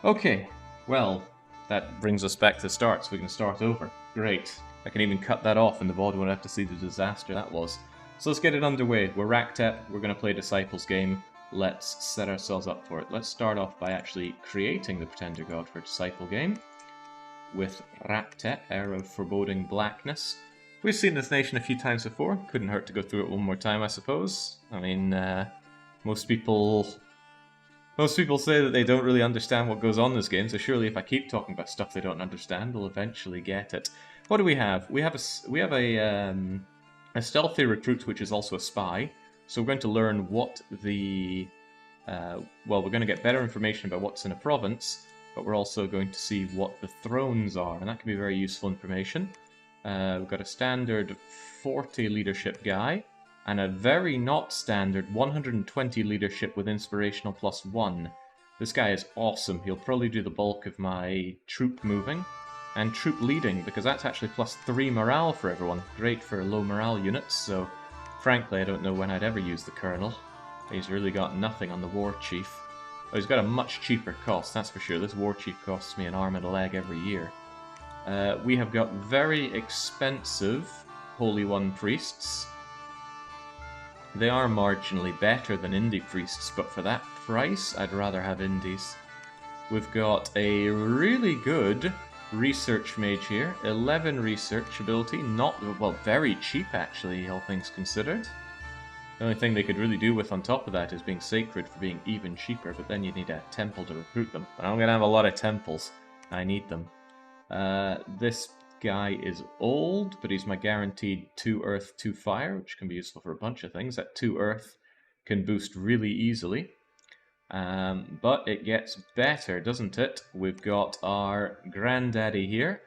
Okay, well, that brings us back to the start, so we can start over. Great. I can even cut that off and the VOD won't have to see the disaster that was. So let's get it underway. We're Raqtep, we're going to play a Disciples game. Let's set ourselves up for it. Let's start off by actually creating the Pretender God for a Disciple game with Raqtep, Heir of Foreboding, Blackness. We've seen this nation a few times before. Couldn't hurt to go through it one more time, I suppose. I mean, most people say that they don't really understand what goes on in this game, so surely if I keep talking about stuff they don't understand, they'll eventually get it. What do we have? We have a stealthy recruit, which is also a spy. So we're going to learn what the... well, we're going to get better information about what's in a province, but we're also going to see what the thrones are, and that can be very useful information. We've got a standard 40 leadership guy, and a very not standard 120 leadership with inspirational +1. This guy is awesome. He'll probably do the bulk of my troop moving and troop leading, because that's actually +3 morale for everyone. Great for low morale units, so frankly I don't know when I'd ever use the colonel. He's really got nothing on the war chief. Oh, he's got a much cheaper cost, that's for sure. This war chief costs me an arm and a leg every year. We have got very expensive Holy One priests. They are marginally better than indie priests, but for that price, I'd rather have indies. We've got a really good research mage here. 11 research ability, not, well, very cheap actually, all things considered. The only thing they could really do with on top of that is being sacred for being even cheaper, but then you need a temple to recruit them. But I'm going to have a lot of temples. I need them. This guy is old, but he's my guaranteed 2 earth, 2 fire, which can be useful for a bunch of things. That 2 earth can boost really easily. But it gets better, doesn't it? We've got our granddaddy here.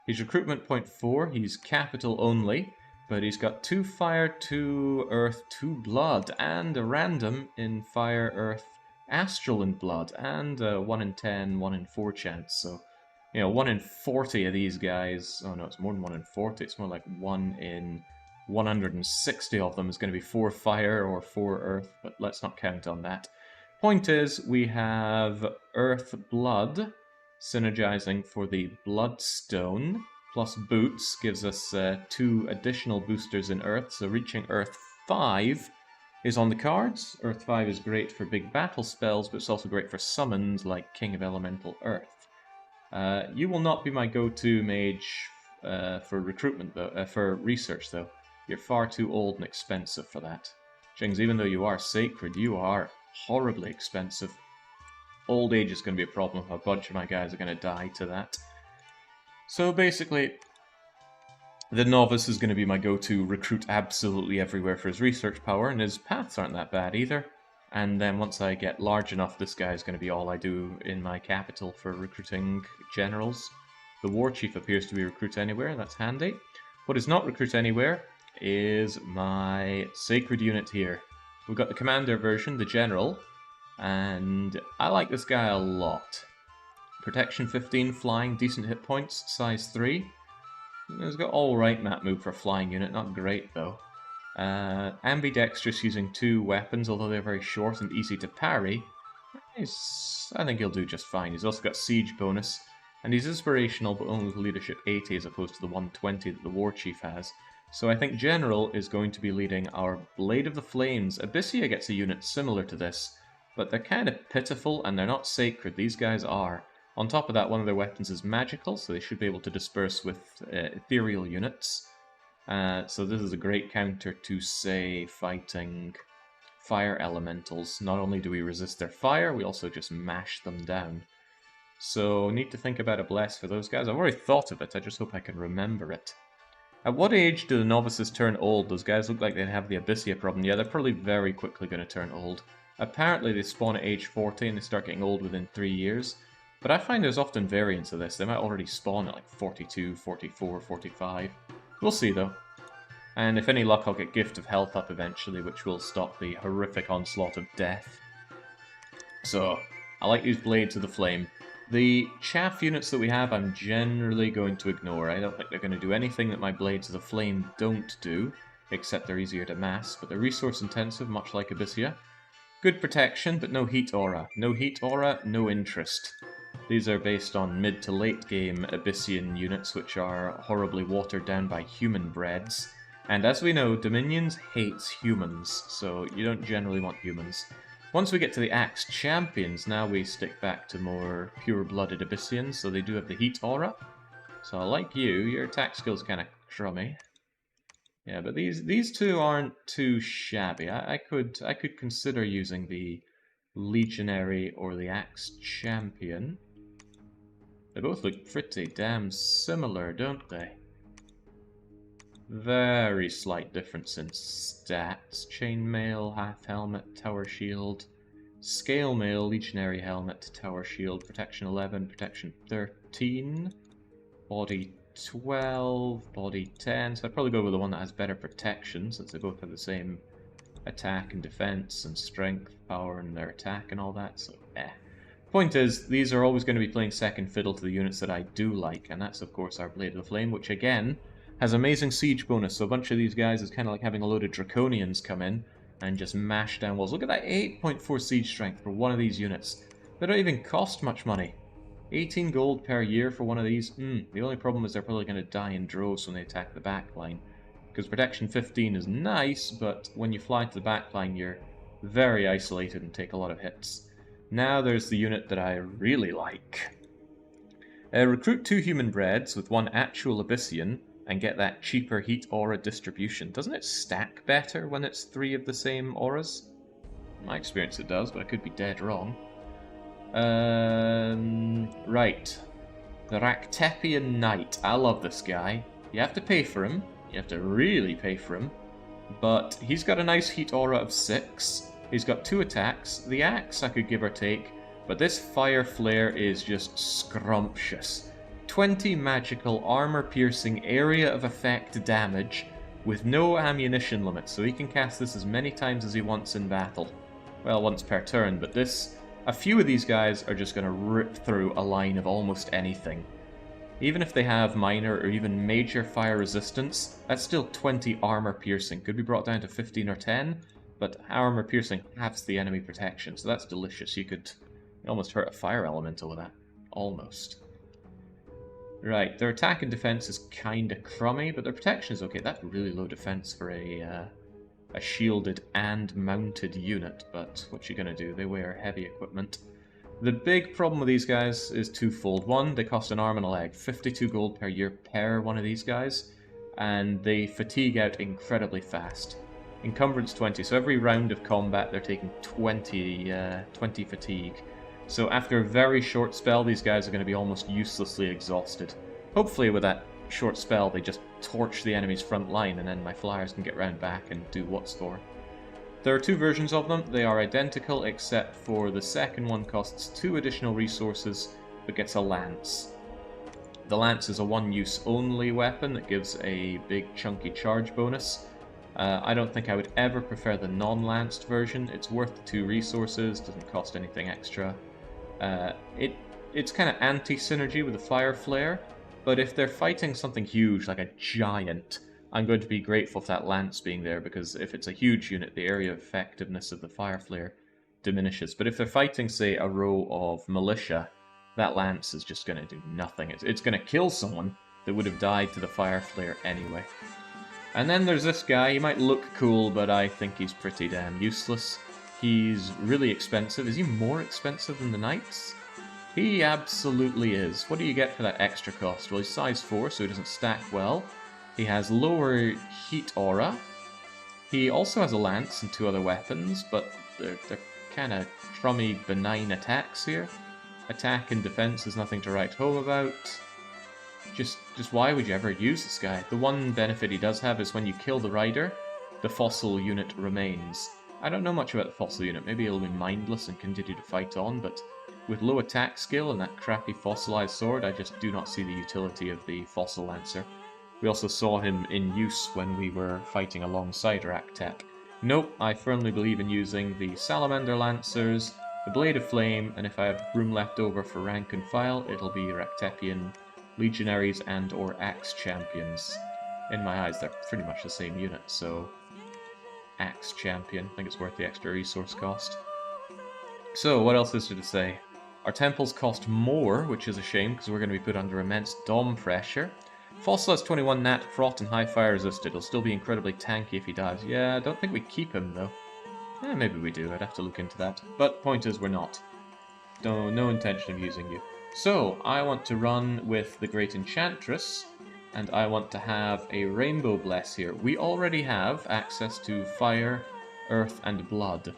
He's recruitment point 4, he's capital only, but he's got 2 fire, 2 earth, 2 blood, and a random in fire, earth, astral, and blood, and 1 in 10, 1 in 4 chance, so... You know, 1 in 40 of these guys... Oh no, it's more than 1 in 40. It's more like 1 in 160 of them is going to be 4 fire or 4 earth, but let's not count on that. Point is, we have earth blood, synergizing for the bloodstone, plus boots gives us 2 additional boosters in earth, so reaching earth 5 is on the cards. Earth 5 is great for big battle spells, but it's also great for summons like King of Elemental Earth. You will not be my go-to mage for recruitment, though. For research, though. You're far too old and expensive for that. Jings, even though you are sacred, you are horribly expensive. Old age is going to be a problem. A bunch of my guys are going to die to that. So basically, the novice is going to be my go-to recruit absolutely everywhere for his research power, and his paths aren't that bad either. And then once I get large enough, this guy is going to be all I do in my capital for recruiting generals. The war chief appears to be recruit anywhere, that's handy. What is not recruit anywhere is my sacred unit here. We've got the commander version, the general, and I like this guy a lot. Protection 15, flying, decent hit points, size 3. He's got alright map move for a flying unit, not great though. Ambidextrous using 2 weapons, although they're very short and easy to parry. I think he'll do just fine. He's also got siege bonus, and he's inspirational but only with leadership 80 as opposed to the 120 that the war chief has. So I think General is going to be leading our Blade of the Flames. Abysia gets a unit similar to this, but they're kind of pitiful and they're not sacred. These guys are. On top of that, one of their weapons is magical, so they should be able to disperse with ethereal units. So this is a great counter to, say, fighting fire elementals. Not only do we resist their fire, we also just mash them down. So need to think about a bless for those guys. I've already thought of it, I just hope I can remember it. At what age do the novices turn old? Those guys look like they have the Abysia problem. Yeah, they're probably very quickly going to turn old. Apparently they spawn at age 40 and they start getting old within 3 years. But I find there's often variants of this. They might already spawn at like 42, 44, 45. We'll see, though. And if any luck, I'll get Gift of Health up eventually, which will stop the horrific onslaught of death. So, I like these Blades of the Flame. The chaff units that we have, I'm generally going to ignore. I don't think they're going to do anything that my Blades of the Flame don't do, except they're easier to mass, but they're resource intensive, much like Abysia. Good protection, but no heat aura. No heat aura, no interest. These are based on mid to late game Abyssian units, which are horribly watered down by human breeds. And as we know, Dominions hates humans, so you don't generally want humans. Once we get to the Axe Champions, now we stick back to more pure-blooded Abyssians, so they do have the heat aura. So like you, your attack skill's kind of crummy. Yeah, but these two aren't too shabby. I could consider using the Legionary or the Axe Champion. They both look pretty damn similar, don't they? Very slight difference in stats. Chainmail, half helmet, tower shield. Scale mail, legionary helmet, tower shield, protection 11, protection 13. Body 12, body 10. So I'd probably go with the one that has better protection, since they both have the same attack and defense and strength, power, and their attack and all that, so Point is, these are always going to be playing second fiddle to the units that I do like, and that's of course our Blade of the Flame, which again has amazing siege bonus, so a bunch of these guys is kind of like having a load of Draconians come in and just mash down walls. Look at that 8.4 siege strength for one of these units. They don't even cost much money. 18 gold per year for one of these. The only problem is they're probably going to die in droves when they attack the back line. Because protection 15 is nice, but when you fly to the back line, you're very isolated and take a lot of hits. Now there's the unit that I really like. Recruit 2 human breds with 1 actual Abyssian and get that cheaper heat aura distribution. Doesn't it stack better when it's 3 of the same auras? In my experience it does, but I could be dead wrong. Right. The Raqtepian Knight. I love this guy. You have to pay for him. You have to really pay for him. But he's got a nice heat aura of 6. He's got 2 attacks. The axe I could give or take, but this fire flare is just scrumptious. 20 magical armor-piercing area of effect damage with no ammunition limit, so he can cast this as many times as he wants in battle. Well, once per turn, but a few of these guys are just going to rip through a line of almost anything. Even if they have minor or even major fire resistance, that's still 20 armor piercing. Could be brought down to 15 or 10, but armor piercing halves the enemy protection, so that's delicious. You could almost hurt a fire elemental with that. Almost. Right, their attack and defense is kinda crummy, but their protection is okay. That's really low defense for a shielded and mounted unit, but what you gonna do? They wear heavy equipment. The big problem with these guys is twofold. One, they cost an arm and a leg, 52 gold per year per one of these guys, and they fatigue out incredibly fast. Encumbrance 20, so every round of combat they're taking 20 fatigue. So after a very short spell, these guys are going to be almost uselessly exhausted. Hopefully with that short spell they just torch the enemy's front line, and then my flyers can get round back and do what's for. There are 2 versions of them. They are identical, except for the second one costs 2 additional resources, but gets a lance. The lance is a one-use only weapon that gives a big chunky charge bonus. I don't think I would ever prefer the non-lanced version. It's worth the 2 resources, doesn't cost anything extra. It's kind of anti-synergy with the fire flare, but if they're fighting something huge like a giant, I'm going to be grateful for that lance being there, because if it's a huge unit, the area of effectiveness of the fire flare diminishes. But if they're fighting, say, a row of militia, that lance is just going to do nothing. It's going to kill someone that would have died to the fire flare anyway. And then there's this guy. He might look cool, but I think he's pretty damn useless. He's really expensive. Is he more expensive than the knights? He absolutely is. What do you get for that extra cost? Well, he's size 4, so he doesn't stack well. He has lower heat aura. He also has a lance and 2 other weapons, but they're kind of crummy, benign attacks here. Attack and defense is nothing to write home about. Just why would you ever use this guy? The one benefit he does have is when you kill the rider, the fossil unit remains. I don't know much about the fossil unit. Maybe it'll be mindless and continue to fight on, but with low attack skill and that crappy fossilized sword, I just do not see the utility of the fossil lancer. We also saw him in use when we were fighting alongside Raqtep. Nope, I firmly believe in using the salamander lancers, the blade of flame, and if I have room left over for rank and file, it'll be Raqtepian legionaries and or axe champions. In my eyes, they're pretty much the same unit, so axe champion. I think it's worth the extra resource cost. So, what else is there to say? Our temples cost more, which is a shame because we're going to be put under immense dom pressure. Fossil has 21 nat, frot, and high fire resisted. He'll still be incredibly tanky if he dies. Yeah, I don't think we keep him though. Maybe we do. I'd have to look into that. But point is, we're not. No intention of using you. So, I want to run with the Great Enchantress, and I want to have a Rainbow Bless here. We already have access to Fire, Earth, and Blood.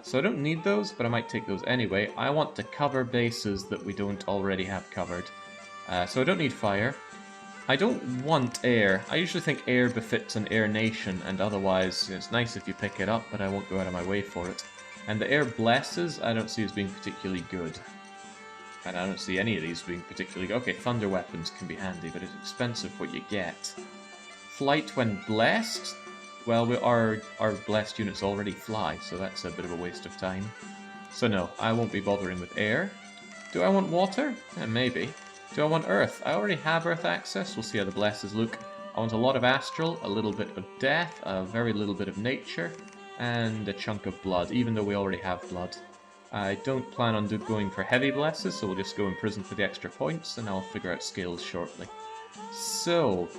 So I don't need those, but I might take those anyway. I want to cover bases that we don't already have covered. So I don't need Fire. I don't want Air. I usually think Air befits an Air nation, and otherwise it's nice if you pick it up, but I won't go out of my way for it. And the Air Blesses I don't see as being particularly good. And I don't see any of these being particularly good. Okay, Thunder Weapons can be handy, but it's expensive what you get. Flight when blessed? Well, our blessed units already fly, so that's a bit of a waste of time. So no, I won't be bothering with Air. Do I want Water? Maybe. Do I want Earth? I already have Earth access. We'll see how the blesses look. I want a lot of Astral, a little bit of Death, a very little bit of Nature, and a chunk of Blood, even though we already have Blood. I don't plan on going for heavy blesses, so we'll just go Imprison for the extra points, and I'll figure out skills shortly. So,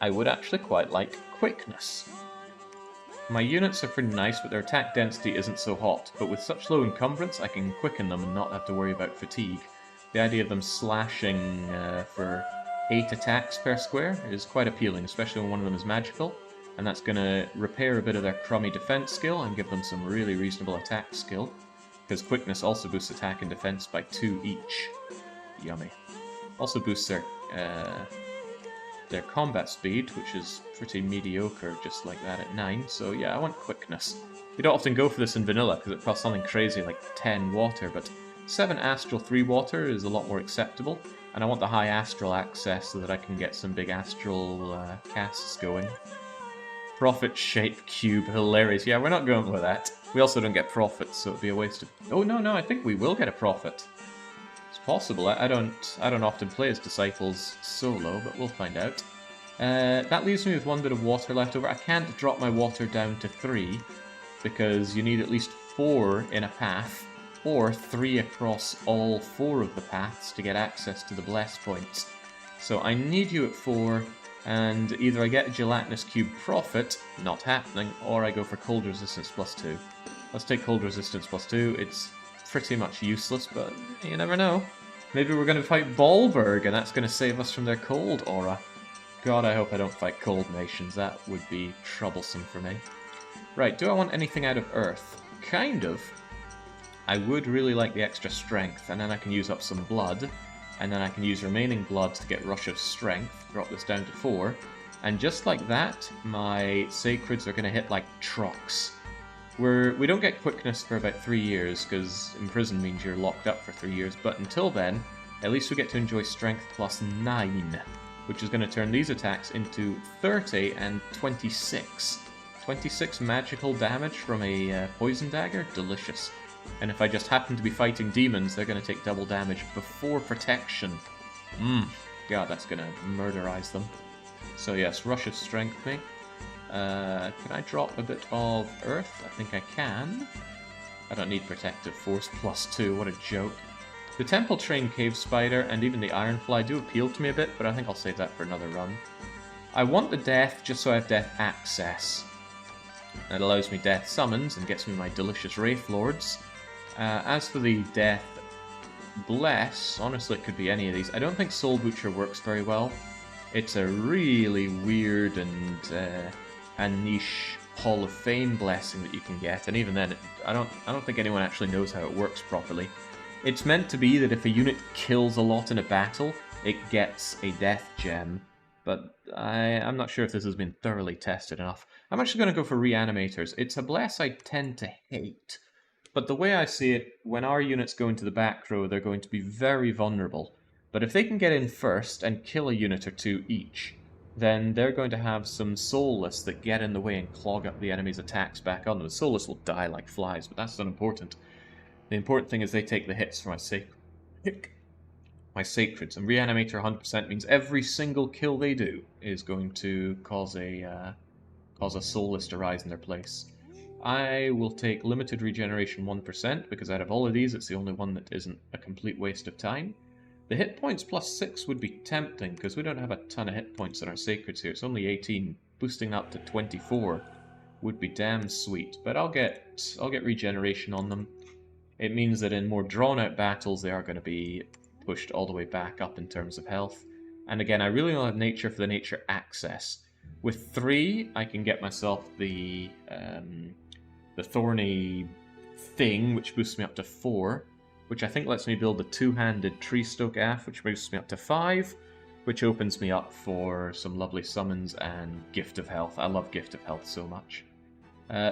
I would actually quite like Quickness. My units are pretty nice, but their attack density isn't so hot, but with such low encumbrance I can quicken them and not have to worry about fatigue. The idea of them slashing for 8 attacks per square is quite appealing, especially when one of them is magical, and that's going to repair a bit of their crummy defense skill and give them some really reasonable attack skill, because Quickness also boosts attack and defense by 2 each. Yummy. Also boosts their combat speed, which is pretty mediocre just like that at 9, so yeah, I want Quickness. You don't often go for this in vanilla, because it costs something crazy like 10 water, but 7 Astral, 3 Water is a lot more acceptable, and I want the high Astral access so that I can get some big Astral casts going. Profit-shaped cube, hilarious. Yeah, we're not going with that. We also don't get profits, so it'd be a waste of... Oh, no, I think we will get a profit. It's possible. I don't often play as Disciples solo, but we'll find out. That leaves me with 1 bit of water left over. I can't drop my water down to 3, because you need at least 4 in a path, or 3 across all 4 of the paths to get access to the bless points. So I need you at 4, and either I get a gelatinous cube profit, not happening, or I go for cold resistance plus 2. Let's take cold resistance plus 2. It's pretty much useless, but you never know. Maybe we're going to fight Bolberg, and that's going to save us from their cold aura. God, I hope I don't fight cold nations. That would be troublesome for me. Right, do I want anything out of Earth? Kind of. I would really like the extra strength, and then I can use up some blood, and then I can use remaining blood to get Rush of Strength, drop this down to 4, and just like that, my Sacreds are going to hit like trucks. We don't get Quickness for about 3 years, because Imprison means you're locked up for 3 years, but until then, at least we get to enjoy Strength plus 9, which is going to turn these attacks into 30 and 26. 26 magical damage from a Poison Dagger? Delicious. And if I just happen to be fighting demons, they're going to take double damage before protection. God, that's going to murderize them. So yes, Rush of Strength me. Can I drop a bit of Earth? I think I can. I don't need Protective Force plus 2, what a joke. The Temple Train Cave Spider and even the Ironfly do appeal to me a bit, but I think I'll save that for another run. I want the Death just so I have Death access. That allows me Death Summons and gets me my delicious Wraith Lords. As for the Death Bless, honestly it could be any of these. I don't think Soul Butcher works very well. It's a really weird and a niche Hall of Fame blessing that you can get, and even then, I don't think anyone actually knows how it works properly. It's meant to be that if a unit kills a lot in a battle, it gets a Death Gem, but I'm not sure if this has been thoroughly tested enough. I'm actually going to go for Reanimators. It's a bless I tend to hate. But the way I see it, when our units go into the back row, they're going to be very vulnerable. But if they can get in first and kill a unit or 2 each, then they're going to have some Soulless that get in the way and clog up the enemy's attacks back on them. The Soulless will die like flies, but that's not important. The important thing is they take the hits for my Sacreds. And Reanimator 100% means every single kill they do is going to cause a Soulless to rise in their place. I will take limited regeneration 1%, because out of all of these, it's the only one that isn't a complete waste of time. The hit points plus 6 would be tempting, because we don't have a ton of hit points in our sacreds here. It's only 18. Boosting up to 24 would be damn sweet, but I'll get regeneration on them. It means that in more drawn-out battles, they are going to be pushed all the way back up in terms of health. And again, I really don't have nature for the nature access. With 3, I can get myself the thorny thing, which boosts me up to 4, which I think lets me build the two-handed tree stoke af, which boosts me up to 5, which opens me up for some lovely summons and Gift of Health. I love Gift of Health so much.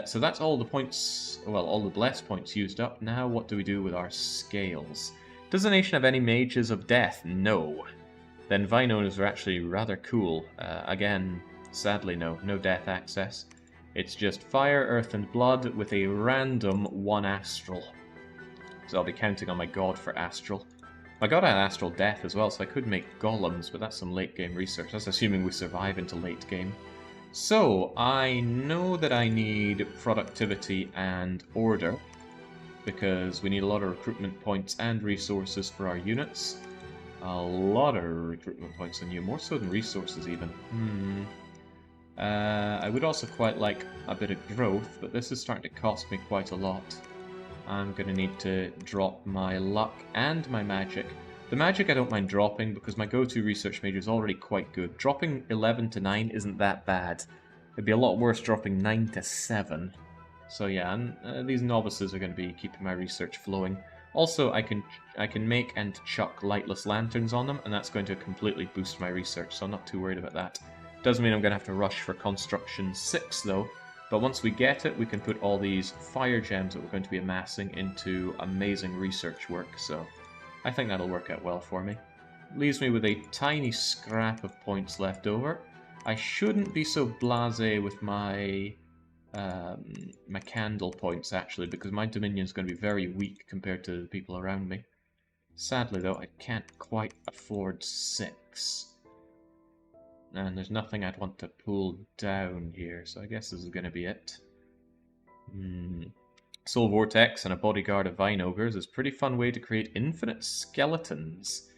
So that's all the points, well, all the blessed points used up. Now what do we do with our scales? Does the nation have any mages of death? No. Then Vine owners are actually rather cool. Again, sadly no death access. It's just fire, earth, and blood with a random 1 astral. So I'll be counting on my god for astral. My god had astral death as well, so I could make golems, but that's some late game research. That's assuming we survive into late game. So, I know that I need productivity and order, because we need a lot of recruitment points and resources for our units. A lot of recruitment points on you, more so than resources even. I would also quite like a bit of growth, but this is starting to cost me quite a lot. I'm going to need to drop my luck and my magic. The magic I don't mind dropping because my go-to research major is already quite good. Dropping 11 to 9 isn't that bad. It'd be a lot worse dropping 9 to 7. So yeah, and these novices are going to be keeping my research flowing. Also, I can make and chuck lightless lanterns on them, and that's going to completely boost my research, so I'm not too worried about that. Doesn't mean I'm going to have to rush for construction 6 though, but once we get it, we can put all these fire gems that we're going to be amassing into amazing research work, so I think that'll work out well for me. Leaves me with a tiny scrap of points left over. I shouldn't be so blasé with my my candle points, actually, because my Dominion is going to be very weak compared to the people around me. Sadly, though, I can't quite afford 6. And there's nothing I'd want to pull down here, so I guess this is going to be it. Soul Vortex and a bodyguard of Vine Ogres is a pretty fun way to create infinite skeletons.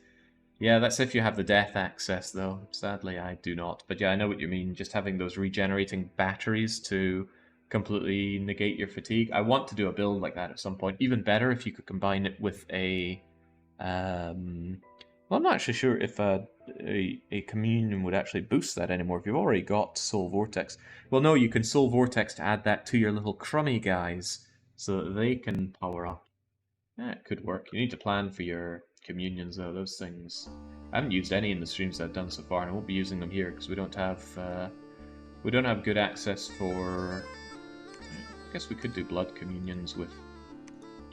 Yeah, that's if you have the death access, though. Sadly, I do not. But yeah, I know what you mean. Just having those regenerating batteries to completely negate your fatigue. I want to do a build like that at some point. Even better if you could combine it with a... well, I'm not actually sure if a communion would actually boost that anymore. If you've already got Soul Vortex. Well, no, you can Soul Vortex to add that to your little crummy guys, so that they can power up. Yeah, it could work. You need to plan for your communions, though. Those things... I haven't used any in the streams I've done so far, and I won't be using them here because we don't have good access for... I guess we could do blood communions with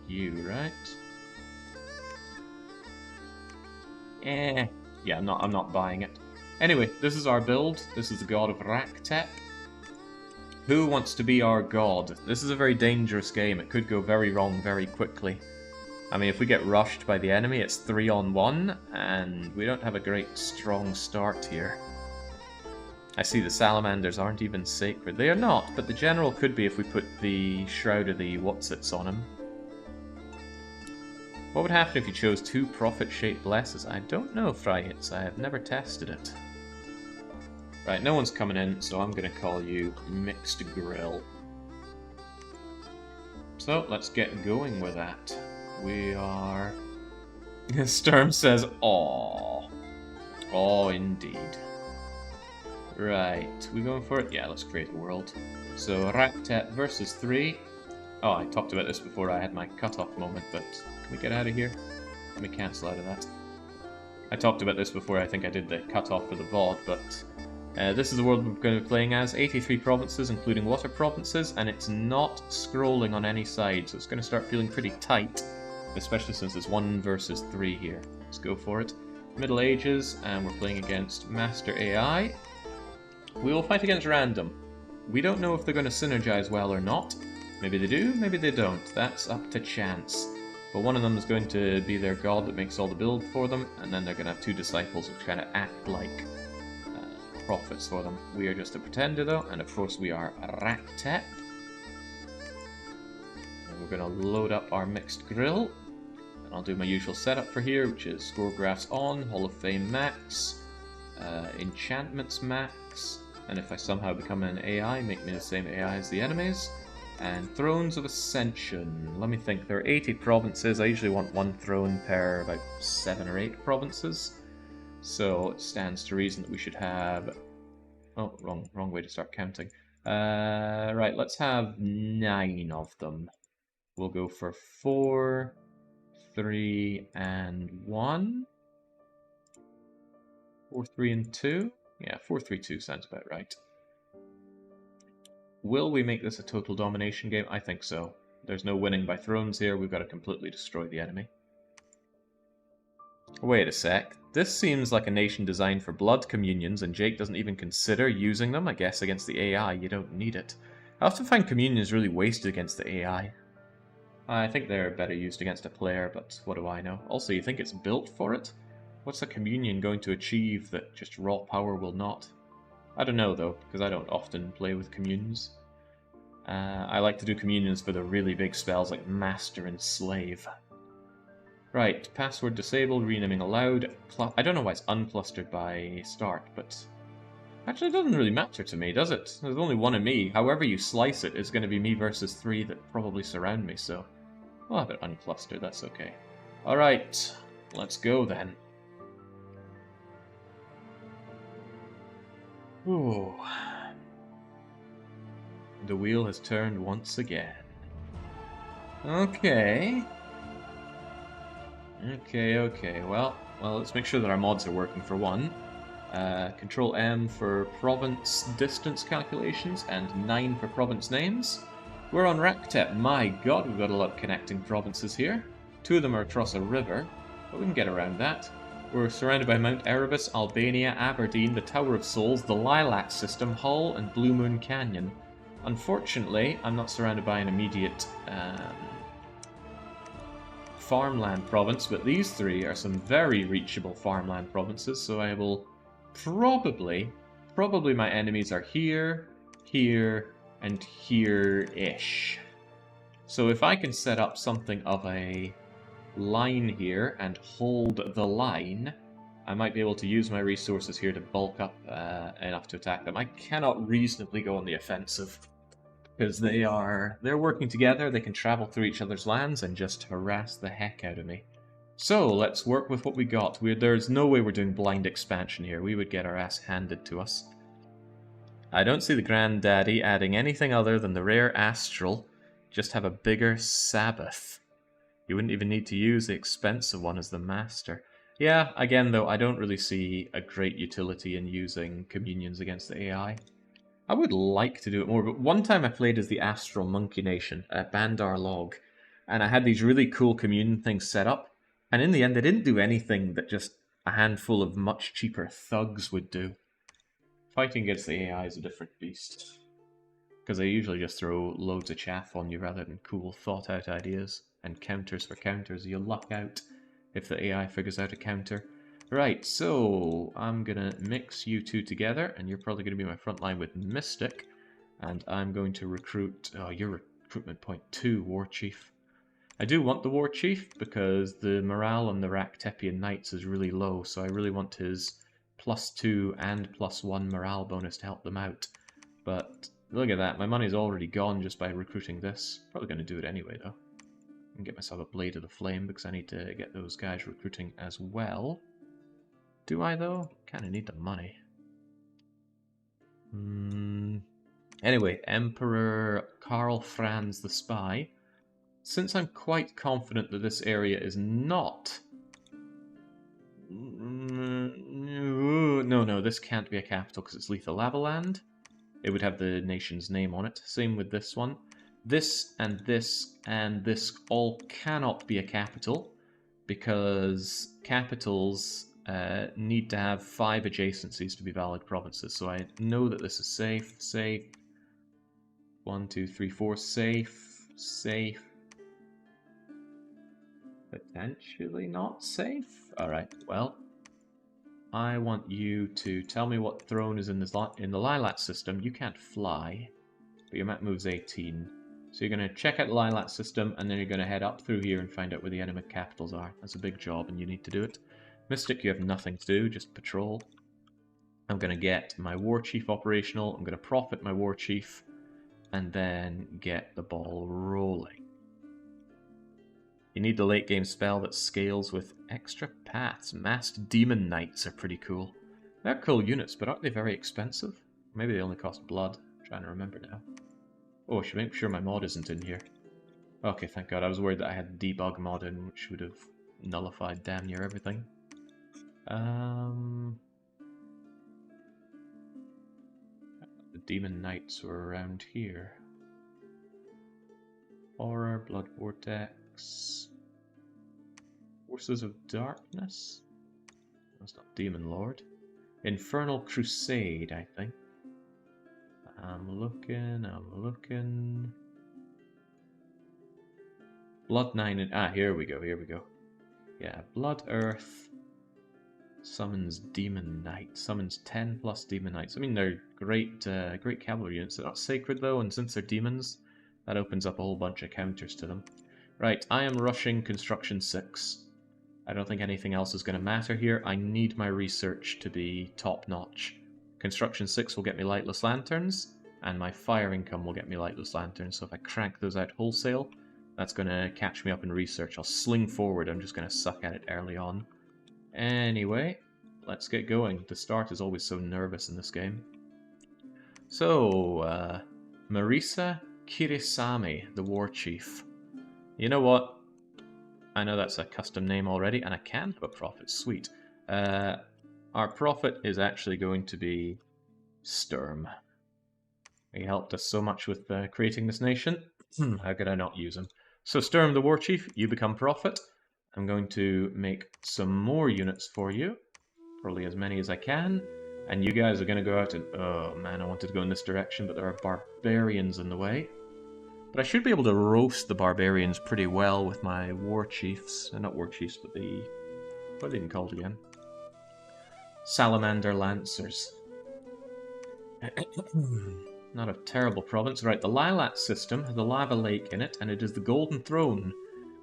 you, right? Yeah, I'm not buying it. Anyway, this is our build. This is the god of Raqtep. Who wants to be our god? This is a very dangerous game. It could go very wrong very quickly. I mean, if we get rushed by the enemy, it's 3-on-1, and we don't have a great strong start here. I see the salamanders aren't even sacred. They are not, but the general could be if we put the Shroud of the Whatsits on him. What would happen if you chose 2 prophet-shaped blesses? I don't know, Fryhits. I have never tested it. Right, no one's coming in, so I'm going to call you Mixed Grill. So, let's get going with that. We are... Sturm says, "Aww." Aw, indeed. Right, we going for it? Yeah, let's create a world. So, Raqtep versus 3. Oh, I talked about this before I had my cutoff moment, but can we get out of here? Let me cancel out of that. I talked about this before I think I did the cutoff for the VOD, but this is the world we're going to be playing as. 83 provinces, including water provinces, and it's not scrolling on any side, so it's going to start feeling pretty tight, especially since it's 1 versus 3 here. Let's go for it. Middle Ages, and we're playing against Master AI. We will fight against random. We don't know if they're going to synergize well or not. Maybe they do, maybe they don't. That's up to chance. But one of them is going to be their god that makes all the build for them, and then they're going to have 2 disciples which kind of act like prophets for them. We are just a pretender though, and of course we are Raqtep. And we're going to load up our mixed grill. And I'll do my usual setup for here, which is score graphs on, Hall of Fame max, enchantments max, and if I somehow become an AI, make me the same AI as the enemies. And Thrones of Ascension. Let me think, there are 80 provinces. I usually want one throne per about 7 or 8 provinces. So it stands to reason that we should have... Oh, wrong way to start counting. Right, let's have 9 of them. We'll go for 4, 3, and 1. 4, 3, and 2? Yeah, 4, 3, 2 sounds about right. Will we make this a total domination game? I think so. There's no winning by thrones here. We've got to completely destroy the enemy. Wait a sec. This seems like a nation designed for blood communions, and Jake doesn't even consider using them. I guess against the AI, you don't need it. I often find communions really wasted against the AI. I think they're better used against a player, but what do I know? Also, you think it's built for it? What's a communion going to achieve that just raw power will not? I don't know, though, because I don't often play with communions. I like to do communions for the really big spells like Master and Slave. Right, password disabled, renaming allowed. I don't know why it's unclustered by start, but... Actually, it doesn't really matter to me, does it? There's only one of me. However you slice it, it's going to be me versus 3 that probably surround me, so... I'll have it unclustered, that's okay. Alright, let's go then. Ooh. The wheel has turned once again. Okay. Okay. Well, let's make sure that our mods are working for one. Control M for province distance calculations and 9 for province names. We're on Raqtep. My god, we've got a lot of connecting provinces here. 2 of them are across a river, but we can get around that. We're surrounded by Mount Erebus, Albania, Aberdeen, the Tower of Souls, the Lilac System, Hull, and Blue Moon Canyon. Unfortunately, I'm not surrounded by an immediate farmland province, but these 3 are some very reachable farmland provinces, so I will probably my enemies are here, here, and here-ish. So if I can set up something of a line here and hold the line, I might be able to use my resources here to bulk up enough to attack them. I cannot reasonably go on the offensive, because they're working together, they can travel through each other's lands and just harass the heck out of me. So, let's work with what we got. There's no way we're doing blind expansion here. We would get our ass handed to us. I don't see the Granddaddy adding anything other than the rare Astral. Just have a bigger Sabbath. You wouldn't even need to use the expensive one as the Master. Yeah, again though, I don't really see a great utility in using communions against the AI. I would like to do it more, but one time I played as the Astral Monkey Nation at Bandar Log, and I had these really cool communion things set up, and in the end they didn't do anything that just a handful of much cheaper thugs would do. Fighting against the AI is a different beast, because they usually just throw loads of chaff on you rather than cool thought-out ideas, and counters for counters. You'll luck out if the AI figures out a counter. Right, so I'm gonna mix you 2 together, and you're probably gonna be my front line with Mystic, and I'm going to recruit, your recruitment point 2, War Chief. I do want the War Chief, because the morale on the Raqtepian Knights is really low, so I really want his +2 and +1 morale bonus to help them out. But look at that, my money's already gone just by recruiting this. Probably gonna do it anyway, though. And get myself a Blade of the Flame, because I need to get those guys recruiting as well. Do I, though? Kinda need the money. Anyway, Emperor Karl Franz the Spy. Since I'm quite confident that this area is not... No, this can't be a capital because it's Lethal Lava Land. It would have the nation's name on it. Same with this one. This and this and this all cannot be a capital, because capitals need to have 5 adjacencies to be valid provinces. So I know that this is safe, safe. 1, 2, 3, 4, safe, safe. Potentially not safe? Alright, well, I want you to tell me what throne is in the Lilac system. You can't fly, but your map moves 18. So you're going to check out the Lilac system, and then you're going to head up through here and find out where the enemy capitals are. That's a big job, and you need to do it. Mystic, you have nothing to do, just patrol. I'm going to get my War Chief operational, I'm going to profit my War Chief, and then get the ball rolling. You need the late game spell that scales with extra paths. Masked Demon Knights are pretty cool. They're cool units, but aren't they very expensive? Maybe they only cost blood. I'm trying to remember now. Oh, I should make sure my mod isn't in here. Okay, thank God. I was worried that I had the debug mod in, which would have nullified damn near everything. The Demon Knights were around here. Horror, Blood Vortex... Forces of Darkness? That's not Demon Lord. Infernal Crusade, I think. I'm looking... Blood 9 and... Ah, here we go. Yeah, Blood Earth summons Demon Knight. Summons 10 plus Demon Knights. I mean, they're great cavalry units. They're not sacred, though, and since they're demons, that opens up a whole bunch of counters to them. Right, I am rushing Construction 6. I don't think anything else is going to matter here. I need my research to be top-notch. Construction 6 will get me Lightless Lanterns, and my fire income will get me Lightless Lanterns, so if I crank those out wholesale, that's going to catch me up in research. I'll sling forward, I'm just going to suck at it early on. Anyway, let's get going. The start is always so nervous in this game. So, Marisa Kirisame, the War Chief. You know what? I know that's a custom name already, and I can have a prophet. Sweet. Our prophet is actually going to be Sturm. He helped us so much with creating this nation. How could I not use him? So Sturm, the War Chief, you become prophet. I'm going to make some more units for you. Probably as many as I can. And you guys are going to go out and... Oh man, I wanted to go in this direction, but there are barbarians in the way. But I should be able to roast the barbarians pretty well with my war chiefs. Not war chiefs, but the... What are they even called again? Salamander Lancers. Not a terrible province. Right, the Lilac system has a lava lake in it, and it is the Golden Throne.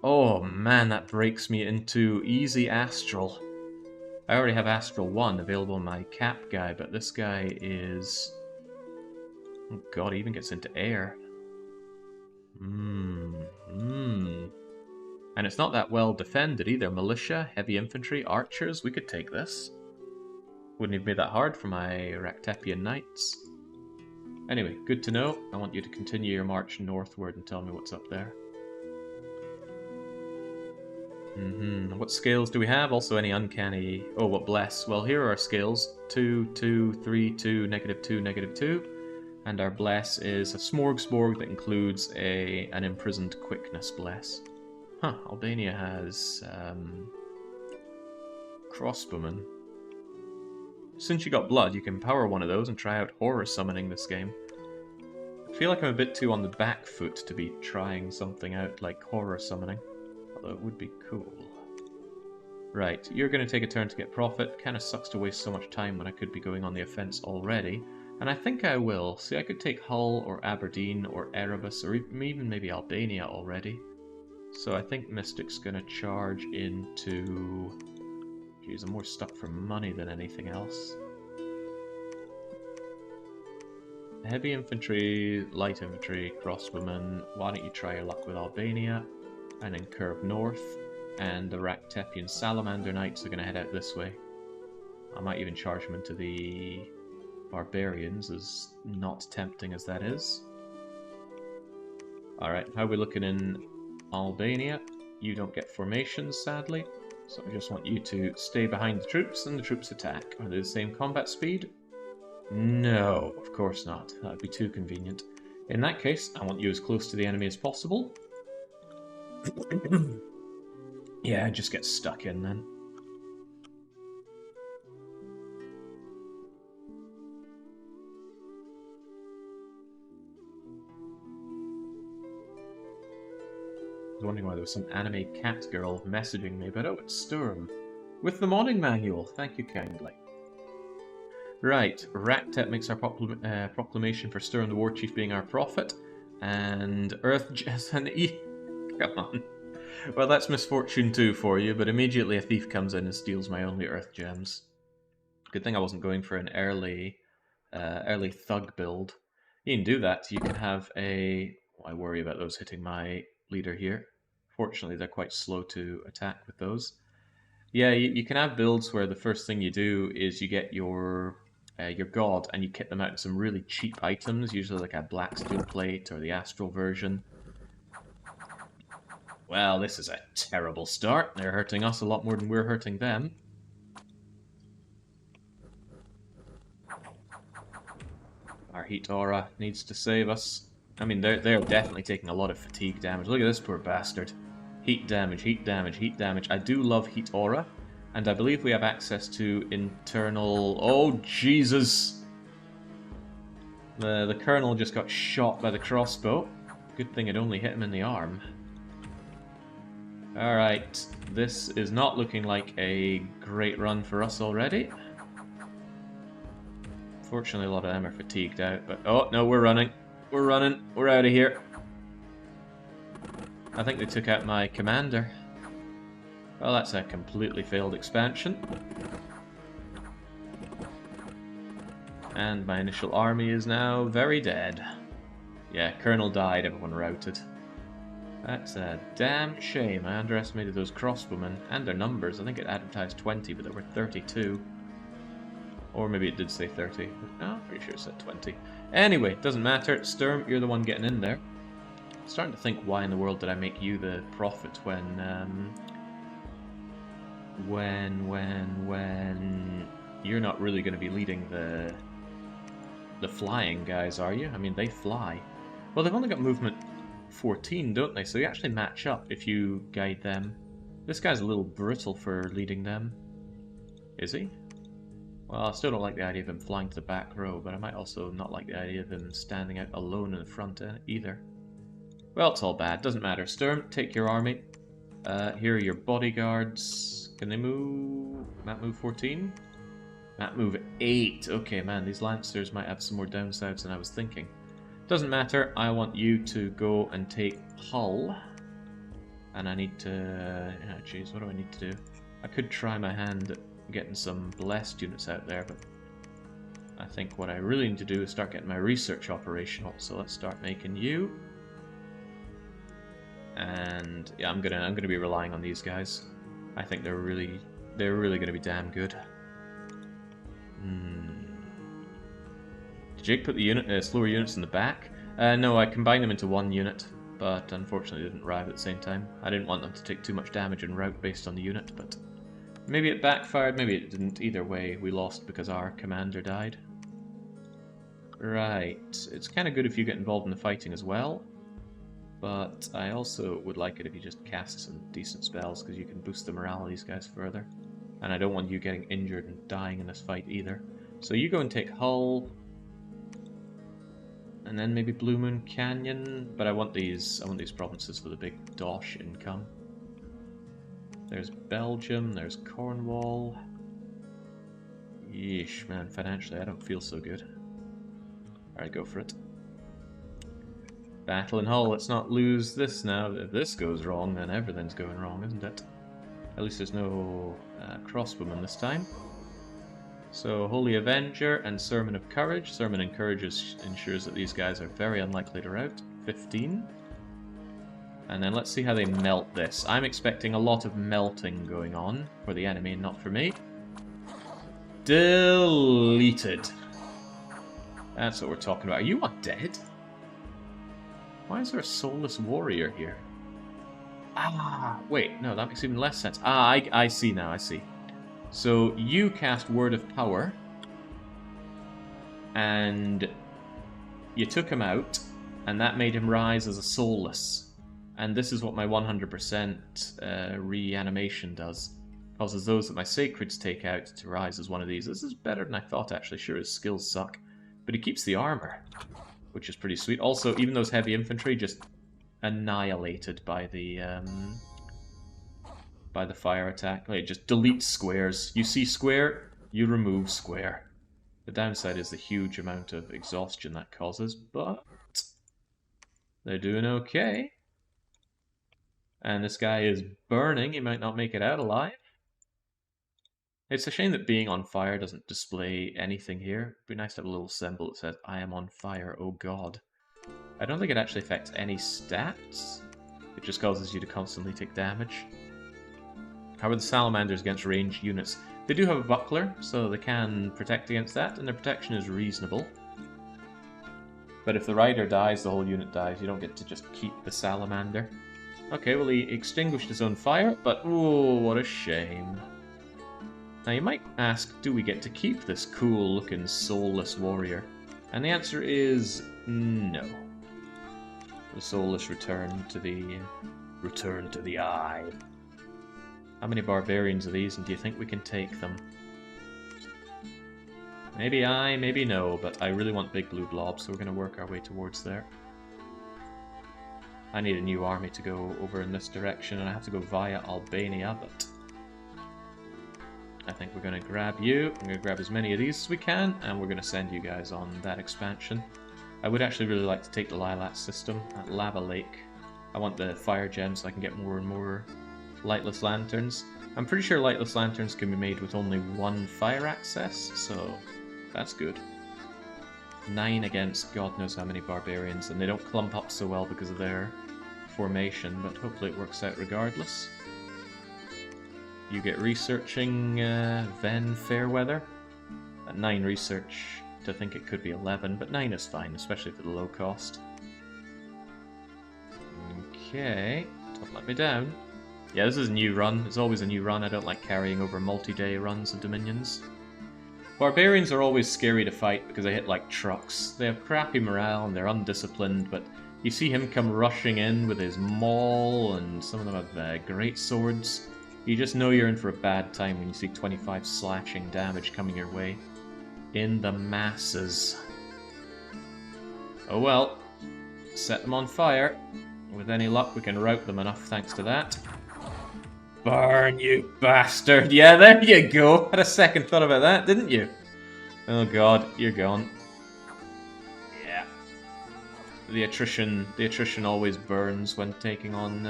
Oh man, that breaks me into easy Astral. I already have Astral 1 available on my cap guy, but this guy is... Oh god, he even gets into air. And it's not that well defended either. Militia, heavy infantry, archers, we could take this. Wouldn't even be that hard for my Raqtepian knights. Anyway, good to know. I want you to continue your march northward and tell me what's up there. What scales do we have? Also any uncanny... Oh, what bless. Well, here are our scales. 2, 2, 3, 2, -2, -2. And our bless is a smorgasbord that includes an imprisoned quickness bless. Huh, Albania has... crossbowmen. Since you got blood, you can power one of those and try out horror summoning this game. I feel like I'm a bit too on the back foot to be trying something out like horror summoning. Although it would be cool. Right, you're going to take a turn to get profit. Kind of sucks to waste so much time when I could be going on the offense already. And I think I will. See, I could take Hull or Aberdeen or Erebus or even maybe Albania already. So I think Mystic's going to charge into... Jeez, I'm more stuck for money than anything else. Heavy infantry, light infantry, crossbowmen. Why don't you try your luck with Albania? And then curve north. And the Raqtepian Salamander Knights are going to head out this way. I might even charge them into the barbarians, as not tempting as that is. Alright, how are we looking in Albania? You don't get formations, sadly. So I just want you to stay behind the troops, and the troops attack. Are they the same combat speed? No, of course not. That would be too convenient. In that case, I want you as close to the enemy as possible. Yeah, just get stuck in then. I was wondering why there was some anime cat girl messaging me, but oh, it's Sturm. With the modding manual, thank you kindly. Right, Raqtep makes our proclamation for Sturm the War Chief being our prophet. And Earth Gems and E. Come on. Well, that's misfortune too for you, but immediately a thief comes in and steals my only Earth Gems. Good thing I wasn't going for an early thug build. You can do that. You can have a... Well, I worry about those hitting my leader here. Fortunately, they're quite slow to attack with those. Yeah, you can have builds where the first thing you do is you get your god and you kit them out in some really cheap items, usually like a black steel plate or the astral version. Well, this is a terrible start. They're hurting us a lot more than we're hurting them. Our heat aura needs to save us. I mean, they're definitely taking a lot of fatigue damage. Look at this poor bastard. Heat damage, heat damage, heat damage. I do love heat aura, and I believe we have access to internal... Oh, Jesus! The colonel just got shot by the crossbow. Good thing it only hit him in the arm. Alright, this is not looking like a great run for us already. Fortunately, a lot of them are fatigued out, but... Oh, no, we're running. We're running. We're out of here. I think they took out my commander. Well, that's a completely failed expansion. And my initial army is now very dead. Yeah, Colonel died, everyone routed. That's a damn shame. I underestimated those crossbowmen and their numbers. I think it advertised 20, but there were 32. Or maybe it did say 30. No, I'm pretty sure it said 20. Anyway, doesn't matter. Sturm, you're the one getting in there. I'm starting to think, why in the world did I make you the prophet when you're not really going to be leading the flying guys, are you? I mean, they fly. Well, they've only got movement 14, don't they? So you actually match up if you guide them. This guy's a little brittle for leading them. Is he? Well, I still don't like the idea of him flying to the back row, but I might also not like the idea of him standing out alone in the front either. Well, it's all bad. Doesn't matter. Sturm, take your army. Here are your bodyguards. Can they move? Map move 14? Map move 8. Okay, man, these Lancers might have some more downsides than I was thinking. Doesn't matter. I want you to go and take Hull. And I need to... Oh, jeez, what do I need to do? I could try my hand at getting some blessed units out there, but I think what I really need to do is start getting my research operational. So let's start making you. And yeah, I'm gonna be relying on these guys. I think they're really gonna be damn good. Did Jake put the slower units in the back? No, I combined them into one unit, but unfortunately they didn't arrive at the same time. I didn't want them to take too much damage en route based on the unit, but maybe it backfired, maybe it didn't. Either way, we lost because our commander died. Right, it's kind of good if you get involved in the fighting as well. But I also would like it if you just cast some decent spells, because you can boost the morale of these guys further. And I don't want you getting injured and dying in this fight either. So you go and take Hull. And then maybe Blue Moon Canyon. But I want these provinces for the big dosh income. There's Belgium, there's Cornwall. Yeesh, man, financially I don't feel so good. Alright, go for it. Battle in Hull, let's not lose this now. If this goes wrong, then everything's going wrong, isn't it? At least there's no crossbowmen this time. So, Holy Avenger and Sermon of Courage. Sermon of Courage ensures that these guys are very unlikely to rout. 15. And then let's see how they melt this. I'm expecting a lot of melting going on for the enemy, not for me. Deleted. That's what we're talking about. Are you undead? Why is there a soulless warrior here? Ah, wait, no, that makes even less sense. Ah, I see now, I see. So you cast Word of Power, and you took him out, and that made him rise as a soulless. And this is what my 100% reanimation does. Causes those that my sacreds take out to rise as one of these. This is better than I thought, actually. Sure, his skills suck, but he keeps the armor, which is pretty sweet. Also, even those heavy infantry just annihilated by the fire attack. Like, it just deletes squares. You see square, you remove square. The downside is the huge amount of exhaustion that causes, but They're doing okay. And this guy is burning. He might not make it out alive. It's a shame that being on fire doesn't display anything here. It'd be nice to have a little symbol that says, I am on fire, oh god. I don't think it actually affects any stats. It just causes you to constantly take damage. How are the salamanders against ranged units? They do have a buckler, so they can protect against that, and their protection is reasonable. But if the rider dies, the whole unit dies. You don't get to just keep the salamander. Okay, well he extinguished his own fire, but oh, what a shame. Now you might ask, do we get to keep this cool looking soulless warrior? And the answer is no. The soulless return to the eye. How many barbarians are these, and do you think we can take them? Maybe aye, maybe no, but I really want big blue blobs, so we're going to work our way towards there. I need a new army to go over in this direction, and I have to go via Albania, but I think we're going to grab you. I'm going to grab as many of these as we can, and we're going to send you guys on that expansion. I would actually really like to take the Lilac system at Lava Lake. I want the fire gems so I can get more and more lightless lanterns. I'm pretty sure lightless lanterns can be made with only one fire access, so that's good. 9 against God knows how many barbarians, and they don't clump up so well because of their formation, but hopefully it works out regardless. You get researching Ven Fairweather. At 9 research to think it could be 11, but 9 is fine, especially for the low cost. Okay, don't let me down. Yeah, this is a new run. It's always a new run. I don't like carrying over multi-day runs of Dominions. Barbarians are always scary to fight because they hit like trucks. They have crappy morale and they're undisciplined, but you see him come rushing in with his maul, and some of them have great swords. You just know you're in for a bad time when you see 25 slashing damage coming your way. In the masses. Oh well. Set them on fire. With any luck, we can rout them enough thanks to that. Burn, you bastard! Yeah, there you go! Had a second thought about that, didn't you? Oh god, you're gone. Yeah. The attrition always burns when taking on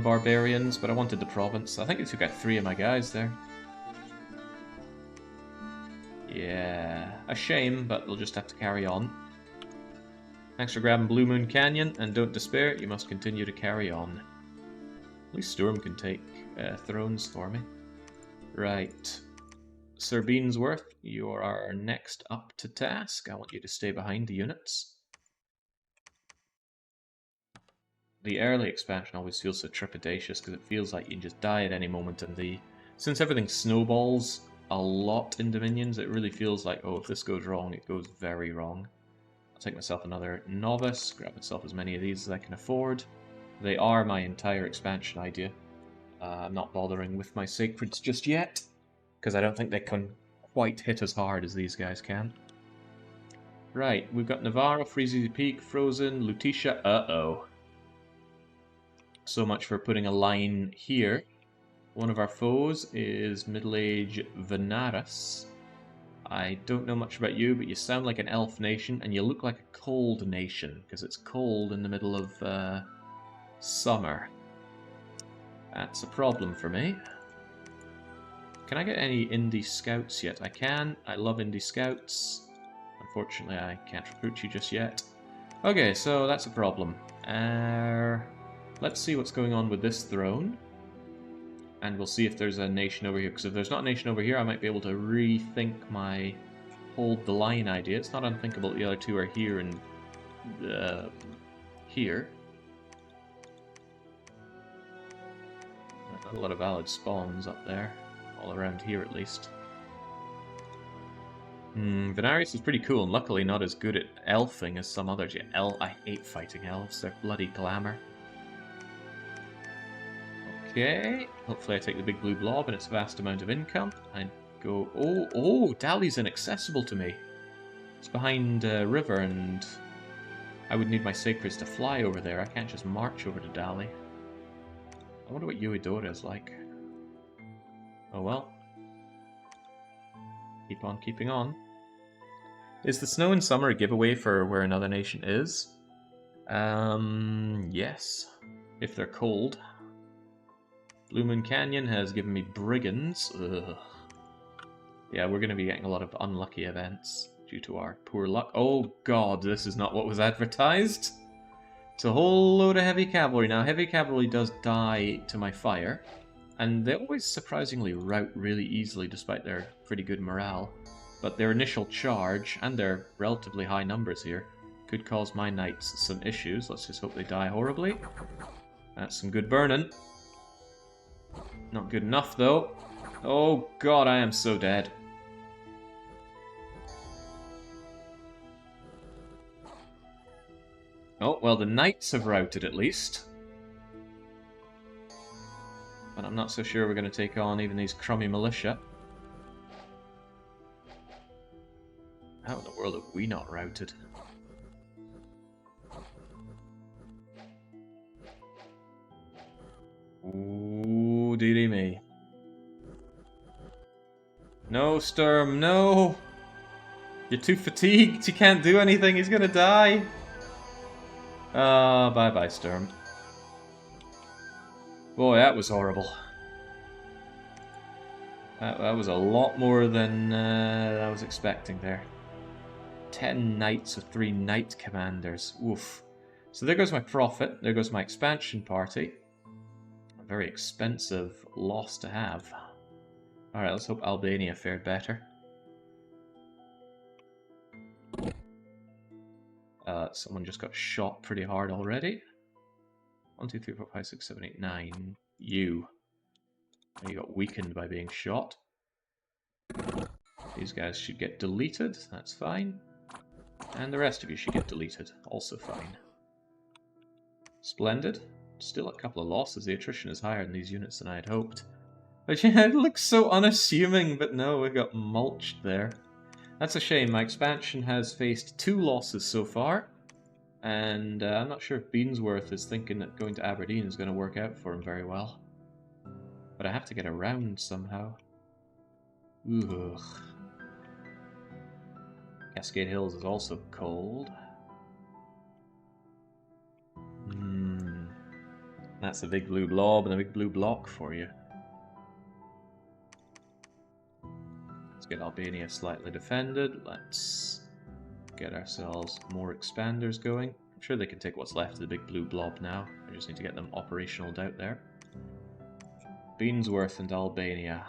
barbarians, but I wanted the province. I think it took out 3 of my guys there. Yeah, a shame, but we'll just have to carry on. Thanks for grabbing Blue Moon Canyon, and don't despair, you must continue to carry on. At least Storm can take thrones for me. Right. Sir Beansworth, you are next up to task. I want you to stay behind the units. The early expansion always feels so trepidatious because it feels like you can just die at any moment, and since everything snowballs a lot in Dominions, it really feels like, oh, if this goes wrong, it goes very wrong. I'll take myself another novice, grab myself as many of these as I can afford. They are my entire expansion idea. I'm not bothering with my sacreds just yet, because I don't think they can quite hit as hard as these guys can. Right, we've got Navarro, Freezy Peak, Frozen, Lutetia, uh-oh. So much for putting a line here. One of our foes is middle-aged Venaris. I don't know much about you, but you sound like an elf nation, and you look like a cold nation, because it's cold in the middle of summer. That's a problem for me. Can I get any indie scouts yet? I can. I love indie scouts. Unfortunately, I can't recruit you just yet. Okay, so that's a problem. Let's see what's going on with this throne. And we'll see if there's a nation over here. Because if there's not a nation over here, I might be able to rethink my hold the line idea. It's not unthinkable that the other two are here and here. A lot of valid spawns up there. All around here, at least. Venarius is pretty cool, and luckily not as good at elfing as some others. Yeah, I hate fighting elves. They're bloody glamour. Okay, hopefully I take the big blue blob and its vast amount of income. I go... Oh, Dali's inaccessible to me. It's behind a river, and I would need my sacreds to fly over there. I can't just march over to Dali. I wonder what Uedora is like. Oh well. Keep on keeping on. Is the snow in summer a giveaway for where another nation is? Yes. If they're cold. Blue Moon Canyon has given me brigands. Ugh. Yeah, we're going to be getting a lot of unlucky events due to our poor luck. Oh god, this is not what was advertised. It's a whole load of heavy cavalry. Now, heavy cavalry does die to my fire, and they always surprisingly rout really easily despite their pretty good morale. But their initial charge, and their relatively high numbers here, could cause my knights some issues. Let's just hope they die horribly. That's some good burning. Not good enough, though. Oh god, I am so dead. Oh, well, the knights have routed at least. But I'm not so sure we're going to take on even these crummy militia. How in the world have we not routed? Ooh, dearie me. No, Sturm, no! You're too fatigued, you can't do anything, he's gonna die! Bye-bye, Sturm. Boy, that was horrible. That was a lot more than I was expecting there. 10 knights with 3 knight commanders. Oof. So there goes my profit, there goes my expansion party. A very expensive loss to have. Alright, let's hope Albania fared better. Someone just got shot pretty hard already. 1, 2, 3, 4, 5, 6, 7, 8, 9. You got weakened by being shot. These guys should get deleted, that's fine. And the rest of you should get deleted, also fine. Splendid. Still a couple of losses, the attrition is higher in these units than I had hoped. But yeah, it looks so unassuming, but no, we got mulched there. That's a shame, my expansion has faced 2 losses so far. And I'm not sure if Beansworth is thinking that going to Aberdeen is going to work out for him very well. But I have to get around somehow. Ugh. Cascade Hills is also cold. That's a big blue blob and a big blue block for you. Let's get Albania slightly defended. Let's get ourselves more expanders going. I'm sure they can take what's left of the big blue blob now. I just need to get them operational out there. Beansworth and Albania.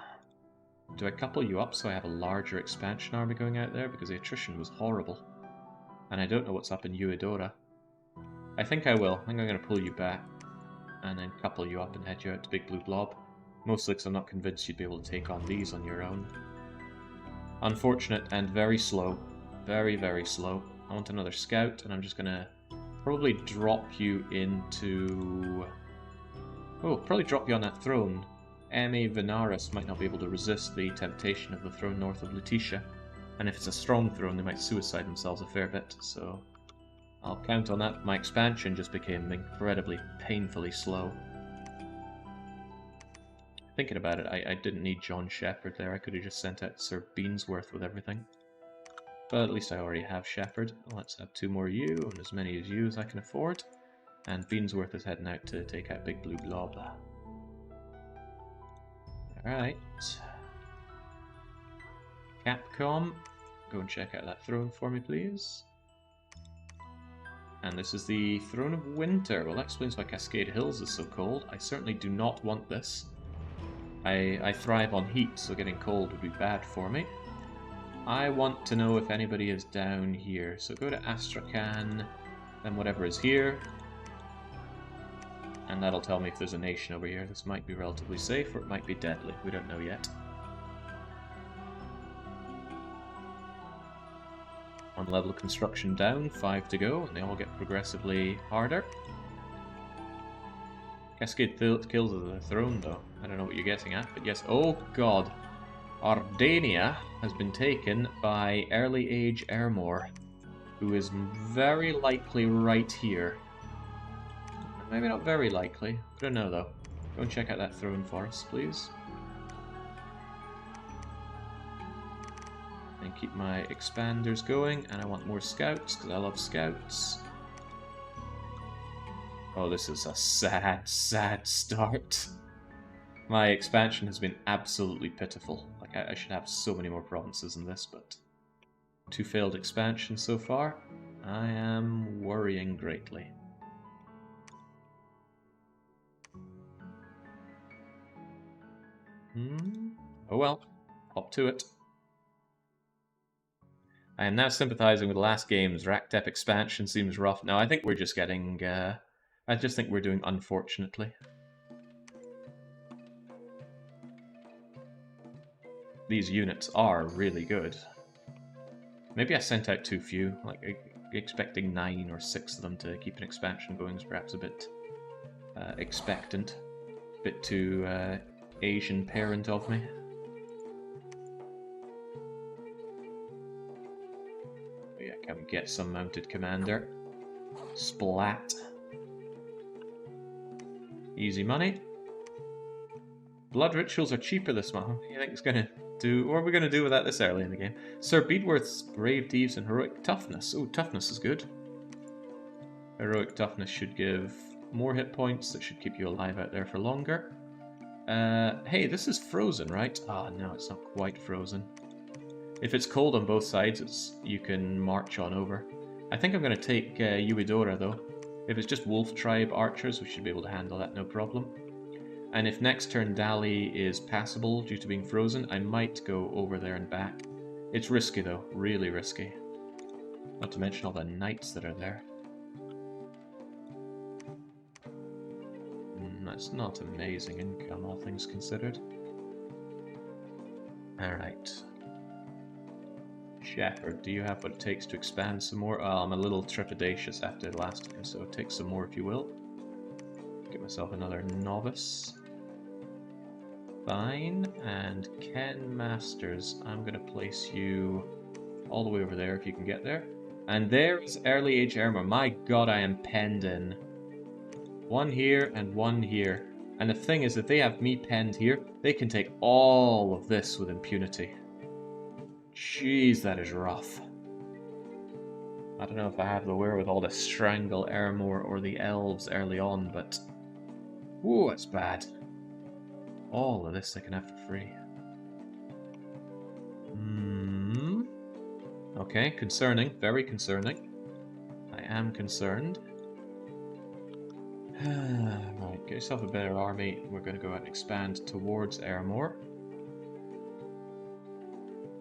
Do I couple you up so I have a larger expansion army going out there? Because the attrition was horrible. And I don't know what's up in Uedora. I think I will. I think I'm going to pull you back. And then couple you up and head you out to Big Blue Blob. Mostly because I'm not convinced you'd be able to take on these on your own. Unfortunate and very slow. Very, very slow. I want another scout, and I'm just going to probably drop you into... Oh, probably drop you on that throne. Emi Venaris might not be able to resist the temptation of the throne north of Lutetia. And if it's a strong throne, they might suicide themselves a fair bit, so... I'll count on that. My expansion just became incredibly, painfully slow. Thinking about it, I didn't need John Shepherd there. I could have just sent out Sir Beansworth with everything. But at least I already have Shepherd. Let's have 2 more you, and as many as you as I can afford. And Beansworth is heading out to take out Big Blue Blob. Alright. Capcom, go and check out that throne for me, please. And this is the Throne of Winter. Well, that explains why Cascade Hills is so cold. I certainly do not want this. I thrive on heat, so getting cold would be bad for me. I want to know if anybody is down here. So go to Astrakhan, then whatever is here. And that'll tell me if there's a nation over here. This might be relatively safe, or it might be deadly. We don't know yet. 1 level of construction down, 5 to go, and they all get progressively harder. Cascade kills of the throne, though. I don't know what you're getting at, but yes. Oh god. Ardania has been taken by Early Age Ermor, who is very likely right here. Maybe not very likely. I don't know, though. Go and check out that throne for us, please. And keep my expanders going, and I want more scouts, because I love scouts. Oh, this is a sad, sad start. My expansion has been absolutely pitiful. Like, I should have so many more provinces in this, but 2 failed expansions so far. I am worrying greatly. Oh well, hop to it. I am now sympathizing with the last game's Raqtep expansion seems rough. No, I think we're just getting... I just think we're doing unfortunately. These units are really good. Maybe I sent out too few. Like, expecting 9 or 6 of them to keep an expansion going is perhaps a bit expectant. A bit too Asian parent of me. Yeah, can we get some mounted commander? Splat. Easy money. Blood rituals are cheaper this month. What do you think it's gonna do? What are we gonna do with that this early in the game? Sir Beadworth's Brave Deeds and Heroic Toughness. Oh, toughness is good. Heroic Toughness should give more hit points. That should keep you alive out there for longer. Hey, this is frozen, right? Ah, no, it's not quite frozen. If it's cold on both sides, you can march on over. I think I'm going to take Uedora, though. If it's just Wolf Tribe archers, we should be able to handle that, no problem. And if next turn Dali is passable due to being frozen, I might go over there and back. It's risky, though. Really risky. Not to mention all the knights that are there. That's not amazing income, all things considered. Alright. Shepherd, do you have what it takes to expand some more? Oh, I'm a little trepidatious after the last time, so take some more if you will. Get myself another novice. Fine. And Ken Masters, I'm going to place you all the way over there if you can get there. And there is Early Age Armor. My god, I am penned in. 1 here and 1 here. And the thing is, if they have me penned here, they can take all of this with impunity. Jeez, that is rough. I don't know if I have the wherewithal to strangle Ermor or the elves early on, but... Ooh, it's bad. All of this they can have for free. Okay, concerning. Very concerning. I am concerned. Right, get yourself a better army. We're going to go out and expand towards Ermor.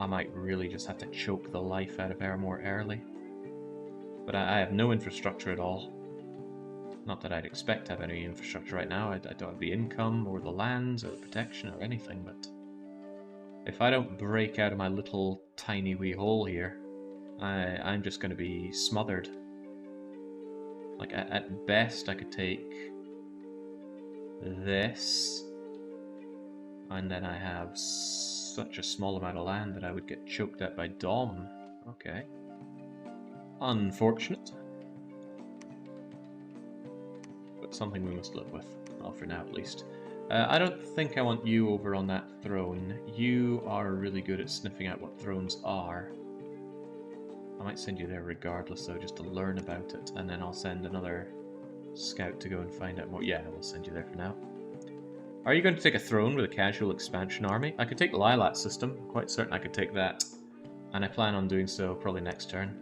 I might really just have to choke the life out of Ermor early. But I have no infrastructure at all. Not that I'd expect to have any infrastructure right now. I don't have the income, or the lands, or the protection, or anything, but... if I don't break out of my little tiny wee hole here, I'm just going to be smothered. Like, at best, I could take this, and then I have such a small amount of land that I would get choked out by Dom. Okay. Unfortunate. But something we must live with. Well, for now at least. I don't think I want you over on that throne. You are really good at sniffing out what thrones are. I might send you there regardless, though, just to learn about it, and then I'll send another scout to go and find out more. Yeah, we'll send you there for now. Are you going to take a throne with a casual expansion army? I could take the Lilat system. I'm quite certain I could take that. And I plan on doing so probably next turn.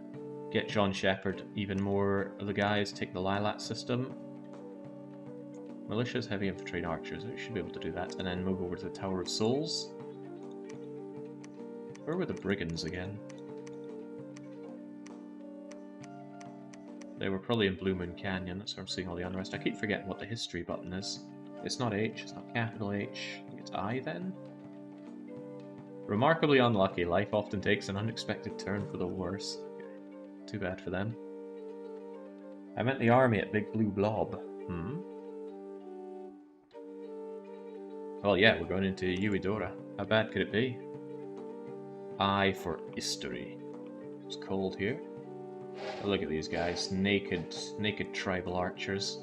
Get John Shepherd, even more of the guys, take the Lilat system. Militias, heavy infantry, and archers. I should be able to do that. And then move over to the Tower of Souls. Where were the brigands again? They were probably in Blue Moon Canyon, that's where I'm seeing all the unrest. I keep forgetting what the history button is. It's not H, it's not capital H. I think it's I then? Remarkably unlucky, life often takes an unexpected turn for the worse. Okay. Too bad for them. I meant the army at Big Blue Blob. Well, yeah, we're going into Uedora. How bad could it be? I for history. It's cold here. Oh, look at these guys, naked tribal archers.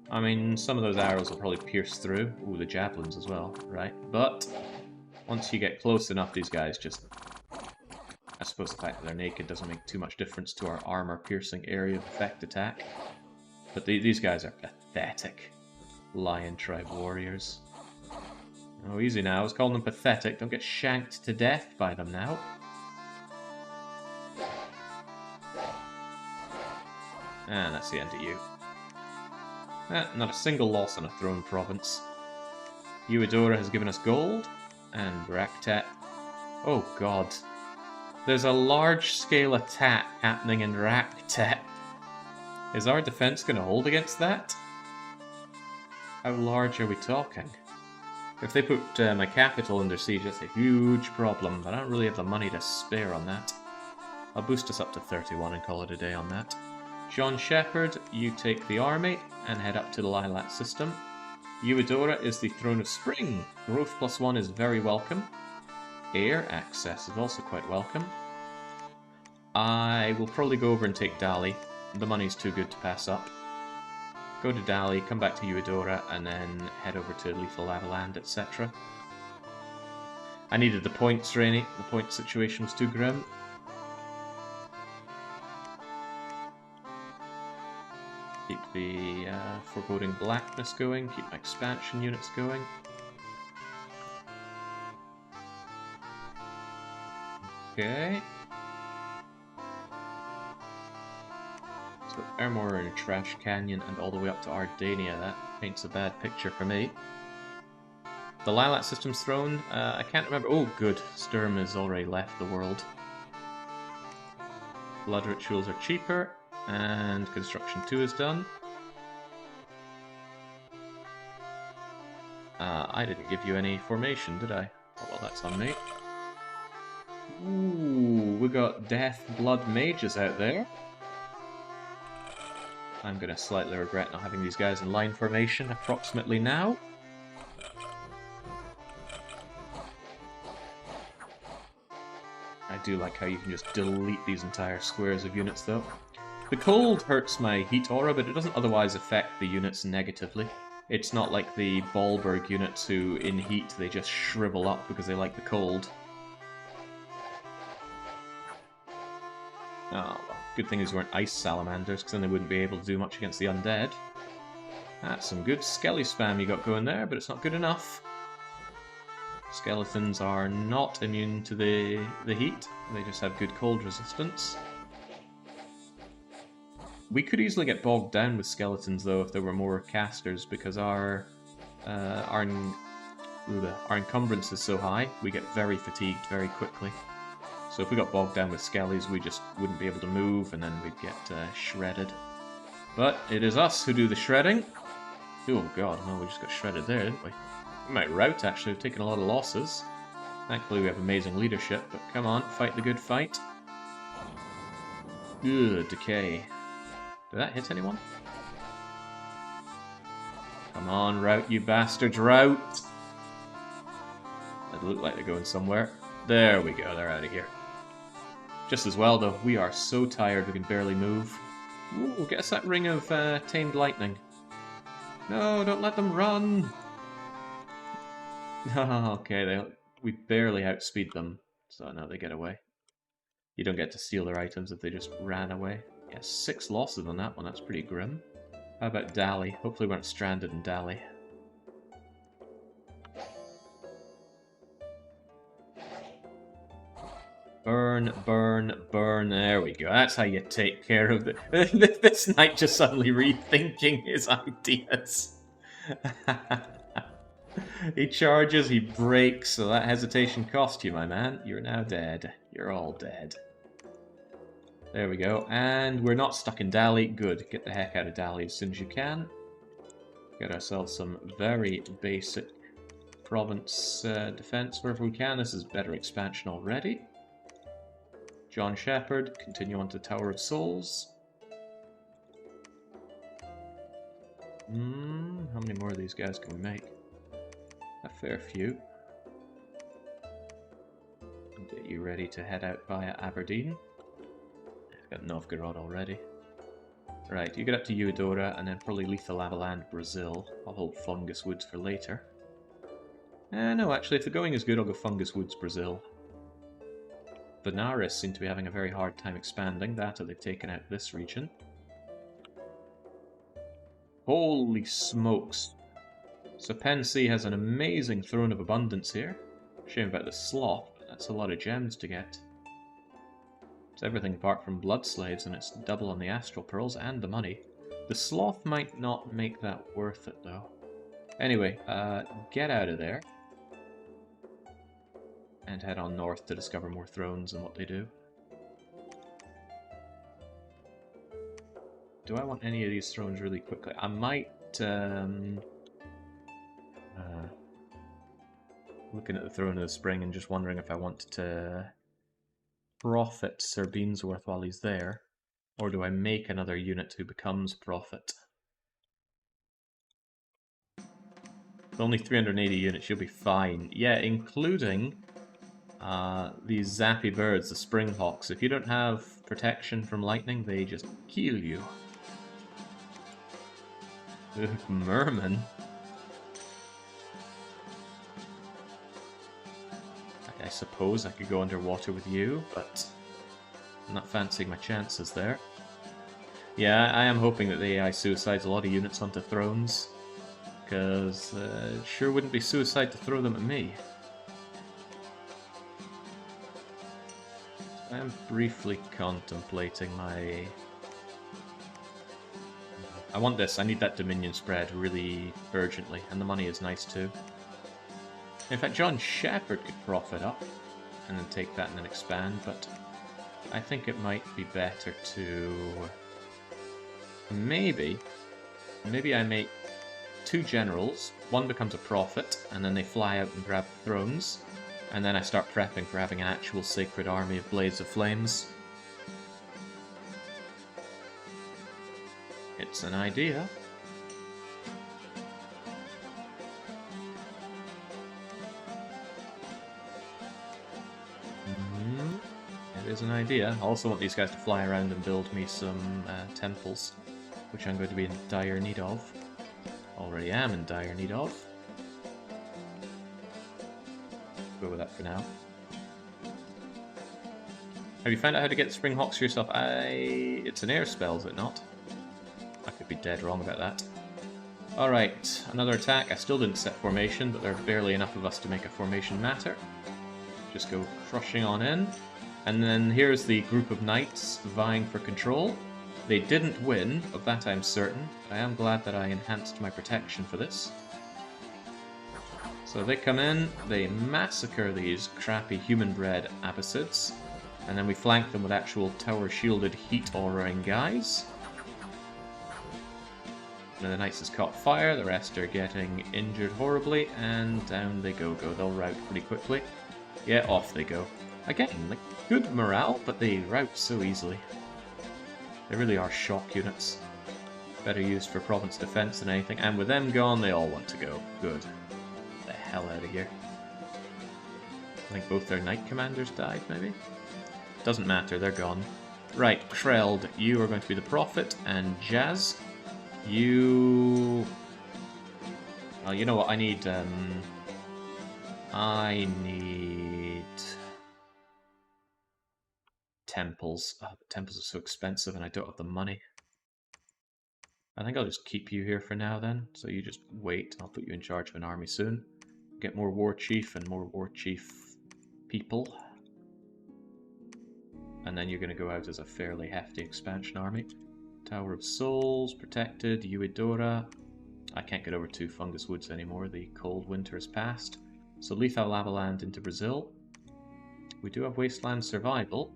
I mean, some of those arrows will probably pierce through. Ooh, the javelins as well, right? But once you get close enough, these guys just suppose the fact that they're naked doesn't make too much difference to our armor-piercing area of effect attack. But these guys are pathetic. Lion tribe warriors. Oh, easy now. I was calling them pathetic. Don't get shanked to death by them now. And that's the end of you. Not a single loss on a throne province. Eudora has given us gold. And Raqtep. Oh god. There's a large-scale attack happening in Raqtep. Is our defense going to hold against that? How large are we talking? If they put my capital under siege, that's a huge problem, but I don't really have the money to spare on that. I'll boost us up to 31 and call it a day on that. John Shepherd, you take the army and head up to the Lilac system. Eudora is the Throne of Spring. Growth +1 is very welcome. Air access is also quite welcome. I will probably go over and take Dali. The money's too good to pass up. Go to Dali, come back to Eudora, and then head over to Lethal Lavaland, etc. I needed the points, Rainy. The point situation was too grim. Keep the Foreboding Blackness going, keep my expansion units going. Okay. So Ermor and Trash Canyon and all the way up to Ardania, that paints a bad picture for me. The Lilac System's throne, I can't remember. Oh, good. Sturm has already left the world. Blood rituals are cheaper, and construction 2 is done. I didn't give you any formation, did I? Oh, well, that's on me. Ooh, we got Death Blood Mages out there. I'm going to slightly regret not having these guys in line formation approximately now. I do like how you can just delete these entire squares of units, though. The cold hurts my heat aura, but it doesn't otherwise affect the units negatively. It's not like the Ballberg units who, in heat, they just shrivel up because they like the cold. Oh, well, good thing these weren't ice salamanders, because then they wouldn't be able to do much against the undead. That's some good skelly spam you got going there, but it's not good enough. Skeletons are not immune to the heat, they just have good cold resistance. We could easily get bogged down with skeletons, though, if there were more casters, because our encumbrance is so high, we get very fatigued very quickly. So if we got bogged down with skellies, we just wouldn't be able to move, and then we'd get shredded. But it is us who do the shredding. Oh god, no, we just got shredded there, didn't we? We might rout, actually. We've taken a lot of losses. Thankfully we have amazing leadership, but come on, fight the good fight. Ugh, decay. Did that hit anyone? Come on, rout, you bastards, rout! They look like they're going somewhere. There we go, they're out of here. Just as well, though. We are so tired we can barely move. Ooh, get us that ring of tamed lightning. No, don't let them run! Okay, we barely outspeed them, so now they get away. You don't get to steal their items if they just ran away. Yeah, 6 losses on that one, that's pretty grim. How about Dali? Hopefully we aren't stranded in Dali. Burn, burn, burn. There we go. That's how you take care of it. This knight just suddenly rethinking his ideas. He charges, he breaks, so that hesitation cost you, my man. You're now dead. You're all dead. There we go. And we're not stuck in Dali. Good. Get the heck out of Dali as soon as you can. Get ourselves some very basic province defense wherever we can. This is better expansion already. John Shepherd, continue on to Tower of Souls. How many more of these guys can we make? A fair few. Get you ready to head out via Aberdeen. I've got Novgorod already. Right, you get up to Eudora and then probably Lethal Lavaland, Brazil. I'll hold Fungus Woods for later. No, actually, if the going is good, I'll go Fungus Woods, Brazil. Benares seem to be having a very hard time expanding. That, or they've taken out this region. Holy smokes. So Pensy has an amazing Throne of Abundance here. Shame about the Sloth, but that's a lot of gems to get. It's everything apart from Blood Slaves, and it's double on the Astral Pearls and the money. The Sloth might not make that worth it, though. Anyway, get out of there. And head on north to discover more thrones and what they do. Do I want any of these thrones really quickly? I might... looking at the Throne of the Spring and just wondering if I want to profit Sir Beansworth while he's there. Or do I make another unit who becomes profit? With only 380 units, you'll be fine. Yeah, including these zappy birds, the Springhawks. If you don't have protection from lightning, they just kill you. Merman. I suppose I could go underwater with you, but I'm not fancying my chances there. Yeah, I am hoping that the AI suicides a lot of units onto thrones, because it sure wouldn't be suicide to throw them at me. I am briefly contemplating my... I want this, I need that Dominion spread really urgently, and the money is nice too. In fact, John Shepherd could profit up, and then take that and then expand, but I think it might be better to... Maybe I make 2 generals, one becomes a prophet, and then they fly out and grab thrones, and then I start prepping for having an actual sacred army of Blades of Flames. It's an idea. It is an idea. I also want these guys to fly around and build me some temples, which I'm going to be in dire need of. Already am in dire need of. Go with that for now. Have you found out how to get Springhawks for yourself? It's an air spell, is it not? I could be dead wrong about that. Alright, another attack. I still didn't set formation, but there are barely enough of us to make a formation matter. Just go crushing on in. And then here's the group of knights vying for control. They didn't win, of that I'm certain, but I am glad that I enhanced my protection for this. So they come in, they massacre these crappy human-bred Abyssids, and then we flank them with actual tower-shielded heat-auraing guys. One of the knights has caught fire, the rest are getting injured horribly, and down they go. They'll rout pretty quickly. Yeah, off they go. Again, like, good morale, but they rout so easily. They really are shock units. Better used for province defense than anything, and with them gone, they all want to go. Good. Get the hell out of here. I think both their knight commanders died, maybe? Doesn't matter, they're gone. Right, Kreld, you are going to be the prophet, and Jazz, you... Oh, you know what, I need temples. Oh, but temples are so expensive and I don't have the money. I think I'll just keep you here for now then. So you just wait. I'll put you in charge of an army soon. Get more war chief and more war chief people. And then you're going to go out as a fairly hefty expansion army. Tower of Souls, protected, Uedora. I can't get over to Fungus Woods anymore. The cold winter has passed. So Lethal Lavaland into Brazil. We do have Wasteland Survival.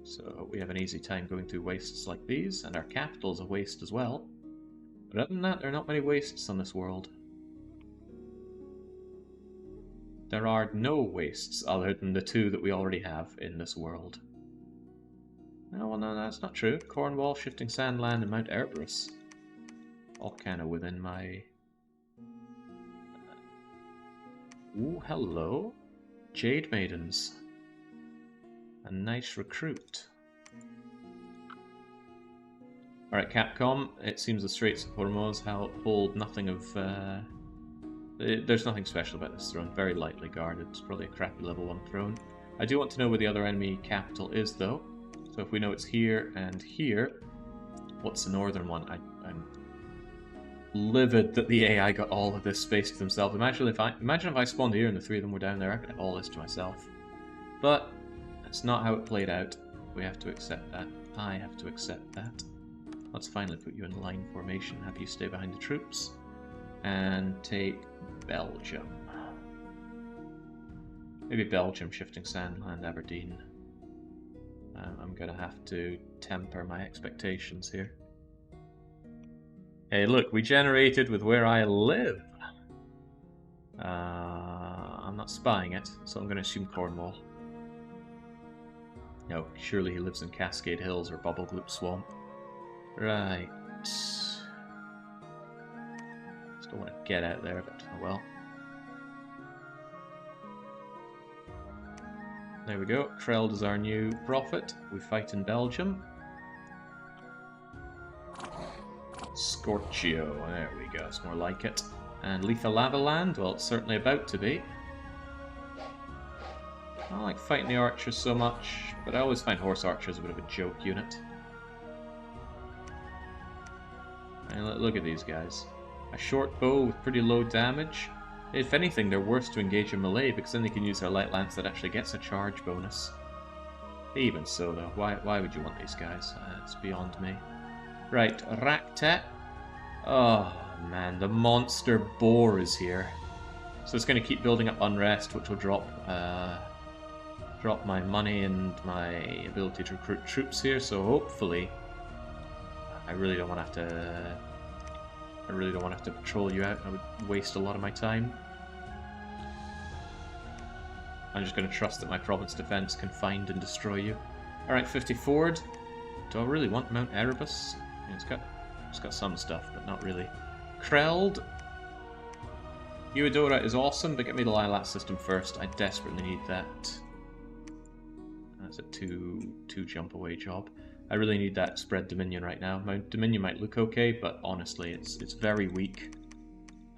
So we have an easy time going through wastes like these, and our capital's a waste as well. But other than that, there are not many wastes on this world. There are no wastes other than the 2 that we already have in this world. No, well, no, that's not true. Cornwall, Shifting Sandland, and Mount Erebus. All kind of within my... Ooh, hello. Jade Maidens. A nice recruit. Alright, Capcom, it seems the Straits of Hormuz hold nothing of... there's nothing special about this throne. Very lightly guarded. It's probably a crappy level 1 throne. I do want to know where the other enemy capital is, though. So if we know it's here and here, what's the northern one? I'm livid that the AI got all of this space to themselves. Imagine if I spawned here and the three of them were down there, I could have all this to myself. But that's not how it played out. We have to accept that. I have to accept that. Let's finally put you in line formation, have you stay behind the troops, and take Belgium. Maybe Belgium, shifting Sandland, Aberdeen. I'm gonna have to temper my expectations here. Hey, look, we generated with where I live. I'm not spying it, so I'm gonna assume Cornwall. No, surely he lives in Cascade Hills or Bubblegloop Swamp. Right. Still want to get out there, but oh well. There we go. Kreld is our new prophet. We fight in Belgium. Scorchio. There we go. It's more like it. And Lethal Lava Land. Well, it's certainly about to be. I don't like fighting the archers so much, but I always find horse archers a bit of a joke unit. And look at these guys. A short bow with pretty low damage. If anything, they're worse to engage in melee, because then they can use their light lance that actually gets a charge bonus. Even so, though, why would you want these guys? It's beyond me. Right, Raqtep. Oh, man, the monster boar is here. So it's going to keep building up unrest, which will drop my money and my ability to recruit troops here, so hopefully... I really don't want to have to patrol you out. I would waste a lot of my time. I'm just going to trust that my province defense can find and destroy you. Alright, 50 forward. Do I really want Mount Erebus? Yeah, it's got some stuff, but not really. Kreld. Eudora is awesome, but get me the Lilac system first. I desperately need that. That's a two jump away job. I really need that spread Dominion right now. My Dominion might look okay, but honestly, it's very weak.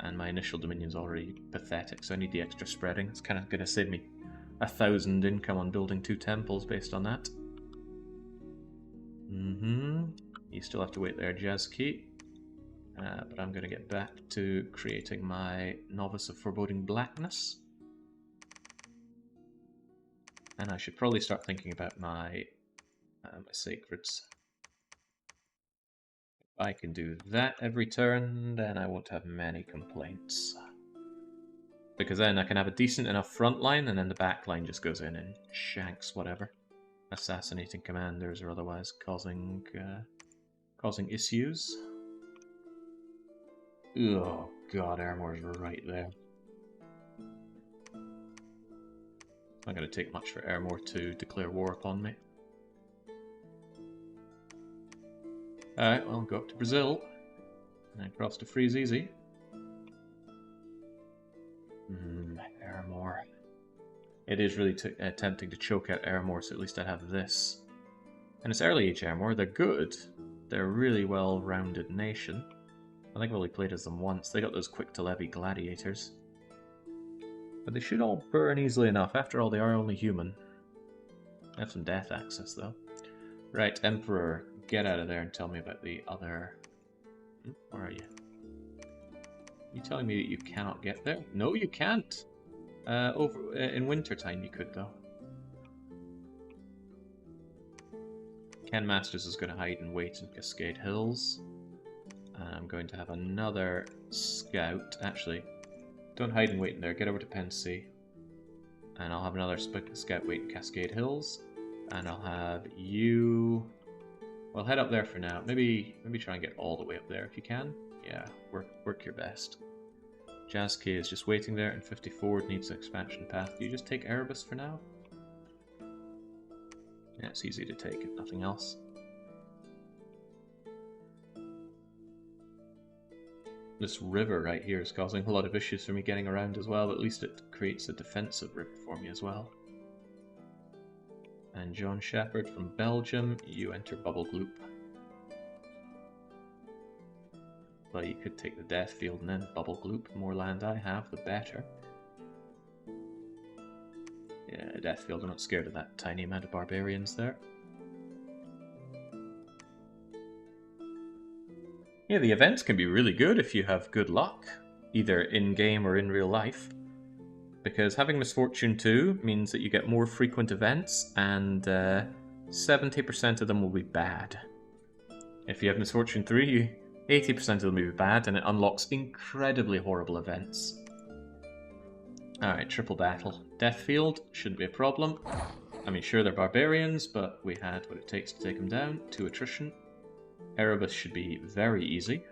And my initial Dominion's already pathetic, so I need the extra spreading. It's kind of going to save me 1,000 income on building 2 temples based on that. You still have to wait there, Jazki. But I'm going to get back to creating my Novice of Foreboding Blackness. And I should probably start thinking about my sacreds. If I can do that every turn, then I won't have many complaints. Because then I can have a decent enough front line, and then the back line just goes in and shanks whatever. Assassinating commanders or otherwise causing issues. Oh god, Armor's right there. It's not going to take much for Armor to declare war upon me. Alright, well, go up to Brazil. And then cross to Freeze easy. Airmore. It is really tempting to choke out Airmore, so at least I'd have this. And it's early age Airmore. They're good. They're a really well-rounded nation. I think I've only played as them once. They got those quick-to-levy gladiators. But they should all burn easily enough. After all, they are only human. I have some death access, though. Right, Emperor. Get out of there and tell me about the other... Where are you? You telling me that you cannot get there? No, you can't! In wintertime you could, though. Ken Masters is going to hide and wait in Cascade Hills. I'm going to have another scout. Actually, don't hide and wait in there. Get over to Pensy. And I'll have another scout wait in Cascade Hills. And I'll have you... Well, head up there for now. Maybe try and get all the way up there if you can. Yeah, work your best. Jazki is just waiting there, and 50 forward needs an expansion path. Do you just take Erebus for now? Yeah, it's easy to take if nothing else. This river right here is causing a lot of issues for me getting around as well, but at least it creates a defensive river for me as well. And John Shepherd from Belgium, you enter Bubblegloop. But you could take the Death Field and then Bubblegloop. The more land I have, the better. Yeah, death field. I'm not scared of that tiny amount of barbarians there. Yeah, the events can be really good if you have good luck, either in-game or in real life. Because having Misfortune 2 means that you get more frequent events, and 70% of them will be bad. If you have Misfortune 3, 80% of them will be bad, and it unlocks incredibly horrible events. Alright, triple battle. Death field shouldn't be a problem. I mean, sure, they're barbarians, but we had what it takes to take them down. 2 attrition. Erebus should be very easy.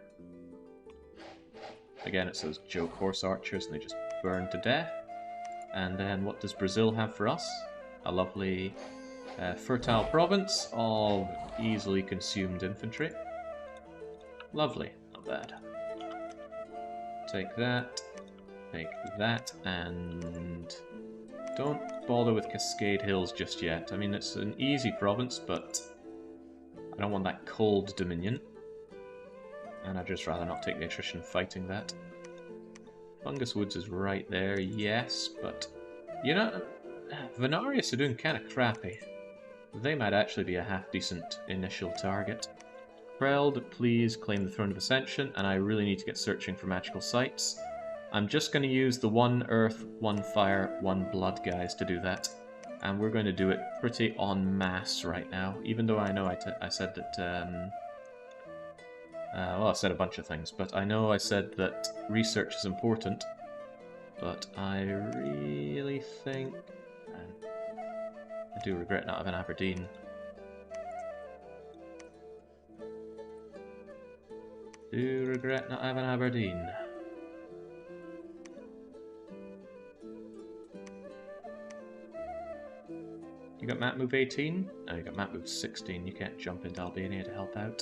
Again, it's those joke horse archers, and they just burn to death. And then what does Brazil have for us? A lovely fertile province of easily consumed infantry. Lovely, not bad. Take that, and don't bother with Cascade Hills just yet. I mean, it's an easy province, but I don't want that cold dominion. And I'd just rather not take the attrition fighting that. Fungus Woods is right there, yes, but... You know, Venarius are doing kind of crappy. They might actually be a half-decent initial target. Kreld, please claim the Throne of Ascension, and I really need to get searching for magical sites. I'm just going to use the 1 Earth, 1 Fire, 1 Blood guys to do that. And we're going to do it pretty en masse right now, even though I know I said that... well, I said a bunch of things, but I know I said that research is important, but I really think... I do regret not having Aberdeen. Do regret not having Aberdeen. You got map move 18? No, you got map move 16. You can't jump into Albania to help out.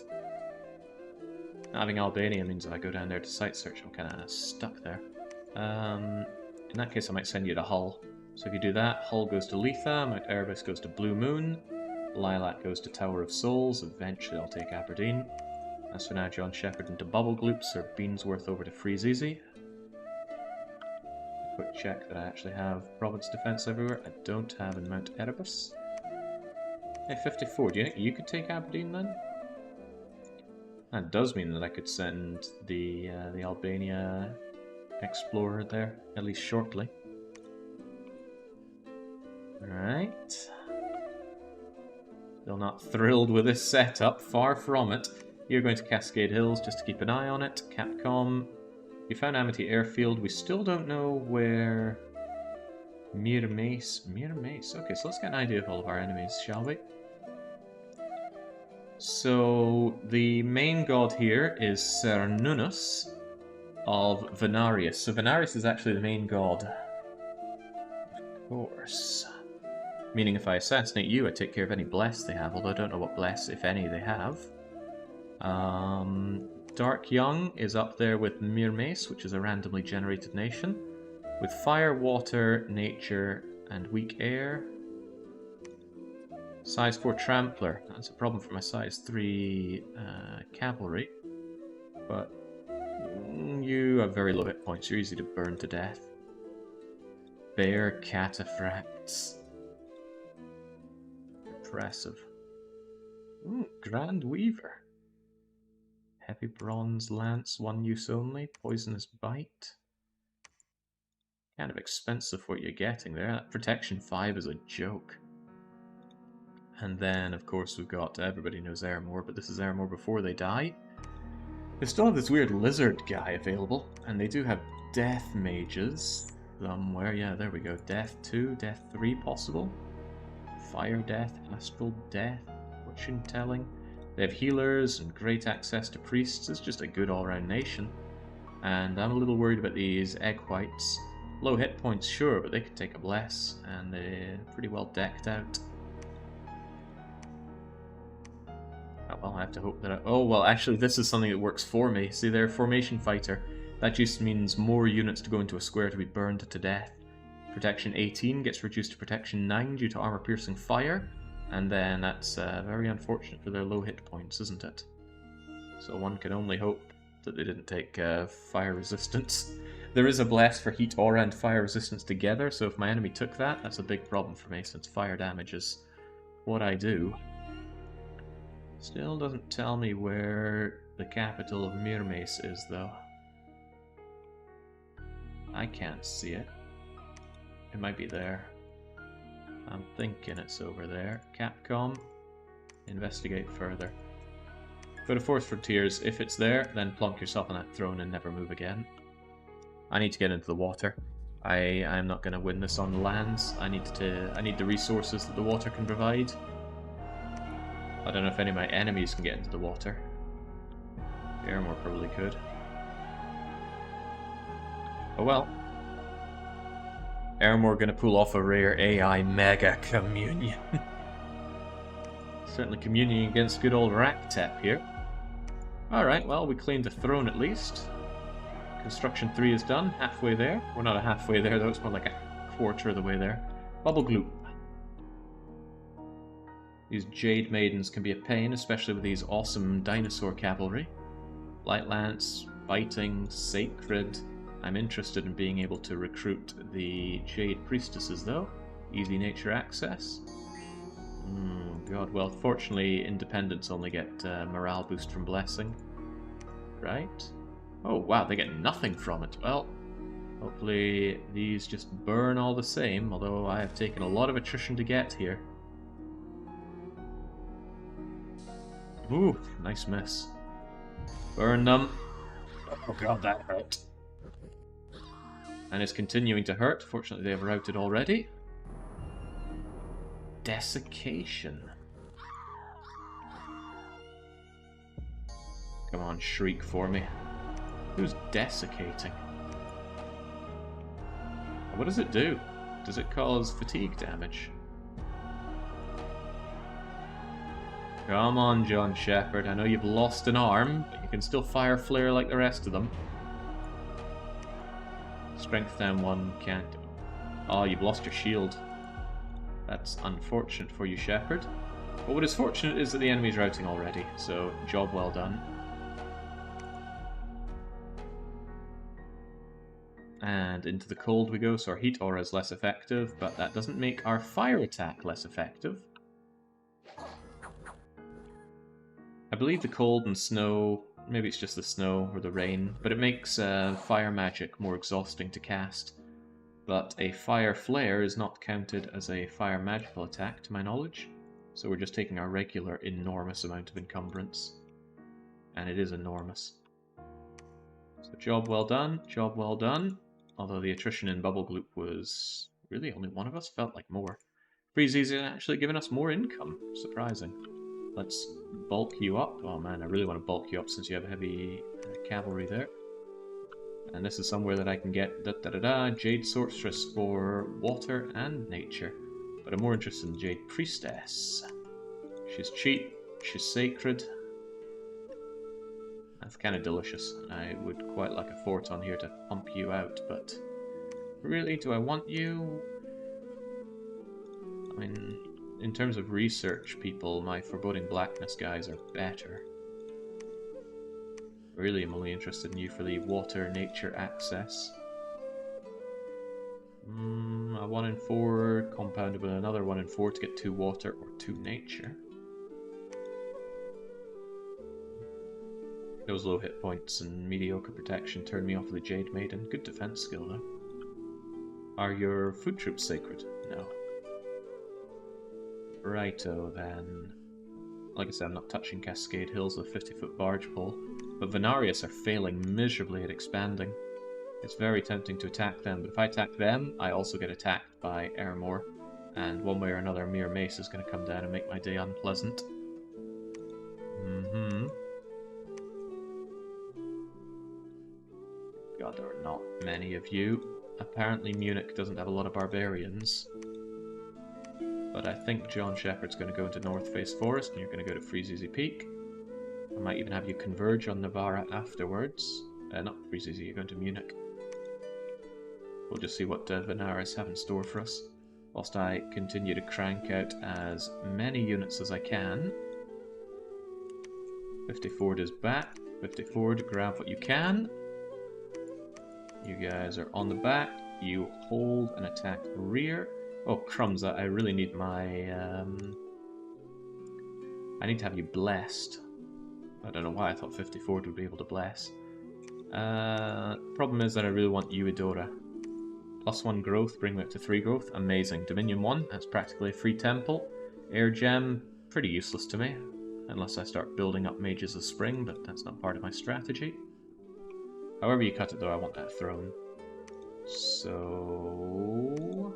Not having Albania means if I go down there to site search, I'm kind of stuck there. In that case, I might send you to Hull. So if you do that, Hull goes to Letha, Mount Erebus goes to Blue Moon, Lilac goes to Tower of Souls, eventually I'll take Aberdeen. As for now, John Shepherd into Bubble Gloops or Beansworth over to Freeze Easy. A quick check that I actually have Province Defense everywhere. I don't have in Mount Erebus. Hey, 54, do you think you could take Aberdeen then? That does mean that I could send the Albania Explorer there, at least shortly. Alright. Still not thrilled with this setup, far from it. You're going to Cascade Hills just to keep an eye on it. Capcom, you found Amity Airfield. We still don't know where Mirmace. Okay, so let's get an idea of all of our enemies, shall we? So the main god here is Cernunnos of Venarius. So Venarius is actually the main god. Of course. Meaning if I assassinate you, I take care of any bless they have, although I don't know what bless, if any, they have. Dark Young is up there with Mirmace, which is a randomly generated nation, with fire, water, nature, and weak air. Size 4 Trampler. That's a problem for my size 3 cavalry. But you have very low hit points. You're easy to burn to death. Bear Cataphracts. Impressive. Ooh, Grand Weaver. Heavy Bronze Lance, 1 use only. Poisonous Bite. Kind of expensive what you're getting there. That Protection 5 is a joke. And then, of course, we've got, everybody knows Aramore, but this is Aramore before they die. They still have this weird lizard guy available, and they do have Death Mages somewhere. Yeah, there we go. Death 2, Death 3 possible. Fire Death, Astral Death, Fortune Telling. They have healers and great access to priests. It's just a good all-round nation. And I'm a little worried about these egg whites. Low hit points, sure, but they could take a bless, and they're pretty well decked out. Oh, well, I have to hope that oh, well, actually, this is something that works for me. See, they're a formation fighter. That just means more units to go into a square to be burned to death. Protection 18 gets reduced to Protection 9 due to armor-piercing fire. And then that's very unfortunate for their low hit points, isn't it? So one can only hope that they didn't take fire resistance. There is a bless for heat, aura, and fire resistance together, so if my enemy took that, that's a big problem for me, since fire damage is what I do. Still doesn't tell me where the capital of Mirmace is, though. I can't see it. It might be there. I'm thinking it's over there. Capcom, investigate further. For the Fourth Frontiers, if it's there, then plonk yourself on that throne and never move again. I need to get into the water. I'm not going to win this on lands. I need the resources that the water can provide. I don't know if any of my enemies can get into the water. Airmore probably could. Oh well. Airmore gonna pull off a rare AI Mega Communion. Certainly communing against good old Raqtep here. Alright, well, we claimed the throne at least. Construction 3 is done, halfway there. We're not halfway there though, it's more like a quarter of the way there. Bubble Gloop. These Jade Maidens can be a pain, especially with these awesome dinosaur cavalry. Light Lance, Fighting, Sacred. I'm interested in being able to recruit the Jade Priestesses though. Easy nature access. God, well, fortunately Independents only get morale boost from Blessing. Right? Oh wow, they get nothing from it. Well, hopefully these just burn all the same, although I have taken a lot of attrition to get here. Ooh, nice miss. Burn them. Oh god, that hurt. And it's continuing to hurt. Fortunately, they have routed already. Desiccation. Come on, shriek for me. Who's desiccating? What does it do? Does it cause fatigue damage? Come on, John Shepherd. I know you've lost an arm, but you can still fire flare like the rest of them. Strength down 1, can't... Oh, you've lost your shield. That's unfortunate for you, Shepherd. But what is fortunate is that the enemy's routing already, so job well done. And into the cold we go, so our heat aura is less effective, but that doesn't make our fire attack less effective. I believe the cold and snow, maybe it's just the snow or the rain, but it makes fire magic more exhausting to cast. But a fire flare is not counted as a fire magical attack, to my knowledge. So we're just taking our regular enormous amount of encumbrance. And it is enormous. So job well done, job well done. Although the attrition in Bubble Gloop was really only one of us, felt like more. Freeze Easy actually giving us more income, surprising. Let's bulk you up. Oh man, I really want to bulk you up since you have heavy cavalry there. And this is somewhere that I can get Jade Sorceress for water and nature. But I'm more interested in Jade Priestess. She's cheap, she's sacred. That's kind of delicious. I would quite like a fort on here to pump you out, but really, do I want you? I mean, in terms of research people, my Foreboding Blackness guys are better. Really, I'm only interested in you for the water nature access. A 1 in 4 compounded with another 1 in 4 to get 2 water or 2 nature. Those low hit points and mediocre protection turn me off of the Jade Maiden. Good defense skill though. Are your food troops sacred? No. Righto then. Like I said, I'm not touching Cascade Hills with 50-foot barge pole, but Venarius are failing miserably at expanding. It's very tempting to attack them, but if I attack them, I also get attacked by Airmore, and one way or another Mere Mace is going to come down and make my day unpleasant. God, there are not many of you. Apparently Munich doesn't have a lot of barbarians. But I think John Shepherd's going to go into North Face Forest, and you're going to go to Freezeezy Peak. I might even have you converge on Navarra afterwards. Not Freezeezy, you're going to Munich. We'll just see what Venaris have in store for us, whilst I continue to crank out as many units as I can. 50 forward is back. 50 forward, grab what you can. You guys are on the back. You hold and attack rear. Oh, crumbs, I really need my... I need to have you blessed. I don't know why I thought 54 would be able to bless. Problem is that I really want Eudora. +1 growth, bring me up to 3 growth. Amazing. Dominion 1, that's practically a free temple. Air gem, pretty useless to me. Unless I start building up Mages of Spring, but that's not part of my strategy. However you cut it though, I want that throne. So...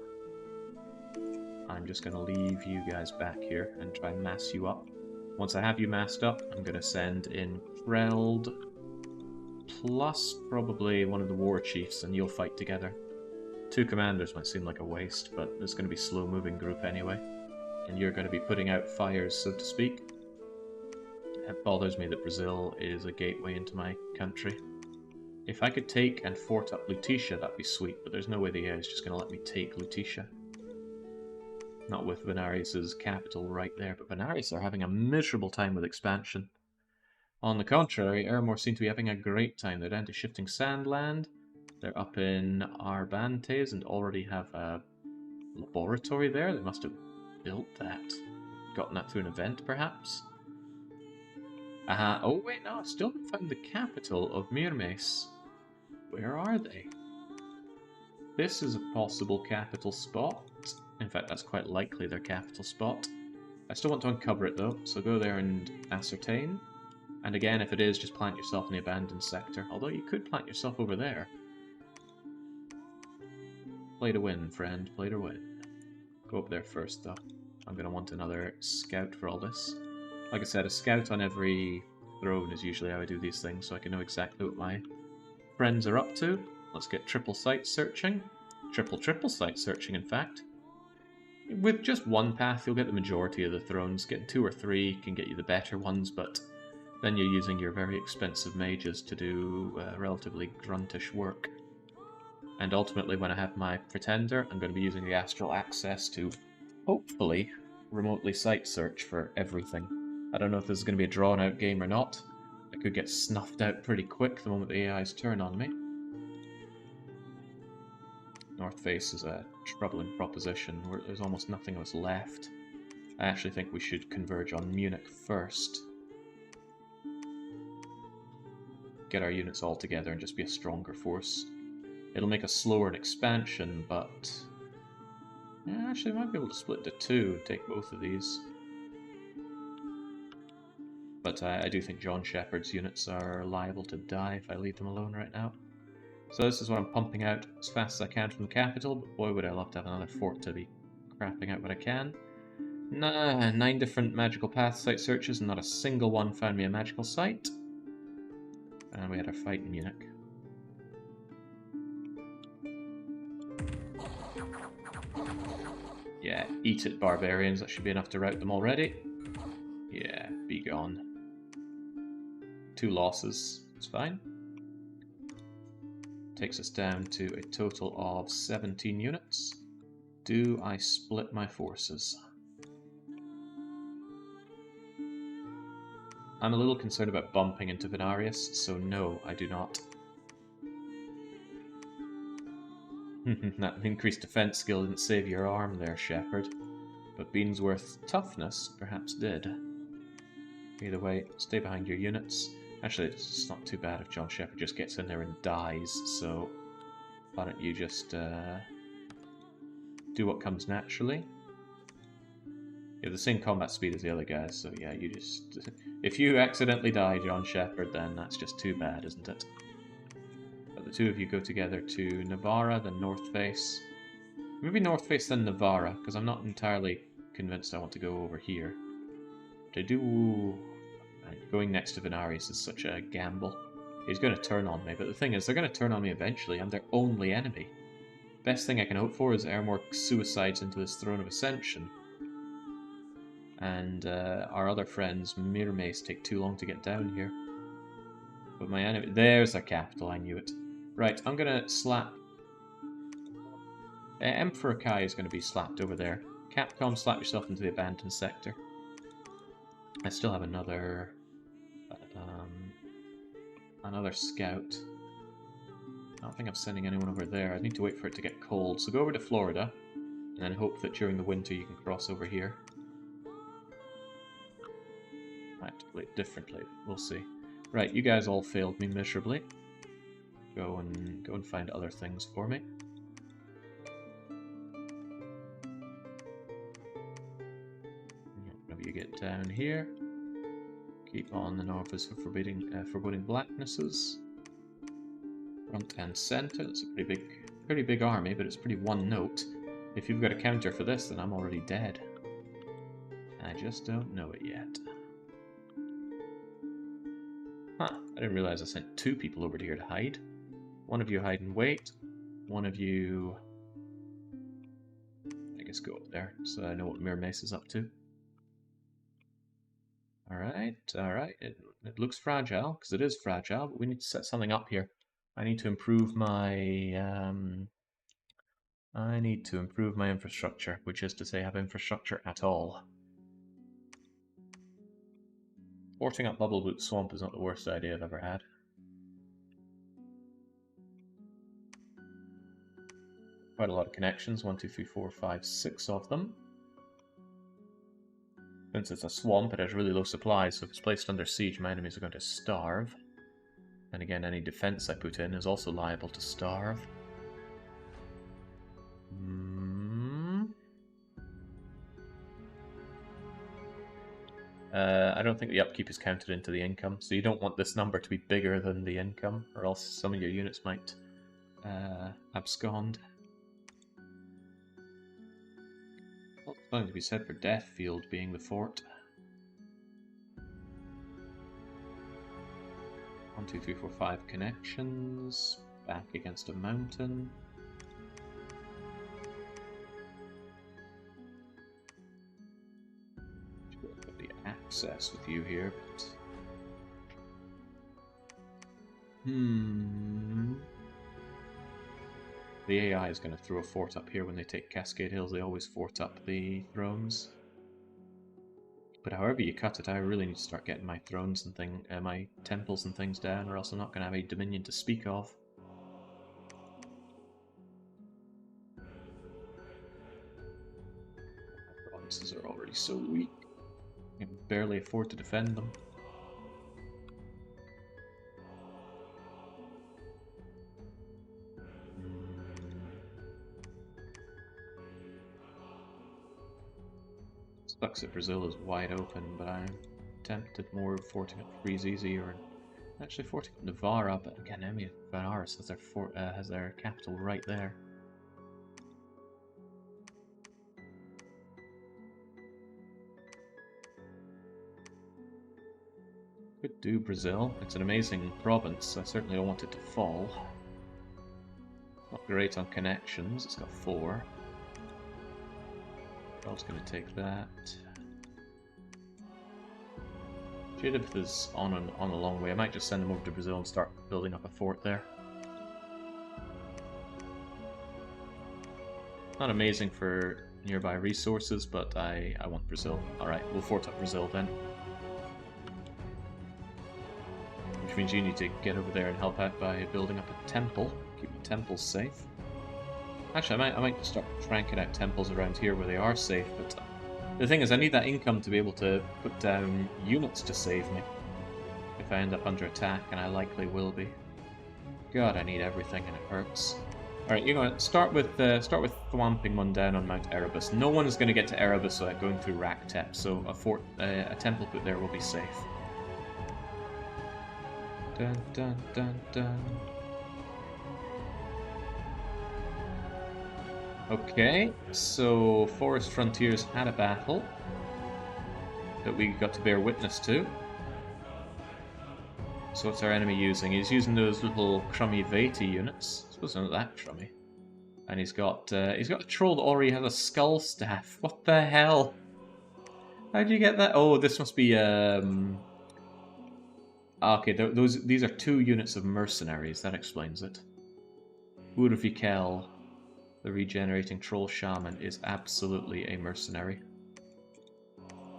I'm just going to leave you guys back here and try and mass you up. Once I have you massed up, I'm going to send in Kreld plus probably one of the war chiefs and you'll fight together. 2 commanders might seem like a waste, but it's going to be a slow-moving group anyway. And you're going to be putting out fires, so to speak. It bothers me that Brazil is a gateway into my country. If I could take and fort up Lutetia, that'd be sweet, but there's no way the AI is just going to let me take Lutetia. Not with Venarius' capital right there, but Venarius are having a miserable time with expansion. On the contrary, Eremor seem to be having a great time. They're down to Shifting Sandland. They're up in Arbantes and already have a laboratory there. They must have built that. Gotten that through an event, perhaps? Oh wait, no, I still haven't found the capital of Myrmes. Where are they? This is a possible capital spot. In fact, that's quite likely their capital spot. I still want to uncover it though, so go there and ascertain. And again, if it is, just plant yourself in the abandoned sector. Although you could plant yourself over there. Play to win, friend. Play to win. Go up there first though. I'm going to want another scout for all this. Like I said, a scout on every throne is usually how I do these things, so I can know exactly what my friends are up to. Let's get triple site searching. Triple site searching, in fact. With just one path, you'll get the majority of the thrones. Getting 2 or 3 can get you the better ones, but then you're using your very expensive mages to do relatively gruntish work. And ultimately, when I have my pretender, I'm going to be using the astral access to, hopefully, remotely site search for everything. I don't know if this is going to be a drawn-out game or not. I could get snuffed out pretty quick the moment the AIs turn on me. North face is a troubling proposition, where there's almost nothing of us left. I actually think we should converge on Munich first. Get our units all together and just be a stronger force. It'll make us slower in expansion, but... yeah, actually, I might be able to split to 2 and take both of these. But I do think John Shepherd's units are liable to die if I leave them alone right now. So this is what I'm pumping out as fast as I can from the capital, but boy would I love to have another fort to be crapping out what I can. 9 different magical path site searches and not a single one found me a magical site. And we had our fight in Munich. Yeah, eat it, barbarians. That should be enough to rout them already. Yeah, be gone. 2 losses. It's fine. Takes us down to a total of 17 units. Do I split my forces? I'm a little concerned about bumping into Venarius, so no, I do not. That increased defense skill didn't save your arm there, Shepherd. But Beansworth's toughness perhaps did. Either way, stay behind your units. Actually, it's not too bad if John Shepherd just gets in there and dies, so why don't you just do what comes naturally. You have the same combat speed as the other guys, so yeah, you just... if you accidentally die, John Shepherd, then that's just too bad, isn't it? But the 2 of you go together to Navarra, then North Face. Maybe North Face, then Navarra, because I'm not entirely convinced I want to go over here. But I do... going next to Venarius is such a gamble. He's going to turn on me, but the thing is, they're going to turn on me eventually. I'm their only enemy. Best thing I can hope for is Eremor suicides into this Throne of Ascension. And our other friends, Myrmes, take too long to get down here. But my enemy... there's their capital, I knew it. Right, I'm going to slap... Emperor Kai is going to be slapped over there. Capcom, slap yourself into the abandoned sector. I still have another scout. don't think I'm sending anyone over there. I need to wait for it to get cold. So go over to Florida, and then hope that during the winter you can cross over here. I have to play it differently. We'll see. Right, you guys all failed me miserably. Go and find other things for me. Whenever you get down here, keep on the north for foreboding Blacknesses. Front and center. It's a pretty big army, but it's pretty one note. If you've got a counter for this, then I'm already dead. I just don't know it yet. Huh, I didn't realize I sent 2 people over here to hide. One of you hide and wait. One of you... I guess go up there, so I know what Mir Mace is up to. Alright, alright. It looks fragile, because it is fragile, but we need to set something up here. I need to improve my... I need to improve my infrastructure, which is to say have infrastructure at all. Forting up Bubbleboot Swamp is not the worst idea I've ever had. Quite a lot of connections, 1, 2, 3, 4, 5, 6 of them. Since it's a swamp, it has really low supplies, so if it's placed under siege, my enemies are going to starve. And again, any defense I put in is also liable to starve. I don't think the upkeep is counted into the income, so you don't want this number to be bigger than the income, or else some of your units might abscond. What's something to be said for Deathfield being the fort? 1, 2, 3, 4, 5 connections. Back against a mountain. Got the access with you here, but... The AI is going to throw a fort up here when they take Cascade Hills. They always fort up the thrones. But however you cut it, I really need to start getting my thrones and my temples and things down, or else I'm not going to have a dominion to speak of. My provinces are already so weak. I can barely afford to defend them. Sucks that Brazil is wide open, but I'm tempted more of forting up Frizizi or actually forting up Navarra, but again, Emi Vanaris has their capital right there. Could do Brazil. It's an amazing province. I certainly don't want it to fall. Not great on connections. It's got 4. I was going to take that. Jadith is on a long way. I might just send them over to Brazil and start building up a fort there. Not amazing for nearby resources, but I want Brazil. Alright, we'll fort up Brazil then. Which means you need to get over there and help out by building up a temple. Keep the temples safe. Actually, I might start cranking out temples around here where they are safe, but the thing is, I need that income to be able to put down units to save me if I end up under attack, and I likely will be. God, I need everything, and it hurts. All right, you're gonna start with thwamping one down on Mount Erebus. No one is going to get to Erebus without going through Raqtep, so a temple put there will be safe. Dun dun dun dun. Okay, so Forest Frontiers had a battle that we got to bear witness to. So what's our enemy using? He's using those little crummy Vati units. I suppose they're not that crummy. And he's got a troll that already has a skull staff. What the hell? How'd you get that? Oh, this must be okay, these are 2 units of mercenaries. That explains it. Urvikel. The regenerating troll shaman is absolutely a mercenary.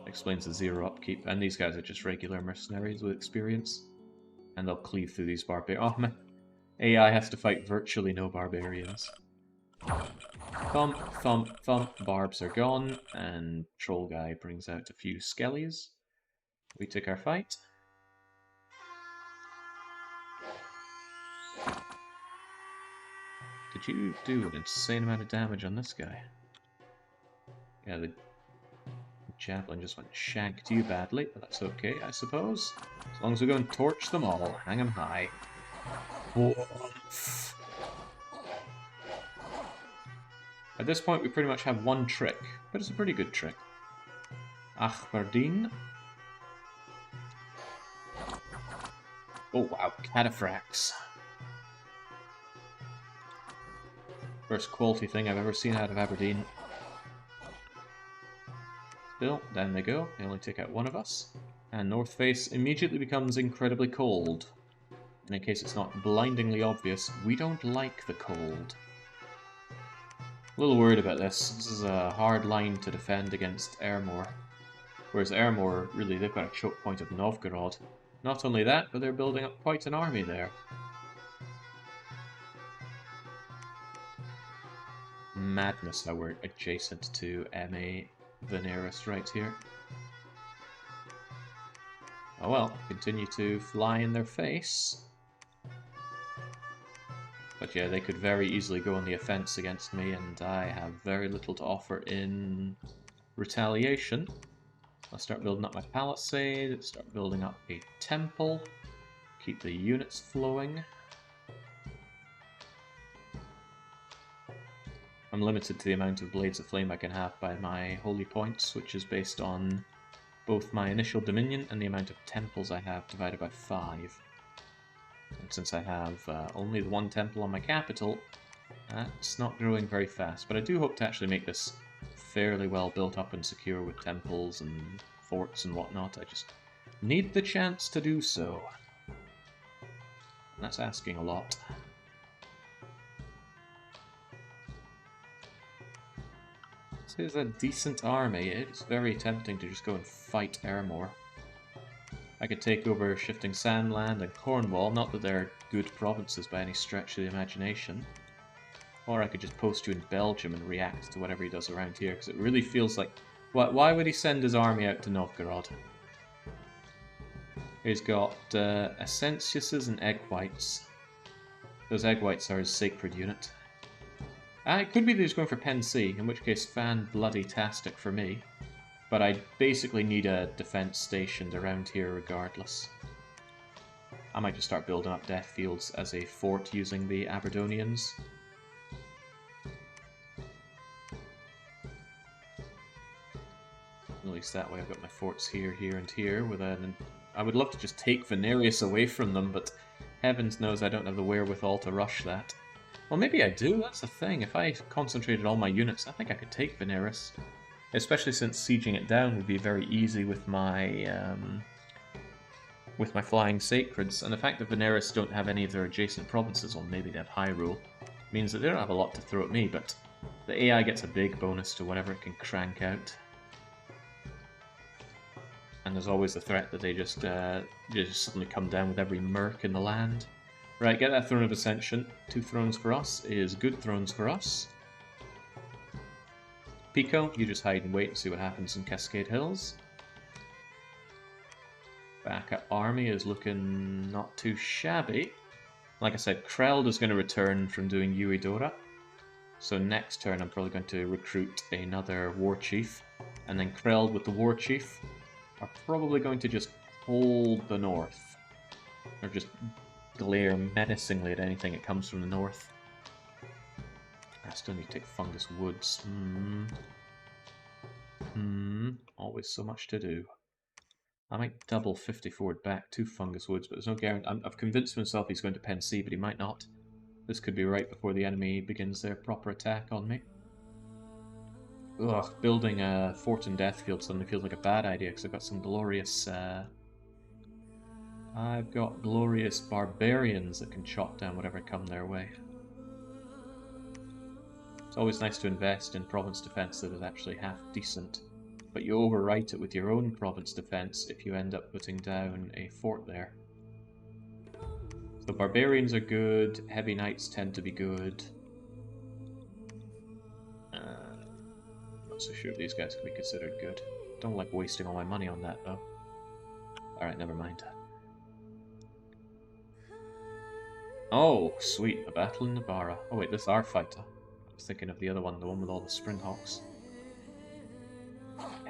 Explains the 0 upkeep, and these guys are just regular mercenaries with experience. And they'll cleave through these barbarians. Oh man, AI has to fight virtually no barbarians. Thump, thump, thump, barbs are gone, and Troll Guy brings out a few skellies. We take our fight. Did you do an insane amount of damage on this guy? Yeah, the javelin just went shanked you badly, but that's okay, I suppose. As long as we go and torch them all, hang them high. At this point, we pretty much have one trick, but it's a pretty good trick. Foreboding. Oh wow, cataphracts. First quality thing I've ever seen out of Aberdeen. Still, down they go. They only take out one of us. And North Face immediately becomes incredibly cold. And in case it's not blindingly obvious, we don't like the cold. A little worried about this. This is a hard line to defend against Ermor. Whereas Ermor, really, they've got a choke point of Novgorod. Not only that, but they're building up quite an army there. Madness how we're adjacent to MA Veneris right here. Oh well, continue to fly in their face. But yeah, they could very easily go on the offense against me, and I have very little to offer in retaliation. I'll start building up my palisade, start building up a temple, keep the units flowing. I'm limited to the amount of Blades of Flame I can have by my holy points, which is based on both my initial dominion and the amount of temples I have divided by 5. And since I have only the one temple on my capital, that's not growing very fast. But I do hope to actually make this fairly well built up and secure with temples and forts and whatnot. I just need the chance to do so. That's asking a lot. This is a decent army. It's very tempting to just go and fight Ermor. I could take over Shifting Sandland and Cornwall, not that they're good provinces by any stretch of the imagination. Or I could just post you in Belgium and react to whatever he does around here, because it really feels like... Why would he send his army out to Novgorod? He's got Ascensiuses and Egg Whites. Those Egg Whites are his sacred unit. It could be that he's going for Pen C, in which case fan-bloody-tastic for me. But I basically need a defense stationed around here regardless. I might just start building up Death Fields as a fort using the Aberdonians. At least that way I've got my forts here, here, and here. I would love to just take Venerius away from them, but heavens knows I don't have the wherewithal to rush that. Well, maybe I do, that's the thing. If I concentrated all my units, I think I could take Veneris. Especially since sieging it down would be very easy with my flying sacreds. And the fact that Veneris don't have any of their adjacent provinces, or maybe they have Hyrule, means that they don't have a lot to throw at me, but the AI gets a big bonus to whatever it can crank out. And there's always the threat that they just suddenly come down with every merc in the land. Right, get that Throne of Ascension. 2 thrones for us is good thrones for us. Pico, you just hide and wait and see what happens in Cascade Hills. Backup army is looking not too shabby. Like I said, Kreld is going to return from doing Uedora. So next turn I'm probably going to recruit another War Chief. And then Kreld with the War Chief are probably going to just hold the north. Or just glare menacingly at anything that comes from the north. I still need to take Fungus Woods. Always so much to do. I might double 50 forward back to Fungus Woods, but there's no guarantee. I've convinced myself he's going to Pen C, but he might not. This could be right before the enemy begins their proper attack on me. Ugh, building a fort in Deathfield suddenly feels like a bad idea, because I've got some glorious... I've got glorious barbarians that can chop down whatever come their way. It's always nice to invest in province defense that is actually half decent, but you overwrite it with your own province defense if you end up putting down a fort there. The barbarians are good, heavy knights tend to be good. Not so sure these guys can be considered good. Don't like wasting all my money on that though. Alright, never mind. Oh, sweet, a battle in Navarra. Oh wait, this is our fighter. I was thinking of the other one, the one with all the Sprinthawks.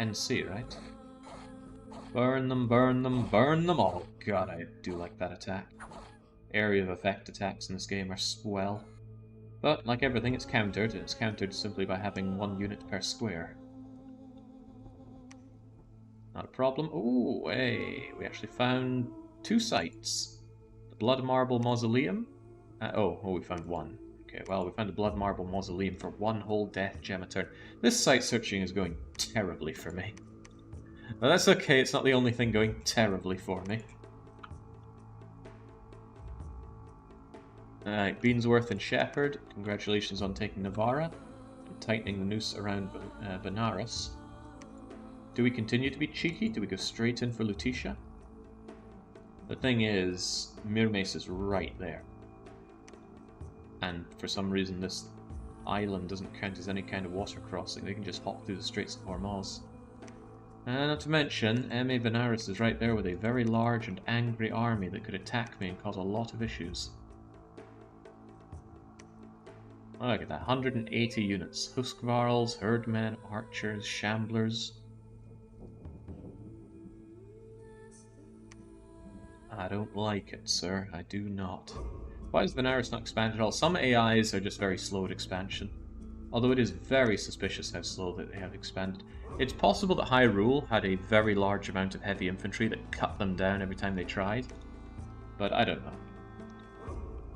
NC, right? Burn them, burn them, burn them all. God, I do like that attack. Area of effect attacks in this game are swell. But, like everything, it's countered, and it's countered simply by having 1 unit per square. Not a problem. Ooh, hey, we actually found 2 sites. The Blood Marble Mausoleum. We found 1. Okay, well, we found a Blood Marble Mausoleum for 1 whole death gem a turn. This site searching is going terribly for me. But that's okay, it's not the only thing going terribly for me. Alright, Beansworth and Shepherd, congratulations on taking Navarra and tightening the noose around Benares. Do we continue to be cheeky? Do we go straight in for Lutetia? The thing is, Mirmace is right there. And for some reason this island doesn't count as any kind of water crossing, they can just hop through the Straits of Hormuz. And not to mention, M.A. Benares is right there with a very large and angry army that could attack me and cause a lot of issues. Oh, look at that, 180 units. Husqvarls, herdmen, archers, shamblers. I don't like it, sir. I do not. Why is Benares not expanded at all? Some AIs are just very slow at expansion. Although it is very suspicious how slow that they have expanded. It's possible that Hyrule had a very large amount of heavy infantry that cut them down every time they tried. But I don't know.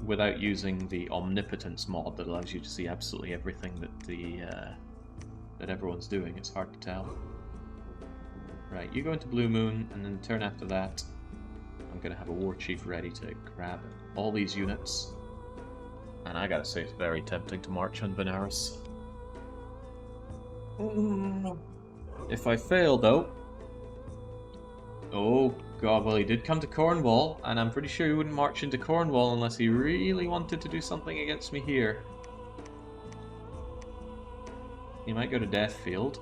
Without using the Omnipotence mod that allows you to see absolutely everything that that everyone's doing, it's hard to tell. Right, you go into Blue Moon, and then the turn after that, I'm going to have a War Chief ready to grab all these units. And I gotta say, it's very tempting to march on Benares. If I fail, though... Oh, God, well, he did come to Cornwall, and I'm pretty sure he wouldn't march into Cornwall unless he really wanted to do something against me here. He might go to Deathfield.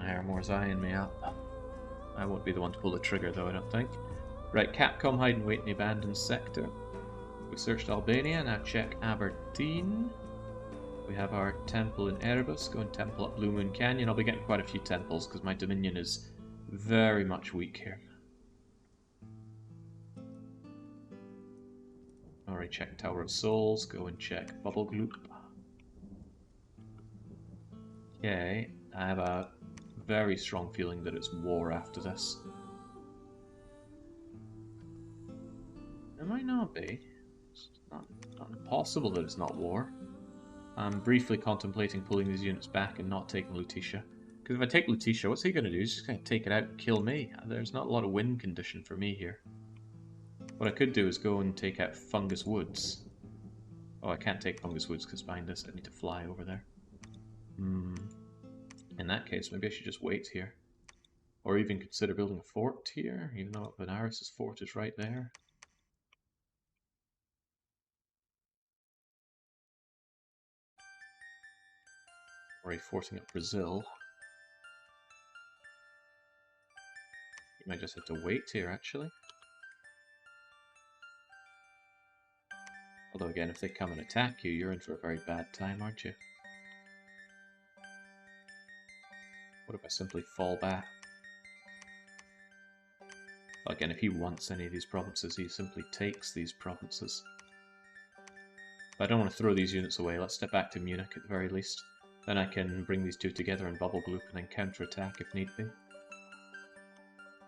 Aramore's eyeing me up. I won't be the one to pull the trigger, though, I don't think. Right, Capcom hide and wait in the abandoned sector. We searched Albania, now check Aberdeen. We have our temple in Erebus, go and temple up Blue Moon Canyon. I'll be getting quite a few temples because my Dominion is very much weak here. Already checked Tower of Souls, go and check Bubble Gloop. Okay, I have a very strong feeling that it's war after this. It might not be. It's not impossible that it's not war. I'm briefly contemplating pulling these units back and not taking Lutetia. Because if I take Lutetia, what's he going to do? He's just going to take it out and kill me. There's not a lot of win condition for me here. What I could do is go and take out Fungus Woods. Oh, I can't take Fungus Woods because behind this I need to fly over there. In that case, maybe I should just wait here. Or even consider building a fort here, even though Benares' fort is right there. Already forcing up Brazil. You might just have to wait here, actually. Although again, if they come and attack you, you're in for a very bad time, aren't you? What if I simply fall back? Again, if he wants any of these provinces, he simply takes these provinces. But I don't want to throw these units away. Let's step back to Munich at the very least. Then I can bring these two together in Bubble Gloop and then counter-attack if need be.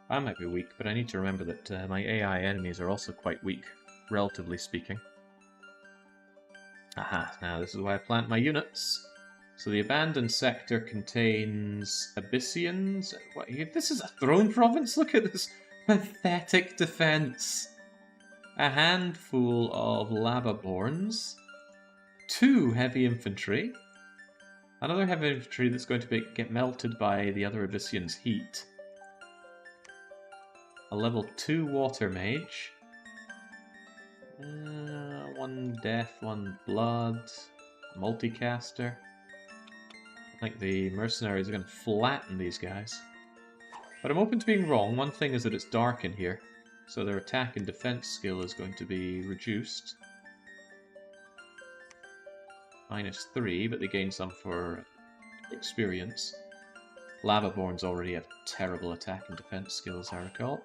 I might be weak, but I need to remember that my AI enemies are also quite weak, relatively speaking. Aha, now this is why I plant my units. So the abandoned sector contains Abyssians. What, this is a throne province? Look at this pathetic defense. A handful of Lavaborns, 2 heavy infantry, Another heavy infantry that's going to get melted by the other Abyssian's heat. A level 2 water mage. 1 death, 1 blood. Multicaster. I think the mercenaries are going to flatten these guys. But I'm open to being wrong. One thing is that it's dark in here, so their attack and defense skill is going to be reduced. -3, but they gain some for experience. Lavaborns already have terrible attack and defense skills, I recall.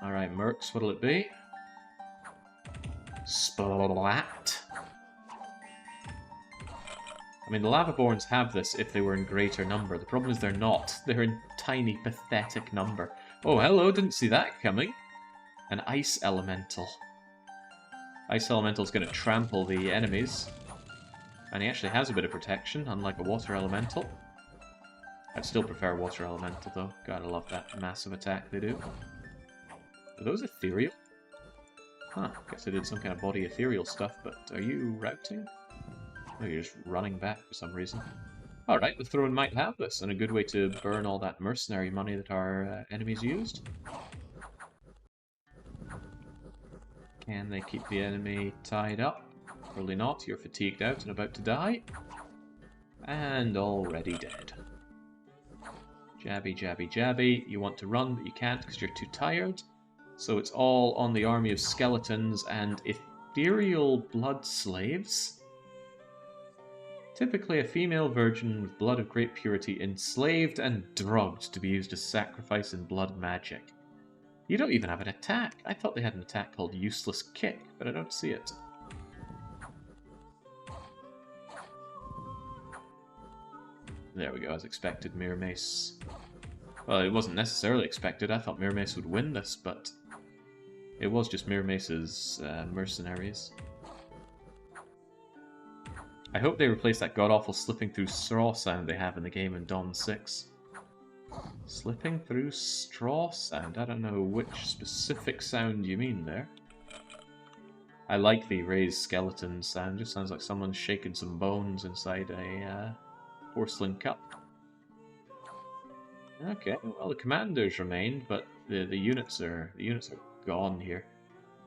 Alright, mercs, what'll it be? Splat. I mean, the Lavaborns have this if they were in greater number. The problem is they're not. They're in tiny, pathetic number. Oh, hello, didn't see that coming. An Ice Elemental. Ice Elemental's going to trample the enemies. And he actually has a bit of protection, unlike a Water Elemental. I'd still prefer Water Elemental, though. Gotta love that massive attack they do. Are those ethereal? Huh, guess I did some kind of body ethereal stuff, but are you routing? Oh, you're just running back for some reason. Alright, the throne might have this, and a good way to burn all that mercenary money that our enemies used. Can they keep the enemy tied up? Probably not. You're fatigued out and about to die. And already dead. Jabby, jabby, jabby. You want to run, but you can't because you're too tired. So it's all on the army of skeletons and ethereal blood slaves. Typically a female virgin with blood of great purity, enslaved and drugged to be used as sacrifice in blood magic. You don't even have an attack. I thought they had an attack called Useless Kick, but I don't see it. There we go, as expected, Mirror Mace. Well, it wasn't necessarily expected. I thought Mirror Mace would win this, but it was just Mirror Mace's mercenaries. I hope they replace that god-awful slipping through straw sound they have in the game in Dawn 6. Slipping through straw sound? I don't know which specific sound you mean there. I like the raised skeleton sound. Just sounds like someone's shaking some bones inside a porcelain cup. Okay, well the commanders remained, but the units are gone here.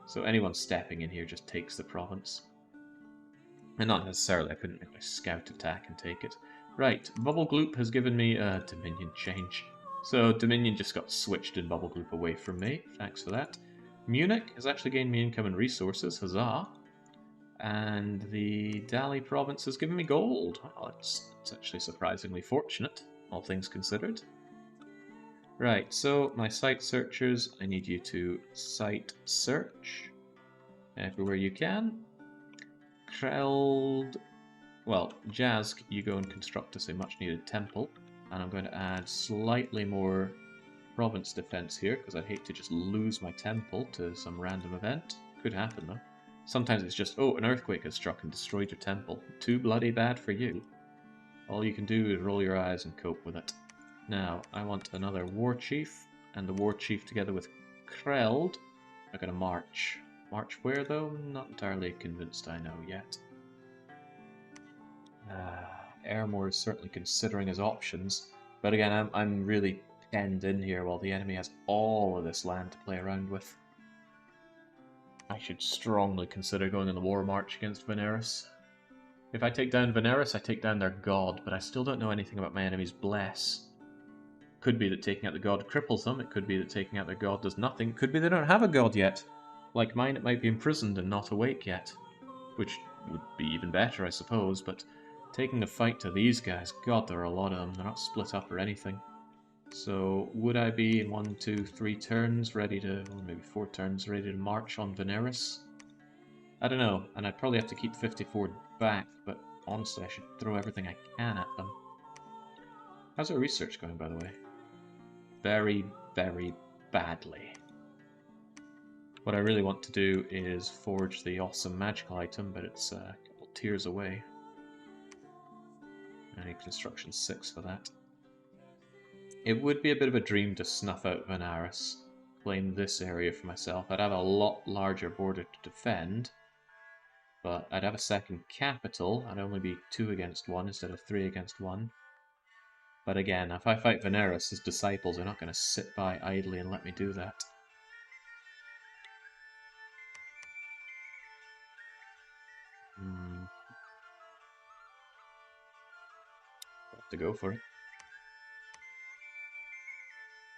So anyone stepping in here just takes the province. And not necessarily, I couldn't make my scout attack and take it. Right, Bubble Gloop has given me a Dominion change. So Dominion just got switched in Bubble Gloop away from me. Thanks for that. Munich has actually gained me income and resources, huzzah. And the Dali province has given me gold. Well, it's actually surprisingly fortunate, all things considered. Right, so my site searchers, I need you to site search everywhere you can. Kreld, well, Jazz, you go and construct us a much needed temple, and I'm going to add slightly more province defense here, because I'd hate to just lose my temple to some random event. Could happen though. Sometimes it's just, oh, an earthquake has struck and destroyed your temple. Too bloody bad for you. All you can do is roll your eyes and cope with it. Now, I want another war chief, and the war chief together with Kreld are going to march. March where, though? Not entirely convinced I know yet. Airmore is certainly considering his options, but again, I'm really penned in here while the enemy has all of this land to play around with. I should strongly consider going on the war march against Veneris. If I take down Veneris, I take down their god, but I still don't know anything about my enemy's bless. Could be that taking out the god cripples them, it could be that taking out their god does nothing, could be they don't have a god yet. Like mine, it might be imprisoned and not awake yet. Which would be even better, I suppose, but taking the fight to these guys, god, there are a lot of them, they're not split up or anything. So, would I be in 1, 2, 3 turns ready to, or maybe 4 turns, ready to march on Veneris? I don't know, and I'd probably have to keep 54 back, but honestly I should throw everything I can at them. How's our research going, by the way? Very, very badly. What I really want to do is forge the awesome magical item, but it's a couple tiers away. I need construction 6 for that. It would be a bit of a dream to snuff out Venaris, claim this area for myself. I'd have a lot larger border to defend, but I'd have a second capital. I'd only be 2 against 1 instead of 3 against 1. But again, if I fight Veneris, his disciples are not going to sit by idly and let me do that. Have to go for it.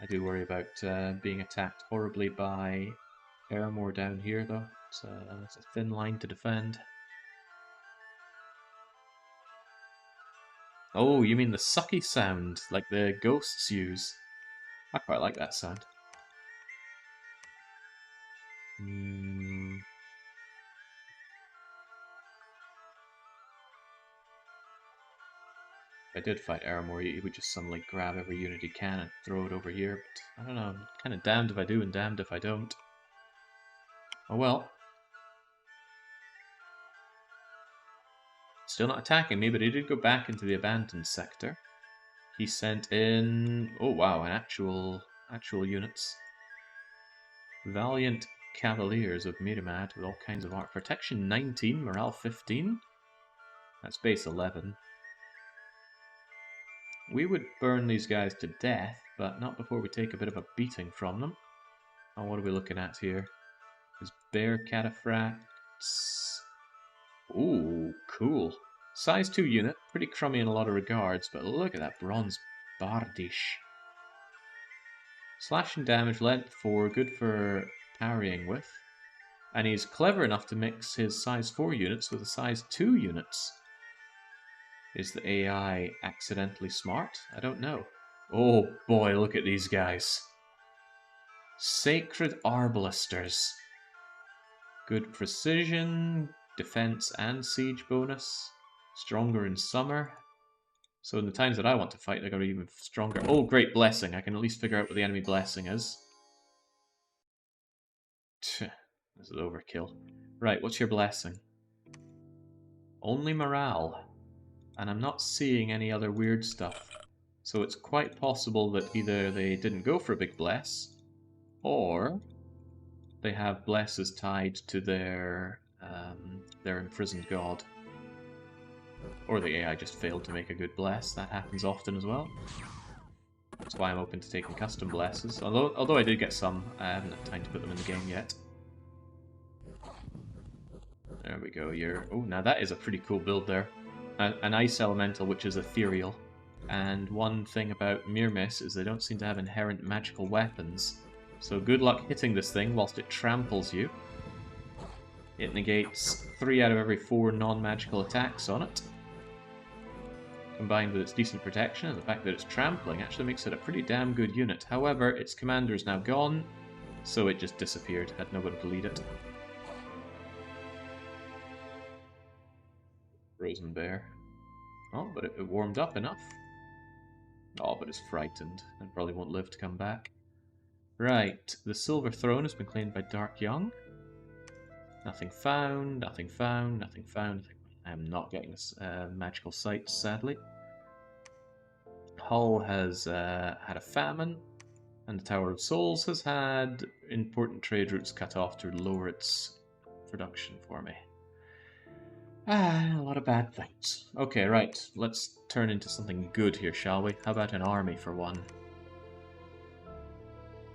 I do worry about being attacked horribly by Aramore down here, though. It's a thin line to defend. Oh, you mean the sucky sound, like the ghosts use? I quite like that sound. If I did fight Aramore, he would just suddenly grab every unit he can and throw it over here, but I don't know, I'm kind of damned if I do and damned if I don't. Oh well. Still not attacking me, but he did go back into the abandoned sector. He sent in... oh wow, actual units. Valiant Cavaliers of Miramad with all kinds of art. Protection 19, morale 15. That's base 11. We would burn these guys to death, but not before we take a bit of a beating from them. Oh, what are we looking at here? Is Bear Cataphracts. Ooh, cool. Size 2 unit, pretty crummy in a lot of regards, but look at that bronze bardish. Slashing damage, length 4, good for parrying with. And he's clever enough to mix his size 4 units with the size 2 units. Is the AI accidentally smart? I don't know. Oh boy, look at these guys. Sacred Arbalisters. Good precision, defense and siege bonus. Stronger in summer. So in the times that I want to fight, they're going to be even stronger. Oh, great blessing. I can at least figure out what the enemy blessing is. This is overkill. Right, what's your blessing? Only morale. And I'm not seeing any other weird stuff. So it's quite possible that either they didn't go for a big bless, or they have blesses tied to their imprisoned god. Or the AI just failed to make a good bless. That happens often as well. That's why I'm open to taking custom blesses. Although I did get some, I haven't had time to put them in the game yet. There we go. Oh, now that is a pretty cool build there. An ice elemental which is ethereal. And one thing about Myrmis is they don't seem to have inherent magical weapons. So good luck hitting this thing whilst it tramples you. It negates 3 out of every 4 non-magical attacks on it. Combined with its decent protection and the fact that it's trampling actually makes it a pretty damn good unit. However, its commander is now gone, so it just disappeared, had nobody to lead it. Frozen Bear. Oh, but it warmed up enough. Oh, but it's frightened and probably won't live to come back. Right, the Silver Throne has been claimed by Dark Young. Nothing found, nothing found, nothing found. I am not getting magical sights, sadly. Hull has had a famine, and the Tower of Souls has had important trade routes cut off to lower its production for me. A lot of bad things. Okay, right, let's turn into something good here, shall we? How about an army for one?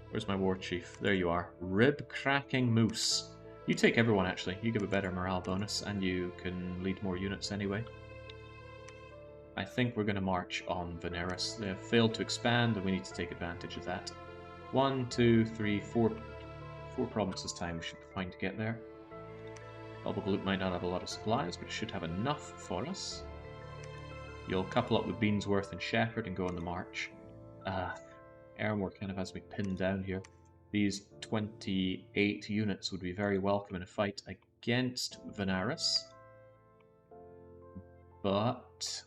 Where's my war chief? There you are. Rib-cracking moose. You take everyone, actually. You give a better morale bonus, and you can lead more units anyway. I think we're going to march on Veneris. They have failed to expand, and we need to take advantage of that. 1, 2, 3, 4 provinces time we should be fine to get there. Bubble Gloop might not have a lot of supplies, but it should have enough for us. You'll couple up with Beansworth and Shepherd and go on the march. Aramore kind of has me pinned down here. These 28 units would be very welcome in a fight against Veneris. But...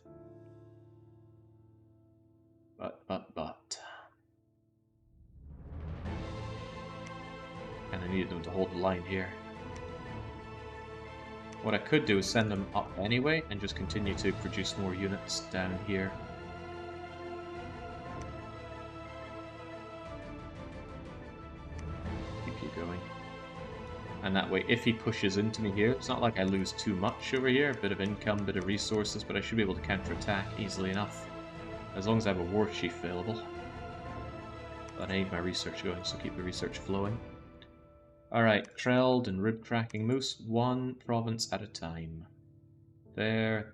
And I needed them to hold the line here. What I could do is send them up anyway and just continue to produce more units down here. Keep you going. And that way, if he pushes into me here, it's not like I lose too much over here. A bit of income, bit of resources, but I should be able to counterattack easily enough. As long as I have a war chief available. But I need my research going, so keep the research flowing. Alright, Treld and rib-cracking moose, one province at a time. There.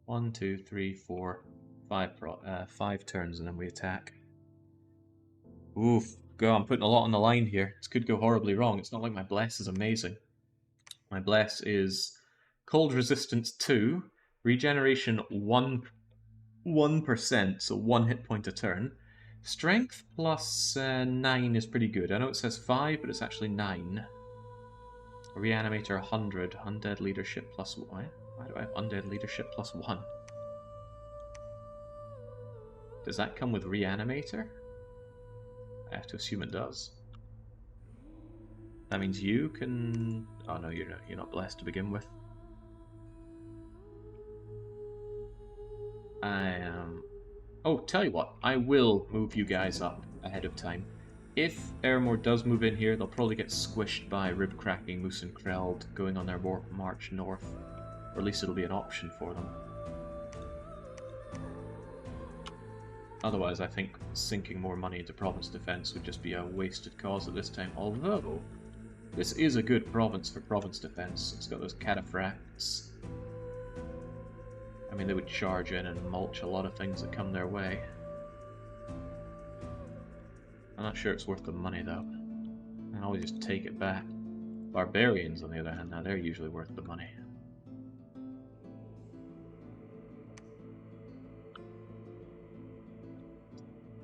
1, 2, 3, 4, 5 turns, and then we attack. Oof, go, I'm putting a lot on the line here. This could go horribly wrong. It's not like my bless is amazing. My bless is cold resistance 2, regeneration 1%, so 1 hit point a turn. Strength plus 9 is pretty good. I know it says 5, but it's actually 9. Reanimator 100, undead leadership plus 1. Why do I have undead leadership plus 1? Does that come with reanimator? I have to assume it does. That means you can... Oh no, you're not blessed to begin with. I am... Oh, tell you what, I will move you guys up ahead of time. If Airmore does move in here, they'll probably get squished by rib-cracking Moose and Kreld going on their march north. Or at least it'll be an option for them. Otherwise, I think sinking more money into province defense would just be a wasted cause at this time. Although, this is a good province for province defense. It's got those cataphracts. I mean, they would charge in and mulch a lot of things that come their way. I'm not sure it's worth the money, though. I can always just take it back. Barbarians, on the other hand, now they're usually worth the money.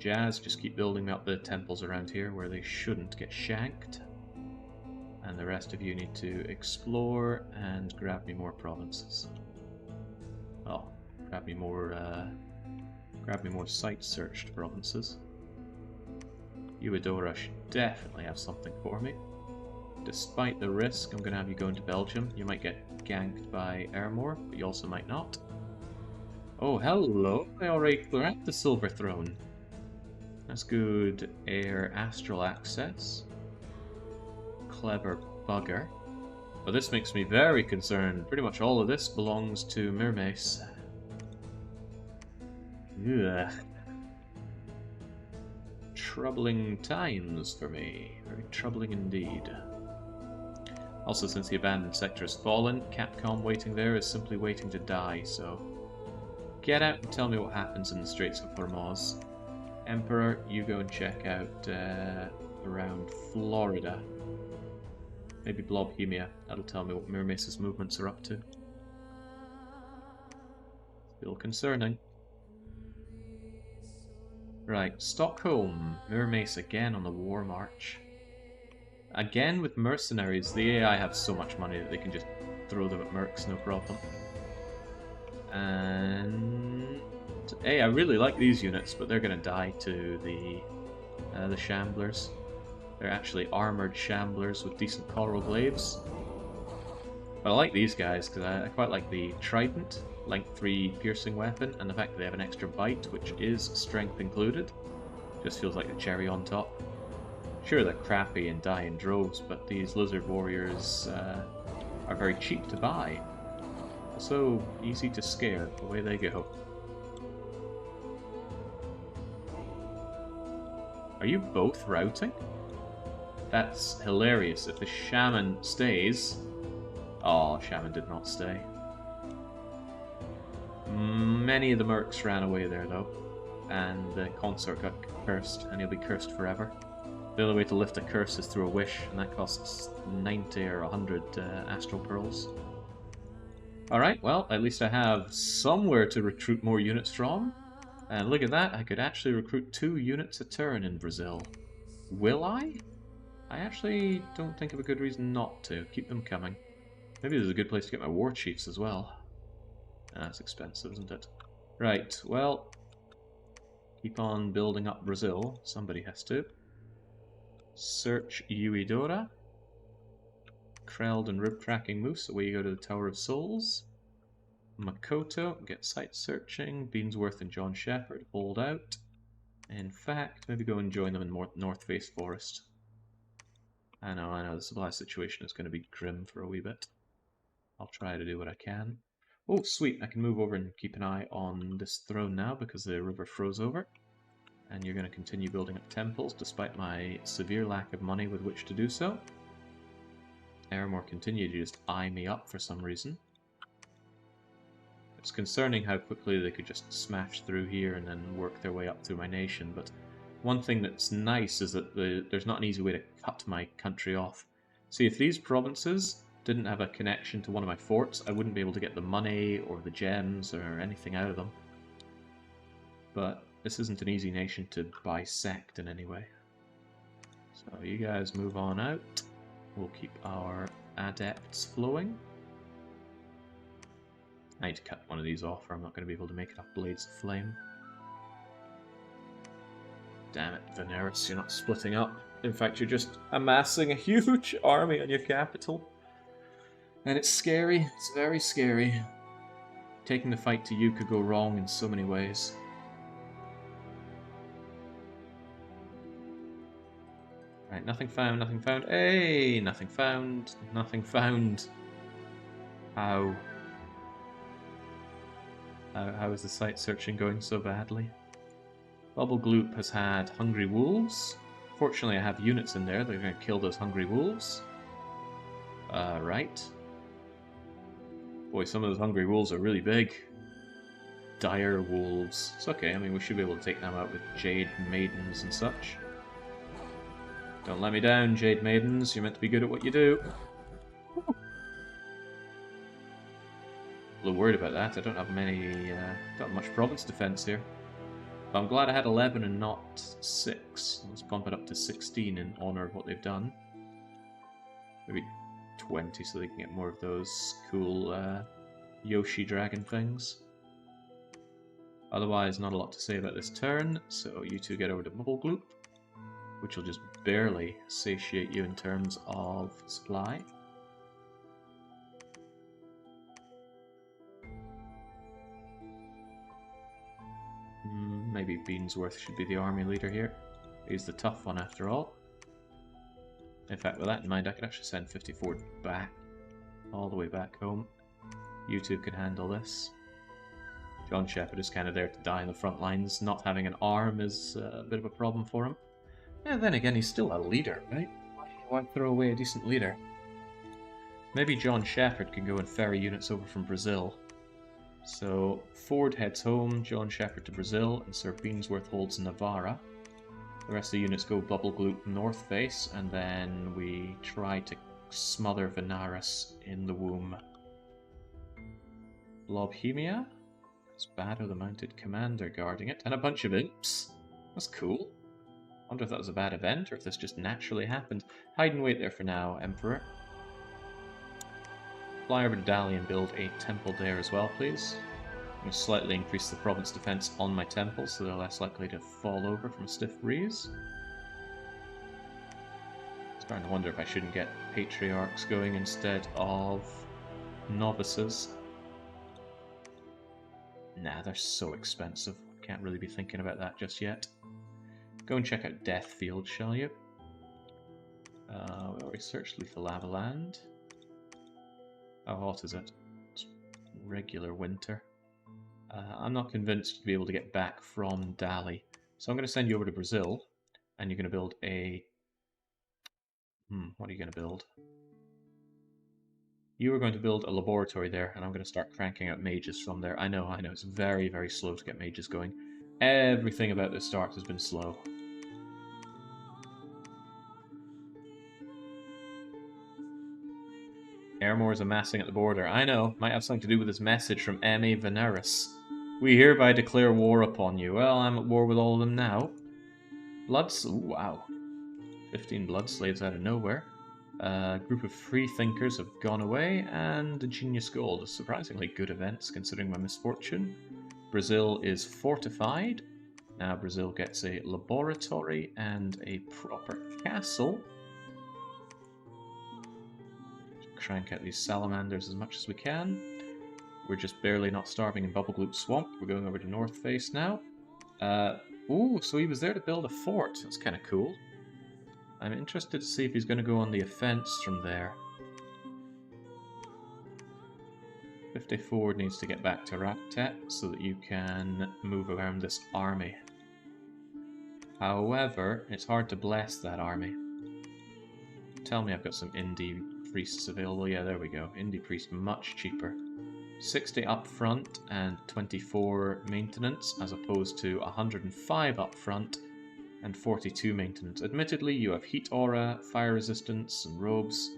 Jazz, just keep building up the temples around here where they shouldn't get shanked. And the rest of you need to explore and grab me more provinces. Oh, grab me more site-searched provinces. Eudora should definitely have something for me. Despite the risk, I'm going to have you go into Belgium. You might get ganked by Airmore, but you also might not. Oh, hello! I already grabbed the Silver Throne. That's good air astral access. Clever bugger. But this makes me very concerned. Pretty much all of this belongs to Mermace. Ugh. Troubling times for me. Very troubling indeed. Also, since the abandoned sector has fallen, Capcom waiting there is simply waiting to die, so... Get out and tell me what happens in the Straits of Hormuz. Emperor, you go and check out around Florida. Maybe Blobhemia. That'll tell me what Mermace's movements are up to. Still concerning. Right, Stockholm. Mermace again on the war march. Again with mercenaries. The AI have so much money that they can just throw them at mercs, no problem. And... Hey, I really like these units, but they're going to die to the Shamblers. They're actually armored Shamblers with decent coral glaives. But I like these guys because I quite like the Trident, length 3 piercing weapon, and the fact that they have an extra bite, which is strength included. Just feels like the cherry on top. Sure, they're crappy and die in droves, but these lizard warriors are very cheap to buy. Also easy to scare. Away they go. Are you both routing? That's hilarious. If the shaman stays... Oh, shaman did not stay. Many of the mercs ran away there, though. And the consort got cursed, and he'll be cursed forever. The only way to lift a curse is through a wish, and that costs 90 or 100 astral pearls. Alright, well, at least I have somewhere to recruit more units from. And look at that, I could actually recruit 2 units a turn in Brazil. Will I? I actually don't think of a good reason not to. Keep them coming. Maybe this is a good place to get my war chiefs as well. That's expensive, isn't it? Right, well, keep on building up Brazil. Somebody has to. Search Eudora. Kreld and rib-cracking moose. Away you go to the Tower of Souls. Makoto, get site searching. Beansworth and John Shepherd, hold out. In fact, maybe go and join them in North Face Forest. I know, the supply situation is going to be grim for a wee bit. I'll try to do what I can. Oh, sweet, I can move over and keep an eye on this throne now because the river froze over. And you're going to continue building up temples despite my severe lack of money with which to do so. Aramore continue to just eye me up for some reason. It's concerning how quickly they could just smash through here and then work their way up through my nation, but one thing that's nice is that there's not an easy way to cut my country off. See, if these provinces didn't have a connection to one of my forts, I wouldn't be able to get the money or the gems or anything out of them. But this isn't an easy nation to bisect in any way. So you guys move on out. We'll keep our adepts flowing. I need to cut one of these off or I'm not going to be able to make enough blades of flame. Damn it, Veneris, you're not splitting up. In fact, you're just amassing a huge army on your capital. And it's scary, it's very scary. Taking the fight to you could go wrong in so many ways. Right, nothing found, nothing found. Hey, nothing found, nothing found. How? How is the site searching going so badly? Bubble Gloop has had Hungry Wolves. Fortunately, I have units in there that are going to kill those Hungry Wolves. Right. Boy, some of those Hungry Wolves are really big. Dire Wolves. It's okay, I mean, we should be able to take them out with Jade Maidens and such. Don't let me down, Jade Maidens. You're meant to be good at what you do. A little worried about that. I don't have don't have much province defense here. But I'm glad I had 11 and not 6. Let's bump it up to 16 in honor of what they've done. Maybe 20 so they can get more of those cool Yoshi dragon things. Otherwise, not a lot to say about this turn, so you two get over to Bubble Gloop, which will just barely satiate you in terms of supply. Maybe Beansworth should be the army leader here. He's the tough one after all. In fact, with that in mind, I could actually send 54 back, all the way back home. You two can handle this. John Shepherd is kind of there to die in the front lines. Not having an arm is a bit of a problem for him. Yeah, then again, he's still a leader, right? Why throw away a decent leader? Maybe John Shepherd can go and ferry units over from Brazil. So, Ford heads home, John Shepherd to Brazil, and Sir Beansworth holds Navarra. The rest of the units go Bubble Gloop north face, and then we try to smother Venaris in the womb. Lobhemia? Spada, the mounted commander, guarding it, and a bunch of imps. That's cool. I wonder if that was a bad event, or if this just naturally happened. Hide and wait there for now, Emperor. Fly over to Dali and build a temple there as well, please. I'm going to slightly increase the province defense on my temples so they're less likely to fall over from a stiff breeze. Starting to wonder if I shouldn't get patriarchs going instead of novices. Nah, they're so expensive. Can't really be thinking about that just yet. Go and check out Deathfield, shall you? We already searched Lethal Lavaland. How hot is it? It's regular winter. I'm not convinced you'll be able to get back from Dali. So I'm going to send you over to Brazil, and you're going to build a... what are you going to build? You are going to build a laboratory there, and I'm going to start cranking out mages from there. I know, it's very, very slow to get mages going. Everything about this start has been slow. Aramore is amassing at the border. I know, might have something to do with this message from M.A. Veneris. We hereby declare war upon you. Well, I'm at war with all of them now. Ooh, wow. 15 blood slaves out of nowhere. A group of free thinkers have gone away, and the Genius Gold is surprisingly good events considering my misfortune. Brazil is fortified. Now Brazil gets a laboratory and a proper castle. Crank out these salamanders as much as we can. We're just barely not starving in Bubble Gloop Swamp. We're going over to North Face now. Ooh, so he was there to build a fort. That's kind of cool. I'm interested to see if he's going to go on the offense from there. 54 needs to get back to Raqtep so that you can move around this army. However, it's hard to bless that army. Tell me I've got some indie priests available. Yeah, there we go. Indie priest, much cheaper. 60 up front and 24 maintenance, as opposed to 105 up front and 42 maintenance. Admittedly, you have heat aura, fire resistance, and robes.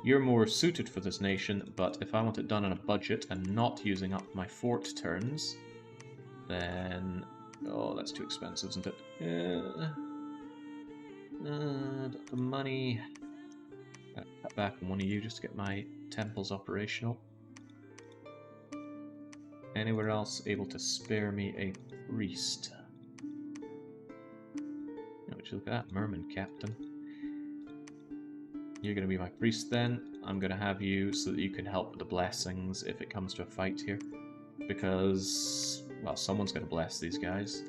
You're more suited for this nation, but if I want it done on a budget and not using up my fort turns, then... oh, that's too expensive, isn't it? The money... I'll cut back on one of you just to get my temples operational. Anywhere else able to spare me a priest? Oh, would you look at that, Merman Captain. You're going to be my priest then. I'm going to have you so that you can help with the blessings if it comes to a fight here. Because, well, someone's going to bless these guys.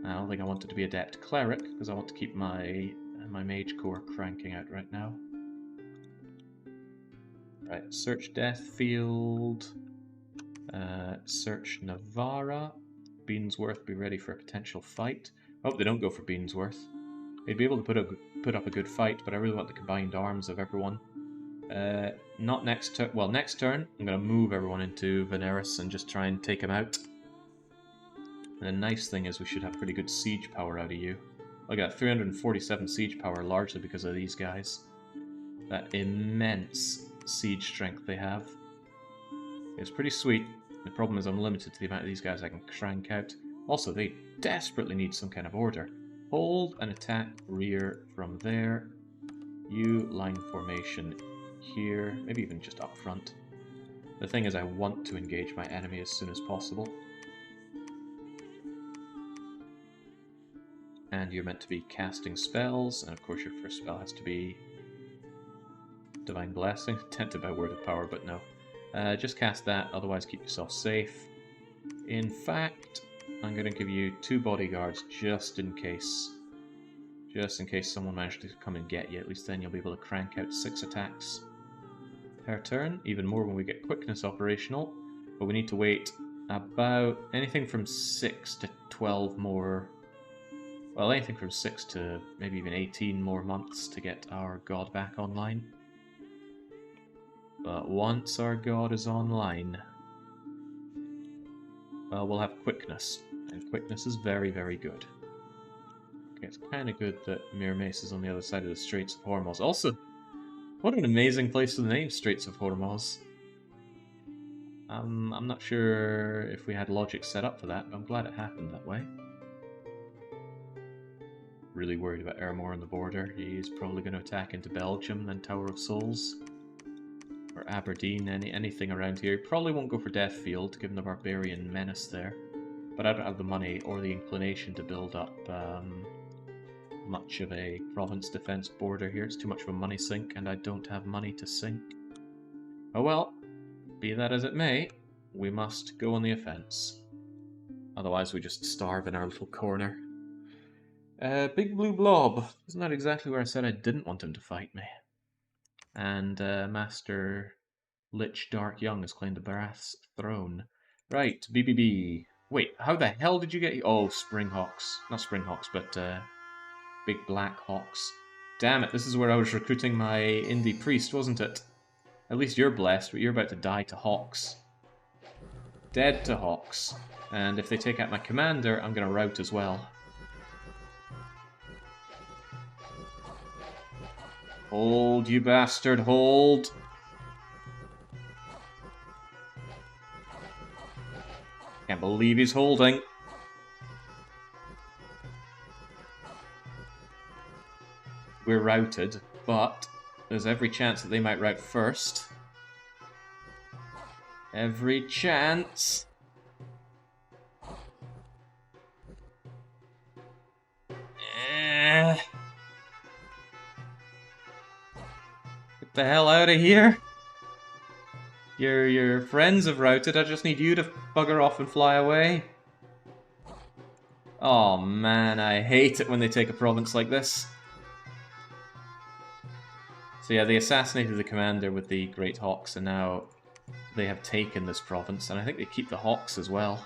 I don't think I want it to be Adept Cleric, because I want to keep my Mage Core cranking out right now. Right, search Death Field. Search Navarra. Beansworth, be ready for a potential fight. I hope they don't go for Beansworth. They'd be able to put up a good fight, but I really want the combined arms of everyone. Not next turn. Well, next turn, I'm going to move everyone into Veneris and just try and take them out. And the nice thing is we should have pretty good siege power out of you. I got 347 siege power, largely because of these guys. That immense siege strength they have. It's pretty sweet. The problem is I'm limited to the amount of these guys I can crank out. Also, they desperately need some kind of order. Hold and attack rear from there. You line formation here, maybe even just up front. The thing is I want to engage my enemy as soon as possible. And you're meant to be casting spells, and of course your first spell has to be Divine Blessing, tempted by Word of Power, but no. Just cast that, otherwise keep yourself safe. In fact, I'm going to give you 2 bodyguards just in case. Just in case someone managed to come and get you, at least then you'll be able to crank out 6 attacks per turn, even more when we get quickness operational. But we need to wait about anything from 6 to 12 more... well, anything from 6 to maybe even 18 more months to get our god back online. But once our god is online, well, we'll have quickness. And quickness is very, very good. Okay, it's kind of good that Miramace is on the other side of the Straits of Hormuz. Also, what an amazing place for the name, Straits of Hormuz. I'm not sure if we had logic set up for that, but I'm glad it happened that way. Really worried about Ermor on the border. He's probably going to attack into Belgium, then Tower of Souls. Or Aberdeen, anything around here. He probably won't go for Death Field, given the barbarian menace there. But I don't have the money or the inclination to build up much of a province defense border here. It's too much of a money sink, and I don't have money to sink. Oh well, be that as it may, we must go on the offense. Otherwise we just starve in our little corner. Big Blue Blob. Isn't that exactly where I said I didn't want him to fight me? And Master Lich Dark Young has claimed the Barath's throne. Right, BBB. Wait, how the hell did you get... oh, Springhawks. Not Springhawks, but Big Black Hawks. Damn it, this is where I was recruiting my indie priest, wasn't it? At least you're blessed, but you're about to die to Hawks. Dead to Hawks. And if they take out my commander, I'm going to rout as well. Hold, you bastard, hold! Can't believe he's holding. We're routed, but there's every chance that they might rout first. Every chance. Get the hell out of here. Your friends have routed, I just need you to bugger off and fly away. Oh man, I hate it when they take a province like this. So yeah, they assassinated the commander with the Great Hawks, and now they have taken this province, and I think they keep the Hawks as well.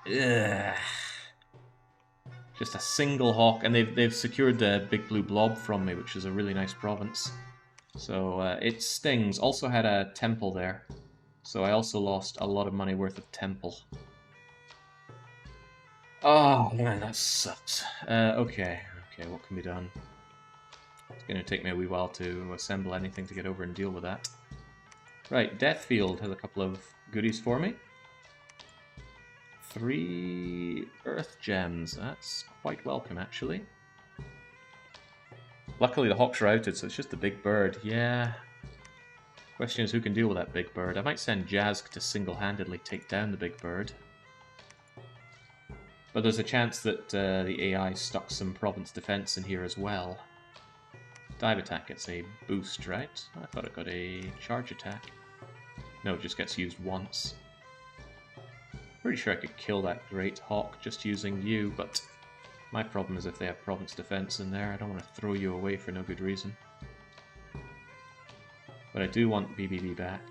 Ugh. Just a single Hawk, and they've secured the Big Blue Blob from me, which is a really nice province. So it stings. Also had a temple there, so I also lost a lot of money worth of temple. Oh man, that sucks. Okay, what can be done? It's going to take me a wee while to assemble anything to get over and deal with that. Right, Deathfield has a couple of goodies for me. 3 Earth Gems. That's quite welcome, actually. Luckily, the Hawks are outed, so it's just the big bird. Yeah. Question is, who can deal with that big bird? I might send Jazg to single-handedly take down the big bird. But there's a chance that the AI stuck some province defense in here as well. Dive attack gets a boost, right? I thought it got a charge attack. No, it just gets used once. Pretty sure I could kill that Great Hawk just using you, but my problem is if they have province defense in there, I don't want to throw you away for no good reason. But I do want BBB back.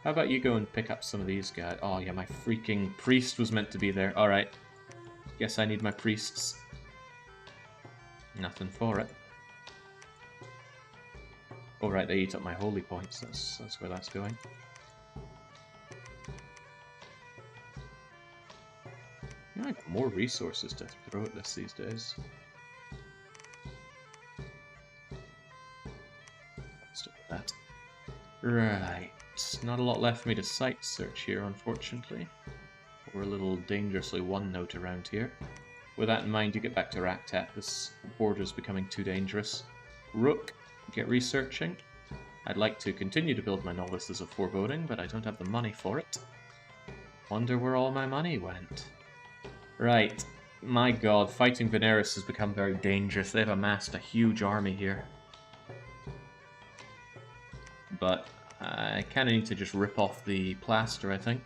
How about you go and pick up some of these guys? Oh yeah, my freaking priest was meant to be there. Alright. Guess I need my priests. Nothing for it. Alright, they eat up my holy points. That's where that's going. I got more resources to throw at this these days. Stick with that. Right. Not a lot left for me to site search here, unfortunately. We're a little dangerously one note around here. With that in mind, you get back to Raqtep. This border's becoming too dangerous. Rook, get researching. I'd like to continue to build my novices of Foreboding, but I don't have the money for it. Wonder where all my money went. Right, my god, fighting Veneris has become very dangerous. They've amassed a huge army here. But I kind of need to just rip off the plaster, I think.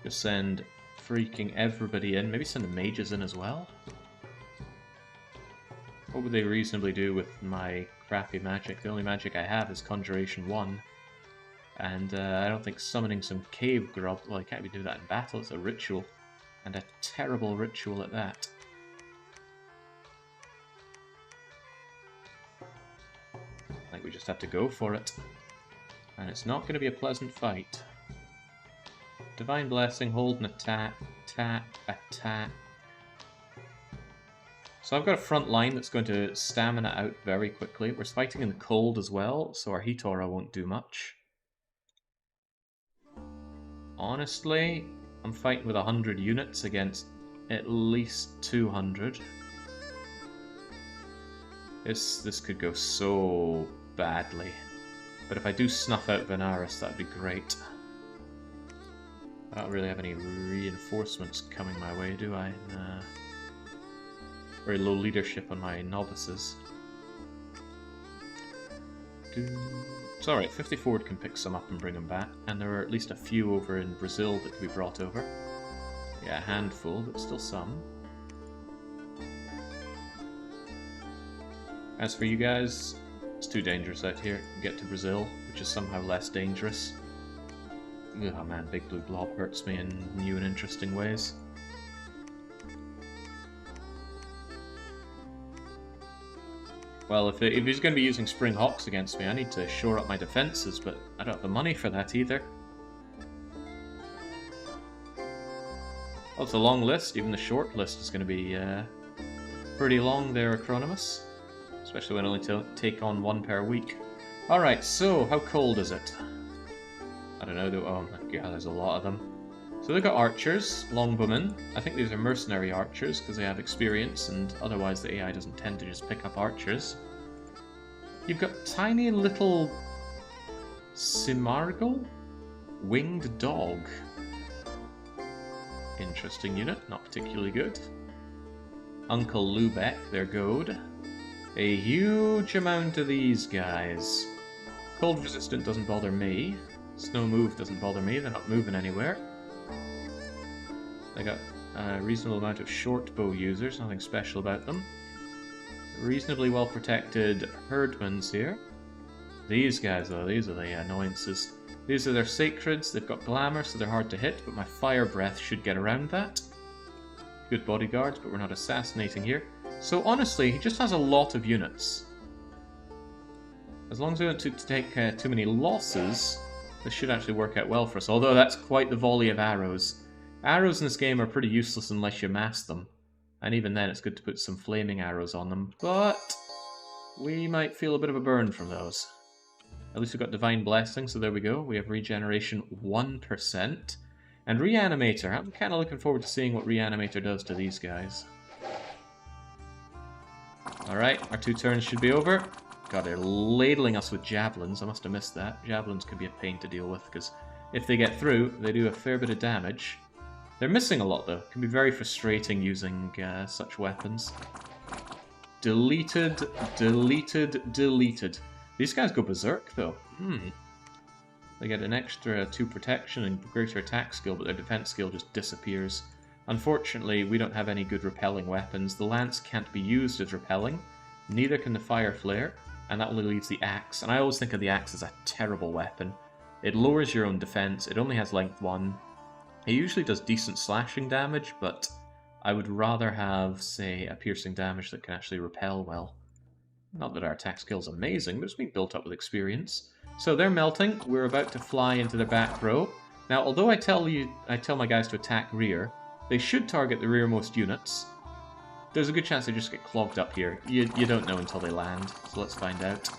Just send freaking everybody in. Maybe send the mages in as well. What would they reasonably do with my crappy magic? The only magic I have is Conjuration 1. And I don't think summoning some cave grub... Well, I can't even do that in battle, it's a ritual. And a terrible ritual at that. I think we just have to go for it. And it's not going to be a pleasant fight. Divine Blessing, hold and attack, attack. So I've got a front line that's going to stamina out very quickly. We're fighting in the cold as well, so our heat aura won't do much. Honestly, I'm fighting with 100 units against at least 200. This could go so badly. But if I do snuff out Venaris, that'd be great. I don't really have any reinforcements coming my way, do I? Nah. Very low leadership on my novices. It's alright, 54 can pick some up and bring them back, and there are at least a few over in Brazil that can be brought over. Yeah, a handful, but still some. As for you guys, it's too dangerous out here. Get to Brazil, which is somehow less dangerous. Oh man, Big Blue Blob hurts me in new and interesting ways. Well, if he's going to be using Spring Hawks against me, I need to shore up my defenses, but I don't have the money for that either. Well, it's a long list. Even the short list is going to be pretty long there, Acronymus. Especially when I only take on 1 per week. Alright, so how cold is it? I don't know, though. Oh my god, there's a lot of them. So they've got archers, longbowmen. I think these are mercenary archers because they have experience, and otherwise the AI doesn't tend to just pick up archers. You've got tiny little Simargle? Winged dog. Interesting unit, not particularly good. Uncle Lubeck, their goad. A huge amount of these guys. Cold resistant doesn't bother me. Snow move doesn't bother me, they're not moving anywhere. They got a reasonable amount of short bow users, nothing special about them. reasonably well protected herdmans here. These guys, though, these are the annoyances. These are their sacreds. They've got glamour, so they're hard to hit, but my fire breath should get around that. Good bodyguards, but we're not assassinating here. So honestly, he just has a lot of units. As long as we don't take too many losses, this should actually work out well for us. Although that's quite the volley of arrows. Arrows in this game are pretty useless unless you mass them. And even then, it's good to put some flaming arrows on them. But we might feel a bit of a burn from those. At least we've got Divine Blessing, so there we go. We have regeneration 1%. And Reanimator. I'm kind of looking forward to seeing what Reanimator does to these guys. Alright, our 2 turns should be over. God, they're ladling us with javelins. I must have missed that. Javelins can be a pain to deal with, because if they get through, they do a fair bit of damage. They're missing a lot, though. It can be very frustrating using such weapons. Deleted, deleted, deleted. These guys go berserk, though. They get an extra 2 protection and greater attack skill, but their defense skill just disappears. Unfortunately, we don't have any good repelling weapons. The lance can't be used as repelling. Neither can the fire flare, and that only leaves the axe. And I always think of the axe as a terrible weapon. It lowers your own defense. It only has length 1. It usually does decent slashing damage, but I would rather have, say, a piercing damage that can actually repel well. Not that our attack skill is amazing, but it's been built up with experience. So they're melting. We're about to fly into their back row. Now, although I tell my guys to attack rear, they should target the rearmost units. There's a good chance they just get clogged up here. You don't know until they land, so let's find out.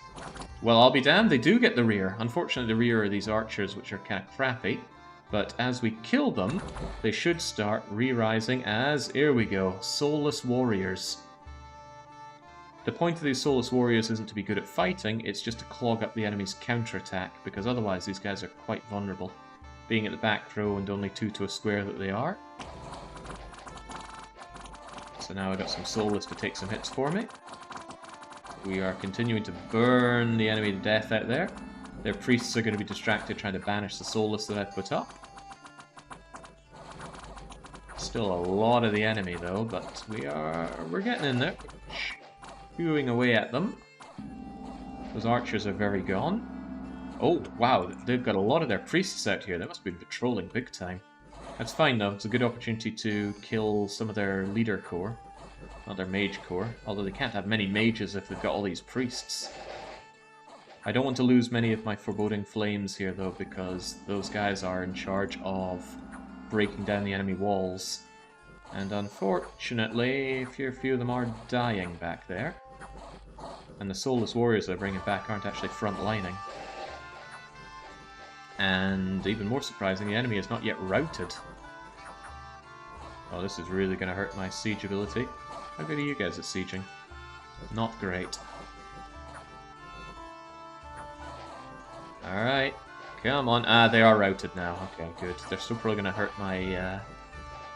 Well, I'll be damned, they do get the rear. Unfortunately, the rear are these archers, which are kind of crappy. But as we kill them, they should start re-rising as, here we go, soulless warriors. The point of these soulless warriors isn't to be good at fighting, it's just to clog up the enemy's counterattack, because otherwise these guys are quite vulnerable, being at the back row and only 2 to a square that they are. So now I've got some soulless to take some hits for me. We are continuing to burn the enemy to death out there. Their priests are going to be distracted trying to banish the soulless that I've put up. Still a lot of the enemy though, but we're getting in there. Spewing away at them. Those archers are very gone. Oh, wow, they've got a lot of their priests out here. They must be patrolling big time. That's fine though, it's a good opportunity to kill some of their leader corps. Not their mage corps, although they can't have many mages if they've got all these priests. I don't want to lose many of my Foreboding Flames here though, because those guys are in charge of breaking down the enemy walls. And unfortunately, a few of them are dying back there. And the soulless warriors they're bringing back aren't actually front-lining. And even more surprising, the enemy is not yet routed. Oh, this is really going to hurt my siege ability. How good are you guys at sieging? Not great. Alright, come on. Ah, they are routed now. Okay, good. They're still probably going to hurt my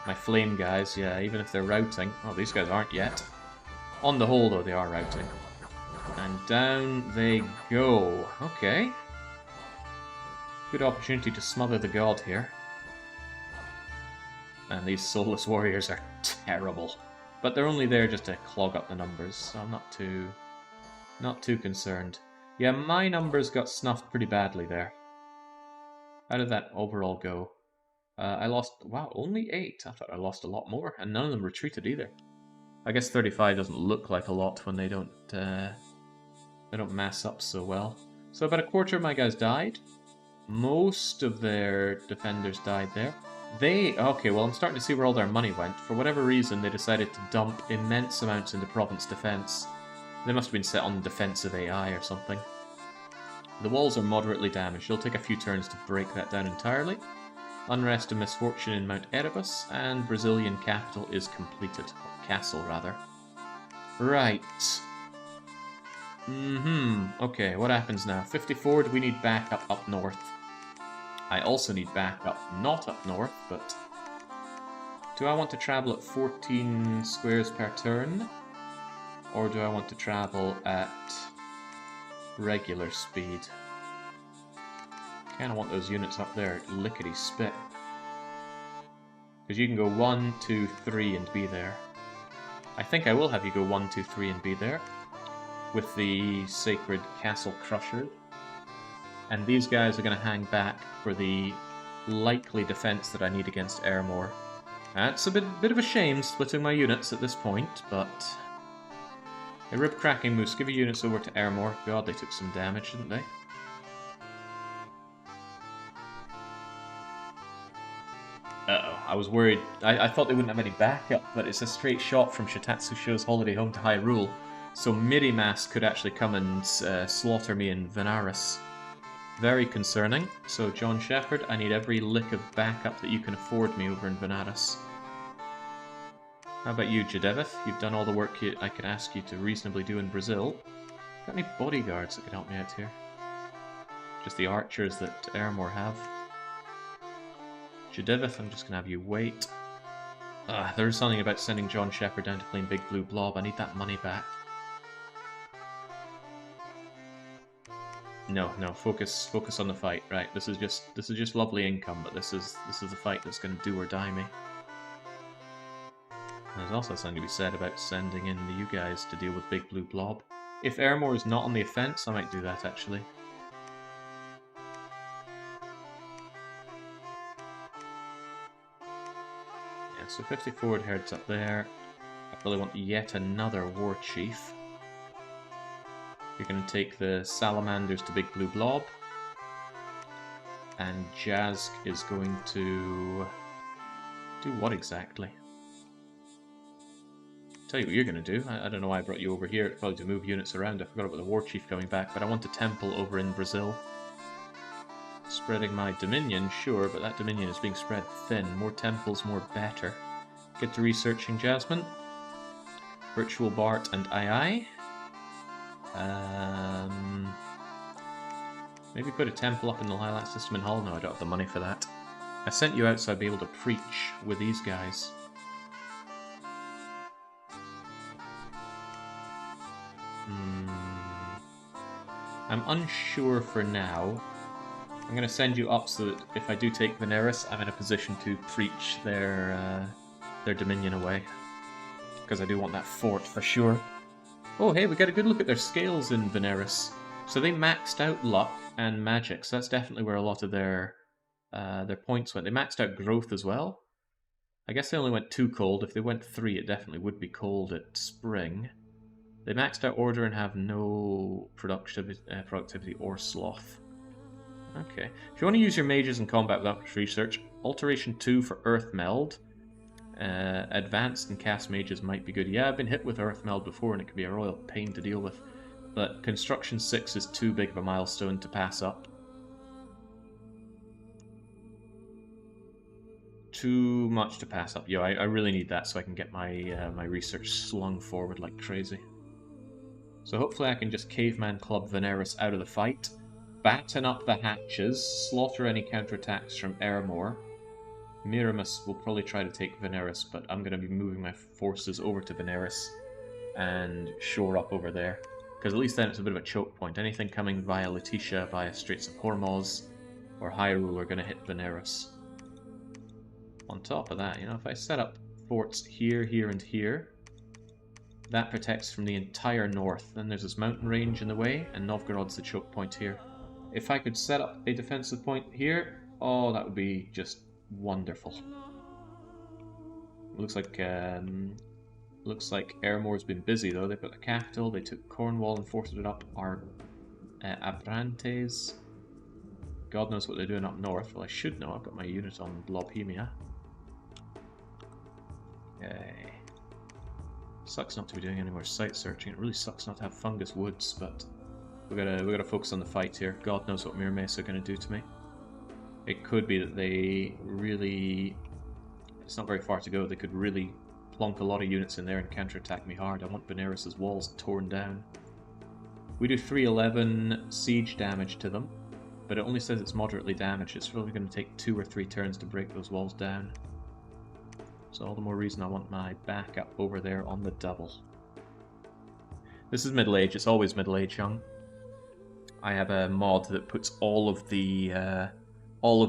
my flame guys, yeah, even if they're routing. Oh, these guys aren't yet. On the whole, though, they are routing. And down they go. Okay. Good opportunity to smother the god here. And these soulless warriors are terrible. But they're only there just to clog up the numbers, so I'm not too concerned. Yeah, my numbers got snuffed pretty badly there. How did that overall go? I lost, wow, only 8. I thought I lost a lot more, and none of them retreated either. I guess 35 doesn't look like a lot when they don't mass up so well. So about a quarter of my guys died. Most of their defenders died there. Okay, well I'm starting to see where all their money went. For whatever reason, they decided to dump immense amounts into province defense. They must have been set on defensive AI or something. The walls are moderately damaged. It'll take a few turns to break that down entirely. Unrest and misfortune in Mount Erebus, and Brazilian capital is completed. Castle, rather. Right. Okay, what happens now? 54, do we need backup up north? I also need backup not up north, but... Do I want to travel at 14 squares per turn? Or do I want to travel at regular speed? Kinda want those units up there lickety-spit. Because you can go 1, 2, 3 and be there. I think I will have you go 1, 2, 3 and be there. With the Sacred Castle Crusher. And these guys are going to hang back for the likely defense that I need against Airmore. That's a bit of a shame splitting my units at this point, but... A Rib Cracking Moose, give your units over to Airmore. God, they took some damage, didn't they? Uh-oh, I was worried. I thought they wouldn't have any backup, but it's a straight shot from Shitatsu Sho's Holiday Home to Hyrule. So Mirimas could actually come and slaughter me in Venaris. Very concerning. So John Shepherd, I need every lick of backup that you can afford me over in Venaris. How about you, Jadevith? You've done all the work I could ask you to reasonably do in Brazil. Got any bodyguards that could help me out here? Just the archers that Airmore have. Jadevith, I'm just going to have you wait. There's something about sending John Shepherd down to clean Big Blue Blob. I need that money back. No, focus on the fight. Right, this is just lovely income, but this is the fight that's going to do or die me. There's also something to be said about sending in you guys to deal with Big Blue Blob. If Airmore is not on the offense, I might do that actually. Yeah, so 50 forward herds up there. I probably want yet another war chief. You're going to take the salamanders to Big Blue Blob. And Jazk is going to... do what exactly? Tell you what you're going to do. I don't know why I brought you over here. Probably to move units around. I forgot about the war chief coming back, but I want a temple over in Brazil. Spreading my dominion, sure, but that dominion is being spread thin. More temples, more better. Get to researching Jasmine. Virtual Bart and II. Maybe put a temple up in the Lilac System in Hull. No, I don't have the money for that. I sent you out so I'd be able to preach with these guys. I'm unsure for now. I'm going to send you up so that if I do take Veneris, I'm in a position to preach their dominion away. Because I do want that fort for sure. Oh, hey, we got a good look at their scales in Veneris. So they maxed out luck and magic, so that's definitely where a lot of their points went. They maxed out growth as well. I guess they only went 2 cold. If they went 3, it definitely would be cold at spring. They maxed out order and have no productivity or sloth. Okay. If you want to use your mages in combat without much research, Alteration 2 for Earth Meld. Advanced and cast mages might be good. Yeah, I've been hit with Earth Meld before and it can be a royal pain to deal with. But Construction 6 is too big of a milestone to pass up. Too much to pass up. Yo, I really need that so I can get my my research slung forward like crazy. So hopefully I can just Caveman Club Veneris out of the fight, batten up the hatches, slaughter any counterattacks from Airmore. Mirimus will probably try to take Veneris, but I'm going to be moving my forces over to Veneris and shore up over there. Because at least then it's a bit of a choke point. Anything coming via Letitia, via Straits of Hormuz, or Hyrule are going to hit Veneris. On top of that, you know, if I set up forts here, here, and here, that protects from the entire north. Then there's this mountain range in the way, and Novgorod's the choke point here. If I could set up a defensive point here, oh, that would be just wonderful. Looks like Airmore's been busy though. They put the capital, they took Cornwall and forced it up. Our Abrantes. God knows what they're doing up north. Well, I should know. I've got my unit on Lobhemia. Yay. Sucks not to be doing any more site searching. It really sucks not to have Fungus Woods, but we gotta focus on the fight here. God knows what Mirmesa are gonna do to me. It could be that they really... It's not very far to go. They could really plonk a lot of units in there and counterattack me hard. I want Veneris' walls torn down. We do 311 siege damage to them, but it only says it's moderately damaged. It's probably going to take 2 or 3 turns to break those walls down. So all the more reason I want my backup over there on the double. This is Middle Age. It's always Middle Age, young. I have a mod that puts all of the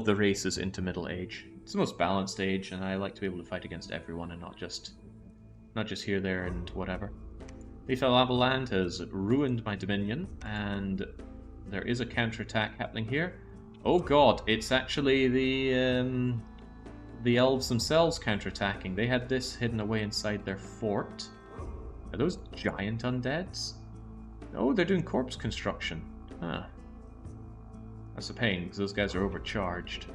races into Middle Age. It's the most balanced age, and I like to be able to fight against everyone and not just Not just here, there, and whatever. Lethal Lava Land has ruined my dominion, and there is a counterattack happening here. Oh god, it's actually the elves themselves counterattacking. They had this hidden away inside their fort. Are those giant undeads? Oh, they're doing corpse construction. Huh. That's a pain, because those guys are overcharged.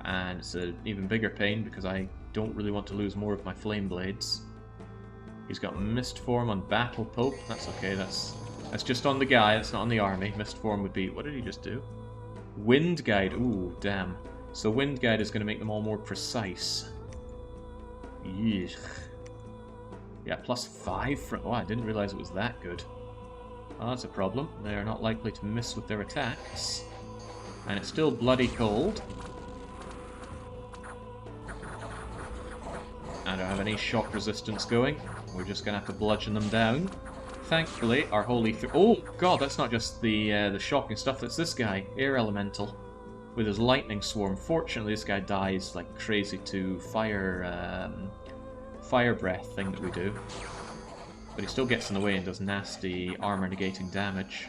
And it's an even bigger pain, because I don't really want to lose more of my flame blades. He's got Mist Form on Battle Pope. That's okay, that's just on the guy, that's not on the army. Mist Form would be... what did he just do? Wind Guide. Ooh, damn. So Wind Guide is going to make them all more precise. Eesh. Yeah, +5 for... oh, I didn't realize it was that good. Oh, that's a problem. They are not likely to miss with their attacks. And it's still bloody cold. I don't have any shock resistance going. We're just going to have to bludgeon them down. Thankfully, our holy... oh, god, that's not just the shocking stuff. That's this guy, Air Elemental, with his lightning swarm. Fortunately, this guy dies like crazy to fire breath thing that we do. But he still gets in the way and does nasty armor negating damage.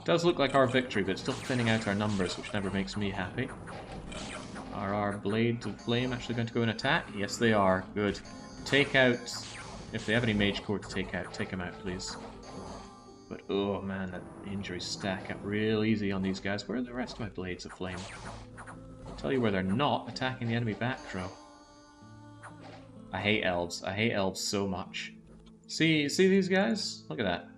Does look like our victory, but it's still thinning out our numbers, which never makes me happy. Are our Blades of Flame actually going to go and attack? Yes, they are. Good. Take out... if they have any Mage Core to take out, take them out, please. But, oh man, the injuries stack up real easy on these guys. Where are the rest of my Blades of Flame? I'll tell you where they're not attacking the enemy back row. I hate elves. I hate elves so much. See these guys? Look at that.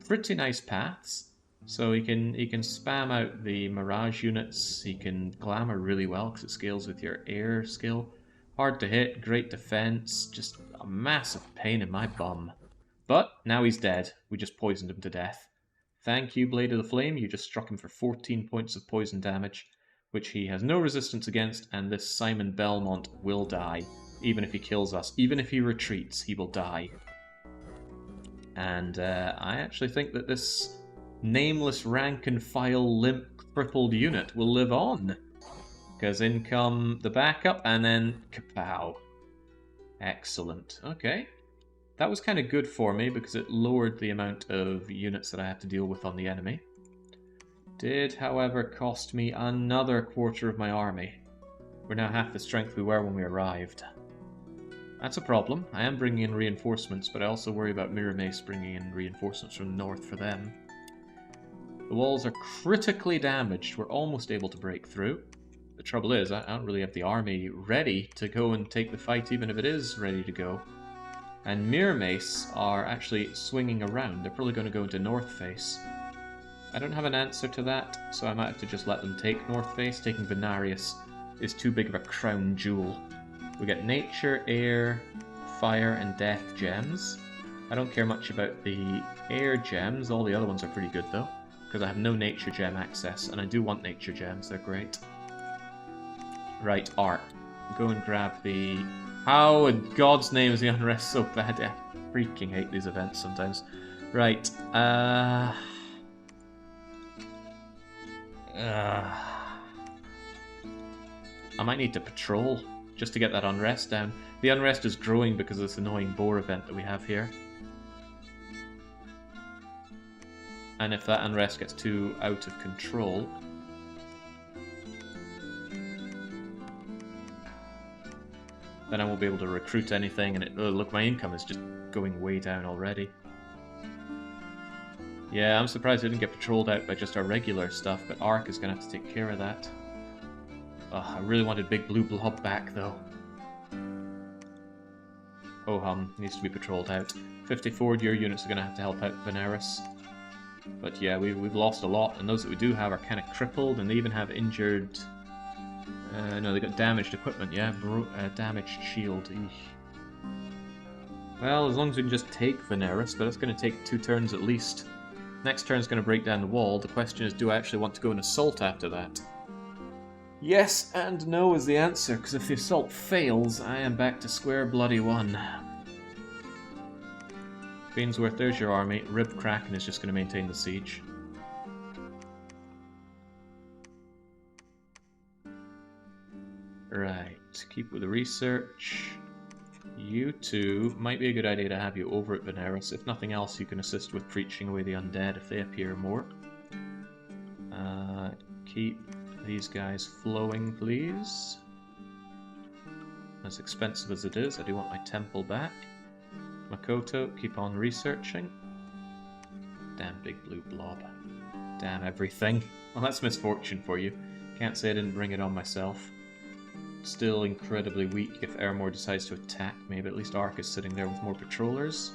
Pretty nice paths. So he can spam out the Mirage units. He can glamour really well because it scales with your air skill. Hard to hit, great defense. Just a massive pain in my bum. But now he's dead. We just poisoned him to death. Thank you, Blade of the Flame. You just struck him for 14 points of poison damage, which he has no resistance against, and this Simon Belmont will die. Even if he kills us, even if he retreats, he will die. And I actually think that this nameless rank and file limp crippled unit will live on. Because in come the backup, and then kapow. Excellent. Okay. That was kind of good for me, because it lowered the amount of units that I have to deal with on the enemy. Did, however, cost me another quarter of my army. We're now half the strength we were when we arrived. That's a problem. I am bringing in reinforcements, but I also worry about Mirror Mace bringing in reinforcements from the north for them. The walls are critically damaged. We're almost able to break through. The trouble is, I don't really have the army ready to go and take the fight, even if it is ready to go. And Mirror Mace are actually swinging around. They're probably going to go into North Face. I don't have an answer to that, so I might have to just let them take North Face. Taking Venarius is too big of a crown jewel. We get Nature, Air, Fire, and Death gems. I don't care much about the Air gems. All the other ones are pretty good, though, because I have no Nature gem access, and I do want Nature gems. They're great. Right, Art. Go and grab the... how in God's name is the unrest so bad? I freaking hate these events sometimes. Right, I might need to patrol just to get that unrest down. The unrest is growing because of this annoying boar event that we have here. And if that unrest gets too out of control... then I won't be able to recruit anything, and look, my income is just going way down already. Yeah, I'm surprised I didn't get patrolled out by just our regular stuff, but Ark is going to have to take care of that. I really wanted Big Blue Blob back, though. Oh, needs to be patrolled out. 54 your units are going to have to help out Veneris. But yeah, we've lost a lot, and those that we do have are kind of crippled, and they even have injured... no, they got damaged equipment, yeah. Damaged shield. Eesh. Well, as long as we can just take Veneris, but it's going to take 2 turns at least. Next turn's going to break down the wall. The question is, do I actually want to go and assault after that? Yes and no is the answer, because if the assault fails, I am back to square bloody one. Bainsworth, there's your army. Rib Kraken is just going to maintain the siege. Right, keep with the research. You two, might be a good idea to have you over at Veneris. If nothing else, you can assist with preaching away the undead if they appear more. Keep these guys flowing, please. As expensive as it is, I do want my temple back. Makoto, keep on researching. Damn big blue blob. Damn everything. Well, that's misfortune for you. Can't say I didn't bring it on myself. Still incredibly weak if Ermor decides to attack me, but at least Ark is sitting there with more patrollers.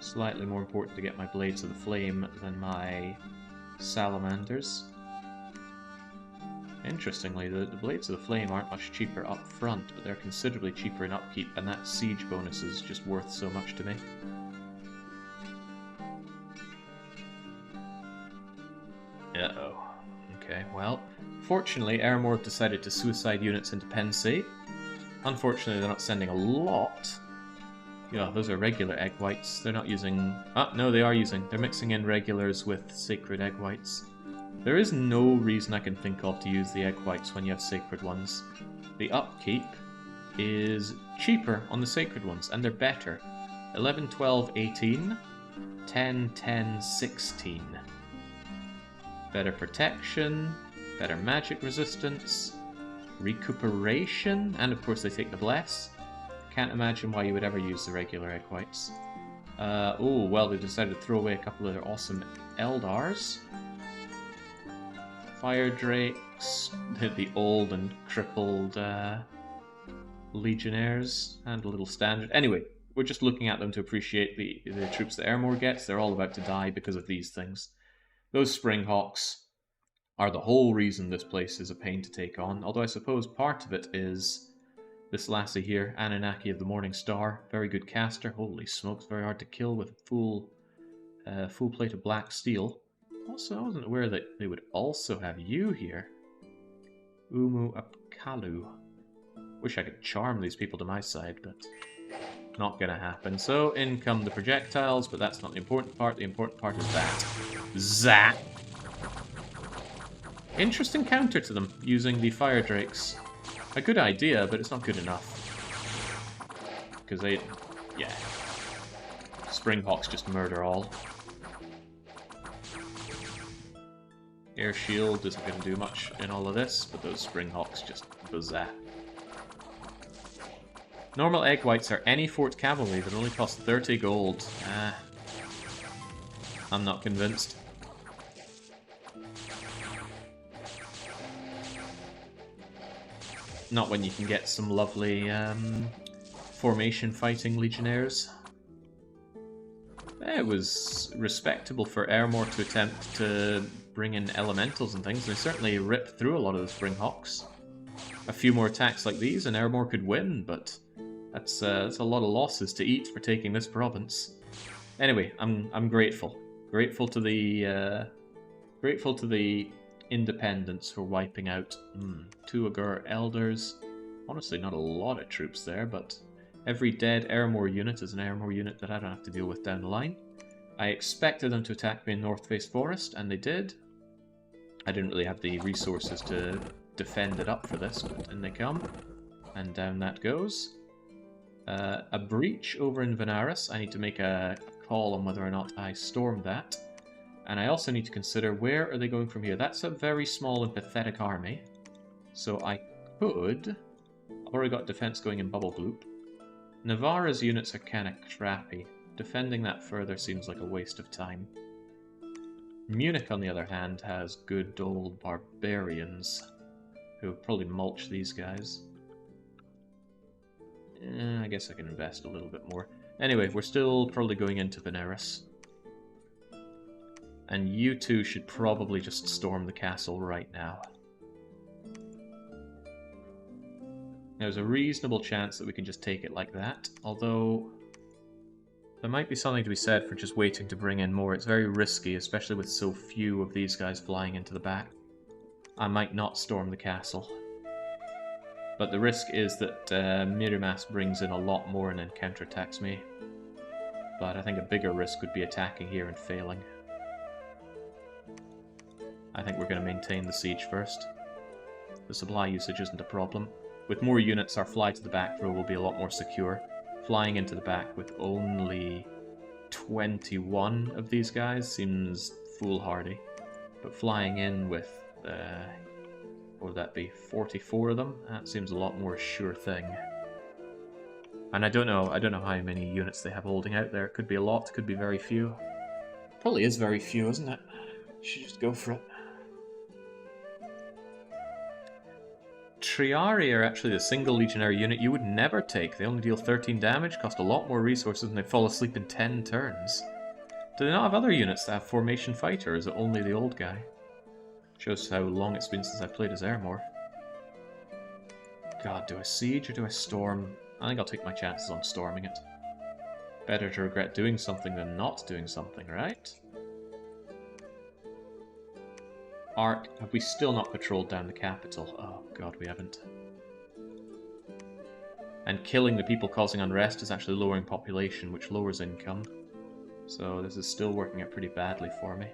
Slightly more important to get my Blades of the Flame than my Salamanders. Interestingly, the Blades of the Flame aren't much cheaper up front, but they're considerably cheaper in upkeep, and that siege bonus is just worth so much to me. Uh-oh. Okay, well, fortunately, Ermor decided to suicide units into Pensay. Unfortunately, they're not sending a lot. Yeah, those are regular egg whites. They're not using... Ah, no, they are using. They're mixing in regulars with sacred egg whites. There is no reason I can think of to use the egg whites when you have sacred ones. The upkeep is cheaper on the sacred ones, and they're better. 11, 12, 18, 10, 10, 16. Better protection, better magic resistance, recuperation, and of course they take the bless. Can't imagine why you would ever use the regular egg whites. Oh, well, they decided to throw away a couple of their awesome Eldars. Fire Drakes, the old and crippled Legionnaires, and a little standard. Anyway, we're just looking at them to appreciate the troops that Ermor gets. They're all about to die because of these things. Those Springhawks are the whole reason this place is a pain to take on, although I suppose part of it is this lassie here, Anunnaki of the Morning Star. Very good caster. Holy smokes, very hard to kill with full plate of black steel. Also, I wasn't aware that they would also have you here. Umu Apkalu. Wish I could charm these people to my side, but not gonna happen. So, in come the projectiles, but that's not the important part. The important part is that. Zap! Interesting counter to them, using the Fire Drakes. A good idea, but it's not good enough. Because they... yeah. Springhawks just murder all. Air Shield isn't going to do much in all of this, but those Springhawks just bazap. Normal egg whites are any fort cavalry that only cost 30 gold. I'm not convinced. Not when you can get some lovely formation fighting legionnaires. It was respectable for Ermor to attempt to bring in elementals and things. They certainly ripped through a lot of the Springhawks. A few more attacks like these and Ermor could win, but that's a lot of losses to eat for taking this province. Anyway, I'm grateful. Grateful to the independents for wiping out 2 Agur Elders. Honestly, not a lot of troops there, but every dead Ermor unit is an Ermor unit that I don't have to deal with down the line. I expected them to attack me in North Face Forest, and they did. I didn't really have the resources to defend it up for this, but in they come. And down that goes. A breach over in Venaris. I need to make a call on whether or not I storm that. And I also need to consider, where are they going from here? That's a very small and pathetic army. So I could... I've already got defense going in Bubble Gloop. Navarra's units are kind of crappy. Defending that further seems like a waste of time. Munich, on the other hand, has good old barbarians who will probably mulch these guys. I guess I can invest a little bit more. Anyway, we're still probably going into Veneris. And you two should probably just storm the castle right now. There's a reasonable chance that we can just take it like that, although there might be something to be said for just waiting to bring in more. It's very risky, especially with so few of these guys flying into the back. I might not storm the castle. But the risk is that Mirimas brings in a lot more and then counterattacks me. But I think a bigger risk would be attacking here and failing. I think we're going to maintain the siege first. The supply usage isn't a problem. With more units, our fly to the back row will be a lot more secure. Flying into the back with only 21 of these guys seems foolhardy. But flying in with, what would that be, 44 of them? That seems a lot more sure thing. And I don't know how many units they have holding out there. It could be a lot, could be very few. Probably is very few, isn't it? Should just go for it. Triari are actually the single legionary unit you would never take. They only deal 13 damage, cost a lot more resources, and they fall asleep in 10 turns. Do they not have other units that have formation fighter, or is it only the old guy? Shows how long it's been since I played as Airmore. God, do I siege or do I storm? I think I'll take my chances on storming it. Better to regret doing something than not doing something, right? Arc, have we still not patrolled down the capital? Oh god, we haven't. And killing the people causing unrest is actually lowering population, which lowers income. So this is still working out pretty badly for me.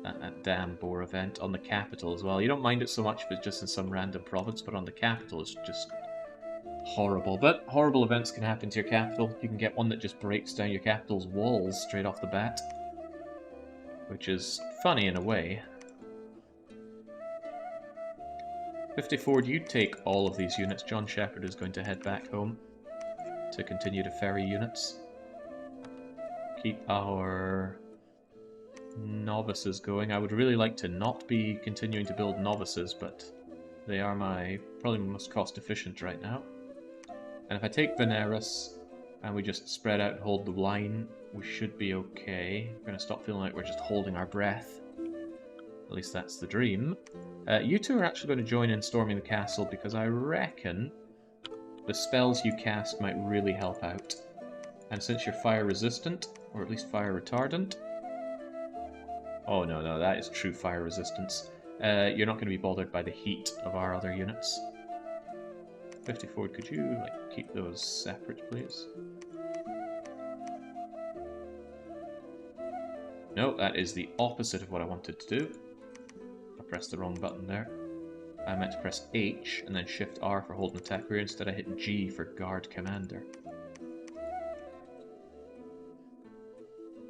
That damn Boar event on the capital as well. You don't mind it so much if it's just in some random province, but on the capital it's just horrible. But horrible events can happen to your capital. You can get one that just breaks down your capital's walls straight off the bat. Which is funny in a way. 54, do you take all of these units? John Shepherd is going to head back home to continue to ferry units. Keep our novices going. I would really like to not be continuing to build novices, but they are my probably most cost efficient right now. And if I take Veneris and we just spread out and hold the line, we should be okay. We're going to stop feeling like we're just holding our breath. At least that's the dream. You two are actually going to join in storming the castle because I reckon the spells you cast might really help out. And since you're fire resistant, or at least fire retardant... Oh no, that is true fire resistance. You're not going to be bothered by the heat of our other units. 54, could you keep those separate, please? No, that is the opposite of what I wanted to do. I pressed the wrong button there. I meant to press H and then Shift R for hold and attack rear. Instead I hit G for guard commander.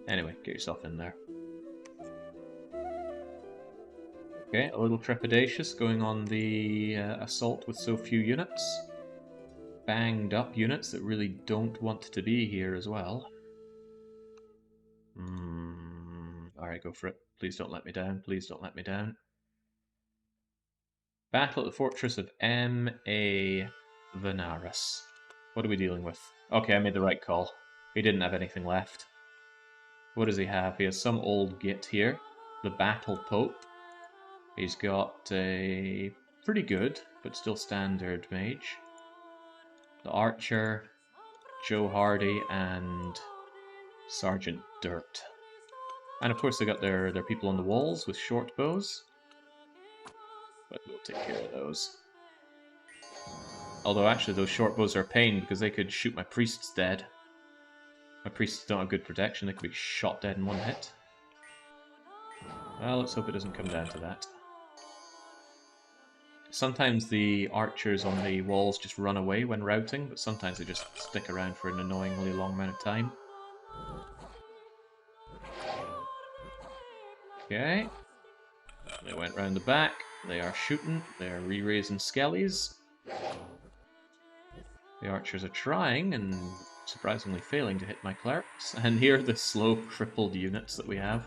Anyway, get yourself in there. Okay, a little trepidatious going on the assault with so few units. Banged up units that really don't want to be here as well. Alright, go for it. Please don't let me down. Please don't let me down. Battle at the Fortress of M.A. Venaris. What are we dealing with? Okay, I made the right call. He didn't have anything left. What does he have? He has some old git here. The Battle Pope. He's got a pretty good, but still standard mage. The Archer, Joe Hardy, and Sergeant Dirt. And of course they got their people on the walls with short bows. But we'll take care of those. Although actually those short bows are a pain because they could shoot my priests dead. My priests don't have good protection, they could be shot dead in one hit. Well, let's hope it doesn't come down to that. Sometimes the archers on the walls just run away when routing, but sometimes they just stick around for an annoyingly long amount of time. Okay. They went round the back. They are shooting. They are re-raising skellies. The archers are trying and surprisingly failing to hit my clerics. And here are the slow, crippled units that we have.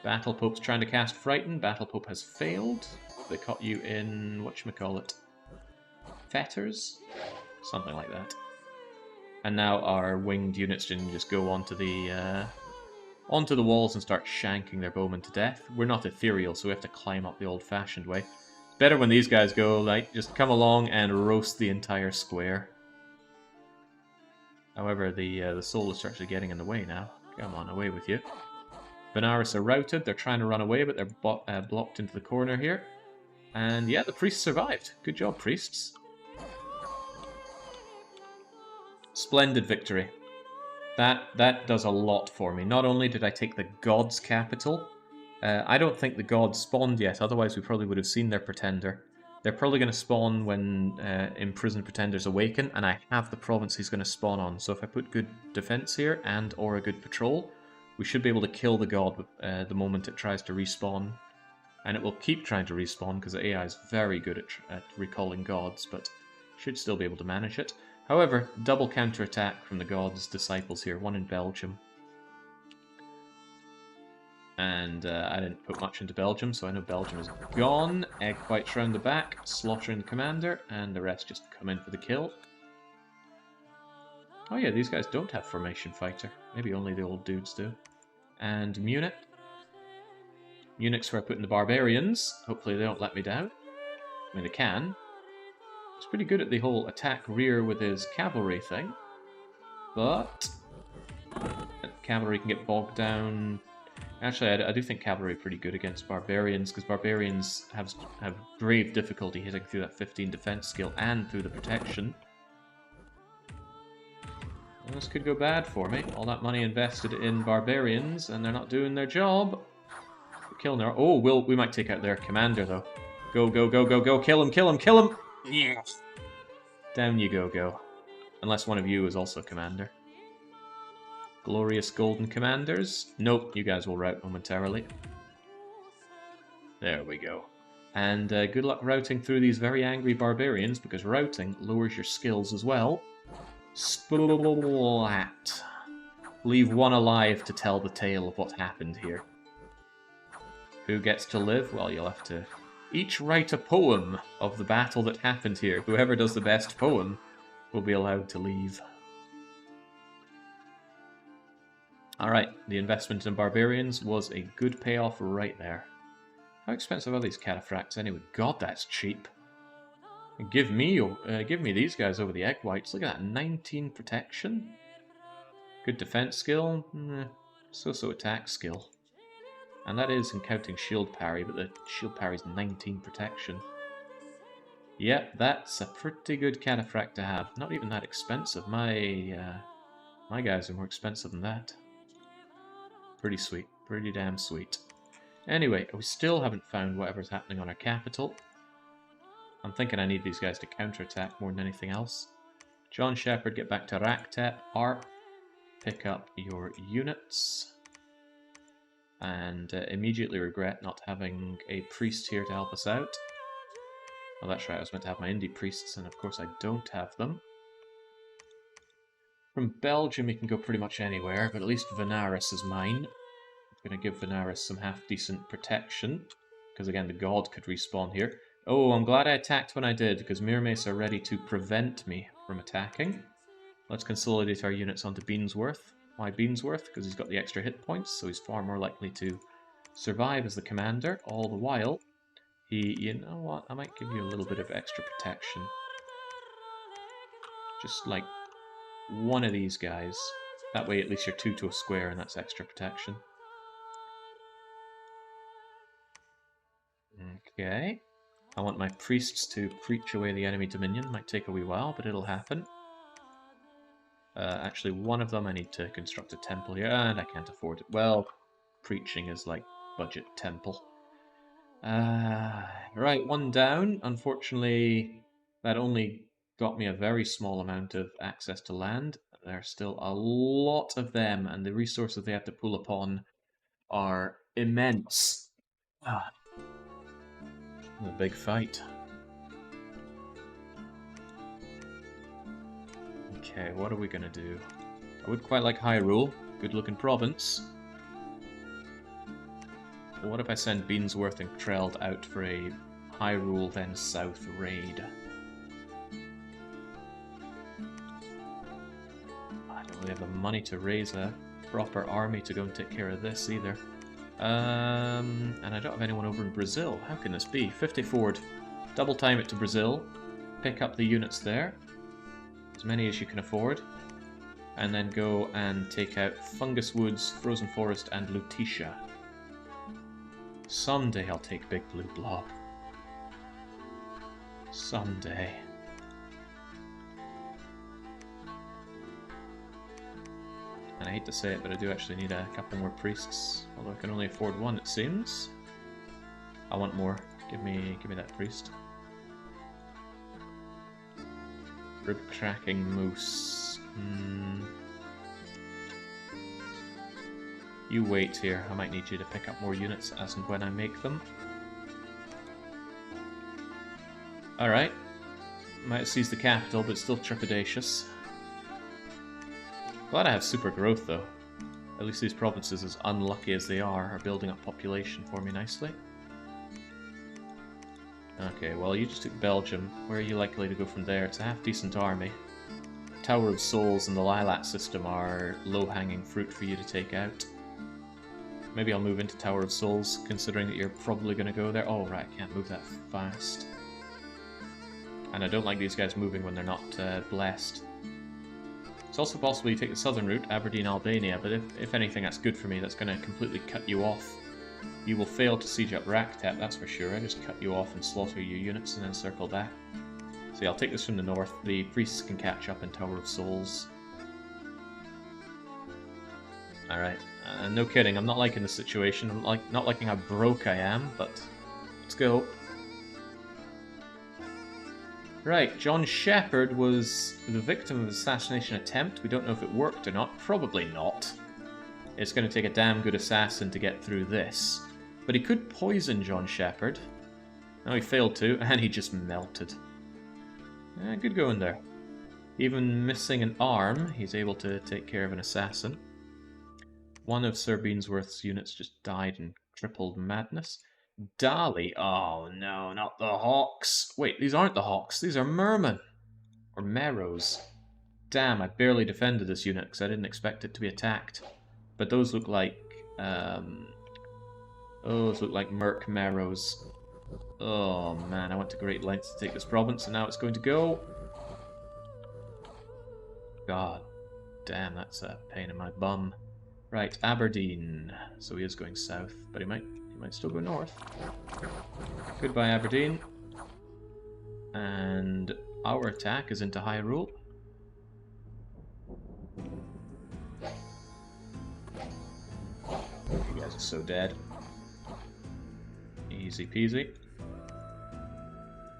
Battle Pope's trying to cast Frighten. Battle Pope has failed. They caught you in, whatchamacallit, fetters? Something like that. And now our winged units can just go onto the walls and start shanking their bowmen to death. We're not ethereal, so we have to climb up the old-fashioned way. Better when these guys go, like, just come along and roast the entire square. However, the souls are actually getting in the way now. Come on, away with you. Venaris are routed. They're trying to run away, but they're blocked into the corner here. And yeah, the priests survived. Good job, priests. Splendid victory. That does a lot for me. Not only did I take the God's capital, I don't think the gods spawned yet, otherwise we probably would have seen their pretender. They're probably going to spawn when imprisoned pretenders awaken, and I have the province he's going to spawn on. So if I put good defense here and or a good patrol, we should be able to kill the god the moment it tries to respawn. And it will keep trying to respawn because the AI is very good at recalling gods, but should still be able to manage it. However, double counterattack from the gods' disciples here, one in Belgium. And I didn't put much into Belgium, so I know Belgium is gone. Egg whites round the back, slaughtering the commander, and the rest just come in for the kill. Oh yeah, these guys don't have formation fighter. Maybe only the old dudes do. And Munich. Munich's where I put in the barbarians. Hopefully they don't let me down. I mean, they can. He's pretty good at the whole attack rear with his cavalry thing. But cavalry can get bogged down. Actually, I do think cavalry are pretty good against barbarians, because barbarians have grave difficulty hitting through that 15 defense skill and through the protection. Well, this could go bad for me. All that money invested in barbarians, and they're not doing their job. We're killing their... Oh, we might take out their commander, though. Go, go, go, go, go. Kill him, kill him, kill him! Yes! Down you go, go. Unless one of you is also commander. Glorious golden commanders. Nope, you guys will rout momentarily. There we go. And good luck routing through these very angry barbarians, because routing lowers your skills as well. Splat. Leave one alive to tell the tale of what happened here. Who gets to live? Well, you'll have to each write a poem of the battle that happened here. Whoever does the best poem will be allowed to leave. Alright, the investment in barbarians was a good payoff right there. How expensive are these cataphracts anyway? God, that's cheap. Give me these guys over the egg whites. Look at that, 19 protection. Good defense skill. So-so attack skill. And that is in counting shield parry, but the shield parry is 19 protection. Yep, that's a pretty good cataphract to have. Not even that expensive. My guys are more expensive than that. Pretty sweet. Pretty damn sweet. Anyway, we still haven't found whatever's happening on our capital. I'm thinking I need these guys to counterattack more than anything else. John Shepherd, get back to Raqtep. Art, pick up your units. And immediately regret not having a priest here to help us out. Well, that's right, I was meant to have my indie priests, and of course I don't have them. From Belgium you can go pretty much anywhere, but at least Venaris is mine. I'm going to give Venaris some half-decent protection, because again, the god could respawn here. Oh, I'm glad I attacked when I did, because Mirmace are ready to prevent me from attacking. Let's consolidate our units onto Beansworth. Why Beansworth? Because he's got the extra hit points, so he's far more likely to survive as the commander. All the while, you know what, I might give you a little bit of extra protection. Just like one of these guys. That way at least you're 2 to a square, and that's extra protection. Okay. I want my priests to preach away the enemy dominion. Might take a wee while, but it'll happen. Actually, one of them I need to construct a temple here, and I can't afford it. Well, preaching is like budget temple. Right, one down. Unfortunately, that only got me a very small amount of access to land. There are still a lot of them, and the resources they have to pull upon are immense. A big fight. Okay, what are we gonna do? I would quite like Hyrule. Good looking province. But what if I send Beansworth and Treld out for a Hyrule then South raid? I don't really have the money to raise a proper army to go and take care of this either. And I don't have anyone over in Brazil. How can this be? 50 forward. Double time it to Brazil. Pick up the units there. As many as you can afford. And then go and take out Fungus Woods, Frozen Forest, and Lutetia. Someday I'll take Big Blue Blob. Someday. And I hate to say it, but I do actually need a couple more priests. Although I can only afford one, it seems. I want more. Give me that priest. Rib cracking moose. You wait here. I might need you to pick up more units as and when I make them. Alright. Might seize the capital, but still trepidatious. Glad I have super growth, though. At least these provinces, as unlucky as they are building up population for me nicely. Okay, well, you just took Belgium. Where are you likely to go from there? It's a half-decent army. Tower of Souls and the Lilac system are low-hanging fruit for you to take out. Maybe I'll move into Tower of Souls, considering that you're probably going to go there. Oh, right, I can't move that fast. And I don't like these guys moving when they're not blessed. It's also possible you take the southern route, Aberdeen, Albania, but if anything, that's good for me. That's going to completely cut you off. You will fail to siege up Raqtep, that's for sure. I just cut you off and slaughter your units and then circle back. So yeah, I'll take this from the north. The priests can catch up in Tower of Souls. Alright, no kidding, I'm not liking the situation. I'm not liking how broke I am, but let's go. Right, John Shepherd was the victim of an assassination attempt. We don't know if it worked or not. Probably not. It's going to take a damn good assassin to get through this. But he could poison John Shepherd. No, he failed to, and he just melted. Good going there. Even missing an arm, he's able to take care of an assassin. One of Sir Beansworth's units just died in tripled madness. Dali? Oh no, not the Hawks. Wait, these aren't the Hawks. These are Mermen. Or Merrows. Damn, I barely defended this unit because I didn't expect it to be attacked. But those look like... those look like Merc Merrows. Oh man, I went to great lengths to take this province and now it's going to go. God damn, that's a pain in my bum. Right, Aberdeen. So he is going south, but he might still go north. Goodbye, Aberdeen. And our attack is into Hyrule. You guys are so dead. Easy peasy.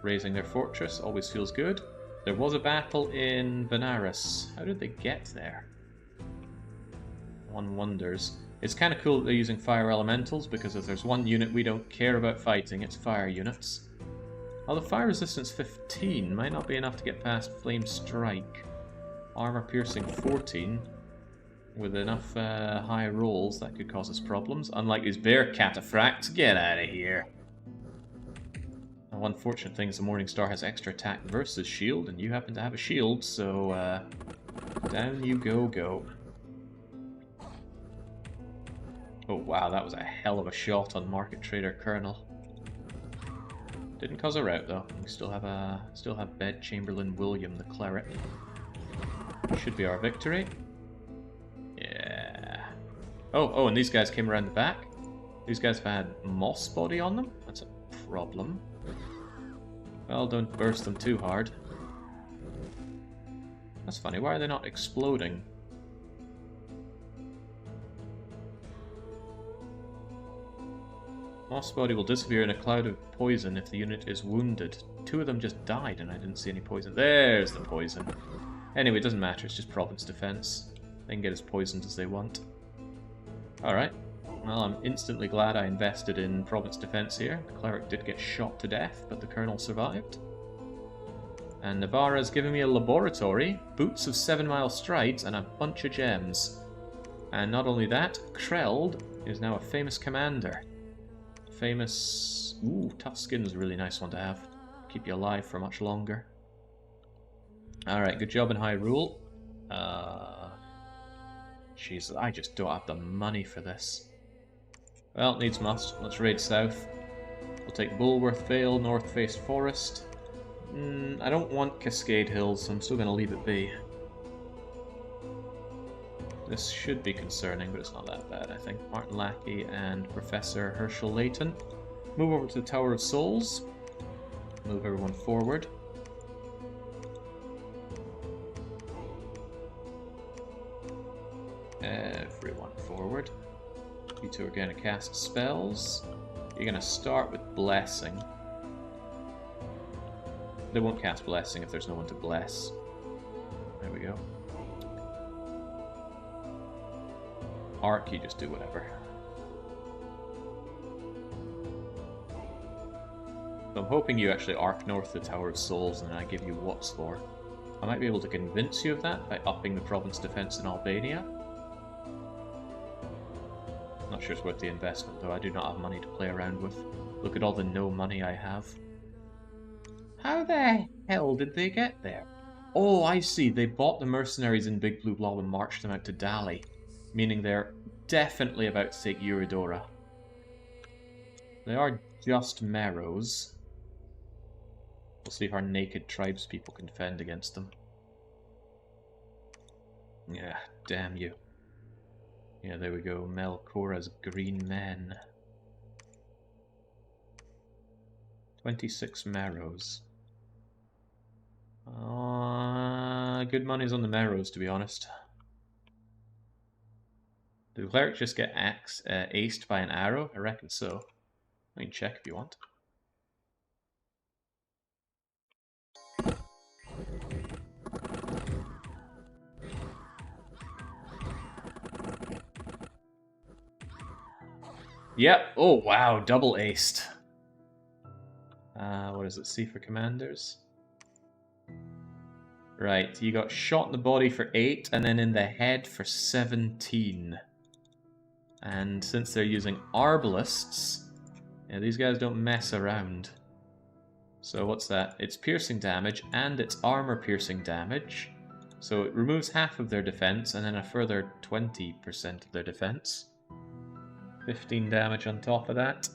Raising their fortress always feels good. There was a battle in Benares. How did they get there? One wonders. It's kind of cool that they're using fire elementals, because if there's one unit we don't care about fighting, it's fire units. Although fire resistance 15 might not be enough to get past Flame Strike. Armor piercing 14. With enough high rolls, that could cause us problems. Unlike these bear cataphracts. Get out of here. One fortunate thing is the Morning Star has extra attack versus shield, and you happen to have a shield, so down you go. Oh wow, that was a hell of a shot on Market Trader Colonel. Didn't cause a rout though. We still have Bed Chamberlain William the Cleric. Should be our victory. Yeah. Oh, and these guys came around the back. These guys have had moss body on them. That's a problem. Well, don't burst them too hard. That's funny. Why are they not exploding? Moss body will disappear in a cloud of poison if the unit is wounded. Two of them just died and I didn't see any poison. There's the poison. Anyway, it doesn't matter. It's just province defense. They can get as poisoned as they want. Alright. Well, I'm instantly glad I invested in province defense here. The cleric did get shot to death, but the colonel survived. And Navarra's giving me a laboratory, boots of 7-mile strides, and a bunch of gems. And not only that, Kreld is now a famous commander. Famous... Ooh, tough skin's a really nice one to have. Keep you alive for much longer. Alright, good job in Hyrule. Jesus, I just don't have the money for this. Well, needs must. Let's raid south. We'll take Bulworth Vale, North Face Forest. I don't want Cascade Hills, so I'm still going to leave it be. This should be concerning, but it's not that bad, I think. Martin Lackey and Professor Herschel Layton. Move over to the Tower of Souls. Move everyone forward. Everyone forward. You two are going to cast spells. You're going to start with Blessing. They won't cast Blessing if there's no one to bless. There we go. Arc, you just do whatever. So I'm hoping you actually arc north to the Tower of Souls and then I give you what's for. I might be able to convince you of that by upping the province defense in Albania. Not sure it's worth the investment though, I do not have money to play around with. Look at all the no money I have. How the hell did they get there? Oh, I see, they bought the mercenaries in Big Blue Blob and marched them out to Dali. Meaning they're definitely about to take Eurodora. They are just Meros. We'll see if our naked tribespeople can fend against them. Yeah, damn you. Yeah, there we go. Melkora's green men. 26 Meros. Good money's on the Meros, to be honest. Did the cleric just get aced by an arrow? I reckon so. I can check if you want. Yep. Oh, wow. Double aced. What is it? C for commanders? Right. You got shot in the body for 8 and then in the head for 17. And since they're using arbalists, yeah, these guys don't mess around. So what's that? It's piercing damage and it's armor piercing damage. So it removes half of their defense and then a further 20% of their defense. 15 damage on top of that.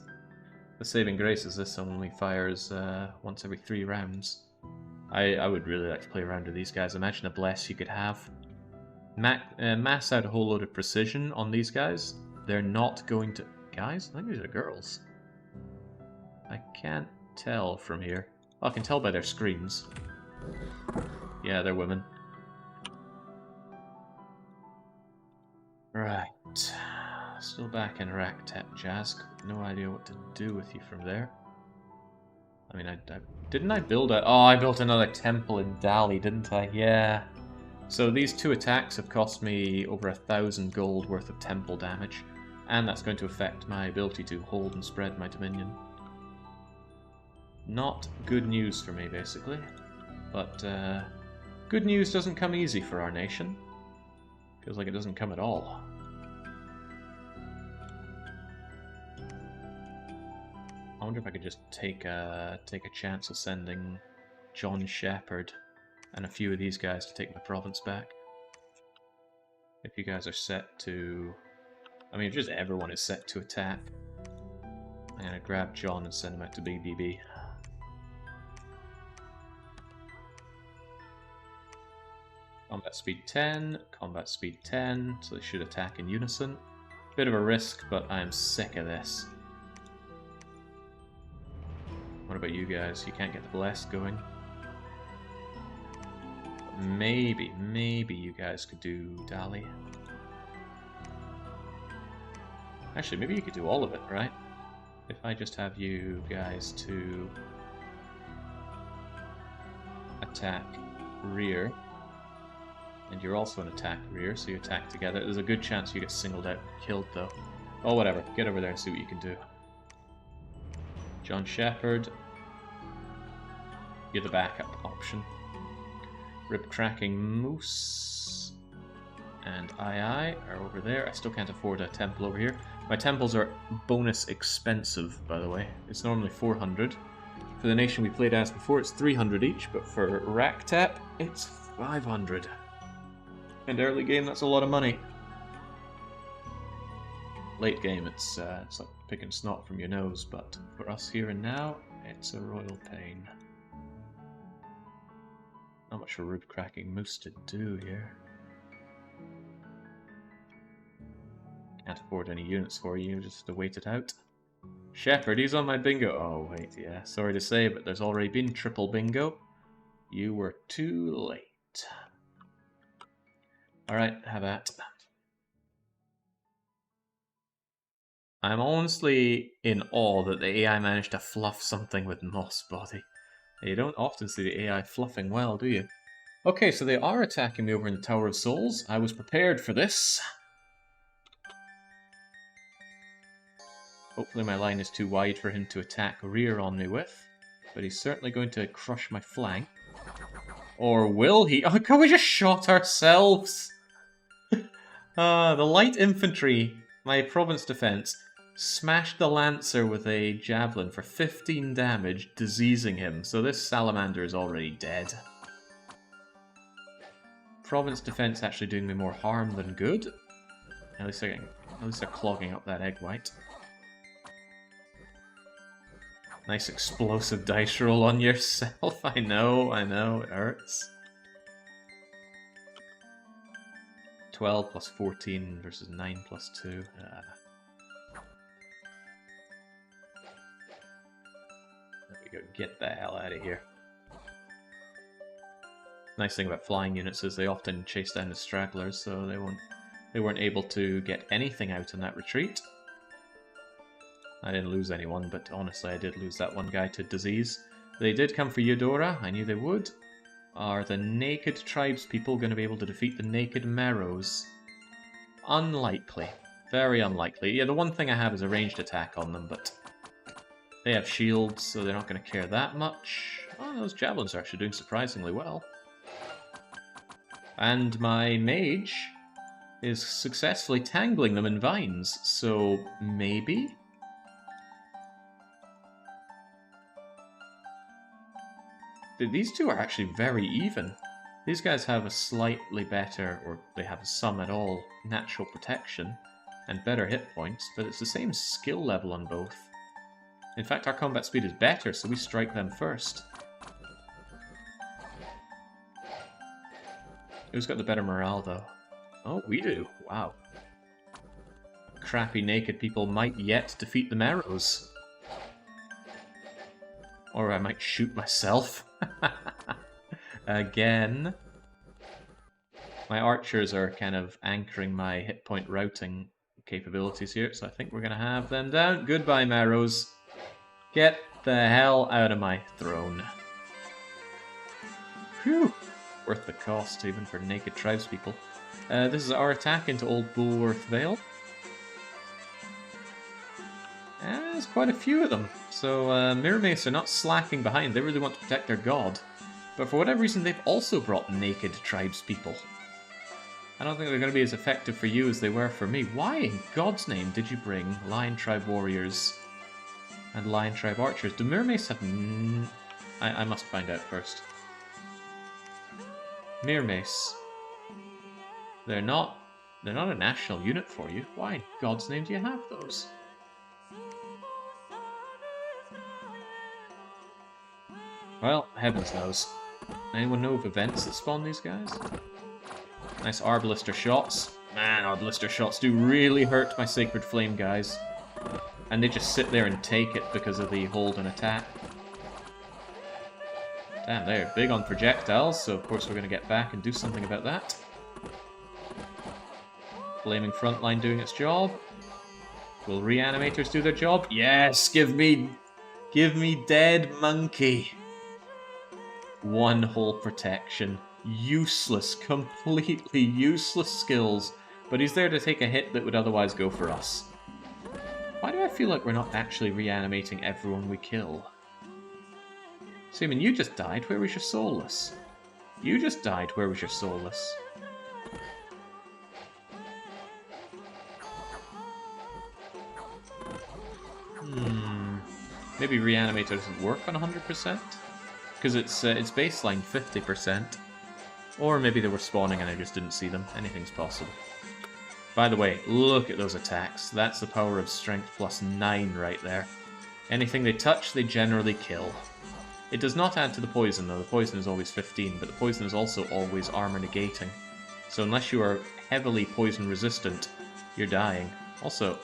The saving grace is this only fires once every 3 rounds. I would really like to play around with these guys. Imagine a bless you could have. Mass out a whole load of precision on these guys. They're not going to... Guys? I think these are girls. I can't tell from here. Oh, I can tell by their screams. Yeah, they're women. Right. Still back in Raqtep, Jazz. No idea what to do with you from there. I mean, didn't I build a... Oh, I built another temple in Dali, didn't I? Yeah. So these 2 attacks have cost me over 1,000 gold worth of temple damage. And that's going to affect my ability to hold and spread my dominion. Not good news for me, basically. But good news doesn't come easy for our nation. Feels like it doesn't come at all. I wonder if I could just take a chance of sending John Shepherd and a few of these guys to take the province back. If you guys are set to... I mean, if just everyone is set to attack, I'm going to grab John and send him out to BBB. Combat speed 10, combat speed 10, so they should attack in unison. Bit of a risk, but I am sick of this. What about you guys? You can't get the bless going. Maybe you guys could do Dali. Actually, maybe you could do all of it, right? If I just have you guys to attack rear, and you're also an attack rear, so you attack together. There's a good chance you get singled out and killed, though. Oh, whatever. Get over there and see what you can do. John Shepherd. You're the backup option. Rib Cracking Moose and II are over there. I still can't afford a temple over here. My temples are bonus expensive, by the way. It's normally 400. For the nation we played as before, it's 300 each, but for Raqtep, it's 500. And early game, that's a lot of money. Late game, it's like picking snot from your nose, but for us here and now, it's a royal pain. Not much for Rib Cracking Moose to do here. Can't afford any units for you, just to wait it out. Shepherd, he's on my bingo. Oh, wait, yeah. Sorry to say, but there's already been triple bingo. You were too late. Alright, have at. I'm honestly in awe that the AI managed to fluff something with Moss Body. You don't often see the AI fluffing well, do you? Okay, so they are attacking me over in the Tower of Souls. I was prepared for this. Hopefully my line is too wide for him to attack rear on me with. But he's certainly going to crush my flank. Or will he? Oh god, we just shot ourselves! The light infantry, my province defense, smashed the lancer with a javelin for 15 damage, diseasing him. So this salamander is already dead. Province defense actually doing me more harm than good. At least they're clogging up that egg white. Nice explosive dice roll on yourself. I know, it hurts. 12 plus 14 versus 9 plus 2. There we go, get the hell out of here. Nice thing about flying units is they often chase down the stragglers, so they weren't able to get anything out in that retreat. I didn't lose anyone, but honestly I did lose that one guy to disease. They did come for Eudora, I knew they would. Are the naked tribespeople going to be able to defeat the naked Marrows? Unlikely. Very unlikely. Yeah, the one thing I have is a ranged attack on them, but they have shields, so they're not going to care that much. Oh, those javelins are actually doing surprisingly well. And my mage is successfully tangling them in vines, so maybe? These two are actually very even. These guys have a slightly better, or they have some at all, natural protection and better hit points, but it's the same skill level on both. In fact, our combat speed is better, so we strike them first. Who's got the better morale, though? Oh, we do. Wow. Crappy naked people might yet defeat the Marrows. Or I might shoot myself. Again. My archers are kind of anchoring my hit point routing capabilities here, so I think we're going to have them down. Goodbye, Marrows. Get the hell out of my throne. Phew. Worth the cost, even for naked tribespeople. This is our attack into Old Bulworth Vale. There's quite a few of them. So Miramace are not slacking behind. They really want to protect their god. But for whatever reason, they've also brought naked tribespeople. I don't think they're going to be as effective for you as they were for me. Why in God's name did you bring Lion Tribe Warriors and Lion Tribe Archers? Do Miramace have... I must find out first. Miramace. They're not a national unit for you. Why in God's name do you have those? Well, heavens knows. Anyone know of events that spawn these guys? Nice Arbalister shots. Man, Arbalister shots do really hurt my Sacred Flame guys. And they just sit there and take it because of the hold and attack. Damn, they're big on projectiles, so of course we're going to get back and do something about that. Flaming Frontline doing its job. Will Reanimators do their job? Yes, give me Dead Monkey. One whole protection. Useless, completely useless skills. But he's there to take a hit that would otherwise go for us. Why do I feel like we're not actually reanimating everyone we kill? Seaman, you just died. Where was your soulless? You just died. Where was your soulless? Maybe Reanimator doesn't work on 100%? Because it's baseline 50%. Or maybe they were spawning and I just didn't see them. Anything's possible. By the way, look at those attacks. That's the power of strength plus 9 right there. Anything they touch, they generally kill. It does not add to the poison, though. The poison is always 15, but the poison is also always armor negating. So unless you are heavily poison resistant, you're dying. Also,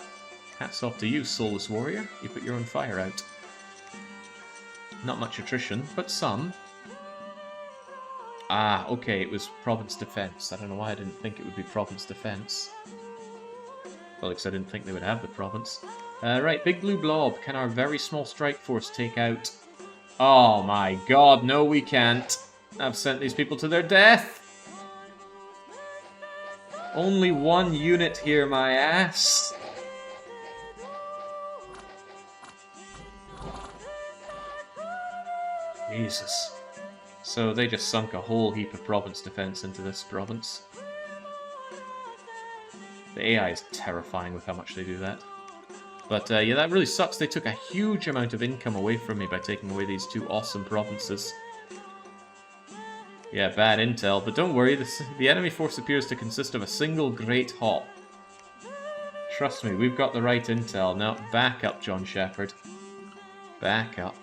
hats off to you, Soulless Warrior. You put your own fire out. Not much attrition, but some. Ah, okay, it was Province Defense. I don't know why I didn't think it would be Province Defense. Well, because I didn't think they would have the province. Right, Big Blue Blob. Can our very small strike force take out... Oh my god, no we can't. I've sent these people to their death. Only one unit here, my ass. Jesus. So they just sunk a whole heap of province defense into this province. The AI is terrifying with how much they do that. But yeah, that really sucks. They took a huge amount of income away from me by taking away these two awesome provinces. Yeah, bad intel, but don't worry, the enemy force appears to consist of a single great hop. Trust me, we've got the right intel. Now, back up, John Shepherd. Back up.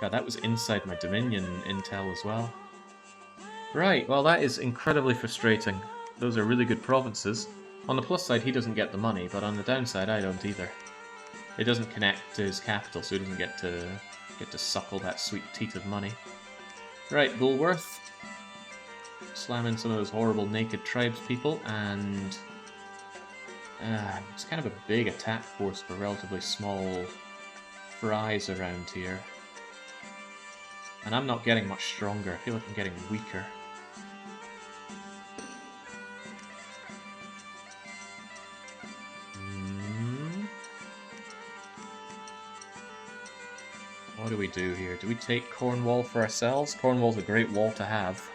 God, that was inside my Dominion intel as well. Right, well that is incredibly frustrating. Those are really good provinces. On the plus side, he doesn't get the money, but on the downside, I don't either. It doesn't connect to his capital, so he doesn't get to suckle that sweet teat of money. Right, Bulworth. Slam in some of those horrible naked tribes people, and... it's kind of a big attack force for relatively small fries around here. And I'm not getting much stronger. I feel like I'm getting weaker. What do we do here? Do we take Cornwall for ourselves? Cornwall's a great wall to have.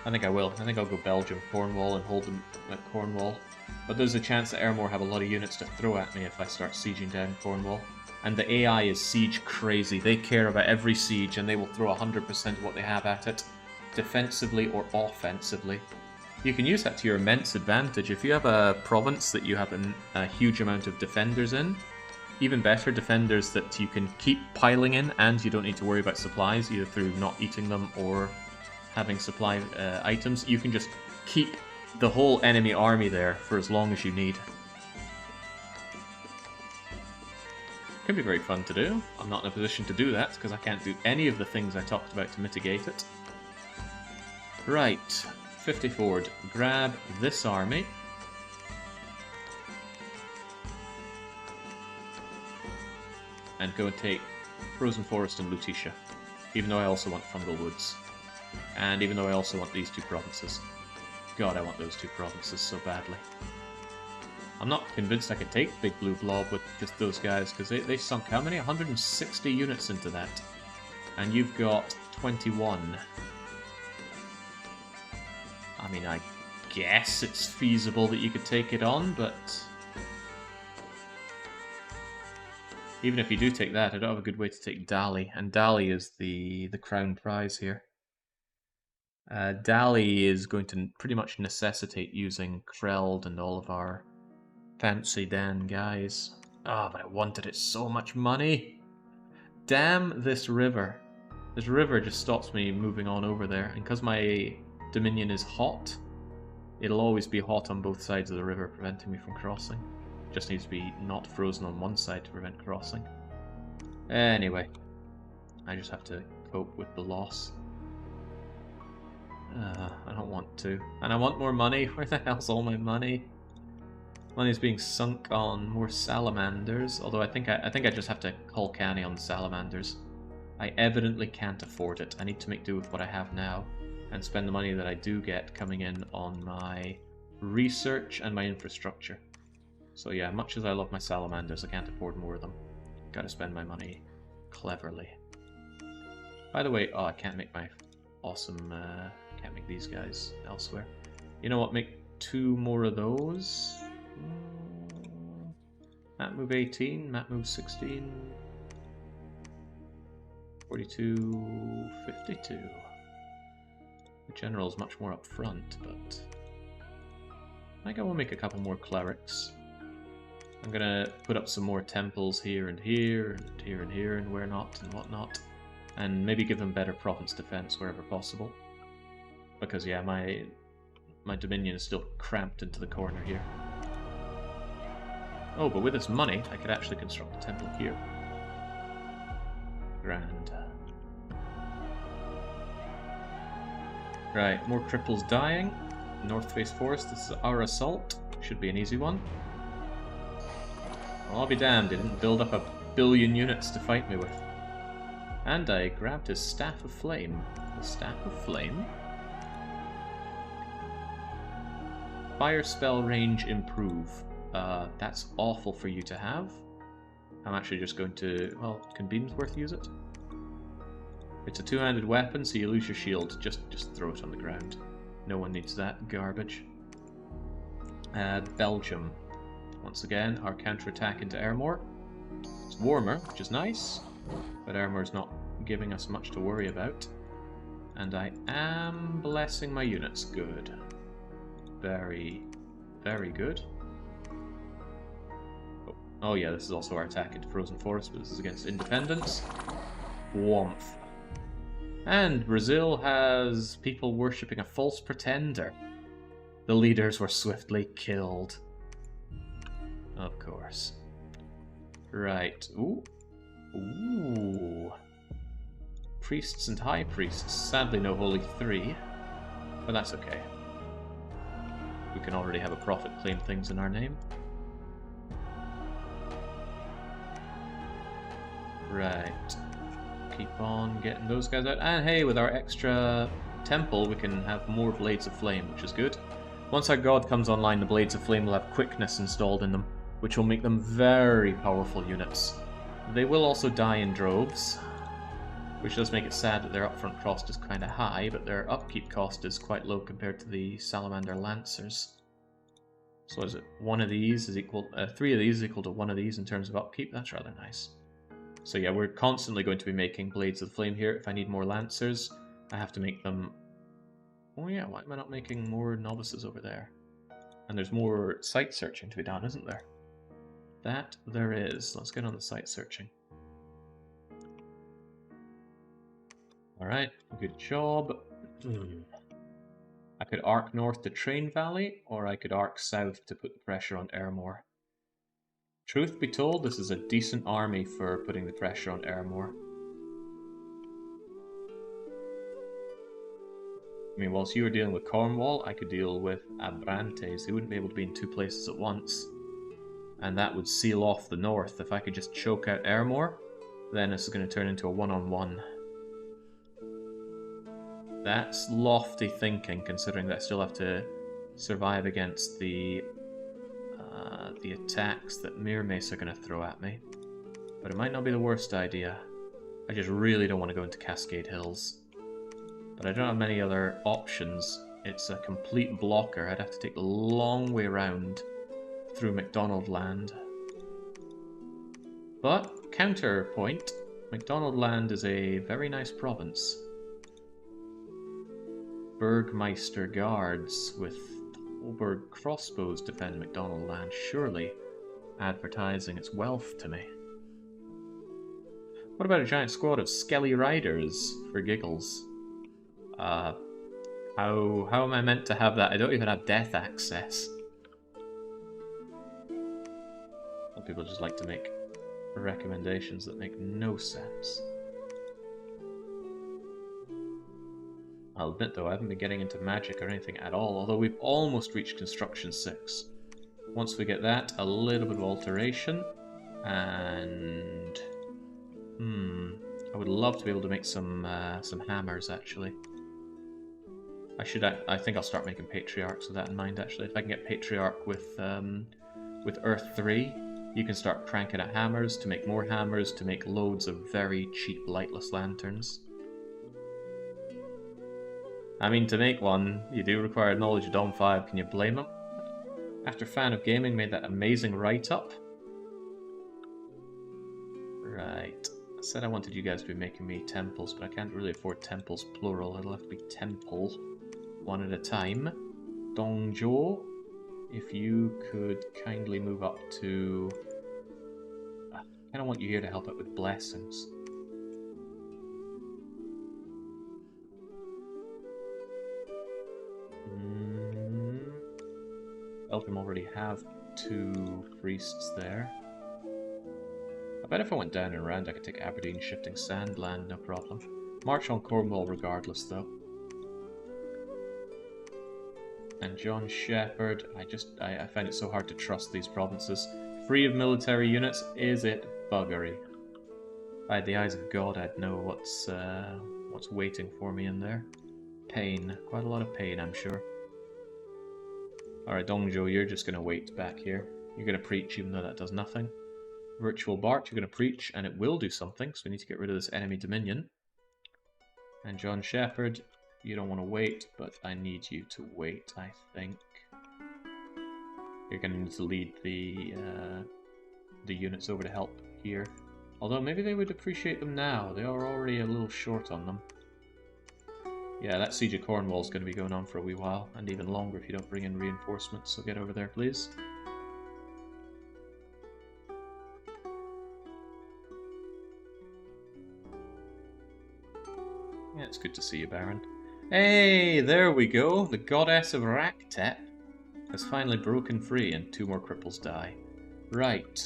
I think I will. I think I'll go Belgium, Cornwall, and hold them at Cornwall. But there's a chance that Airmore have a lot of units to throw at me if I start sieging down Cornwall. And the AI is siege crazy. They care about every siege, and they will throw 100% of what they have at it, defensively or offensively. You can use that to your immense advantage. If you have a province that you have a huge amount of defenders in, even better, defenders that you can keep piling in, and you don't need to worry about supplies, either through not eating them or having supply items. You can just keep the whole enemy army there for as long as you need. Can be very fun to do. I'm not in a position to do that, because I can't do any of the things I talked about to mitigate it. Right, 50 forward. Grab this army. And go and take Frozen Forest and Lutetia, even though I also want Fungal Woods. And even though I also want these two provinces. God, I want those two provinces so badly. I'm not convinced I could take Big Blue Blob with just those guys, because they sunk how many? 160 units into that. And you've got 21. I mean, I guess it's feasible that you could take it on, but... even if you do take that, I don't have a good way to take Dali, and Dali is the crown prize here. Dali is going to pretty much necessitate using Kreld and all of our fancy Dan guys. Ah, but I wanted it so much money! Damn this river. This river just stops me moving on over there, and because my Dominion is hot, it'll always be hot on both sides of the river, preventing me from crossing. Just needs to be not frozen on one side to prevent crossing. Anyway, I just have to cope with the loss. I don't want to. And I want more money. Where the hell's all my money? Money's being sunk on more salamanders, although I think I just have to call canny on the salamanders. I evidently can't afford it. I need to make do with what I have now, and spend the money that I do get coming in on my research and my infrastructure. So yeah, much as I love my salamanders, I can't afford more of them. Gotta spend my money cleverly. By the way, oh, I can't make my awesome, can't make these guys elsewhere. You know what, make 2 more of those. Map move 18, map move 16. 42, 52. The general's much more up front, but I think I will make a couple more clerics. I'm gonna put up some more temples here and here, and here and here, and where not, and whatnot. And maybe give them better province defense wherever possible. Because yeah, my Dominion is still cramped into the corner here. Oh, but with this money, I could actually construct a temple here. Grand. Right, more cripples dying. North Face Forest, this is our assault. Should be an easy one. Well, I'll be damned, he didn't build up a billion units to fight me with. And I grabbed his Staff of Flame. The Staff of Flame? Fire spell range improve. That's awful for you to have. I'm actually just going to... well, can Beamsworth use it? It's a two-handed weapon, so you lose your shield. Just throw it on the ground. No one needs that garbage. Belgium. Once again, our counterattack into Airmore. It's warmer, which is nice, but Airmore's not giving us much to worry about. And I am blessing my units. Good. Very, very good. Oh yeah, this is also our attack into Frozen Forest, but this is against Independence. Warmth. And Brazil has people worshipping a false pretender. The leaders were swiftly killed. Of course. Right. Ooh. Ooh. Priests and high priests. Sadly no Holy Three. But that's okay. We can already have a prophet claim things in our name. Right. Keep on getting those guys out. And hey, with our extra temple, we can have more Blades of Flame, which is good. Once our god comes online, the Blades of Flame will have quickness installed in them, which will make them very powerful units. They will also die in droves, which does make it sad that their upfront cost is kind of high, but their upkeep cost is quite low compared to the Salamander Lancers. So what is it? One of these is equal... 3 of these is equal to 1 of these in terms of upkeep. That's rather nice. So yeah, we're constantly going to be making Blades of Flame here. If I need more Lancers, I have to make them... oh yeah, why am I not making more Novices over there? And there's more site searching to be done, isn't there? That there is. Let's get on the site searching. Alright, good job. I could arc north to Train Valley, or I could arc south to put the pressure on Airmore. Truth be told, this is a decent army for putting the pressure on Airmore. I mean, whilst you were dealing with Cornwall, I could deal with Abrantes. They wouldn't be able to be in 2 places at once. And that would seal off the north. If I could just choke out Airmore, then this is going to turn into a one-on-one. That's lofty thinking, considering that I still have to survive against the attacks that Mirmace are going to throw at me. But it might not be the worst idea. I just really don't want to go into Cascade Hills. But I don't have many other options. It's a complete blocker. I'd have to take the long way around through McDonald Land. But, counterpoint, McDonald Land is a very nice province. Burgmeister guards with Oberg crossbows defend McDonald Land, surely advertising its wealth to me. What about a giant squad of Skelly Riders for giggles? How am I meant to have that? I don't even have death access. Some people just like to make recommendations that make no sense. I'll admit though, I haven't been getting into magic or anything at all, although we've almost reached Construction 6. Once we get that, a little bit of alteration, and... I would love to be able to make some hammers, actually. I think I'll start making Patriarchs with that in mind, actually. If I can get Patriarch with Earth 3, you can start cranking out hammers to make more hammers, to make loads of very cheap lightless lanterns. I mean, to make one, you do require knowledge of Dom 5, can you blame him? After Fan of Gaming made that amazing write-up. Right. I said I wanted you guys to be making me temples, but I can't really afford temples plural. It'll have to be temple, one at a time. Dongzhou, if you could kindly move up to... I kind of want you here to help out with blessings. Belgium already have 2 priests there. I bet if I went down and around I could take Aberdeen, Shifting Sandland, no problem. March on Cornwall regardless though. And John Shepherd, I find it so hard to trust these provinces. Free of military units, is it buggery? If I had the eyes of God, I'd know what's waiting for me in there. Pain, quite a lot of pain, I'm sure. Alright, Dongzhou, you're just gonna wait back here. You're gonna preach even though that does nothing. Virtual Bart, you're gonna preach and it will do something, so we need to get rid of this enemy dominion. And John Shepherd, you don't want to wait, but I need you to wait, I think. You're going to need to lead the units over to help here. Although maybe they would appreciate them now. They are already a little short on them. Yeah, that Siege of Cornwall is going to be going on for a wee while, and even longer if you don't bring in reinforcements, so get over there, please. Yeah, it's good to see you, Baron. Hey, there we go. The goddess of Raqtep has finally broken free and 2 more cripples die. Right.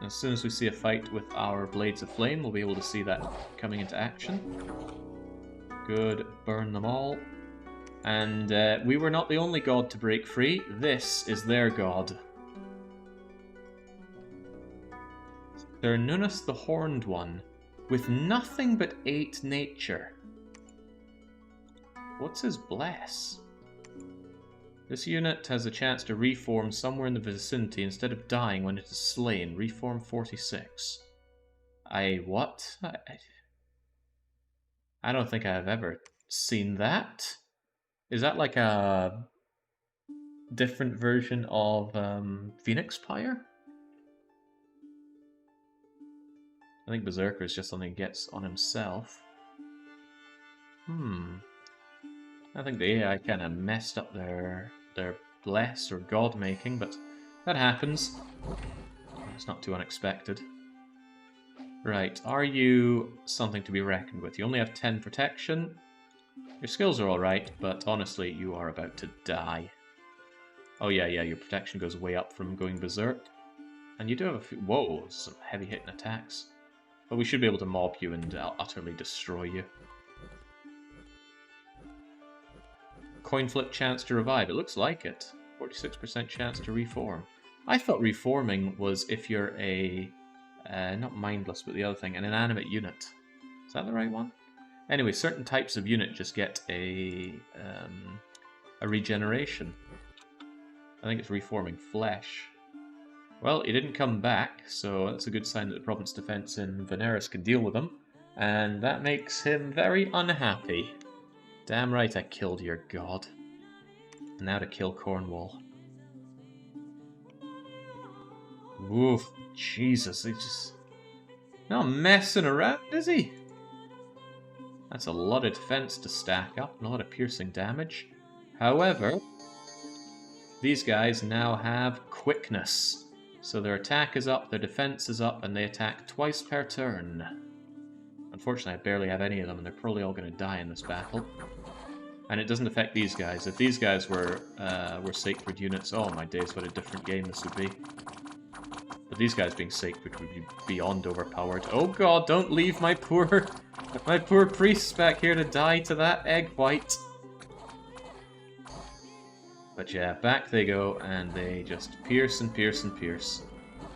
As soon as we see a fight with our Blades of Flame, we'll be able to see that coming into action. Good. Burn them all. And we were not the only god to break free. This is their god. Sir Nunus the Horned One, with nothing but 8 nature. What's his bless? This unit has a chance to reform somewhere in the vicinity instead of dying when it is slain. Reform 46. What? I don't think I have ever seen that. Is that like a different version of Phoenix Pyre? I think Berserker is just something he gets on himself. I think the AI kind of messed up their bless or god making, but that happens. It's not too unexpected. Right, are you something to be reckoned with? You only have 10 protection. Your skills are alright, but honestly, you are about to die. Oh yeah, your protection goes way up from going berserk. And you do have a few... Whoa, some heavy hitting attacks. But we should be able to mob you and utterly destroy you. Coin flip chance to revive. It looks like it. 46% chance to reform. I thought reforming was if you're a... not mindless, but the other thing. An inanimate unit. Is that the right one? Anyway, certain types of unit just get a regeneration. I think it's reforming flesh. Well, he didn't come back, so that's a good sign that the province defense in Veneris can deal with him. And that makes him very unhappy. Damn right I killed your god. Now to kill Cornwall. Woof, Jesus, he's just not messing around, is he? That's a lot of defense to stack up, and a lot of piercing damage. However, these guys now have quickness. So their attack is up, their defense is up, and they attack twice per turn. Unfortunately, I barely have any of them, and they're probably all going to die in this battle. And it doesn't affect these guys. If these guys were sacred units, oh my days, what a different game this would be. But these guys being sacred would be beyond overpowered. Oh god, don't leave my poor priests back here to die to that egg white. But yeah, back they go, and they just pierce and pierce and pierce.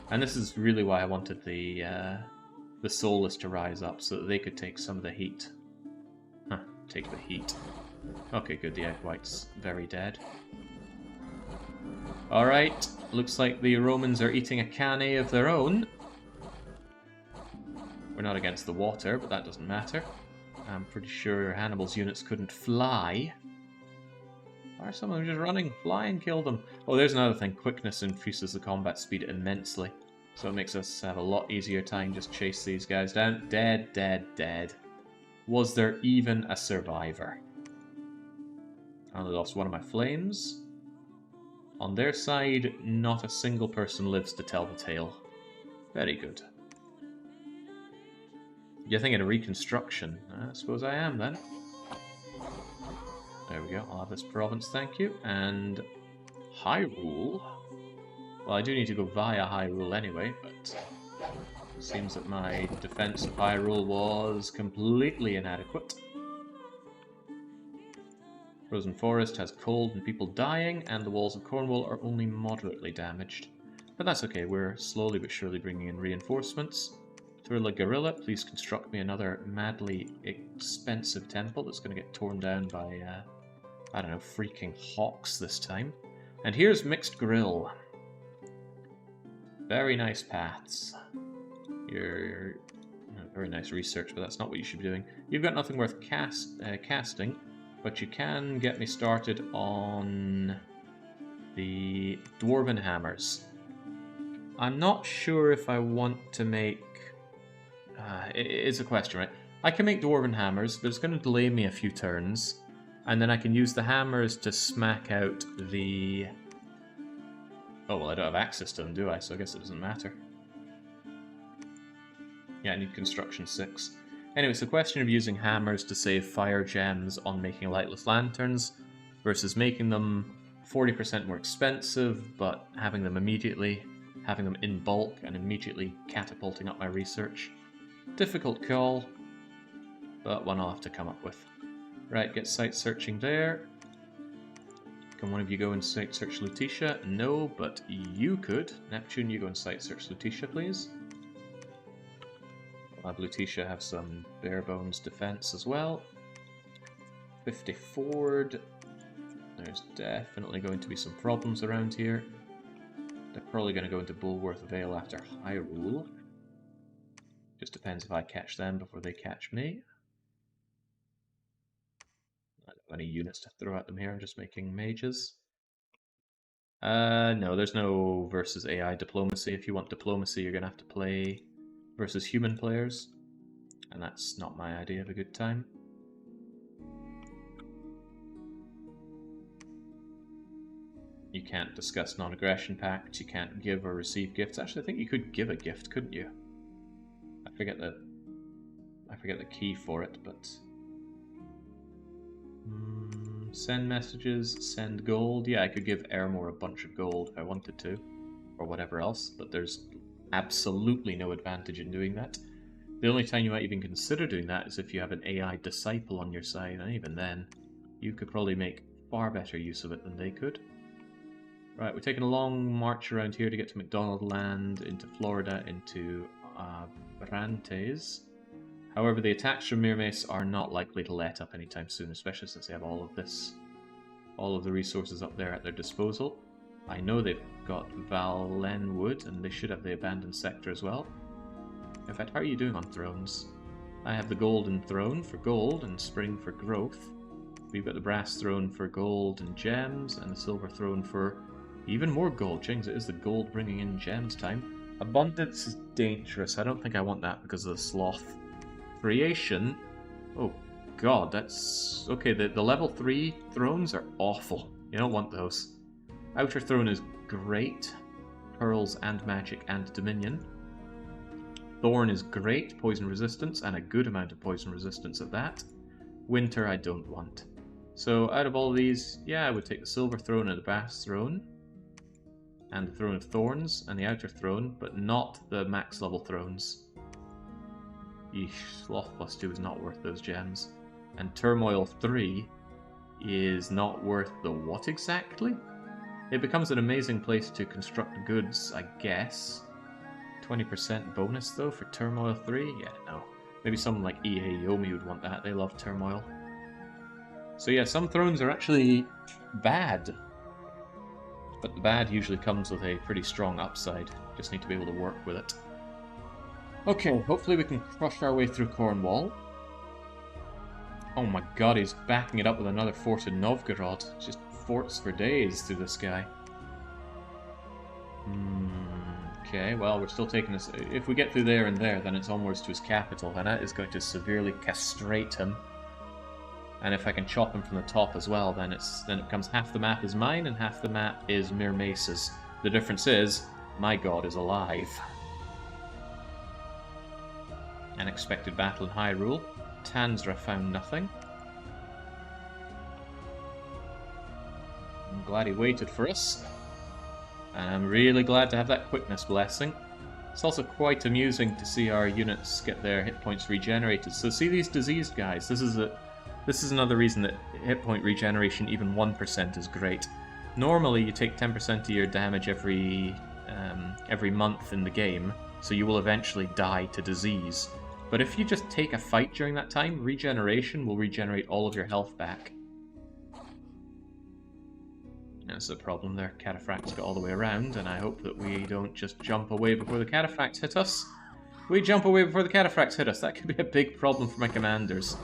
And this is really why I wanted the Soulless to rise up, so that they could take some of the heat. Huh, take the heat. Okay, good, the egg white's very dead. Alright, looks like the Romans are eating a cane of their own. We're not against the water, but that doesn't matter. I'm pretty sure Hannibal's units couldn't fly. Why are some of them just running? Fly and kill them. Oh, there's another thing. Quickness increases the combat speed immensely. So it makes us have a lot easier time just chase these guys down. Dead, dead, dead. Was there even a survivor? I only lost one of my flames. On their side, not a single person lives to tell the tale. Very good. You're thinking of reconstruction. I suppose I am, then. There we go. I'll have this province, thank you. And Hyrule. Well, I do need to go via Hyrule anyway, but it seems that my defense of Hyrule was completely inadequate. Frozen Forest has cold and people dying, and the walls of Cornwall are only moderately damaged. But that's okay, we're slowly but surely bringing in reinforcements. Thriller Gorilla, please construct me another madly expensive temple that's going to get torn down by, I don't know, freaking hawks this time. And here's Mixed Grill. Very nice paths. You're very nice research, but that's not what you should be doing. You've got nothing worth casting, but you can get me started on the Dwarven Hammers. I'm not sure if I want to make... it is a question, right? I can make Dwarven Hammers, but it's going to delay me a few turns, and then I can use the hammers to smack out the... Oh, well, I don't have access to them, do I? So I guess it doesn't matter. Yeah, I need construction 6. Anyway, it's a question of using hammers to save fire gems on making lightless lanterns versus making them 40% more expensive, but having them immediately, having them in bulk, and immediately catapulting up my research. Difficult call, but one I'll have to come up with. Right, get site searching there. Can one of you go and site search Lutetia? No, but you could. Neptune, you go and site search Lutetia, please. I'll have Lutetia have some bare bones defense as well. 50 Ford. There's definitely going to be some problems around here. They're probably going to go into Bulworth Vale after Hyrule. Just depends if I catch them before they catch me. I don't have any units to throw at them here, I'm just making mages. No, there's no versus AI diplomacy. If you want diplomacy, you're going to have to play versus human players, and that's not my idea of a good time. You can't discuss non-aggression pacts, you can't give or receive gifts. Actually, I think you could give a gift, couldn't you? I forget the key for it, but... send messages, send gold. Yeah, I could give Airmore a bunch of gold if I wanted to, or whatever else, but there's absolutely no advantage in doing that. The only time you might even consider doing that is if you have an AI disciple on your side, and even then, you could probably make far better use of it than they could. Right, we're taking a long march around here to get to McDonald Land, into Florida, into Brantes. However, the attacks from Mirmace are not likely to let up anytime soon, especially since they have all of the resources up there at their disposal. I know they've got Valenwood, and they should have the Abandoned Sector as well. In fact, how are you doing on thrones? I have the Golden Throne for gold and Spring for growth. We've got the Brass Throne for gold and gems, and the Silver Throne for even more gold. Jings, it is the gold bringing in gems time. Abundance is dangerous. I don't think I want that because of the Sloth. Creation. Oh god, that's... Okay, the level 3 thrones are awful. You don't want those. Outer Throne is great. Pearls and magic and dominion. Thorn is great. Poison resistance and a good amount of poison resistance at that. Winter I don't want. So out of all of these, yeah, I would take the Silver Throne and the Brass Throne. And the Throne of Thorns and the Outer Throne, but not the max level thrones. Eesh, Sloth plus 2 is not worth those gems. And Turmoil 3 is not worth the what exactly? It becomes an amazing place to construct goods, I guess. 20% bonus though for Turmoil 3? Yeah, no. Maybe someone like EA Yomi would want that, they love Turmoil. So yeah, some thrones are actually bad. But the bad usually comes with a pretty strong upside. Just need to be able to work with it. Okay, hopefully we can crush our way through Cornwall. Oh my god, he's backing it up with another fort in Novgorod. Just forts for days through this guy. Okay, well, we're still taking this... If we get through there and there, then it's onwards to his capital, and that is going to severely castrate him. And if I can chop him from the top as well, then it becomes half the map is mine and half the map is Mirmace's. The difference is, my god is alive. Unexpected battle in Hyrule. Tanzra found nothing. I'm glad he waited for us. And I'm really glad to have that quickness blessing. It's also quite amusing to see our units get their hit points regenerated. So see these diseased guys? This is This is another reason that hit point regeneration, even 1%, is great. Normally, you take 10% of your damage every month in the game, so you will eventually die to disease. But if you just take a fight during that time, regeneration will regenerate all of your health back. That's the problem there. Cataphracts got all the way around, and I hope that we don't just jump away before the cataphracts hit us. We jump away before the cataphracts hit us. That could be a big problem for my commanders.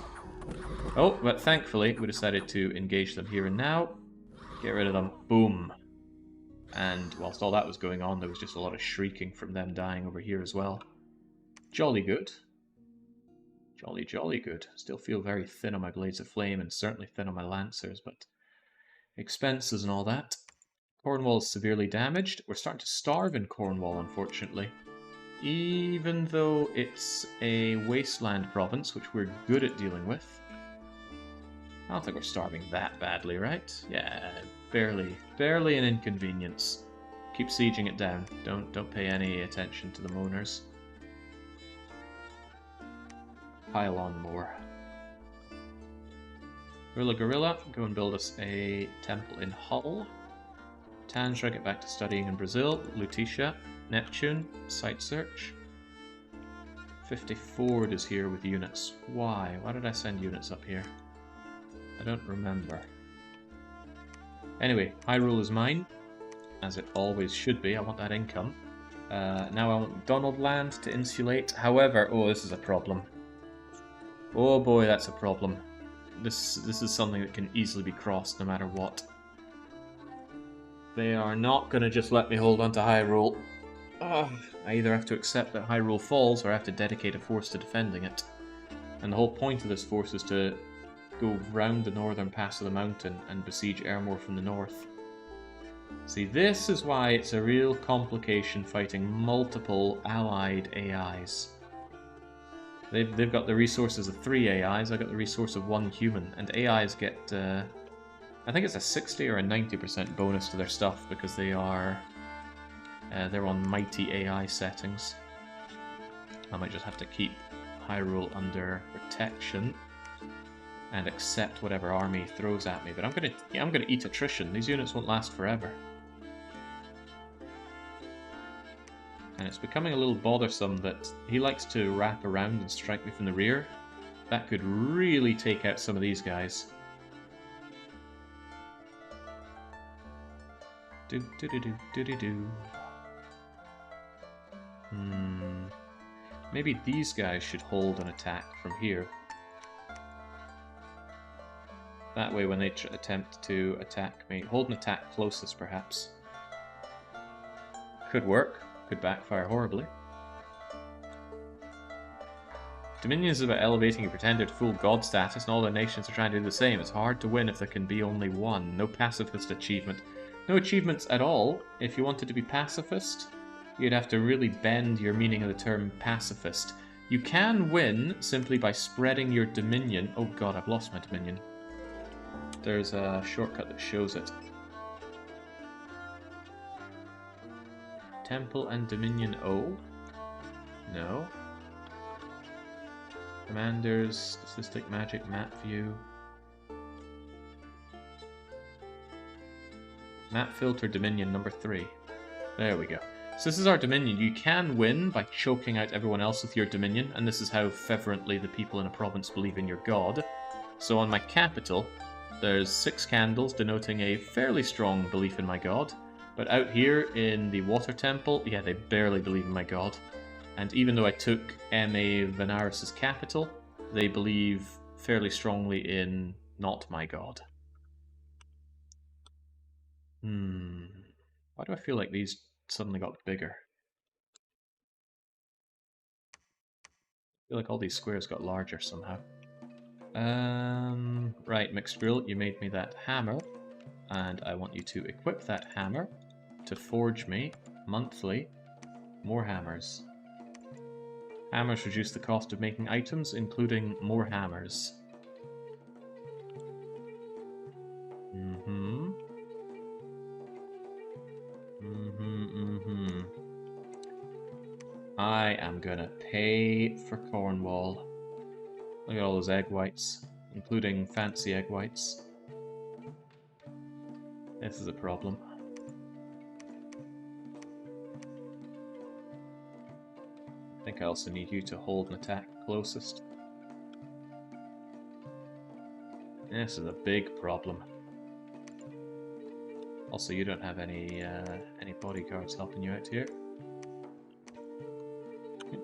Oh, but thankfully we decided to engage them here and now. Get rid of them. Boom. And whilst all that was going on, there was just a lot of shrieking from them dying over here as well. Jolly good. Jolly, jolly good. Still feel very thin on my Blades of Flame, and certainly thin on my Lancers, but expenses and all that. Cornwall is severely damaged. We're starting to starve in Cornwall, unfortunately. Even though it's a wasteland province, which we're good at dealing with. I don't think we're starving that badly, right? Yeah, barely an inconvenience. Keep sieging it down. Don't pay any attention to the moaners. Pile on more. Gorilla, go and build us a temple in Hull. Tanjra, get back to studying in Brazil. Lutetia, Neptune, site search. 50 Ford is here with units. Why? Why did I send units up here? I don't remember. Anyway, Hyrule is mine, as it always should be. I want that income. Now I want Donald Land to insulate. However, oh, this is a problem. Oh boy, that's a problem. This is something that can easily be crossed no matter what. They are not going to just let me hold on to Hyrule. I either have to accept that Hyrule falls, or I have to dedicate a force to defending it. And the whole point of this force is to go round the northern pass of the mountain and besiege Ermor from the north. See, this is why it's a real complication fighting multiple allied AIs. They've got the resources of 3 AIs, I got the resource of 1 human, and AIs get, I think it's a 60 or a 90% bonus to their stuff because they are, they're on mighty AI settings. I might just have to keep Hyrule under protection and accept whatever army throws at me. But I'm gonna eat attrition. These units won't last forever. And it's becoming a little bothersome that he likes to wrap around and strike me from the rear. That could really take out some of these guys. Do. Maybe these guys should hold an attack from here. That way when they attempt to attack me, hold an attack closest perhaps. Could work, could backfire horribly. Dominion is about elevating your pretender to full god status, and all the nations are trying to do the same. It's hard to win if there can be only one. No pacifist achievement. No achievements at all. If you wanted to be pacifist, you'd have to really bend your meaning of the term pacifist. You can win simply by spreading your dominion. Oh god, I've lost my dominion. There's a shortcut that shows it. Temple and Dominion O? No. Commanders, Statistic, Magic, Map View. Map Filter Dominion number 3. There we go. So this is our Dominion. You can win by choking out everyone else with your Dominion, and this is how fervently the people in a province believe in your god. So on my capital, there's 6 candles denoting a fairly strong belief in my god. But out here in the Water Temple, yeah, they barely believe in my god. And even though I took M.A. Venaris' capital, they believe fairly strongly in not my god. Why do I feel like these suddenly got bigger? I feel like all these squares got larger somehow. Right, Mixed Grill, you made me that hammer. And I want you to equip that hammer to forge me, monthly, more hammers. Hammers reduce the cost of making items, including more hammers. I am gonna pay for Cornwall. Look at all those egg whites. including fancy egg whites. This is a problem. I think I also need you to hold and attack closest. This is a big problem. Also, you don't have any bodyguards helping you out here.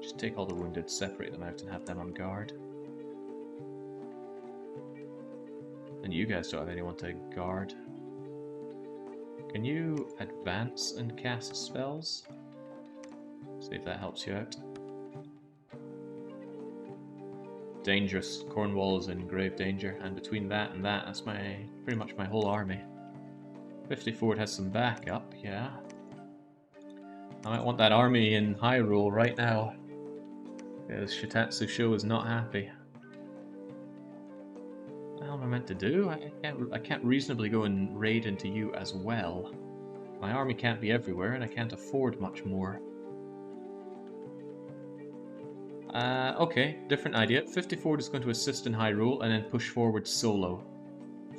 Just take all the wounded, separate them out, and have them on guard. And you guys don't have anyone to guard. Can you advance and cast spells? See if that helps you out. Dangerous. Cornwall is in grave danger, and between that and that, that's pretty much my whole army. 54 has some backup, yeah. I might want that army in Hyrule right now. Because Shitatsu Sho is not happy. What the hell am I meant to do? I can't reasonably go and raid into you as well. My army can't be everywhere, and I can't afford much more. Okay, different idea. 54 is going to assist in Hyrule and then push forward solo.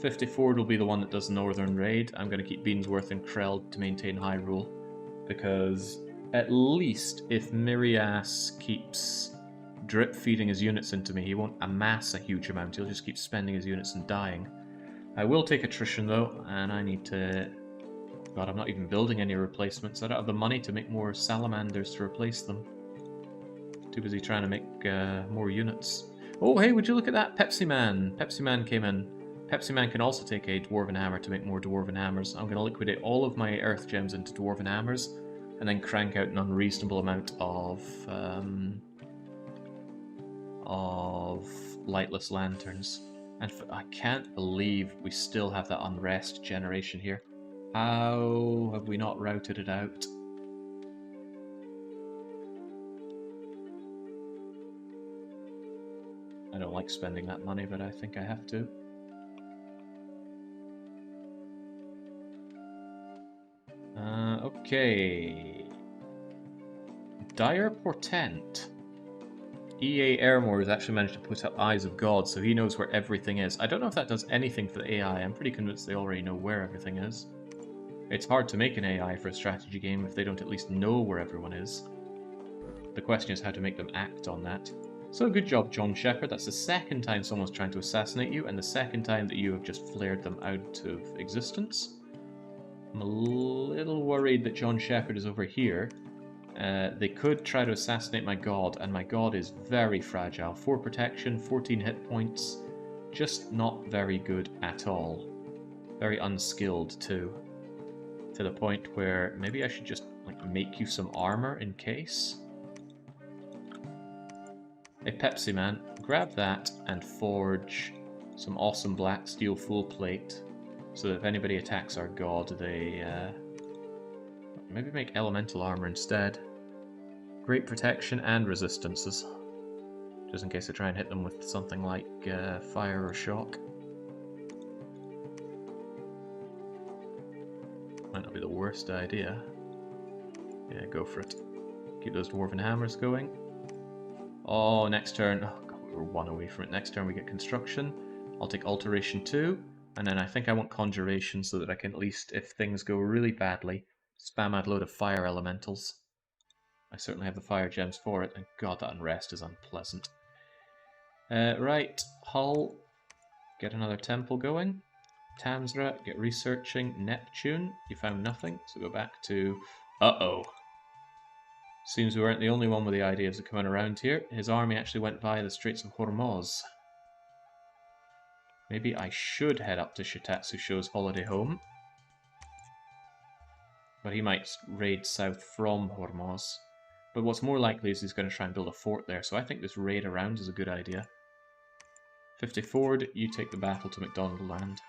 54 will be the one that does Northern Raid. I'm going to keep Beansworth and Krell to maintain Hyrule. Because at least if Mirias keeps drip feeding his units into me, he won't amass a huge amount. He'll just keep spending his units and dying. I will take attrition though, and I need to... God, I'm not even building any replacements. I don't have the money to make more salamanders to replace them. Too busy trying to make more units. Oh, hey, would you look at that? Pepsi Man. Pepsi Man came in. Pepsi Man can also take a Dwarven Hammer to make more Dwarven Hammers. I'm going to liquidate all of my Earth Gems into Dwarven Hammers, and then crank out an unreasonable amount of Lightless Lanterns. And I can't believe we still have that Unrest generation here. How have we not routed it out? I don't like spending that money, but I think I have to. Okay. Dire Portent. EA Airmore has actually managed to put up Eyes of God, so he knows where everything is. I don't know if that does anything for the AI. I'm pretty convinced they already know where everything is. It's hard to make an AI for a strategy game if they don't at least know where everyone is. The question is how to make them act on that. So good job, John Shepard. That's the second time someone's trying to assassinate you, and the second time that you have just flared them out of existence. I'm a little worried that John Shepard is over here. They could try to assassinate my god, and my god is very fragile. 4 protection, 14 hit points. Just not very good at all. Very unskilled, too. To the point where maybe I should just make you some armor in case. Hey, Pepsi Man, grab that and forge some awesome black steel full plate, so that if anybody attacks our god, they maybe make elemental armor instead. Great protection and resistances, just in case I try and hit them with something like fire or shock. Might not be the worst idea. Yeah, go for it. Keep those Dwarven Hammers going. Oh, next turn. Oh, God, we were 1 away from it. Next turn we get Construction. I'll take Alteration 2. And then I think I want Conjuration so that I can at least, if things go really badly, spam out a load of Fire Elementals. I certainly have the Fire Gems for it. And God, that Unrest is unpleasant. Right, Hull. Get another Temple going. Tamsra, get researching. Neptune, you found nothing. So go back to... Uh-oh. Seems we weren't the only one with the ideas of coming around here. His army actually went via the Straits of Hormuz. Maybe I should head up to Shitatsu Sho's holiday home. But he might raid south from Hormuz. But what's more likely is he's going to try and build a fort there, so I think this raid around is a good idea. 50 Ford, you take the battle to McDonald Land.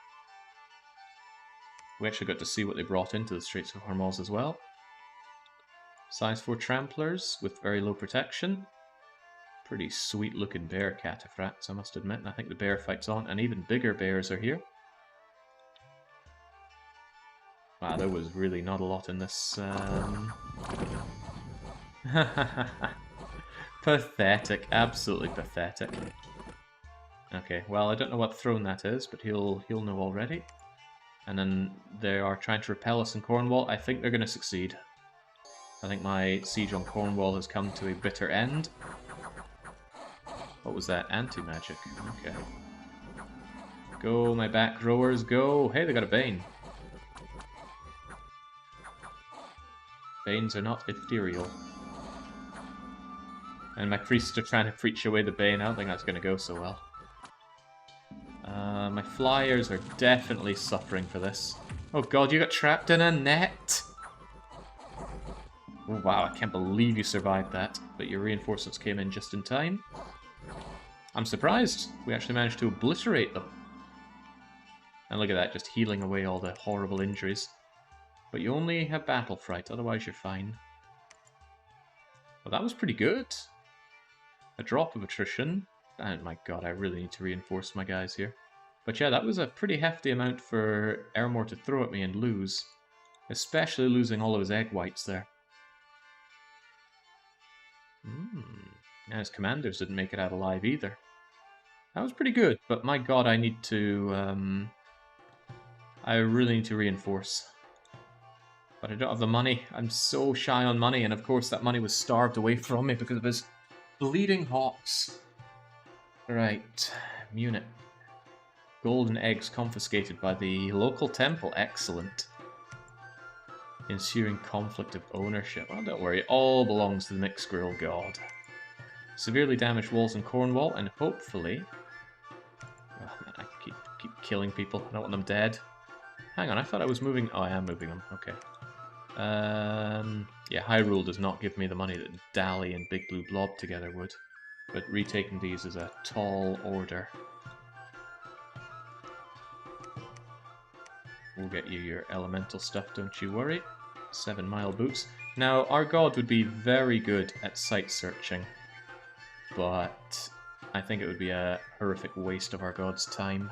We actually got to see what they brought into the Straits of Hormuz as well. Size 4 Tramplers with very low protection. Pretty sweet looking bear cataphracts, I must admit. I think the bear fight's on, and even bigger bears are here. Wow, there was really not a lot in this. Pathetic, absolutely pathetic. Okay, well, I don't know what throne that is, but he'll know already. And then they are trying to repel us in Cornwall. I think they're going to succeed. I think my siege on Cornwall has come to a bitter end. What was that? Anti-magic. Okay. Go, my back rowers, go! Hey, they got a Bane. Banes are not ethereal. And my priests are trying to preach away the Bane. I don't think that's going to go so well. My flyers are definitely suffering for this. Oh god, you got trapped in a net! Oh, wow, I can't believe you survived that. But your reinforcements came in just in time. I'm surprised. We actually managed to obliterate them. And look at that, just healing away all the horrible injuries. But you only have battle fright, otherwise you're fine. Well, that was pretty good. A drop of attrition. And my god, I really need to reinforce my guys here. But yeah, that was a pretty hefty amount for Ermor to throw at me and lose. Especially losing all of his egg whites there. And his commanders didn't make it out alive either. That was pretty good, but my god, I need to... I really need to reinforce. But I don't have the money. I'm so shy on money, and of course that money was starved away from me because of his bleeding hawks. Right, Munich. Golden eggs confiscated by the local temple. Excellent. Ensuing conflict of ownership. Oh, don't worry, it all belongs to the mixed squirrel god. Severely damaged walls in Cornwall, and hopefully... Oh man, I keep killing people. I don't want them dead. Hang on, I thought I was moving... Oh, I am moving them. Okay. Yeah, Hyrule does not give me the money that Dali and Big Blue Blob together would. But retaking these is a tall order. We'll get you your elemental stuff, don't you worry. 7 Mile Boots. Now, our god would be very good at site searching, but I think it would be a horrific waste of our god's time.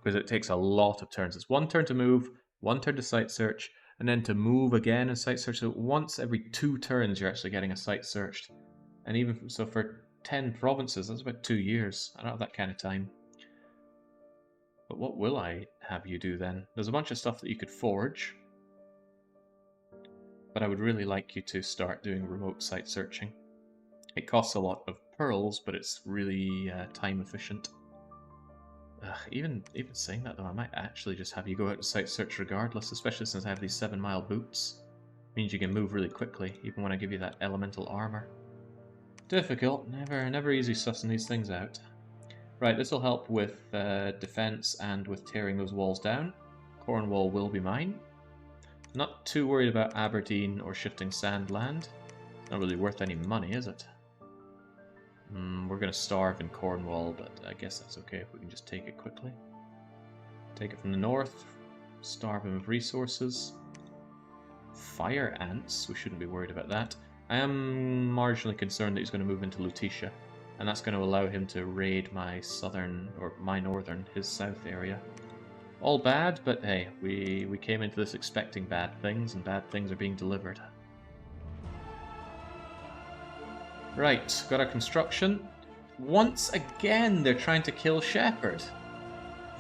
Because it takes a lot of turns. It's 1 turn to move, 1 turn to site search, and then to move again and site search. So once every 2 turns you're actually getting a site searched. And even so for 10 provinces, that's about 2 years. I don't have that kind of time. But what will I have you do then? There's a bunch of stuff that you could forge. But I would really like you to start doing remote site searching. It costs a lot of pearls, but it's really time efficient. Even saying that though, I might actually just have you go out to site search regardless, especially since I have these 7 Mile Boots. Means you can move really quickly, even when I give you that elemental armor. Difficult, never easy sussing these things out. Right, this will help with defense and with tearing those walls down. Cornwall will be mine. Not too worried about Aberdeen or shifting Sandland. Not really worth any money, is it? We're going to starve in Cornwall, but I guess that's okay if we can just take it quickly. Take it from the north, starve him of resources. Fire ants, we shouldn't be worried about that. I am marginally concerned that he's going to move into Lutetia, and that's going to allow him to raid my southern, or my northern, his south area. All bad, but hey, we came into this expecting bad things, and bad things are being delivered. Right, got our construction. Once again, they're trying to kill Shepherd.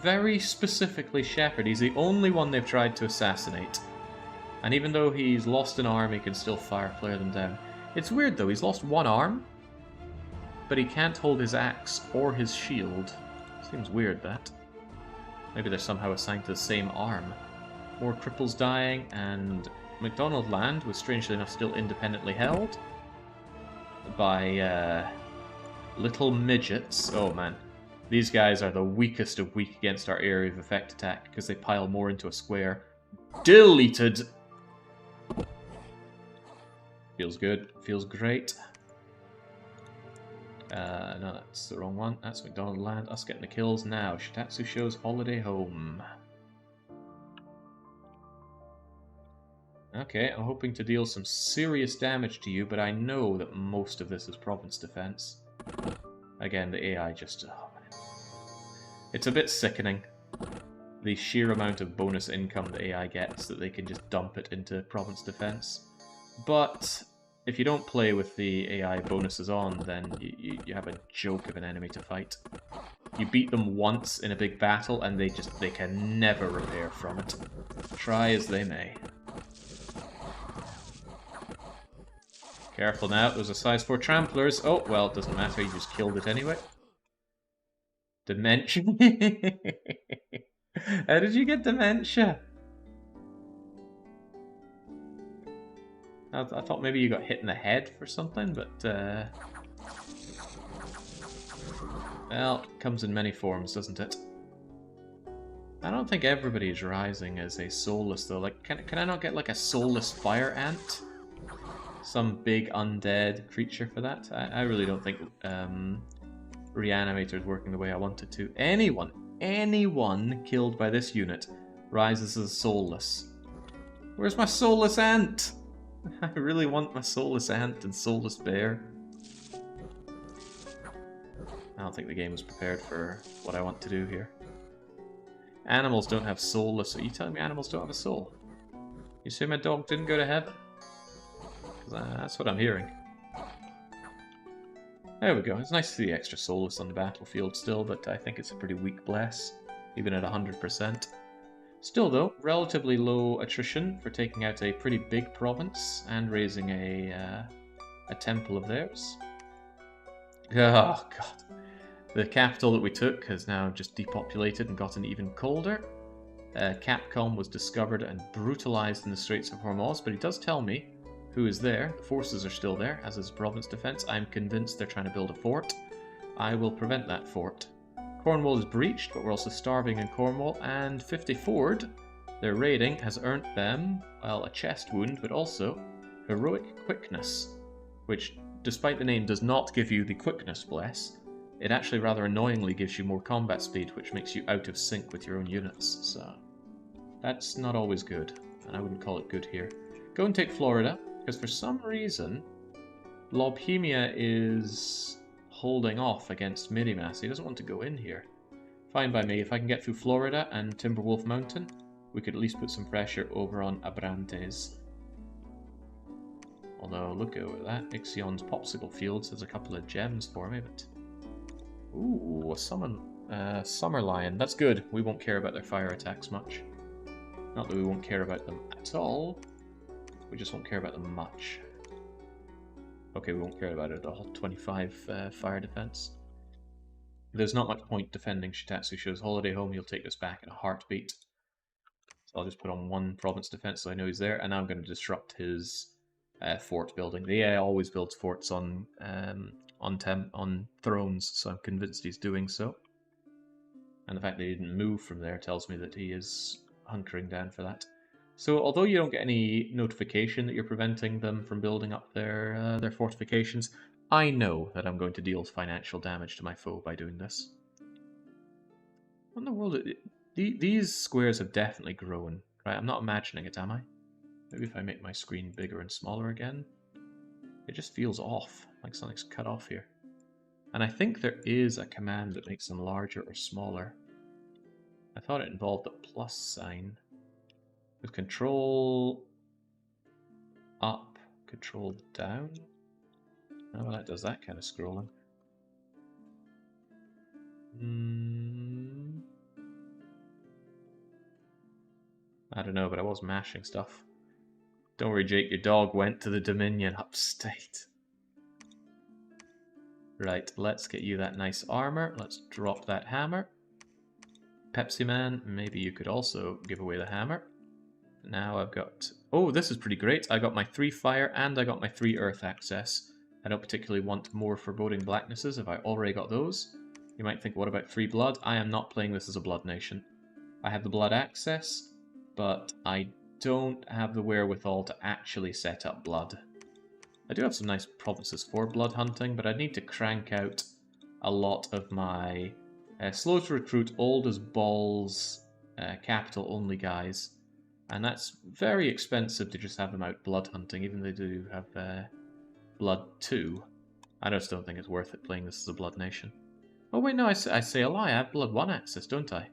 Very specifically Shepherd. He's the only one they've tried to assassinate. And even though he's lost an arm, he can still flare them down. It's weird though, he's lost 1 arm, but he can't hold his axe or his shield. Seems weird, that. Maybe they're somehow assigned to the same arm. More cripples dying, and MacDonald Land was strangely enough still independently held by little midgets. Oh man, these guys are the weakest of weak against our area of effect attack because they pile more into a square. Deleted! Feels good, feels great. No, that's the wrong one. That's MacDonald Land. Us getting the kills now. Shitatsu shows holiday home. Okay, I'm hoping to deal some serious damage to you, but I know that most of this is province defense. Again, the AI just... Oh, man. It's a bit sickening. The sheer amount of bonus income the AI gets, that they can just dump it into province defense. But if you don't play with the AI bonuses on, then you have a joke of an enemy to fight. You beat them once in a big battle, and they can never repair from it. Try as they may. Careful now, there's a size 4 tramplers. Oh, well, it doesn't matter, you just killed it anyway. Dementia? How did you get dementia? I thought maybe you got hit in the head for something, but well, it comes in many forms, doesn't it? I don't think everybody is rising as a soulless though. Like, can I not get like a soulless fire ant? Some big undead creature for that? I really don't think Reanimator is working the way I want it to. Anyone killed by this unit rises as soulless. Where's my soulless ant? I really want my soulless ant and soulless bear. I don't think the game was prepared for what I want to do here. Animals don't have soulless. Are you telling me animals don't have a soul? You say my dog didn't go to heaven? That's what I'm hearing. There we go. It's nice to see the extra soulless on the battlefield still, but I think it's a pretty weak bless, even at 100%. Still though, relatively low attrition for taking out a pretty big province and raising a temple of theirs. Oh god. The capital that we took has now just depopulated and gotten even colder. Capcom was discovered and brutalized in the Straits of Hormuz, but he does tell me who is there. The forces are still there, as is province defense. I'm convinced they're trying to build a fort. I will prevent that fort. Cornwall is breached, but we're also starving in Cornwall, and 50 Ford, their raiding, has earned them, well, a chest wound, but also heroic quickness, which, despite the name, does not give you the quickness bless. It actually rather annoyingly gives you more combat speed, which makes you out of sync with your own units, so that's not always good, and I wouldn't call it good here. Go and take Florida, because for some reason, Lobhemia is holding off against Minimas. He doesn't want to go in here. Fine by me. If I can get through Florida and Timberwolf Mountain, we could at least put some pressure over on Abrantes. Although, look at that. Ixion's Popsicle Fields has a couple of gems for me, but... Ooh, a Summer Lion. That's good. We won't care about their fire attacks much. Not that we won't care about them at all. We just won't care about them much. Okay, we won't care about it at all. 25 fire defense. There's not much point defending Shitatsu Sho's holiday home. He'll take this back in a heartbeat. So I'll just put on one province defense so I know he's there, and now I'm going to disrupt his fort building. The AI always builds forts on thrones, so I'm convinced he's doing so. And the fact that he didn't move from there tells me that he is hunkering down for that. So although you don't get any notification that you're preventing them from building up their fortifications, I know that I'm going to deal financial damage to my foe by doing this. What in the world? These squares have definitely grown, right? I'm not imagining it, am I? Maybe if I make my screen bigger and smaller again. It just feels off, like something's cut off here. And I think there is a command that makes them larger or smaller. I thought it involved a plus sign. With control up, control down. Oh, well, that does that kind of scrolling. I don't know, but I was mashing stuff. Don't worry, Jake, your dog went to the Dominion upstate. Right, let's get you that nice armor. Let's drop that hammer. Pepsi Man, maybe you could also give away the hammer. Now I've got... Oh, this is pretty great. I got my 3 fire and I got my 3 earth access. I don't particularly want more foreboding blacknesses if I already got those. You might think, what about 3 blood? I am not playing this as a blood nation. I have the blood access, but I don't have the wherewithal to actually set up blood. I do have some nice provinces for blood hunting, but I need to crank out a lot of my slow to recruit, old as balls, capital only guys. And that's very expensive to just have them out blood hunting, even though they do have blood 2. I just don't think it's worth it playing this as a blood nation. Oh wait, no, I say a lie. I have blood 1 access, don't I?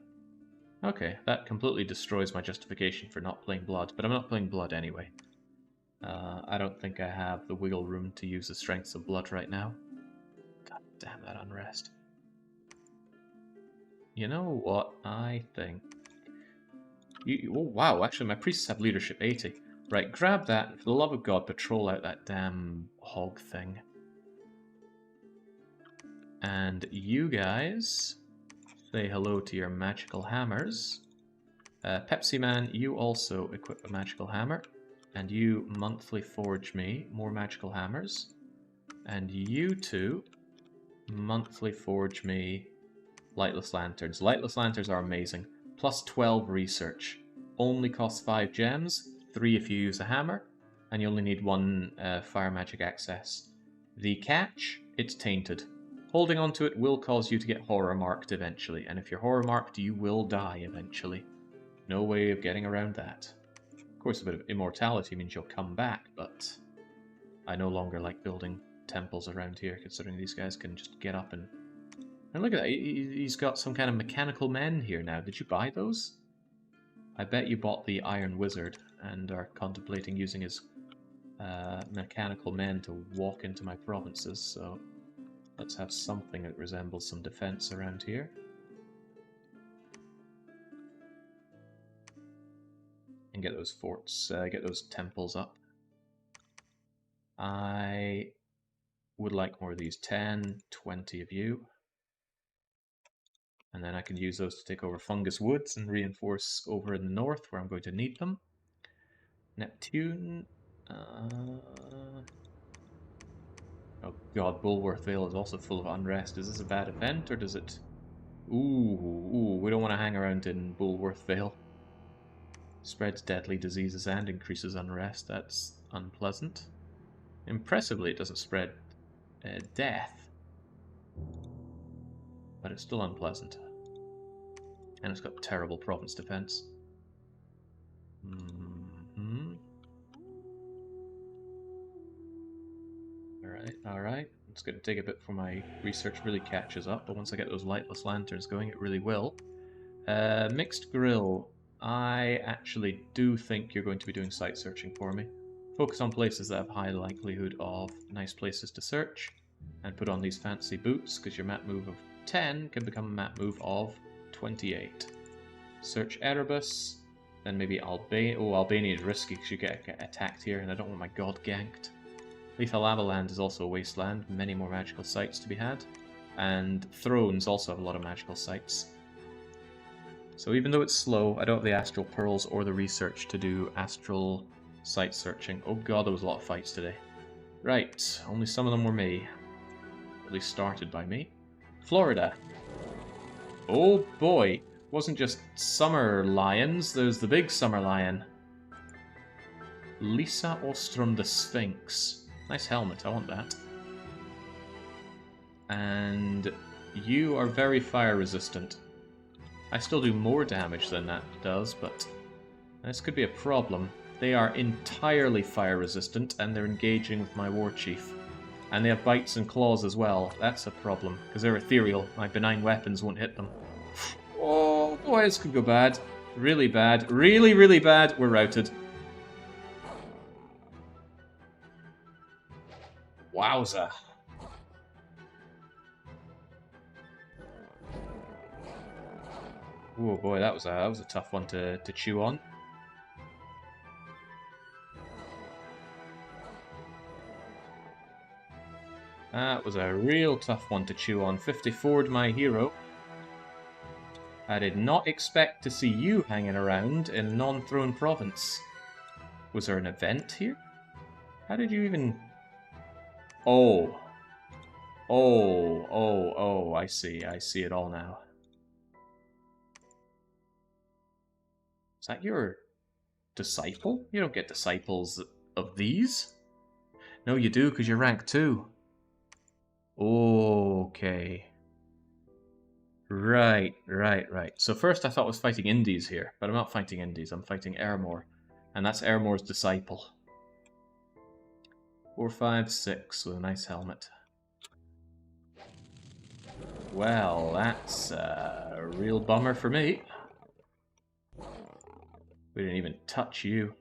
Okay, that completely destroys my justification for not playing blood, but I'm not playing blood anyway. I don't think I have the wiggle room to use the strengths of blood right now. God damn that unrest. You know what? I think... oh, wow, actually my priests have leadership 80. Right, grab that, and for the love of God, patrol out that damn hog thing. And you guys, say hello to your magical hammers. Pepsi Man, you also equip a magical hammer. And you monthly forge me more magical hammers. And you two monthly forge me lightless lanterns. Lightless lanterns are amazing. Plus 12 research. Only costs 5 gems, 3 if you use a hammer, and you only need 1 fire magic access. The catch, it's tainted. Holding onto it will cause you to get horror marked eventually, and if you're horror marked, you will die eventually. No way of getting around that. Of course, a bit of immortality means you'll come back, but I no longer like building temples around here, considering these guys can just get up and... And look at that, he's got some kind of mechanical men here now. Did you buy those? I bet you bought the Iron Wizard and are contemplating using his mechanical men to walk into my provinces, so let's have something that resembles some defense around here. And get those forts, get those temples up. I would like more of these, 10, 20 of you. And then I can use those to take over Fungus Woods and reinforce over in the north where I'm going to need them. Neptune. Oh god, Bulworth Vale is also full of unrest. Is this a bad event or does it... Ooh, we don't want to hang around in Bulworth Vale. Spreads deadly diseases and increases unrest. That's unpleasant. Impressively, it doesn't spread death. But it's still unpleasant. And it's got terrible province defense. Alright. It's going to take a bit before my research really catches up, but once I get those lightless lanterns going, it really will. Mixed Grill. I actually do think you're going to be doing site searching for me. Focus on places that have high likelihood of nice places to search, and put on these fancy boots, because your map move of 10 can become a map move of 28. Search Erebus, then maybe Albania. Oh, Albania is risky because you get attacked here, and I don't want my god ganked. Lethal Lavaland is also a wasteland, many more magical sites to be had. And Thrones also have a lot of magical sites. So even though it's slow, I don't have the Astral Pearls or the research to do astral site searching. Oh god, there was a lot of fights today. Right, only some of them were me. At least started by me. Florida. Oh boy, wasn't just summer lions, there's the big summer lion. Lisa Ostrom the Sphinx. Nice helmet, I want that. And you are very fire resistant. I still do more damage than that does, but this could be a problem. They are entirely fire resistant, and they're engaging with my war chief. And they have bites and claws as well. That's a problem, because they're ethereal. My benign weapons won't hit them. Oh boy, this could go bad. Really bad. Really, really bad. We're routed. Wowza. Oh boy, that was a tough one to chew on. That was a real tough one to chew on. 54'd my hero. I did not expect to see you hanging around in non-throne province. Was there an event here? How did you even... Oh. Oh, I see it all now. Is that your disciple? You don't get disciples of these. No, you do, because you're rank 2. Okay. Right. So first I thought I was fighting Indies here, but I'm not fighting Indies, I'm fighting Airmore. And that's Airmore's disciple. 4, 5, 6 with a nice helmet. Well, that's a real bummer for me. We didn't even touch you.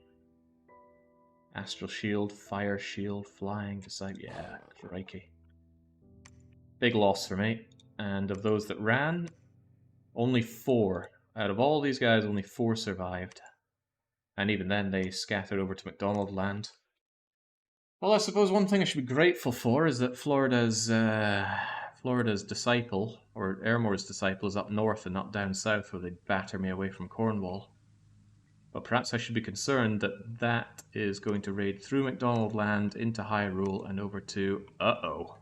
Astral shield, fire shield, flying, decide. Yeah, crikey. Big loss for me. And of those that ran, only 4. Out of all these guys, only 4 survived. And even then, they scattered over to McDonald Land. Well, I suppose one thing I should be grateful for is that Florida's disciple, or Airmore's disciple, is up north and not down south where they'd batter me away from Cornwall. But perhaps I should be concerned that that is going to raid through McDonald Land into Hyrule and over to... Uh-oh.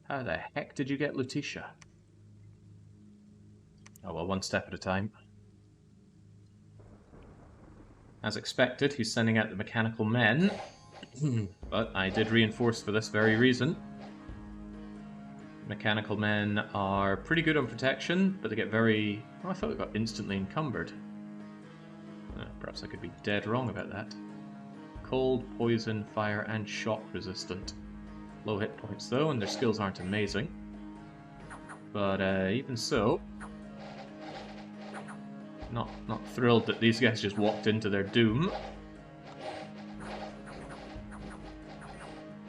How the heck did you get Lutetia? Oh well, one step at a time. As expected, he's sending out the mechanical men. But I did reinforce for this very reason. Mechanical men are pretty good on protection, but they get very... Oh, I thought they got instantly encumbered. Perhaps I could be dead wrong about that. Cold, poison, fire, and shock resistant. Low hit points though, and their skills aren't amazing. But even so... Not thrilled that these guys just walked into their doom.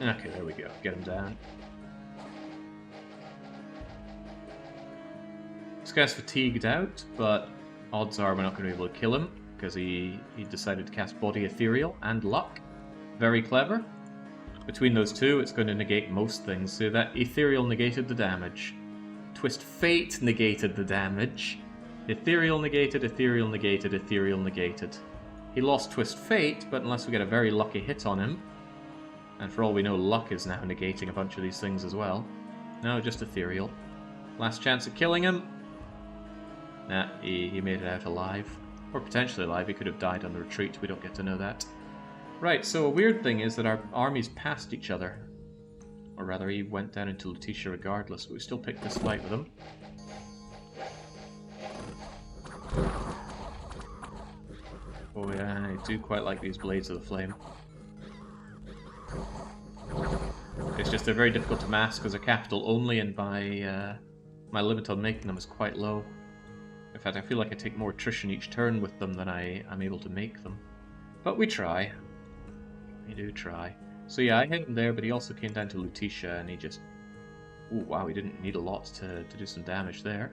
Okay, there we go. Get him down. This guy's fatigued out, but odds are we're not going to be able to kill him, because he decided to cast Body Ethereal and Luck. Very clever. Between those two, it's going to negate most things. So that Ethereal negated the damage. Twist Fate negated the damage. Ethereal negated, Ethereal negated, Ethereal negated. He lost Twist Fate, but unless we get a very lucky hit on him, and for all we know, Luck is now negating a bunch of these things as well. No, just Ethereal. Last chance at killing him. Nah, he made it out alive. Or potentially alive, he could have died on the retreat, we don't get to know that. Right, so a weird thing is that our armies passed each other. Or rather, he went down into Lutetia regardless, but we still picked this fight with him. Oh yeah, I do quite like these Blades of the Flame. It's just they're very difficult to mask because they're capital only, and my limit on making them is quite low. In fact, I feel like I take more attrition each turn with them than I'm able to make them. But we try. We do try. So yeah, I hit him there, but he also came down to Lutetia, and he just... Ooh, wow, he didn't need a lot to do some damage there.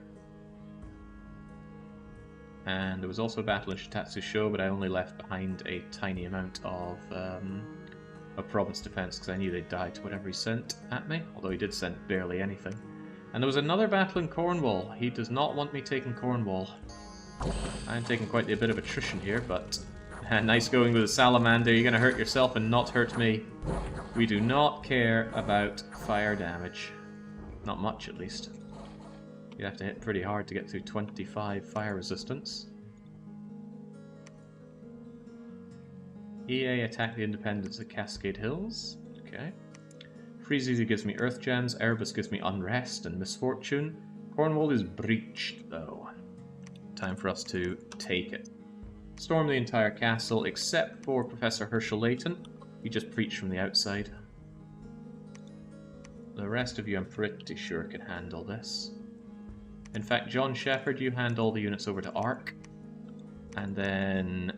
And there was also a battle in Shitatsu Sho, but I only left behind a tiny amount of province defense because I knew they'd die to whatever he sent at me, although he did send barely anything. And there was another battle in Cornwall. He does not want me taking Cornwall. I'm taking quite a bit of attrition here, but nice going with a salamander. You're going to hurt yourself and not hurt me. We do not care about fire damage. Not much, at least. You have to hit pretty hard to get through 25 fire resistance. EA attack the Independence at Cascade Hills. Okay. Freezy gives me Earth Gems. Erebus gives me Unrest and Misfortune. Cornwall is breached, though. Time for us to take it. Storm the entire castle, except for Professor Herschel Layton. He just preached from the outside. The rest of you, I'm pretty sure, can handle this. In fact, John Shepherd, you hand all the units over to Ark, and then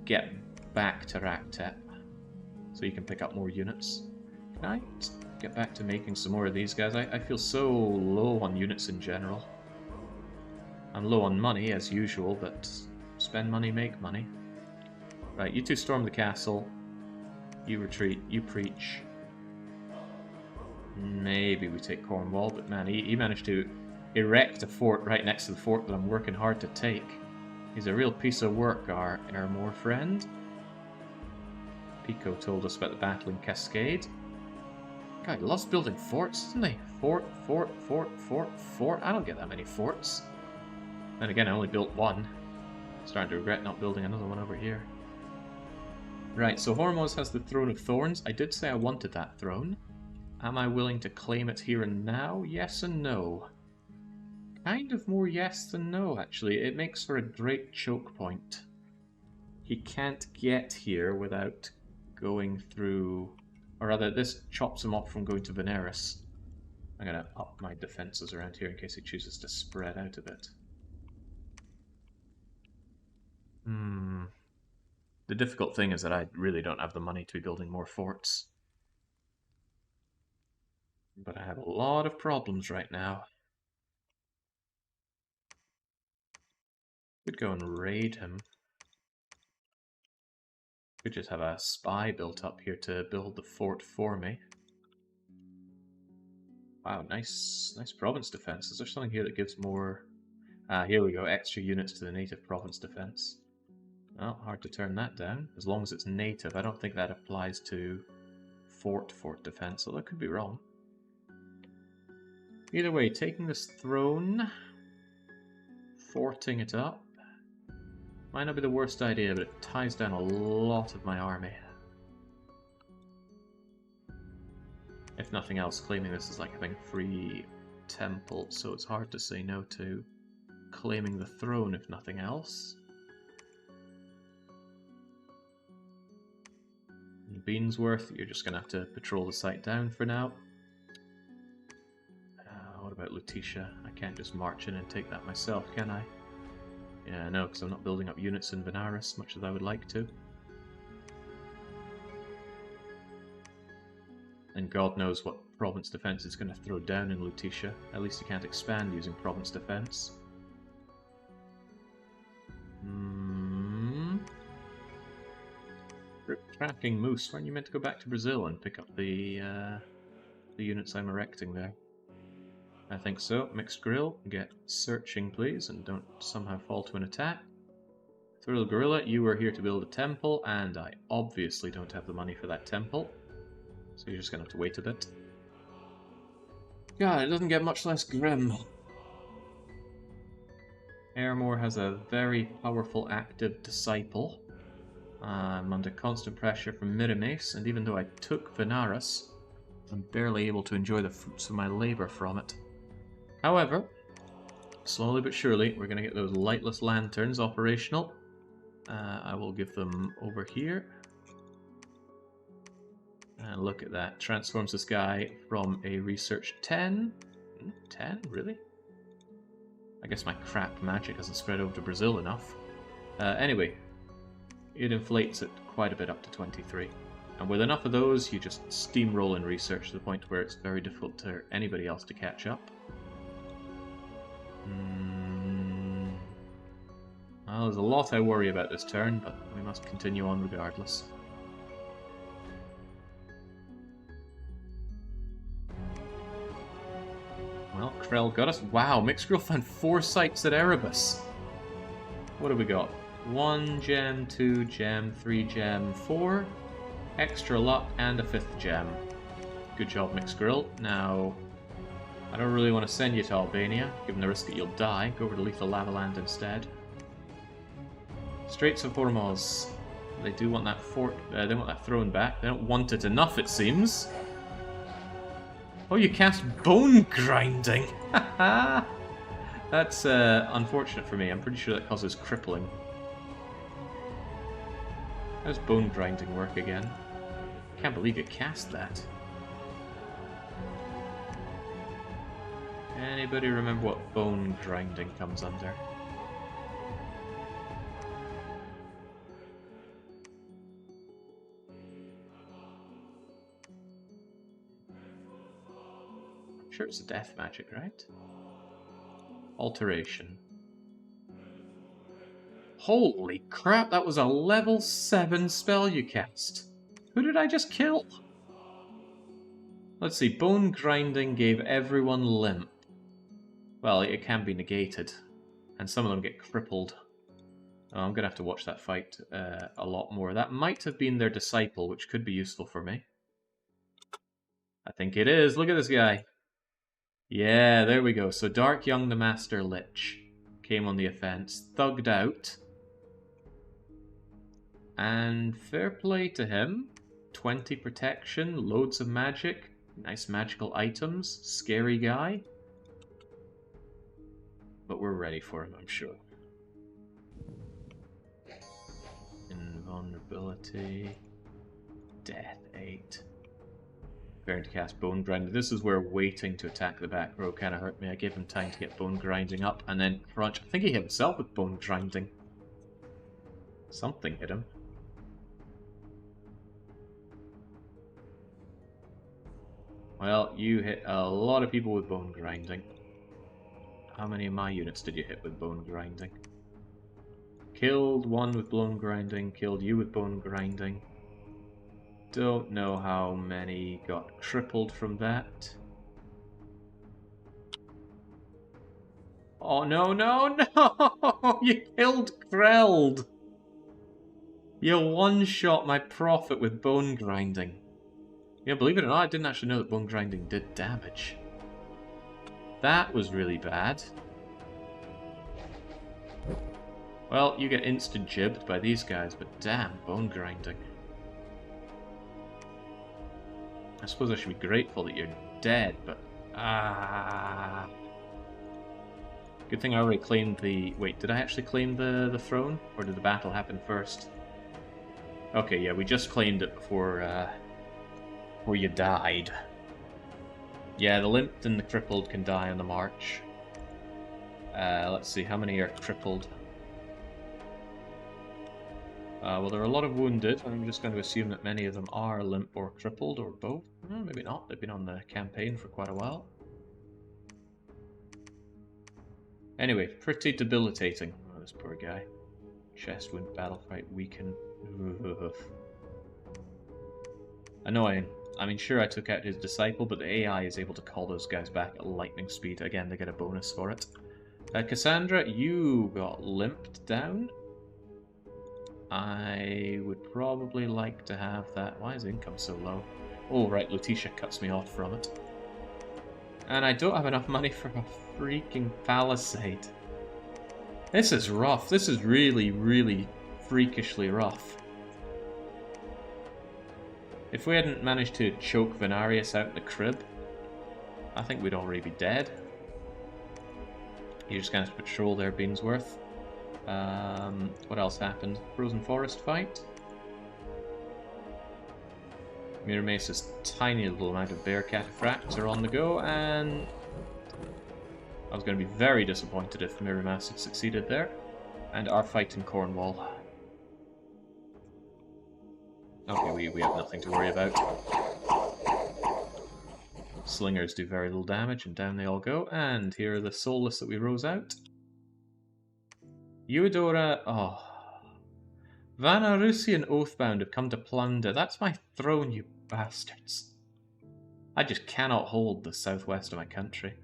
get back to Raqtep, so you can pick up more units. Can I get back to making some more of these guys? I feel so low on units in general. I'm low on money, as usual, but spend money, make money. Right, you two storm the castle. You retreat, you preach. Maybe we take Cornwall, but man, he managed to erect a fort right next to the fort that I'm working hard to take. He's a real piece of work, our Airmore friend. Pico told us about the battle in Cascade. God, he loves building forts, doesn't he? Fort, fort, fort, fort, fort. I don't get that many forts. Then again, I only built one. Starting to regret not building another one over here. Right, so Hormuz has the Throne of Thorns. I did say I wanted that throne. Am I willing to claim it here and now? Yes and no. Kind of more yes than no, actually. It makes for a great choke point. He can't get here without going through... Or rather, this chops him off from going to Veneris. I'm going to up my defenses around here in case he chooses to spread out a bit. The difficult thing is that I really don't have the money to be building more forts. But I have a lot of problems right now. Could go and raid him. Could just have a spy built up here to build the fort for me. Wow, nice province defense. Is there something here that gives more... Ah, here we go, extra units to the native province defense. Well, hard to turn that down, as long as it's native. I don't think that applies to fort defense, although I could be wrong. Either way, taking this throne, forting it up, might not be the worst idea, but it ties down a lot of my army. If nothing else, claiming this is like having a free temple, so it's hard to say no to claiming the throne, if nothing else. Beansworth, you're just going to have to patrol the site down for now. What about Lutetia? I can't just march in and take that myself, can I? Yeah, no, because I'm not building up units in Benares, much as I would like to. And God knows what province defense is going to throw down in Lutetia. At least you can't expand using province defense. Tracking moose. Weren't you meant to go back to Brazil and pick up the units I'm erecting there? I think so. Mixed grill. Get searching, please, and don't somehow fall to an attack. Thrill Gorilla, you are here to build a temple, and I obviously don't have the money for that temple. So you're just going to have to wait a bit. God, it doesn't get much less grim. Airmore has a very powerful active disciple. I'm under constant pressure from Mirimace, and even though I took Venaris, I'm barely able to enjoy the fruits of my labor from it. However, slowly but surely, we're going to get those lightless lanterns operational. I will give them over here. And look at that. Transforms this guy from a research 10. 10? Really? I guess my crap magic hasn't spread over to Brazil enough. Anyway, it inflates it quite a bit up to 23. And with enough of those, you just steamroll in research to the point where it's very difficult for anybody else to catch up. Well, there's a lot I worry about this turn, but we must continue on regardless. Well, Krell got us. Wow, Mixgrill found 4 sites at Erebus. What have we got? 1 gem, 2 gem, 3 gem, 4. Extra luck, and a 5th gem. Good job, Mixgrill. Now, I don't really want to send you to Albania, given the risk that you'll die. Go over to Lethal Lavaland instead. Straits of Hormuz. They do want that fort. They want that throne back. They don't want it enough, it seems. Oh, you cast Bone Grinding! That's unfortunate for me. I'm pretty sure that causes crippling. How does Bone Grinding work again? Can't believe you cast that. Anybody remember what Bone Grinding comes under? I'm sure it's a death magic, right? Alteration. Holy crap, that was a level 7 spell you cast. Who did I just kill? Let's see, Bone Grinding gave everyone limp. Well, it can be negated, and some of them get crippled. Oh, I'm going to have to watch that fight a lot more. That might have been their disciple, which could be useful for me. I think it is. Look at this guy. Yeah, there we go. So Dark Young the Master Lich came on the offense, thugged out. And fair play to him. 20 protection, loads of magic, nice magical items, scary guy. But we're ready for him, I'm sure. Invulnerability. Death 8. Preparing to cast Bone Grinding. This is where waiting to attack the back row kind of hurt me. I gave him time to get Bone Grinding up and then crunch. I think he hit himself with Bone Grinding. Something hit him. Well, you hit a lot of people with bone grinding. How many of my units did you hit with bone grinding? Killed one with bone grinding, killed you with bone grinding. Don't know how many got crippled from that. Oh no, no, no! You killed Kreld! You one-shot my prophet with bone grinding. Yeah, believe it or not, I didn't actually know that bone grinding did damage. That was really bad. Well, you get instant jibbed by these guys, but damn, bone grinding. I suppose I should be grateful that you're dead, but... Ah. Good thing I already claimed the... Wait, did I actually claim the throne? Or did the battle happen first? Okay, yeah, we just claimed it before you died. Yeah, the limped and the crippled can die on the march. Let's see, how many are crippled? Well, there are a lot of wounded, and I'm just going to assume that many of them are limp or crippled, or both. Maybe not, they've been on the campaign for quite a while. Anyway, pretty debilitating. Oh, this poor guy. Chest wound, battle fight, weaken. Ugh. Annoying. I mean, sure, I took out his disciple, but the AI is able to call those guys back at lightning speed. Again, they get a bonus for it. Cassandra, you got limped down. I would probably like to have that. Why is income so low? Oh, right, Lutetia cuts me off from it. And I don't have enough money for a freaking palisade. This is rough. This is really, really freakishly rough. If we hadn't managed to choke Venarius out in the crib, I think we'd already be dead. You're just going to patrol there, Beansworth. What else happened? Frozen Forest fight. Miramace's tiny little amount of bear cataphracts are on the go, and I was going to be very disappointed if Miramace had succeeded there. And our fight in Cornwall. Okay, we have nothing to worry about. Slingers do very little damage, and down they all go. And here are the soulless that we rose out. Eudora... Oh. Vanarusi and Oathbound have come to plunder. That's my throne, you bastards. I just cannot hold the southwest of my country.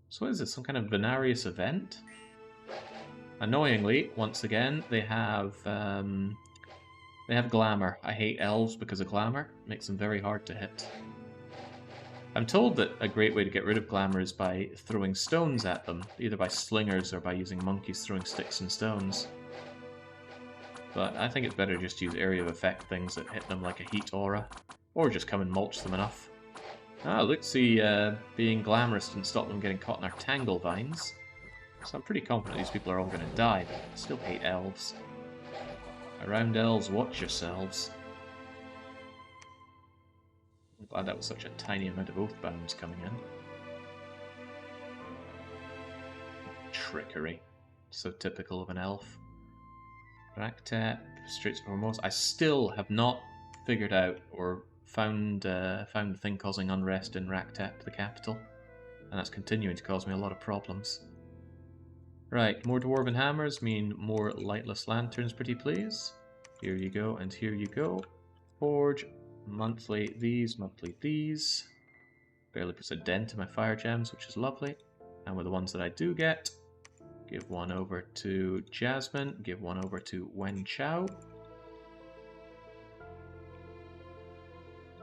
So what is this, some kind of Venarius event? Annoyingly, once again, they have glamour. I hate elves because of glamour. It makes them very hard to hit. I'm told that a great way to get rid of glamour is by throwing stones at them, either by slingers or by using monkeys throwing sticks and stones. But I think it's better just to use area of effect things that hit them like a heat aura, or just come and mulch them enough. Ah, Luxie being glamorous didn't stop them getting caught in our tangle vines. So I'm pretty confident these people are all going to die, but I still hate elves. Around elves, watch yourselves. I'm glad that was such a tiny amount of Oathbounds coming in. Trickery. So typical of an elf. Raqtep, Straits of Hormuz. I still have not figured out or found the thing causing unrest in Raqtep, the capital. And that's continuing to cause me a lot of problems. Right, more Dwarven Hammers mean more Lightless Lanterns, pretty please. Here you go, and here you go. Forge, monthly these. Barely puts a dent in my fire gems, which is lovely. And with the ones that I do get, give one over to Jasmine, give one over to Wen Chao.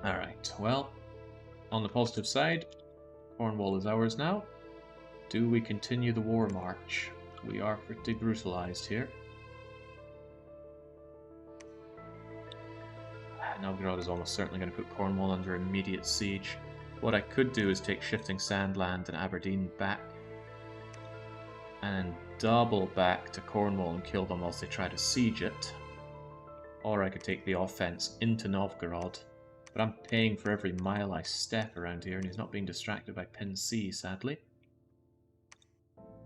Alright, well, on the positive side, Cornwall is ours now. Do we continue the war march? We are pretty brutalized here. Novgorod is almost certainly going to put Cornwall under immediate siege. What I could do is take Shifting Sandland and Aberdeen back, and double back to Cornwall and kill them whilst they try to siege it. Or I could take the offense into Novgorod, but I'm paying for every mile I step around here, and he's not being distracted by Pin C, sadly.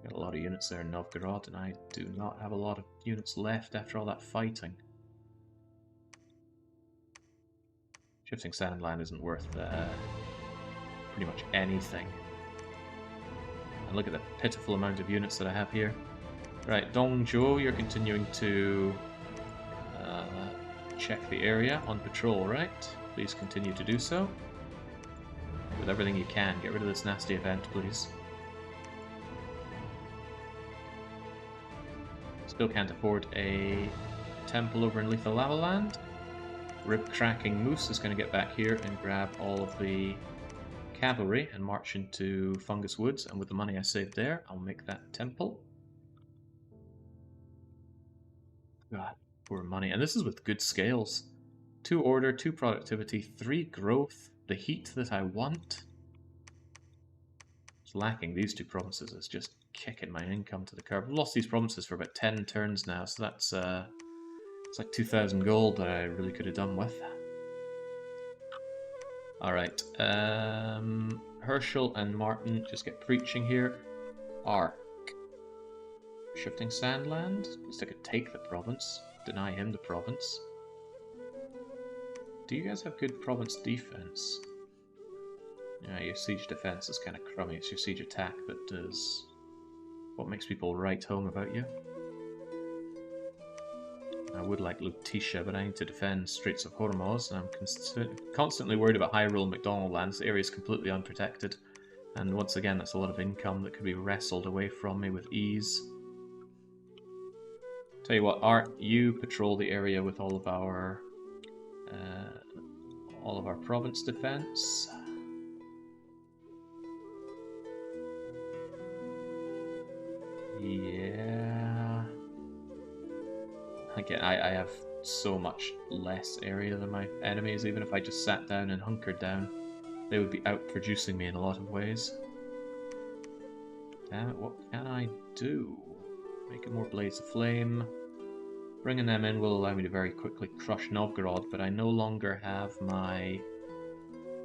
Got a lot of units there in Novgorod, and I do not have a lot of units left after all that fighting. Shifting Sandland isn't worth pretty much anything. And look at the pitiful amount of units that I have here. Right, Dongzhou, you're continuing to check the area on patrol, right? Please continue to do so. With everything you can. Get rid of this nasty event, please. Still can't afford a temple over in Lethal Lava Land. Rib-cracking Moose is going to get back here and grab all of the cavalry and march into Fungus Woods, and with the money I saved there, I'll make that temple. God, poor money. And this is with good scales. 2 order, 2 productivity, 3 growth, the heat that I want. It's lacking these 2 provinces. It's just kicking my income to the curb. I've lost these provinces for about 10 turns now, so that's it's like 2,000 gold that I really could have done with. Alright, Herschel and Martin just get preaching here. Ark. Shifting Sandland. At least I could take the province. Deny him the province. Do you guys have good province defense? Yeah, your siege defense is kind of crummy. It's your siege attack that does what makes people write home about you. I would like Lutetia, but I need to defend Straits of Hormuz, and I'm constantly worried about Hyrule McDonald lands. The area is completely unprotected, and once again, that's a lot of income that could be wrestled away from me with ease. Tell you what, Art, you patrol the area with all of our province defense. Yeah. Again, I have so much less area than my enemies. Even if I just sat down and hunkered down, they would be outproducing me in a lot of ways. Damn it, what can I do? Making more blades of flame. Bringing them in will allow me to very quickly crush Novgorod, but I no longer have my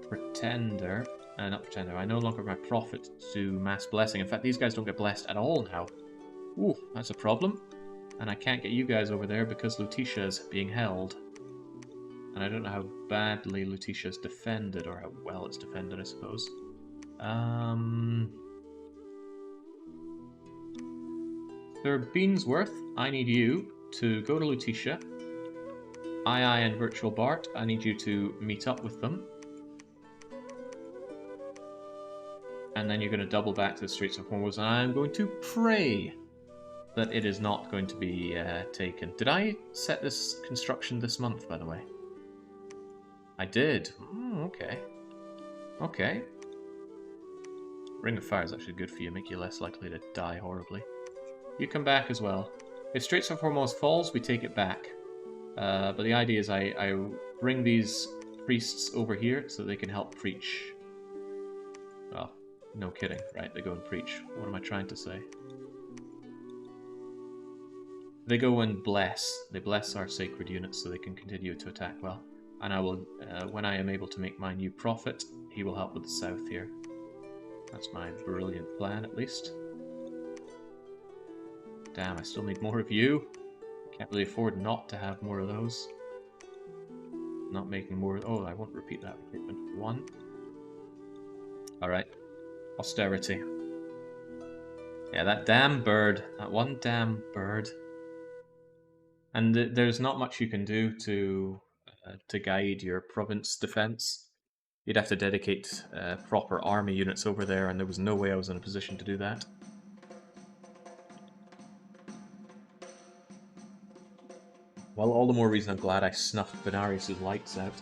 Pretender. Not Pretender, I no longer have my Prophet to Mass Blessing. In fact, these guys don't get blessed at all now. Ooh, that's a problem. And I can't get you guys over there because Lutetia is being held. And I don't know how badly Lutetia is defended, or how well it's defended, I suppose. Sir Beansworth, I need you to go to Lutetia. II and Virtual Bart, I need you to meet up with them. And then you're going to double back to the Straits of Hormuz, and I'm going to pray that it is not going to be taken. Did I set this construction this month, by the way? I did. Okay. Okay. Ring of Fire is actually good for you, make you less likely to die horribly. You come back as well. If Straits of Hormuz falls, we take it back. But the idea is I bring these priests over here so they can help preach. Well, no kidding, right? They go and preach. What am I trying to say? They go and bless. They bless our sacred units so they can continue to attack well. And I will, when I am able to make my new prophet, he will help with the south here. That's my brilliant plan, at least. Damn, I still need more of you. Can't really afford not to have more of those. Not making more... Oh, I won't repeat that recruitment. 1. Alright. Austerity. Yeah, that damn bird. That one damn bird. And there's not much you can do to guide your province defense. You'd have to dedicate proper army units over there, and there was no way I was in a position to do that. Well, all the more reason I'm glad I snuffed Benarius' lights out.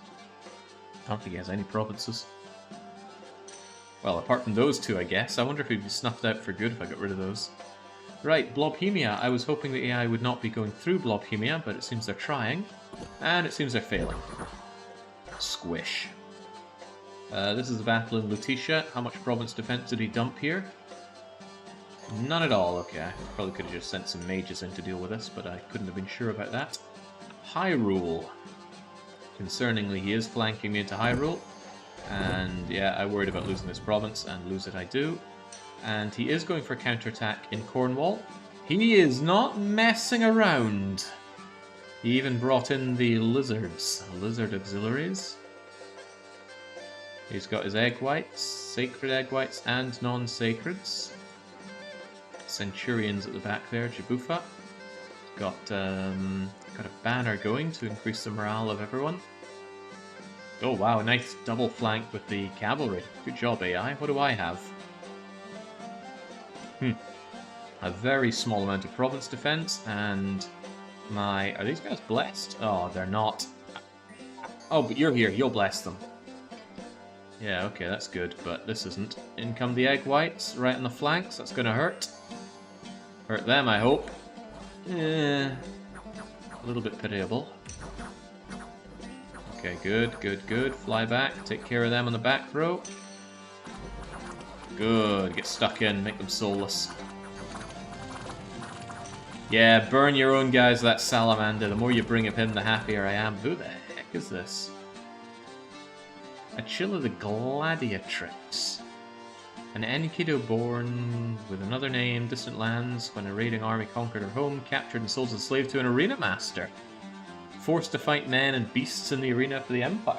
I don't think he has any provinces. Well, apart from those 2, I guess. I wonder if he'd be snuffed out for good if I got rid of those. Right, Blobhemia. I was hoping the AI would not be going through Blobhemia, but it seems they're trying. And it seems they're failing. Squish. This is the battle in Lutetia. How much province defense did he dump here? None at all. Okay, I probably could have just sent some mages in to deal with this, but I couldn't have been sure about that. Hyrule. Concerningly, he is flanking me into Hyrule. And yeah, I worried about losing this province, and lose it I do. And he is going for counterattack in Cornwall. He is not messing around. He even brought in the lizards, lizard auxiliaries. He's got his egg whites, sacred egg whites and non-sacreds. Centurions at the back there, Jabufa. Got a banner going to increase the morale of everyone. Oh wow, nice double flank with the cavalry. Good job, AI. What do I have? A very small amount of province defense, and my... Are these guys blessed? Oh, they're not. Oh, but you're here. You'll bless them. Yeah, okay, that's good, but this isn't. In come the egg whites, right on the flanks. That's gonna hurt. Hurt them, I hope. A little bit pitiable. Okay, good. Fly back. Take care of them on the back row. Good. Get stuck in. Make them soulless. Yeah, burn your own guys, that salamander. The more you bring of him, the happier I am. Who the heck is this? Achilla the Gladiatrix. An Enkidu born with another name, distant lands, when a raiding army conquered her home, captured and sold as a slave to an arena master. Forced to fight men and beasts in the arena for the Empire.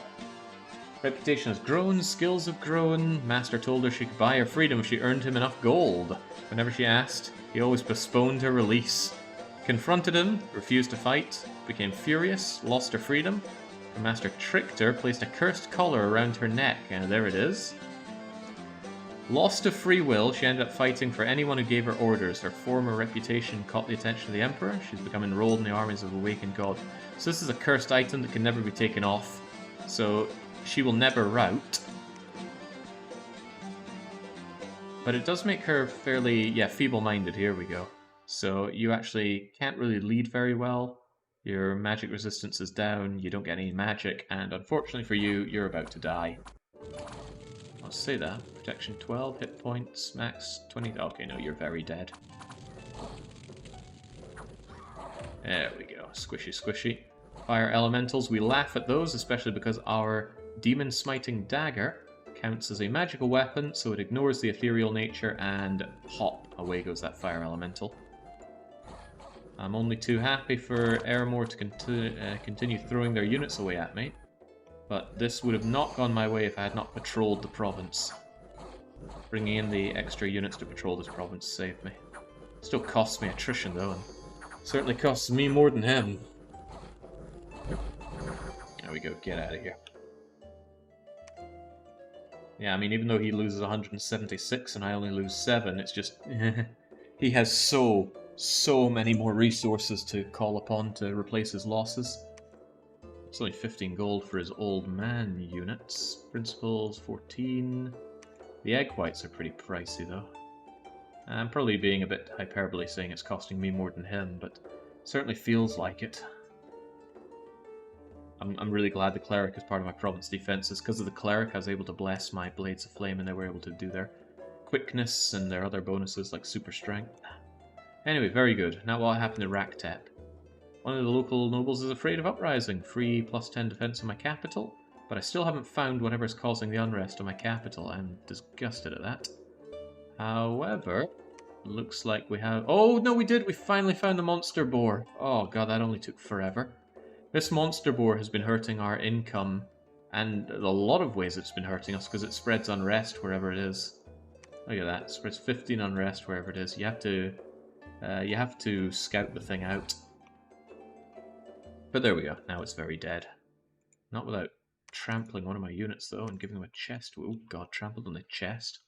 Reputation has grown, skills have grown. Master told her she could buy her freedom if she earned him enough gold. Whenever she asked, he always postponed her release. Confronted him, refused to fight, became furious, lost her freedom. The master tricked her, placed a cursed collar around her neck, and there it is. Lost of free will, she ended up fighting for anyone who gave her orders. Her former reputation caught the attention of the Emperor. She's become enrolled in the armies of the Awakened God. So this is a cursed item that can never be taken off. So she will never rout. But it does make her fairly, feeble-minded. Here we go. So you actually can't really lead very well. Your magic resistance is down, you don't get any magic, and unfortunately for you, you're about to die. I'll say that. Protection 12, hit points, max 20... Okay, no, you're very dead. There we go. Squishy. Fire elementals, we laugh at those, especially because our demon smiting dagger counts as a magical weapon, so it ignores the ethereal nature, and hop, away goes that fire elemental. I'm only too happy for Airmore to continue throwing their units away at me. But this would have not gone my way if I had not patrolled the province. Bringing in the extra units to patrol this province saved me. Still costs me attrition though, and certainly costs me more than him. There we go, get out of here. Yeah, I mean, even though he loses 176 and I only lose 7, it's just... he has so many more resources to call upon to replace his losses. It's only 15 gold for his old man units. Principles, 14. The egg whites are pretty pricey though. I'm probably being a bit hyperbole saying it's costing me more than him, but it certainly feels like it. I'm really glad the cleric is part of my province defenses. Because of the cleric, I was able to bless my blades of flame and they were able to do their quickness and their other bonuses like super strength. Anyway, very good. Now what happened to Raqtep? One of the local nobles is afraid of uprising. Free +10 defense on my capital, but I still haven't found whatever's causing the unrest on my capital. I'm disgusted at that. However, looks like we have... Oh, no, we did! We finally found the monster boar. Oh god, that only took forever. This monster boar has been hurting our income, and a lot of ways it's been hurting us because it spreads unrest wherever it is. Look at that, it spreads 15 unrest wherever it is. You have to scout the thing out. But there we go, now it's very dead. Not without trampling one of my units though and giving them a chest. Oh god, trampled on the chest.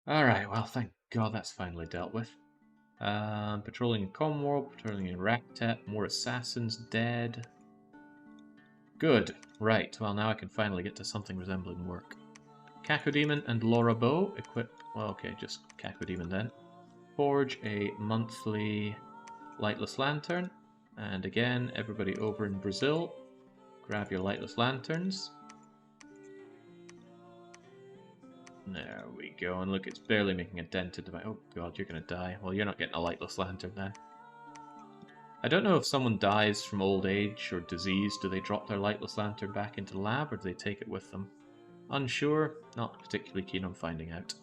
Alright, well thank god that's finally dealt with. Patrolling in Commonwealth, patrolling in Raqtep, more assassins dead. Good, right, well now I can finally get to something resembling work. Cacodemon and Laura Bow equip, well okay, just Cacodemon then. Forge a monthly lightless lantern, and again, everybody over in Brazil, grab your lightless lanterns. There we go, and look, it's barely making a dent into my... Oh god, you're gonna die. Well, you're not getting a lightless lantern then. I don't know if someone dies from old age or disease, do they drop their lightless lantern back into the lab, or do they take it with them? Unsure, not particularly keen on finding out.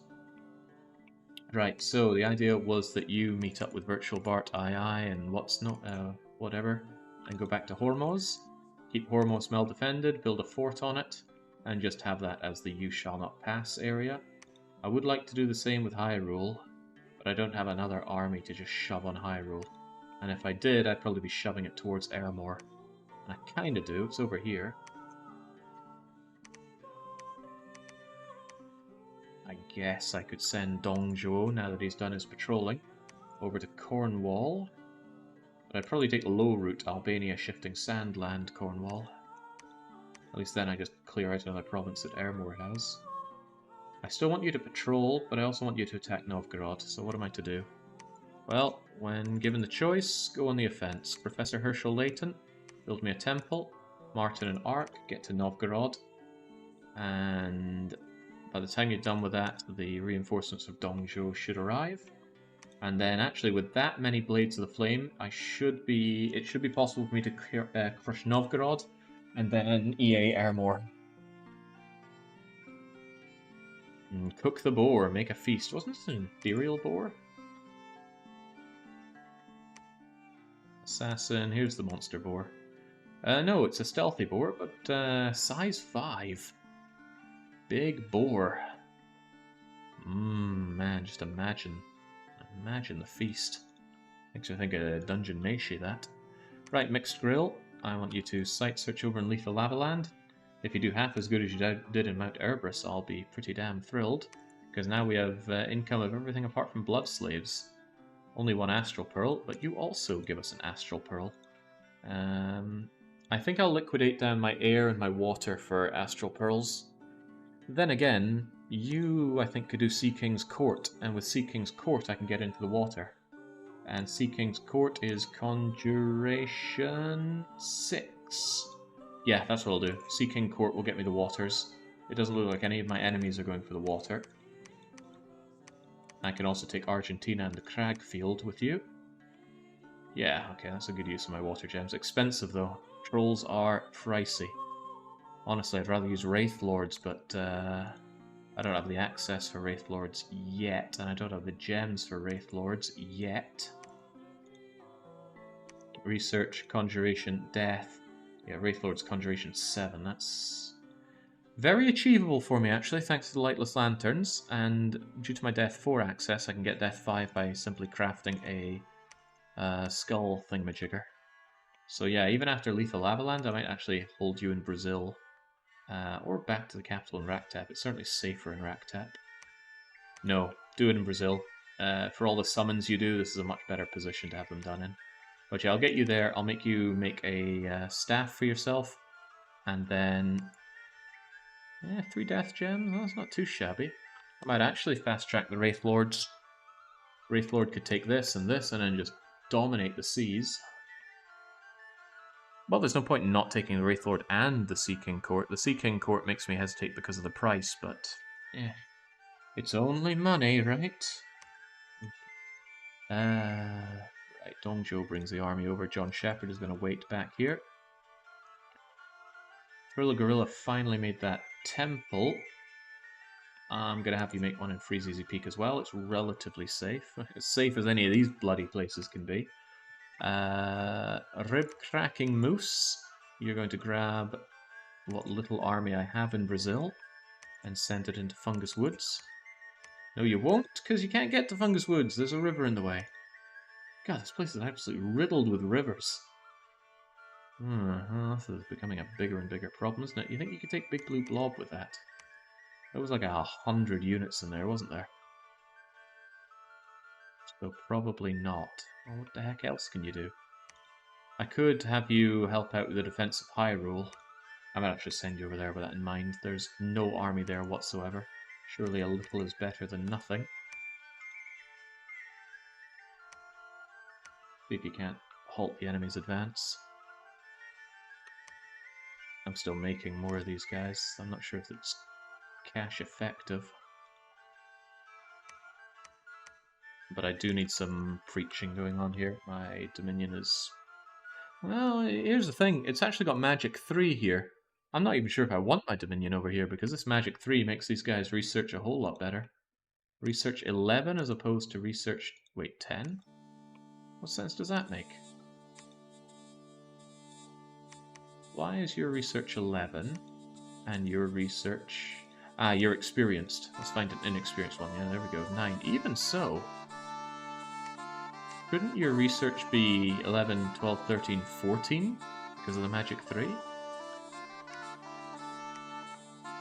Right, so the idea was that you meet up with Virtual Bart II and whatever, and go back to Hormuz. Keep Hormos well defended, build a fort on it, and just have that as the you shall not pass area. I would like to do the same with Hyrule, but I don't have another army to just shove on Hyrule. And if I did, I'd probably be shoving it towards Airmore. And I kinda do, it's over here. I guess I could send Dongzhuo, now that he's done his patrolling, over to Cornwall. But I'd probably take the low route, Albania shifting Sandland, Cornwall. At least then I just clear out another province that Airmore has. I still want you to patrol, but I also want you to attack Novgorod, so what am I to do? Well, when given the choice, go on the offense. Professor Herschel Layton, build me a temple. Martin and Ark, get to Novgorod. And by the time you're done with that, the reinforcements of Dongzhuo should arrive. And then actually with that many Blades of the Flame, it should be possible for me to crush Novgorod and then EA Airmore. And cook the boar, make a feast. Wasn't it an ethereal boar? Assassin, here's the monster boar. No, it's a stealthy boar, but size 5. Big boar. Man, just imagine the feast. Makes me think of Dungeon Meshi, that. Right, Mixed Grill. I want you to site search over in Lethal Lavaland. If you do half as good as you did in Mount Erebus, I'll be pretty damn thrilled. Because now we have income of everything apart from Blood Slaves. Only one Astral Pearl, but you also give us an Astral Pearl. I think I'll liquidate down my air and my water for Astral Pearls. Then again, you, I think, could do Sea King's Court, and with Sea King's Court I can get into the water. And Sea King's Court is Conjuration 6. Yeah, that's what I'll do. Sea King Court will get me the waters. It doesn't look like any of my enemies are going for the water. I can also take Argentina and the Crag Field with you. Yeah, okay, that's a good use of my water gems. Expensive, though. Trolls are pricey. Honestly, I'd rather use Wraith Lords, but I don't have the access for Wraith Lords yet, and I don't have the gems for Wraith Lords yet. Research, Conjuration, Death. Yeah, Wraith Lords, Conjuration 7. That's very achievable for me, actually, thanks to the Lightless Lanterns, and due to my Death 4 access, I can get Death 5 by simply crafting a skull thingamajigger. So yeah, even after Lethal Lavaland, I might actually hold you in Brazil. Or back to the capital in Raqtep. It's certainly safer in Raqtep. No, do it in Brazil. For all the summons you do, this is a much better position to have them done in. But yeah, I'll get you there. I'll make you make a staff for yourself. And then... 3 death gems? Well, that's not too shabby. I might actually fast track the Wraith Lords. Wraith Lord could take this, and then just dominate the seas. Well, there's no point in not taking the Wraith Lord and the Sea King Court. The Sea King Court makes me hesitate because of the price, but... it's only money, right? Right, Dongzhuo brings the army over. John Shepherd is going to wait back here. Thriller Gorilla finally made that temple. I'm going to have you make one in Freezeezy Peak as well. It's relatively safe. As safe as any of these bloody places can be. Rib Cracking Moose. You're going to grab what little army I have in Brazil and send it into Fungus Woods. No, you won't, because you can't get to Fungus Woods. There's a river in the way. God, this place is absolutely riddled with rivers. This is becoming a bigger and bigger problem, isn't it? You think you could take Big Blue Blob with that? There was like 100 units in there, wasn't there? So probably not. Well, what the heck else can you do? I could have you help out with the defense of Hyrule. I might actually send you over there with that in mind. There's no army there whatsoever. Surely a little is better than nothing. See if you can't halt the enemy's advance. I'm still making more of these guys. I'm not sure if it's cash effective. But I do need some preaching going on here. My Dominion is... Well, here's the thing. It's actually got Magic 3 here. I'm not even sure if I want my Dominion over here, because this Magic 3 makes these guys research a whole lot better. Research 11 as opposed to research... Wait, 10? What sense does that make? why is your research 11? And your research... Ah, you're experienced. Let's find an inexperienced one. Yeah, there we go. 9. Even so... Couldn't your research be 11, 12, 13, 14? Because of the magic 3?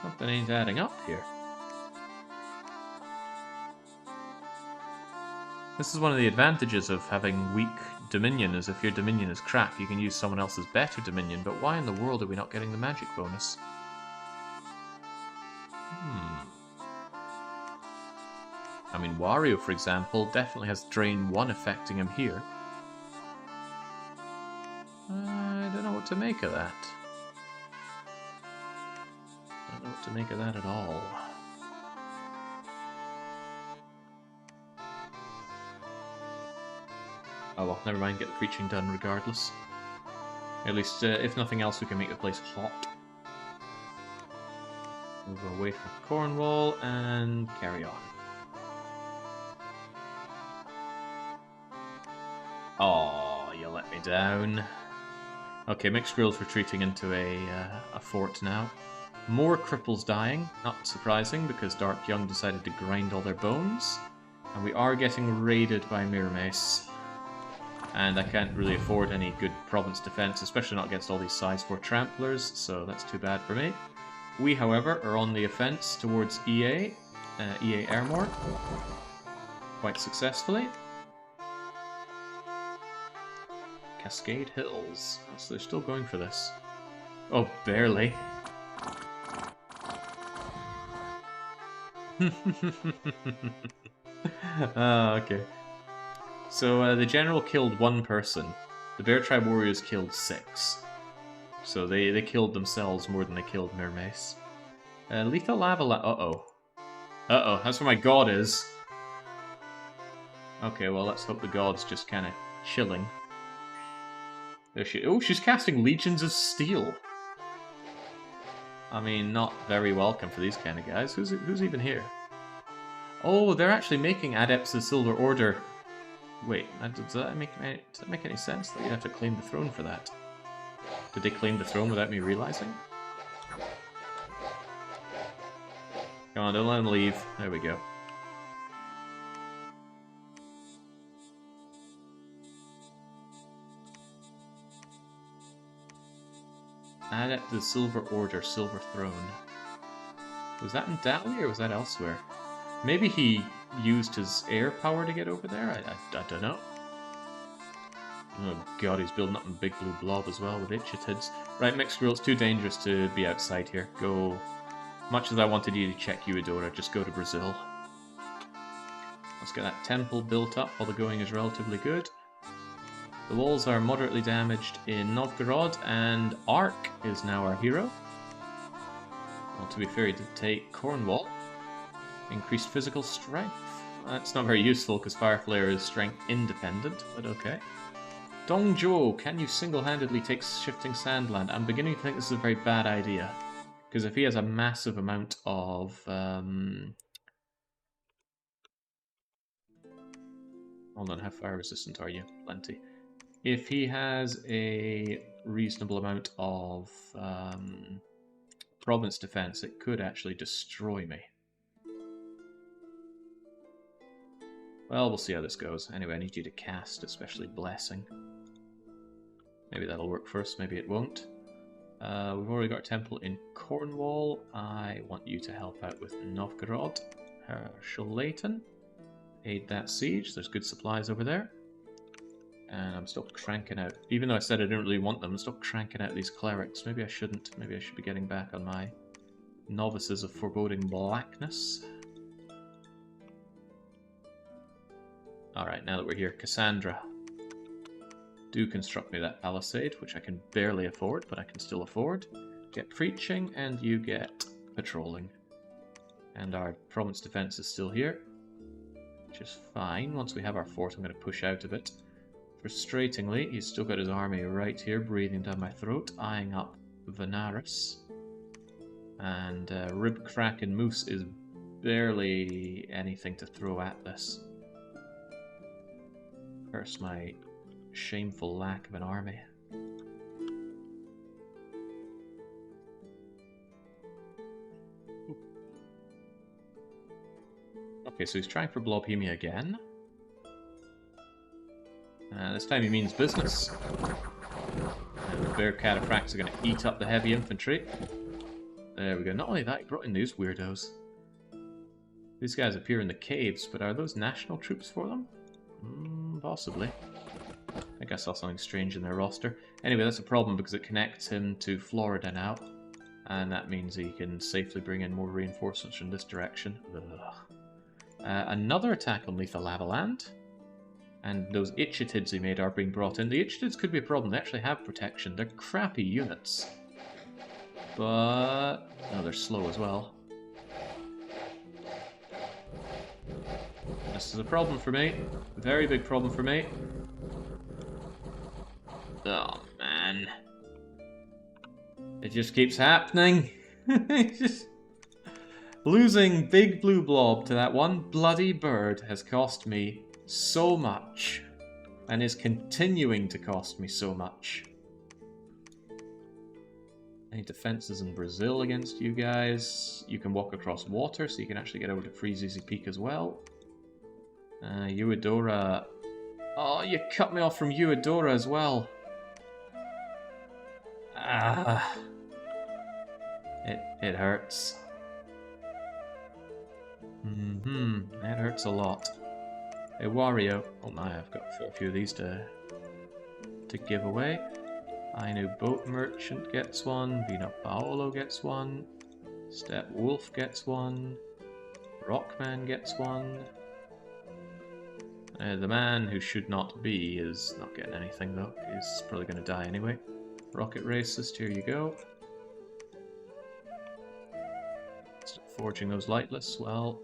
Something ain't adding up here. This is one of the advantages of having weak Dominion, is if your Dominion is crap, you can use someone else's better Dominion, but why in the world are we not getting the magic bonus? I mean, Wario, for example, definitely has Drain 1 affecting him here. I don't know what to make of that. I don't know what to make of that at all. Oh well, never mind, get the preaching done regardless. At least, if nothing else, we can make the place hot. Move away from Cornwall and carry on. Oh, you let me down. Okay, Mixed Grill's retreating into a fort now. More cripples dying, not surprising because Dark Young decided to grind all their bones. And we are getting raided by Miramace. And I can't really afford any good province defense, especially not against all these size 4 tramplers, so that's too bad for me. We, however, are on the offense towards EA Airmore, quite successfully. Cascade Hills, so they're still going for this. Oh, barely. Okay. So the general killed 1 person. The Bear Tribe warriors killed 6. So they killed themselves more than they killed Miramace. Lethal Lava uh-oh. Uh-oh, that's where my god is. Okay, well, let's hope the god's just kind of chilling. There she... Oh, she's casting Legions of Steel. I mean, not very welcome for these kind of guys. Who's even here? Oh, they're actually making Adepts of the Silver Order. Wait, does that make any sense? That you'd have to claim the throne for that. Did they claim the throne without me realizing? Come on, don't let them leave. There we go. Adept to the Silver Order, Silver Throne. Was that in Datley or was that elsewhere? Maybe he used his air power to get over there? I don't know. Oh god, he's building up a big blue blob as well with Itchitids. Right, Mixed Grill, it's too dangerous to be outside here. Go... Much as I wanted you to check Eudora, just go to Brazil. Let's get that temple built up while the going is relatively good. The walls are moderately damaged in Novgorod, and Ark is now our hero. Well, to be fair, he did take Cornwall. Increased physical strength. That's not very useful because Fire Flare is strength independent, but okay. Dongzhou, can you single-handedly take Shifting Sandland? I'm beginning to think this is a very bad idea. Because if he has a massive amount of... Hold on, how fire resistant are you? Plenty. If he has a reasonable amount of province defense, it could actually destroy me. Well, we'll see how this goes. Anyway, I need you to cast, especially Blessing. Maybe that'll work for us, maybe it won't. We've already got a temple in Cornwall. I want you to help out with Novgorod. Herschel-Leighton. Aid that siege. There's good supplies over there. And I'm still cranking out, even though I said I didn't really want them, I'm still cranking out these clerics. Maybe I shouldn't. Maybe I should be getting back on my novices of Foreboding Blackness. Alright, now that we're here, Cassandra. Do construct me that palisade, which I can barely afford, but I can still afford. Get preaching, and you get patrolling. And our province defense is still here, which is fine. Once we have our fort, I'm going to push out a bit. Frustratingly, he's still got his army right here, breathing down my throat, eyeing up Venaris. And Ribcrack and Moose is barely anything to throw at this. Curse my shameful lack of an army. Okay, so he's trying for Blobhemia again. This time he means business. And the Bear Cataphracts are going to eat up the heavy infantry. There we go. Not only that, he brought in these weirdos. These guys appear in the caves, but are those national troops for them? Possibly. I think I saw something strange in their roster. Anyway, that's a problem because it connects him to Florida now. And that means he can safely bring in more reinforcements from this direction. Another attack on Lethal Lavaland. And those Ichthyids he made are being brought in. The Ichthyids could be a problem. They actually have protection. They're crappy units. But... oh, they're slow as well. This is a problem for me. A very big problem for me. Oh, man. It just keeps happening. Just... losing Big Blue Blob to that one bloody bird has cost me so much. And is continuing to cost me so much. Any defenses in Brazil against you guys? You can walk across water, so you can actually get over to Freezeezy Peak as well. Eudora... oh, you cut me off from Eudora as well. It hurts. It hurts a lot. Hey, Wario. Oh my, I've got a few of these to give away. Ainu Boat Merchant gets one. Vino Paolo gets one. Step Wolf gets one. Rockman gets one. The man who should not be is not getting anything though. He's probably going to die anyway. Rocket Racist, here you go. Stop forging those lightless. Well,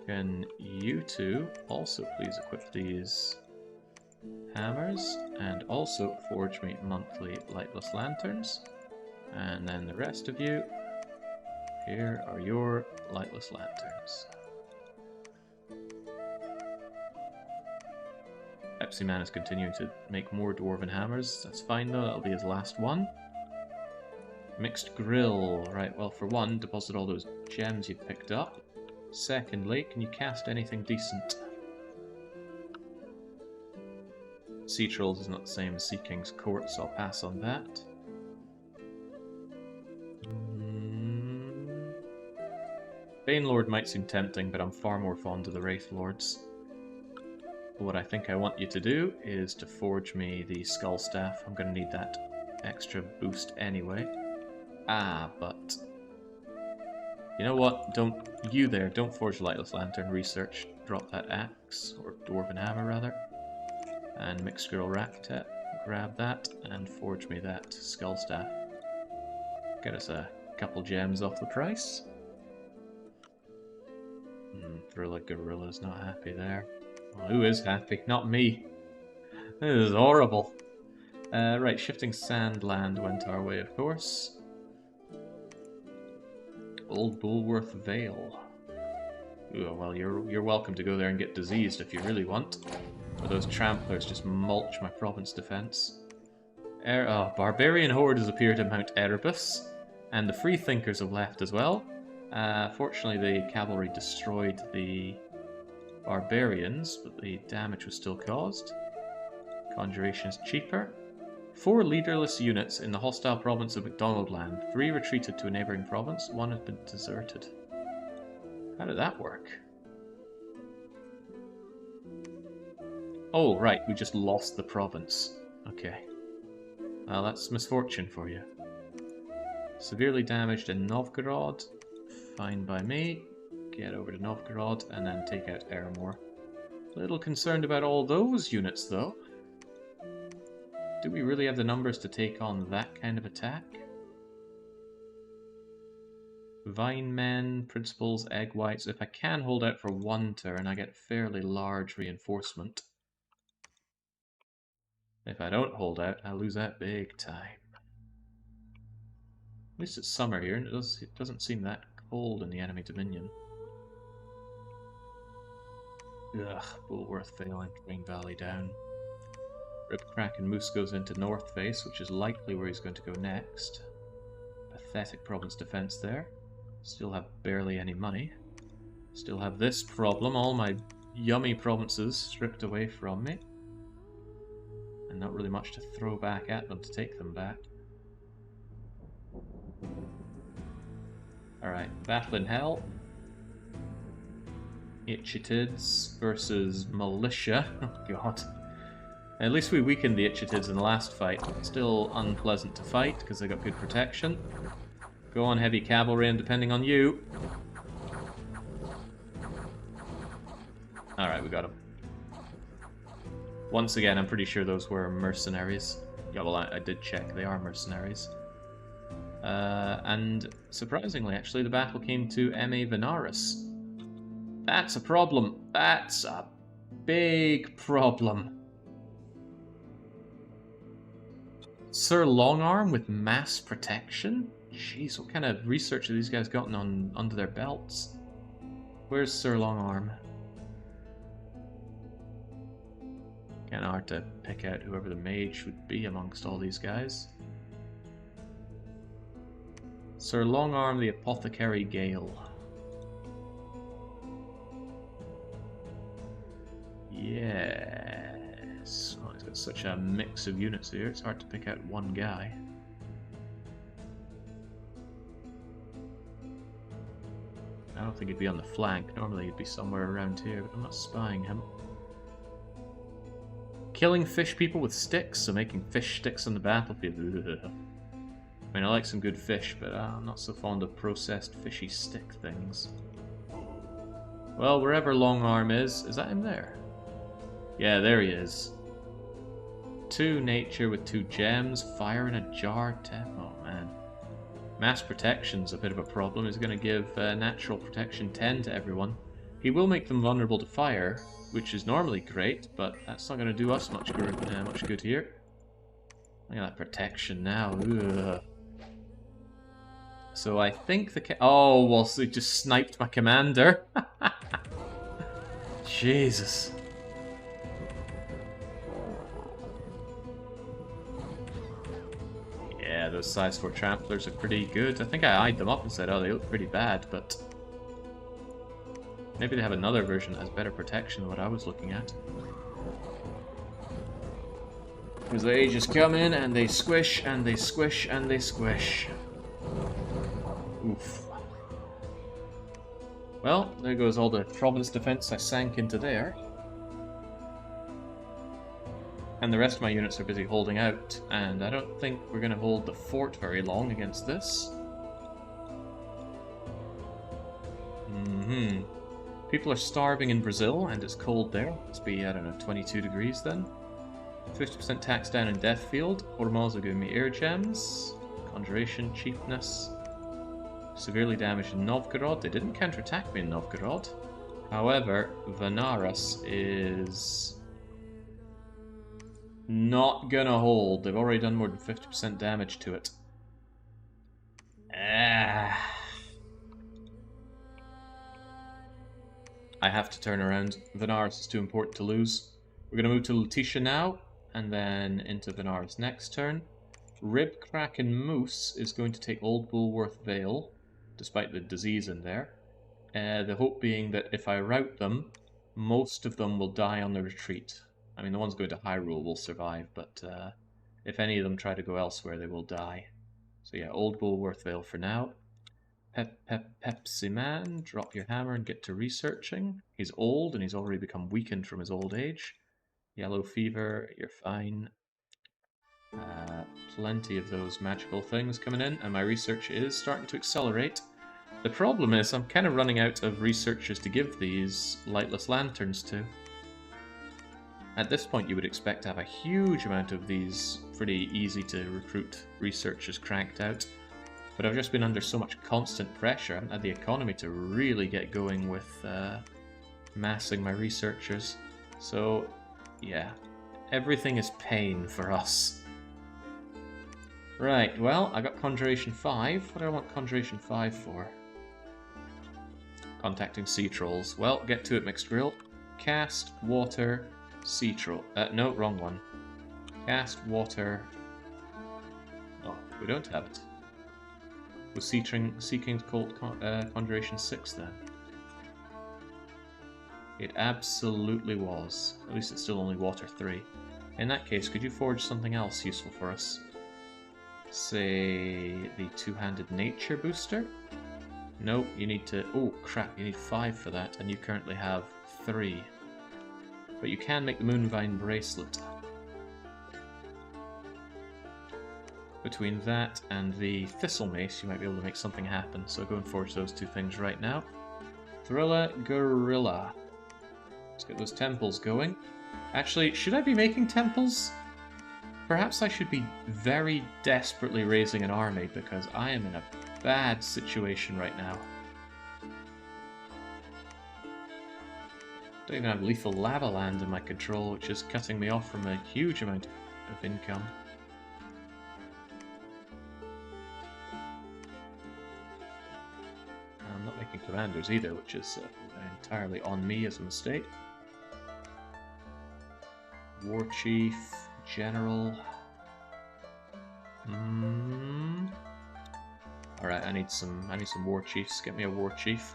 can you two also please equip these hammers and also forge me monthly lightless lanterns? And then the rest of you, here are your lightless lanterns. Pepsi Man is continuing to make more dwarven hammers. That's fine though, that'll be his last one. Mixed grill. Right, well for one, deposit all those gems you picked up. Secondly, can you cast anything decent? Sea Trolls is not the same as Sea King's Court, so I'll pass on that. Banelord might seem tempting, but I'm far more fond of the Wraith Lords. What I think I want you to do is to forge me the Skull Staff. I'm going to need that extra boost anyway. But... you know what? Don't forge the Lightless Lantern. Research. Drop that axe, or Dwarven Hammer rather. And Mixed Girl Raqtep. Grab that and forge me that Skull Staff. Get us a couple gems off the price. Gorilla Gorilla's not happy there. Well, who is happy? Not me. This is horrible. Right, Shifting Sandland went our way, of course. Old Bullworth Vale. Ooh, well, you're welcome to go there and get diseased if you really want. But those tramplers just mulch my province defense. Barbarian Horde has appeared at Mount Erebus, and the Freethinkers have left as well. Fortunately, the cavalry destroyed the barbarians, but the damage was still caused. Conjuration is cheaper. 4 leaderless units in the hostile province of McDonaldland. 3 retreated to a neighbouring province. 1 has been deserted. How did that work? Oh, right, we just lost the province. Okay. Well, that's misfortune for you. Severely damaged in Novgorod. Fine by me. Get over to Novgorod and then take out Eremor. Little concerned about all those units, though. Do we really have the numbers to take on that kind of attack? Vine Men, Principals, Egg Whites. If I can hold out for 1 turn, I get fairly large reinforcement. If I don't hold out, I lose out big time. At least it's summer here, and it doesn't seem that cold in the enemy dominion. Ugh, Bullworth Vale and Green Valley down. Ripcrack and Moose goes into North Face, which is likely where he's going to go next. Pathetic province defense there. Still have barely any money. Still have this problem, all my yummy provinces stripped away from me. And not really much to throw back at them to take them back. Alright, battle in hell. Ichthyids versus militia. Oh god. At least we weakened the Ichthyids in the last fight. Still unpleasant to fight because they got good protection. Go on, heavy cavalry, and depending on you. Alright, we got him. Once again, I'm pretty sure those were mercenaries. Yeah, well, I did check. They are mercenaries. And surprisingly, actually, the battle came to M.A. Venaris. That's a problem. That's a big problem. Sir Longarm with mass protection? Jeez, what kind of research have these guys gotten on under their belts? Where's Sir Longarm? Kinda hard to pick out whoever the mage would be amongst all these guys. Sir Longarm the Apothecary Gale. Yes. Oh, he's got such a mix of units here, it's hard to pick out one guy. I don't think he'd be on the flank. Normally he'd be somewhere around here, but I'm not spying him. Killing fish people with sticks, so making fish sticks on the battlefield. Ugh. I mean, I like some good fish, but I'm not so fond of processed fishy stick things. Well, wherever Longarm is that him there? Yeah, there he is. 2 nature with 2 gems, fire in a jar, 10. Oh man. Mass protection's a bit of a problem. He's going to give natural protection 10 to everyone. He will make them vulnerable to fire, which is normally great, but that's not going to do us much good here. Look at that protection now. Ugh. So I think the oh, well, so he just sniped my commander. Jesus. Yeah, those size 4 tramplers are pretty good. I think I eyed them up and said, oh, they look pretty bad, but maybe they have another version that has better protection than what I was looking at. Because they just come in and they squish and they squish and they squish. Oof. Well, there goes all the province defense I sank into there. And the rest of my units are busy holding out, and I don't think we're going to hold the fort very long against this. People are starving in Brazil, and it's cold there. It's be, I don't know, 22 degrees then. 50% tax down in Deathfield. Hormuz are giving me air gems. Conjuration, cheapness. Severely damaged in Novgorod. They didn't counterattack me in Novgorod. However, Venaris is not gonna hold. They've already done more than 50% damage to it. I have to turn around. Venaris is too important to lose. We're gonna move to Lutetia now, and then into Venaris next turn. Ribcrack and Moose is going to take Old Bullworth Vale, despite the disease in there. The hope being that if I rout them, most of them will die on the retreat. I mean, the ones going to Hyrule will survive, but if any of them try to go elsewhere, they will die. So yeah, Old Bullworth Vale for now. Pepsi Man, drop your hammer and get to researching. He's old and he's already become weakened from his old age. Yellow Fever, you're fine. Plenty of those magical things coming in, and my research is starting to accelerate. The problem is I'm kind of running out of researchers to give these lightless lanterns to. At this point you would expect to have a huge amount of these pretty easy to recruit researchers cranked out, but I've just been under so much constant pressure. I haven't had the economy to really get going with massing my researchers. So yeah, everything is pain for us. Right, well, I got Conjuration 5. What do I want Conjuration 5 for? Contacting sea trolls. Well, get to it, Mixed Grill. Cast, water, sea troll. No, wrong one. Cast, water. Oh, we don't have it. Was Sea King's called Conjuration 6 then? It absolutely was. At least it's still only water 3. In that case, could you forge something else useful for us? Say the two-handed nature booster? Nope, you need to... Oh, crap, you need 5 for that, and you currently have 3. But you can make the Moonvine bracelet. Between that and the Thistle Mace, you might be able to make something happen, so go and forge those 2 things right now. Thrilla Gorilla. Let's get those temples going. Actually, should I be making temples? Perhaps I should be very desperately raising an army, because I am in a bad situation right now. Don't even have lethal lava land in my control, which is cutting me off from a huge amount of income. I'm not making commanders either, which is entirely on me as a mistake. War Chief, General. Alright, I need some War Chiefs. Get me a War Chief.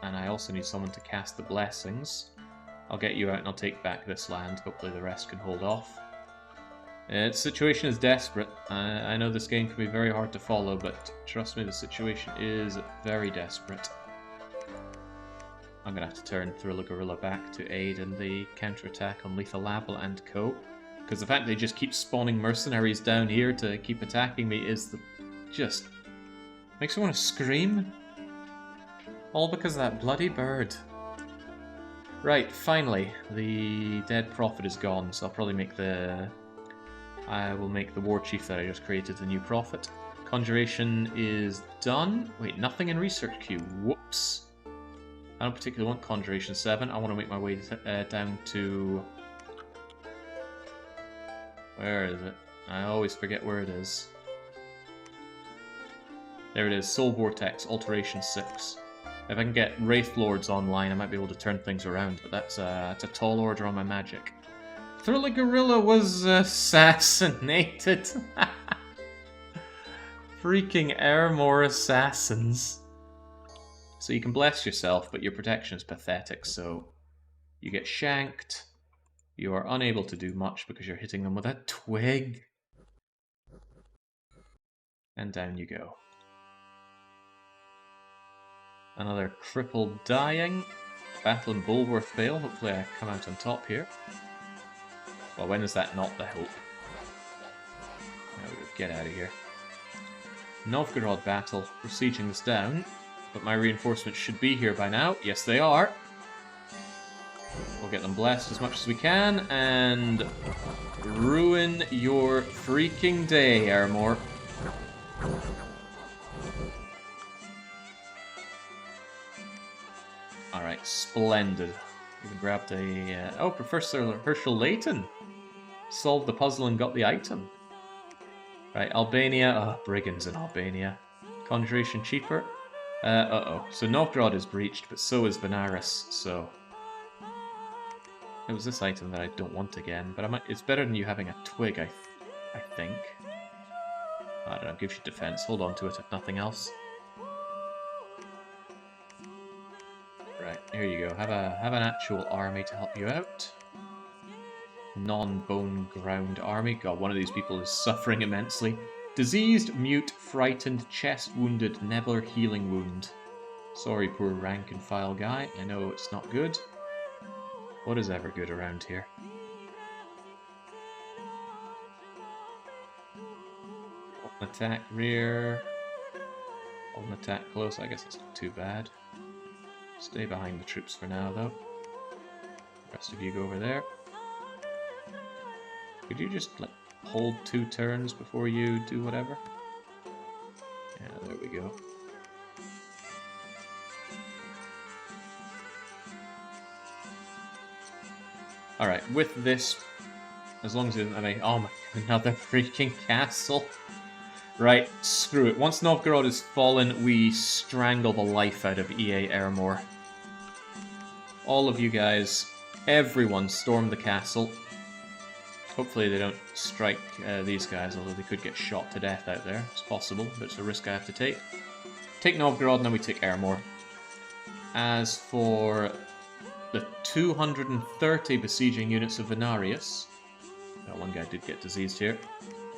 And I also need someone to cast the Blessings. I'll get you out and I'll take back this land. Hopefully the rest can hold off. The situation is desperate. I know this game can be very hard to follow, but trust me, the situation is very desperate. I'm going to have to turn Thrilla Gorilla back to aid in the counterattack on Lethal Lava and Co. Because the fact they just keep spawning mercenaries down here to keep attacking me is just makes me want to scream. All because of that bloody bird. Right, finally, the dead prophet is gone, so I'll probably make I will make the war chief that I just created the new prophet. Conjuration is done. Wait, nothing in research queue. Whoops. I don't particularly want Conjuration 7. I want to make my way down to... Where is it? I always forget where it is. There it is, Soul Vortex, Alteration 6. If I can get Wraith Lords online, I might be able to turn things around, but that's a tall order on my magic. Thrilla Gorilla was assassinated! Freaking Airmore assassins. So you can bless yourself, but your protection is pathetic, so you get shanked. You are unable to do much because you're hitting them with a twig. And down you go. Another crippled dying. Battle in Bulworth Vale. Hopefully I come out on top here. Well, when is that not the hope? There we go. Get out of here. Novgorod battle. We're sieging this down. But my reinforcements should be here by now. Yes, they are. We'll get them blessed as much as we can, and ruin your freaking day, Airmore. Alright, splendid. Even grabbed a... oh, Professor Herschel Layton! Solved the puzzle and got the item. Right, Albania... oh, brigands in Albania. Conjuration cheaper. Uh-oh. So Novgorod is breached, but so is Benares, so... It was this item that I don't want again, but it's better than you having a twig, I think. I don't know, gives you defense. Hold on to it if nothing else. Right, here you go. Have an actual army to help you out. Non-bone ground army. God, one of these people is suffering immensely. Diseased, mute, frightened, chest wounded, never healing wound. Sorry, poor rank and file guy. I know it's not good. What is ever good around here? Open attack rear. Open attack close. I guess it's not too bad. Stay behind the troops for now, though. The rest of you go over there. Could you just like hold 2 turns before you do whatever? Yeah, there we go. Alright, with this, as long as it doesn't have any... oh my, another freaking castle. Right, screw it. Once Novgorod is fallen, we strangle the life out of EA Airmore. All of you guys, everyone, storm the castle. Hopefully they don't strike these guys, although they could get shot to death out there. It's possible, but it's a risk I have to take. Take Novgorod, and then we take Airmore. As for the 230 besieging units of Venarius, well, one guy did get diseased here.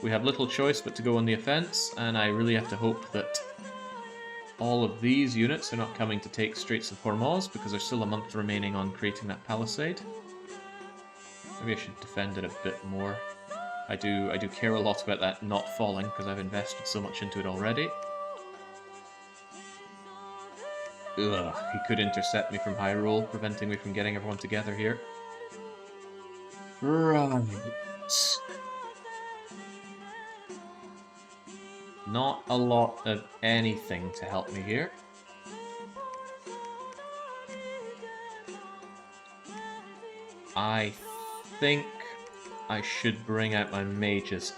We have little choice but to go on the offense, and I really have to hope that all of these units are not coming to take Straits of Hormuz, because there's still a month remaining on creating that palisade. Maybe I should defend it a bit more. I do care a lot about that not falling, because I've invested so much into it already. Ugh, he could intercept me from Hyrule, preventing me from getting everyone together here. Right. Not a lot of anything to help me here. I think I should bring out my mages.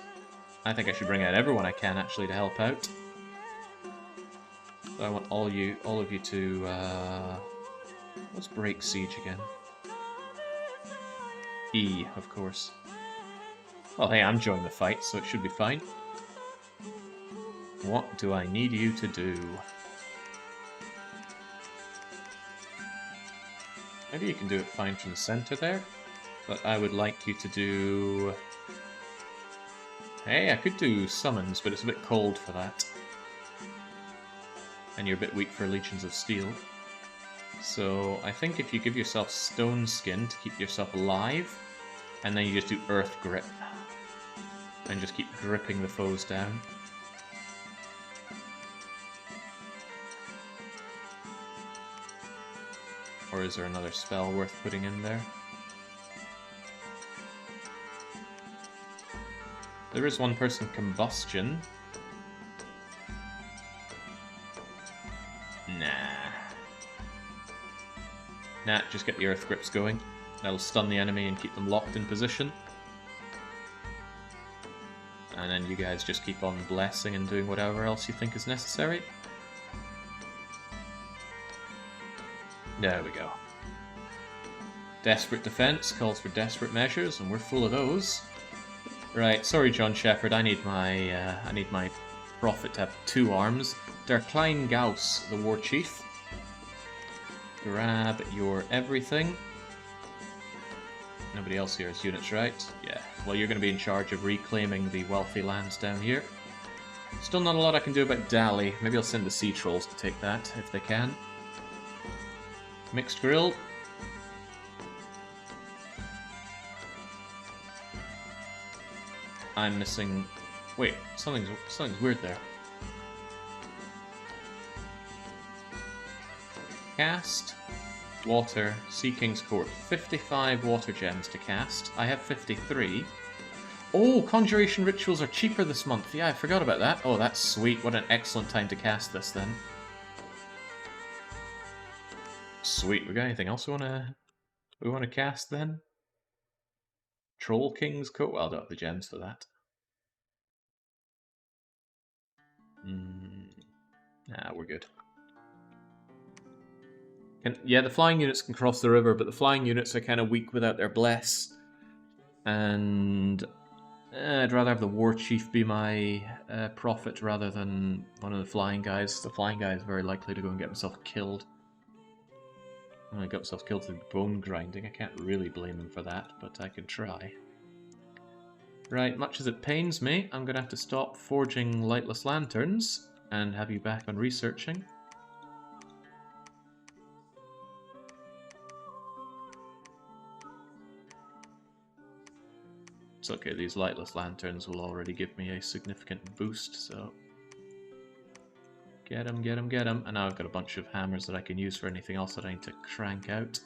I think I should bring out everyone I can, actually, to help out. So I want all of you to, let's break siege again. E, of course. Well, hey, I'm joining the fight, so it should be fine. What do I need you to do? Maybe you can do it fine from the center there, but I would like you to do... Hey, I could do summons, but it's a bit cold for that. And you're a bit weak for Legions of Steel. So I think if you give yourself Stone Skin to keep yourself alive, and then you just do Earth Grip, and just keep gripping the foes down. Or is there another spell worth putting in there? There is one person Combustion. Nah, just get the Earth Grips going. That'll stun the enemy and keep them locked in position. And then you guys just keep on blessing and doing whatever else you think is necessary. There we go. Desperate defense calls for desperate measures, and we're full of those. Right, sorry, John Shepherd. I need my prophet to have 2 arms. Der Klein Gauss, the war chief. Grab your everything. Nobody else here has units, right? Yeah. Well, you're going to be in charge of reclaiming the wealthy lands down here. Still not a lot I can do about Dali. Maybe I'll send the Sea Trolls to take that, if they can. Mixed Grill. I'm missing... Wait, something's weird there. Cast, water, Sea King's Court. 55 water gems to cast. I have 53. Oh, Conjuration Rituals are cheaper this month. Yeah, I forgot about that. Oh, that's sweet. What an excellent time to cast this, then. Sweet. We got anything else we wanna cast, then? Troll King's Court? Well, I don't have the gems for that. Nah, we're good. Yeah, the flying units can cross the river, but the flying units are kind of weak without their bless. And I'd rather have the war chief be my prophet rather than one of the flying guys. The flying guy is very likely to go and get himself killed. Well, he got himself killed through bone grinding. I can't really blame him for that, but I could try. Right, much as it pains me, I'm going to have to stop forging lightless lanterns and have you back on researching. It's okay, these lightless lanterns will already give me a significant boost, so... Get him, get him, get him. And now I've got a bunch of hammers that I can use for anything else that I need to crank out.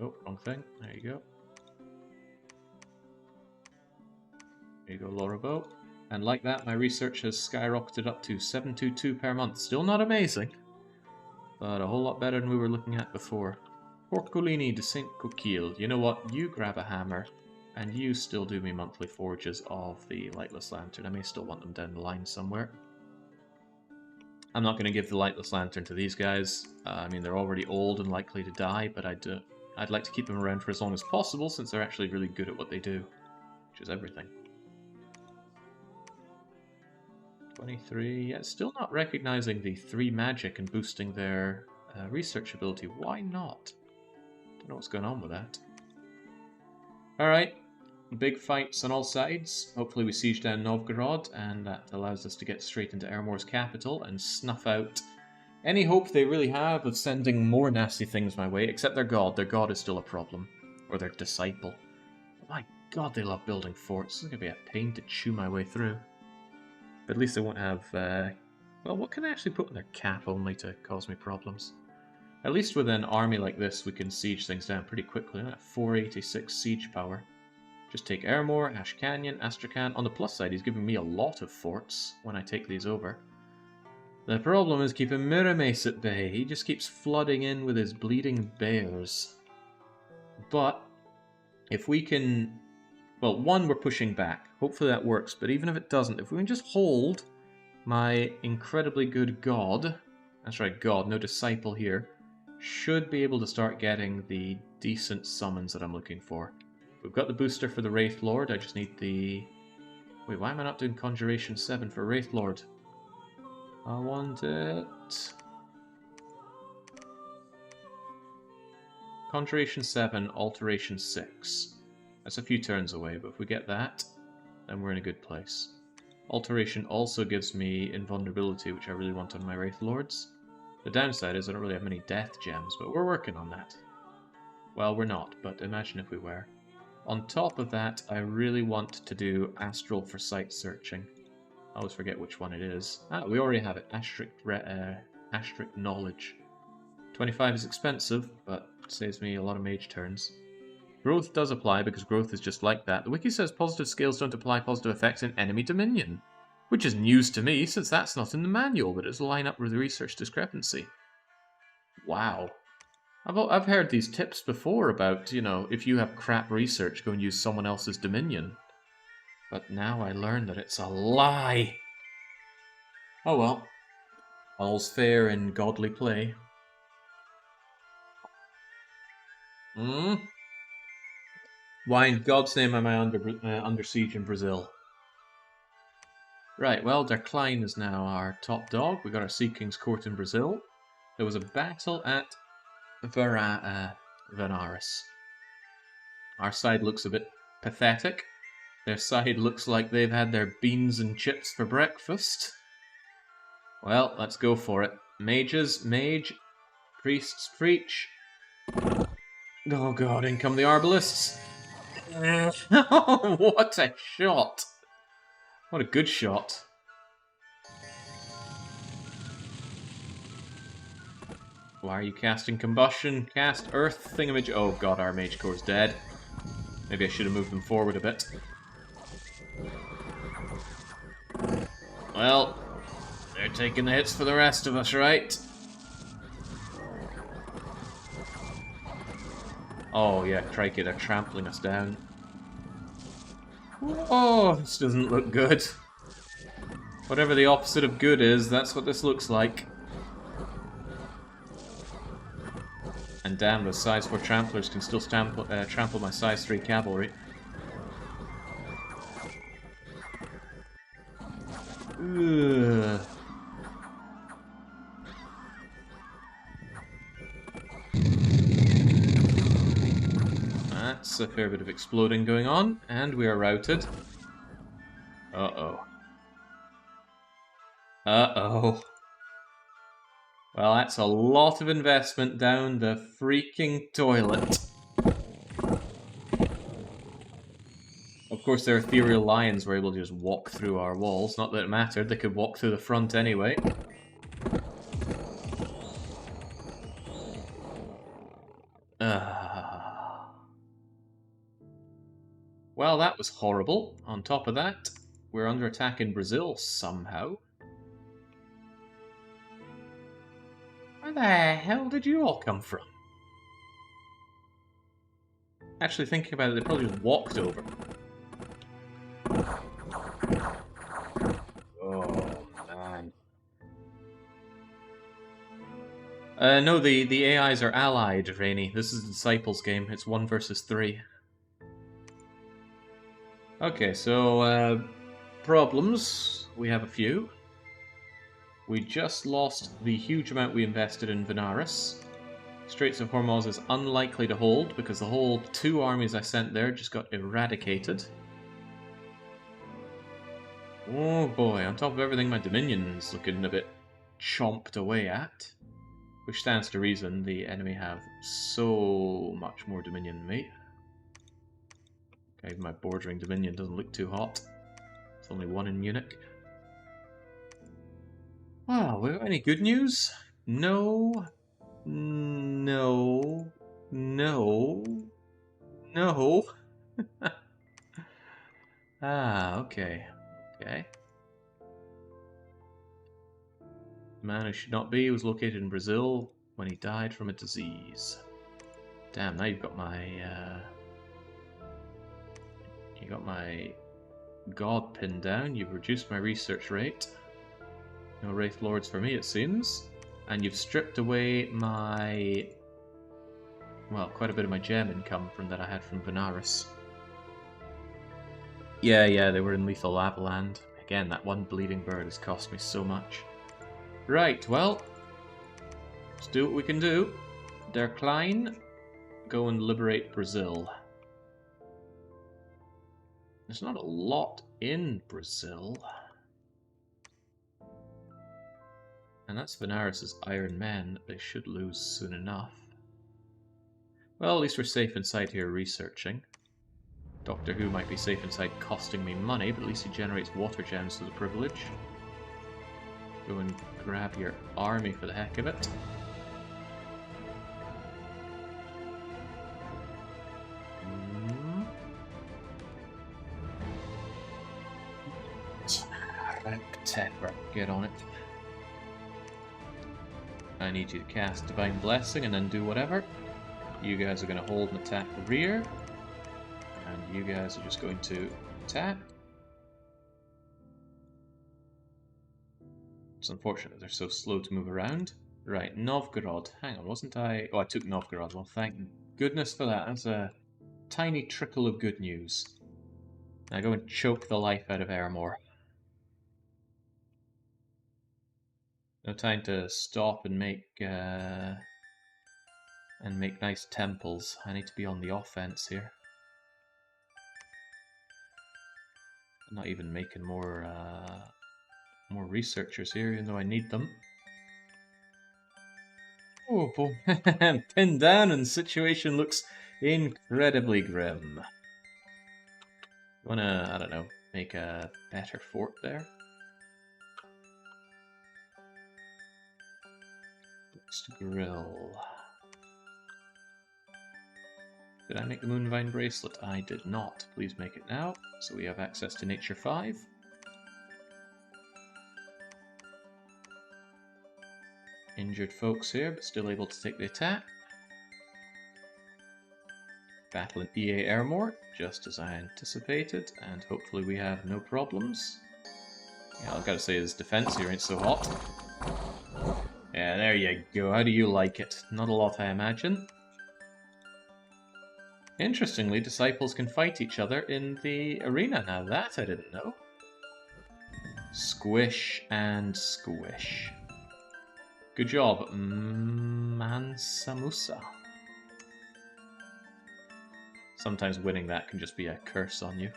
Oh, wrong thing. There you go. There you go, Lorabo. And like that, my research has skyrocketed up to 722 per month. Still not amazing, but a whole lot better than we were looking at before. Porcolini de Saint Coquille. You know what? You grab a hammer, and you still do me monthly forges of the Lightless Lantern. I may still want them down the line somewhere. I'm not going to give the Lightless Lantern to these guys. I mean, they're already old and likely to die, but I'd like to keep them around for as long as possible, since they're actually really good at what they do, which is everything. 23. Yeah, still not recognizing the 3 magic and boosting their research ability. Why not? Don't know what's going on with that. Alright. Big fights on all sides. Hopefully we siege down Novgorod, and that allows us to get straight into Ermor's capital and snuff out any hope they really have of sending more nasty things my way, except their god. Their god is still a problem. Or their disciple. My god, they love building forts. This is going to be a pain to chew my way through. But at least they won't have... well, what can I actually put in their cap only to cause me problems? At least with an army like this, we can siege things down pretty quickly. 486 siege power. Just take Ermor, Ash Canyon, Astrakhan. On the plus side, he's giving me a lot of forts when I take these over. The problem is keeping Miramace at bay. He just keeps flooding in with his bleeding bears. But, if we can... Well, one, we're pushing back. Hopefully that works, but even if it doesn't, if we can just hold my incredibly good god... That's right, god, no disciple here. Should be able to start getting the decent summons that I'm looking for. We've got the booster for the Wraith Lord, I just need the... Wait, why am I not doing Conjuration 7 for Wraith Lord? I want it... Conjuration 7, Alteration 6. That's a few turns away, but if we get that, then we're in a good place. Alteration also gives me invulnerability, which I really want on my Wraith Lords. The downside is I don't really have many death gems, but we're working on that. Well, we're not, but imagine if we were. On top of that, I really want to do Astral for Sight Searching. I always forget which one it is. Ah, we already have it. Asterisk Knowledge. 25 is expensive, but saves me a lot of mage turns. Growth does apply, because growth is just like that. The wiki says positive scales don't apply positive effects in enemy dominion. Which is news to me, since that's not in the manual, but it's line up with the research discrepancy. Wow. I've heard these tips before about, you know, if you have crap research, go and use someone else's dominion. But now I learn that it's a lie. Oh well. All's fair in godly play. Why in God's name am I under siege in Brazil? Right, well, Der Klein is now our top dog. We got our Sea King's Court in Brazil. There was a battle at Venaris. Our side looks a bit pathetic. Their side looks like they've had their beans and chips for breakfast. Well, let's go for it. Mages, mage. Priests, preach. Oh god, in come the arbalists. What a shot! What a good shot. Why are you casting combustion? Cast earth thingamage. Oh god, our mage core's dead. Maybe I should have moved them forward a bit. Well, they're taking the hits for the rest of us, right? Oh yeah, crikey, they're trampling us down. Oh, this doesn't look good. Whatever the opposite of good is, that's what this looks like. And damn, those size 4 tramplers can still trample my size 3 cavalry. Ugh. That's a fair bit of exploding going on, and we are routed. Uh-oh. Uh-oh. Well, that's a lot of investment down the freaking toilet. Of course, their ethereal lions were able to just walk through our walls. Not that it mattered, they could walk through the front anyway. Well, that was horrible. On top of that, we're under attack in Brazil somehow. Where the hell did you all come from? Actually, thinking about it, they probably just walked over. Oh, man. No, the AIs are allied, Rainy. This is the Disciples game. It's 1 versus 3. Okay, so, problems. We have a few. We just lost the huge amount we invested in Benares. Straits of Hormuz is unlikely to hold because the whole 2 armies I sent there just got eradicated. Oh boy, on top of everything, my Dominion's looking a bit chomped away at. Which stands to reason, the enemy have so much more Dominion than me. Okay, even my bordering Dominion doesn't look too hot. There's only 1 in Munich. Wow, we got any good news? No. No. No. No. Okay. Okay. The man who should not be was located in Brazil when he died from a disease. Damn, now you've got my... you got my god pinned down. You've reduced my research rate. No Wraith Lords for me, it seems. And you've stripped away my... well, quite a bit of my gem income from that I had from Benares. Yeah, they were in Lethal Lavaland. Again, that 1 bleeding bird has cost me so much. Right, well, let's do what we can do. Der Klein, go and liberate Brazil. There's not a lot in Brazil. And that's Benares' Iron Men. They should lose soon enough. Well, at least we're safe inside here researching. Doctor Who might be safe inside costing me money, but at least he generates water gems for the privilege. Go and grab your army for the heck of it. Raqtep, get on it. I need you to cast Divine Blessing and then do whatever. You guys are going to hold and attack the rear. And you guys are just going to attack. It's unfortunate they're so slow to move around. Right, Novgorod. Hang on, wasn't I... oh, I took Novgorod. Well, thank goodness for that. That's a tiny trickle of good news. Now go and choke the life out of Ermor. No time to stop and make nice temples. I need to be on the offense here. I'm not even making more researchers here, even though I need them. Oh boy, I'm pinned down and the situation looks incredibly grim. Wanna, I don't know, make a better fort there? Grill. Did I make the Moonvine Bracelet? I did not. Please make it now, so we have access to Nature 5. Injured folks here, but still able to take the attack. Battle in EA Ermor, just as I anticipated, and hopefully we have no problems. Yeah, I've got to say his defense here ain't so hot. Yeah, there you go. How do you like it? Not a lot, I imagine. Interestingly, disciples can fight each other in the arena. Now that I didn't know. Squish and squish. Good job, Mansamusa. Sometimes winning that can just be a curse on you.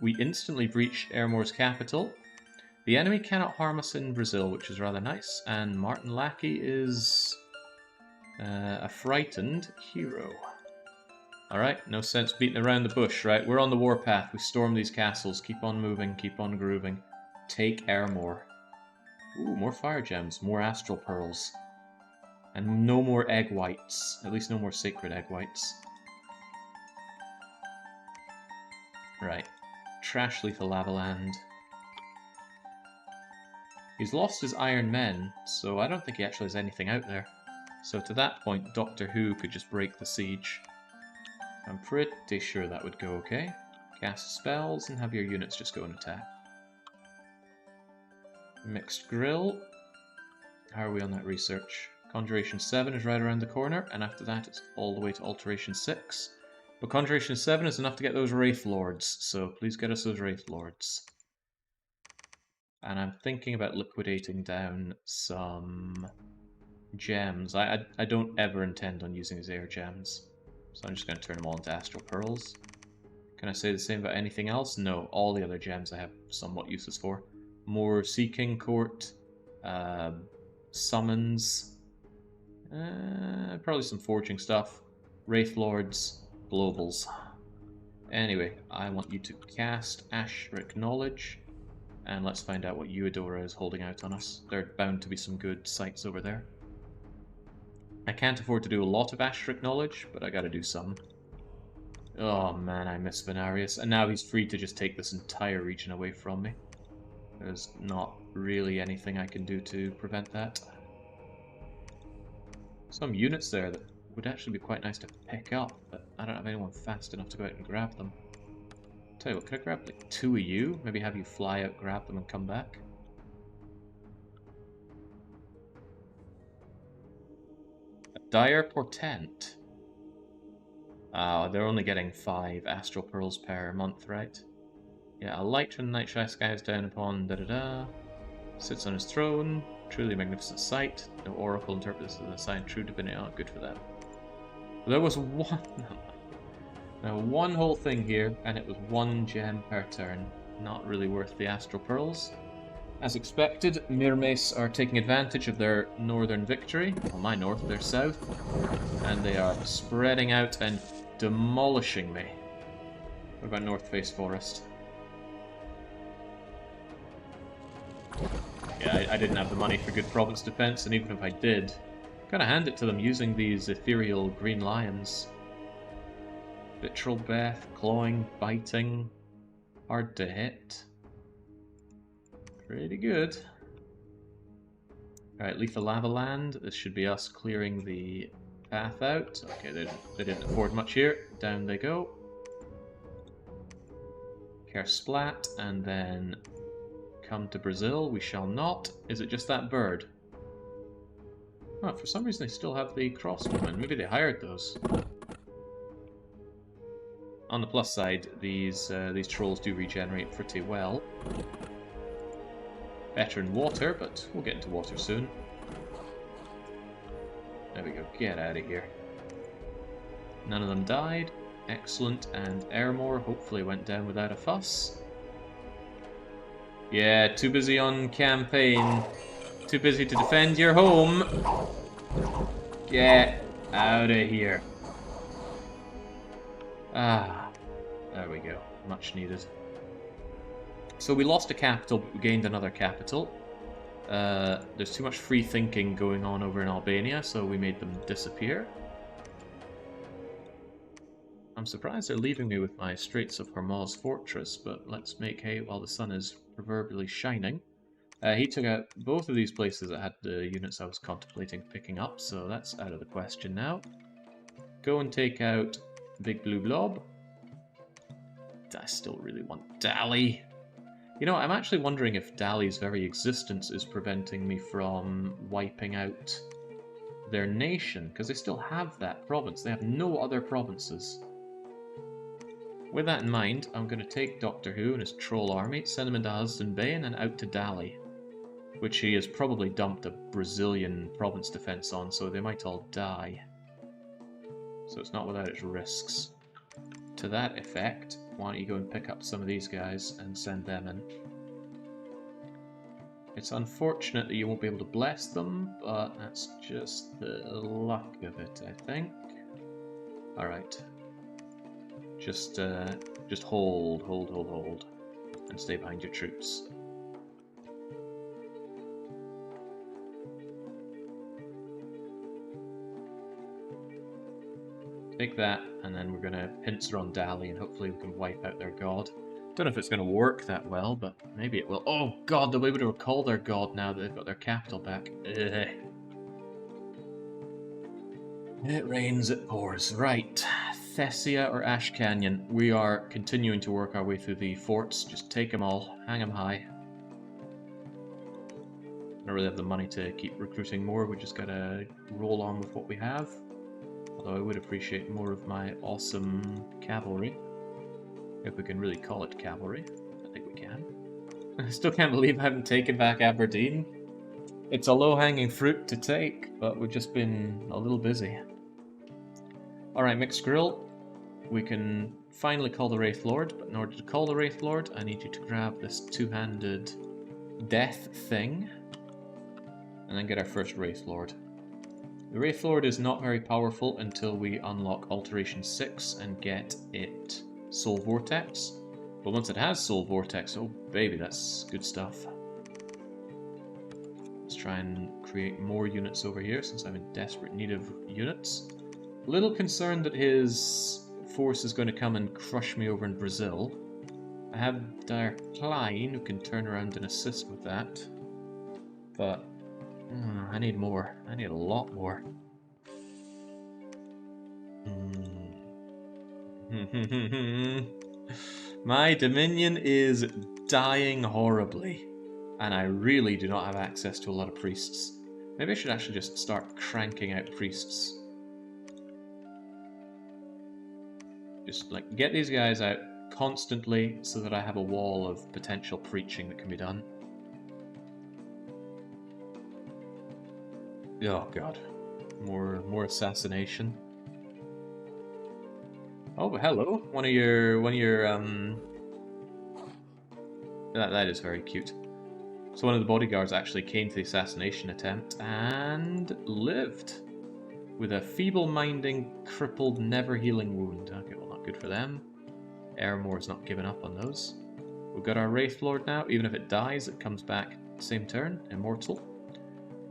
We instantly breach Ermor's capital. The enemy cannot harm us in Brazil, which is rather nice. And Martin Lackey is a frightened hero. Alright, no sense beating around the bush, right? We're on the warpath. We storm these castles. Keep on moving, keep on grooving. Take Ermor. Ooh, more fire gems, more astral pearls. And no more egg whites. At least no more sacred egg whites. Right. Trash Lethal Lavaland. He's lost his Iron Men, so I don't think he actually has anything out there. So to that point, Doctor Who could just break the siege. I'm pretty sure that would go okay. Cast spells and have your units just go and attack. Mixed Grill. How are we on that research? Conjuration 7 is right around the corner, and after that it's all the way to Alteration 6. But Conjuration 7 is enough to get those Wraith Lords, so please get us those Wraith Lords. And I'm thinking about liquidating down some gems. I don't ever intend on using these air gems, so I'm just going to turn them all into astral pearls. Can I say the same about anything else? No, all the other gems I have somewhat uses for. More Seeking Court, summons, probably some forging stuff, Wraith Lords, globals. Anyway, I want you to cast Ashric Knowledge, and let's find out what Eudora is holding out on us. There are bound to be some good sights over there. I can't afford to do a lot of Ashric Knowledge, but I gotta do some. Oh man, I miss Venarius, and now he's free to just take this entire region away from me. There's not really anything I can do to prevent that. Some units there that would actually be quite nice to pick up, but I don't have anyone fast enough to go out and grab them. Tell you what, could I grab like 2 of you? Maybe have you fly out, grab them, and come back? A dire portent. Oh, they're only getting 5 astral pearls per month, right? Yeah, a light from the night sky skies down upon da-da-da. Sits on his throne. Truly magnificent sight. No oracle interprets as a sign true divinity. Oh, good for that. There was one... Now, one whole thing here, and it was 1 gem per turn. Not really worth the astral pearls. As expected, Mirmace are taking advantage of their northern victory. Well, my north, their south. And they are spreading out and demolishing me. What about North Face Forest? Yeah, I didn't have the money for good province defense, and even if I did, gotta hand it to them using these ethereal green lions. Vitral Breath, clawing, biting, hard to hit. Pretty good. Alright, Lethal Lava Land. This should be us clearing the path out. Okay, they didn't afford much here. Down they go. Care Splat, and then come to Brazil. We shall not. Is it just that bird? Oh, for some reason they still have the crossbowmen. Maybe they hired those. On the plus side, these trolls do regenerate pretty well. Better in water, but we'll get into water soon. There we go. Get out of here. None of them died. Excellent. And Airmore hopefully went down without a fuss. Yeah, too busy on campaign. Too busy to defend your home. Get out of here. Ah, there we go. Much needed. So we lost a capital, but we gained another capital. There's too much free thinking going on over in Albania, so we made them disappear. I'm surprised they're leaving me with my Straits of Hormuz fortress, but let's make hay while the sun is proverbially shining. He took out both of these places that had the units I was contemplating picking up, so that's out of the question now. Go and take out Big Blue Blob. I still really want Dali. You know, I'm actually wondering if Dali's very existence is preventing me from wiping out their nation, because they still have that province. They have no other provinces. With that in mind, I'm going to take Doctor Who and his troll army, send him into Husband Bay, and then out to Dali, which he has probably dumped a Brazilian province defense on, so they might all die. So it's not without its risks. To that effect, why don't you go and pick up some of these guys and send them in. It's unfortunate that you won't be able to bless them, but that's just the luck of it, I think. Alright. Just hold, and stay behind your troops. Take that, and then we're going to pincer on Dali, and hopefully we can wipe out their god. Don't know if it's going to work that well, but maybe it will. Oh god, they'll be able to recall their god now that they've got their capital back. Ugh. It rains, it pours. Right. Thessia or Ash Canyon. We are continuing to work our way through the forts. Just take them all. Hang them high. I don't really have the money to keep recruiting more. We just gotta roll on with what we have. Although I would appreciate more of my awesome cavalry. If we can really call it cavalry. I think we can. I still can't believe I haven't taken back Aberdeen. It's a low-hanging fruit to take, but we've just been a little busy. Alright, Mixed Grill. We can finally call the Wraith Lord, but in order to call the Wraith Lord, I need you to grab this two-handed death thing, and then get our first Wraith Lord. The Wraith Lord is not very powerful until we unlock Alteration 6 and get it Soul Vortex. But once it has Soul Vortex, oh baby, that's good stuff. Let's try and create more units over here since I'm in desperate need of units. A little concerned that his force is going to come and crush me over in Brazil. I have Dire Klein who can turn around and assist with that. But I need more. I need a lot more. My Dominion is dying horribly, and I really do not have access to a lot of priests. Maybe I should actually just start cranking out priests. Just like get these guys out constantly so that I have a wall of potential preaching that can be done. Oh god. More assassination. Oh, hello. One of your that is very cute. So one of the bodyguards actually came to the assassination attempt and lived with a feeble-minding, crippled, never-healing wound. Okay, well, not good for them. Airmore's not giving up on those. We've got our Wraith Lord now. Even if it dies, it comes back same turn, immortal.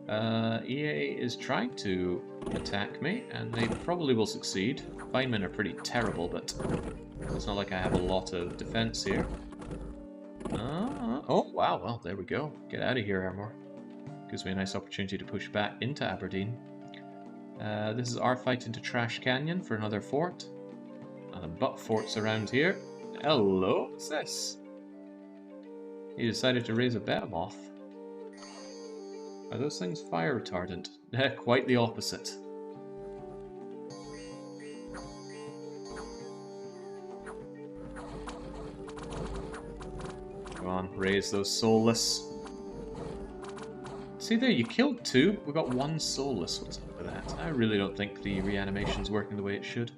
EA is trying to attack me, and they probably will succeed. Feynman are pretty terrible, but it's not like I have a lot of defense here. Oh, wow, well, there we go. Get out of here, Airmore. Gives me a nice opportunity to push back into Aberdeen. This is our fight into Trash Canyon for another fort. Nothing but forts around here. Hello, what's this? He decided to raise a behemoth. Are those things fire retardant? Quite the opposite. Come on, raise those soulless. See there, you killed two, but we got one soulless. What's up with that? I really don't think the reanimation's working the way it should.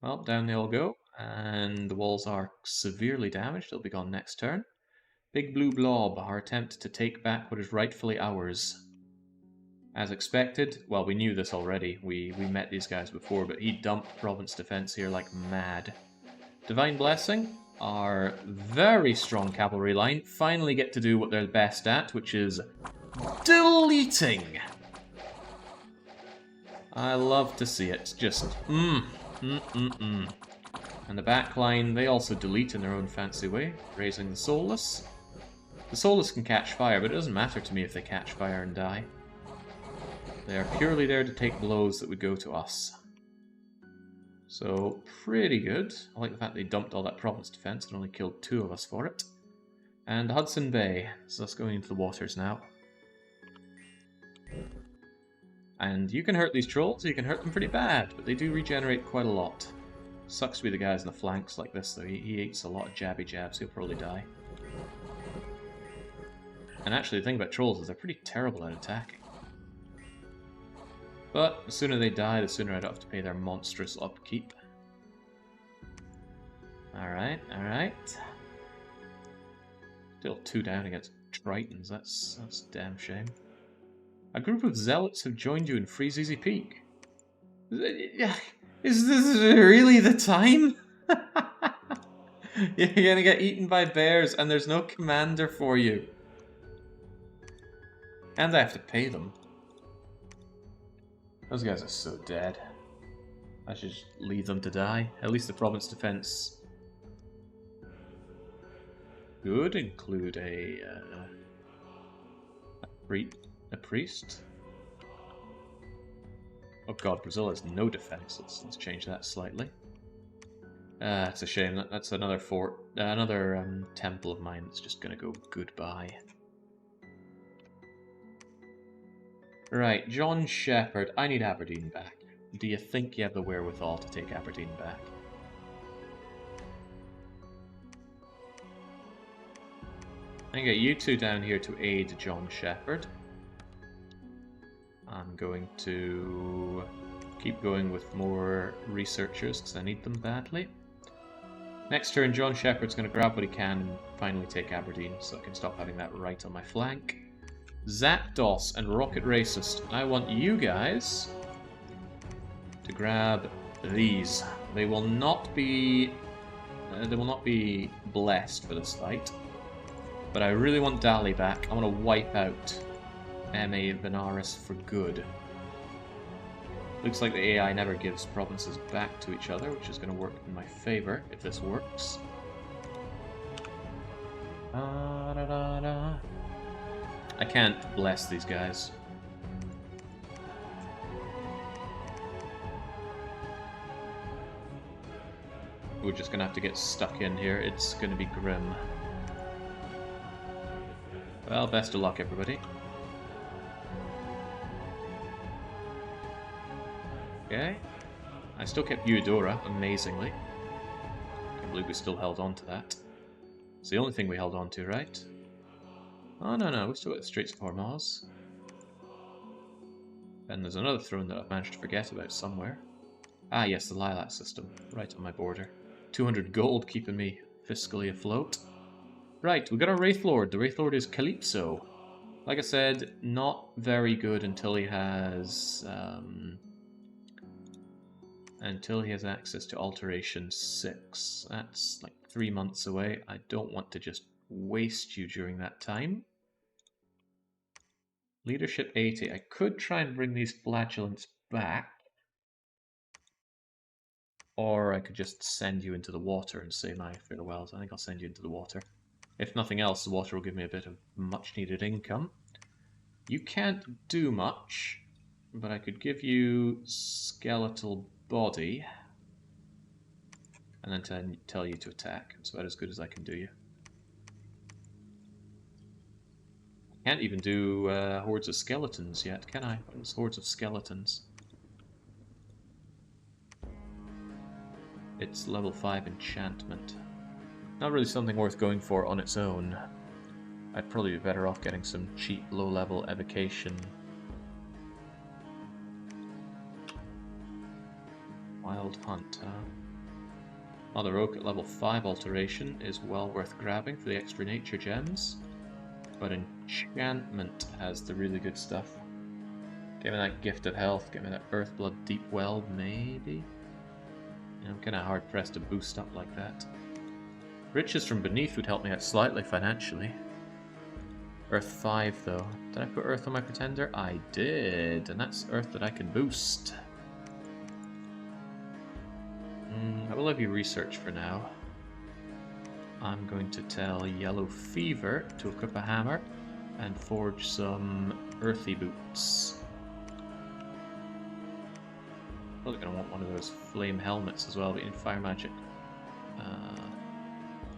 Well, down they all go, and the walls are severely damaged. They'll be gone next turn. Big Blue Blob, our attempt to take back what is rightfully ours. As expected, well, we knew this already. We met these guys before, but he dumped Province Defense here like mad. Divine Blessing, our very strong cavalry line, finally get to do what they're best at, which is deleting. I love to see it. Just, And the back line, they also delete in their own fancy way, raising the Soulless. The Soulless can catch fire, but it doesn't matter to me if they catch fire and die. They are purely there to take blows that would go to us. So, pretty good. I like the fact they dumped all that Province Defense and only killed 2 of us for it. And Hudson Bay, so that's going into the waters now. And you can hurt these trolls, you can hurt them pretty bad, but they do regenerate quite a lot. Sucks to be the guys in the flanks like this though, he eats a lot of jabby jabs, he'll probably die. And actually the thing about trolls is they're pretty terrible at attacking. But the sooner they die, the sooner I don't have to pay their monstrous upkeep. Alright, alright. Still 2 down against Tritons, that's a damn shame. A group of zealots have joined you in Freezeezy Peak. Is this really the time? You're gonna get eaten by bears and there's no commander for you. And I have to pay them. Those guys are so dead. I should just leave them to die. At least the Province Defense could include a priest. Oh god, Brazil has no defense. Let's change that slightly. It's a shame. That's another fort, another temple of mine that's just gonna go goodbye. Right, John Shepherd. I need Aberdeen back. Do you think you have the wherewithal to take Aberdeen back? I get you two down here to aid John Shepherd. I'm going to keep going with more researchers because I need them badly. Next turn, John Shepherd's going to grab what he can and finally take Aberdeen, so I can stop having that right on my flank. Zapdos and Rocket Racist, I want you guys to grab these. They will not be blessed for this fight, but I really want Dali back. I want to wipe out M.A. Benares for good. Looks like the AI never gives provinces back to each other, which is going to work in my favor if this works. I can't bless these guys. We're just going to have to get stuck in here. It's going to be grim. Well, best of luck, everybody. Okay. I still kept Eudora, amazingly. Can't believe we still held on to that. It's the only thing we held on to, right? Oh, no, we still got the Straits of Hormuz. And there's another throne that I've managed to forget about somewhere. Ah, yes, the Lilac system, right on my border. 200 gold keeping me fiscally afloat. Right, we got our Wraith Lord. The Wraith Lord is Calypso. Like I said, not very good until he has access to Alteration 6. That's like 3 months away. I don't want to just waste you during that time. Leadership 80. I could try and bring these flagellants back. Or I could just send you into the water and say my farewells. I think I'll send you into the water. If nothing else, the water will give me a bit of much needed income. You can't do much, but I could give you skeletal body and then tell you to attack. It's about as good as I can do you. I can't even do hordes of skeletons yet, can I? What's hordes of skeletons? It's level 5 enchantment. Not really something worth going for on its own. I'd probably be better off getting some cheap low-level evocation. Wild Hunt, huh? Mother Oak at level 5 alteration is well worth grabbing for the extra nature gems. But enchantment has the really good stuff. Give me that Gift of Health, give me that Earthblood Deep Well, maybe? Yeah, I'm kinda hard pressed to boost up like that. Riches from Beneath would help me out slightly financially. Earth 5 though. Did I put Earth on my Pretender? I did, and that's Earth that I can boost. I will have you research for now. I'm going to tell Yellow Fever to equip a hammer and forge some earthy boots. Probably going to want one of those flame helmets as well, but you need fire magic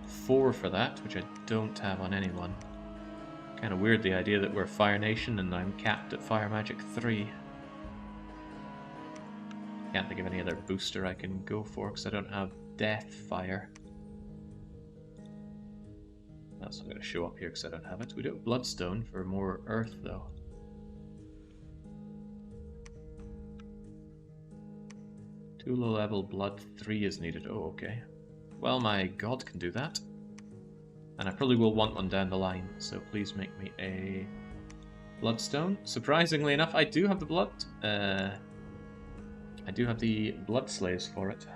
4 for that, which I don't have on anyone. Kind of weird the idea that we're a fire nation and I'm capped at fire magic 3. Can't think of any other booster I can go for because I don't have Death Fire. That's not going to show up here because I don't have it. We do have Bloodstone for more Earth though. Two low level Blood 3 is needed. Oh, okay. Well, my god can do that. And I probably will want one down the line, so please make me a Bloodstone. Surprisingly enough, I do have the blood. I do have the Blood Slaves for it.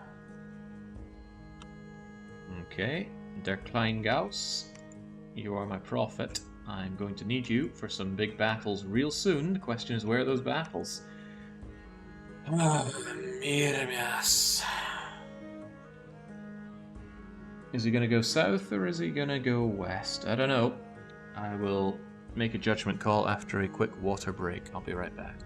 Okay, Der Kleingauss, you are my prophet. I'm going to need you for some big battles real soon. The question is, where are those battles? Yes. Is he going to go south or is he going to go west? I don't know. I will make a judgment call after a quick water break. I'll be right back.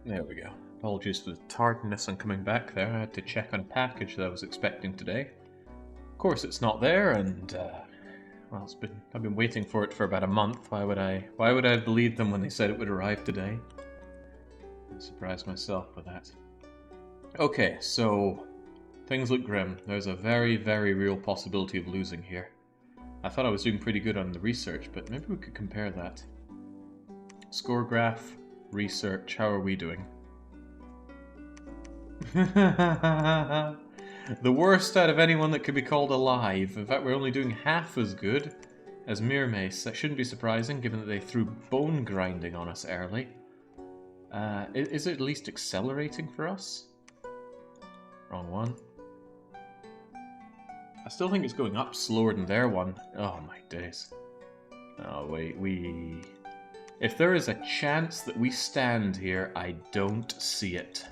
There we go. Apologies for the tardiness on coming back there. I had to check on a package that I was expecting today. Of course it's not there, and well, I've been waiting for it for about a month. Why would I have believed them when they said it would arrive today? I surprised myself with that. Okay, so things look grim. There's a very, very real possibility of losing here. I thought I was doing pretty good on the research, but maybe we could compare that. Score graph, research, how are we doing? The worst out of anyone that could be called alive. In fact, we're only doing half as good as Mirmace. That shouldn't be surprising, given that they threw bone grinding on us early. Is it at least accelerating for us? Wrong one. I still think it's going up slower than their one. Oh my days. Oh wait, if there is a chance that we stand here, I don't see it.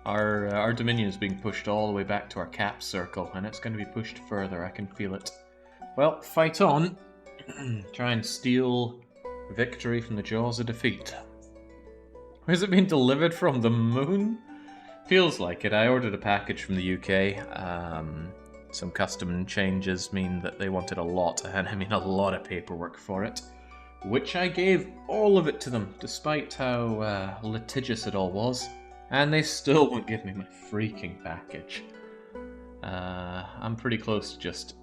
Our Dominion is being pushed all the way back to our cap circle, and it's going to be pushed further, I can feel it. Well, fight on. Try and steal victory from the jaws of defeat. Has it been delivered from the moon? Feels like it. I ordered a package from the UK. Some custom changes mean that they wanted a lot, and I mean a lot of paperwork for it. Which I gave all of it to them, despite how litigious it all was. And they still won't give me my freaking package. I'm pretty close to just...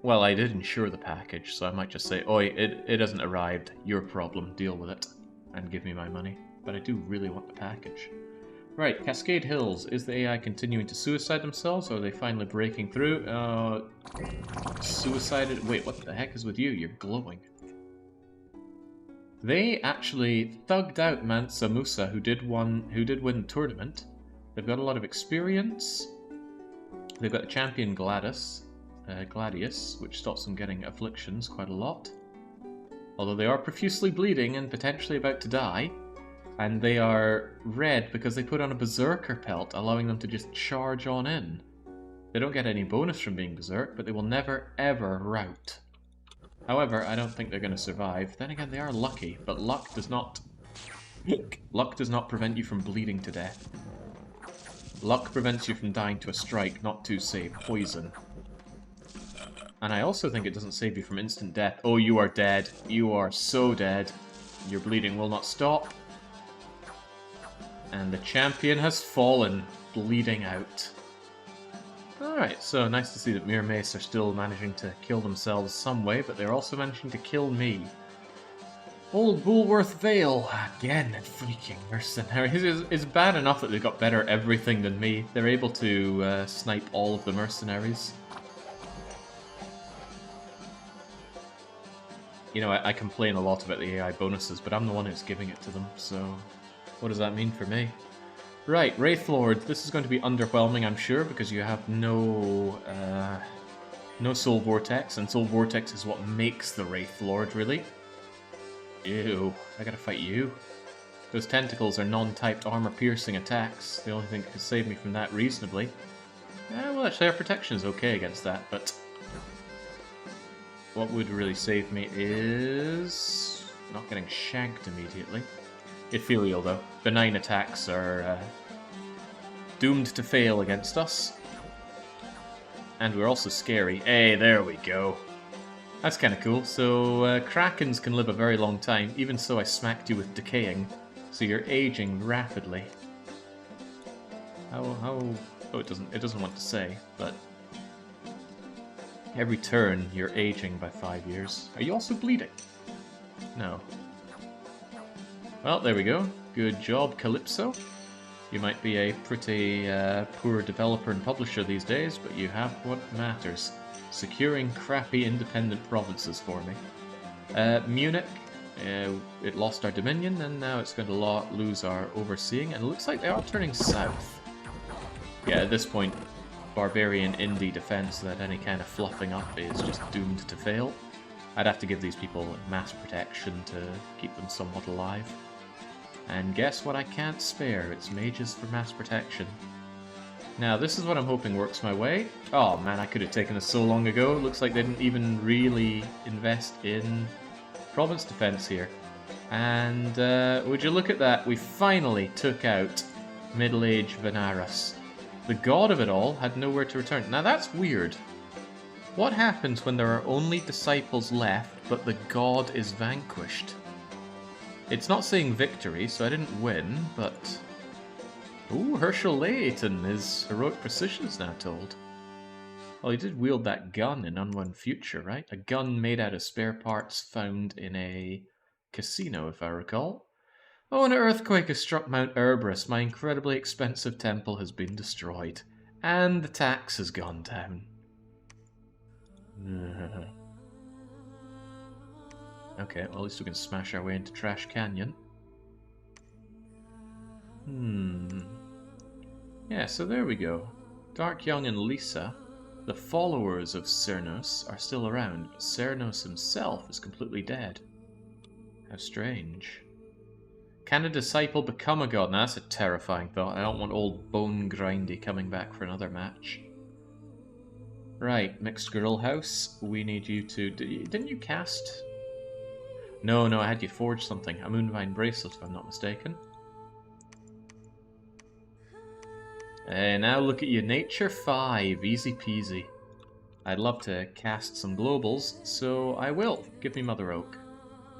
well, I did insure the package, so I might just say, oi, it hasn't arrived, your problem, deal with it, and give me my money. But I do really want the package. Right, Cascade Hills. Is the AI continuing to suicide themselves, or are they finally breaking through? Suicided... Wait, what the heck is with you? You're glowing. They actually thugged out Mansa Musa, who did win the tournament. They've got a lot of experience. They've got a champion Gladius, which stops them getting afflictions quite a lot. Although they are profusely bleeding and potentially about to die. And they are red because they put on a berserker pelt, allowing them to just charge on in. They don't get any bonus from being berserk, but they will never ever rout. However, I don't think they're going to survive. Then again, they are lucky, but luck does not prevent you from bleeding to death. Luck prevents you from dying to a strike, not to, say, poison. And I also think it doesn't save you from instant death. Oh, you are dead. You are so dead. Your bleeding will not stop. And the champion has fallen, bleeding out. Alright, so nice to see that Mirmace are still managing to kill themselves some way, but they're also managing to kill me. Old Bullworth Vale, again, freaking mercenaries. It's bad enough that they've got better everything than me. They're able to snipe all of the mercenaries. You know, I complain a lot about the AI bonuses, but I'm the one who's giving it to them, so what does that mean for me? Right, Wraithlord, this is going to be underwhelming, I'm sure, because you have no Soul Vortex, and Soul Vortex is what makes the Wraithlord, really. Ew, I gotta fight you. Those tentacles are non-typed armor-piercing attacks. The only thing that could save me from that reasonably. Well, actually, our protection is okay against that, but what would really save me is not getting shanked immediately. Ethereal, though. Benign attacks are doomed to fail against us. And we're also scary. Hey, there we go. That's kind of cool. So, Krakens can live a very long time. Even so, I smacked you with decaying. So you're aging rapidly. How... Oh, it doesn't want to say, but... Every turn, you're aging by 5 years. Are you also bleeding? No. Well, there we go. Good job, Calypso. You might be a pretty poor developer and publisher these days, but you have what matters. Securing crappy independent provinces for me. Munich, it lost our dominion, and now it's going to lose our overseeing, and it looks like they are turning south. Yeah, at this point, barbarian indie defense that any kind of fluffing up is just doomed to fail. I'd have to give these people mass protection to keep them somewhat alive. And guess what I can't spare? It's mages for mass protection. Now, this is what I'm hoping works my way. Oh man, I could have taken this so long ago. Looks like they didn't even really invest in province defense here. And would you look at that, we finally took out middle-aged Venaris. The god of it all had nowhere to return. Now that's weird. What happens when there are only disciples left, but the god is vanquished? It's not saying victory, so I didn't win, but... Ooh, Herschel Layton, his heroic precision is now told. Well, he did wield that gun in Unknown Future, right? A gun made out of spare parts found in a casino, if I recall. Oh, an earthquake has struck Mount Erebus. My incredibly expensive temple has been destroyed. And the tax has gone down. Okay, well, at least we can smash our way into Trash Canyon. Yeah, so there we go. Dark Young and Lisa, the followers of Cernus, are still around, but Cernus himself is completely dead. How strange. Can a disciple become a god? Now, that's a terrifying thought. I don't want old Bone Grindy coming back for another match. Right, Mixed Girl House, we need you to... Didn't you cast... No, I had you forge something. A Moonvine Bracelet, if I'm not mistaken. Now look at you, Nature 5, easy peasy. I'd love to cast some globals, so I will. Give me Mother Oak.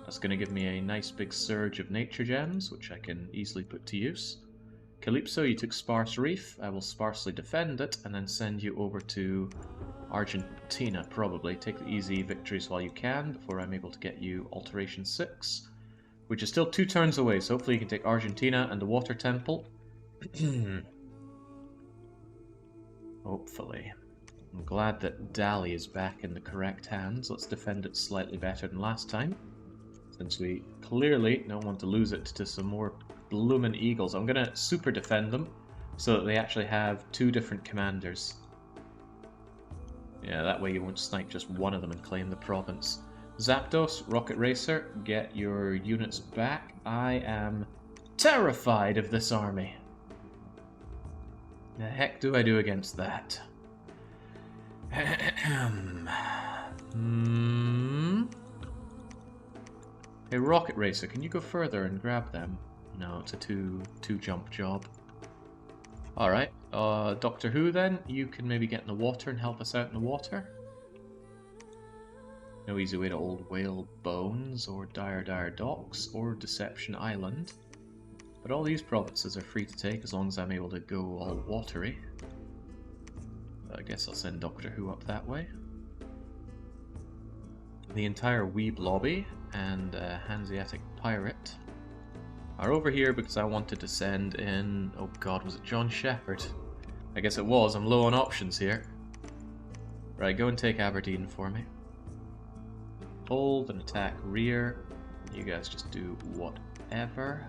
That's going to give me a nice big surge of nature gems, which I can easily put to use. Calypso, you took Sparse Reef. I will sparsely defend it, and then send you over to Argentina, probably. Take the easy victories while you can, before I'm able to get you Alteration 6, which is still 2 turns away, so hopefully you can take Argentina and the Water Temple. Hopefully. I'm glad that Dali is back in the correct hands. Let's defend it slightly better than last time, since we clearly don't want to lose it to some more bloomin' eagles. I'm going to super defend them so that they actually have 2 different commanders. Yeah, that way you won't snipe just one of them and claim the province. Zapdos, Rocket Racer, get your units back. I am terrified of this army. The heck do I do against that? Hey, Rocket Racer, can you go further and grab them? No, it's a two jump job. Alright, Doctor Who then, you can maybe get in the water and help us out in the water. No easy way to Old Whale Bones, or Dire Docks, or Deception Island. But all these provinces are free to take as long as I'm able to go all watery. I guess I'll send Doctor Who up that way. The entire Weeb lobby and Hanseatic Pirate are over here because I wanted to send in... Oh god, was it John Shepherd? I guess it was. I'm low on options here. Right, go and take Aberdeen for me. Hold and attack rear. You guys just do whatever.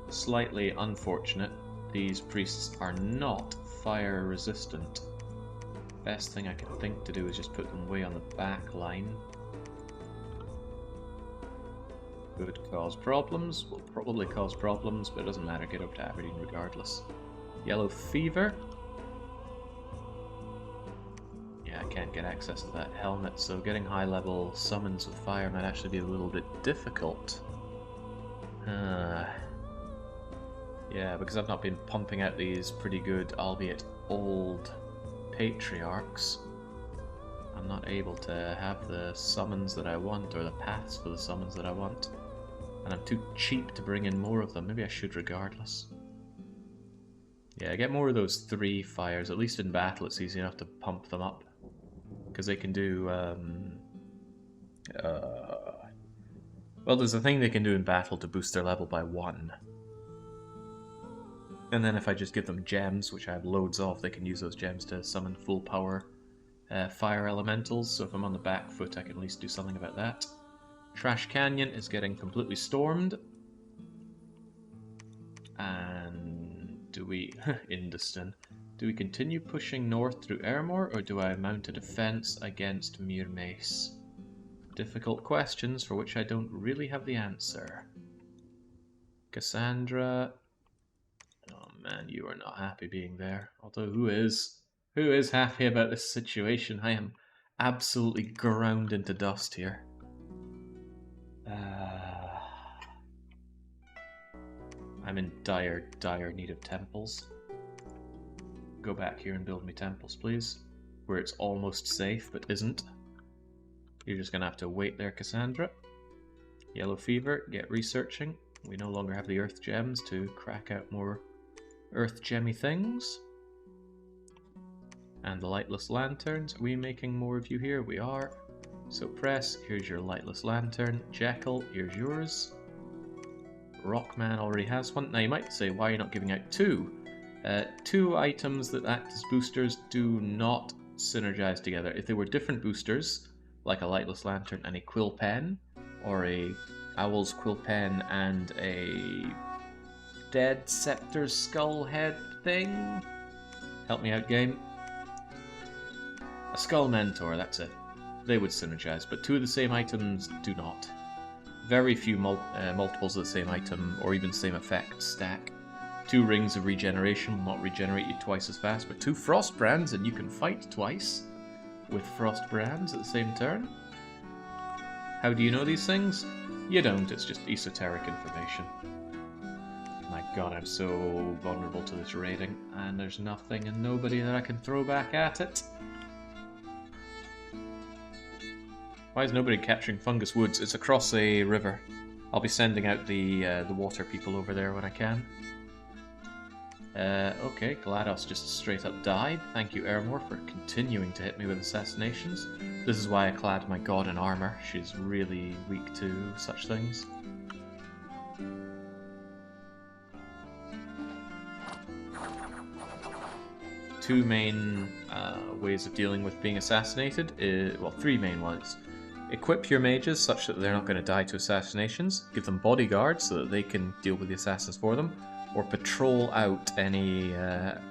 Slightly unfortunate, these priests are not fire resistant. Best thing I can think to do is just put them way on the back line. Could cause problems, will probably cause problems, but it doesn't matter, get up to Aberdeen regardless. Yellow Fever. Yeah, I can't get access to that helmet, so getting high level summons with fire might actually be a little bit difficult. Yeah, because I've not been pumping out these pretty good, albeit old, patriarchs. I'm not able to have the summons that I want, or the paths for the summons that I want. And I'm too cheap to bring in more of them. Maybe I should regardless. Yeah, get more of those 3 fires. At least in battle it's easy enough to pump them up. Because they can do... well, there's a thing they can do in battle to boost their level by 1. And then if I just give them gems, which I have loads of, they can use those gems to summon full power fire elementals. So if I'm on the back foot, I can at least do something about that. Trash Canyon is getting completely stormed. And do we... Industin. Do we continue pushing north through Ermor, or do I mount a defense against Mir Mace? Difficult questions for which I don't really have the answer. Cassandra... Oh man, you are not happy being there. Although who is? Who is happy about this situation? I am absolutely ground into dust here. I'm in dire, dire need of temples. Go back here and build me temples, please. Where it's almost safe, but isn't. You're just gonna have to wait there, Cassandra. Yellow fever, get researching. We no longer have the earth gems to crack out more earth gemmy things. And the lightless lanterns. Are we making more of you here? We are. So press, here's your lightless lantern. Jekyll, here's yours. Rockman already has one. Now you might say, why are you not giving out two? Two items that act as boosters do not synergize together. If they were different boosters, like a lightless lantern and a quill pen, or a owl's quill pen and a dead scepter's skull head thing. Help me out, game. A skull mentor, that's it. They would synergize, but two of the same items do not. Very few multiples of the same item, or even same effect, stack. 2 rings of regeneration will not regenerate you twice as fast, but 2 frost brands and you can fight twice with frost brands at the same turn. How do you know these things? You don't, it's just esoteric information. My god, I'm so vulnerable to this raiding, and there's nothing and nobody that I can throw back at it. Why is nobody capturing Fungus Woods? It's across a river. I'll be sending out the water people over there when I can. Okay, GLaDOS just straight up died. Thank you, Airmore, for continuing to hit me with assassinations. This is why I clad my god in armor. She's really weak to such things. Two main ways of dealing with being assassinated. Well, 3 main ones. Equip your mages such that they're not going to die to assassinations. Give them bodyguards so that they can deal with the assassins for them. Or patrol out any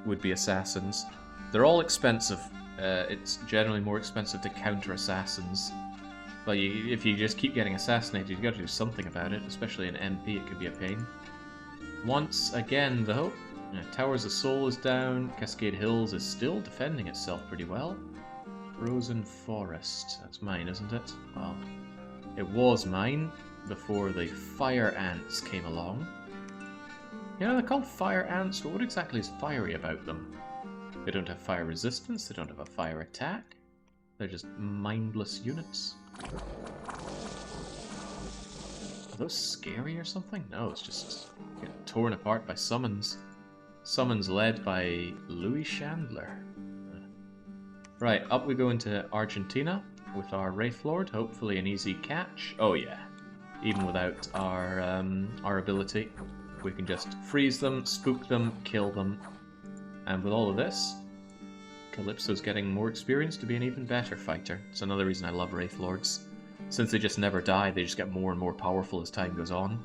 would-be assassins. They're all expensive. It's generally more expensive to counter assassins. But if you just keep getting assassinated, you've got to do something about it, especially in MP, it could be a pain. Once again, though, Towers of Soul is down, Cascade Hills is still defending itself pretty well. Frozen Forest, that's mine, isn't it? Well, it was mine before the fire ants came along. You know, they're called fire ants, but what exactly is fiery about them? They don't have fire resistance, they don't have a fire attack. They're just mindless units. Are those scary or something? No, it's just getting torn apart by summons. Summons led by Louis Chandler. Right, up we go into Argentina with our Wraithlord. Hopefully an easy catch. Oh yeah, even without our ability, we can just freeze them, spook them, kill them. And with all of this, Calypso's getting more experience to be an even better fighter. It's another reason I love Wraithlords. Since they just never die, they just get more and more powerful as time goes on.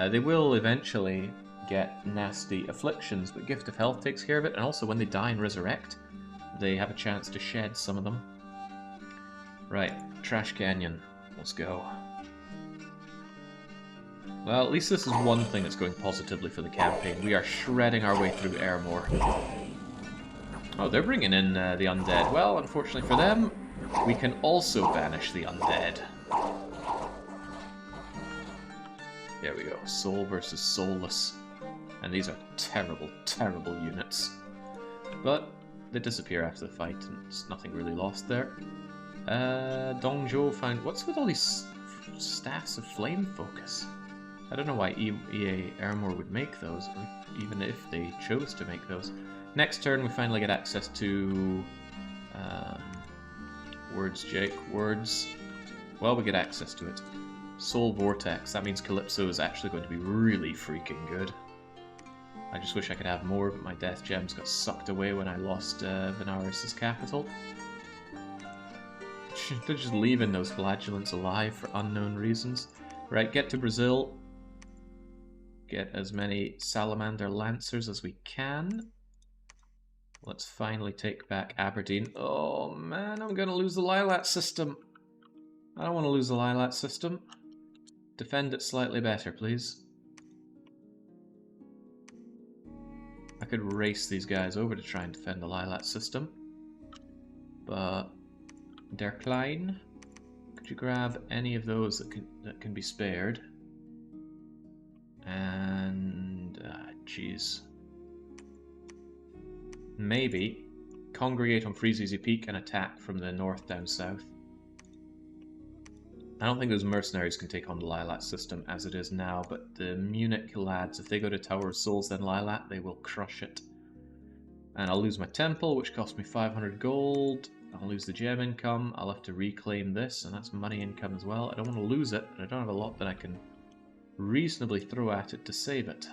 They will eventually get nasty afflictions, but Gift of Health takes care of it, and also when they die and resurrect, they have a chance to shed some of them. Right, Trash Canyon. Let's go. Well, at least this is one thing that's going positively for the campaign. We are shredding our way through Airmore. Oh, they're bringing in the undead. Well, unfortunately for them, we can also banish the undead. There we go. Soul versus soulless. And these are terrible, terrible units. But they disappear after the fight, and there's nothing really lost there. Dongzhou found... What's with all these staffs of flame focus? I don't know why EA Airmore would make those, or even if they chose to make those. Next turn, we finally get access to... words, Jake. Words. Well, we get access to it. Soul Vortex. That means Calypso is actually going to be really freaking good. I just wish I could have more, but my death gems got sucked away when I lost Venaris' capital. They're just leaving those flagellants alive for unknown reasons. Right, get to Brazil. Get as many salamander lancers as we can. Let's finally take back Aberdeen. Oh man, I'm gonna lose the Lilat system. I don't want to lose the Lilat system. Defend it slightly better, please. I could race these guys over to try and defend the Lilat system, but Der Klein. Could you grab any of those that can be spared? And jeez. Maybe congregate on Freezeezy Peak and attack from the north down south. I don't think those mercenaries can take on the Lilat system as it is now, but the Munich lads, if they go to Tower of Souls then Lilat, they will crush it. And I'll lose my temple, which cost me 500 gold. I'll lose the gem income. I'll have to reclaim this, and that's money income as well. I don't want to lose it, but I don't have a lot that I can reasonably throw at it to save it.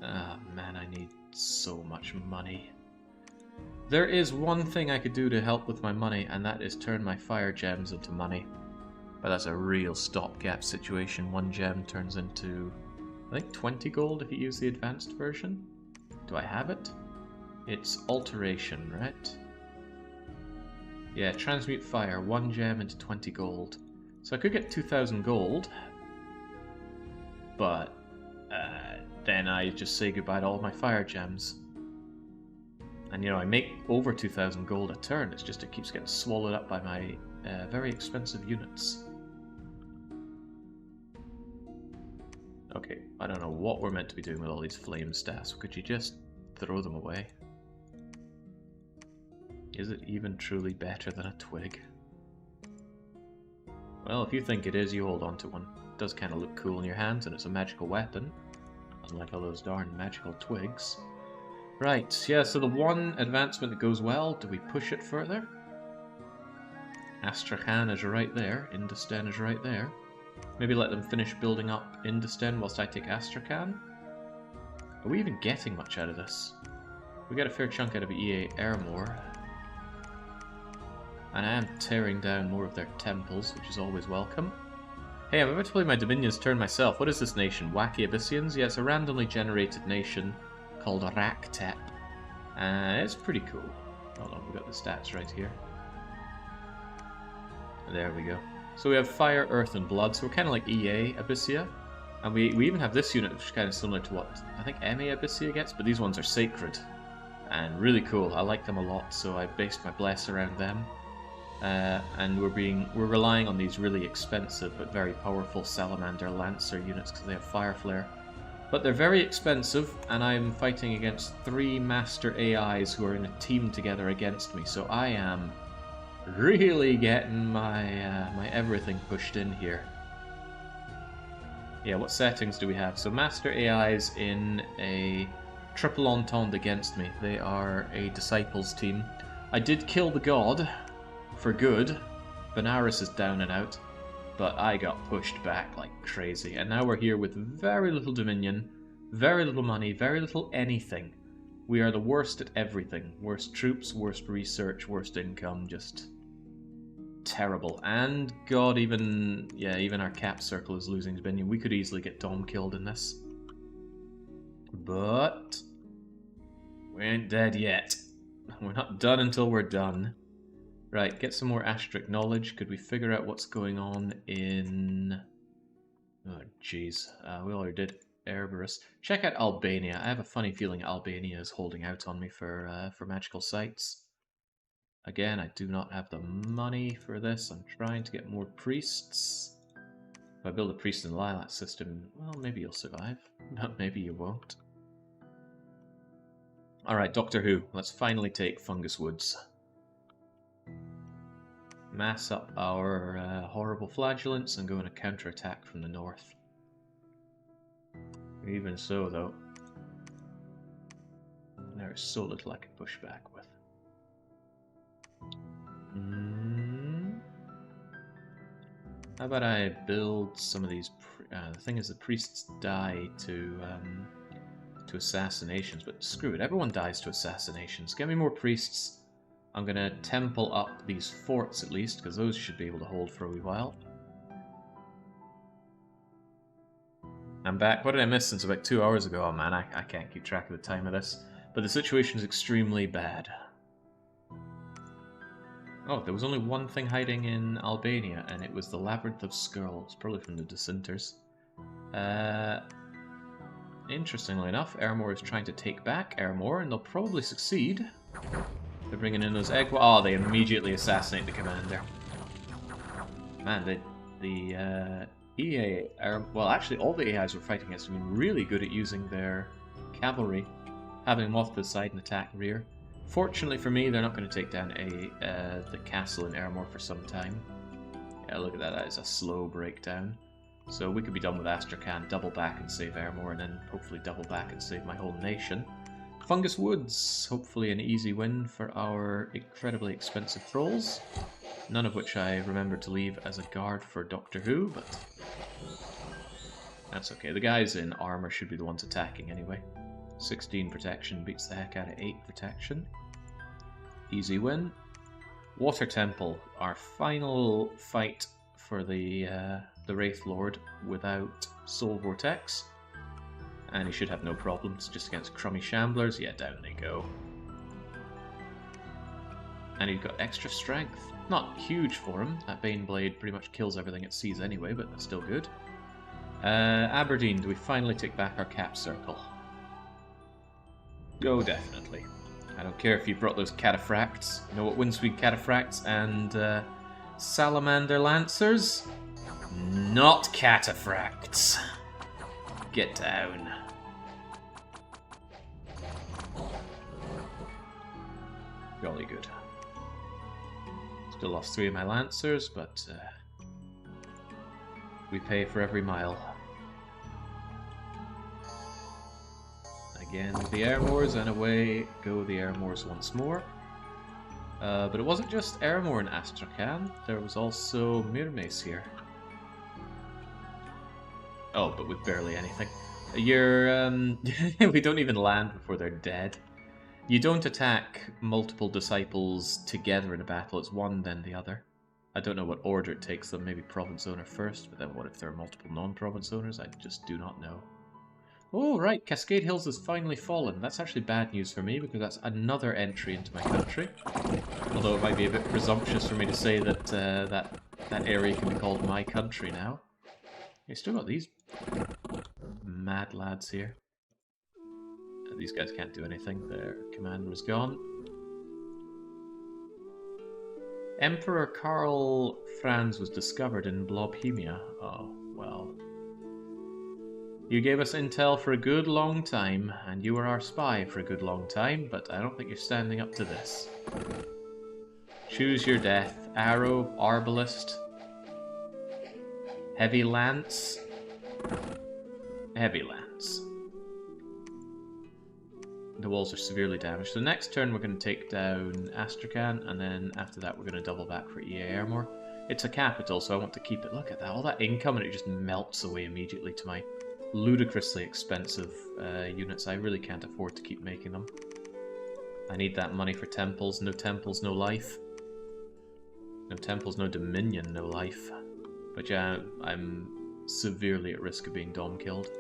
Ah, man, I need so much money. There is one thing I could do to help with my money, and that is turn my fire gems into money. But that's a real stopgap situation. One gem turns into, I think, 20 gold if you use the advanced version. Do I have it? It's alteration, right? Yeah, transmute fire, 1 gem into 20 gold. So I could get 2,000 gold, but then I just say goodbye to all my fire gems. And you know, I make over 2,000 gold a turn, it's just it keeps getting swallowed up by my very expensive units. Okay, I don't know what we're meant to be doing with all these flame staffs. Could you just throw them away? Is it even truly better than a twig? Well, if you think it is, you hold on to one. It does kind of look cool in your hands, and it's a magical weapon. Unlike all those darn magical twigs. Right, yeah, so the one advancement that goes well, do we push it further? Astrakhan is right there, Industan is right there. Maybe let them finish building up Industan whilst I take Astrakhan? Are we even getting much out of this? We get a fair chunk out of EA Airmore. And I am tearing down more of their temples, which is always welcome. Hey, I'm about to play my Dominion's turn myself. What is this nation? Wacky Abyssians? Yeah, it's a randomly generated nation called Raqtep. It's pretty cool. Hold on, we've got the stats right here. There we go. So we have Fire, Earth, and Blood, so we're kind of like EA Abysia. And we even have this unit, which is kind of similar to what I think MA Abysia gets, but these ones are sacred. And really cool. I like them a lot, so I based my bless around them. And we're relying on these really expensive but very powerful Salamander Lancer units because they have Fire Flare. But they're very expensive, and I'm fighting against 3 Master AIs who are in a team together against me, so I am really getting my my everything pushed in here. Yeah, what settings do we have? So Master AIs in a triple entente against me. They are a Disciples team. I did kill the god. For good. Benares is down and out, but I got pushed back like crazy, and now we're here with very little dominion, very little money, very little anything. We are the worst at everything. Worst troops, worst research, worst income, just terrible. And god, even our cap circle is losing dominion. We could easily get Dom killed in this. But we ain't dead yet. We're not done until we're done. Right, get some more Astric knowledge. Could we figure out what's going on in... Oh, jeez. We already did Erebus. Check out Albania. I have a funny feeling Albania is holding out on me for magical sites. Again, I do not have the money for this. I'm trying to get more priests. If I build a priest in the Lilat system, well, maybe you'll survive. But maybe you won't. Alright, Doctor Who. Let's finally take Fungus Woods. Mass up our horrible flagellants and go on a counterattack from the north. Even so, though, there is so little I can push back with. How about I build some of these... the thing is, the priests die to assassinations, but screw it, everyone dies to assassinations. Get me more priests. I'm going to temple up these forts at least, because those should be able to hold for a wee while. I'm back. What did I miss since about 2 hours ago? Oh man, I can't keep track of the time of this. But the situation is extremely bad. Oh, there was only one thing hiding in Albania, and it was the Labyrinth of Skulls, probably from the Dissenters. Interestingly enough, Airmore is trying to take back Airmore, and they'll probably succeed. They're bringing in those egg... Oh, they immediately assassinate the commander. Man, the EA are... Well, actually, all the AIs we're fighting against have been really good at using their cavalry, having them off to the side and attack rear. Fortunately for me, they're not going to take down the castle in Airmore for some time. Yeah, look at that. That is a slow breakdown. So we could be done with Astrakhan, double back and save Airmore, and then hopefully double back and save my whole nation. Fungus Woods, hopefully an easy win for our incredibly expensive trolls. None of which I remember to leave as a guard for Doctor Who, but that's okay. The guys in armor should be the ones attacking anyway. 16 protection beats the heck out of 8 protection. Easy win. Water Temple, our final fight for the Wraith Lord without Soul Vortex. And he should have no problems, just against crummy Shamblers. Yeah, down they go. And he's got extra strength. Not huge for him. That Bane Blade pretty much kills everything it sees anyway, but that's still good. Aberdeen, do we finally take back our cap circle? Oh, definitely. I don't care if you brought those cataphracts. You know what wins with cataphracts and salamander lancers? Not cataphracts. Get down. Jolly good. Still lost 3 of my lancers, but we pay for every mile. Again with the Airmoors, and away go the Airmoors once more. But it wasn't just Airmore in Astrakhan, there was also Mirmace here. Oh, but with barely anything. You're, we don't even land before they're dead. You don't attack multiple disciples together in a battle, it's one then the other. I don't know what order it takes them, maybe province owner first, but then what if there are multiple non-province owners? I just do not know. Oh, right, Cascade Hills has finally fallen. That's actually bad news for me, because that's another entry into my country. Although it might be a bit presumptuous for me to say that that area can be called my country now. You still got these mad lads here. These guys can't do anything. Their commander is gone. Emperor Karl Franz was discovered in Blobhemia. Oh, well. You gave us intel for a good long time, and you were our spy for a good long time, but I don't think you're standing up to this. Choose your death. Arrow, Arbalist, Heavy Lance. Heavy Lance. The walls are severely damaged. So next turn we're going to take down Astrakhan, and then after that we're going to double back for EA Airmore. It's a capital, so I want to keep it. Look at that, all that income, and it just melts away immediately to my ludicrously expensive units. I really can't afford to keep making them. I need that money for temples. No temples, no life. No temples, no dominion, no life. But yeah, I'm severely at risk of being dom killed.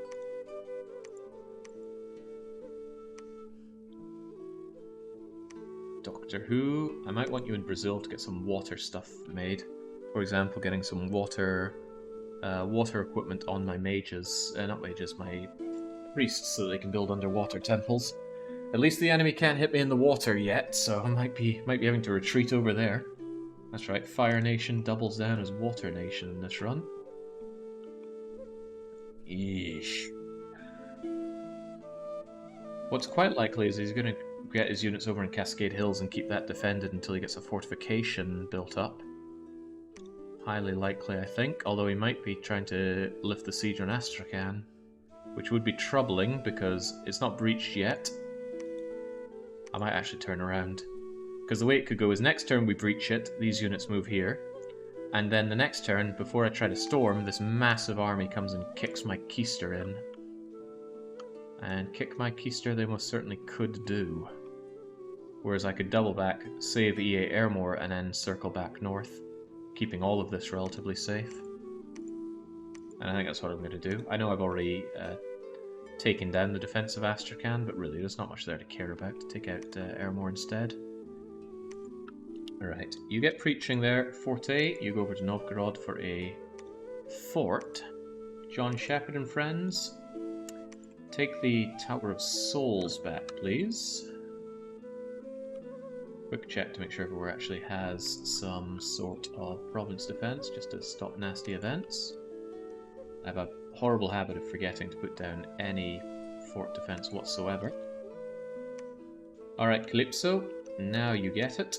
Doctor Who, I might want you in Brazil to get some water stuff made. For example, getting some water equipment on my mages, not mages, my priests, so they can build underwater temples. At least the enemy can't hit me in the water yet, so I might be having to retreat over there. That's right, Fire Nation doubles down as Water Nation in this run. Eesh. What's quite likely is he's going to get his units over in Cascade Hills and keep that defended until he gets a fortification built up. Highly likely, I think, although he might be trying to lift the siege on Astrakhan, which would be troubling because it's not breached yet. I might actually turn around, because the way it could go is next turn we breach it, these units move here, and then the next turn, before I try to storm, this massive army comes and kicks my keister in. And kick my keister they most certainly could do. Whereas I could double back, save EA Airmore, and then circle back north, keeping all of this relatively safe. And I think that's what I'm going to do. I know I've already taken down the defense of Astrakhan, but really there's not much there to care about. Take out Airmore instead. Alright, you get preaching there, Forte. You go over to Novgorod for a fort. John Shepherd and friends. Take the Tower of Souls back, please. Quick check to make sure everywhere actually has some sort of province defense, just to stop nasty events. I have a horrible habit of forgetting to put down any fort defense whatsoever. Alright, Calypso, now you get it.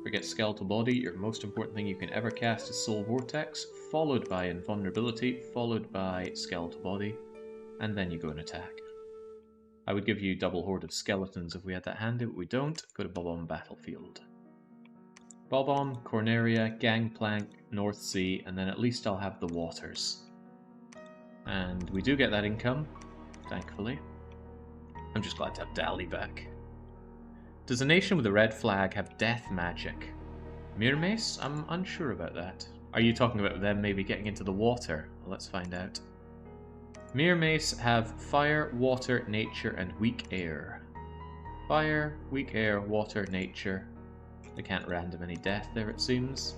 Forget Skeletal Body, your most important thing you can ever cast is Soul Vortex, followed by Invulnerability, followed by Skeletal Body, and then you go and attack. I would give you double Horde of Skeletons if we had that handy, but we don't. Go to Bob-omb Battlefield. Bob-omb, Corneria, Gangplank, North Sea, and then at least I'll have the waters. And we do get that income, thankfully. I'm just glad to have Dali back. Does a nation with a red flag have death magic? Mirmace? I'm unsure about that. Are you talking about them maybe getting into the water? Well, let's find out. Mirmace have fire, water, nature, and weak air. Fire, weak air, water, nature. They can't random any death there, it seems.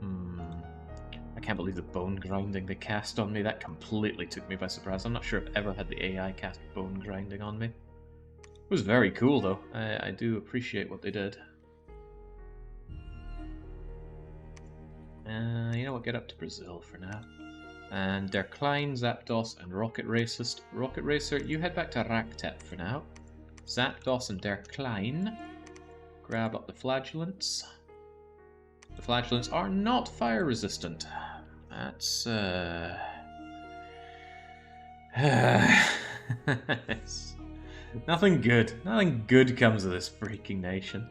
I can't believe the bone grinding they cast on me. That completely took me by surprise. I'm not sure I've ever had the AI cast bone grinding on me. It was very cool, though. I do appreciate what they did. You know what? Get up to Brazil for now. And Der Klein, Zapdos, and Rocket Racist. Rocket Racer, you head back to Raqtep for now. Zapdos and Der Klein. Grab up the Flagellants. The Flagellants are not fire resistant. That's, Nothing good. Nothing good comes of this freaking nation.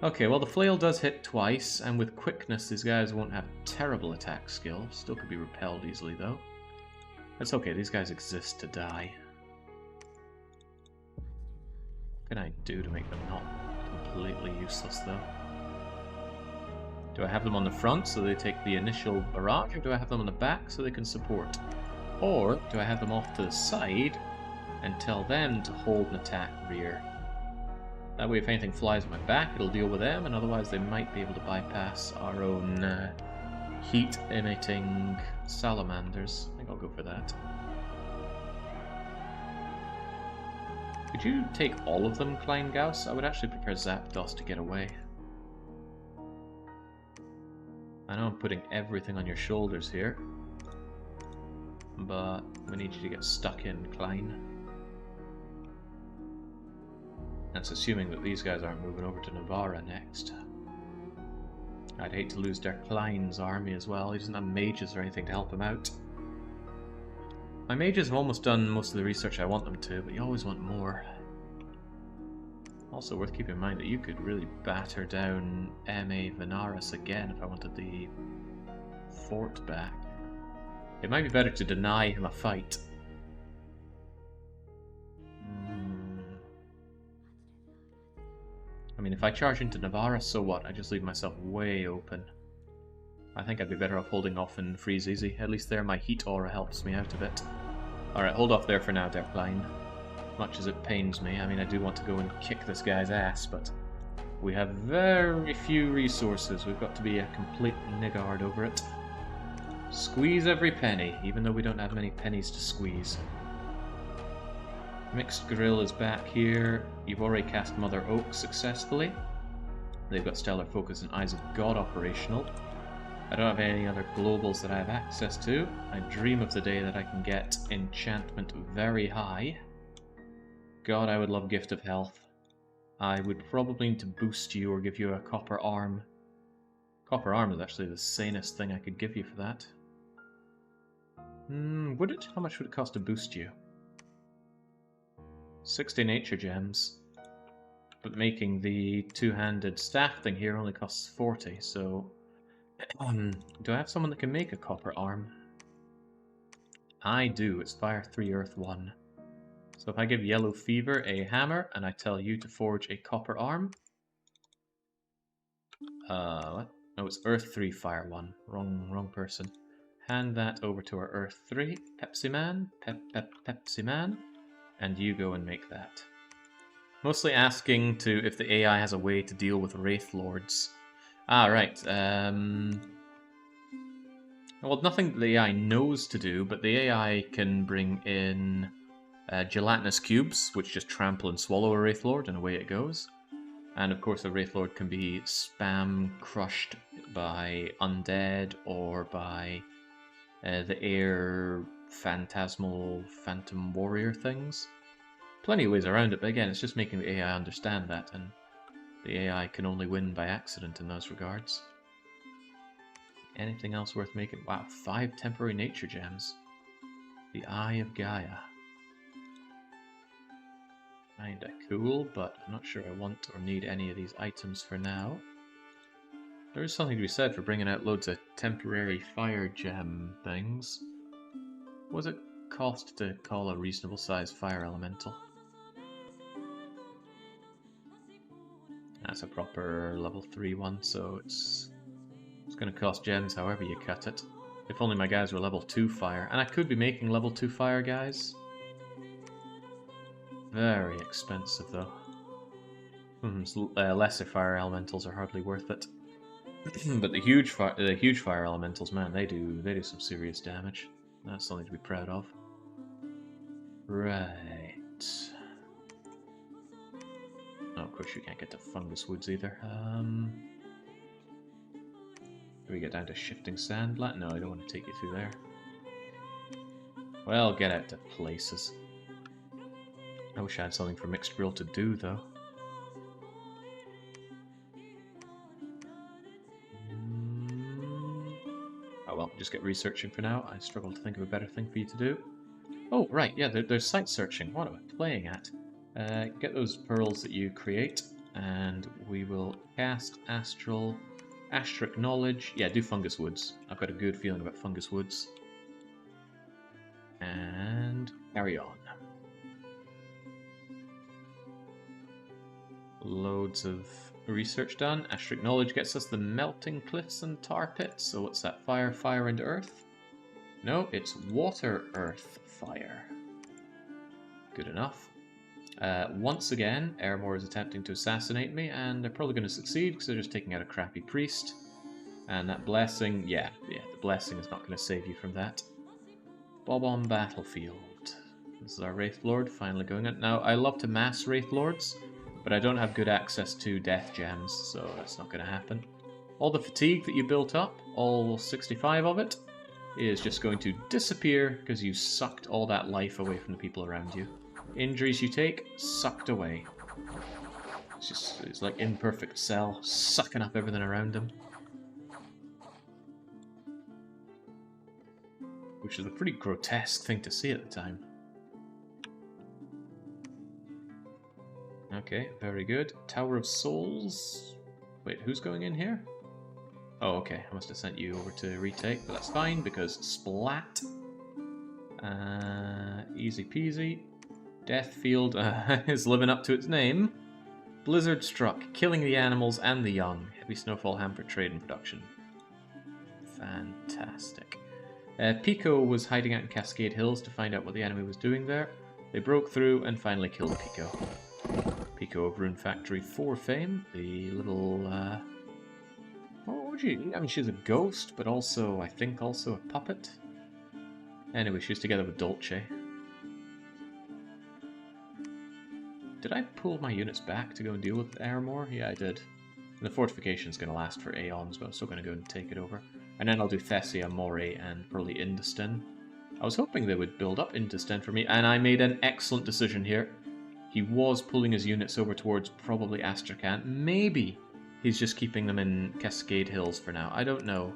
Okay, well the flail does hit twice, and with quickness these guys won't have terrible attack skill. Still could be repelled easily though. That's okay, these guys exist to die. What can I do to make them not completely useless though? Do I have them on the front so they take the initial barrage, or do I have them on the back so they can support? Or do I have them off to the side and tell them to hold an attack rear? That way if anything flies at my back, it'll deal with them, and otherwise they might be able to bypass our own heat-emitting salamanders. I think I'll go for that. Could you take all of them, Kleingauss? I would actually prefer Zapdos to get away. I know I'm putting everything on your shoulders here, but we need you to get stuck in, Klein. That's assuming that these guys aren't moving over to Navarra next. I'd hate to lose Der Klein's army as well. He doesn't have mages or anything to help him out. My mages have almost done most of the research I want them to, but you always want more. Also worth keeping in mind that you could really batter down M.A. Venaris again if I wanted the fort back. It might be better to deny him a fight. I mean, if I charge into Navarra, so what? I just leave myself way open. I think I'd be better off holding off and freeze easy. At least there my heat aura helps me out a bit. Alright, hold off there for now, Der Klein. Much as it pains me, I mean, I do want to go and kick this guy's ass, but we have very few resources. We've got to be a complete niggard over it. Squeeze every penny, even though we don't have many pennies to squeeze. Mixed Grill is back here. You've already cast Mother Oak successfully. They've got Stellar Focus and Eyes of God operational. I don't have any other globals that I have access to. I dream of the day that I can get enchantment very high. God, I would love Gift of Health. I would probably need to boost you or give you a Copper Arm. Copper Arm is actually the sanest thing I could give you for that. Would it? How much would it cost to boost you? 60 nature gems. But making the two-handed staff thing here only costs 40, so... do I have someone that can make a Copper Arm? I do. It's Fire 3, Earth 1. So if I give Yellow Fever a hammer, and I tell you to forge a Copper Arm... what? No, it's Earth 3, Fire 1. Wrong person. Hand that over to our Earth 3. Pepsi Man. Pepsi Man. And you go and make that. Mostly asking to if the AI has a way to deal with Wraith Lords. Ah, right. Well, nothing the AI knows to do, but the AI can bring in Gelatinous cubes, which just trample and swallow a Wraith Lord, and away it goes. And of course, a Wraith Lord can be spam crushed by undead or by the air phantasmal phantom warrior things. Plenty of ways around it, but again, it's just making the AI understand that, and the AI can only win by accident in those regards. Anything else worth making? Wow, 5 temporary nature gems. The Eye of Gaia. Kinda cool, but I'm not sure I want or need any of these items for now. There is something to be said for bringing out loads of temporary fire gem things. What does it cost to call a reasonable sized fire elemental? That's a proper level 3 one, so it's going to cost gems however you cut it. If only my guys were level 2 fire. And I could be making level 2 fire guys. Very expensive though. Lesser fire elementals are hardly worth it. But the huge fire elementals, man, they do some serious damage. That's something to be proud of. Right. Oh, of course you can't get to fungus woods either. Do we get down to shifting sand? No, I don't want to take you through there. Well, get out to places. I wish I had something for mixed grill to do, though. Oh well, just get researching for now. I struggle to think of a better thing for you to do. Oh, right, yeah, there's site searching. What am I playing at? Get those pearls that you create, and we will cast Astric Knowledge. Yeah, do Fungus Woods. I've got a good feeling about Fungus Woods. And carry on. Loads of research done. Astric Knowledge gets us the Melting Cliffs and Tar Pits. So what's that? Fire, fire, and earth? No, it's water, earth, fire. Good enough. Once again, Airmore is attempting to assassinate me, and they're probably going to succeed because they're just taking out a crappy priest. And that blessing, yeah, the blessing is not going to save you from that. Bob on battlefield. This is our Wraith Lord finally going out. Now, I love to mass Wraith Lords, but I don't have good access to death gems, so that's not going to happen. All the fatigue that you built up, all 65 of it, is just going to disappear because you sucked all that life away from the people around you. Injuries you take, sucked away. It's like Imperfect Cell, sucking up everything around him. Which is a pretty grotesque thing to see at the time. Okay, very good. Tower of Souls. Wait, who's going in here? Oh, okay. I must have sent you over to retake, but that's fine because splat. Easy peasy. Death Field is living up to its name. Blizzard struck, killing the animals and the young. Heavy snowfall hampered trade and production. Fantastic. Pico was hiding out in Cascade Hills to find out what the enemy was doing there. They broke through and finally killed Pico. Pico of Rune Factory 4 fame. The little, what would you... I mean, she's a ghost, but also, I think, also a puppet. Anyway, she's together with Dolce. Did I pull my units back to go and deal with Airmore? Yeah, I did. And the fortification's going to last for aeons, but I'm still going to go and take it over. And then I'll do Thessia, Moray, and probably Industin. I was hoping they would build up Industin for me, and I made an excellent decision here. He was pulling his units over towards probably Astrakhan. Maybe he's just keeping them in Cascade Hills for now. I don't know.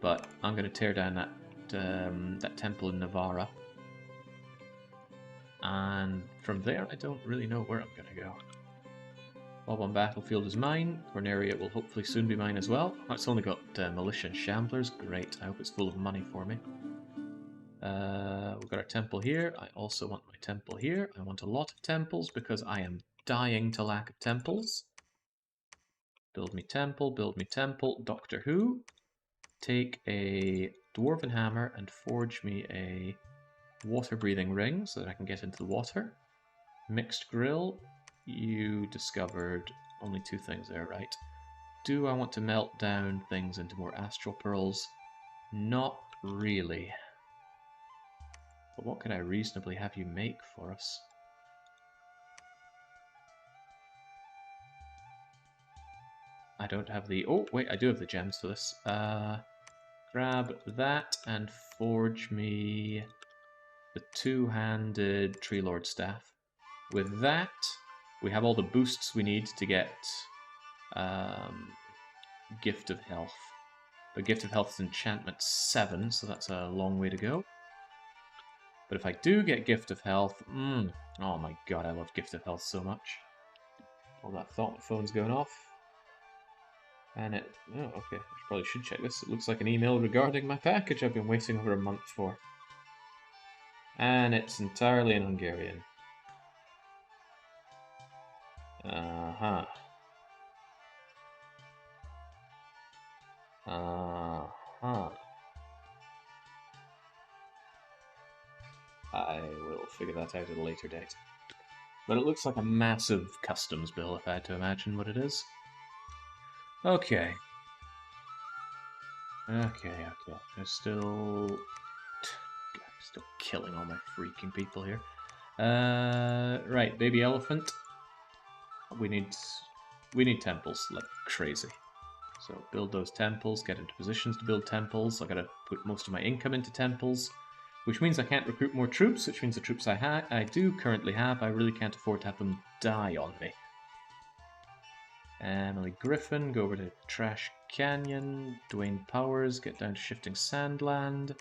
But I'm going to tear down that temple in Navarra. And from there, I don't really know where I'm going to go. Bob on Battlefield is mine. Corneria will hopefully soon be mine as well. Oh, it's only got Militia and Shamblers. Great. I hope it's full of money for me. We've got our temple here. I also want my temple here. I want a lot of temples because I am dying to lack of temples. Build me temple, Doctor Who. Take a Dwarven Hammer and forge me a water-breathing ring so that I can get into the water. Mixed Grill. You discovered only 2 things there, right? Do I want to melt down things into more astral pearls? Not really. But what could I reasonably have you make for us? I don't have the... Oh, wait, I do have the gems for this. Grab that and forge me the two-handed Tree Lord Staff. With that, we have all the boosts we need to get Gift of Health. But Gift of Health is enchantment 7, so that's a long way to go. But if I do get Gift of Health, oh my god, I love Gift of Health so much. All that thought, my phone's going off. And it, oh okay, I probably should check this. It looks like an email regarding my package I've been waiting over a month for. And it's entirely in Hungarian. Uh-huh. Uh-huh. I will figure that out at a later date. But it looks like a massive customs bill, if I had to imagine what it is. Okay. Okay. There's still killing all my freaking people here. Right, baby elephant. We need temples like crazy. So build those temples, get into positions to build temples. I gotta put most of my income into temples, which means I can't recruit more troops, which means the troops I do currently have, I really can't afford to have them die on me. Emily Griffin, go over to Trash Canyon. Dwayne Powers, get down to Shifting Sandland.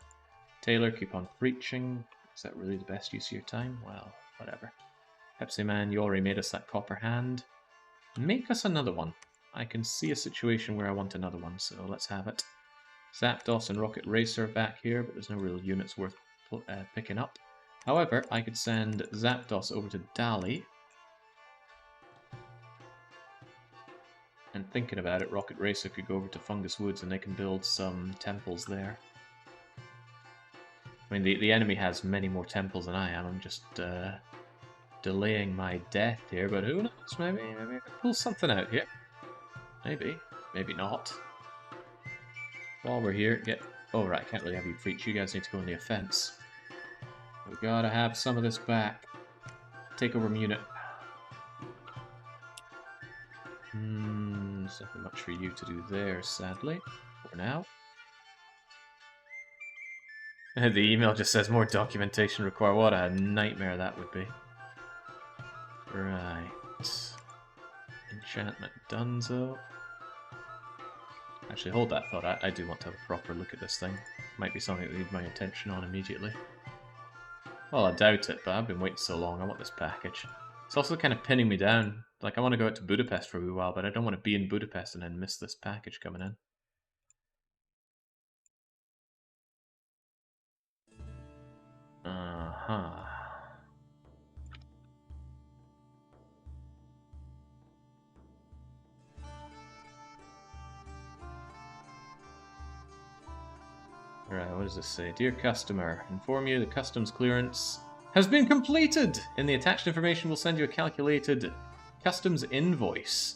Taylor, keep on preaching. Is that really the best use of your time? Well, whatever. Pepsi Man, you already made us that copper hand. Make us another one. I can see a situation where I want another one, so let's have it. Zapdos and Rocket Racer back here, but there's no real units worth picking up. However, I could send Zapdos over to Dali. And thinking about it, Rocket Racer could go over to Fungus Woods and they can build some temples there. I mean, the enemy has many more temples than I am. I'm just delaying my death here, but who knows? Maybe I can pull something out here. Maybe. Maybe not. While we're here, get... Oh, right, I can't really have you preach. You guys need to go on the offense. We gotta have some of this back. Take over Munich. There's nothing much for you to do there, sadly. For now. The email just says more documentation required. What a nightmare that would be. Right. Enchantment Dunzo. Actually, hold that thought. I do want to have a proper look at this thing. Might be something that needs my attention on immediately. Well, I doubt it, but I've been waiting so long. I want this package. It's also kind of pinning me down. Like, I want to go out to Budapest for a wee while, but I don't want to be in Budapest and then miss this package coming in. Uh-huh. Right, what does this say? Dear customer, inform you the customs clearance has been completed! In the attached information, we'll send you a calculated customs invoice,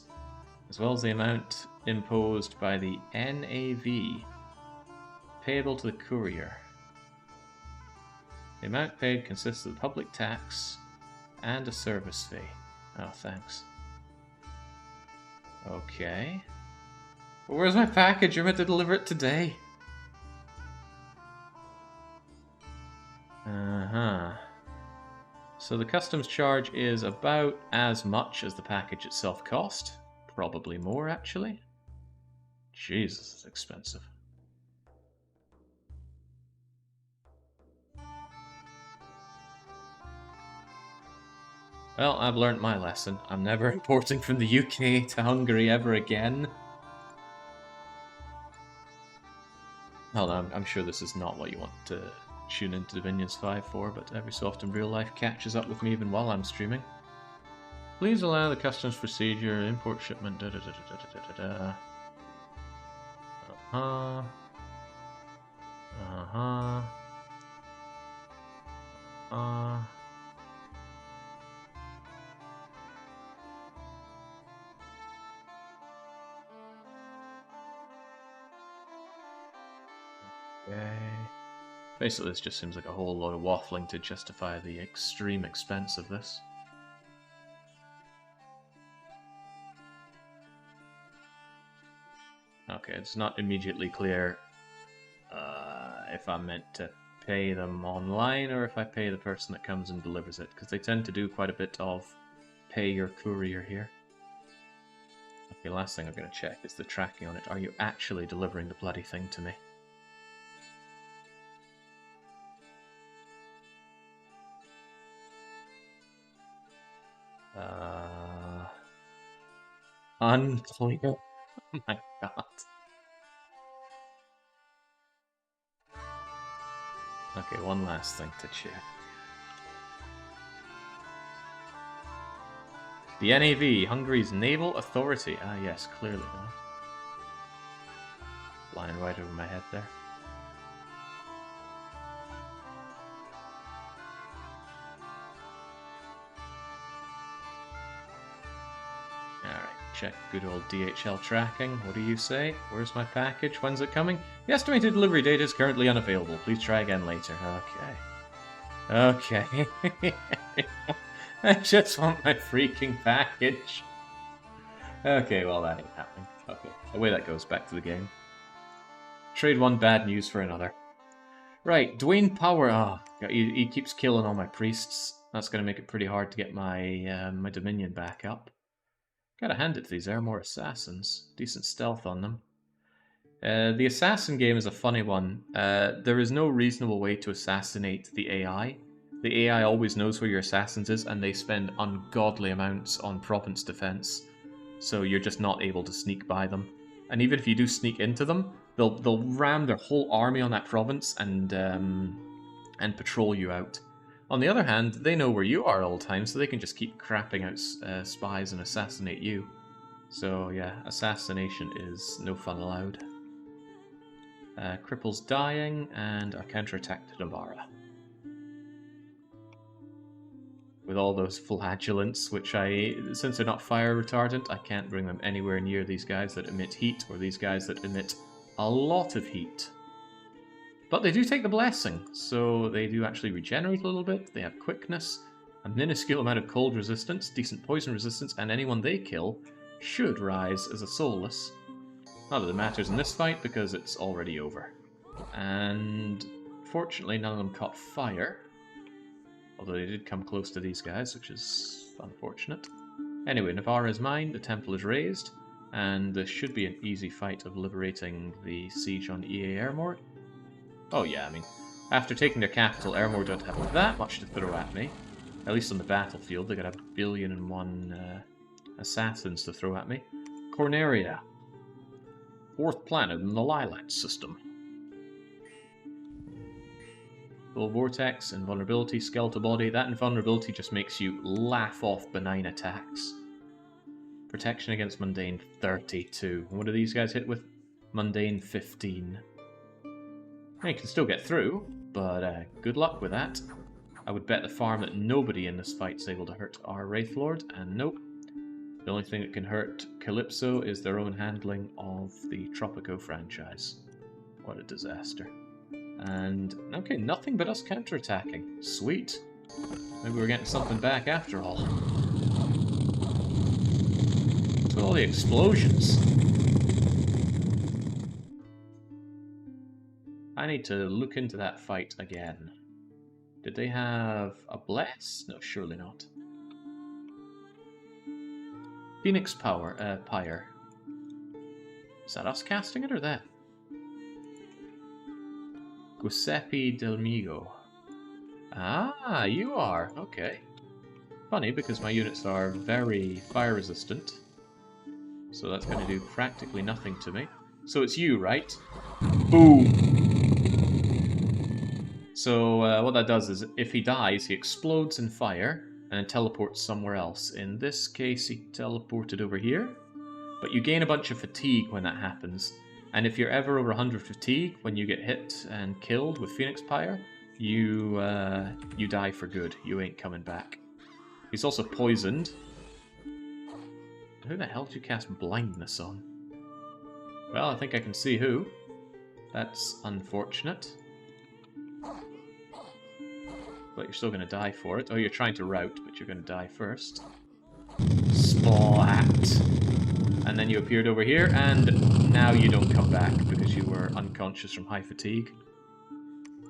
as well as the amount imposed by the NAV, payable to the courier. The amount paid consists of the public tax and a service fee. Oh, thanks. Okay. But where's my package? You're meant to deliver it today. Uh-huh. So the customs charge is about as much as the package itself cost. Probably more, actually. Jesus, it's expensive. Well, I've learned my lesson. I'm never importing from the UK to Hungary ever again. Well, I'm sure this is not what you want to tune into Dominions 5 for, but every so often real life catches up with me even while I'm streaming. Please allow the customs procedure, import shipment, da-da-da-da-da-da-da-da. Uh-huh. Uh-huh. Okay. Basically, this just seems like a whole lot of waffling to justify the extreme expense of this. Okay, it's not immediately clear if I'm meant to pay them online or if I pay the person that comes and delivers it, because they tend to do quite a bit of pay your courier here. Okay, last thing I'm going to check is the tracking on it. Are you actually delivering the bloody thing to me? Unclear. Oh my god. Okay, one last thing to check. The NAV, Hungary's naval authority. Ah yes, clearly. Flying right over my head there. Alright, check good old DHL tracking. What do you say? Where's my package? When's it coming? The estimated delivery date is currently unavailable. Please try again later. Okay. Okay. I just want my freaking package. Okay, well that ain't happening. Okay, away that goes, back to the game. Trade one bad news for another. Right, Dwayne Power. Ah, oh, he keeps killing all my priests. That's going to make it pretty hard to get my my Dominion back up. Gotta hand it to these Airmore assassins. Decent stealth on them. The assassin game is a funny one. There is no reasonable way to assassinate the AI. The AI always knows where your assassins is, and they spend ungodly amounts on province defense. So you're just not able to sneak by them. And even if you do sneak into them, they'll ram their whole army on that province and patrol you out. On the other hand, they know where you are all the time, so they can just keep crapping out spies and assassinate you. So yeah, assassination is no fun allowed. Cripple's dying, and our counterattack to Navarra. With all those flagellants, which since they're not fire retardant, I can't bring them anywhere near these guys that emit heat, or these guys that emit a lot of heat. But they do take the blessing, so they do actually regenerate a little bit, they have quickness, a minuscule amount of cold resistance, decent poison resistance, and anyone they kill should rise as a soulless. Not that it matters in this fight, because it's already over. And fortunately, none of them caught fire. Although they did come close to these guys, which is unfortunate. Anyway, Navarra is mine, the temple is raised, and this should be an easy fight of liberating the siege on EA Airmore. Oh yeah, I mean, after taking their capital, Airmore don't have that much to throw at me. At least on the battlefield, they got 1,000,000,001 assassins to throw at me. Corneria. 4th planet in the Lilac system. Full Vortex, Invulnerability, Skeletal Body. That Invulnerability just makes you laugh off benign attacks. Protection against Mundane, 32. What do these guys hit with? Mundane, 15. Now, you can still get through, but good luck with that. I would bet the farm that nobody in this fight is able to hurt our Wraithlord, and nope. The only thing that can hurt Calypso is their own handling of the Tropico franchise. What a disaster. And, okay, nothing but us counterattacking. Sweet. Maybe we're getting something back after all. What's with all the explosions? I need to look into that fight again. Did they have a bless? No, surely not. Phoenix Pyre. Is that us casting it or them? Giuseppe Del Migo. Ah, you are. Okay. Funny, because my units are very fire resistant. So that's going to do practically nothing to me. So it's you, right? Boom! So what that does is, if he dies, he explodes in fire, and then teleports somewhere else. In this case, he teleported over here. But you gain a bunch of fatigue when that happens. And if you're ever over 100 fatigue, when you get hit and killed with Phoenix Pyre, you die for good. You ain't coming back. He's also poisoned. Who the hell did you cast Blindness on? Well, I think I can see who. That's unfortunate. but you're still going to die for it. Oh, you're trying to rout, but you're going to die first. Splat! And then you appeared over here, and now you don't come back because you were unconscious from high fatigue.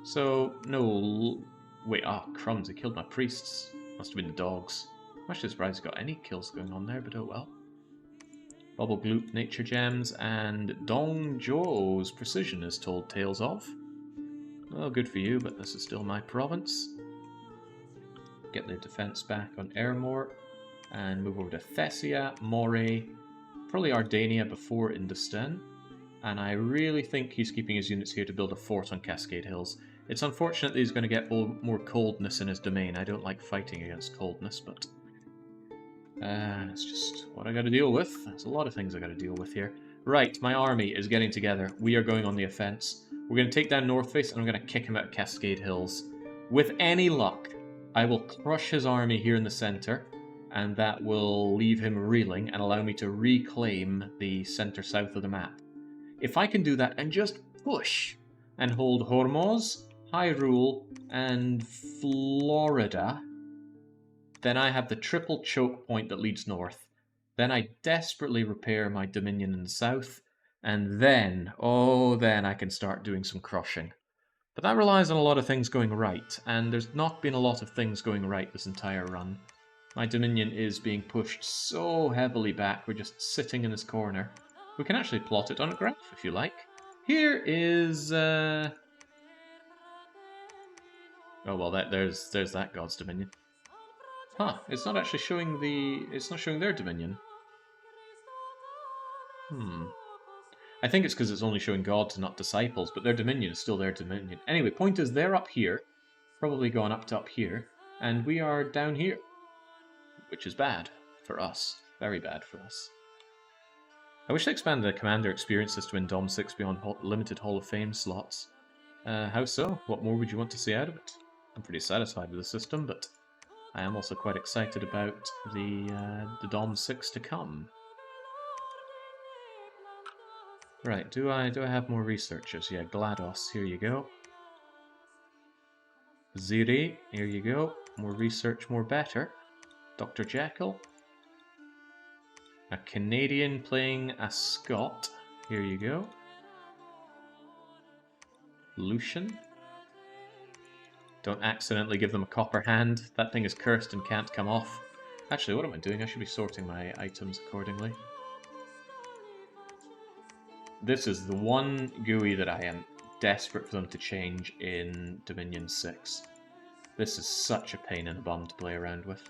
So, no... Wait, crumbs, I killed my priests. Must have been the dogs. I'm actually surprised I got any kills going on there, but oh well. Bubble Gloop, Nature Gems, and Dong Zhou's Precision is told tales of. Well, good for you, but this is still my province. Get the defense back on Ermor, and move over to Thessia, Moray, probably Ardania before Industan. And I really think he's keeping his units here to build a fort on Cascade Hills. It's unfortunate that he's going to get more coldness in his domain. I don't like fighting against coldness, but it's just what I got to deal with. There's a lot of things I got to deal with here. Right, my army is getting together. We are going on the offense. We're going to take down North Face, and I'm going to kick him out of Cascade Hills. With any luck, I will crush his army here in the center, and that will leave him reeling and allow me to reclaim the center south of the map. If I can do that and just push and hold Hormuz, Hyrule, and Florida, then I have the triple choke point that leads north. Then I desperately repair my dominion in the south, and then, then I can start doing some crushing. But that relies on a lot of things going right, and there's not been a lot of things going right this entire run. My dominion is being pushed so heavily back, we're just sitting in this corner. We can actually plot it on a graph if you like. Here is oh well, there's that god's dominion. Huh, it's not actually showing it's not showing their dominion. I think it's because it's only showing gods and not disciples, but their dominion is still their dominion. Anyway, point is they're up here, probably gone up to up here, and we are down here, which is bad for us. Very bad for us. I wish they expanded the commander experience system in Dom 6 beyond limited Hall of Fame slots. How so? What more would you want to see out of it? I'm pretty satisfied with the system, but I am also quite excited about the Dom 6 to come. Right, do I have more researchers? Yeah, GLaDOS, here you go. Ziri, here you go. More research, more better. Dr. Jekyll. A Canadian playing a Scot. Here you go. Lucian. Don't accidentally give them a copper hand. That thing is cursed and can't come off. Actually, what am I doing? I should be sorting my items accordingly. This is the one GUI that I am desperate for them to change in Dominion 6. This is such a pain in the bum to play around with.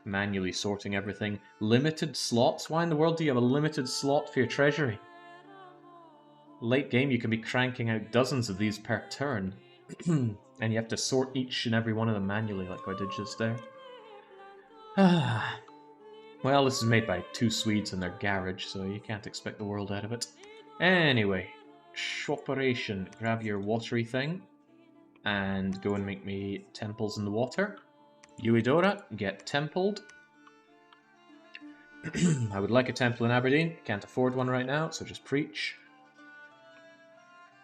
Manually sorting everything. Limited slots? Why in the world do you have a limited slot for your treasury? Late game you can be cranking out dozens of these per turn. And you have to sort each and every one of them manually like I did just there. Well, this is made by two Swedes in their garage, so you can't expect the world out of it. Anyway, Shoperation. Grab your watery thing and go and make me temples in the water. Uedora, get templed. I would like a temple in Aberdeen. Can't afford one right now, so just preach.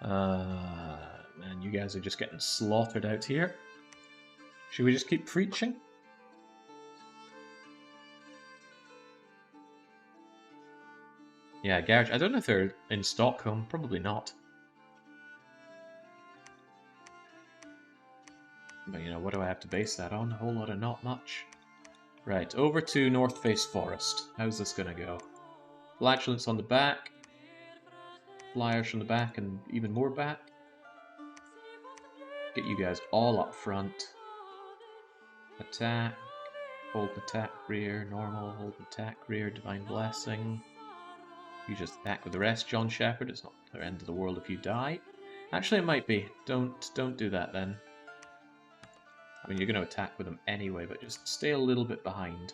Man, you guys are just getting slaughtered out here. Should we just keep preaching? Yeah, garage. I don't know if they're in Stockholm. Probably not. But, you know, what do I have to base that on? A whole lot of not much. Right, over to North Face Forest. How's this gonna go? Flatulence on the back. Flyers from the back and even more back. Get you guys all up front. Attack. Hold attack rear. Normal. Hold attack rear. Divine Blessing. You just attack with the rest, John Shepherd. It's not the end of the world if you die. Actually, it might be. Don't do that then. I mean, you're going to attack with them anyway, but just stay a little bit behind.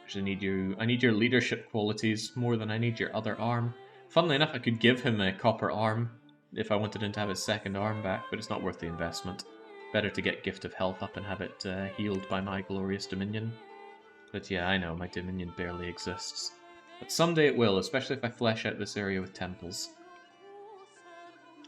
Actually, I need your leadership qualities more than I need your other arm. Funnily enough, I could give him a copper arm if I wanted him to have his second arm back, but it's not worth the investment. Better to get Gift of Health up and have it healed by my glorious Dominion. But yeah, I know, my Dominion barely exists. But someday it will, especially if I flesh out this area with temples.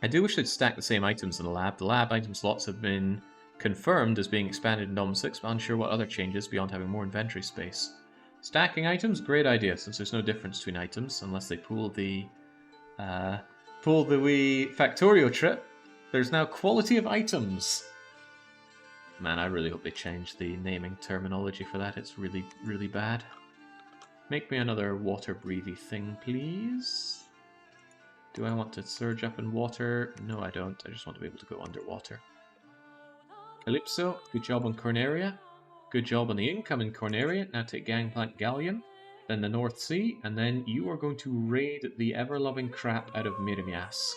I do wish they'd stack the same items in the lab. The lab item slots have been confirmed as being expanded in Dom 6, but unsure what other changes beyond having more inventory space. Stacking items, great idea, since there's no difference between items unless they pull the wee Factorio trip. There's now quality of items. Man, I really hope they change the naming terminology for that. It's really, really bad. Make me another water breathy thing, please. Do I want to surge up in water? No, I don't. I just want to be able to go underwater. Calypso, good job on Corneria. Good job on the incoming Corneria. Now take Gangplank Galleon, then the North Sea, and then you are going to raid the ever-loving crap out of Mirmias.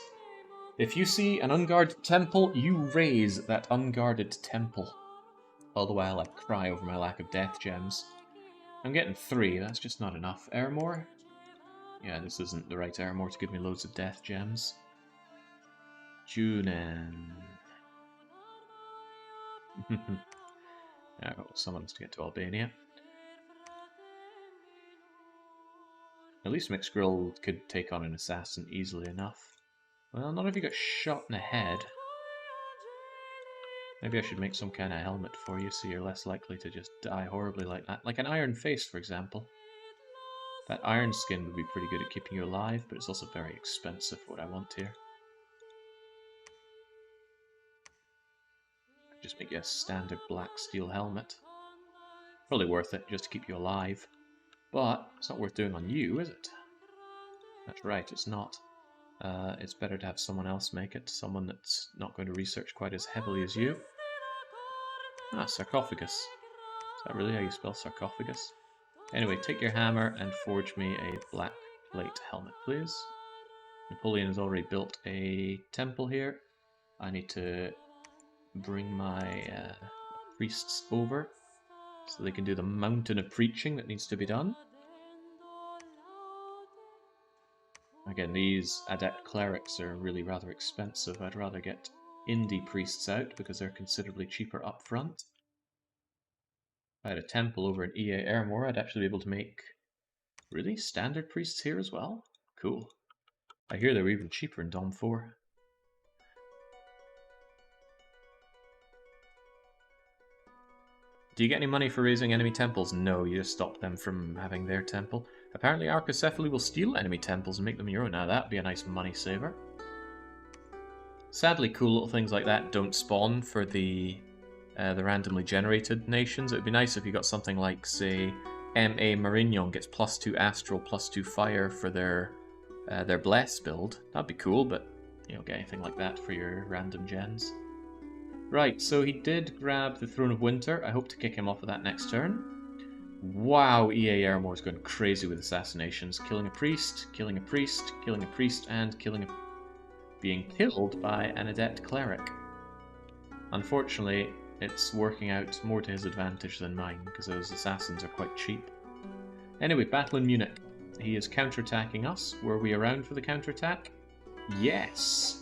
If you see an unguarded temple, you raise that unguarded temple. All the while I cry over my lack of death gems. I'm getting 3, that's just not enough. Airmore? Yeah, this isn't the right Airmore to give me loads of death gems. Junen. Someone has to get to Albania. At least Mixgrill could take on an assassin easily enough. Well, none of you got shot in the head. Maybe I should make some kind of helmet for you so you're less likely to just die horribly like that. Like an iron face, for example. That iron skin would be pretty good at keeping you alive, but it's also very expensive for what I want here. Just make you a standard black steel helmet. Probably worth it just to keep you alive. But it's not worth doing on you, is it? That's right, it's not. It's better to have someone else make it, someone that's not going to research quite as heavily as you. Ah, sarcophagus. Is that really how you spell sarcophagus? Anyway, take your hammer and forge me a black plate helmet, please. Napoleon has already built a temple here. I need to bring my priests over so they can do the mountain of preaching that needs to be done. Again, these adept clerics are really rather expensive. I'd rather get indie priests out because they're considerably cheaper up front. If I had a temple over in EA Airmore, I'd actually be able to make really standard priests here as well. Cool. I hear they were even cheaper in Dom 4. Do you get any money for raising enemy temples? No, you just stop them from having their temple. Apparently Archocephaly will steal enemy temples and make them your own. Now that'd be a nice money saver. Sadly, cool little things like that don't spawn for the randomly generated nations. It would be nice if you got something like, say, M.A. Marignon gets +2 Astral, +2 Fire for their Bless build. That'd be cool, but you don't get anything like that for your random gens. Right, so he did grab the Throne of Winter. I hope to kick him off of that next turn. Wow, EA Airmore's going crazy with assassinations. Killing a priest, killing a priest, killing a priest, and being killed by an adept cleric. Unfortunately, it's working out more to his advantage than mine, because those assassins are quite cheap. Anyway, battle in Munich. He is counterattacking us. Were we around for the counterattack? Yes!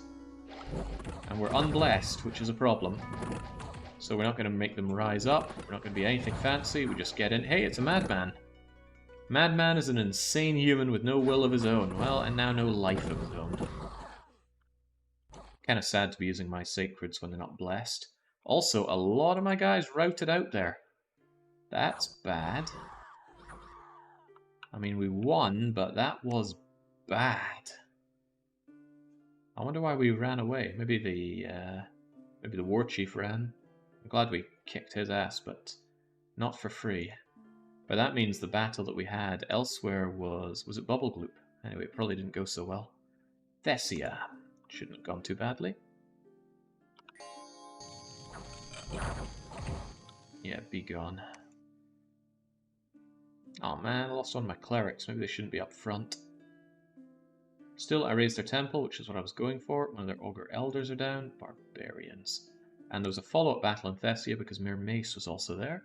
And we're unblessed, which is a problem. So we're not going to make them rise up. We're not going to be anything fancy. We just get in. Hey, it's a madman. Madman is an insane human with no will of his own. Well, and now no life of his own. Kind of sad to be using my sacreds when they're not blessed. Also, a lot of my guys routed out there. That's bad. I mean, we won, but that was bad. I wonder why we ran away. Maybe the war chief ran. I'm glad we kicked his ass, but not for free. But that means the battle that we had elsewhere was it Bubble Gloop? Anyway, it probably didn't go so well. Abysia. Shouldn't have gone too badly. Yeah, be gone. Oh man, I lost one of my clerics. Maybe they shouldn't be up front. Still, I raised their temple, which is what I was going for. One of their ogre elders are down. Barbarians. And there was a follow-up battle in Abysia because Mir Mace was also there.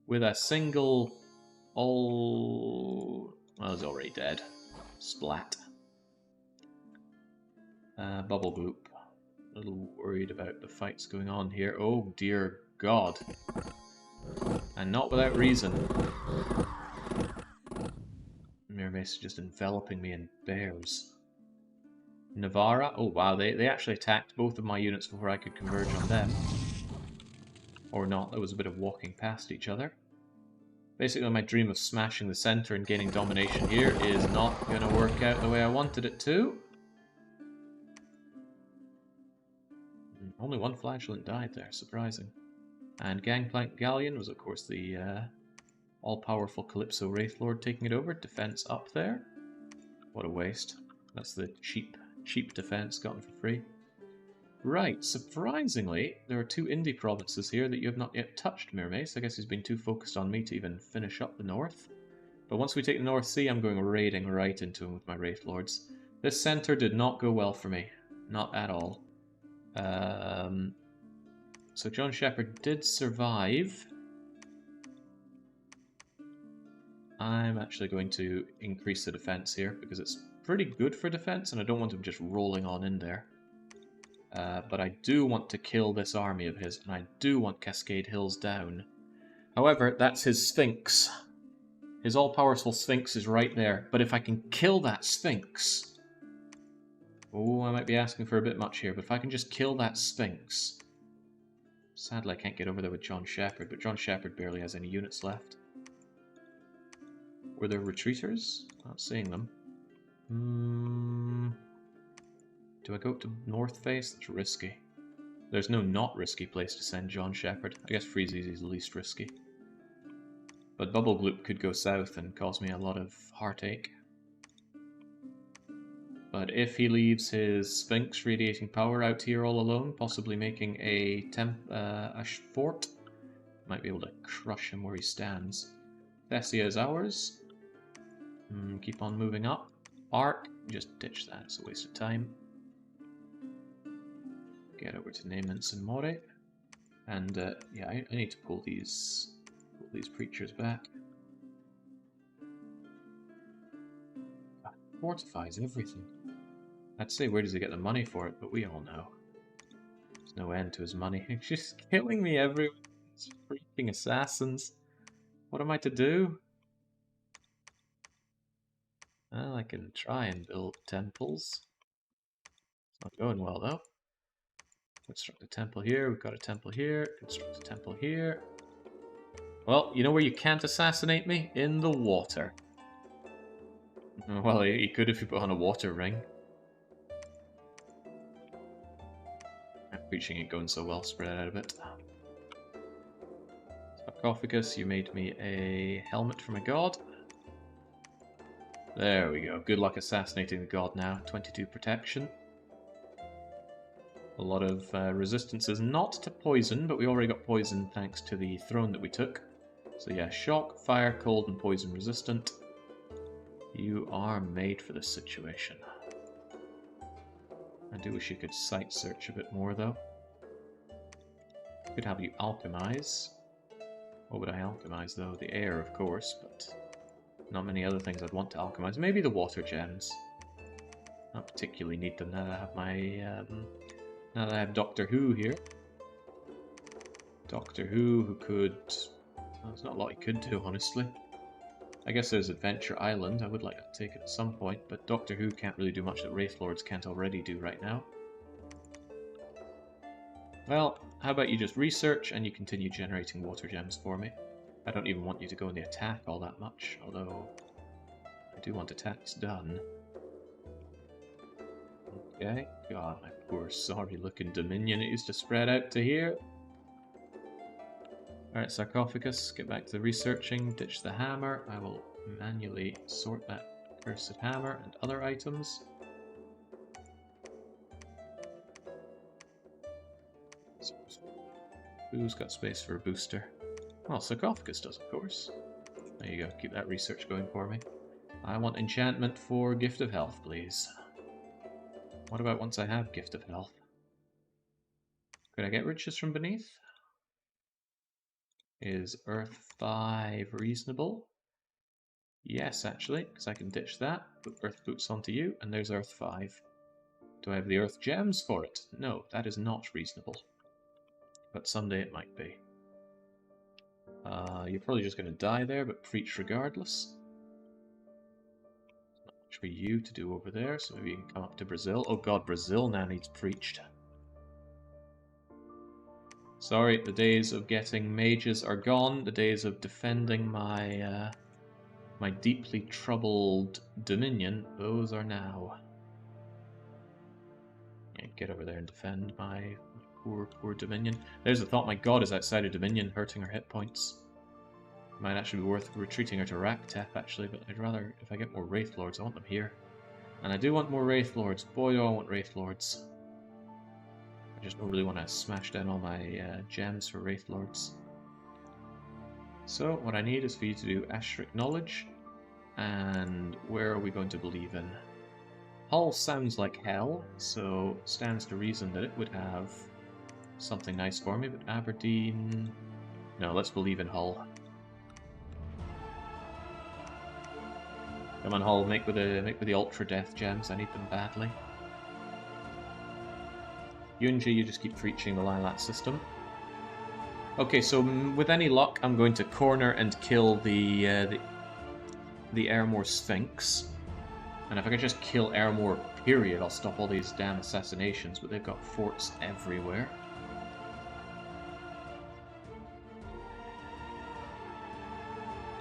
With a single... Well, he's already dead. Splat. Bubble Gloop. A little worried about the fights going on here. Oh dear God. And not without reason. Mir Mace is just enveloping me in bears. Navarra. Oh wow, they actually attacked both of my units before I could converge on them. Or not, that was a bit of walking past each other. Basically, my dream of smashing the center and gaining domination here is not going to work out the way I wanted it to. Only one flagellant died there, surprising. And Gangplank Galleon was, of course, the all-powerful Calypso Wraithlord taking it over. Defense up there. What a waste. That's the cheap defense gotten for free. Right, surprisingly, there are 2 indie provinces here that you have not yet touched, Mirmace. I guess he's been too focused on me to even finish up the north. But once we take the North Sea, I'm going raiding right into him with my Wraithlords. This center did not go well for me. Not at all. So John Shepherd did survive. I'm actually going to increase the defense here because it's pretty good for defense and I don't want him just rolling on in there. But I do want to kill this army of his and I do want Cascade Hills down. However, that's his Sphinx. His all-powerful Sphinx is right there. But if I can kill that Sphinx... Oh, I might be asking for a bit much here, but if I can just kill that Sphinx... Sadly, I can't get over there with John Shepherd, but John Shepherd barely has any units left. Were there retreaters? Not seeing them. Do I go up to North Face? That's risky. There's no not risky place to send John Shepherd. I guess Freezeezy is the least risky. But Bubble Gloop could go south and cause me a lot of heartache. But if he leaves his Sphinx radiating power out here all alone, possibly making a fort, might be able to crush him where he stands. Thessia is ours. Keep on moving up. Arc, just ditch that, it's a waste of time. Get over to Nemens and More. And yeah, I need to pull these preachers back. Fortifies everything. I'd say where does he get the money for it, but we all know. There's no end to his money. He's just killing me everywhere. These freaking assassins. What am I to do? Well, I can try and build temples. It's not going well though. Construct a temple here, we've got a temple here, construct a temple here. Well, you know where you can't assassinate me? In the water. Well, he could if he put on a water ring. Preaching ain't going so well, spread out a bit. Sarcophagus, you made me a helmet from a god. There we go. Good luck assassinating the god now. 22 protection. A lot of resistances not to poison, but we already got poison thanks to the throne that we took. So yeah, shock, fire, cold, and poison resistant. You are made for this situation. I do wish you could sight search a bit more though. Could have you alchemize. What would I alchemize though? The air, of course, but not many other things I'd want to alchemize. Maybe the water gems. Not particularly need them now that I have my now that I have Doctor Who here. Doctor who could... Well, there's not a lot he could do, honestly. I guess there's Adventure Island. I would like to take it at some point, but Doctor Who can't really do much that Wraithlords can't already do right now. Well, how about you just research and you continue generating water gems for me? I don't even want you to go in the attack all that much, although I do want attacks done. Okay, God, my poor sorry looking Dominion it used to spread out to here. Alright, Sarcophagus, get back to the researching, ditch the hammer. I will manually sort that cursed hammer and other items. Who's got space for a booster? Well, Sarcophagus does, of course. There you go, keep that research going for me. I want enchantment for Gift of Health, please. What about once I have Gift of Health? Could I get riches from beneath? Is Earth 5 reasonable? Yes, actually, because I can ditch that, put Earth Boots onto you, and there's Earth 5. Do I have the Earth Gems for it? No, that is not reasonable. But someday it might be. You're probably just going to die there, but preach regardless. Not much for you to do over there, so maybe you can come up to Brazil. Oh god, Brazil now needs preached. Sorry, the days of getting mages are gone. The days of defending my my deeply troubled dominion, those are now. Yeah, get over there and defend my poor dominion. There's the thought, my god is outside of dominion, hurting her hit points. Might actually be worth retreating her to Raqtep, actually, but I'd rather, if I get more Wraith Lords, I want them here. And I do want more Wraith Lords. Boy, do I want Wraith Lords. I just don't really want to smash down all my gems for Wraith Lords. So, what I need is for you to do Ashric Knowledge. And where are we going to believe in? Hull sounds like hell, so stands to reason that it would have something nice for me, but Aberdeen... No, let's believe in Hull. Come on, Hull, make with the Ultra Death Gems, I need them badly. Yunji, you just keep preaching the Lilac system. Okay, so with any luck, I'm going to corner and kill the Airmore Sphinx. And if I can just kill Airmore, period, I'll stop all these damn assassinations, but they've got forts everywhere.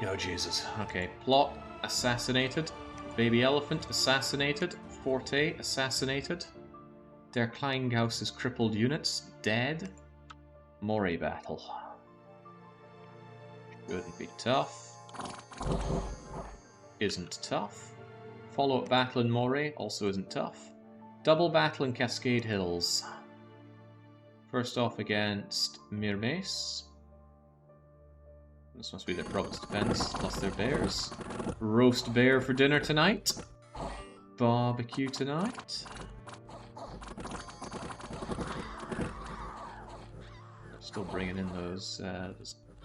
Oh, Jesus. Okay, plot assassinated. Baby Elephant assassinated. Forte assassinated. Der Kleingaus's crippled units dead. Moray battle. Shouldn't be tough. Isn't tough. Follow-up battle in Moray also isn't tough. Double battle in Cascade Hills. First off against Mirmes. This must be their province defense, plus their bears. Roast bear for dinner tonight. Barbecue tonight. Still bringing in those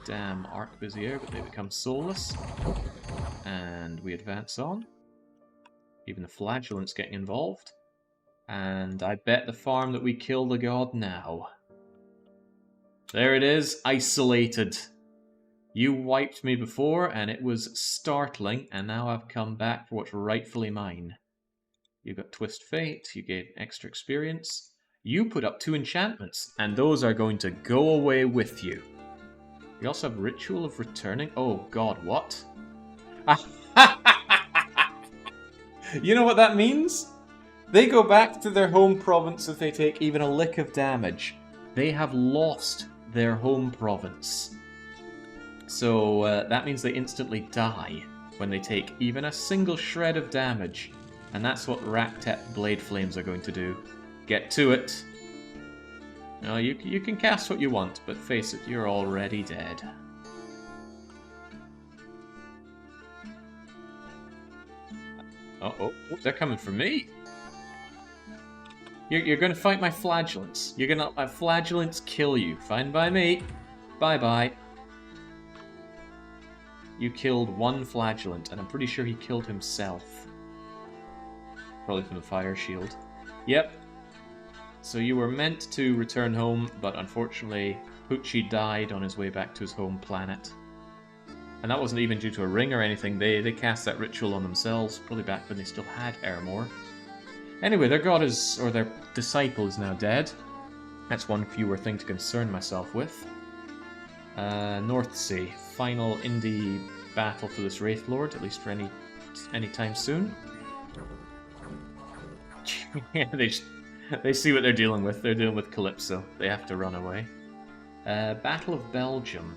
damn Arquebusiers, but they become soulless. And we advance on. Even the Flagellant's getting involved. And I bet the farm that we kill the god now. There it is, isolated. You wiped me before, and it was startling, and now I've come back for what's rightfully mine. You got Twist Fate, you gave extra experience. You put up 2 enchantments, and those are going to go away with you. You also have Ritual of Returning. Oh god, what? You know what that means? They go back to their home province if they take even a lick of damage. They have lost their home province. So that means they instantly die when they take even a single shred of damage. And that's what Raqtep Blade Flames are going to do. Get to it. No, you can cast what you want, but face it, you're already dead. Oh, they're coming for me. You're going to fight my Flagellants. You're going to let my Flagellants kill you. Fine by me. Bye-bye. You killed 1 Flagellant, and I'm pretty sure he killed himself. Probably from the fire shield. Yep. So you were meant to return home, but unfortunately, Pucci died on his way back to his home planet. And that wasn't even due to a ring or anything. They cast that ritual on themselves, probably back when they still had Airmore. Anyway, their god is, or their disciple is now dead. That's one fewer thing to concern myself with. North Sea, final indie battle for this Wraith Lord, at least for any time soon. Yeah, they see what they're dealing with. They're dealing with Calypso. They have to run away. Battle of Belgium.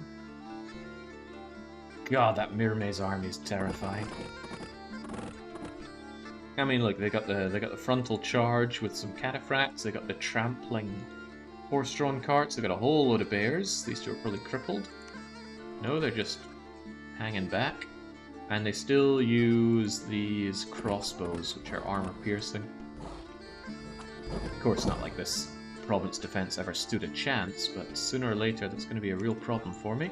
God, that Mirmes army is terrifying. I mean, look, they got the frontal charge with some cataphracts. They got the trampling horse-drawn carts. They got a whole load of bears. These two are probably crippled. No, they're just hanging back, and they still use these crossbows, which are armor-piercing. Of course, not like this province defense ever stood a chance, but sooner or later that's going to be a real problem for me.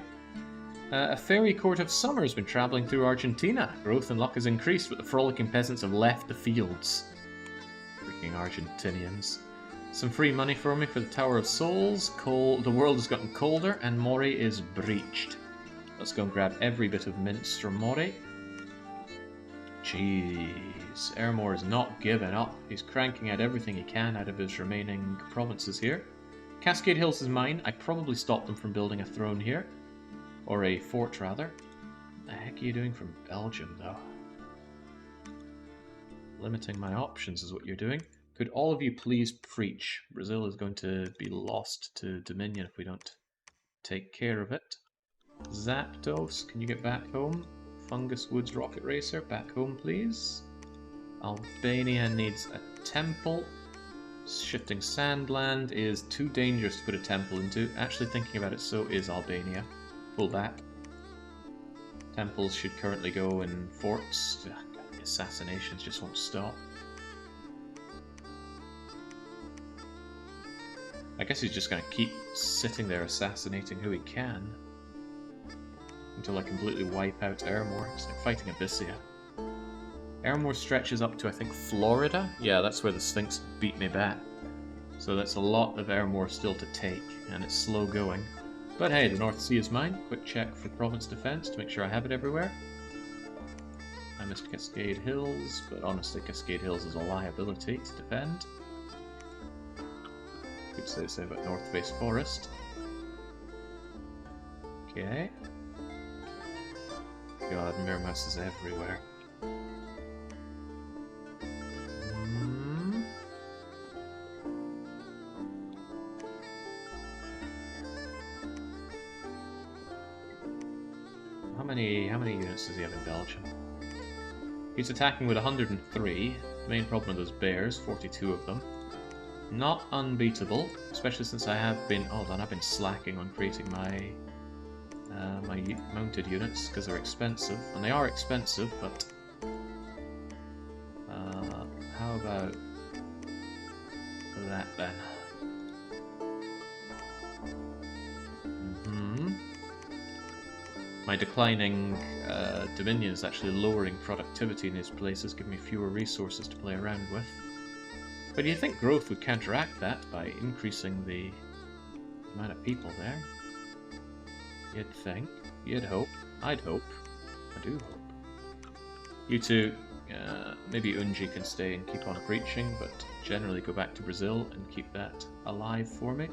A fairy court of summer has been travelling through Argentina. Growth and luck has increased, but the frolicking peasants have left the fields. Freaking Argentinians. Some free money for me for the Tower of Souls. The world has gotten colder, and Moray is breached. Let's go and grab every bit of mince from Moray. Jeez, Airmore is not giving up. He's cranking out everything he can out of his remaining provinces here. Cascade Hills is mine. I probably stopped them from building a throne here. Or a fort, rather. What the heck are you doing from Belgium, though? Limiting my options is what you're doing. Could all of you please preach? Brazil is going to be lost to Dominion if we don't take care of it. Zapdos, can you get back home? Fungus Woods Rocket Racer, back home please. Albania needs a temple. Shifting Sandland is too dangerous to put a temple into. Actually thinking about it, so is Albania. Pull that. Temples should currently go in forts. Ugh, the assassinations just won't stop. I guess he's just going to keep sitting there assassinating who he can. Until I completely wipe out Ermor. It's like fighting Abysia. Ermor stretches up to, I think, Florida? Yeah, that's where the Sphinx beat me back. So that's a lot of Ermor still to take, and it's slow going. But hey, the North Sea is mine. Quick check for province defense to make sure I have it everywhere. I missed Cascade Hills, but honestly Cascade Hills is a liability to defend. Good say about North Face Forest. Okay. God, Mirrormouse is everywhere. How many units does he have in Belgium? He's attacking with 103. The main problem are those bears, 42 of them. Not unbeatable, especially since I have been... Hold on, I've been slacking on creating my my mounted units because they're expensive, and they are expensive. But how about that then? My declining Dominion is actually lowering productivity in these places, giving me fewer resources to play around with. But you'd think growth would counteract that by increasing the amount of people there. You'd think. You'd hope. I'd hope. I do hope. You two, maybe Unji can stay and keep on preaching, but generally go back to Brazil and keep that alive for me.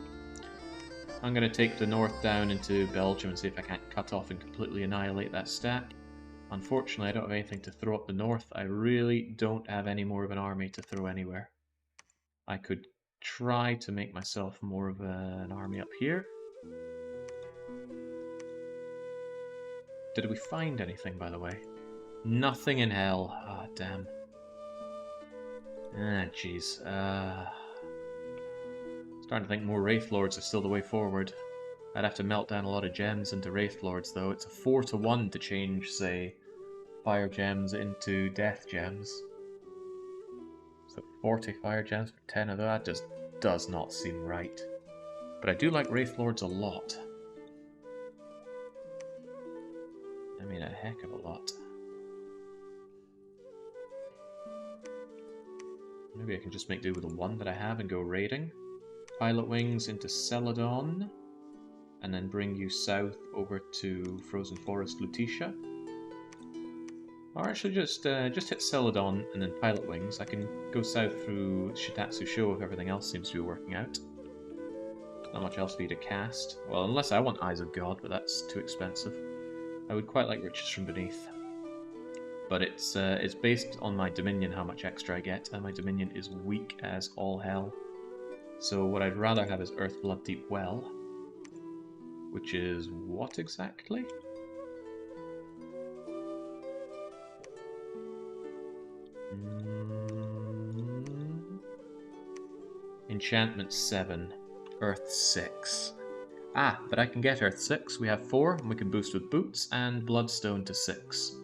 I'm going to take the north down into Belgium and see if I can't cut off and completely annihilate that stack. Unfortunately, I don't have anything to throw up the north. I really don't have any more of an army to throw anywhere. I could try to make myself more of an army up here. Did we find anything, by the way? Nothing in hell. Ah, damn. Ah, jeez. Starting to think more Wraith Lords are still the way forward. I'd have to melt down a lot of gems into Wraith Lords, though. It's a 4-to-1 to change, say, Fire Gems into Death Gems. So 40 Fire Gems for 10 of that just does not seem right. But I do like Wraith Lords a lot. I mean, a heck of a lot. Maybe I can just make do with the one that I have and go raiding. Pilot Wings into Celadon, and then bring you south over to Frozen Forest Lutetia. Or actually just hit Celadon and then Pilot Wings. I can go south through Shitatsu Sho if everything else seems to be working out. Not much else for you to cast. Well, unless I want Eyes of God, but that's too expensive. I would quite like Riches from Beneath. But it's based on my Dominion, how much extra I get, and my Dominion is weak as all hell. So what I'd rather have is Earthblood Deep Well, which is what exactly? Enchantment 7, Earth 6. Ah, but I can get Earth 6, we have 4, and we can boost with Boots, and Bloodstone to 6.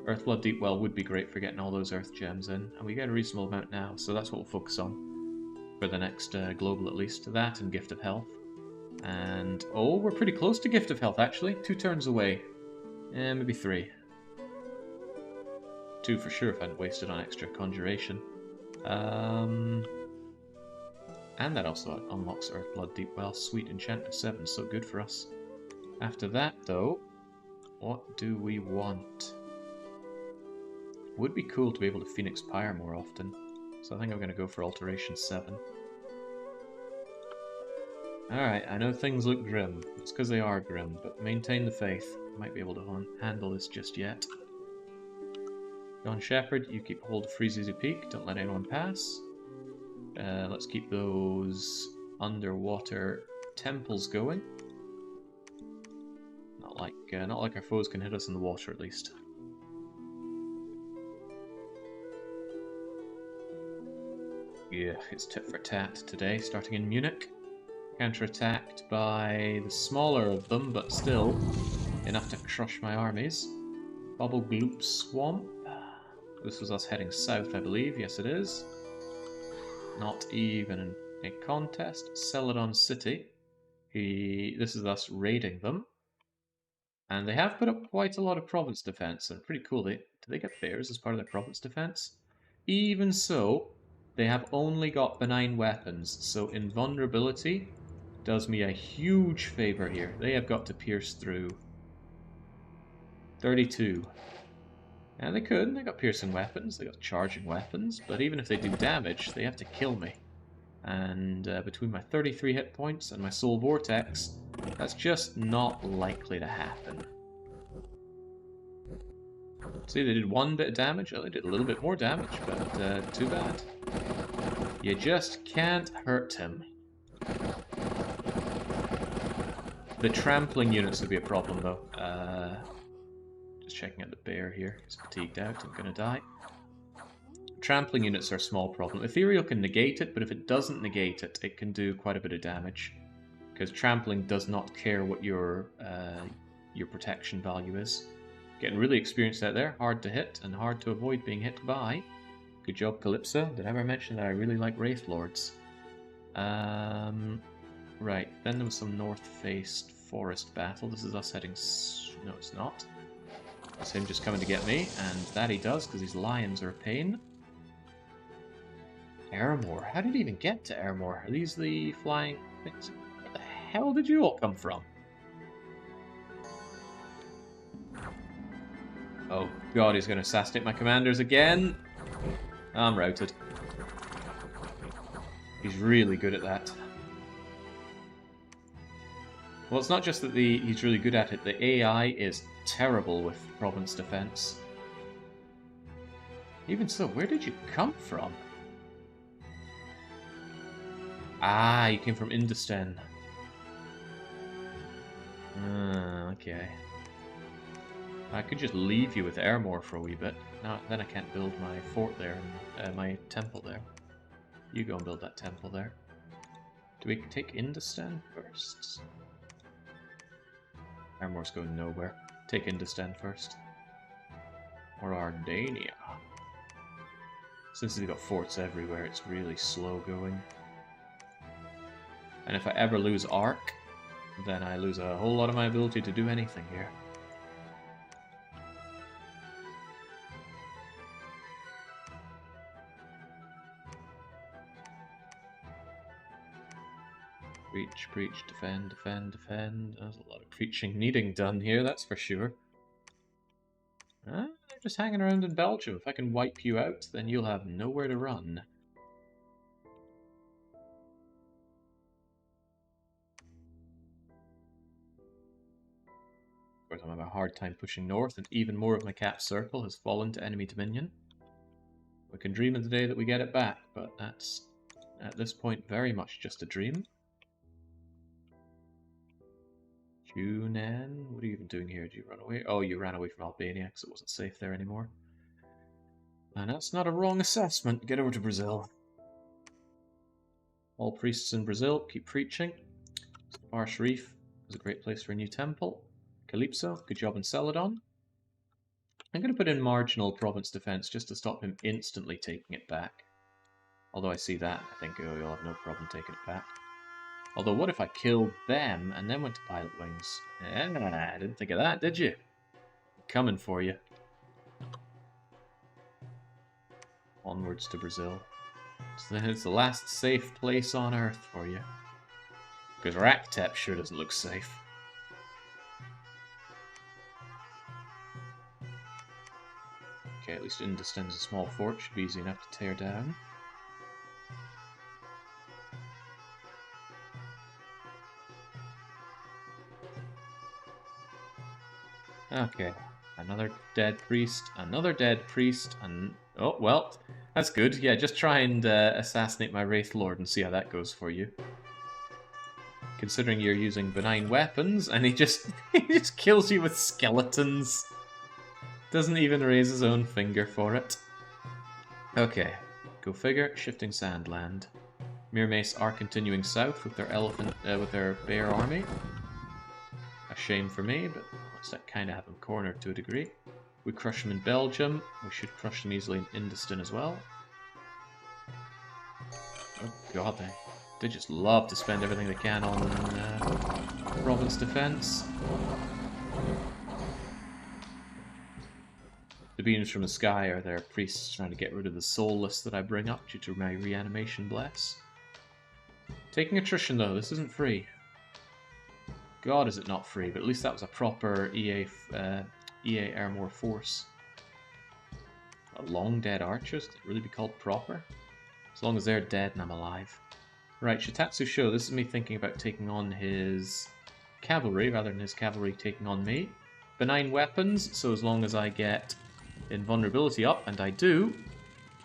Earthblood Deep Well would be great for getting all those Earth Gems in, and we get a reasonable amount now, so that's what we'll focus on. For the next global at least. That and Gift of Health. And, oh, we're pretty close to Gift of Health actually. 2 turns away. Maybe 3. 2 for sure if I hadn't wasted on extra Conjuration. And that also unlocks Earthblood Deep Well. Sweet, Enchantment 7, so good for us. After that though, what do we want? Would be cool to be able to Phoenix Pyre more often. So I think I'm going to go for Alteration 7. Alright, I know things look grim. It's because they are grim, but maintain the faith. I might be able to handle this just yet. John Shepherd, you keep hold of Freezy Peak. Don't let anyone pass. Let's keep those underwater temples going. Not like our foes can hit us in the water, at least. Yeah, it's tit for tat today, starting in Munich. Counter-attacked by the smaller of them, but still enough to crush my armies. Bubble Gloop Swamp. This was us heading south, I believe. Yes, it is. Not even a contest. Celadon City. This is us raiding them. And they have put up quite a lot of province defense, and pretty cool. Do they get bears as part of their province defense? Even so, they have only got benign weapons, so invulnerability does me a huge favor here. They have got to pierce through 32. And they could. They got piercing weapons, they got charging weapons, but even if they do damage, they have to kill me. And between my 33 hit points and my soul vortex, that's just not likely to happen. See, they did one bit of damage. Oh, they did a little bit more damage, but too bad. You just can't hurt him. The trampling units would be a problem, though. Just checking out the bear here. He's fatigued out. I'm gonna die. Trampling units are a small problem. Ethereal can negate it, but if it doesn't negate it, it can do quite a bit of damage. Because trampling does not care what your protection value is. Getting really experienced out there. Hard to hit and hard to avoid being hit by. Good job, Calypso. Did I ever mention that I really like Wraith Lords? Right, then there was some north-faced forest battle. This is us heading... No, it's not. It's him just coming to get me, and that he does, because these lions are a pain. Airmore. How did he even get to Airmore? Are these the flying things? Where the hell did you all come from? Oh god, he's going to assassinate my commanders again. I'm routed. He's really good at that. Well, it's not just that he's really good at it, the AI is terrible with province defense. Even so, where did you come from? Ah, you came from Industan. Okay. I could just leave you with Airmore for a wee bit. No, then I can't build my fort there, and my temple there. You go and build that temple there. Do we take Industan first? Airmore's going nowhere. Take Industan first. Or Ardania. Since they've got forts everywhere, it's really slow going. And if I ever lose Arc, then I lose a whole lot of my ability to do anything here. Preach, preach, defend, defend, defend. There's a lot of preaching needing done here, that's for sure. They're just hanging around in Belgium. If I can wipe you out, then you'll have nowhere to run. Of course, I'm having a hard time pushing north, and even more of my cap circle has fallen to enemy dominion. We can dream of the day that we get it back, but that's, at this point, very much just a dream. Junan, what are you even doing here? Did you run away? Oh, you ran away from Albania because it wasn't safe there anymore. And that's not a wrong assessment. Get over to Brazil. All priests in Brazil, keep preaching. Bar Sharif is a great place for a new temple. Calypso, good job in Celadon. I'm going to put in marginal province defense just to stop him instantly taking it back. Although I see that, I think, oh, you'll have no problem taking it back. Although, what if I killed them and then went to Pilot Wings? I didn't think of that, did you? I'm coming for you. Onwards to Brazil. So then it's the last safe place on Earth for you. Because Raqtep sure doesn't look safe. Okay, at least Industan's a small fort, should be easy enough to tear down. Okay. Another dead priest, and... Oh, well, that's good. Yeah, just try and assassinate my Wraith Lord and see how that goes for you. Considering you're using benign weapons, and he just kills you with skeletons. Doesn't even raise his own finger for it. Okay, go figure. Shifting Sandland. Mirmace are continuing south with their bear army. A shame for me, but looks like kind of have them cornered to a degree. We crush them in Belgium. We should crush them easily in Industan as well. Oh god, they just love to spend everything they can on province defense. The beams from the sky are their priests trying to get rid of the soulless that I bring up due to my reanimation bless. Taking attrition though, this isn't free. God, is it not free, but at least that was a proper EA Armor force. Long dead archers? Could it really be called proper? As long as they're dead and I'm alive. Right, Shitatsu Sho, this is me thinking about taking on his cavalry rather than his cavalry taking on me. Benign weapons, so as long as I get invulnerability up, and I do,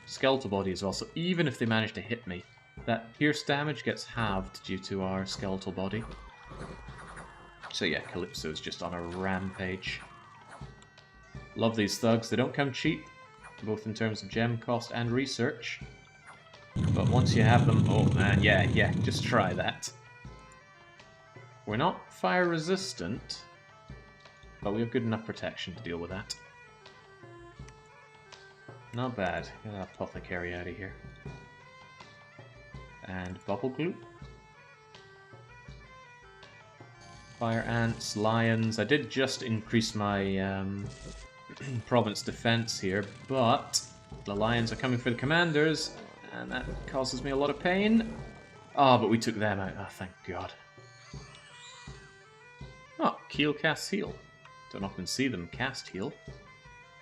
skeletal body as well, so even if they manage to hit me, that pierce damage gets halved due to our skeletal body. So yeah, Calypso's just on a rampage. Love these thugs. They don't come cheap, both in terms of gem cost and research. But once you have them... Oh man, yeah, just try that. We're not fire resistant, but we have good enough protection to deal with that. Not bad. Get that apothecary out of here. And bubble glue. Fire ants, lions. I did just increase my province defense here, but the lions are coming for the commanders, and that causes me a lot of pain. Oh, but we took them out. Oh, thank God. Oh, Keel casts heal. Don't often see them cast heal.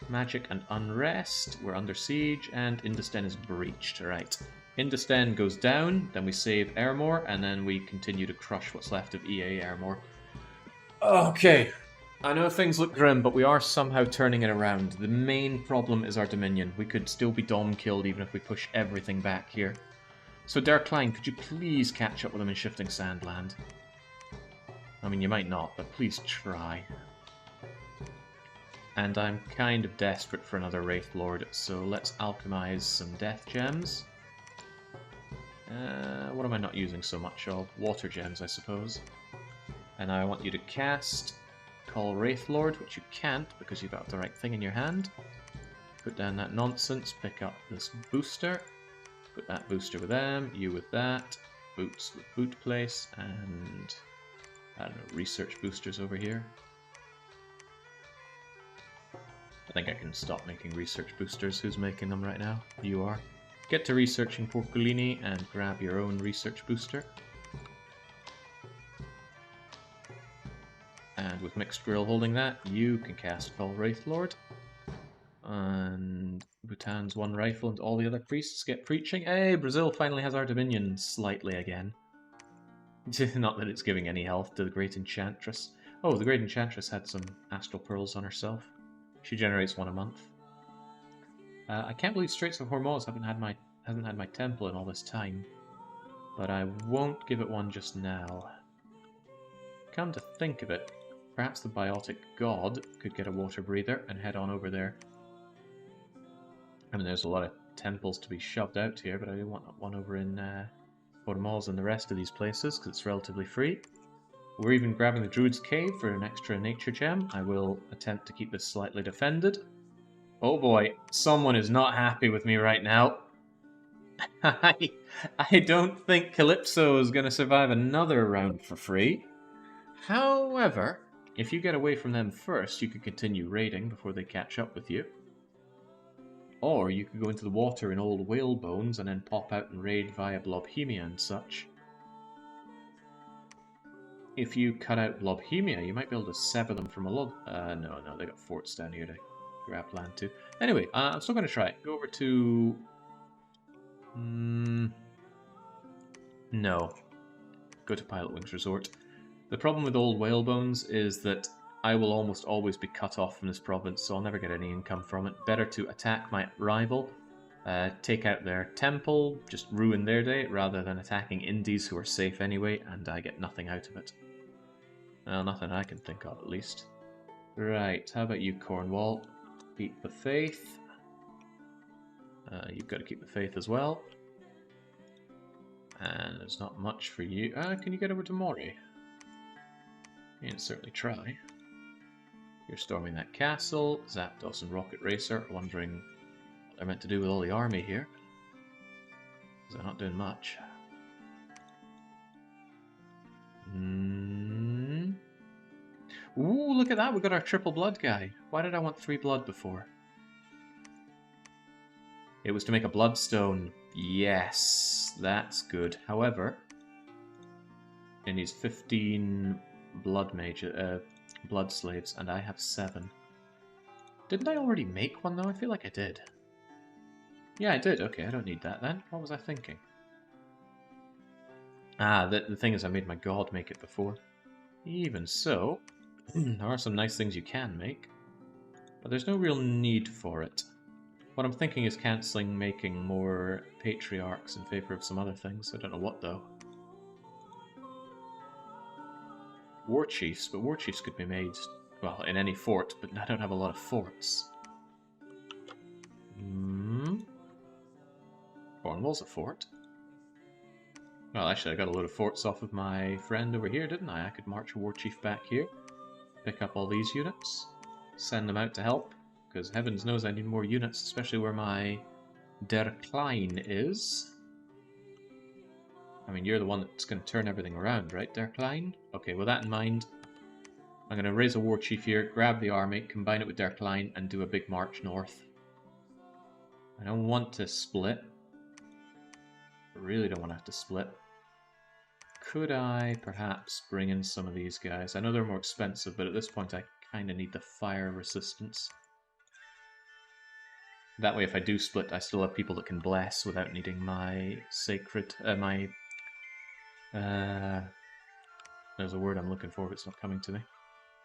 Magic and unrest. We're under siege, and Industan is breached. Right. Industan goes down, then we save Airmore, and then we continue to crush what's left of EA Airmore. Okay. I know things look grim, but we are somehow turning it around. The main problem is our Dominion. We could still be dom-killed even if we push everything back here. So Der Klein, could you please catch up with them in Shifting Sandland? I mean, you might not, but please try. And I'm kind of desperate for another Wraith Lord, so let's alchemize some death gems. What am I not using so much of? Water gems, I suppose. And I want you to cast Call Wraith Lord, which you can't because you've got the right thing in your hand. Put down that nonsense, pick up this booster. Put that booster with them, you with that. Boots with boot place, and I don't know, research boosters over here. I think I can stop making research boosters. Who's making them right now? You are. Get to researching Porcolini and grab your own research booster. And with Mixed Grill holding that, you can cast Call Wraith Lord. And Bhutan's one rifle and all the other priests get preaching. Hey, Brazil finally has our Dominion slightly again. Not that it's giving any health to the Great Enchantress. Oh, the Great Enchantress had some Astral Pearls on herself. She generates one a month. I can't believe Straits of Hormuz hasn't had my temple in all this time. But I won't give it one just now. Come to think of it, perhaps the Biotic God could get a water breather and head on over there. I mean, there's a lot of temples to be shoved out here, but I do want one over in Hormuz and the rest of these places, because it's relatively free. We're even grabbing the Druid's Cave for an extra nature gem. I will attempt to keep this slightly defended. Oh boy, someone is not happy with me right now. I don't think Calypso is going to survive another round for free. However, if you get away from them first, you could continue raiding before they catch up with you. Or you could go into the water in old whale bones and then pop out and raid via Blobhemia and such. If you cut out Blobhemia, you might be able to sever them from a lot. No, they got forts down here to grab land too. Anyway, I'm still going to try it. Go over to... No. Go to Pilot Wings Resort. The problem with old whale bones is that I will almost always be cut off from this province, so I'll never get any income from it. Better to attack my rival, take out their temple, just ruin their day, rather than attacking Indies who are safe anyway, and I get nothing out of it. Well, nothing I can think of, at least. Right, how about you, Cornwall? Keep the faith. You've got to keep the faith as well. And there's not much for you. Can you get over to Mori? You can certainly try. You're storming that castle. Zapdos and Rocket Racer are wondering what they're meant to do with all the army here. Because they're not doing much. Ooh, look at that! We got our triple blood guy. Why did I want 3 blood before? It was to make a bloodstone. Yes, that's good. However, it needs 15 blood blood slaves, and I have 7. Didn't I already make one though? I feel like I did. Yeah, I did. Okay, I don't need that then. What was I thinking? Ah, the thing is, I made my god make it before. Even so, there are some nice things you can make, but there's no real need for it. What I'm thinking is cancelling making more patriarchs in favour of some other things. I don't know what though. War chiefs, but war chiefs could be made, well, in any fort, but I don't have a lot of forts. Cornwall's a fort. Well, actually, I got a load of forts off of my friend over here, didn't I? I could march a war chief back here, pick up all these units, send them out to help, because heavens knows I need more units, especially where my Der Klein is. I mean, you're the one that's going to turn everything around, right, Der Klein? Okay, with that in mind, I'm going to raise a war chief here, grab the army, combine it with Der Klein, and do a big march north. I don't want to split. I really don't want to have to split. Could I perhaps bring in some of these guys? I know they're more expensive, but at this point I kind of need the fire resistance. That way, if I do split, I still have people that can bless without needing my sacred... there's a word I'm looking for, but it's not coming to me.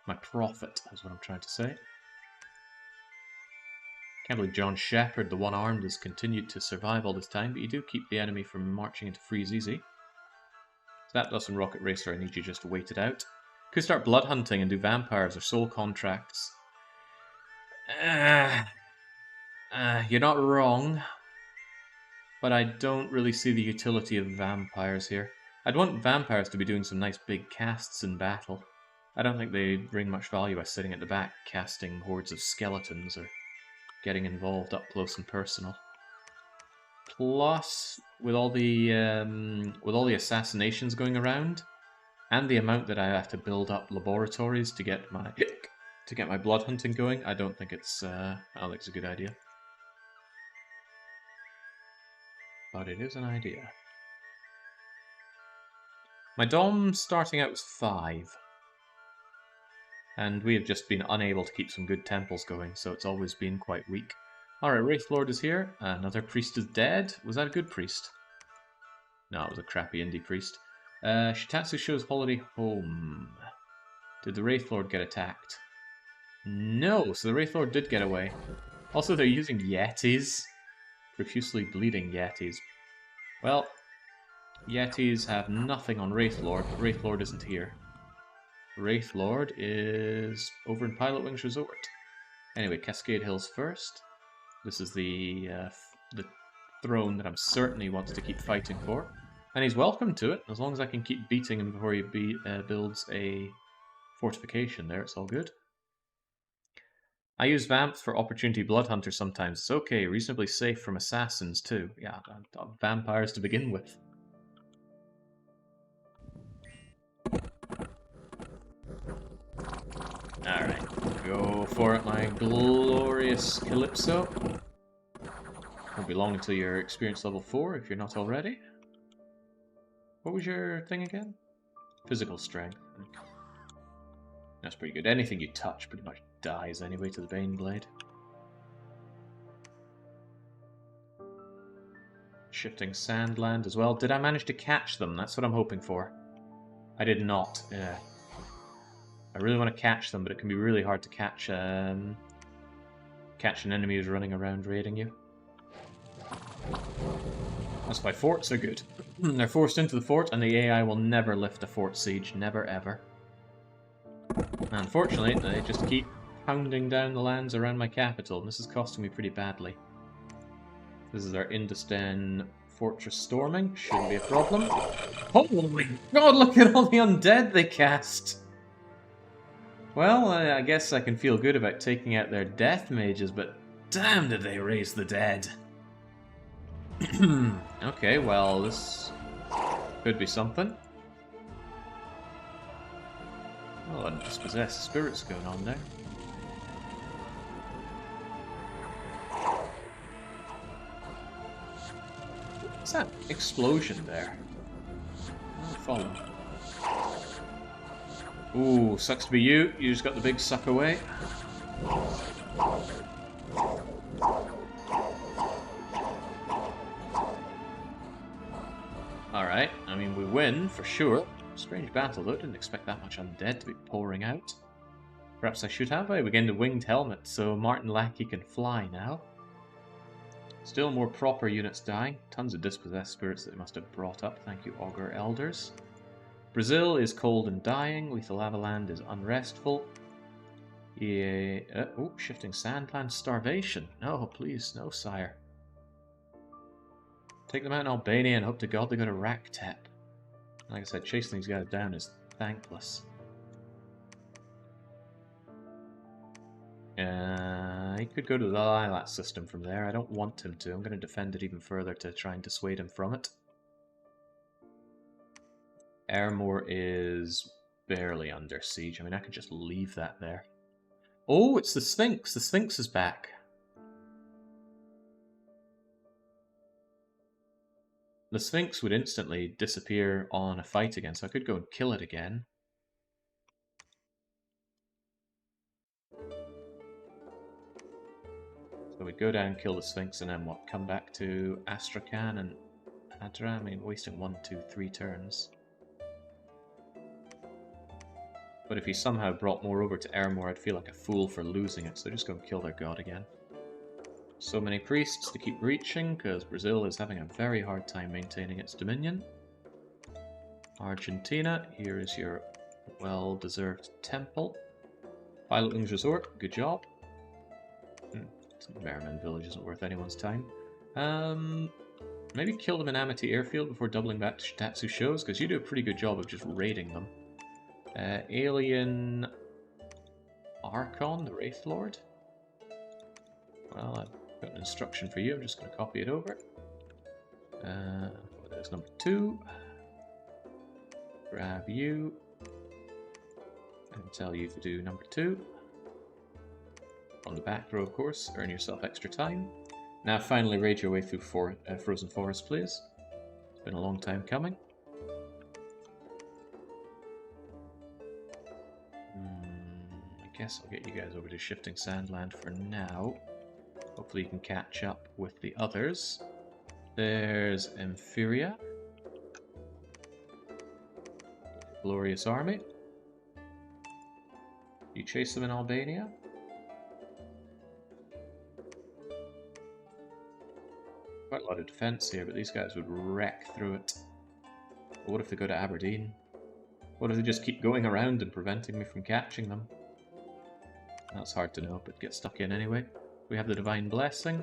My prophet is what I'm trying to say. Can't believe John Shepherd, the one-armed, has continued to survive all this time, but you do keep the enemy from marching into freeze easy. Zapdos and Rocket Racer, I need you just to wait it out. Could start blood hunting and do vampires or soul contracts. You're not wrong, but I don't really see the utility of vampires here. I'd want vampires to be doing some nice big casts in battle. I don't think they bring much value by sitting at the back casting hordes of skeletons or getting involved up close and personal. Plus, with all the assassinations going around, and the amount that I have to build up laboratories to get my blood hunting going, I don't think it's a good idea. But it is an idea. My Dom starting out was 5. And we have just been unable to keep some good temples going, so it's always been quite weak. Alright, Wraithlord is here. Another priest is dead. Was that a good priest? No, it was a crappy indie priest. Shitatsu shows holiday home. Did the Wraithlord get attacked? No, so the Wraithlord did get away. Also, they're using Yetis. Profusely bleeding Yetis. Well, Yetis have nothing on Wraithlord, but Wraithlord isn't here. Wraithlord is over in Pilot Wings Resort. Anyway, Cascade Hills first. This is the throne that I'm certain he wants to keep fighting for. And he's welcome to it, as long as I can keep beating him before he builds a fortification there, it's all good. I use Vamps for Opportunity Bloodhunter sometimes. It's okay, reasonably safe from assassins too. Yeah, vampires to begin with. Alright, go for it, my glorious Calypso. Won't be long until you're experience level 4 if you're not already. What was your thing again? Physical strength. That's pretty good. Anything you touch pretty much dies anyway to the Bane Blade. Shifting Sandland as well. Did I manage to catch them? That's what I'm hoping for. I did not. I really want to catch them, but it can be really hard to catch catch an enemy who's running around raiding you. That's why forts are good. They're forced into the fort, and the AI will never lift a fort siege. Never, ever. Unfortunately, they just keep pounding down the lands around my capital, and this is costing me pretty badly. This is our Industan fortress storming. Shouldn't be a problem. Holy God, look at all the undead they cast! Well, I guess I can feel good about taking out their death mages, but damn did they raise the dead! Okay, well, this could be something. Oh, and dispossessed spirits going on there. What's that explosion there? Oh, fallen. Ooh, sucks to be you. You just got the big suck away. Alright, I mean, we win, for sure. Strange battle, though. Didn't expect that much undead to be pouring out. Perhaps I should have. We gained a winged helmet, so Martin Lackey can fly now. Still more proper units dying. Tons of dispossessed spirits that they must have brought up. Thank you, Augur Elders. Brazil is cold and dying. Lethal Avaland is unrestful. Yeah. Oh, shifting sandland starvation. No, please, no, sire. Take them out in Albania and hope to God they go to Raqtep. Like I said, chasing these guys down is thankless. He could go to the Lilat system from there. I don't want him to. I'm going to defend it even further to try and dissuade him from it. Airmore is barely under siege. I mean, I could just leave that there. Oh, it's the Sphinx. The Sphinx is back. The Sphinx would instantly disappear on a fight again, so I could go and kill it again. So we'd go down, kill the Sphinx, and then what? Come back to Astrakhan and Hadra? I mean, wasting 1, 2, 3 turns. But if he somehow brought more over to Airmore, I'd feel like a fool for losing it, so just go and kill their god again. So many priests to keep reaching, because Brazil is having a very hard time maintaining its dominion. Argentina, here is your well-deserved temple. Pilot Wings Resort, good job. Merriman Village isn't worth anyone's time. Maybe kill them in Amity Airfield before doubling back to Shitatsu Shows, because you do a pretty good job of just raiding them. Alien Archon, the Wraith Lord. Well, I've got an instruction for you. I'm just going to copy it over. There's number 2. Grab you. And tell you to do number 2. On the back row, of course. Earn yourself extra time. Now finally raid your way through Frozen Forest, please. It's been a long time coming. I guess I'll get you guys over to Shifting Sandland for now. Hopefully you can catch up with the others. There's Emphyria. Glorious army. You chase them in Albania. Quite a lot of defense here, but these guys would wreck through it. But what if they go to Aberdeen? What if they just keep going around and preventing me from catching them? That's hard to know, but get stuck in anyway. We have the Divine Blessing.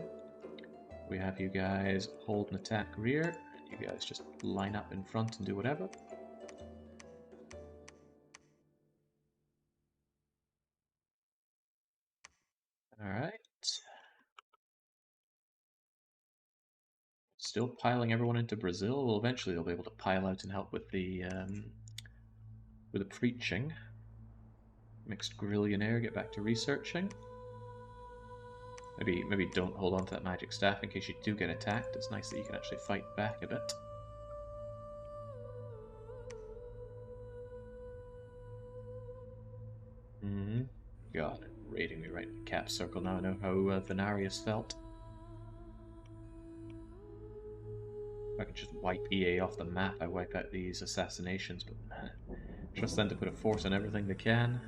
We have you guys hold and attack rear. You guys just line up in front and do whatever. Alright. Still piling everyone into Brazil. Well, eventually they'll be able to pile out and help with the preaching. Mixed Grillionaire, get back to researching. Maybe don't hold on to that magic staff in case you do get attacked. It's nice that you can actually fight back a bit. God, raiding me right in the cap circle now. I know how Venarius felt. If I could just wipe EA off the map, I wipe out these assassinations, but Trust them to put a force on everything they can.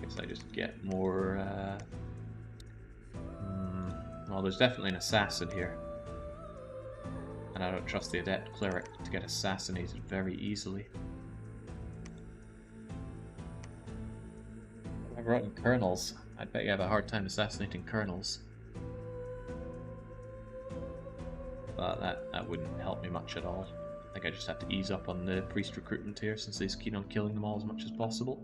Guess I just get more... Well, there's definitely an assassin here. And I don't trust the Adept Cleric to get assassinated very easily. I've written colonels. I bet you have a hard time assassinating colonels. But that wouldn't help me much at all. I think I just have to ease up on the priest recruitment here, since he's keen on killing them all as much as possible.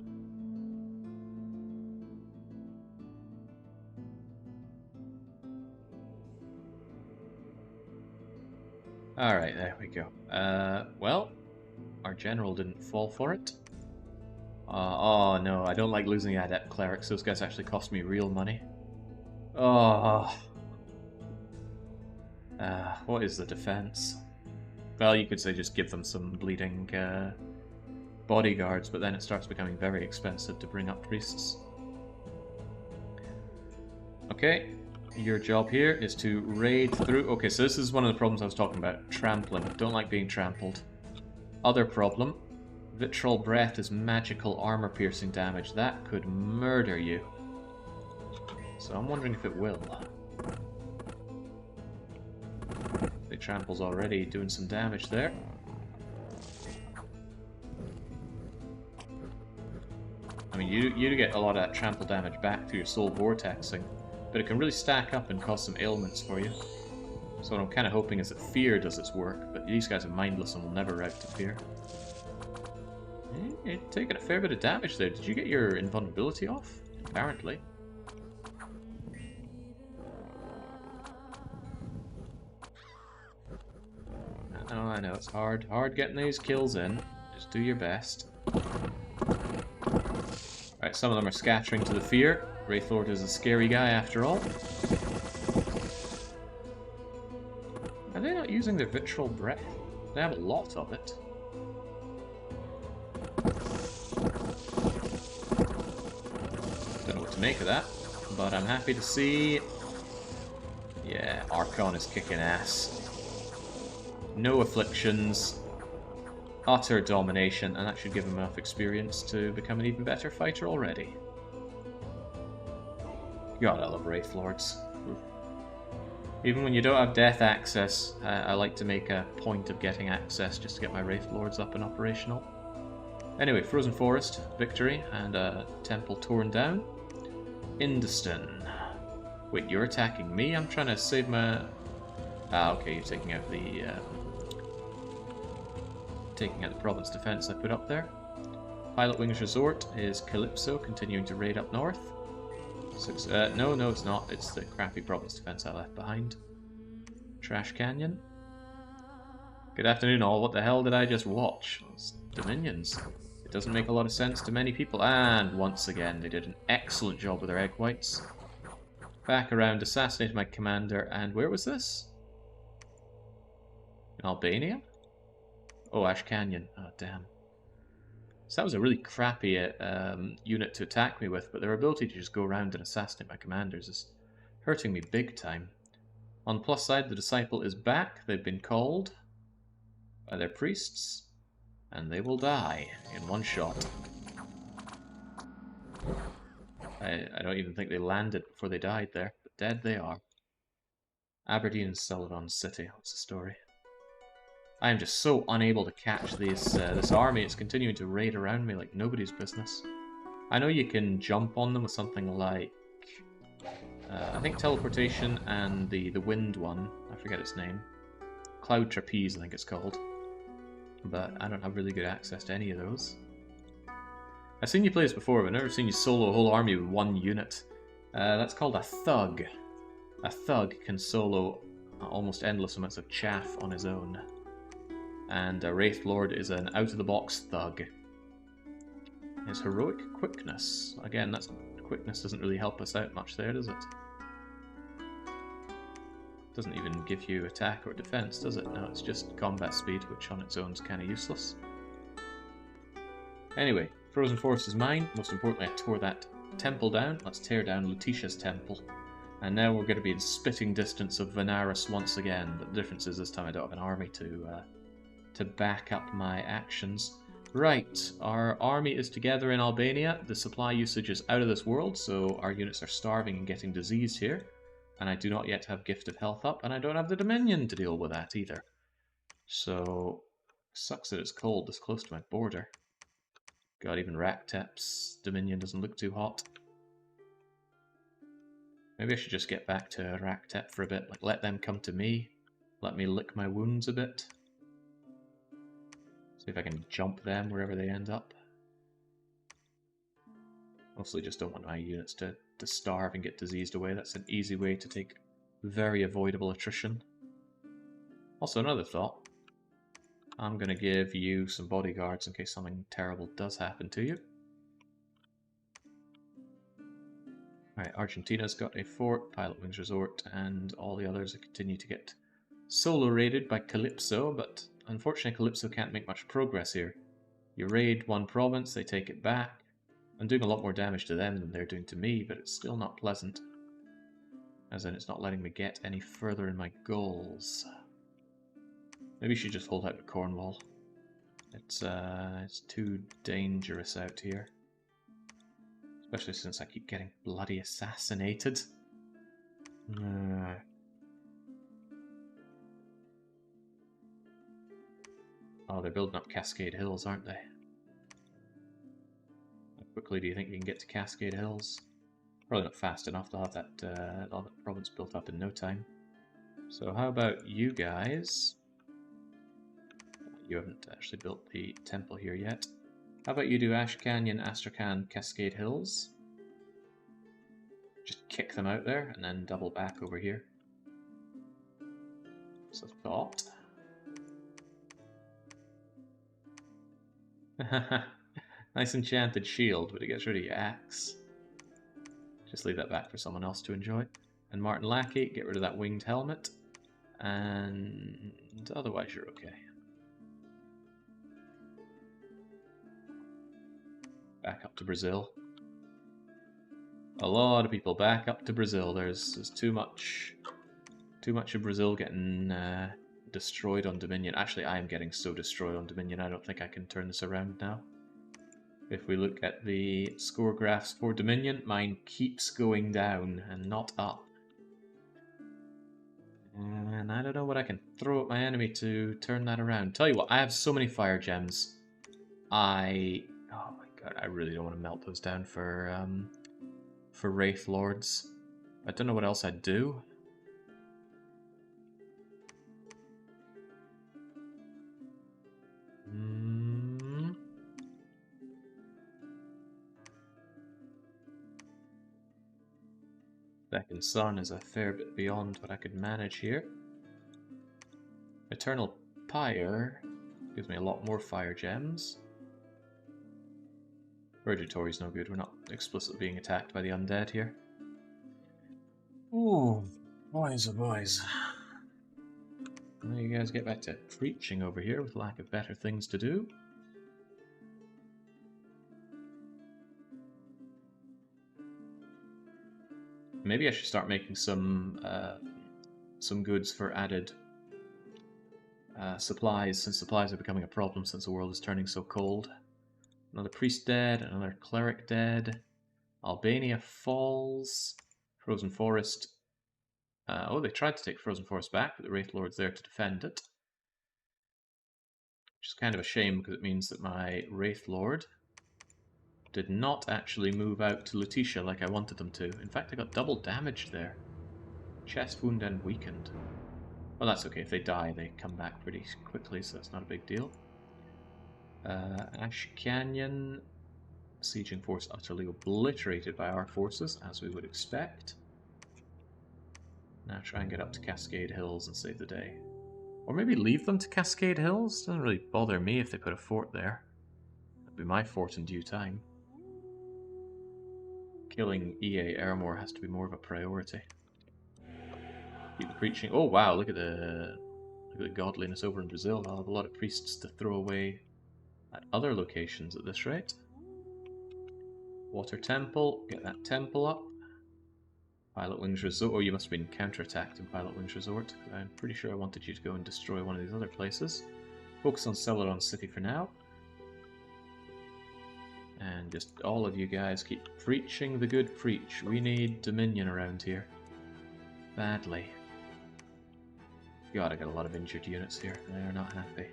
Alright, there we go. Well, our general didn't fall for it. Oh no, I don't like losing the Adept Clerics. Those guys actually cost me real money. Oh. What is the defense? Well, you could say just give them some bleeding bodyguards, but then it starts becoming very expensive to bring up priests. Okay, your job here is to raid through... Okay, so this is one of the problems I was talking about. Trampling. Don't like being trampled. Other problem. Vitriol Breath is magical armor-piercing damage. That could murder you. So I'm wondering if it will. The trample's already doing some damage there. I mean, you do get a lot of that trample damage back through your soul vortexing, but it can really stack up and cause some ailments for you. So what I'm kind of hoping is that Fear does its work, but these guys are mindless and will never route to Fear. You're taking a fair bit of damage there. Did you get your invulnerability off? Apparently. I know, it's hard getting these kills in. Just do your best. Alright, some of them are scattering to the Fear. Wraithlord is a scary guy after all. Are they not using their Vitriol Breath? They have a lot of it. Don't know what to make of that, but I'm happy to see... Yeah, Archon is kicking ass. No afflictions, utter domination, and that should give him enough experience to become an even better fighter already. God, I love Wraithlords. Even when you don't have death access, I like to make a point of getting access just to get my Wraithlords up and operational. Anyway, Frozen Forest, victory, and a temple torn down. Industin. Wait, you're attacking me? I'm trying to save my... Ah, okay, you're taking out the province defense I put up there. Pilot Wings Resort is Calypso, continuing to raid up north. No, it's not. It's the crappy province defense I left behind. Trash Canyon. Good afternoon, all. What the hell did I just watch? It's Dominions. It doesn't make a lot of sense to many people. And once again, they did an excellent job with their egg whites. Back around, assassinated my commander, and where was this? In Albania? Oh, Ash Canyon. Oh, damn. So that was a really crappy unit to attack me with, but their ability to just go around and assassinate my commanders is hurting me big time. On the plus side, the Disciple is back. They've been called by their priests, and they will die in one shot. I don't even think they landed before they died there, but dead they are. Aberdeen and Celadon City. What's the story? I am just so unable to catch this army. It's continuing to raid around me like nobody's business. I know you can jump on them with something like... I think teleportation and the wind one. I forget its name. Cloud Trapeze, I think it's called. But I don't have really good access to any of those. I've seen you play this before, but I've never seen you solo a whole army with one unit. That's called a thug. A thug can solo almost endless amounts of chaff on his own. And a Wraithlord is an out-of-the-box thug. His heroic quickness. Again, quickness doesn't really help us out much there, does it? Doesn't even give you attack or defense, does it? No, it's just combat speed, which on its own is kind of useless. Anyway, Frozen Forest is mine. Most importantly, I tore that temple down. Let's tear down Lutetia's temple. And now we're going to be in spitting distance of Venaris once again, but the difference is this time I don't have an army to to back up my actions. Right, our army is together in Albania. The supply usage is out of this world, so our units are starving and getting diseased here. And I do not yet have Gift of Health up, and I don't have the Dominion to deal with that either. So, sucks that it's cold this close to my border. God, even Raqtep's Dominion doesn't look too hot. Maybe I should just get back to Raqtep for a bit, like let them come to me. Let me lick my wounds a bit. See if I can jump them wherever they end up. Mostly just don't want my units to starve and get diseased away. That's an easy way to take very avoidable attrition. Also, another thought. I'm going to give you some bodyguards in case something terrible does happen to you. Alright, Argentina's got a fort, Pilot Wings Resort, and all the others continue to get solo raided by Calypso, but unfortunately Calypso can't make much progress here. You raid one province, they take it back. I'm doing a lot more damage to them than they're doing to me, but it's still not pleasant. As in, it's not letting me get any further in my goals. Maybe you should just hold out to Cornwall. It's too dangerous out here. Especially since I keep getting bloody assassinated. Oh, they're building up Cascade Hills, aren't they? How quickly do you think you can get to Cascade Hills? Probably not fast enough to have that province built up in no time. So how about you guys? You haven't actually built the temple here yet. How about you do Ash Canyon, Astrakhan, Cascade Hills? Just kick them out there and then double back over here. So thought. Nice enchanted shield, but it gets rid of your axe. Just leave that back for someone else to enjoy. And Martin Lackey, get rid of that winged helmet. And otherwise you're okay. Back up to Brazil. A lot of people back up to Brazil. There's too much of Brazil getting destroyed on Dominion. Actually, I am getting so destroyed on Dominion, I don't think I can turn this around now. If we look at the score graphs for Dominion, mine keeps going down and not up. And I don't know what I can throw at my enemy to turn that around. Tell you what, I have so many fire gems. Oh my god, I really don't want to melt those down for Wraith Lords. I don't know what else I'd do. Second Sun is a fair bit beyond what I could manage here. Eternal Pyre gives me a lot more fire gems. Purgatory's no good, we're not explicitly being attacked by the undead here. Ooh, boys oh boys. Now you guys get back to preaching over here with lack of better things to do. Maybe I should start making some goods for added supplies, since supplies are becoming a problem since the world is turning so cold. Another priest dead, another cleric dead. Albania falls. Frozen Forest. Oh, they tried to take Frozen Forest back, but the Wraith Lord's there to defend it. Which is kind of a shame, because it means that my Wraith Lord did not actually move out to Lutetia like I wanted them to. In fact, I got double damage there. Chest wound and weakened. Well, that's okay. If they die, they come back pretty quickly, so that's not a big deal. Ash Canyon. Sieging force utterly obliterated by our forces, as we would expect. Now try and get up to Cascade Hills and save the day. Or maybe leave them to Cascade Hills? Doesn't really bother me if they put a fort there. That'd be my fort in due time. Killing EA Airmore has to be more of a priority. Keep the preaching. Oh wow, look at the godliness over in Brazil. I'll have a lot of priests to throw away at other locations at this rate. Water Temple, get that temple up. Pilot Wings Resort. Oh, you must have been counterattacked in Pilot Wings Resort. I'm pretty sure I wanted you to go and destroy one of these other places. Focus on Celadon City for now. And just all of you guys keep preaching the good preach. We need Dominion around here. Badly. God, I got a lot of injured units here. They're not happy.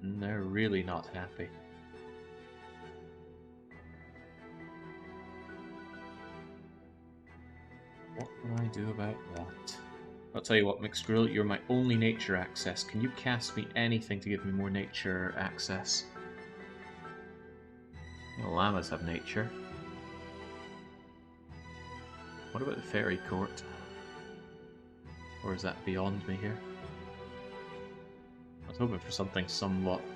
They're really not happy. What can I do about that? I'll tell you what, Mixed Grill, you're my only nature access. Can you cast me anything to give me more nature access? The llamas have nature. What about the fairy court? Or is that beyond me here? I was hoping for something somewhat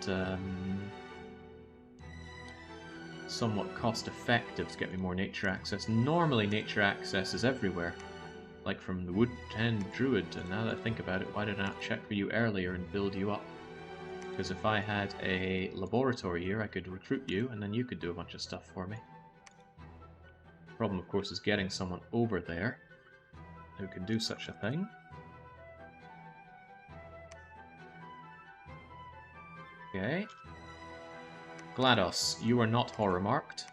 cost-effective to get me more nature access. Normally nature access is everywhere. Like from the Wood Hen Druid, and now that I think about it, why did I not check for you earlier and build you up? Because if I had a laboratory here, I could recruit you, and then you could do a bunch of stuff for me. Problem, of course, is getting someone over there who can do such a thing. Okay. GLaDOS, you are not horror marked.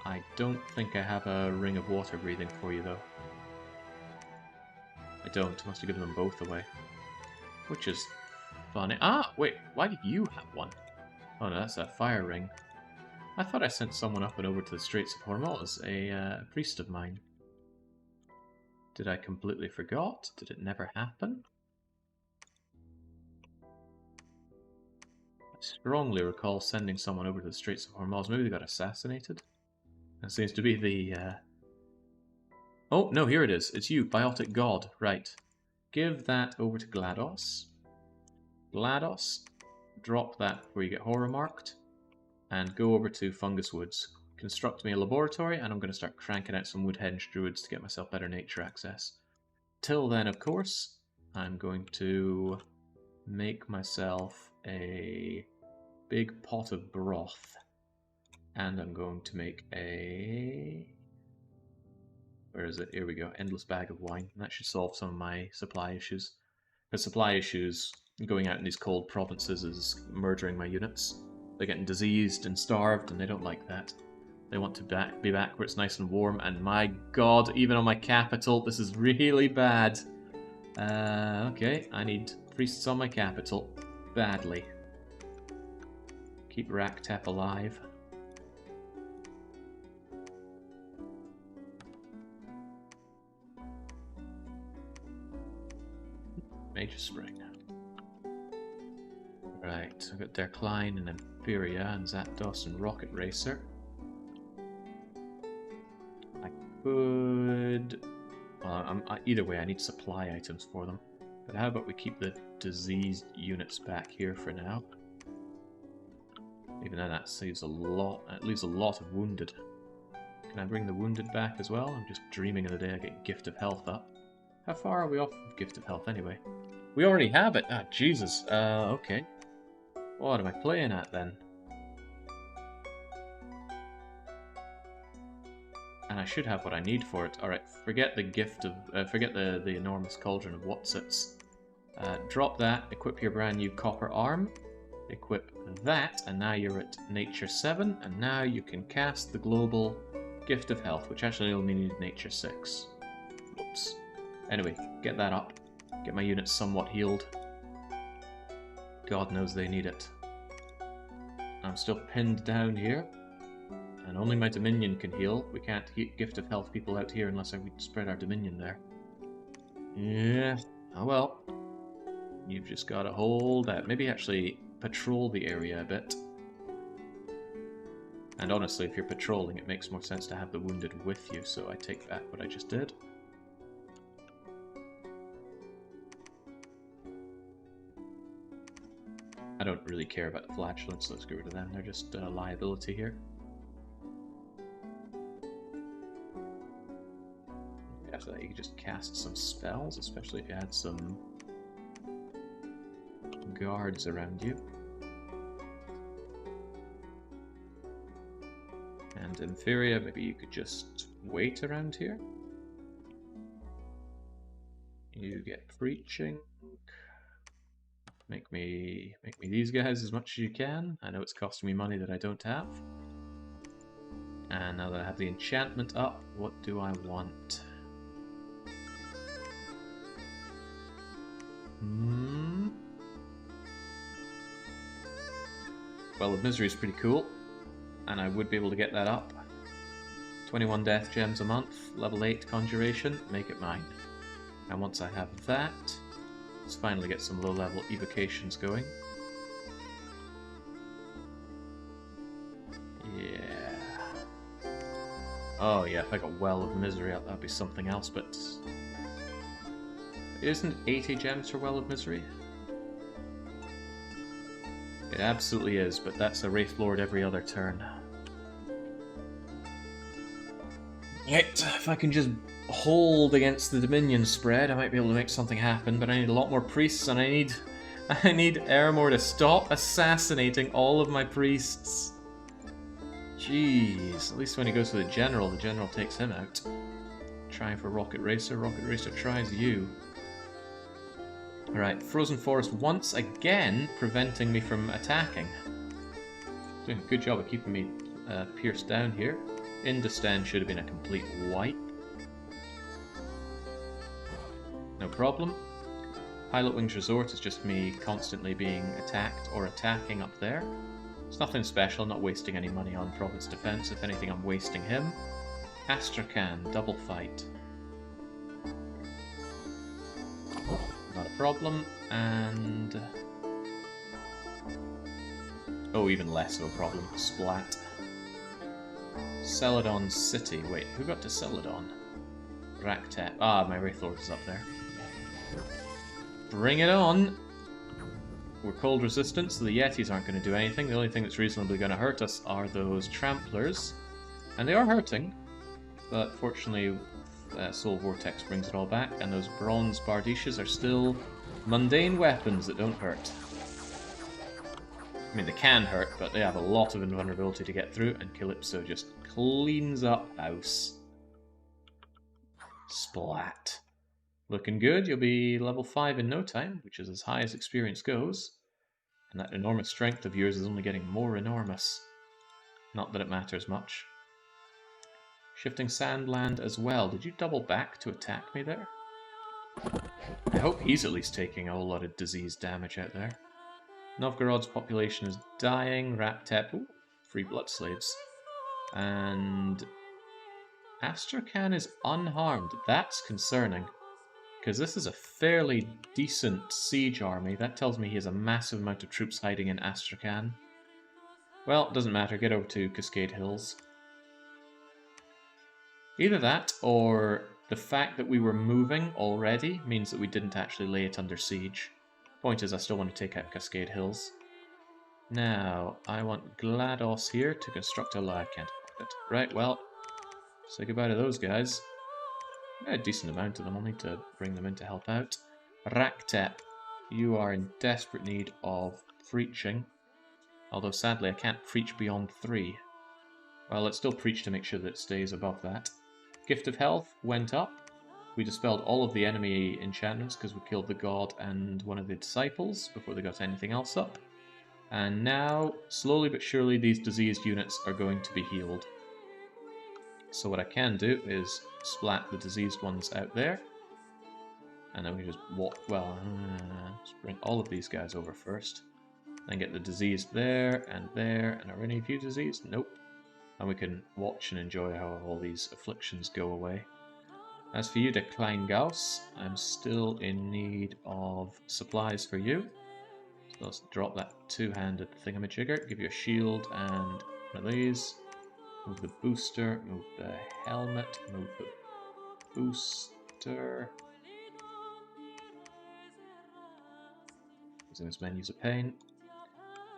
I don't think I have a ring of water breathing for you, though. I don't. Must have given them both away. Which is funny. Ah, wait. Why did you have one? Oh no, that's a fire ring. I thought I sent someone up and over to the Straits of Hormuz, a priest of mine. Did I completely forgot? Did it never happen? I strongly recall sending someone over to the Straits of Hormuz. Maybe they got assassinated? That seems to be the... Oh, no, here it is. It's you, Biotic God. Right. Give that over to GLaDOS. GLaDOS, drop that before you get horror marked. And go over to Fungus Woods. Construct me a laboratory, and I'm going to start cranking out some Woodhenge Druids to get myself better nature access. Till then, of course, I'm going to make myself a big pot of broth. And I'm going to make a... Where is it? Here we go. Endless bag of wine. That should solve some of my supply issues. Because supply issues going out in these cold provinces is murdering my units. They're getting diseased and starved, and they don't like that. They want to be back where it's nice and warm, and my god, even on my capital, this is really bad. Okay, I need priests on my capital. Badly. Keep Raqtep alive. Major Spring. Right, I've got Decline and Abysia and Zapdos and Rocket Racer. I could... Well, either way, I need supply items for them. But how about we keep the diseased units back here for now? Even though that saves a lot, it leaves a lot of wounded. Can I bring the wounded back as well? I'm just dreaming of the day I get Gift of Health up. How far are we off of Gift of Health anyway? We already have it! Ah, Jesus. Okay. What am I playing at then? And I should have what I need for it. Alright, forget the gift of... forget the enormous cauldron of Watsits. Drop that, equip your brand new copper arm. Equip that, and now you're at Nature 7, and now you can cast the global Gift of Health, which actually only needed Nature 6. Whoops. Anyway, get that up. Get my units somewhat healed. God knows they need it. I'm still pinned down here. And only my Dominion can heal. We can't Gift of Health people out here unless we spread our Dominion there. Yeah, oh well. You've just got to hold out. Maybe actually patrol the area a bit. And honestly, if you're patrolling, it makes more sense to have the wounded with you, so I take back what I just did. I don't really care about the flatulence, let's get rid of them. They're just a liability here. After that, you can just cast some spells, especially if you had some guards around you. And Inferior, maybe you could just wait around here. You get preaching. Make me these guys as much as you can. I know it's costing me money that I don't have. And now that I have the enchantment up, what do I want? Well of Misery is pretty cool, and I would be able to get that up. 21 death gems a month, level 8 conjuration, make it mine. And once I have that, let's finally get some low-level evocations going. Yeah. Oh yeah, if I got Well of Misery, that'd be something else, but... Isn't it 80 gems for Well of Misery? It absolutely is, but that's a Wraith Lord every other turn. Right, if I can just hold against the Dominion spread, I might be able to make something happen, but I need a lot more priests, and I need Aramor to stop assassinating all of my priests. Jeez, at least when he goes for the general takes him out. Trying for Rocket Racer tries you. Alright, Frozen Forest once again preventing me from attacking. Doing a good job of keeping me pierced down here. Industan should have been a complete wipe. No problem. Pilot Wings Resort is just me constantly being attacked or attacking up there. It's nothing special, not wasting any money on Province Defense. If anything, I'm wasting him. Astrakhan, double fight. Not a problem, and... oh, even less of a problem. Splat. Celadon City. Wait, who got to Celadon? Raqtep. Ah, my Wraith Lord is up there. Bring it on! We're cold resistant, so the Yetis aren't going to do anything. The only thing that's reasonably going to hurt us are those Tramplers. And they are hurting, but fortunately Soul Vortex brings it all back, and those Bronze Bardishas are still mundane weapons that don't hurt. I mean, they can hurt, but they have a lot of invulnerability to get through, and Calypso just cleans up house. Splat. Looking good, you'll be level 5 in no time, which is as high as experience goes. And that enormous strength of yours is only getting more enormous. Not that it matters much. Shifting Sandland as well. Did you double back to attack me there? I hope he's at least taking a whole lot of disease damage out there. Novgorod's population is dying. Raqtep, ooh, free blood slaves. And Astrakhan is unharmed. That's concerning, because this is a fairly decent siege army. That tells me he has a massive amount of troops hiding in Astrakhan. Well, it doesn't matter. Get over to Cascade Hills. Either that, or the fact that we were moving already means that we didn't actually lay it under siege. Point is, I still want to take out Cascade Hills. Now, I want GLaDOS here to construct a I can't afford it. Right, well, say goodbye to those guys. A decent amount of them, I'll need to bring them in to help out. Raqtep, you are in desperate need of preaching. Although sadly I can't preach beyond 3. Well, let's still preach to make sure that it stays above that. Gift of Health went up. We dispelled all of the enemy enchantments because we killed the god and one of the disciples before they got anything else up. And now, slowly but surely, these diseased units are going to be healed. So what I can do is splat the diseased ones out there. And then we just walk, well, let's bring all of these guys over first. Then get the diseased there, and are any of you diseased? Nope. And we can watch and enjoy how all these afflictions go away. As for you, Decline Gauss, I'm still in need of supplies for you. So let's drop that two-handed thingamajigger, give you a shield and one of these. Move the booster, move the helmet, move the booster. Using this menu's a pain.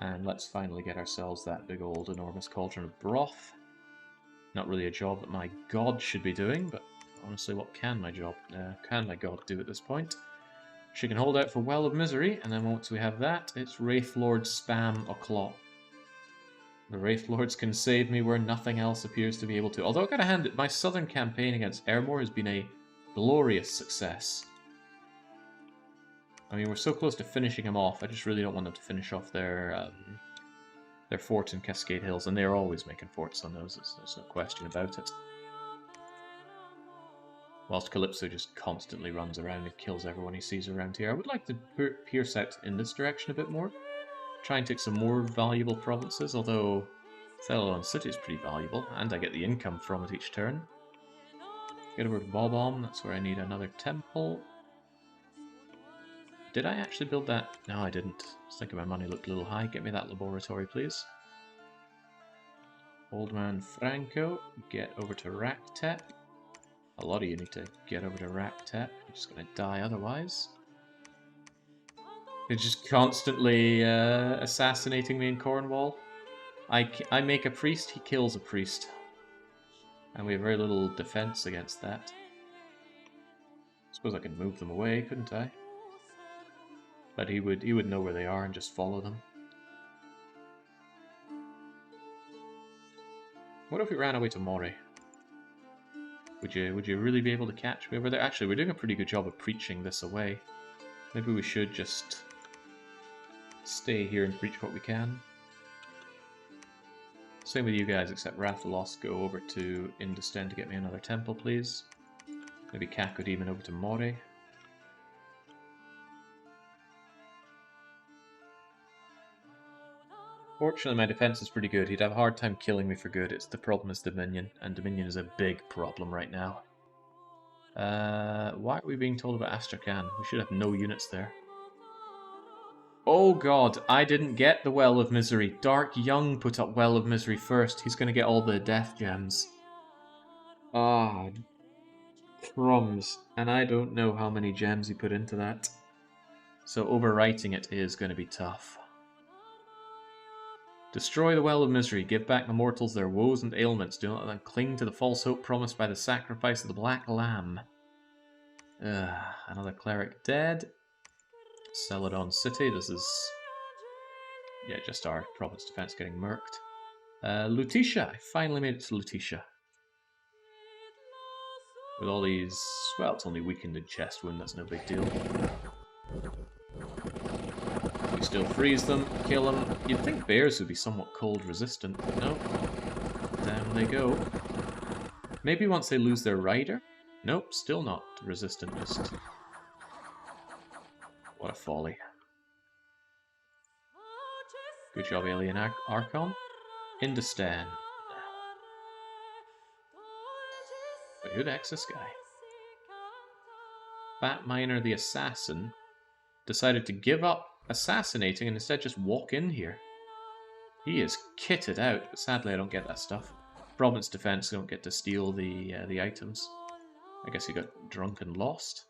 And let's finally get ourselves that big old enormous cauldron of broth. Not really a job that my god should be doing, but honestly, what can my god do at this point? She can hold out for Well of Misery, and then once we have that, it's Wraith Lord spam o'clock. The Wraith Lords can save me where nothing else appears to be able to. Although I gotta hand it, my southern campaign against Aramor has been a glorious success. I mean, we're so close to finishing them off. I just really don't want them to finish off their fort in Cascade Hills, and they're always making forts on those. There's no question about it. Whilst Calypso just constantly runs around and kills everyone he sees around here. I would like to pierce out in this direction a bit more. Try and take some more valuable provinces, although Celadon City is pretty valuable, and I get the income from it each turn. Get over to Bob-omb, that's where I need another temple. Did I actually build that? No, I didn't. I was thinking my money looked a little high. Get me that laboratory, please. Old man Franco, get over to Raqtep. A lot of you need to get over to Raqtep. I'm just going to die otherwise. They're just constantly assassinating me in Cornwall. I make a priest, he kills a priest. And we have very little defense against that. I suppose I could move them away, couldn't I? But he would know where they are and just follow them. What if we ran away to Moray? Would you really be able to catch me over there? Actually, we're doing a pretty good job of preaching this away. Maybe we should just stay here and preach what we can. Same with you guys, except Rathalos, go over to Industan to get me another temple, please. Maybe Kakudemon over to Moray. Fortunately, my defense is pretty good. He'd have a hard time killing me for good. It's the problem is Dominion, and Dominion is a big problem right now. Why are we being told about Astrakhan? We should have no units there. Oh god, I didn't get the Well of Misery. Dark Young put up Well of Misery first. He's going to get all the death gems. Ah, crumbs. And I don't know how many gems he put into that. So overwriting it is going to be tough. Destroy the Well of Misery. Give back the mortals their woes and ailments. Do not let them cling to the false hope promised by the sacrifice of the Black Lamb. Another cleric dead. Celadon City. This is... yeah, just our province defense getting murked. Lutetia. I finally made it to Lutetia. With all these... well, it's only weakened in chest wound. That's no big deal. We still freeze them, kill them. You'd think bears would be somewhat cold resistant, but no. Down they go. Maybe once they lose their rider? Nope, still not resistant. Just... what a folly. Good job, Alien Archon. Industan. Wait, who the heck's this guy? Bat Miner the Assassin decided to give up assassinating and instead just walk in here. He is kitted out, but sadly I don't get that stuff. Province defense don't get to steal the items. I guess he got drunk and lost.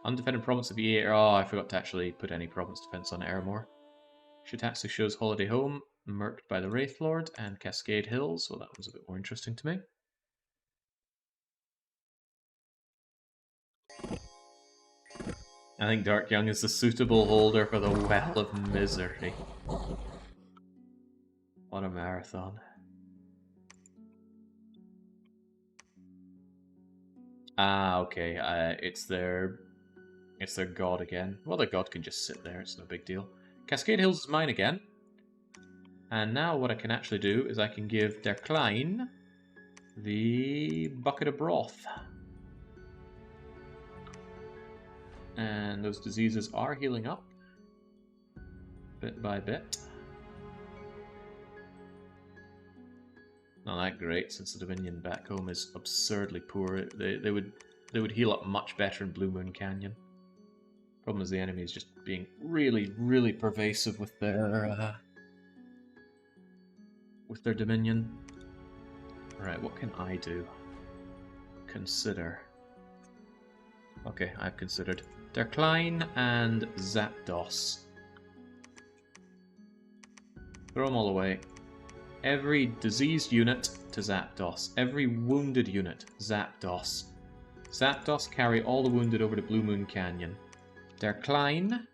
Undefended province of EA. Oh, I forgot to actually put any province defense on Aramore. Shitatsu shows Holiday Home, murked by the Wraithlord, and Cascade Hills. Well, that was a bit more interesting to me. I think Dark Young is the suitable holder for the Well of Misery. What a marathon. Ah, okay. It's their god again. Well, their god can just sit there. It's no big deal. Cascade Hills is mine again. And now what I can actually do is I can give Der Klein the bucket of broth. And those diseases are healing up. Bit by bit. Not that great, since the Dominion back home is absurdly poor. They would heal up much better in Blue Moon Canyon. Problem is the enemy is just being really, really pervasive with their Dominion. Alright, what can I do? Consider. Okay, I've considered. Der Klein and Zapdos. Throw them all away. Every diseased unit to Zapdos. Every wounded unit, Zapdos. Zapdos, carry all the wounded over to Blue Moon Canyon. Der Klein,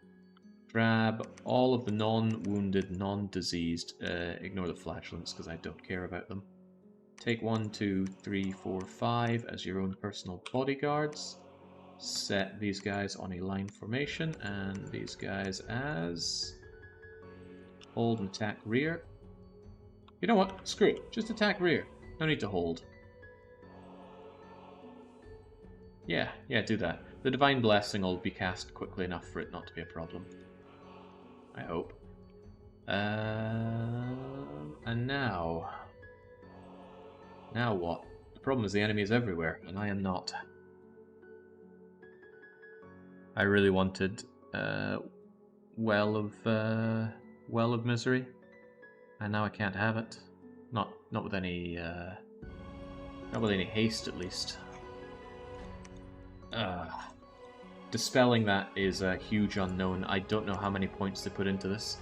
grab all of the non-wounded, non-diseased. Ignore the flatulence because I don't care about them. Take 1, 2, 3, 4, 5 as your own personal bodyguards. set these guys on a line formation, and these guys as hold and attack rear. You know what? Screw it. Just attack rear. No need to hold. Yeah, do that. The Divine Blessing will be cast quickly enough for it not to be a problem. I hope. And now... Now what? The problem is the enemy is everywhere, and I am not. I really wanted Well of Misery, and now I can't have it. Not with any haste, at least. Dispelling that is a huge unknown. I don't know how many points they put into this,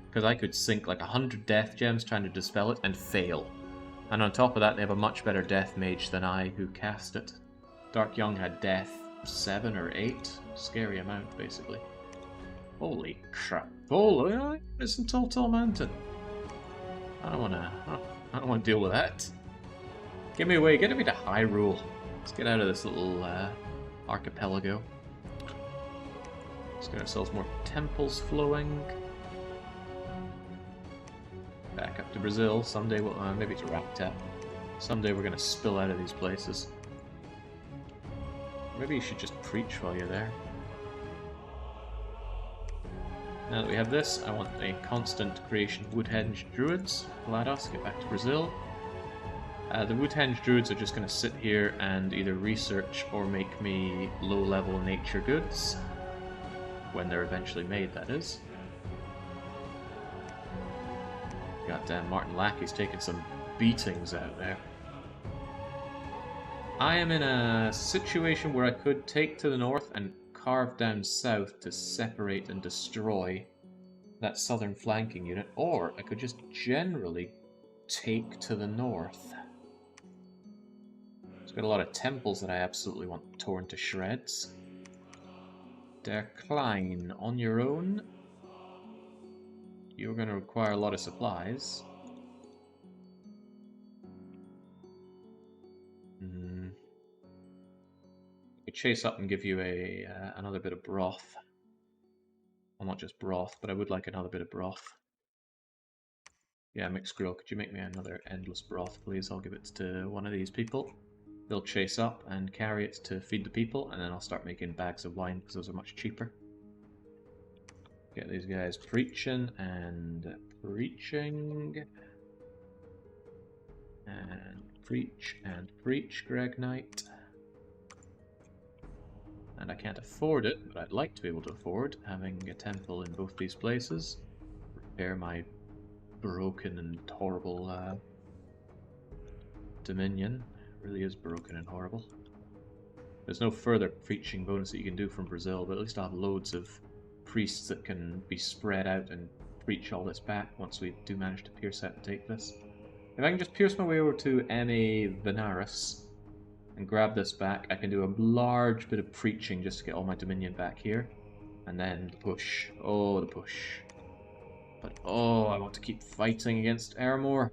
because I could sink like 100 death gems trying to dispel it and fail. And on top of that, they have a much better death mage than I who cast it. Dark Young had death 7 or 8. Scary amount, basically. Holy crap. Holy, listen, Tall Mountain. I don't wanna deal with that. Get me away, get me to Hyrule. Let's get out of this little archipelago. Let's get ourselves more temples flowing. Back up to Brazil. Someday we'll, maybe to Raqtep. Someday we're gonna spill out of these places. Maybe you should just preach while you're there. Now that we have this, I want a constant creation of Woodhenge Druids. GLaDOS, get back to Brazil. The Woodhenge Druids are just going to sit here and either research or make me low-level nature goods. When they're eventually made, that is. Goddamn, Martin Lackey's taking some beatings out there. I am in a situation where I could take to the north and carve down south to separate and destroy that southern flanking unit, or I could just generally take to the north. It's got a lot of temples that I absolutely want torn to shreds. Decline on your own. You're going to require a lot of supplies. Chase up and give you another bit of broth. Well, not just broth, but I would like another bit of broth. Yeah, mixed grill, could you make me another endless broth, please? I'll give it to one of these people. They'll chase up and carry it to feed the people, and then I'll start making bags of wine, because those are much cheaper. Get these guys preaching and preaching. And preach, Greg Knight. And I can't afford it, but I'd like to be able to afford having a temple in both these places. Repair my broken and horrible dominion. It really is broken and horrible. There's no further preaching bonus that you can do from Brazil, but at least I'll have loads of priests that can be spread out and preach all this back once we do manage to pierce out and take this. If I can just pierce my way over to M.A. Venaris and grab this back, I can do a large bit of preaching just to get all my dominion back here. And then the push. Oh, the push. But oh, I want to keep fighting against Aramor.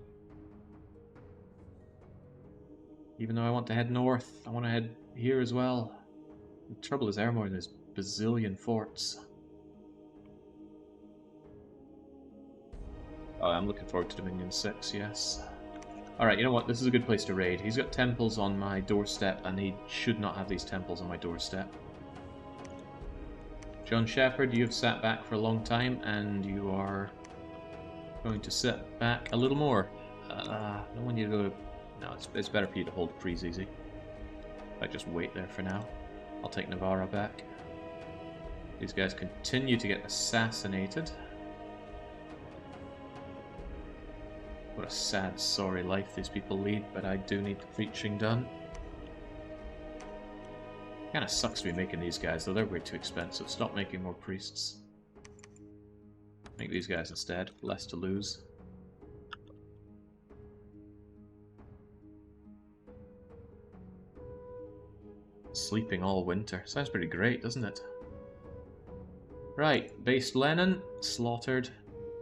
Even though I want to head north, I want to head here as well. The trouble is Aramor and his bazillion forts. Oh, I'm looking forward to Dominion 6, yes. Alright, you know what? This is a good place to raid. He's got temples on my doorstep, and he should not have these temples on my doorstep. John Shepherd, you have sat back for a long time, and you are going to sit back a little more. I don't want you to go to... No, it's better for you to hold freeze easy. I just wait there for now. I'll take Navarra back. These guys continue to get assassinated. What a sad, sorry life these people lead, but I do need the preaching done. Kinda sucks to be making these guys, though they're way too expensive. Stop making more priests. Make these guys instead, less to lose. Sleeping all winter. Sounds pretty great, doesn't it? Right, based Lenin, slaughtered.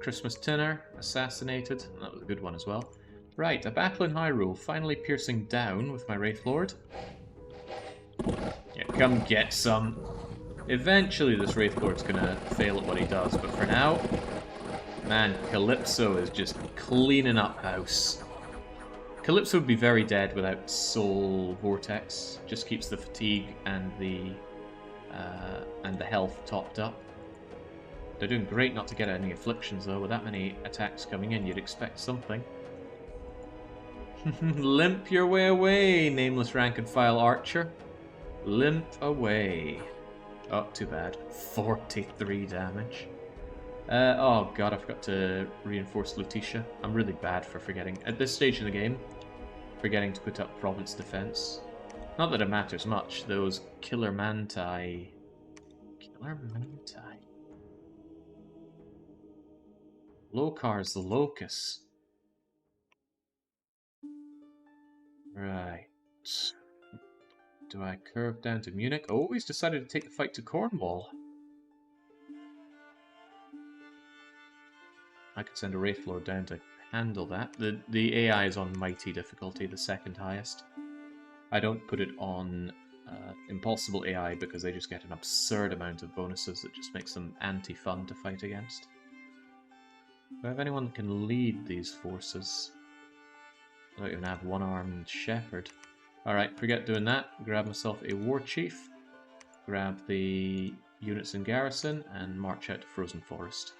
Christmas Tinner, assassinated. That was a good one as well. Right, a battle in Hyrule, finally piercing down with my Wraithlord. Yeah, Come get some. Eventually this Wraith Lord's gonna fail at what he does, but for now, man, Calypso is just cleaning up house. Calypso would be very dead without Soul Vortex. Just keeps the fatigue and the health topped up. They're doing great not to get any afflictions though. With that many attacks coming in, you'd expect something. Limp your way away, nameless rank and file archer. Limp away. Oh, too bad. 43 damage. Oh god, I forgot to reinforce Lutetia. I'm really bad for forgetting. At this stage in the game, forgetting to put up Province Defense. Not that it matters much. Those Killer Manti... Killer Manti... Lokar's the Locust. Right. Do I curve down to Munich? Oh, he's decided to take the fight to Cornwall. I could send a Wraith Lord down to handle that. The AI is on Mighty difficulty, the second highest. I don't put it on Impossible AI because they just get an absurd amount of bonuses that just makes them anti-fun to fight against. Do I have anyone that can lead these forces? I don't even have one-armed shepherd. Alright, forget doing that. Grab myself a war chief. Grab the units in garrison and march out to Frozen Forest.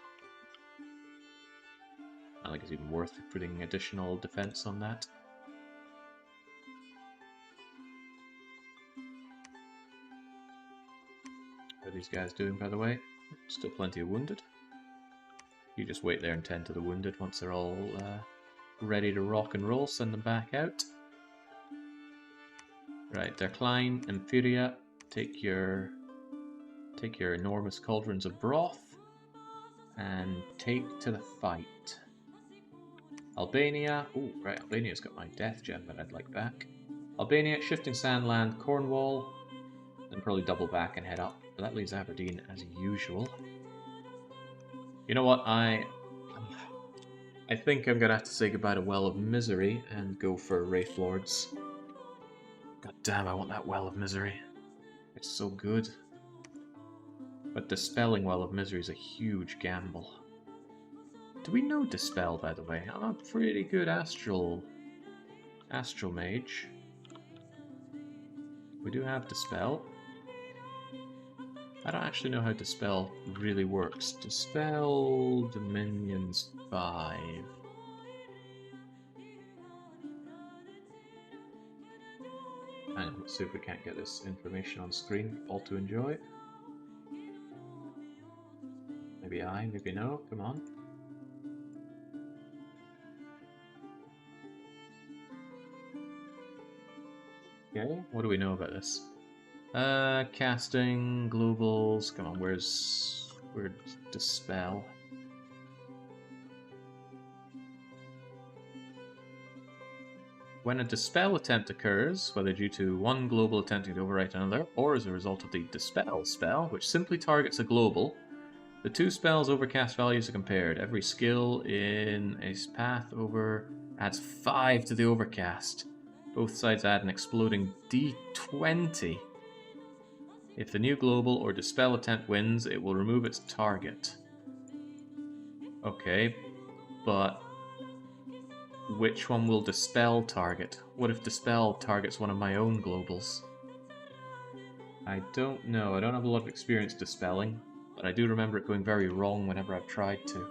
I don't think it's even worth putting additional defense on that. What are these guys doing, by the way? Still plenty of wounded. You just wait there and tend to the wounded. Once they're all ready to rock and roll, send them back out. Right, Decline, Emphyria, take your enormous cauldrons of broth and take to the fight. Albania, ooh, right, Albania's got my death gem that I'd like back. Albania, Shifting Sandland, Cornwall, then probably double back and head up. But that leaves Aberdeen as usual. You know what, I think I'm gonna have to say goodbye to Well of Misery and go for Wraith Lords. God damn, I want that Well of Misery. It's so good. But Dispelling Well of Misery is a huge gamble. Do we know Dispel, by the way? I'm a pretty good Astral Mage. We do have Dispel. I don't actually know how Dispel really works. Dispel Dominions 5. Hang on, let's see if we can't get this information on screen. All to enjoy. Maybe I, maybe no. Come on. Okay, what do we know about this? Casting, globals. Come on, where's Dispel? When a Dispel attempt occurs, whether due to one global attempting to overwrite another, or as a result of the Dispel spell, which simply targets a global, the two spells' overcast values are compared. Every skill in a path over adds 5 to the overcast. Both sides add an exploding D20. If the new global or Dispel attempt wins, it will remove its target. Okay, but which one will Dispel target? What if Dispel targets one of my own globals? I don't know. I don't have a lot of experience dispelling, but I do remember it going very wrong whenever I've tried to.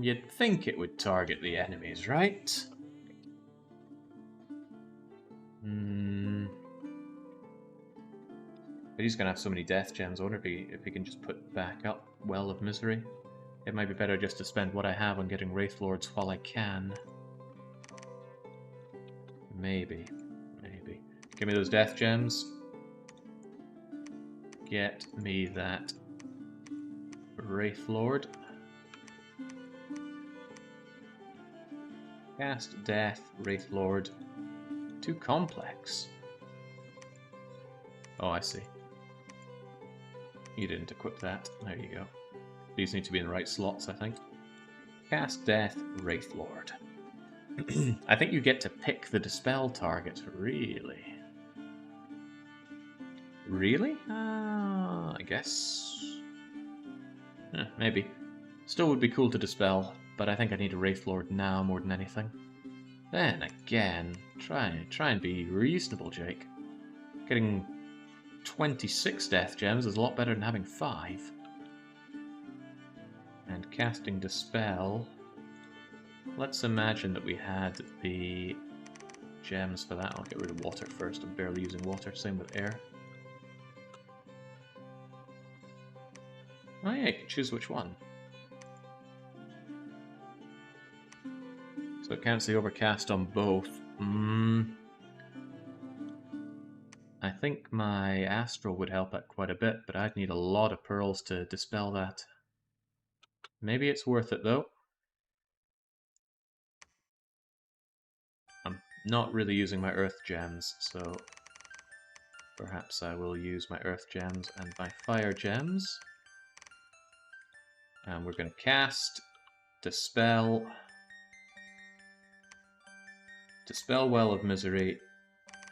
You'd think it would target the enemies, right? But he's gonna have so many death gems. I wonder if he can just put back up Well of Misery. It might be better just to spend what I have on getting Wraith Lords while I can. Maybe. Give me those death gems. Get me that Wraith Lord. Cast Death, Wraith Lord. Too complex. Oh, I see. You didn't equip that. There you go. These need to be in the right slots, I think. Cast Death, Wraith Lord. I think you get to pick the Dispel target, really. Really? I guess. Maybe. Still would be cool to dispel, but I think I need a Wraith Lord now more than anything. Then again, try and be reasonable, Jake. Getting 26 death gems is a lot better than having 5. And casting Dispel. Let's imagine that we had the gems for that. I'll get rid of water first. I'm barely using water. Same with air. Oh yeah, you can choose which one. So it counts the overcast on both. I think my Astral would help that quite a bit, but I'd need a lot of pearls to dispel that. Maybe it's worth it though. I'm not really using my Earth Gems, so perhaps I will use my Earth Gems and my Fire Gems. And we're going to cast Dispel Well of Misery.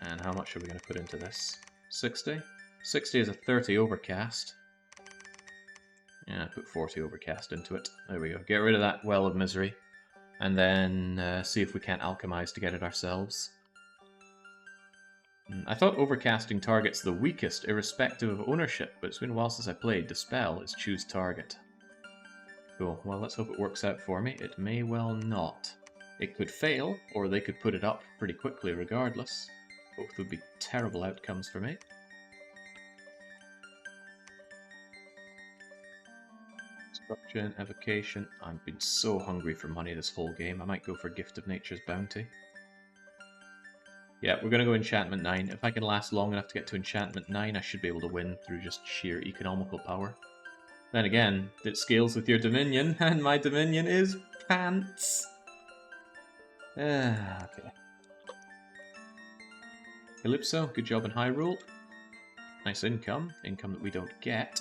And how much are we going to put into this? 60? 60 is a 30 overcast. Yeah, put 40 overcast into it. There we go. Get rid of that Well of Misery. And then see if we can't alchemize to get it ourselves. I thought overcasting targets the weakest, irrespective of ownership, but it's been a while since I played. Dispel is choose target. Cool. Well, let's hope it works out for me. It may well not. It could fail, or they could put it up pretty quickly regardless. Both would be terrible outcomes for me. Destruction, evocation. I've been so hungry for money this whole game. I might go for Gift of Nature's Bounty. Yeah, we're going to go Enchantment 9. If I can last long enough to get to Enchantment 9, I should be able to win through just sheer economical power. Then again, it scales with your Dominion, and my Dominion is pants. Okay. Calypso, good job in Hyrule. Nice income that we don't get.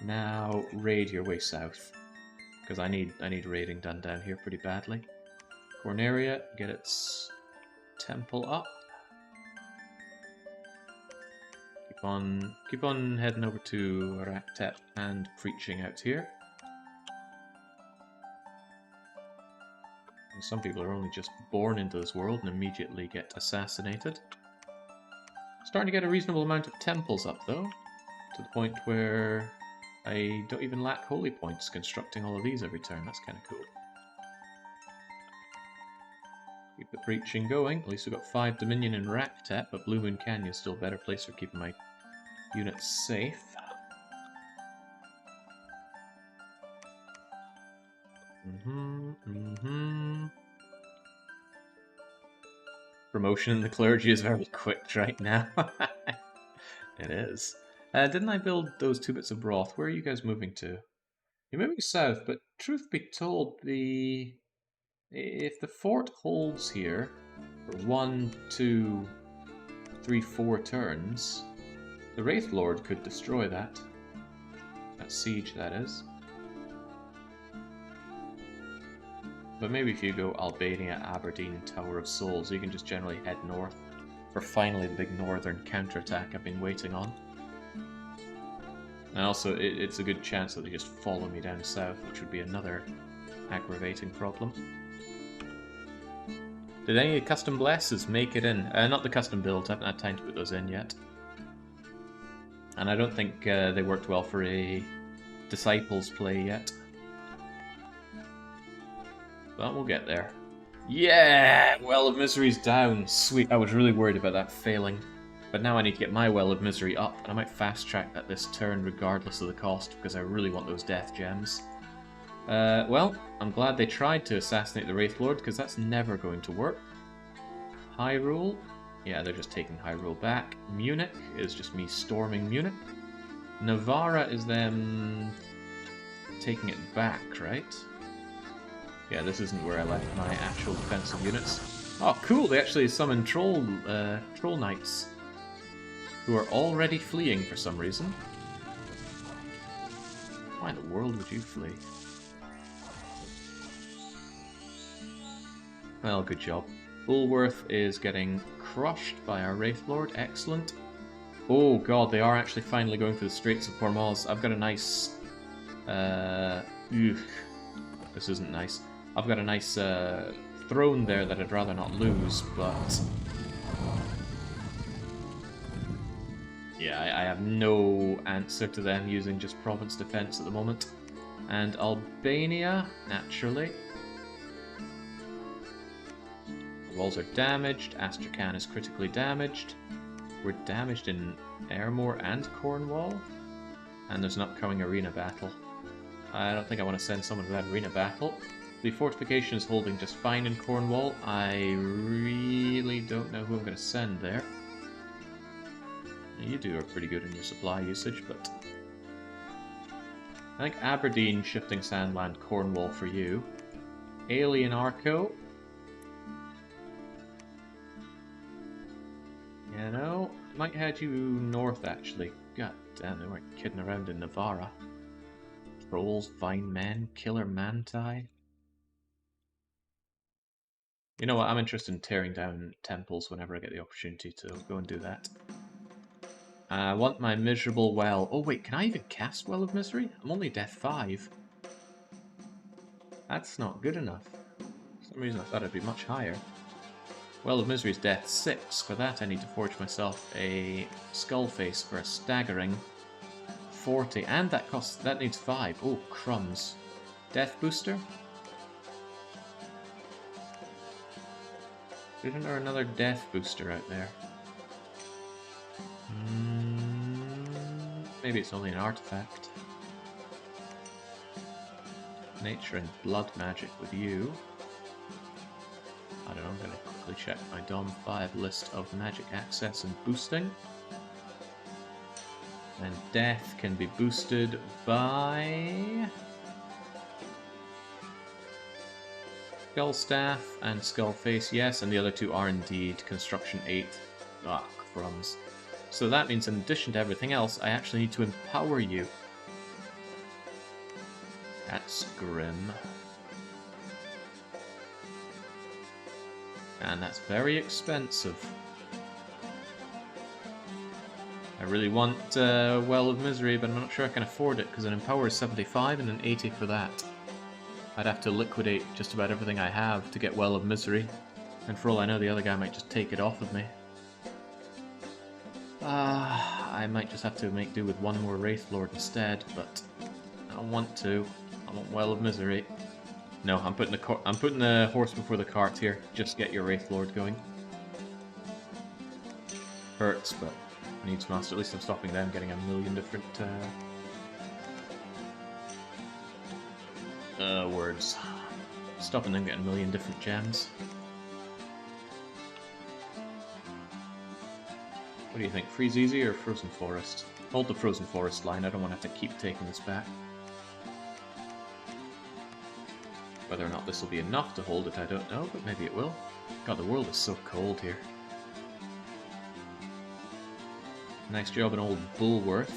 Now raid your way south, because I need raiding done down here pretty badly. Corneria, get its temple up. Keep on heading over to Raqtep and preaching out here. And some people are only just born into this world and immediately get assassinated. Starting to get a reasonable amount of temples up though, to the point where I don't even lack holy points constructing all of these every turn. That's kind of cool. Keep the preaching going. At least we've got 5 Dominion in Raqtep, but Blue Moon Canyon is still a better place for keeping my units safe. Promotion in the clergy is very quick right now. It is. Didn't I build those 2 bits of broth? Where are you guys moving to? You're moving south, but truth be told, if the fort holds here for 1, 2, 3, 4 turns, the Wraith Lord could destroy that. That siege, that is. But maybe if you go Albania, Aberdeen, Tower of Souls, you can just generally head north for finally the big northern counterattack I've been waiting on. And also, it's a good chance that they just follow me down south, which would be another aggravating problem. Did any custom blesses make it in? Not the custom builds, I haven't had time to put those in yet. And I don't think they worked well for a Disciples play yet. But we'll get there. Yeah! Well of Misery's down. Sweet. I was really worried about that failing. But now I need to get my Well of Misery up, and I might fast track that this turn regardless of the cost, because I really want those death gems. Well, I'm glad they tried to assassinate the Wraith Lord, because that's never going to work. Hyrule. Yeah, they're just taking Hyrule back. Munich is just me storming Munich. Navarra is them taking it back, right? Yeah, this isn't where I left my actual defensive units. Oh, cool! They actually summoned Troll Knights, who are already fleeing for some reason. Why in the world would you flee? Well, good job. Bulworth is getting crushed by our Wraith Lord. Excellent. Oh god, they are actually finally going for the Straits of Hormuz. I've got a nice... this isn't nice. I've got a nice throne there that I'd rather not lose, but... Yeah, I have no answer to them using just province defense at the moment. And Albania, naturally. The walls are damaged. Astrakhan is critically damaged. We're damaged in Airmore and Cornwall. And there's an upcoming arena battle. I don't think I want to send someone to that arena battle. The fortification is holding just fine in Cornwall. I really don't know who I'm going to send there. You two are pretty good in your supply usage, but... I think Aberdeen, Shifting Sandland, Cornwall for you. Alien Arco. You know, might head you north actually. God damn, they weren't kidding around in Navarra. Trolls, Vine Men, Killer Manti. You know what, I'm interested in tearing down temples whenever I get the opportunity to go and do that. I want my miserable well. Oh wait, can I even cast Well of Misery? I'm only death 5. That's not good enough. For some reason I thought it'd be much higher. Well of Misery is death 6. For that I need to forge myself a skull face for a staggering 40. And that needs 5. Oh, crumbs. Death booster? Isn't there another death booster out there? Maybe it's only an artifact. Nature and blood magic with you. I don't know, I'm going to quickly check my Dom 5 list of magic access and boosting. And death can be boosted by... Skull Staff and Skull Face, yes, and the other two are indeed Construction 8. Ah, crumbs. So that means in addition to everything else, I actually need to empower you. That's grim. And that's very expensive. I really want Well of Misery, but I'm not sure I can afford it, because an Empower is 75 and an 80 for that. I'd have to liquidate just about everything I have to get Well of Misery, and for all I know the other guy might just take it off of me. I might just have to make do with one more Wraith Lord instead, but I don't want to. I want Well of Misery. No, I'm putting the horse before the cart here. Just get your Wraith Lord going. Hurts, but needs must. At least I'm stopping them getting a million different words. Stopping them getting a million different gems. What do you think? Freeze Easy or Frozen Forest? Hold the Frozen Forest line. I don't want to have to keep taking this back. Whether or not this will be enough to hold it, I don't know, but maybe it will. God, the world is so cold here. Nice job in old Bullworth.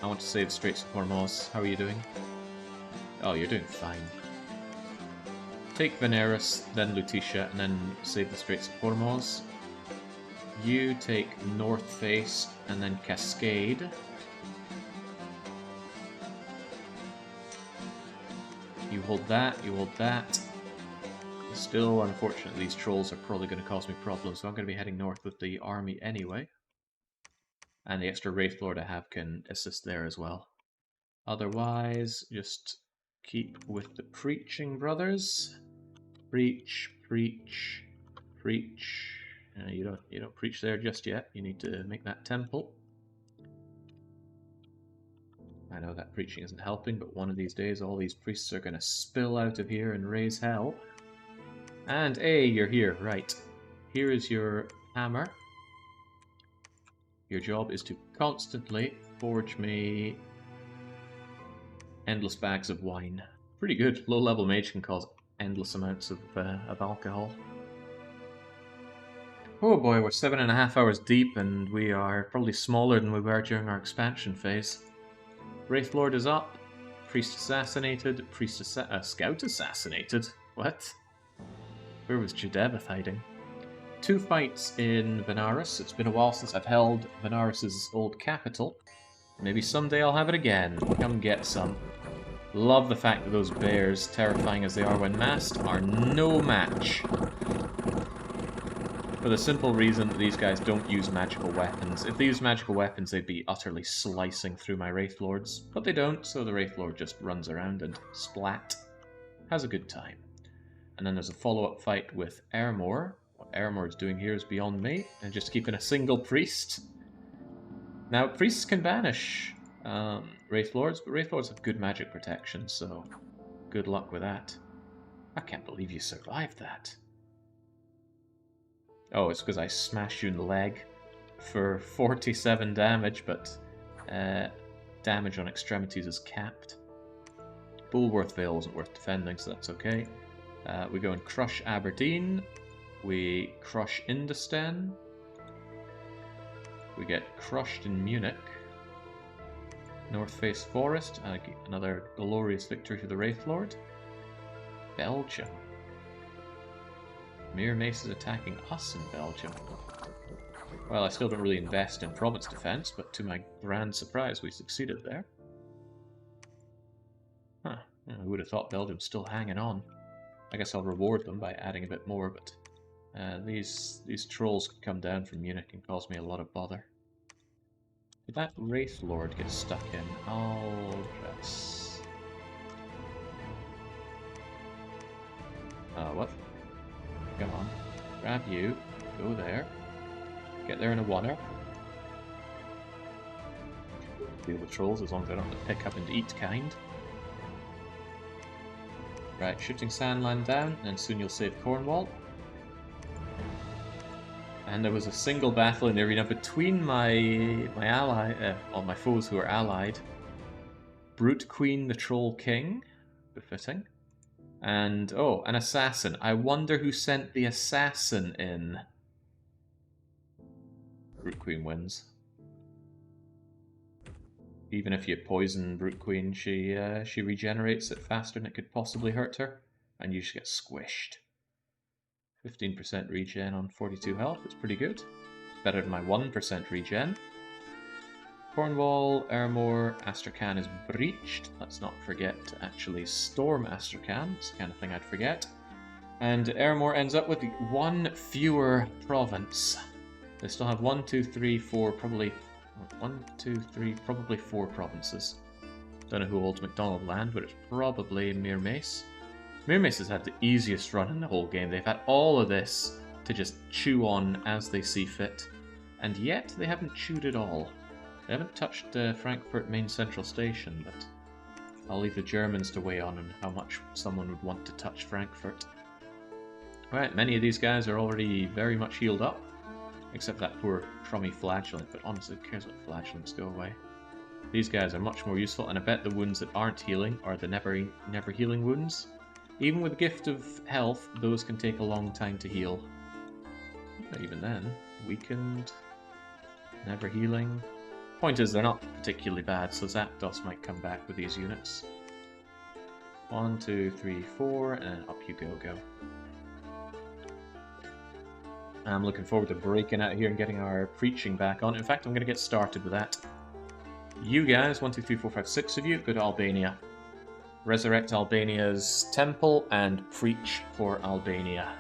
I want to save Straits of Hormuz. How are you doing? Oh, you're doing fine. Take Veneris, then Lutetia, and then save the Straits of Hormuz. You take North Face, and then Cascade. You hold that, you hold that. Still, unfortunately, these trolls are probably going to cause me problems, so I'm going to be heading north with the army anyway. And the extra Wraith Lord I have can assist there as well. Otherwise, just keep with the preaching, brothers. Preach, preach, preach. You don't preach there just yet. You need to make that temple. I know that preaching isn't helping, but one of these days all these priests are going to spill out of here and raise hell. And hey, you're here, right. Here is your hammer. Your job is to constantly forge me endless bags of wine. Pretty good. Low-level mage can cause endless amounts of alcohol. Oh boy, we're 7.5 hours deep, and we are probably smaller than we were during our expansion phase. Wraith Lord is up. Priest assassinated. Scout assassinated. What? Where was Jadevith hiding? 2 fights in Benares. It's been a while since I've held Benares' old capital. Maybe someday I'll have it again. Come get some. Love the fact that those bears, terrifying as they are when masked, are no match. For the simple reason that these guys don't use magical weapons. If they used magical weapons, they'd be utterly slicing through my Wraith Lords. But they don't, so the Wraith Lord just runs around and splat. Has a good time. And then there's a follow-up fight with Airmore. What Airmore is doing here is beyond me. And just keeping a single priest. Now, priests can banish Wraith Lords, but Wraith Lords have good magic protection, so good luck with that. I can't believe you survived that. Oh, it's because I smashed you in the leg for 47 damage, but damage on extremities is capped. Bulworth Vale wasn't worth defending, so that's okay. We go and crush Aberdeen. We crush Indesten. We get crushed in Munich. North Face Forest, another glorious victory for the Wraith Lord. Belgium. Mere Mace is attacking us in Belgium. Well, I still don't really invest in province defense, but to my grand surprise, we succeeded there. Huh. Yeah, I would have thought Belgium's still hanging on. I guess I'll reward them by adding a bit more, but these trolls could come down from Munich and cause me a lot of bother. Did that Wraith Lord get stuck in? I'll just... what? Come on. Grab you. Go there. Get there in a oneer. Deal with trolls as long as I don't have to pick up and eat kind. Right, shifting Sandland down, and soon you'll save Cornwall. And there was a single battle in the arena between my foes who are allied. Brute Queen, the Troll King, befitting. And, oh, an assassin. I wonder who sent the assassin in. Brute Queen wins. Even if you poison Brute Queen, she regenerates it faster than it could possibly hurt her. And you just get squished. 15% regen on 42 health, it's pretty good. It's better than my 1% regen. Cornwall, Airmore, Astrakhan is breached. Let's not forget to actually storm Astrakhan. It's the kind of thing I'd forget. And Airmore ends up with 1 fewer province. They still have 1, 2, 3, 4, probably 1, 2, 3, probably 4 provinces. Don't know who holds MacDonald Land, but it's probably Mere Mace. Mere Mace has had the easiest run in the whole game. They've had all of this to just chew on as they see fit. And yet, they haven't chewed it all. They haven't touched Frankfurt main central station, but I'll leave the Germans to weigh on how much someone would want to touch Frankfurt. Right, many of these guys are already very much healed up, except that poor crummy flagellant, but honestly, who cares what flagellants, go away. These guys are much more useful, and I bet the wounds that aren't healing are the never healing wounds. Even with Gift of Health, those can take a long time to heal. But even then, weakened, never healing. Point is, they're not particularly bad, so Zapdos might come back with these units. 1, 2, 3, 4, and up you go. I'm looking forward to breaking out here and getting our preaching back on. In fact, I'm going to get started with that. You guys, 1, 2, 3, 4, 5, 6 of you, go to Albania. Resurrect Albania's temple and preach for Albania.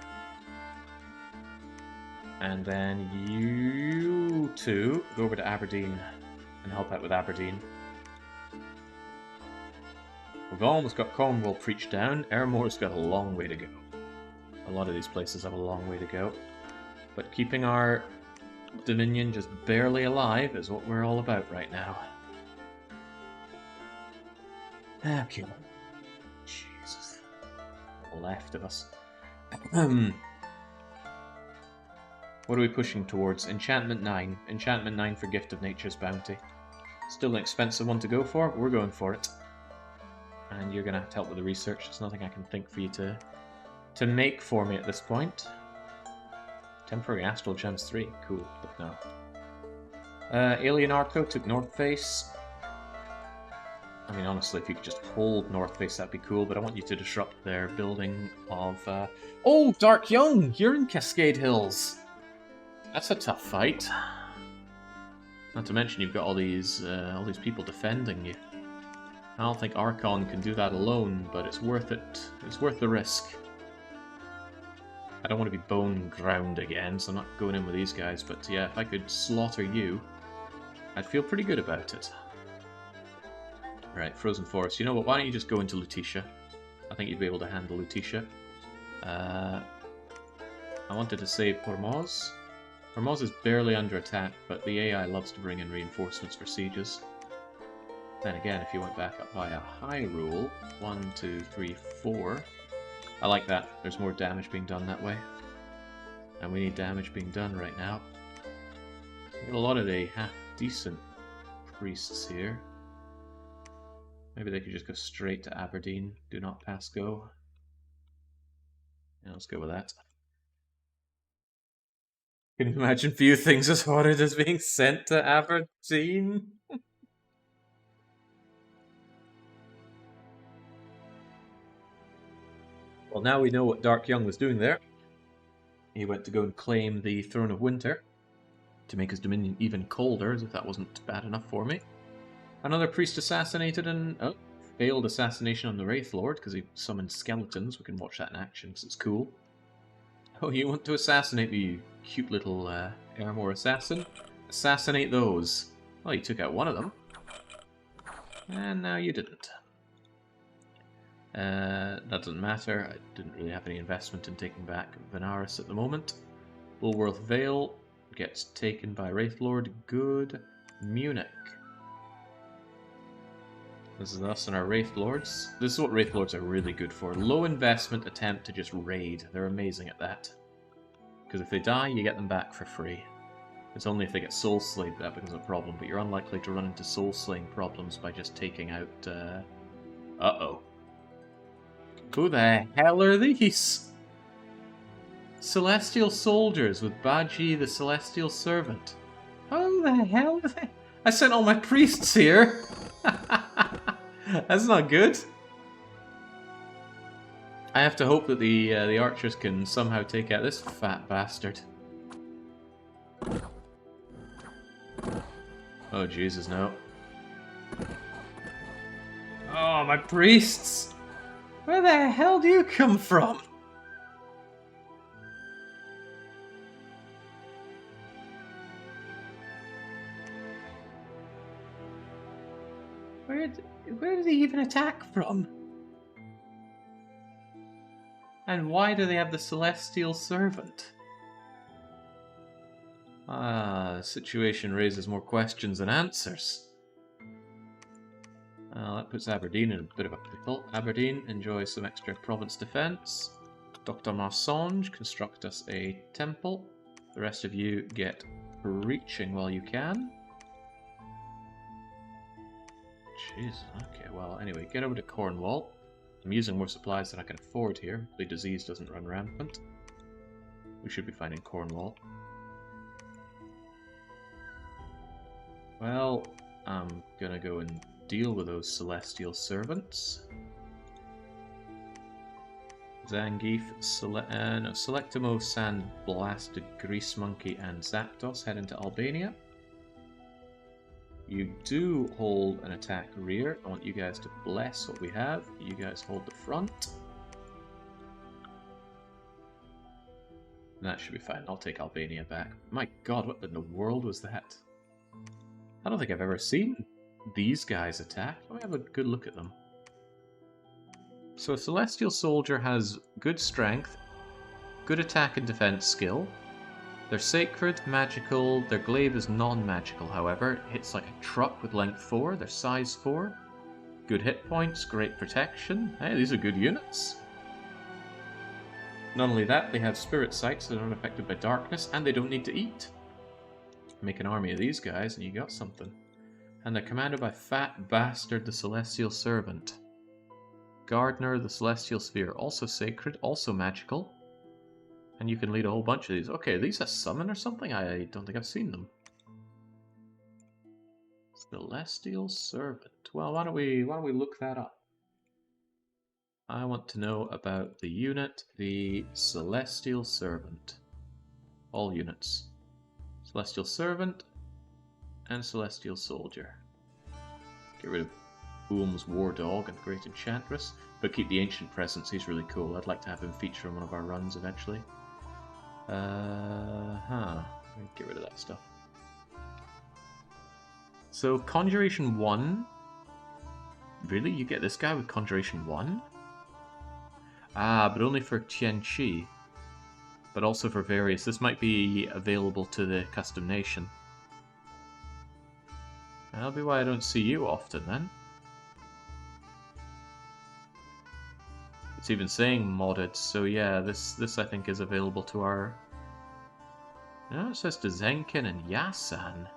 And then you two go over to Aberdeen and help out with Aberdeen. We've almost got Cornwall preached down. Airmore's got a long way to go. A lot of these places have a long way to go. But keeping our Dominion just barely alive is what we're all about right now. Okay. Jesus. Left of us. What are we pushing towards? Enchantment 9. Enchantment 9 for Gift of Nature's Bounty. Still an expensive one to go for, but we're going for it. And you're going to have to help with the research. There's nothing I can think for you to make for me at this point. Temporary Astral Gems 3. Cool, but no. Alien Arco took North Face. I mean, honestly, if you could just hold North Base, that'd be cool, but I want you to disrupt their building of... Oh, Dark Young! You're in Cascade Hills! That's a tough fight. Not to mention you've got all these people defending you. I don't think Archon can do that alone, but it's worth it. It's worth the risk. I don't want to be bone ground again, so I'm not going in with these guys, but yeah, if I could slaughter you, I'd feel pretty good about it. Right, Frozen Forest. You know what, why don't you just go into Lutetia? I think you'd be able to handle Lutetia. I wanted to save Hormoz. Hormoz is barely under attack, but the AI loves to bring in reinforcements for sieges. Then again, if you went back up by a high rule, 1, 2, 3, 4... I like that. There's more damage being done that way. And we need damage being done right now. We got a lot of the half-decent priests here. Maybe they could just go straight to Aberdeen. Do not pass go. Yeah, let's go with that. Can you imagine few things as horrid as being sent to Aberdeen? Well, now we know what Dark Young was doing there. He went to go and claim the Throne of Winter to make his dominion even colder, as if that wasn't bad enough for me. Another priest assassinated and... oh, failed assassination on the Wraith Lord because he summoned skeletons. We can watch that in action because it's cool. Oh, you want to assassinate me, you cute little Airmore assassin? Assassinate those. Well, you took out one of them. And now you didn't. That doesn't matter. I didn't really have any investment in taking back Venaris at the moment. Bulworth Vale gets taken by Wraithlord. Good. Munich. This is us and our Wraithlords. This is what Wraithlords are really good for. Low investment attempt to just raid. They're amazing at that. Because if they die, you get them back for free. It's only if they get soul slayed that becomes a problem, but you're unlikely to run into soul slaying problems by just taking out... Uh-oh. Who the hell are these? Celestial soldiers with Baji the Celestial Servant. How the hell are they? I sent all my priests here. That's not good. I have to hope that the archers can somehow take out this fat bastard. Oh Jesus, no. Oh, my priests! Where the hell do you come from? Where did he even attack from? And why do they have the Celestial Servant? Ah, the situation raises more questions than answers. That puts Aberdeen in a bit of a pickle. Aberdeen, enjoy some extra province defense. Dr. Marsonge, construct us a temple. The rest of you get preaching while you can. Jesus, okay, well, anyway, get over to Cornwall. I'm using more supplies than I can afford here. The disease doesn't run rampant. We should be finding Cornwall. Well, I'm gonna go and deal with those Celestial Servants. Zangief, Selectimo, Sandblasted, Grease Monkey, and Zapdos head into Albania. You do hold an attack rear. I want you guys to bless what we have. You guys hold the front. That should be fine. I'll take Albania back. My god, what in the world was that? I don't think I've ever seen these guys attack. Let me have a good look at them. So a Celestial Soldier has good strength, good attack and defense skill. They're sacred, magical, their glaive is non-magical, however. It hits like a truck with length 4, they're size 4. Good hit points, great protection. Hey, these are good units. Not only that, they have spirit sights that are unaffected by darkness, and they don't need to eat. Make an army of these guys and you got something. And they're commanded by Fat Bastard the Celestial Servant. Gardener the Celestial Sphere, also sacred, also magical. And you can lead a whole bunch of these. Okay, are these a summon or something? I don't think I've seen them. Celestial Servant. Well, why don't we look that up? I want to know about the unit, the Celestial Servant. All units. Celestial Servant and Celestial Soldier. Get rid of Boom's War Dog and Great Enchantress, but keep the Ancient Presence. He's really cool. I'd like to have him feature in one of our runs eventually. Get rid of that stuff. So, Conjuration 1. Really? You get this guy with Conjuration 1? Ah, but only for Tianqi. But also for various. This might be available to the custom nation. That'll be why I don't see you often, then. It's even saying modded, so yeah, this I think is available to our... No, it says to Zenkin and Yasan.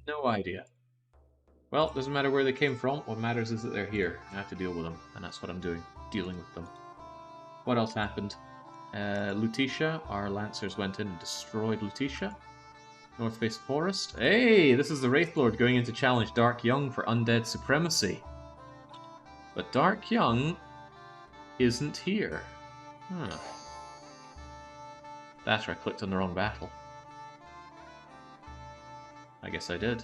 No idea. Well, doesn't matter where they came from. What matters is that they're here. I have to deal with them, and that's what I'm doing. Dealing with them. What else happened? Lutetia, our Lancers went in and destroyed Lutetia. North Face Forest. Hey, this is the Wraithlord going in to challenge Dark Young for undead supremacy. But Dark Young isn't here. That's where I clicked on the wrong battle. I guess I did.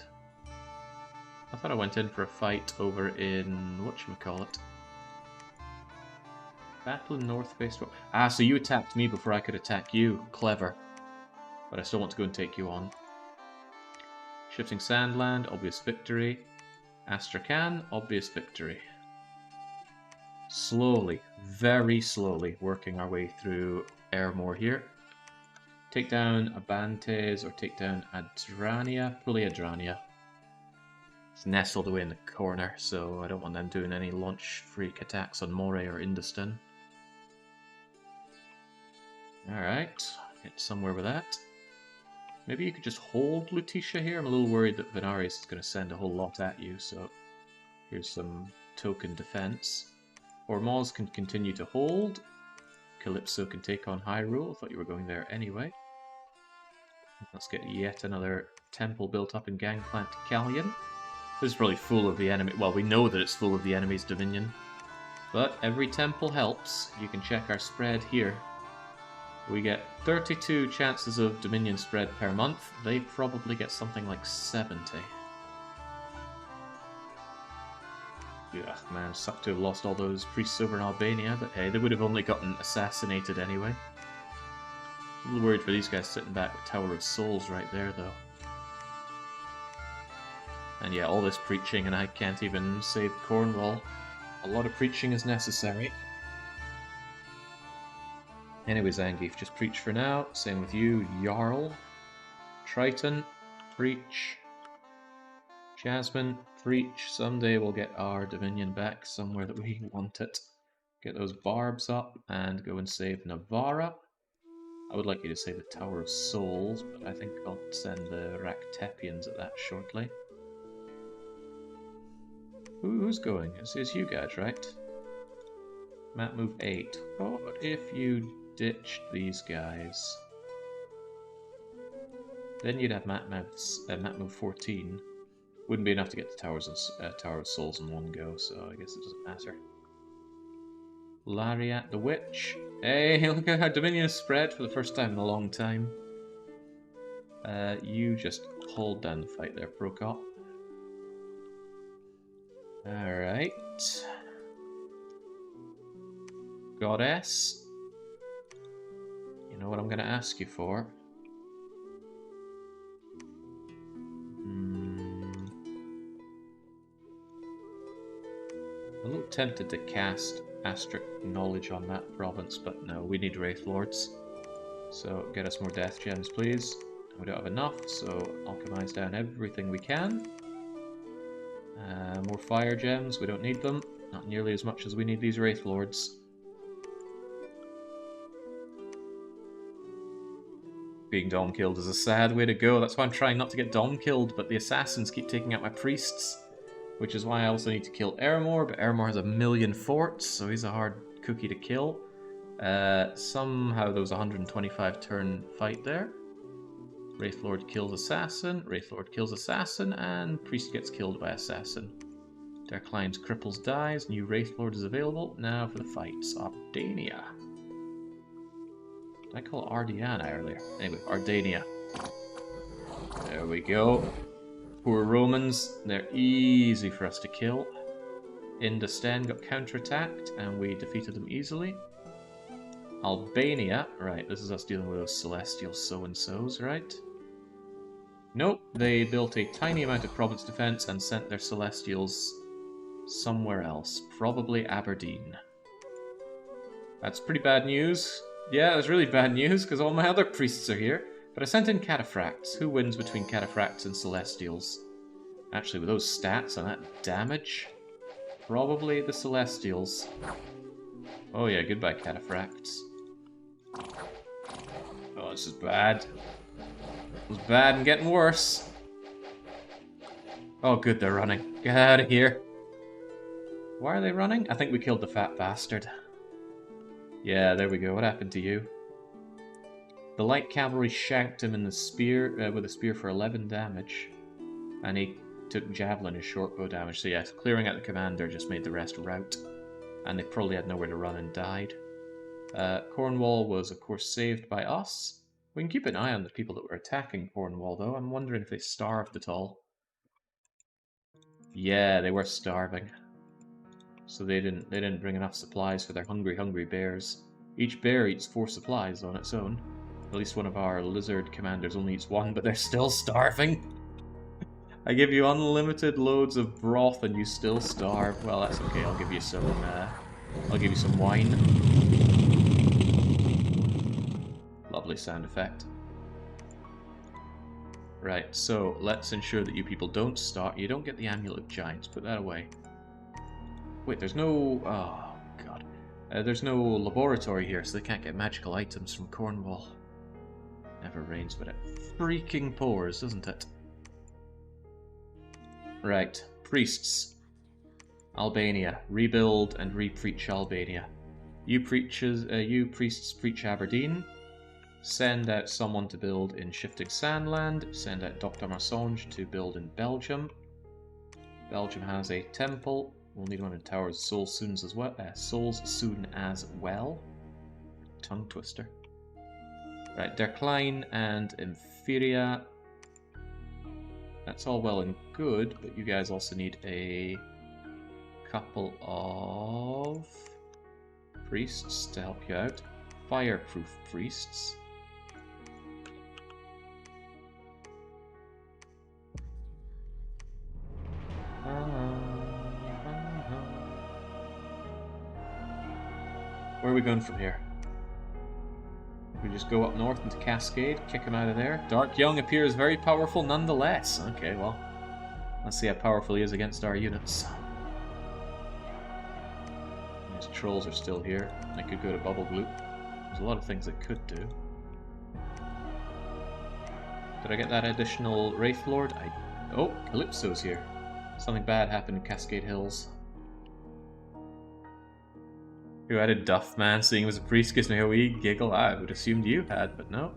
I thought I went in for a fight over in... whatchamacallit? Battle in North Face... Ah, so you attacked me before I could attack you. Clever. But I still want to go and take you on. Shifting Sandland, obvious victory. Astrakhan, obvious victory. Slowly, very slowly, working our way through Airmore here. Take down Abantes or take down Adrania. Probably Adrania. It's nestled away in the corner, so I don't want them doing any launch freak attacks on Moray or Industan. Alright, get somewhere with that. Maybe you could just hold Lutetia here. I'm a little worried that Venarius is going to send a whole lot at you, so here's some token defense. Hormuz can continue to hold. Calypso can take on Hyrule. Thought you were going there anyway. Let's get yet another temple built up in Gangplank Callion. This is probably full of the enemy. Well, we know that it's full of the enemy's dominion. But every temple helps. You can check our spread here. We get 32 chances of dominion spread per month. They probably get something like 70. Yeah, man, sucked to have lost all those priests over in Albania, but hey, they would have only gotten assassinated anyway. I'm a little worried for these guys sitting back with Tower of Souls right there, though. And yeah, all this preaching, and I can't even save Cornwall. A lot of preaching is necessary. Anyway, Zangief, just preach for now. Same with you, Jarl. Triton, preach. Jasmine, preach. Someday we'll get our Dominion back somewhere that we want it. Get those barbs up and go and save Navarra. I would like you to save the Tower of Souls, but I think I'll send the Raqtepians at that shortly. Who's going? It's you guys, right? Map move 8. What if you ditched these guys? Then you'd have map move 14. Wouldn't be enough to get the Tower of Souls in one go, so I guess it doesn't matter. Lariat the Witch. Hey, look at how Dominion is spread for the first time in a long time. You just hold down the fight there, Procop. Alright. Goddess. You know what I'm going to ask you for? I'm a little tempted to cast Astric Knowledge on that province, but no, we need Wraithlords. So get us more Death Gems, please. We don't have enough, so alchemize down everything we can. More Fire Gems, we don't need them. Not nearly as much as we need these Wraithlords. Being Dom killed is a sad way to go. That's why I'm trying not to get Dom killed, but the assassins keep taking out my priests. Which is why I also need to kill Airmore, but Airmore has a million forts, so he's a hard cookie to kill. Somehow there was a 125 turn fight there. Wraithlord kills Assassin, Wraithlord kills Assassin, and Priest gets killed by Assassin. Darklion's cripples dies, new Wraithlord is available. Now for the fights. Ardania. Did I call it Ardiana earlier? Anyway, Ardania. There we go. Poor Romans, they're easy for us to kill. Indosten got counterattacked, and we defeated them easily. Albania, right, this is us dealing with those celestial so-and-sos, right? Nope, they built a tiny amount of province defense and sent their celestials somewhere else, probably Aberdeen. That's pretty bad news. Yeah, that's really bad news, because all my other priests are here. But I sent in cataphracts. Who wins between cataphracts and celestials? Actually, with those stats and that damage, probably the celestials. Oh yeah, goodbye cataphracts. Oh, this is bad. It was bad and getting worse. Oh good, they're running. Get out of here. Why are they running? I think we killed the fat bastard. Yeah, there we go. What happened to you? The light cavalry shanked him in the spear with a spear for 11 damage. And he took javelin as short bow damage. So yes, clearing out the commander just made the rest rout. And they probably had nowhere to run and died. Cornwall was, of course, saved by us. We can keep an eye on the people that were attacking Cornwall, though. I'm wondering if they starved at all. Yeah, they were starving. So they didn't bring enough supplies for their hungry bears. Each bear eats 4 supplies on its own. At least one of our lizard commanders only eats 1, but they're still starving. I give you unlimited loads of broth and you still starve. Well, that's okay. I'll give you some wine. Lovely sound effect. Right, so let's ensure that you people don't starve. You don't get the Amulet of Giants. Put that away. Wait, there's no... Oh, God. There's no laboratory here, so they can't get magical items from Cornwall. Never rains, but it freaking pours, doesn't it? Right, priests. Albania. Rebuild and re-preach Albania. You priests preach Aberdeen. Send out someone to build in Shifting Sandland. Send out Dr. Massange to build in Belgium. Belgium has a temple. We'll need one in Tower of Souls soon as well. Tongue twister. Right, Decline and Inferia. That's all well and good, but you guys also need a couple of priests to help you out. Fireproof priests. Where are we going from here? We just go up north into Cascade, kick him out of there. Dark Young appears very powerful nonetheless. Okay, well, let's see how powerful he is against our units. These trolls are still here. I could go to Bubble Gloop. There's a lot of things I could do. Did I get that additional Wraithlord? Oh, Calypso's here. Something bad happened in Cascade Hills. Who added Duff Man? Seeing him as a priest gives me a wee giggle. I would assumed you had, but no.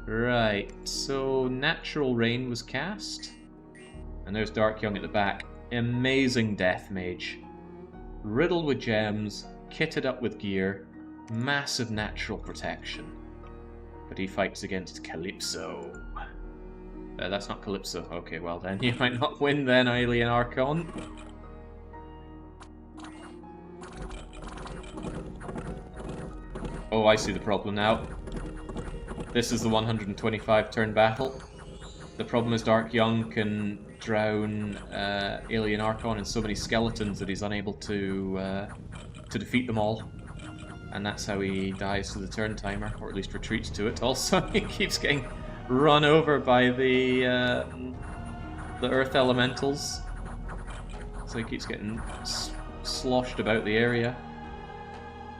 Right, so Natural Rain was cast. And there's Dark Young at the back. Amazing Death Mage. Riddled with gems, kitted up with gear, massive natural protection. But he fights against Calypso. That's not Calypso. Okay, well then, you might not win then, Alien Archon. Oh, I see the problem now. This is the 125 turn battle. The problem is Dark Young can drown Alien Archon in so many skeletons that he's unable to defeat them all. And that's how he dies to the turn timer, or at least retreats to it. Also, he keeps getting run over by the Earth Elementals. So he keeps getting sloshed about the area.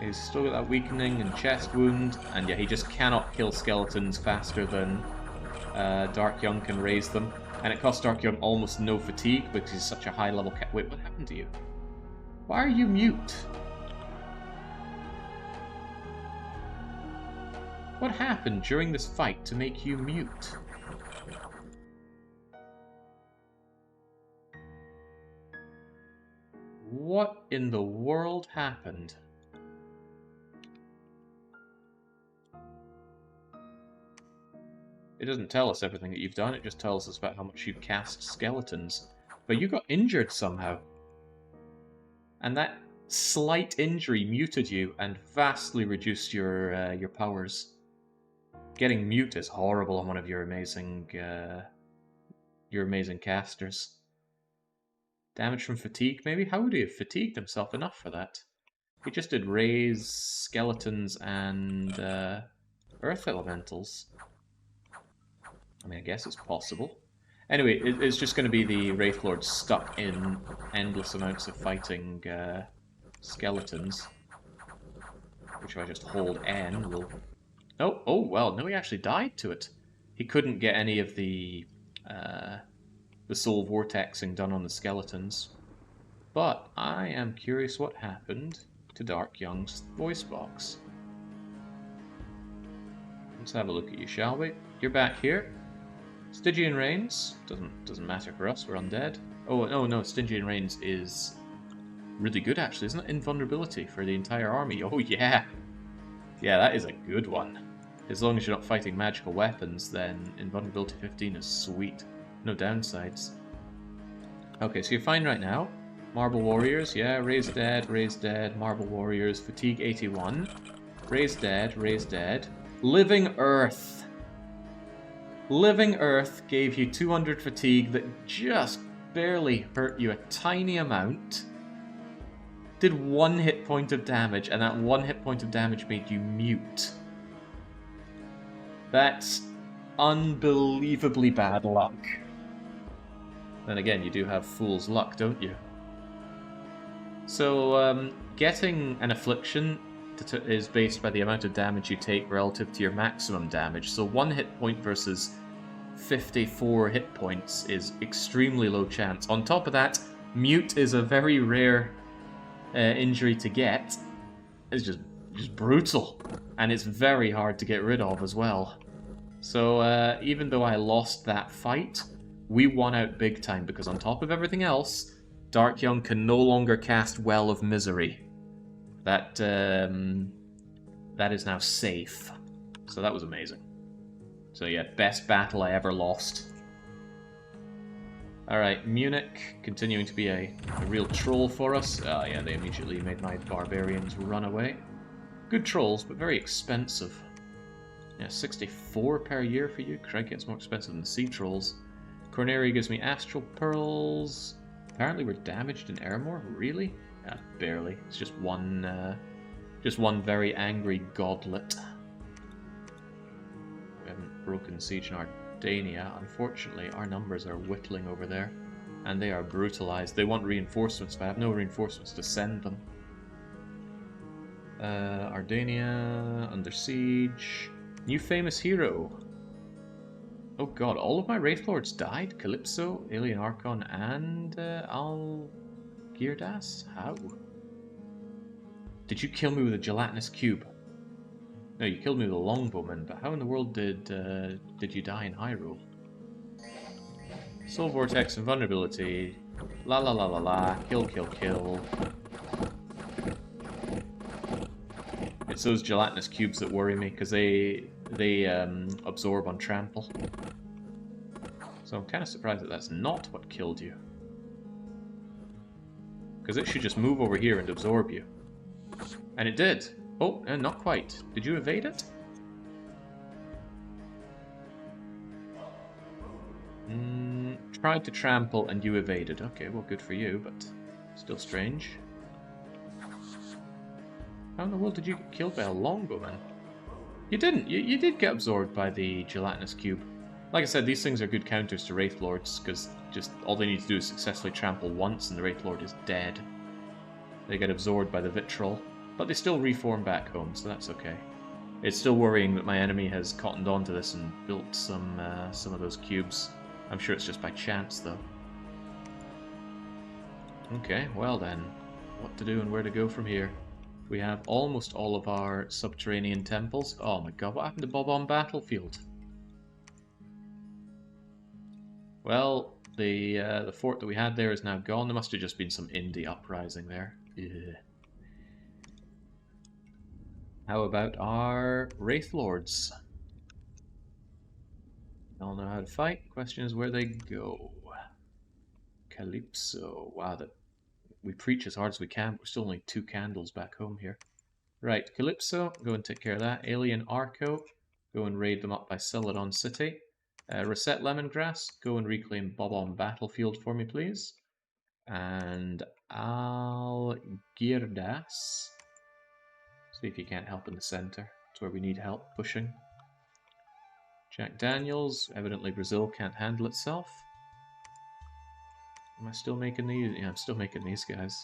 He's still got that weakening and chest wound, and yeah, he just cannot kill skeletons faster than Dark Young can raise them. And it costs Dark Young almost no fatigue because he's such a high level Wait, what happened to you? Why are you mute? What happened during this fight to make you mute? What in the world happened? It doesn't tell us everything that you've done, it just tells us about how much you've cast skeletons. But you got injured somehow. And that slight injury muted you and vastly reduced your powers. Getting mute is horrible on one of your amazing casters. Damage from fatigue, maybe? How would he have fatigued himself enough for that? He just did raise, skeletons, and earth elementals. I mean, I guess it's possible. Anyway, it's just going to be the Wraith Lord stuck in endless amounts of fighting skeletons. Which if I just hold N will... Oh, well, no, he actually died to it. He couldn't get any of the soul vortexing done on the skeletons. But I am curious what happened to Dark Young's voice box. Let's have a look at you, shall we? You're back here. Stygian Reigns doesn't matter for us. We're undead. Oh no, Stygian Reigns is really good actually, isn't it? Invulnerability for the entire army. Oh yeah, that is a good one. As long as you're not fighting magical weapons, then invulnerability 15 is sweet. No downsides. Okay, so you're fine right now. Marble Warriors, yeah, raise dead. Marble Warriors, fatigue 81. Raise dead. Living Earth. Living Earth gave you 200 fatigue that just barely hurt you a tiny amount. Did 1 hit point of damage, and that 1 hit point of damage made you mute. That's unbelievably bad luck. Then again, you do have fool's luck, don't you? So, getting an affliction is based by the amount of damage you take relative to your maximum damage. So 1 hit point versus 54 hit points is extremely low chance. On top of that, mute is a very rare injury to get. It's just brutal, and it's very hard to get rid of as well. So even though I lost that fight, we won out big time because on top of everything else, Dark Young can no longer cast Well of Misery. That is now safe. So that was amazing. So yeah, best battle I ever lost. Alright, Munich, continuing to be a real troll for us. Oh yeah, they immediately made my barbarians run away. Good trolls, but very expensive. Yeah, 64 per year for you. Crikey, it's more expensive than the sea trolls. Corneria gives me astral pearls. Apparently we're damaged in Eremor? Really? Barely. It's just one very angry godlet. We haven't broken siege in Ardania. Unfortunately, our numbers are whittling over there, and they are brutalized. They want reinforcements, but I have no reinforcements to send them. Ardania, under siege. New famous hero. Oh god, all of my Wraith Lords died? Calypso, Alien Archon, and Algirdas? How? Did you kill me with a gelatinous cube? No, you killed me with a longbowman, but how in the world did you die in Hyrule? Soul Vortex and Vulnerability. La la la la la. Kill. It's those gelatinous cubes that worry me, because they absorb on trample. So I'm kind of surprised that that's not what killed you. Because it should just move over here and absorb you. And it did. Oh, not quite. Did you evade it? Tried to trample and you evaded. Okay, well good for you, but still strange. How in the world did you get killed by a longbowman? You didn't. You did get absorbed by the gelatinous cube. Like I said, these things are good counters to Wraith Lords, because just all they need to do is successfully trample once and the Wraith Lord is dead. They get absorbed by the vitriol, but they still reform back home, so that's okay. It's still worrying that my enemy has cottoned onto this and built some of those cubes. I'm sure it's just by chance, though. Okay, well then. What to do and where to go from here? We have almost all of our subterranean temples. Oh my god, what happened to Bob on Battlefield? Well, the fort that we had there is now gone. There must have just been some indie uprising there. Ugh. How about our Wraith Lords? They all know how to fight. Question is where they go. Calypso. Wow, we preach as hard as we can, but we're still only 2 candles back home here. Right, Calypso, go and take care of that. Alien Arco, go and raid them up by Celadon City. Reset Lemongrass, go and reclaim Bob on Battlefield for me, please. And Algirdas. See if you can't help in the center. It's where we need help pushing. Jack Daniels, evidently Brazil can't handle itself. Am I still making these? Yeah, I'm still making these guys.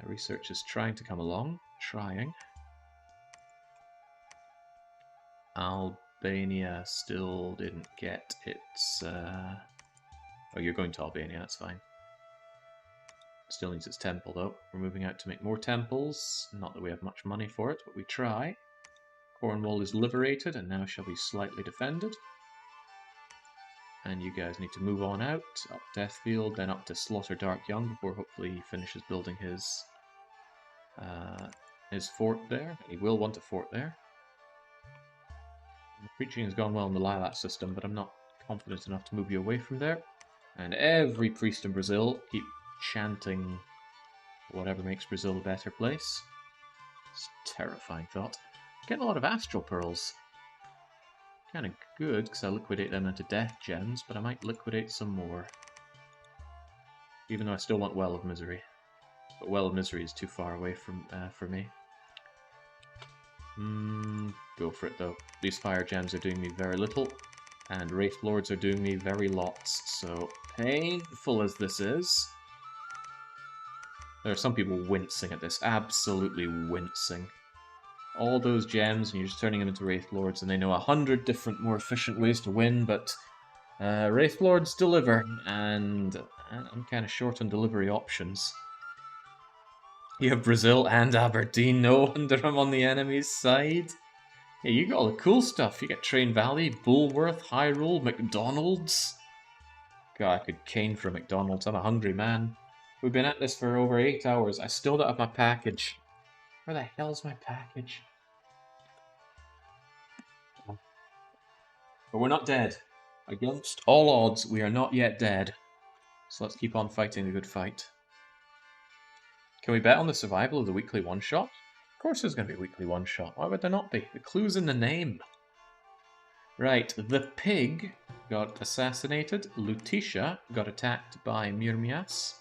Research is trying to come along. Trying. Albania still didn't get its... Oh, you're going to Albania, that's fine. Still needs its temple, though. We're moving out to make more temples. Not that we have much money for it, but we try. Cornwall is liberated and now shall be slightly defended. And you guys need to move on out, up Deathfield, then up to Slaughter Dark Young before hopefully he finishes building his fort there. He will want a fort there. The preaching has gone well in the Lilac system, but I'm not confident enough to move you away from there. And every priest in Brazil keep chanting whatever makes Brazil a better place. It's a terrifying thought. Getting a lot of astral pearls. Kind of good, because I liquidate them into death gems, but I might liquidate some more. Even though I still want Well of Misery. But Well of Misery is too far away from for me. Go for it though. These fire gems are doing me very little, and Wraith Lords are doing me very lots, so painful as this is. There are some people wincing at this, absolutely wincing. All those gems, and you're just turning them into Wraith Lords, and they know 100 different, more efficient ways to win, but Wraith Lords deliver, and I'm kind of short on delivery options. You have Brazil and Aberdeen, no wonder I'm on the enemy's side. Yeah, you got all the cool stuff. You got Train Valley, Bullworth, Hyrule, McDonald's. God, I could cane for McDonald's, I'm a hungry man. We've been at this for over 8 hours, I still don't have my package. Where the hell's my package? But we're not dead. Against all odds, we are not yet dead. So let's keep on fighting the good fight. Can we bet on the survival of the weekly one-shot? Of course there's going to be a weekly one-shot. Why would there not be? The clue's in the name. Right, the pig got assassinated. Lutetia got attacked by Myrmias.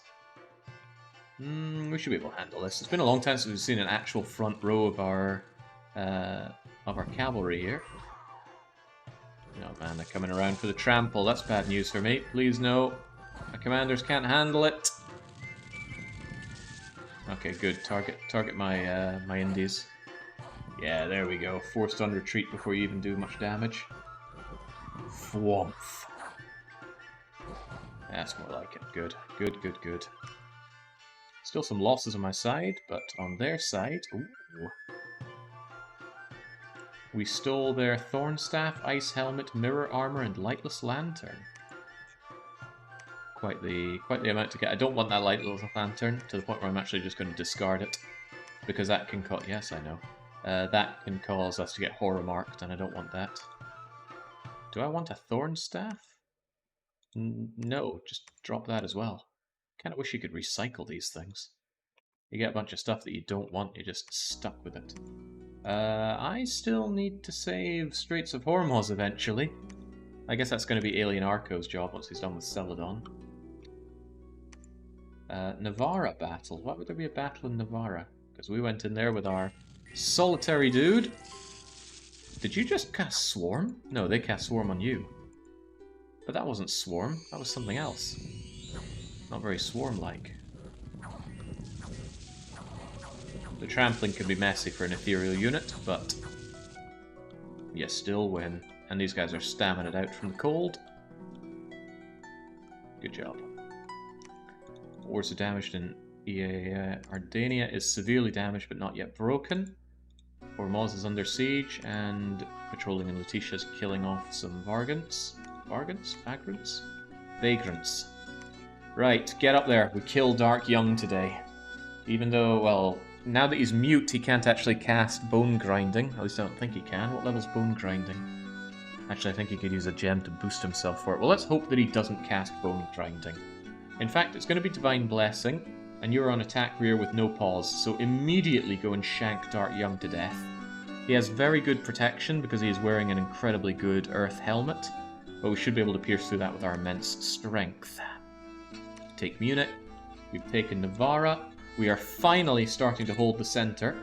We should be able to handle this. It's been a long time since we've seen an actual front row of our cavalry here. Oh man, they're coming around for the trample. That's bad news for me. Please no. My commanders can't handle it. Okay, good. Target my my indies. Yeah, there we go. Forced on retreat before you even do much damage. Thwomph. That's more like it. Good. Good, good, good. Still some losses on my side, but on their side... Ooh. We stole their Thorn Staff, Ice Helmet, Mirror Armor, and Lightless Lantern. Quite the amount to get. I don't want that Lightless Lantern to the point where I'm actually just going to discard it. Because that can cause... Yes, I know. That can cause us to get horror marked, and I don't want that. Do I want a Thorn Staff? No, just drop that as well. Kinda wish you could recycle these things. You get a bunch of stuff that you don't want, you're just stuck with it. I still need to save Straits of Hormuz eventually. I guess that's going to be Alien Arco's job once he's done with Celadon. Navarra battle. Why would there be a battle in Navarra? Because we went in there with our solitary dude. Did you just cast Swarm? No, they cast Swarm on you. But that wasn't Swarm, that was something else. Not very Swarm-like. The trampling can be messy for an ethereal unit, but you still win. And these guys are staminaed out from the cold. Good job. Wars are damaged in Yeah, Ardania is severely damaged but not yet broken. Hormuz is under siege, and patrolling in Lutetia is killing off some Vagrants? Vagrants. Right, get up there. We killed Dark Young today. Even though, well, now that he's mute, he can't actually cast Bone Grinding. At least I don't think he can. What level's Bone Grinding? Actually, I think he could use a gem to boost himself for it. Well, let's hope that he doesn't cast Bone Grinding. In fact, it's going to be Divine Blessing, and you're on attack rear with no pause, so immediately go and shank Dark Young to death. He has very good protection because he is wearing an incredibly good Earth helmet, but we should be able to pierce through that with our immense strength. Take Munich. We've taken Navarra. We are finally starting to hold the center,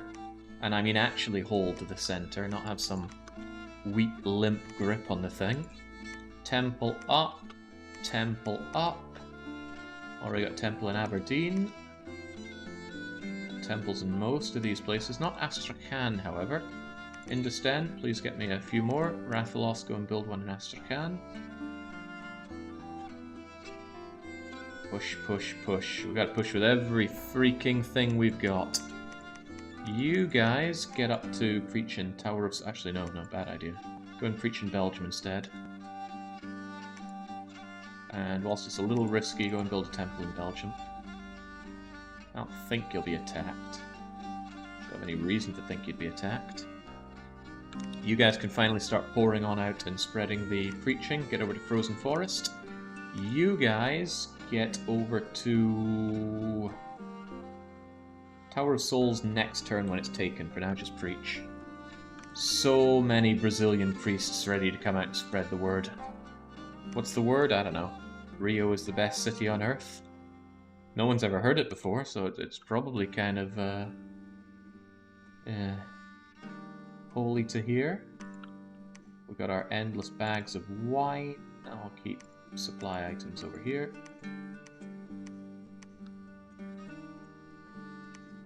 and I mean actually hold the center, not have some weak, limp grip on the thing. Temple up. Temple up. Already got temple in Aberdeen. Temples in most of these places. Not Astrakhan, however. Industan, please get me a few more. Rathalos, go and build one in Astrakhan. Push, push, push. We've got to push with every freaking thing we've got. You guys get up to preach in Tower of... Actually, no, bad idea. Go and preach in Belgium instead. And whilst it's a little risky, go and build a temple in Belgium. I don't think you'll be attacked. Don't have any reason to think you'd be attacked. You guys can finally start pouring on out and spreading the preaching. Get over to Frozen Forest. You guys get over to Tower of Souls next turn when it's taken. For now, just preach. So many Brazilian priests ready to come out and spread the word. What's the word? I don't know. Rio is the best city on Earth. No one's ever heard it before, so it's probably kind of holy to hear. We've got our endless bags of wine. I'll keep supply items over here.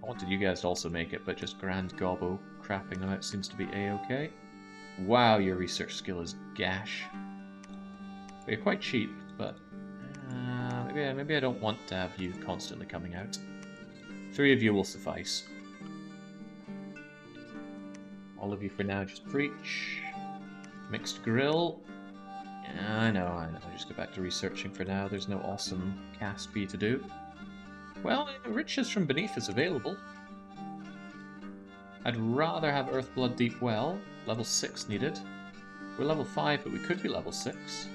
I wanted you guys to also make it, but just Grand Gobbo crapping them out seems to be a-okay. Wow, your research skill is gash. But you're quite cheap, but maybe I don't want to have you constantly coming out. 3 of you will suffice. All of you for now just preach. Mixed grill. I know. Just go back to researching for now. There's no awesome cast for you to do. Well, riches from beneath is available. I'd rather have Earthblood Deep Well. Level 6 needed. We're level 5, but we could be level 6.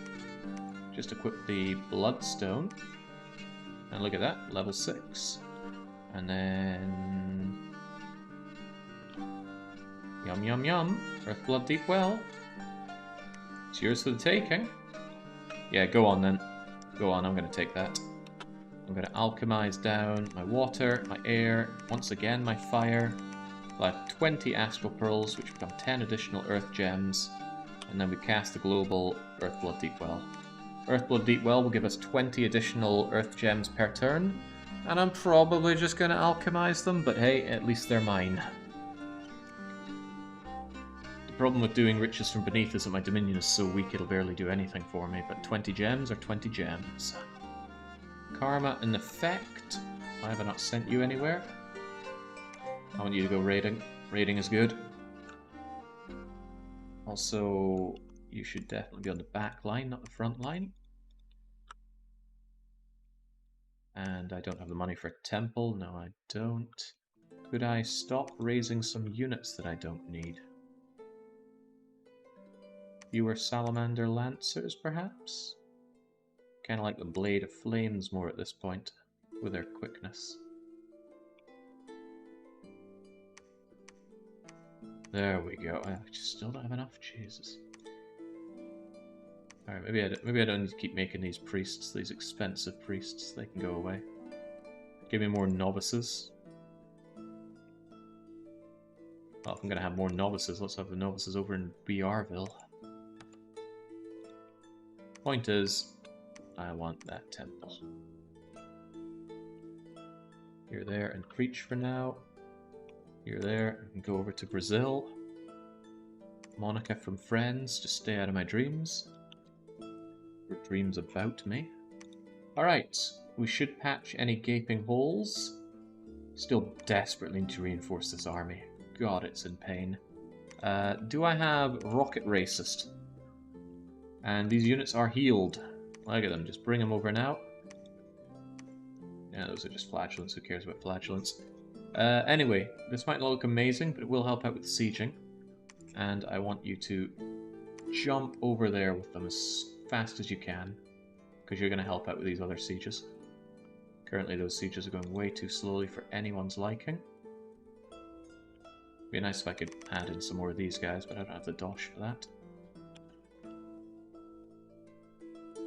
Just equip the Bloodstone. And look at that, level 6. And then... Yum yum yum. Earthblood Deep Well. It's yours for the taking. Yeah, go on then. Go on, I'm going to take that. I'm going to alchemize down my water, my air, once again my fire. I'll have 20 Astral Pearls, which become 10 additional Earth Gems. And then we cast the global Earthblood Deep Well. Earthblood Deep Well will give us 20 additional Earth Gems per turn. And I'm probably just going to alchemize them, but hey, at least they're mine. The problem with doing riches from beneath is that my Dominion is so weak it'll barely do anything for me, but 20 gems are 20 gems. Karma in effect. Why have I not sent you anywhere? I want you to go raiding. Raiding is good. Also, you should definitely be on the back line, not the front line. And I don't have the money for a temple. No, I don't. Could I stop raising some units that I don't need? Fewer salamander lancers, perhaps? Kind of like the Blade of Flames more at this point, with their quickness. There we go. I just still don't have enough. Jesus. Alright, maybe I don't need to keep making these priests, these expensive priests. They can go away. Give me more novices. Well, if I'm going to have more novices, let's have the novices over in BRville. Point is, I want that temple. You're there and preach for now. You're there and go over to Brazil. Monica from Friends, just stay out of my dreams. Or dreams about me. Alright, we should patch any gaping holes. Still desperately need to reinforce this army. God, it's in pain. Do I have Rocket Racist? And these units are healed. Look at them, just bring them over now. Yeah, those are just flatulence, who cares about flatulence? Anyway, this might not look amazing, but it will help out with sieging. And I want you to jump over there with them as fast as you can, because you're going to help out with these other sieges. Currently those sieges are going way too slowly for anyone's liking. It'd be nice if I could add in some more of these guys, but I don't have the dosh for that.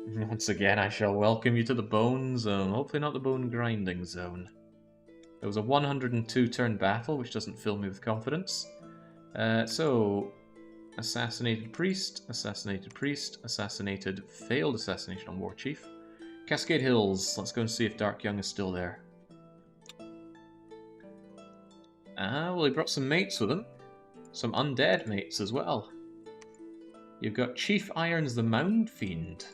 Once again, I shall welcome you to the bone zone. Hopefully not the bone grinding zone. There was a 102 turn battle, which doesn't fill me with confidence. So, assassinated priest, assassinated, failed assassination on War Chief. Cascade Hills, let's go and see if Dark Young is still there. Ah, well, he brought some mates with him. Some undead mates as well. You've got Chief Irons the Mound Fiend.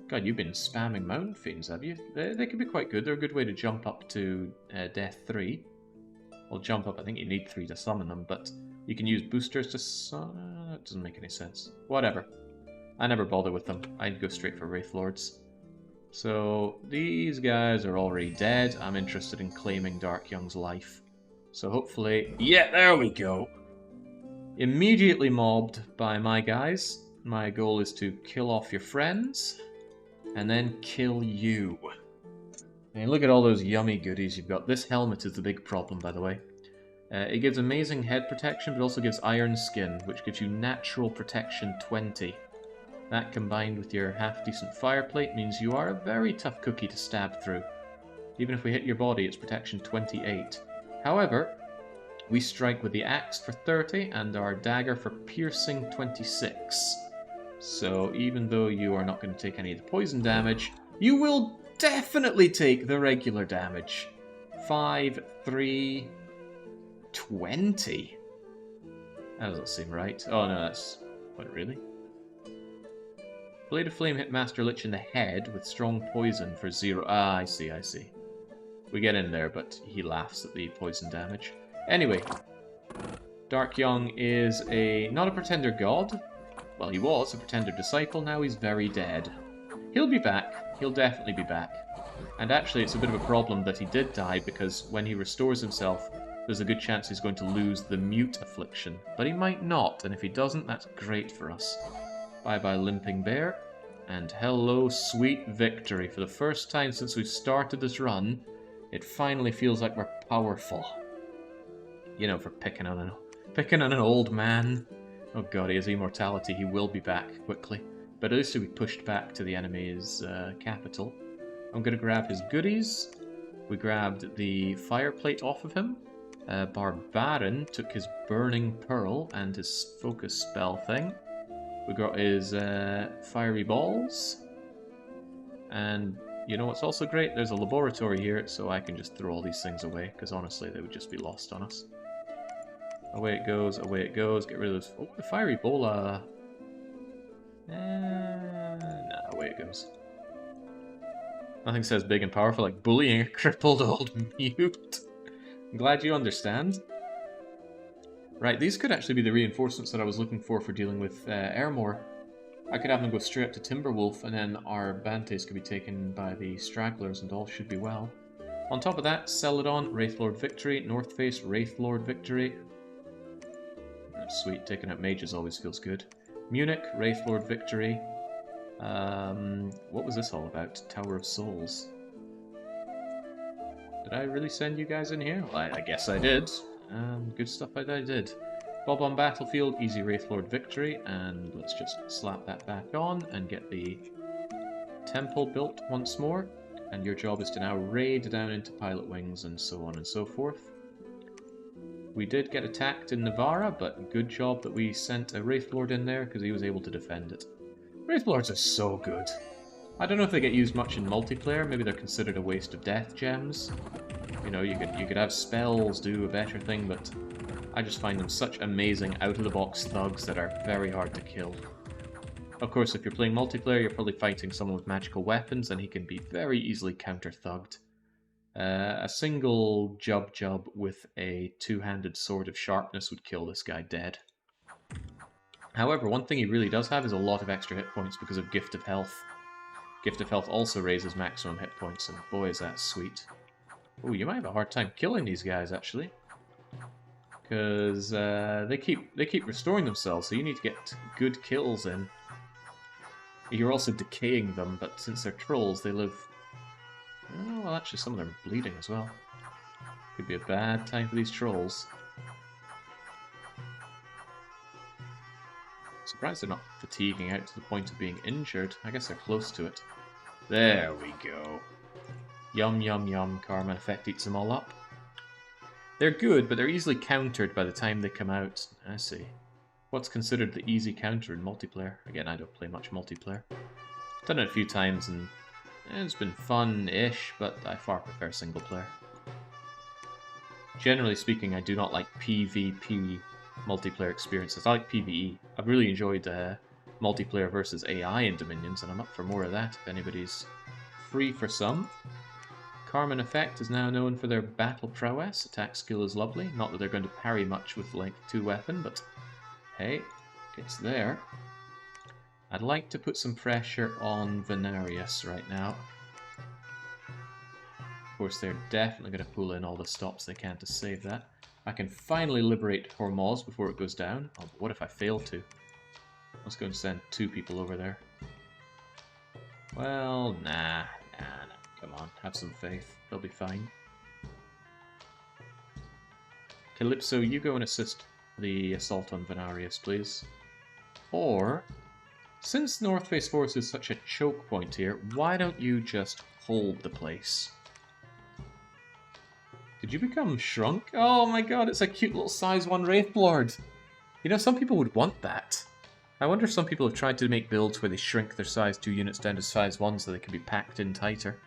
God, you've been spamming Mound Fiends, have you? They can be quite good. They're a good way to jump up to Death 3. Well, jump up, I think you need 3 to summon them, but you can use boosters to summon... That doesn't make any sense. Whatever. I never bother with them. I'd go straight for Wraith Lords. So, these guys are already dead. I'm interested in claiming Dark Young's life. So hopefully... Yeah, there we go! Immediately mobbed by my guys. My goal is to kill off your friends, and then kill you. And look at all those yummy goodies you've got. This helmet is the big problem, by the way. It gives amazing head protection, but also gives iron skin, which gives you natural protection 20. That combined with your half-decent fireplate means you are a very tough cookie to stab through. Even if we hit your body, it's protection 28. However, we strike with the axe for 30 and our dagger for piercing 26. So even though you are not going to take any of the poison damage, you will definitely take the regular damage. 5, 3, 20? That doesn't seem right. Oh no, that's... What, really? Blade of Flame hit Master Lich in the head with strong poison for 0. Ah, I see, I see. We get in there, but he laughs at the poison damage. Anyway, Dark Young is not a pretender god. Well, he was a pretender disciple, now he's very dead. He'll be back. He'll definitely be back. And actually, it's a bit of a problem that he did die, because when he restores himself, there's a good chance he's going to lose the mute affliction. But he might not, and if he doesn't, that's great for us. Bye-bye, Limping Bear. And hello, sweet victory. For the first time since we've started this run, it finally feels like we're powerful. You know, for picking on an old man. Oh god, he has immortality. He will be back quickly. But at least he'll be pushed back to the enemy's capital. I'm going to grab his goodies. We grabbed the fireplate off of him. Barbarian took his Burning Pearl and his focus spell thing. We got his fiery balls. And you know what's also great? There's a laboratory here, so I can just throw all these things away, because honestly they would just be lost on us. Away it goes, away it goes. Get rid of those. Oh, the fiery bola. Nah, away it goes. Nothing says big and powerful like bullying a crippled old mute. I'm glad you understand. Right, these could actually be the reinforcements that I was looking for dealing with Airmore. I could have them go straight up to Timberwolf, and then our Bantes could be taken by the Stragglers, and all should be well. On top of that, Celadon, Wraithlord Victory, North Face, Wraithlord Victory. That's sweet, taking out mages always feels good. Munich, Wraithlord Victory. What was this all about? Tower of Souls. Did I really send you guys in here? Well, I guess I did. Good stuff I did. Bob on Battlefield, easy Wraithlord Victory, and let's just slap that back on and get the temple built once more. And your job is to now raid down into Pilot Wings and so on and so forth. We did get attacked in Navarra, but good job that we sent a Wraithlord in there, because he was able to defend it. Wraithlords are so good. I don't know if they get used much in multiplayer, maybe they're considered a waste of death gems. You know, you could have spells do a better thing, but I just find them such amazing out-of-the-box thugs that are very hard to kill. Of course, if you're playing multiplayer, you're probably fighting someone with magical weapons, and he can be very easily counter-thugged. A single jub with a two-handed sword of sharpness would kill this guy dead. However, one thing he really does have is a lot of extra hit points because of Gift of Health. Gift of Health also raises maximum hit points, and boy is that sweet. Oh, you might have a hard time killing these guys, actually. Because they keep restoring themselves, so you need to get good kills in. You're also decaying them, but since they're trolls, they live... Oh, well, actually, some of them are bleeding as well. Could be a bad time for these trolls. Surprised they're not fatiguing out to the point of being injured. I guess they're close to it. There we go. Yum, yum, yum. Karma Effect eats them all up. They're good, but they're easily countered by the time they come out. I see. What's considered the easy counter in multiplayer? Again, I don't play much multiplayer. Done it a few times and it's been fun-ish, but I far prefer single player. Generally speaking, I do not like PvP multiplayer experiences. I like PvE. I've really enjoyed multiplayer versus AI in Dominions, and I'm up for more of that if anybody's free for some. Carmen Effect is now known for their battle prowess. Attack skill is lovely. Not that they're going to parry much with Length 2 weapon, but hey, it's there. I'd like to put some pressure on Venarius right now. Of course, they're definitely going to pull in all the stops they can to save that. I can finally liberate Hormuz before it goes down. Oh, but what if I fail to? Let's go and send 2 people over there. Well, nah. Come on, have some faith. They'll be fine. Calypso, you go and assist the assault on Venarius, please. Or, since North Face Force is such a choke point here, why don't you just hold the place? Did you become shrunk? Oh my god, it's a cute little size 1 Wraithlord! You know, some people would want that. I wonder if some people have tried to make builds where they shrink their size 2 units down to size 1 so they can be packed in tighter.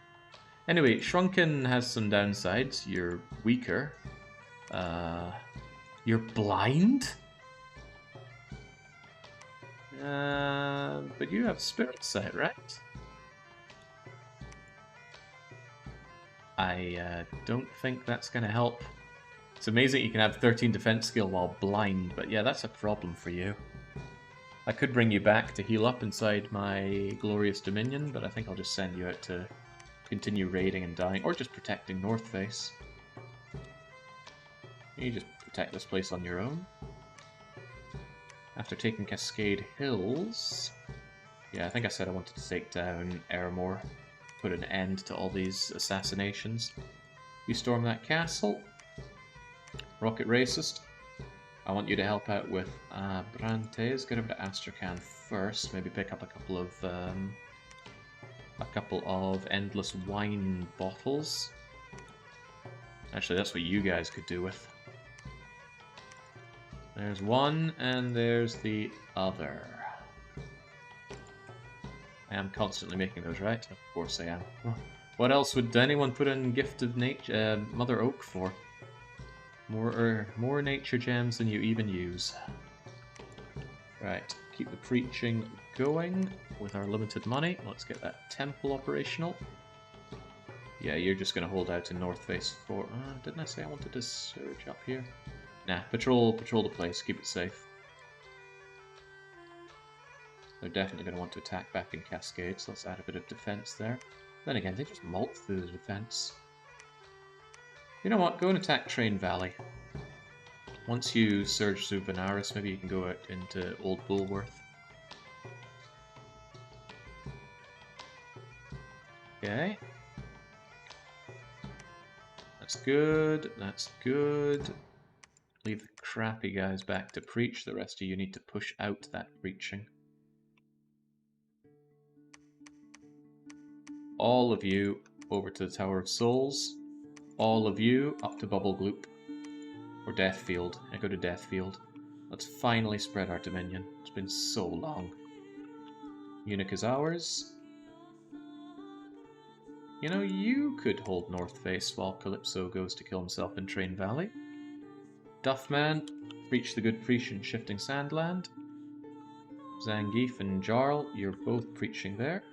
Anyway, Shrunken has some downsides. You're weaker. You're blind? But you have Spirit Sight, right? I don't think that's going to help. It's amazing you can have 13 defense skill while blind, but yeah, that's a problem for you. I could bring you back to heal up inside my glorious dominion, but I think I'll just send you out to continue raiding and dying, or just protecting North Face. You just protect this place on your own. After taking Cascade Hills... Yeah, I think I said I wanted to take down Airmore. Put an end to all these assassinations. You storm that castle. Rocket Racist. I want you to help out with Brantes. Get over to Astrakhan first. Maybe pick up a couple of endless wine bottles. Actually, that's what you guys could do with. There's one, and there's the other. I am constantly making those, right? Of course I am. What else would anyone put in Gift of Nature, Mother Oak for? More nature gems than you even use. Right, keep the preaching going with our limited money. Let's get that temple operational. Yeah, you're just going to hold out in North Face 4. Didn't I say I wanted to surge up here? Nah, patrol the place, keep it safe. They're definitely going to want to attack back in Cascade, so let's add a bit of defense there. Then again, they just molt through the defense. You know what, go and attack Train Valley. Once you surge through Benares, maybe you can go out into Old Bulworth. Okay. That's good, that's good. Leave the crappy guys back to preach, the rest of you need to push out that preaching. All of you over to the Tower of Souls. All of you up to Bubble Gloop. Or Deathfield. I go to Deathfield. Let's finally spread our dominion. It's been so long. Eunuch is ours. You know, you could hold North Face while Calypso goes to kill himself in Train Valley. Duffman, preach the good preach in Shifting Sandland. Zangief and Jarl, you're both preaching there.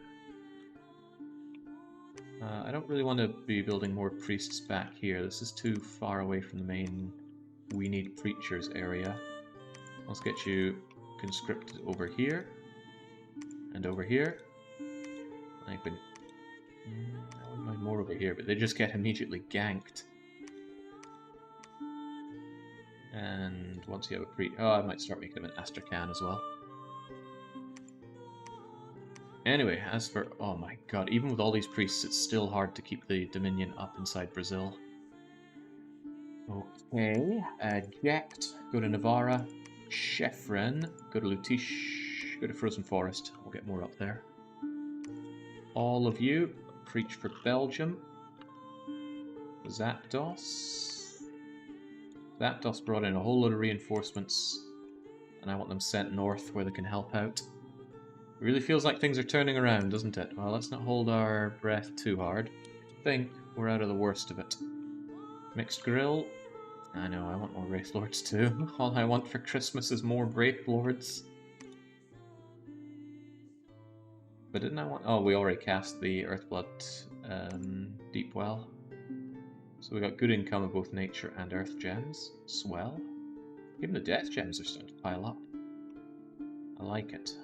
I don't really want to be building more priests back here. This is too far away from the main we need preachers area. Let's get you conscripted over here. And over here. I wouldn't mind more over here, but they just get immediately ganked. And once you have a priest... Oh, I might start making them an Astrakhan as well. Anyway, as for... Oh my god, even with all these priests, it's still hard to keep the Dominion up inside Brazil. Okay, Jekt, go to Navarra. Chefren, go to Lutish, go to Frozen Forest. We'll get more up there. All of you, preach for Belgium. Zapdos. Zapdos brought in a whole load of reinforcements, and I want them sent north where they can help out. It really feels like things are turning around, doesn't it? Well, let's not hold our breath too hard. I think we're out of the worst of it. Mixed Grill. I know, I want more Wraith Lords too. All I want for Christmas is more Wraith Lords. But didn't I want... Oh, we already cast the Earthblood Deep Well. So we got good income of both Nature and Earth Gems. Swell. Even the Death Gems are starting to pile up. I like it.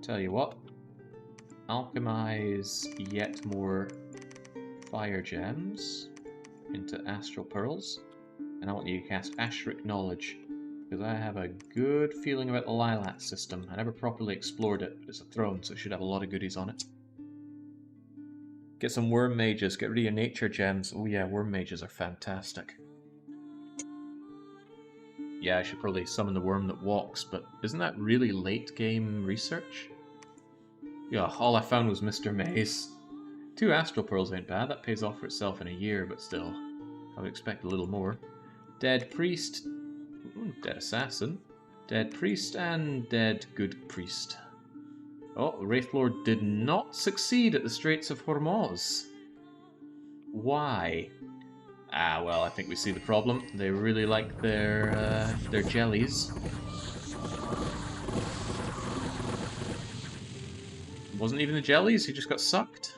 Tell you what. Alchemize yet more Fire Gems into Astral Pearls. And I want you to cast Asheric Knowledge, because I have a good feeling about the Lilat system. I never properly explored it, but it's a throne, so it should have a lot of goodies on it. Get some Worm Mages, get rid of your Nature Gems. Oh yeah, Worm Mages are fantastic. Yeah, I should probably summon the Worm that walks, but isn't that really late game research? Yeah, all I found was Mr. Maze. 2 Astral Pearls ain't bad, that pays off for itself in a year, but still, I would expect a little more. Dead Priest, Dead Assassin, Dead Priest, and Dead Good Priest. Oh, Wraithlord did not succeed at the Straits of Hormuz. Why? Ah, well, I think we see the problem. They really like their jellies. It wasn't even the jellies, he just got sucked.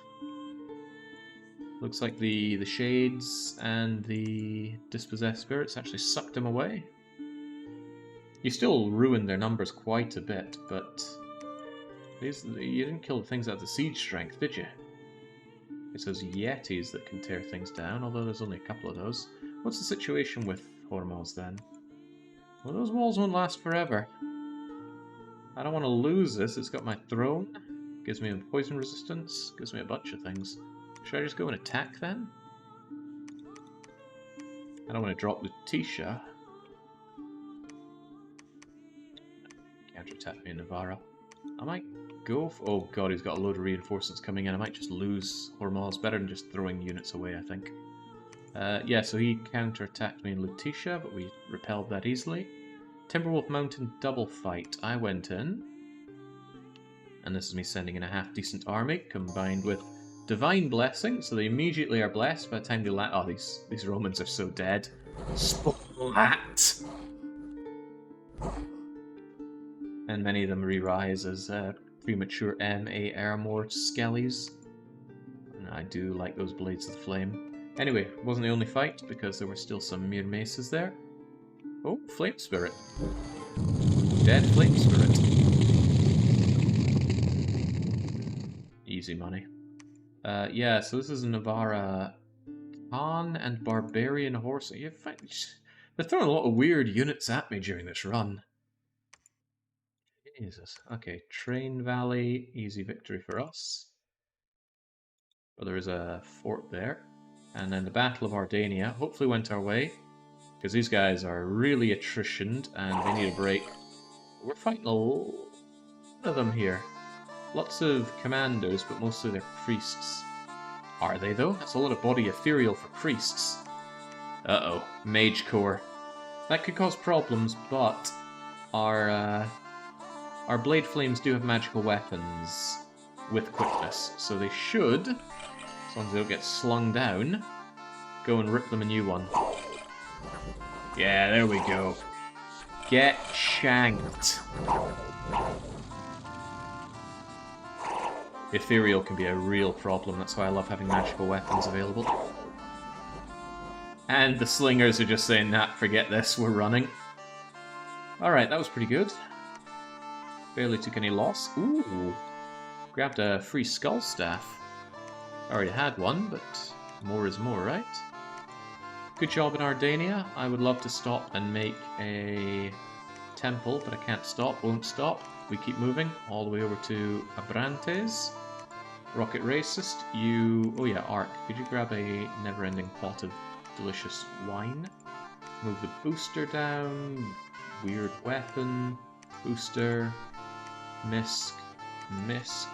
Looks like the Shades and the Dispossessed Spirits actually sucked him away. You still ruined their numbers quite a bit, but you didn't kill the things that have the siege strength, did you? It's those Yetis that can tear things down, although there's only a couple of those. What's the situation with Hormuz then? Well, those walls won't last forever. I don't want to lose this. It's got my throne. Gives me a poison resistance. Gives me a bunch of things. Should I just go and attack then? I don't want to drop Lutetia. Counterattack me in Navarra. I might go for... Oh god, he's got a load of reinforcements coming in. I might just lose Hormuz. Better than just throwing units away, I think. Yeah, so he counterattacked me in Lutetia, but we repelled that easily. Timberwolf Mountain double fight. I went in. And this is me sending in a half-decent army, combined with Divine Blessing, so they immediately are blessed by the time they land. Oh, these Romans are so dead. Splat! And many of them re-rise as premature MA Armor Skellies. And I do like those Blades of the Flame. Anyway, it wasn't the only fight, because there were still some Mere Maces there. Oh, Flame Spirit. Dead Flame Spirit. Easy money. Yeah, so this is Navarra Khan and Barbarian Horse. They're throwing a lot of weird units at me during this run. Jesus. Okay, Train Valley, easy victory for us. But there is a fort there. And then the Battle of Ardania hopefully went our way, because these guys are really attritioned and they need a break. We're fighting a lot of them here. Lots of commandos, but mostly they're priests. Are they, though? That's a lot of body ethereal for priests. Uh-oh. Mage Core. That could cause problems, but our Blade Flames do have magical weapons with quickness, so they should, as long as they don't get slung down, go and rip them a new one. Yeah, there we go. Get shanked. Ethereal can be a real problem, that's why I love having magical weapons available. And the slingers are just saying, nah, forget this, we're running. Alright, that was pretty good. Barely took any loss. Ooh, grabbed a free skull staff. I already had one, but more is more, right? Good job in Ardania. I would love to stop and make a temple, but I can't stop, won't stop. We keep moving all the way over to Abrantes. Rocket Racist, you... Oh yeah, Ark. Could you grab a never-ending pot of delicious wine? Move the booster down. Weird weapon. Booster. Misk. Misk.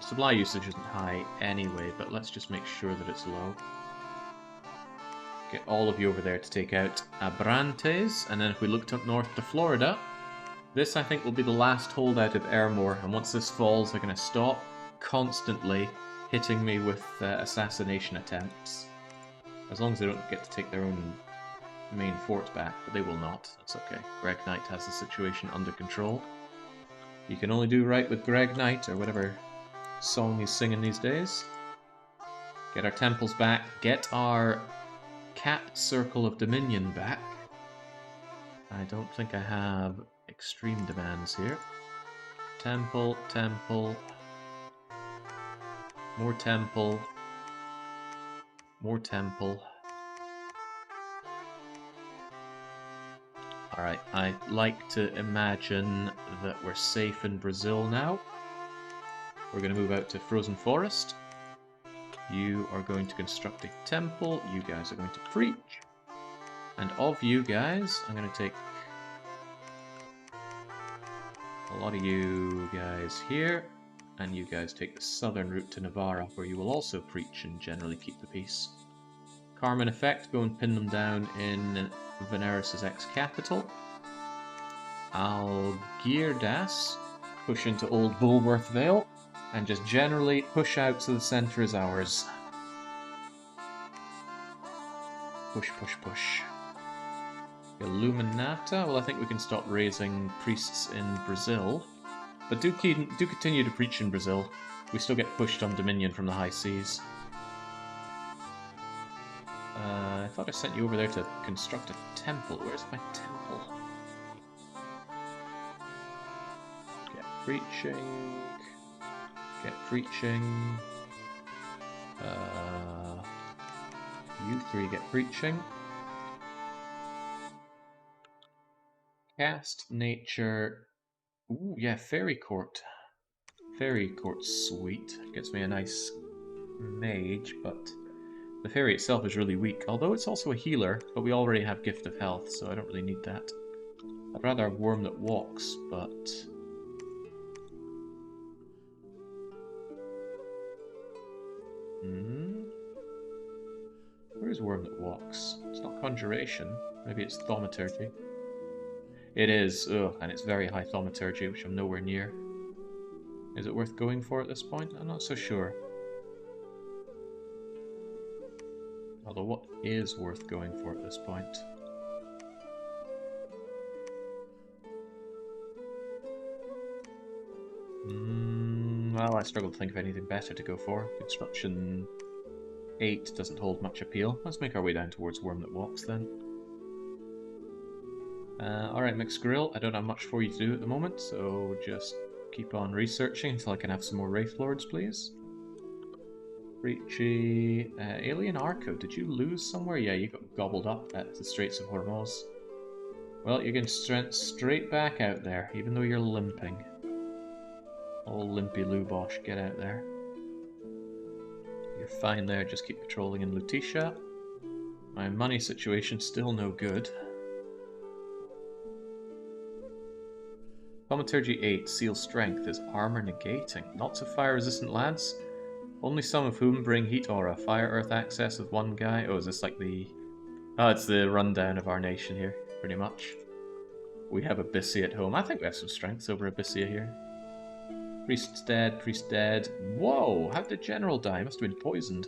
Supply usage isn't high anyway, but let's just make sure that it's low. Get all of you over there to take out Abrantes, and then if we looked up north to Florida, this I think will be the last holdout of Airmore, and once this falls they're going to stop constantly hitting me with assassination attempts. As long as they don't get to take their own main fort back, but they will not. That's okay. Greg Knight has the situation under control. You can only do right with Greg Knight, or whatever song he's singing these days. Get our temples back. Get our Cat Circle of Dominion back. I don't think I have extreme demands here. Temple, temple. More temple. More temple. Alright, I like to imagine that we're safe in Brazil now. We're going to move out to Frozen Forest. You are going to construct a temple. You guys are going to preach. And of you guys, I'm going to take a lot of you guys here. And you guys take the southern route to Navarra, where you will also preach and generally keep the peace. Carmen Effect, go and pin them down in Veneris' ex-capital. Algirdas, push into Old Bulworth Vale. And just generally push out so the center is ours. Push, push, push. Illuminata. Well, I think we can stop raising priests in Brazil. But do continue to preach in Brazil. We still get pushed on Dominion from the high seas. I thought I sent you over there to construct a temple. Where's my temple? Get preaching. Get preaching. You three get preaching. Cast nature. Ooh, yeah, Fairy Court. Fairy Court's sweet. Gets me a nice mage, but the fairy itself is really weak. Although it's also a healer, but we already have Gift of Health, so I don't really need that. I'd rather have Worm that walks, but... Where's Worm that walks? It's not Conjuration. Maybe it's Thaumaturgy. It is, ugh, and it's very high Thaumaturgy, which I'm nowhere near. Is it worth going for at this point? I'm not so sure. Although, what is worth going for at this point? Well, I struggle to think of anything better to go for. Construction 8 doesn't hold much appeal. Let's make our way down towards Worm that Walks then. Alright, Mixed Grill, I don't have much for you to do at the moment, so just keep on researching until I can have some more Wraith Lords, please. Breachy... Alien Arco, did you lose somewhere? Yeah, you got gobbled up at the Straits of Hormuz. Well, you're getting straight back out there, even though you're limping. Old limpy Lubosh, get out there. You're fine there, just keep patrolling in Lutetia. My money situation's still no good. Thaumaturgy 8, Seal Strength is armor negating. Not so fire resistant lads. Only some of whom bring heat aura. Fire earth access with one guy. Oh, is this like the... Oh, it's the rundown of our nation here, pretty much. We have Abysia at home. I think we have some strengths over Abysia here. Priest's dead, priest dead. Whoa, how did General die? He must have been poisoned.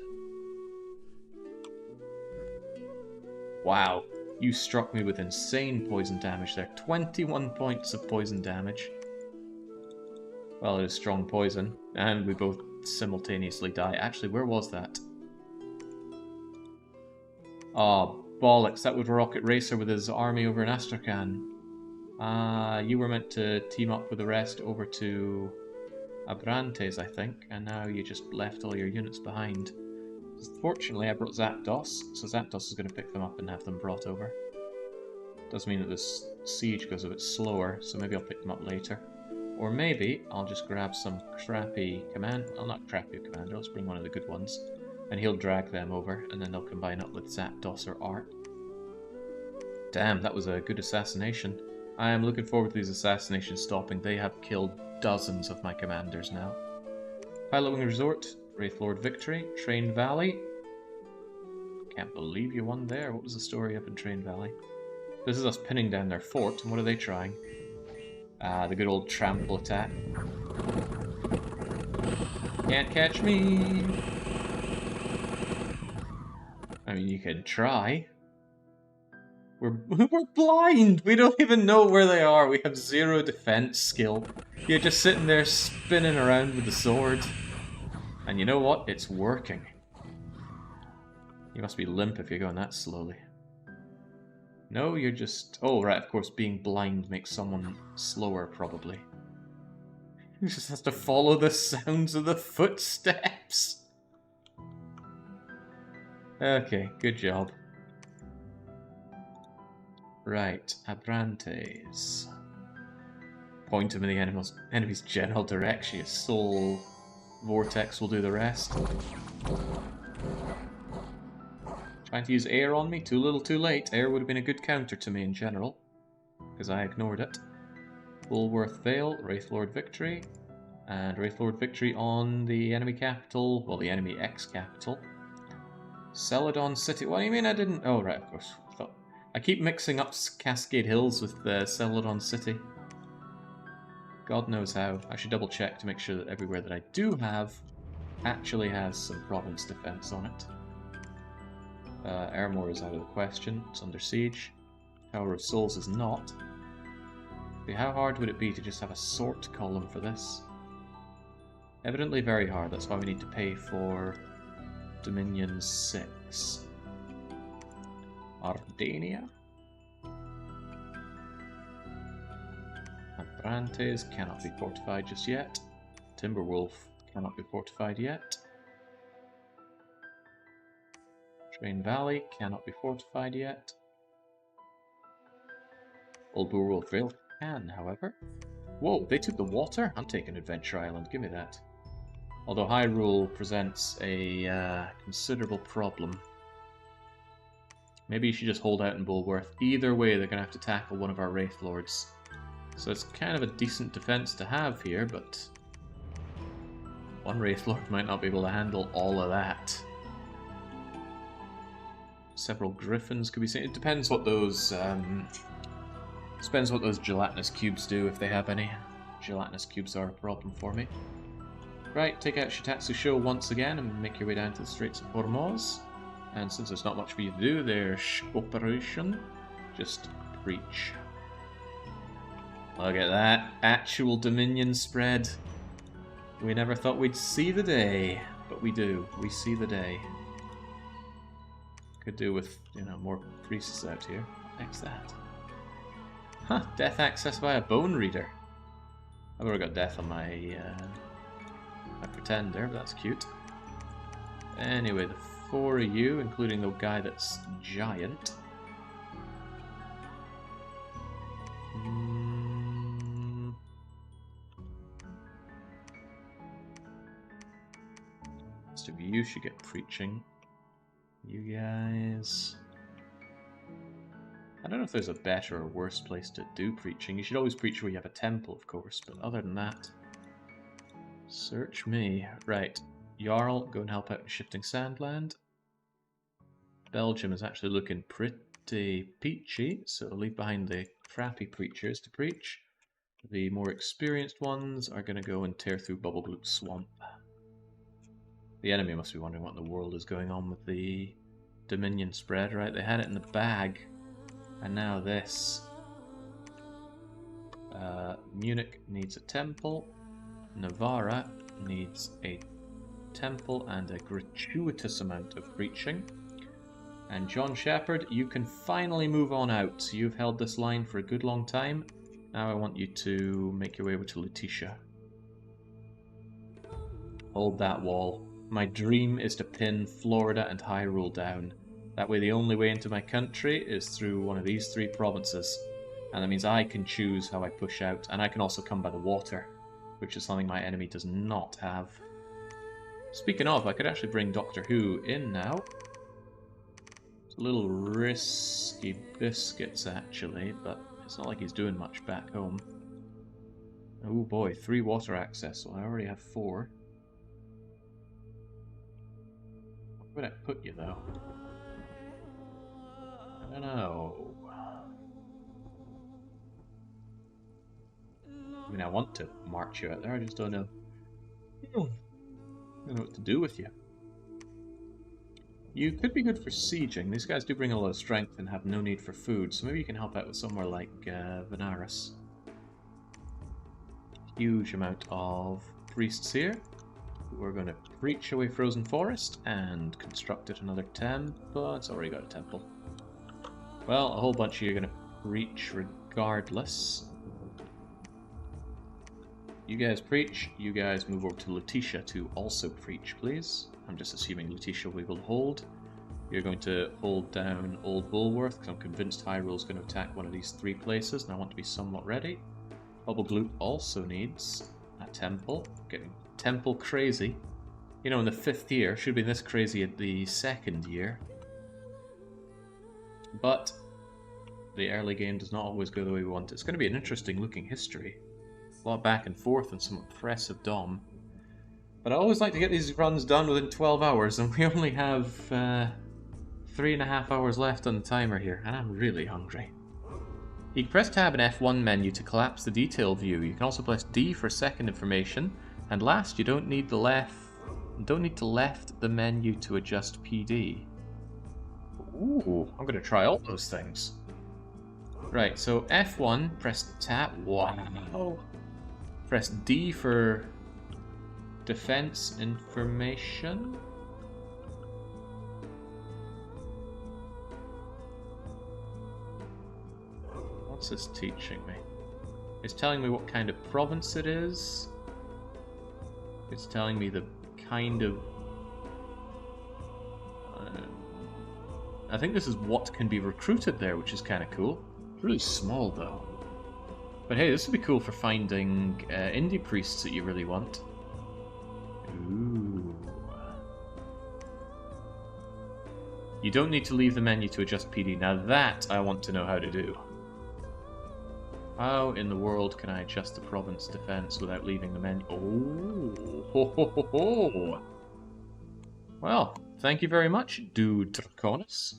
Wow, you struck me with insane poison damage there. 21 points of poison damage. Well, it is strong poison, and we both simultaneously die. Actually, where was that? Oh, bollocks, that was Rocket Racer with his army over in Astrakhan. You were meant to team up with the rest over to Abrantes, I think, and now you just left all your units behind. Fortunately, I brought Zapdos, so Zapdos is going to pick them up and have them brought over. Does mean that this siege goes a bit slower, so maybe I'll pick them up later. Or maybe I'll just grab some crappy command... Well, not crappy commander, let's bring one of the good ones. And he'll drag them over, and then they'll combine up with Zapdos or Art. Damn, that was a good assassination. I am looking forward to these assassinations stopping. They have killed dozens of my commanders now. Pilotwing Resort, Wraithlord Victory, Train Valley. Can't believe you won there. What was the story up in Train Valley? This is us pinning down their fort, and what are they trying? The good old trample attack. Can't catch me! I mean, you could try. We're blind! We don't even know where they are. We have 0 defense skill. You're just sitting there spinning around with the sword. And you know what? It's working. You must be limp if you're going that slowly. No, you're just... Oh, right, of course, being blind makes someone slower, probably. You just have to follow the sounds of the footsteps. Okay, good job. Right, Abrantes. Point him in the enemy's general direction. His soul vortex will do the rest. Trying to use air on me? Too little, too late. Air would have been a good counter to me in general, because I ignored it. Bulworth Vale, Wraithlord Victory, and Wraithlord Victory on the enemy capital, well, the enemy ex-capital. Celadon City. What do you mean I didn't? Oh, right, of course. I keep mixing up Cascade Hills with Celadon City. God knows how. I should double check to make sure that everywhere that I do have actually has some province defense on it. Airmore is out of the question. It's under siege. Tower of Souls is not. See, how hard would it be to just have a sort column for this? Evidently very hard. That's why we need to pay for Dominion 6. Ardania. Abrantes cannot be fortified just yet. Timberwolf cannot be fortified yet. Train Valley cannot be fortified yet. Old Bulworth Vale can, however. Whoa, they took the water? I'm taking Adventure Island, give me that. Although Hyrule presents a considerable problem. Maybe you should just hold out in Bulworth. Either way, they're going to have to tackle one of our Wraithlords. So it's kind of a decent defense to have here, but one Wraithlord might not be able to handle all of that. Several Griffins could be seen. It depends what those gelatinous cubes do, if they have any. Gelatinous cubes are a problem for me. Right, take out Shitatsu Sho once again and make your way down to the Straits of Hormuz. And since there's not much for you to do, there's operation. Just preach. Look at that. Actual Dominion spread. We never thought we'd see the day, but we do. We see the day. Could do with, you know, more priests out here. What's that? Huh, death access by a bone reader. I've already got death on my pretender, but that's cute. Anyway, the 4 of you, including the guy that's giant. Most of you should get preaching. You guys... I don't know if there's a better or worse place to do preaching. You should always preach where you have a temple, of course, but other than that... Search me. Right. Jarl, go and help out in Shifting Sandland. Belgium is actually looking pretty peachy, so leave behind the crappy preachers to preach. The more experienced ones are going to go and tear through Bubblegloop Swamp. The enemy must be wondering what in the world is going on with the Dominion spread, right? They had it in the bag, and now this. Munich needs a temple. Navarra needs a temple and a gratuitous amount of preaching. And John Shepherd, you can finally move on out. You've held this line for a good long time. Now I want you to make your way over to Lutetia. Hold that wall. My dream is to pin Florida and Hyrule down. That way the only way into my country is through one of these 3 provinces. And that means I can choose how I push out, and I can also come by the water, which is something my enemy does not have. Speaking of, I could actually bring Doctor Who in now. It's a little risky biscuits, actually, but it's not like he's doing much back home. Oh boy, 3 water access, so I already have 4. Where would I put you, though? I don't know. I mean, I want to march you out there, I just don't know. I don't know what to do with you. You could be good for sieging. These guys do bring a lot of strength and have no need for food, so maybe you can help out with somewhere like Venaris. Huge amount of priests here. We're going to preach away Frozen Forest and constructed another temple. It's already got a temple. Well, a whole bunch of you are going to preach regardless. You guys preach. You guys move over to Lutetia to also preach, please. I'm just assuming Lutetia we will hold. You're going to hold down Old Bulworth, because I'm convinced Hyrule's going to attack one of these 3 places, and I want to be somewhat ready. Bubble Gloop also needs a temple. Getting temple crazy. You know, in the 5th year. Should be this crazy at the 2nd year. But the early game does not always go the way we want. It's going to be an interesting looking history. A lot back and forth and some impressive dom. But I always like to get these runs done within 12 hours, and we only have 3.5 hours left on the timer here, and I'm really hungry. You can press Tab and F1 menu to collapse the detail view. You can also press D for second information, and last, you don't need to left the menu to adjust PD. Ooh, I'm gonna try all those things. Right, so F1, press Tab. Wow. Press D for defense information. What's this teaching me? It's telling me what kind of province it is. It's telling me the kind of... I think this is what can be recruited there, which is kind of cool. It's really small, though. But hey, this would be cool for finding indie priests that you really want. Ooh. You don't need to leave the menu to adjust PD. Now that I want to know how to do. How in the world can I adjust the province defense without leaving the menu? Oh, ho, ho, ho, ho. Well, thank you very much, Dude Draconis.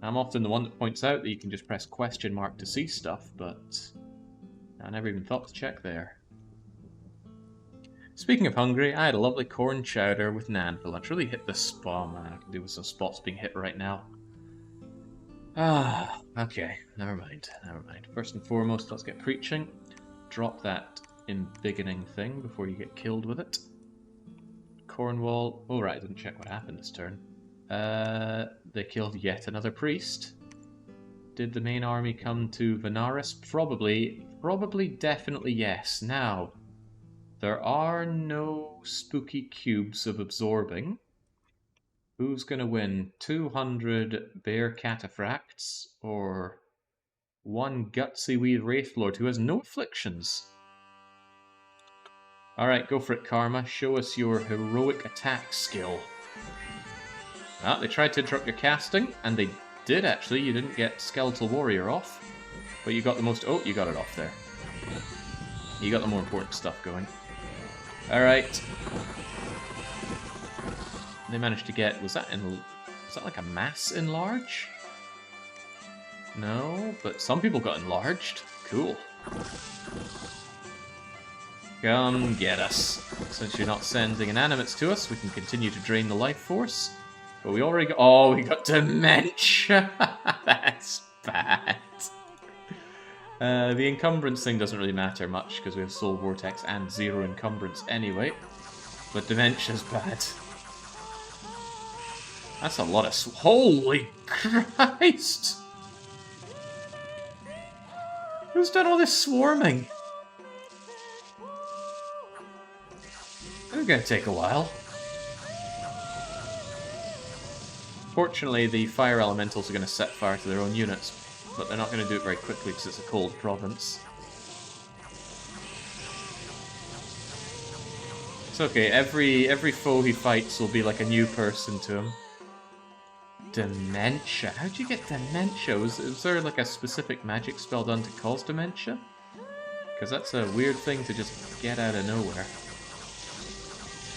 I'm often the one that points out that you can just press question mark to see stuff, but I never even thought to check there. Speaking of hungry, I had a lovely corn chowder with naan for lunch. Really hit the spot, man. I can do with some spots being hit right now. Ah, okay. Never mind. Never mind. First and foremost, let's get preaching. Drop that embiggening thing before you get killed with it. Cornwall. Oh, right. I didn't check what happened this turn. They killed yet another priest. Did the main army come to Venaris? Probably. Definitely yes. Now, there are no spooky cubes of absorbing. Who's going to win? 200 bear cataphracts or one gutsy wee wraithlord who has no afflictions? Alright, go for it, Karma. Show us your heroic attack skill. Ah, they tried to interrupt your casting, and they did actually. You didn't get Skeletal Warrior off, but you got the most... Oh, you got it off there. You got the more important stuff going. Alright. They managed to get... Was that like a mass enlarge? No, but some people got enlarged. Cool. Come get us. Since you're not sending inanimates to us, we can continue to drain the life force. But we already got... Oh, we got dementia! That's bad. The encumbrance thing doesn't really matter much because we have Soul Vortex and 0 encumbrance anyway. But Dementia's bad. That's a lot of... Holy Christ! Who's done all this swarming? It's gonna take a while. Fortunately, the fire elementals are going to set fire to their own units, but they're not going to do it very quickly because it's a cold province. It's okay, every foe he fights will be like a new person to him. Dementia? How'd you get dementia? Was there like a specific magic spell done to cause dementia? Because that's a weird thing to just get out of nowhere.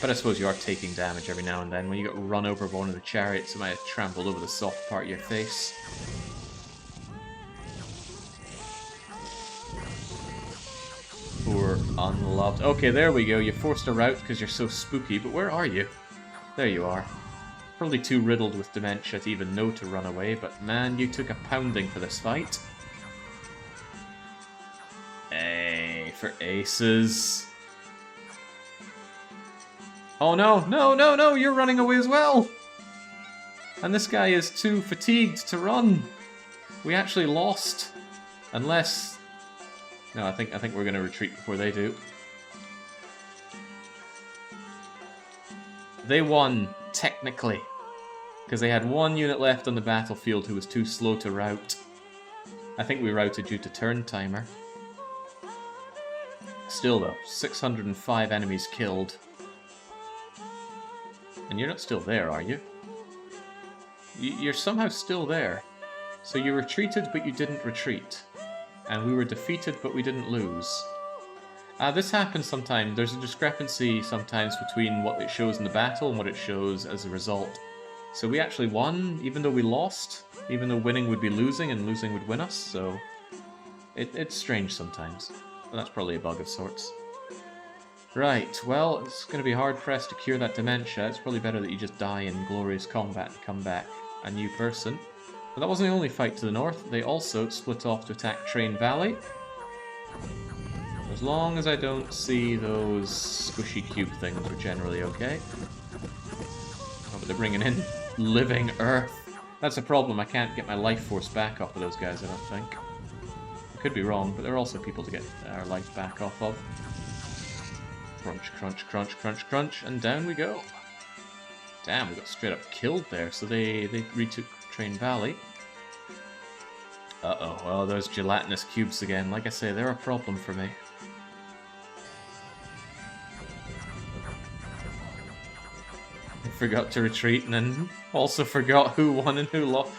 But I suppose you are taking damage every now and then. When you get run over by one of the chariots, it might have trampled over the soft part of your face. Poor unloved. Okay, there we go. You forced a rout because you're so spooky, but where are you? There you are. Probably too riddled with dementia to even know to run away, but man, you took a pounding for this fight. Hey, for aces. Oh no, no, no, no, you're running away as well! And this guy is too fatigued to run. We actually lost. Unless... No, I think we're going to retreat before they do. They won, technically. Because they had one unit left on the battlefield who was too slow to rout. I think we routed due to turn timer. Still though, 605 enemies killed. And you're not still there, are you? You're somehow still there. So you retreated, but you didn't retreat. And we were defeated, but we didn't lose. This happens sometimes. There's a discrepancy sometimes between what it shows in the battle and what it shows as a result. So we actually won, even though we lost. Even though winning would be losing, and losing would win us, so... It's strange sometimes. But that's probably a bug of sorts. Right, well, it's going to be hard-pressed to cure that dementia. It's probably better that you just die in glorious combat and come back a new person. But that wasn't the only fight to the north. They also split off to attack Train Valley. As long as I don't see those squishy cube things, we're generally okay. Oh, but they're bringing in living earth. That's a problem. I can't get my life force back off of those guys, I don't think. I could be wrong, but there are also people to get our life back off of. Crunch, crunch, crunch, crunch, crunch, and down we go. Damn, we got straight up killed there, so they retook Train Valley. Uh-oh, well, those gelatinous cubes again. Like I say, they're a problem for me. I forgot to retreat, and then also forgot who won and who lost.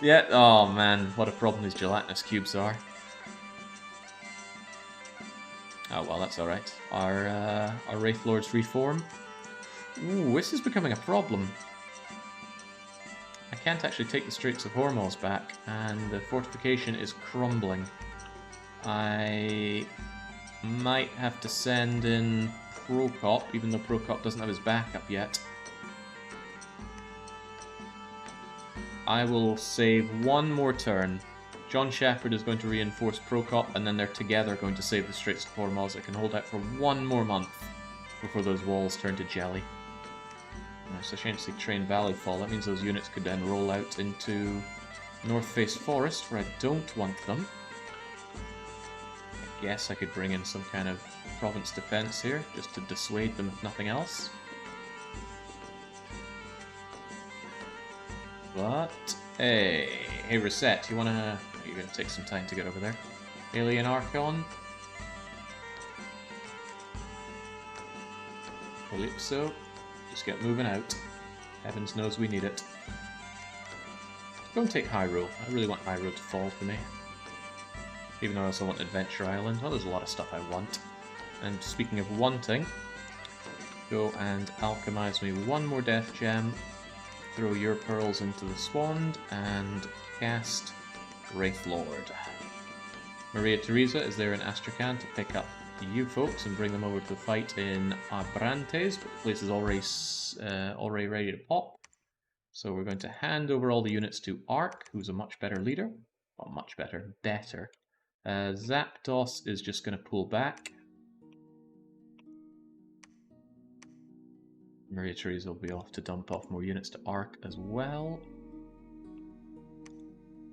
Yeah, oh man, what a problem these gelatinous cubes are. Oh well, that's alright. Our Wraith Lords reform. Ooh, this is becoming a problem. I can't actually take the Straits of Hormuz back, and the fortification is crumbling. I might have to send in Prokop, even though Prokop doesn't have his backup yet. I will save one more turn. John Shepherd is going to reinforce Prokop, and then they're together going to save the Straits of Hormuz. It can hold out for one more month before those walls turn to jelly. It's a shame to see Train Valley fall. That means those units could then roll out into North Face Forest, where I don't want them. I guess I could bring in some kind of province defense here, just to dissuade them if nothing else. But, hey, Reset, you're gonna take some time to get over there. Alien Archon. Calypso. Just get moving out. Heavens knows we need it. Don't take Hyrule. I really want Hyrule to fall for me. Even though I also want Adventure Island. Well, there's a lot of stuff I want. And speaking of wanting, go and alchemize me one more Death Gem. Throw your pearls into the Swand and cast Wraith Lord. Maria Theresa is there in Astrakhan to pick up you folks and bring them over to the fight in Abrantes, but the place is already ready to pop. So we're going to hand over all the units to Ark, who's a much better leader. Well, much better. Zapdos is just going to pull back. Meriatories will be off to dump off more units to Arc as well.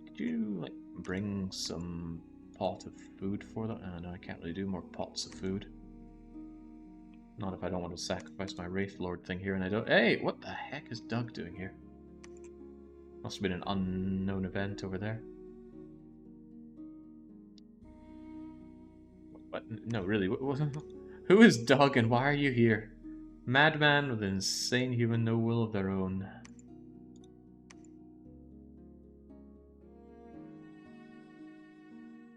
Could you like bring some pot of food for them? No, I can't really do more pots of food. Not if I don't want to sacrifice my Wraith Lord thing here, and I don't. Hey, what the heck is Doug doing here? Must have been an unknown event over there. What? No, really. Who is Doug and why are you here? Madman with insane human no will of their own.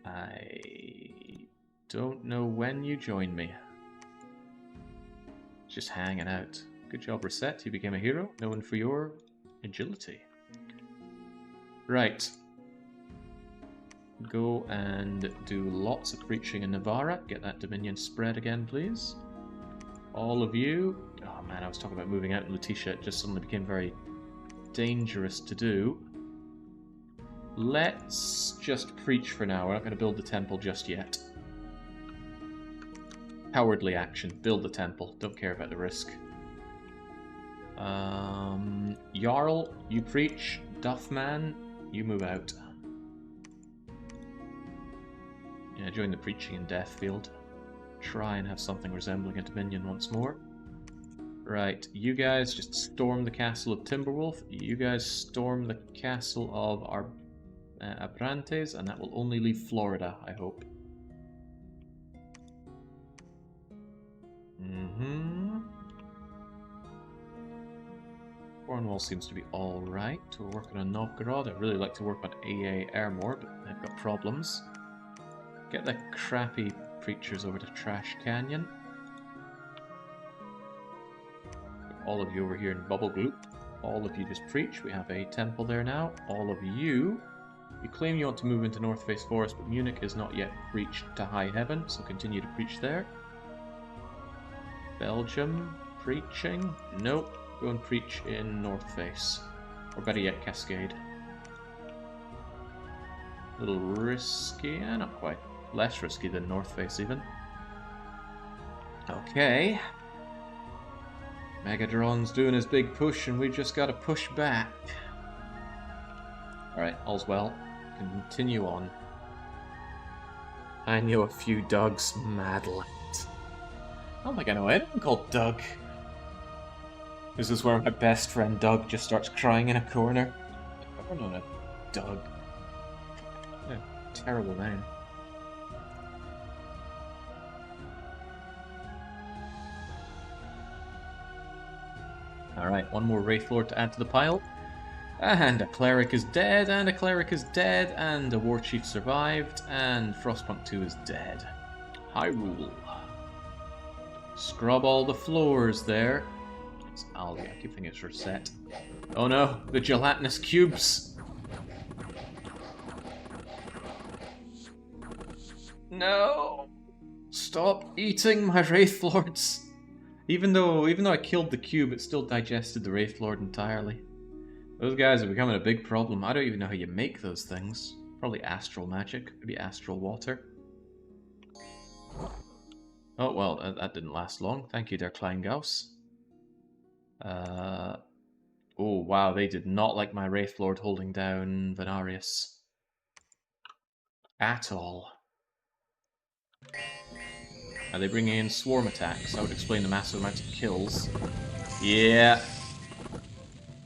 I don't know when you joined me. Just hanging out. Good job, Reset. You became a hero, known for your agility. Right. Go and do lots of preaching in Navarra. Get that Dominion spread again, please. All of you... Oh man, I was talking about moving out in Letitia. It just suddenly became very dangerous to do. Let's just preach for now. We're not going to build the temple just yet. Cowardly action. Build the temple. Don't care about the risk. Jarl, you preach. Duffman, you move out. Yeah, join the preaching in Deathfield. Try and have something resembling a Dominion once more. Right, you guys just storm the castle of Timberwolf. You guys storm the castle of Abrantes, and that will only leave Florida, I hope. Cornwall seems to be alright. We're working on Novgorod. I'd really like to work on AA Airmore, but they've got problems. Get the crappy preachers over to Trash Canyon. All of you over here in Bubble Gloop. All of you just preach. We have a temple there now. All of you... You claim you want to move into North Face Forest, but Munich is not yet preached to high heaven, so continue to preach there. Belgium, preaching? Nope. Go and preach in North Face. Or better yet, Cascade. A little risky, not quite. Less risky than North Face even. Okay. Megadron's doing his big push and we've just got to push back. Alright, all's well. Continue on. I know a few Dougs, Madlet. I don't think I know anyone called Doug. This is where my best friend Doug just starts crying in a corner. I've never known a Doug. What a terrible name. Alright, one more Wraith Lord to add to the pile. And a cleric is dead, and a cleric is dead, and a war chief survived, and Frostpunk 2 is dead. Hyrule. Scrub all the floors there. It's Algae, I keep thinking it's Reset. Oh no, the gelatinous cubes! No! Stop eating my Wraith Lords! Even though I killed the cube, it still digested the Wraith Lord entirely. Those guys are becoming a big problem. I don't even know how you make those things. Probably astral magic, maybe astral water. Oh, well, that didn't last long. Thank you there, Kleingauss. Oh, wow, they did not like my Wraith Lord holding down Venarius. At all. Are they bringing in swarm attacks? That would explain the massive amount of kills. Yeah.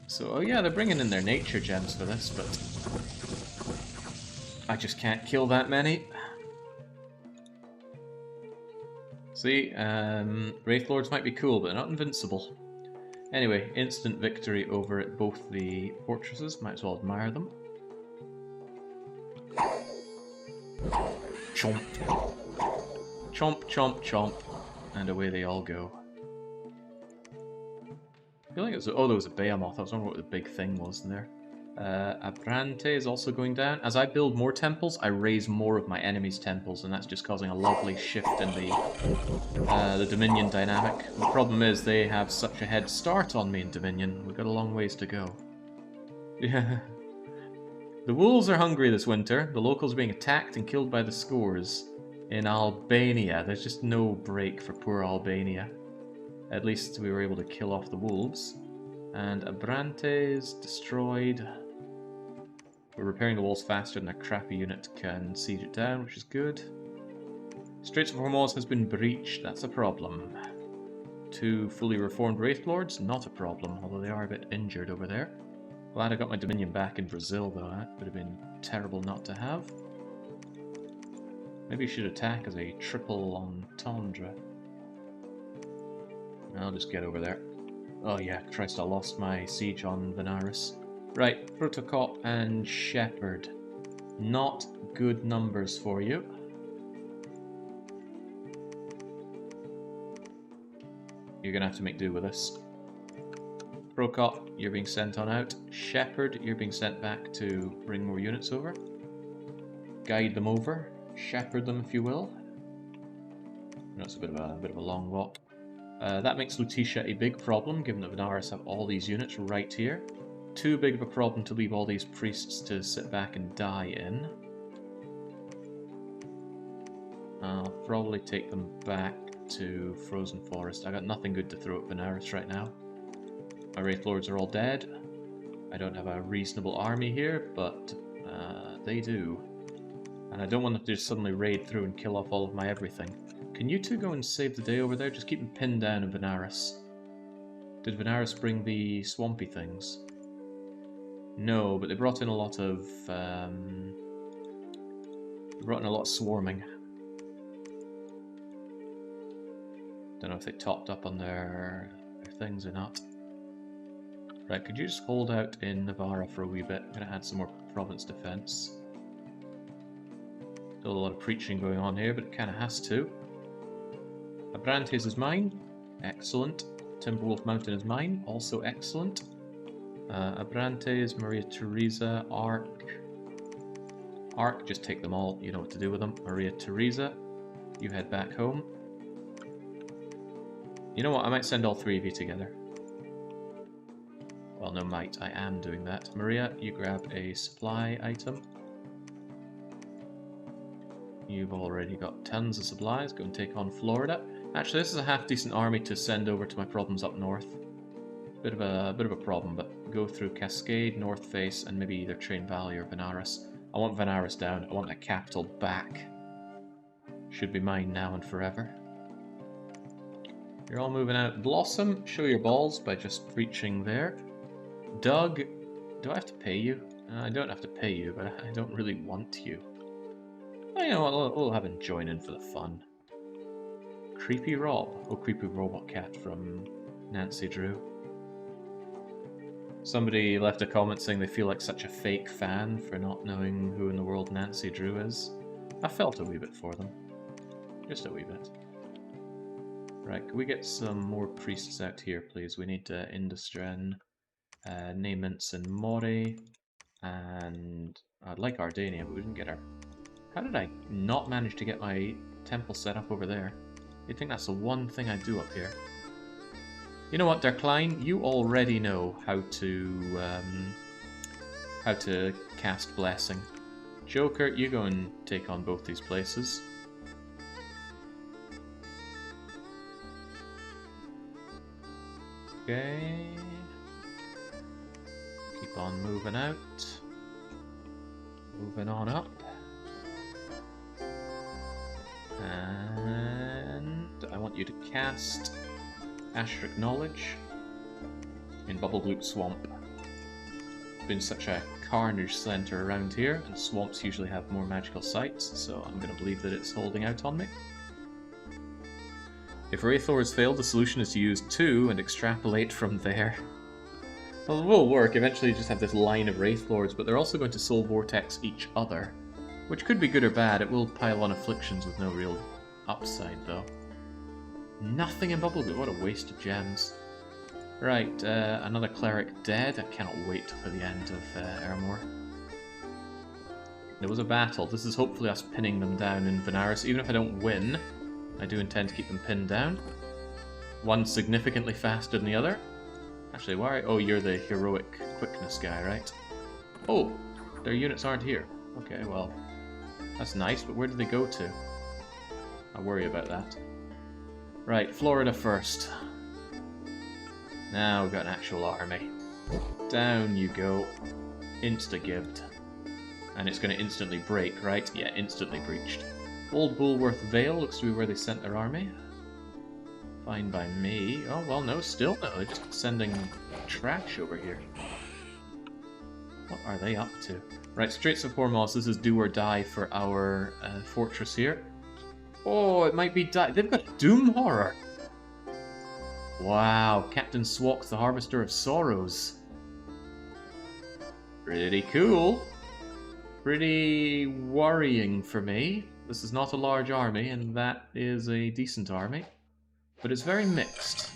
So, oh yeah, they're bringing in their nature gems for this, but... I just can't kill that many. See, Wraith Lords might be cool, but they're not invincible. Anyway, instant victory over at both the fortresses. Might as well admire them. Chomp. Chomp, chomp, chomp. And away they all go. I feel like it was... Oh, there was a Behemoth. I was wondering what the big thing was in there. Abrante is also going down. As I build more temples, I raise more of my enemies' temples, and that's just causing a lovely shift in the Dominion dynamic. The problem is they have such a head start on me in Dominion. We've got a long ways to go. Yeah. The wolves are hungry this winter. The locals are being attacked and killed by the scores. In Albania, there's just no break for poor Albania. At least we were able to kill off the wolves. And Abrantes destroyed. We're repairing the walls faster than a crappy unit can siege it down, which is good. Straits of Hormuz has been breached, that's a problem. 2 fully reformed Wraith Lords, not a problem, although they are a bit injured over there. Glad I got my Dominion back in Brazil though, that would have been terrible not to have. Maybe you should attack as a triple entendre. I'll just get over there. Oh yeah, Christ, I lost my siege on Benares. Right, Protocop and Shepherd. Not good numbers for you. You're gonna have to make do with this. Protocop, you're being sent on out. Shepherd, you're being sent back to bring more units over. Guide them over. Shepherd them, if you will. That's a bit of a long walk. That makes Lutetia a big problem, given that Benares have all these units right here. Too big of a problem to leave all these priests to sit back and die in. I'll probably take them back to Frozen Forest. I got nothing good to throw at Benares right now. My Wraith Lords are all dead. I don't have a reasonable army here, but they do. And I don't want them to just suddenly raid through and kill off all of my everything. Can you two go and save the day over there? Just keep them pinned down in Benares. Did Benares bring the swampy things? No, but they brought in a lot of swarming. Don't know if they topped up on their things or not. Right, could you just hold out in Navarra for a wee bit? I'm gonna add some more province defense. Still a lot of preaching going on here, but it kind of has to. Abrantes is mine. Excellent. Timberwolf Mountain is mine. Also excellent. Abrantes, Maria Theresa, Ark. Ark, just take them all. You know what to do with them. Maria Theresa, you head back home. You know what? I might send all 3 of you together. Well, no, might. I am doing that. Maria, you grab a supply item. You've already got tons of supplies. Go and take on Florida. Actually, this is a half-decent army to send over to my problems up north. Bit of a problem, but go through Cascade, North Face, and maybe either Train Valley or Benares. I want Benares down. I want that capital back. Should be mine now and forever. You're all moving out. Blossom, show your balls by just reaching there. Doug, do I have to pay you? I don't have to pay you, but I don't really want you. Oh, you know what, we'll have him join in for the fun. Creepy Rob. Oh, Creepy Robot Cat from Nancy Drew. Somebody left a comment saying they feel like such a fake fan for not knowing who in the world Nancy Drew is. I felt a wee bit for them. Just a wee bit. Right, can we get some more priests out here, please? We need Industren, Naments and Mori, and I'd like Ardania, but we didn't get our... How did I not manage to get my temple set up over there? You'd think that's the one thing I do up here. You know what, Derkline? You already know how to cast Blessing. Joker, you go and take on both these places. Okay. Keep on moving out. Moving on up. And I want you to cast Asheric Knowledge in Bubblegloop Swamp. It's been such a carnage center around here, and swamps usually have more magical sites, so I'm going to believe that it's holding out on me. If Wraith Lords fail, the solution is to use 2 and extrapolate from there. Well, it will work. Eventually you just have this line of Wraith Lords, but they're also going to Soul Vortex each other, which could be good or bad. It will pile on afflictions with no real upside, though. Nothing in Bubblegloop. What a waste of gems. Right, another cleric dead. I cannot wait for the end of Ermor. There was a battle. This is hopefully us pinning them down in Benares. Even if I don't win, I do intend to keep them pinned down. One significantly faster than the other. Actually, why? Oh, you're the heroic quickness guy, right? Oh, Their units aren't here. Okay, well, that's nice, but where did they go to? I worry about that. Right, Florida first. Now we've got an actual army. Down you go. Insta-gibbed. And it's going to instantly break, right? Yeah, instantly breached. Old Woolworth Vale looks to be where they sent their army. Fine by me. Oh, well, no, still no. They're just sending trash over here. What are they up to? Right, Straits of Hormuz, this is do or die for our fortress here. Oh, it might be die. They've got Doom Horror. Wow, Captain Swok, the Harvester of Sorrows. Pretty cool. Pretty worrying for me. This is not a large army, and that is a decent army. But it's very mixed.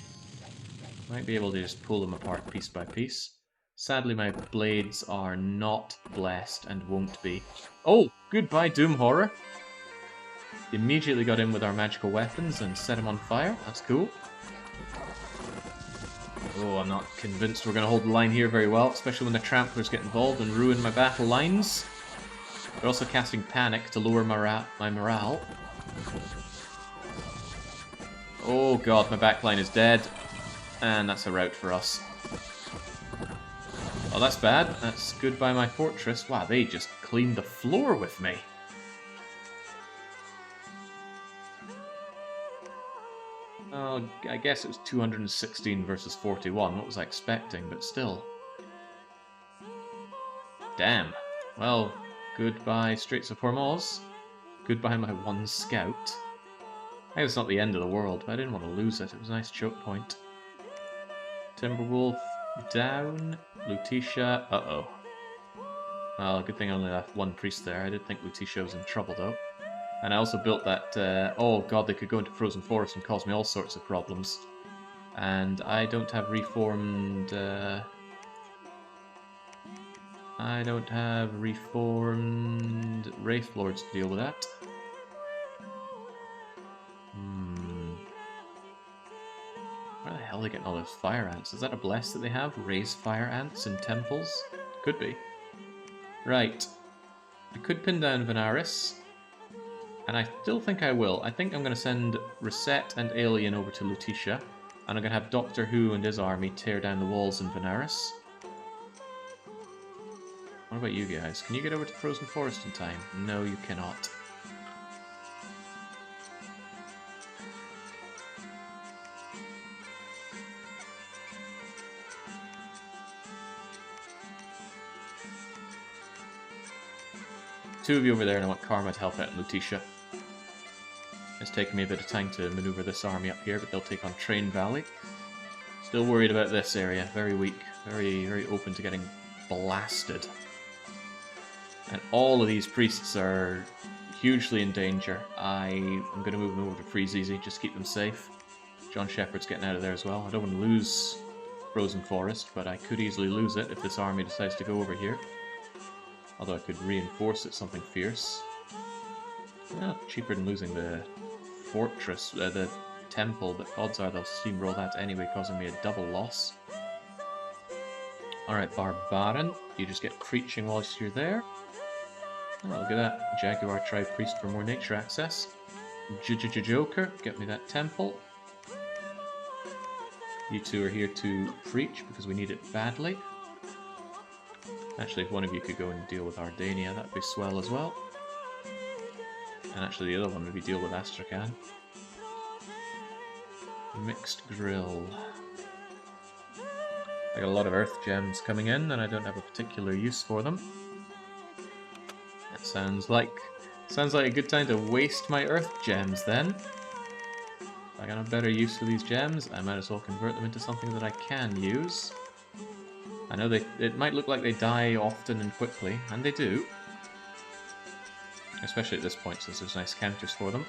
Might be able to just pull them apart piece by piece. Sadly, my blades are not blessed and won't be. Oh, goodbye, Doom Horror. Immediately got in with our magical weapons and set him on fire. That's cool. Oh, I'm not convinced we're going to hold the line here very well, especially when the Tramplers get involved and ruin my battle lines. They're also casting Panic to lower my morale. Oh god, my backline is dead. And that's a rout for us. Oh, that's bad. That's goodbye my fortress. Wow, they just cleaned the floor with me. Oh, I guess it was 216 versus 41. What was I expecting? But still. Damn. Well, goodbye Straits of Hormuz. Goodbye my one scout. I guess it's not the end of the world, but I didn't want to lose it. It was a nice choke point. Timberwolf down. Lutetia. Uh-oh. Well, good thing I only left one priest there. I did think Lutetia was in trouble, though. And I also built that... oh god, they could go into Frozen Forest and cause me all sorts of problems. And I don't have reformed... I don't have reformed Wraith Lords to deal with that. Where the hell are they getting all those fire ants? Is that a bless that they have? Raise fire ants in temples? Could be. Right. I could pin down Venaris. And I still think I will. I think I'm going to send Reset and Alien over to Lutetia. And I'm going to have Doctor Who and his army tear down the walls in Venaris. What about you guys? Can you get over to Frozen Forest in time? No, you cannot. Two of you over there, and I want Karma to help out Lutetia. It's taken me a bit of time to maneuver this army up here, but they'll take on Train Valley. Still worried about this area. Very weak. Very, very open to getting blasted. And all of these priests are hugely in danger. I'm going to move them over to Freeze Easy, just keep them safe. John Shepherd's getting out of there as well. I don't want to lose Frozen Forest, but I could easily lose it if this army decides to go over here. Although I could reinforce it something fierce. Well, cheaper than losing the fortress, the temple, but odds are they'll steamroll that anyway, causing me a double loss. Alright, Barbarian, you just get preaching whilst you're there. Oh, look at that. Jaguar Tribe Priest for more nature access. Joker, get me that temple. You two are here to preach because we need it badly. Actually, if one of you could go and deal with Ardania, that'd be swell as well. And actually the other one would be deal with Astrakhan. Mixed Grill. I got a lot of earth gems coming in, and I don't have a particular use for them. That sounds like a good time to waste my earth gems then. If I got a better use for these gems, I might as well convert them into something that I can use. I know it might look like they die often and quickly, and they do. Especially at this point, since there's nice counters for them.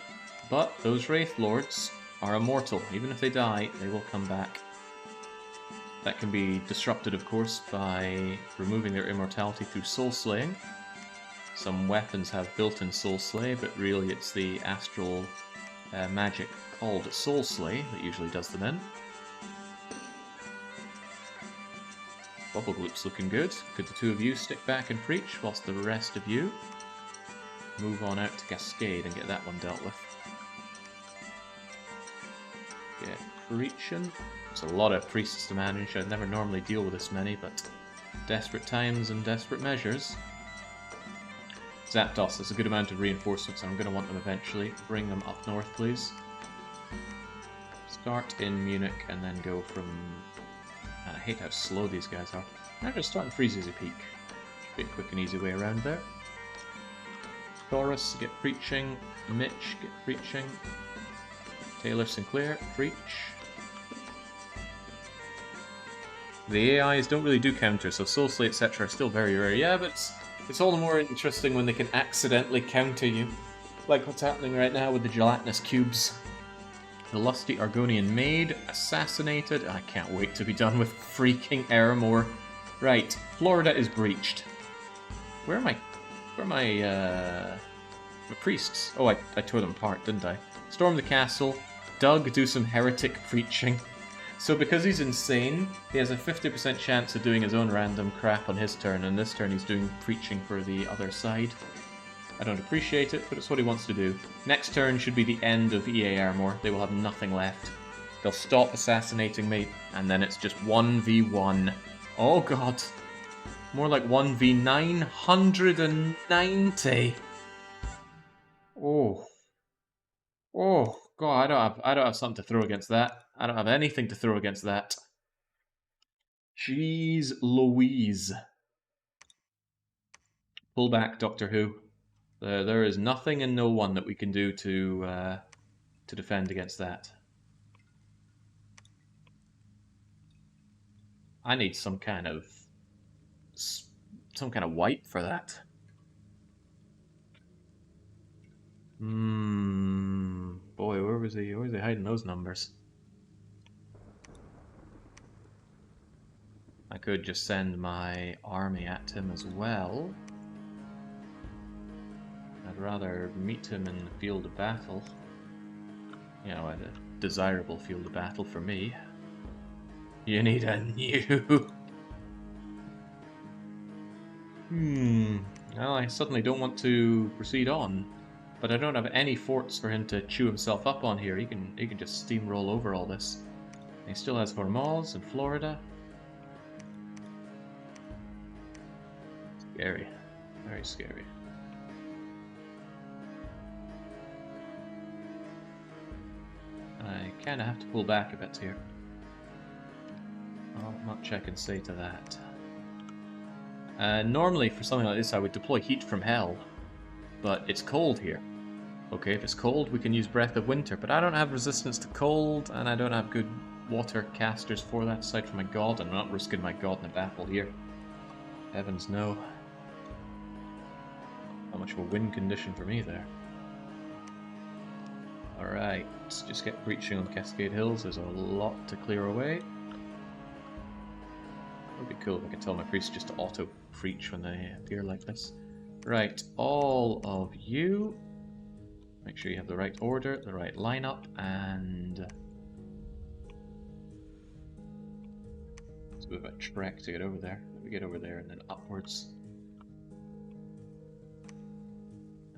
But those Wraith Lords are immortal. Even if they die, they will come back. That can be disrupted, of course, by removing their immortality through soul slaying. Some weapons have built-in soul slay, but really it's the astral magic called soul slay that usually does them in. Bubble Gloop's looking good. Could the two of you stick back and preach, whilst the rest of you move on out to Cascade and get that one dealt with? Get preaching. It's a lot of priests to manage. I'd never normally deal with this many, but desperate times and desperate measures. Zapdos, there's a good amount of reinforcements, and I'm going to want them eventually. Bring them up north, please. Start in Munich and then go from... I hate how slow these guys are. I'm just starting Freeze's Peak. Should be a quick and easy way around there. Taurus, get preaching. Mitch, get preaching. Taylor Sinclair, preach. The AIs don't really do counter, so Soul Slate, etc. are still very rare. Yeah, but it's all the more interesting when they can accidentally counter you. Like what's happening right now with the gelatinous cubes. The lusty Argonian maid, assassinated. I can't wait to be done with freaking Aramore. Right, Florida is breached. Where are my priests? Oh, I tore them apart, didn't I? Storm the castle. Doug, do some heretic preaching. So because he's insane, he has a 50% chance of doing his own random crap on his turn, and this turn he's doing preaching for the other side. I don't appreciate it, but it's what he wants to do. Next turn should be the end of EA Armor. They will have nothing left. They'll stop assassinating me, and then it's just 1v1. Oh god. More like 1v990. Oh. Oh god, I don't have something to throw against that. I don't have anything to throw against that. Jeez Louise. Pull back, Doctor Who. There is nothing and no one that we can do to defend against that. I need some kind of wipe for that. Boy, where was he hiding those numbers? I could just send my army at him as well. I'd rather meet him in the field of battle. You know, a desirable field of battle for me. You need a new... Well, I suddenly don't want to proceed on. But I don't have any forts for him to chew himself up on here. He can just steamroll over all this. And he still has Hormuz in Florida. Scary. Very scary. I kind of have to pull back a bit here. Well, much I can say to that. Normally, for something like this, I would deploy Heat from Hell. But it's cold here. Okay, if it's cold, we can use Breath of Winter, but I don't have resistance to cold, and I don't have good water casters for that, aside from my god. I'm not risking my god in a battle here. Heavens no. Not much of a win condition for me there. Alright, let's just get breaching on Cascade Hills. There's a lot to clear away. It would be cool if I could tell my priests just to auto-preach when they appear like this. Right, all of you. Make sure you have the right order, the right lineup, and it's a bit of a trek to get over there. We get over there and then upwards.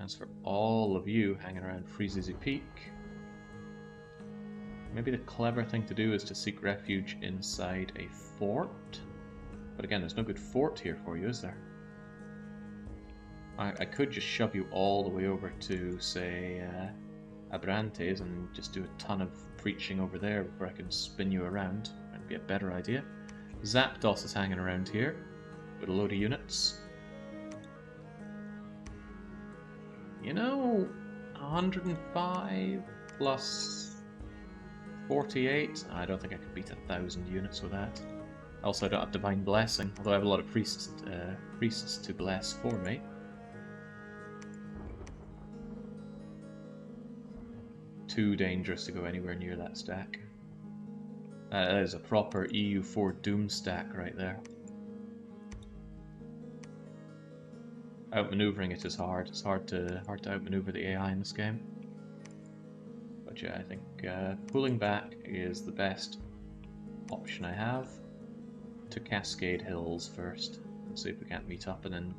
As for all of you hanging around Freeze's Peak, maybe the clever thing to do is to seek refuge inside a fort. But again, there's no good fort here for you, is there? I could just shove you all the way over to, say, Abrantes and just do a ton of preaching over there before I can spin you around. That'd be a better idea. Zapdos is hanging around here with a load of units. You know, 105 plus 48. I don't think I could beat 1,000 units with that. Also, I don't have Divine Blessing, although I have a lot of priests to bless for me. Too dangerous to go anywhere near that stack. That is a proper EU4 Doom stack right there. Outmaneuvering it is hard. It's hard to outmaneuver the AI in this game. But yeah, I think pulling back is the best option I have. to Cascade Hills first. And see if we can't meet up and then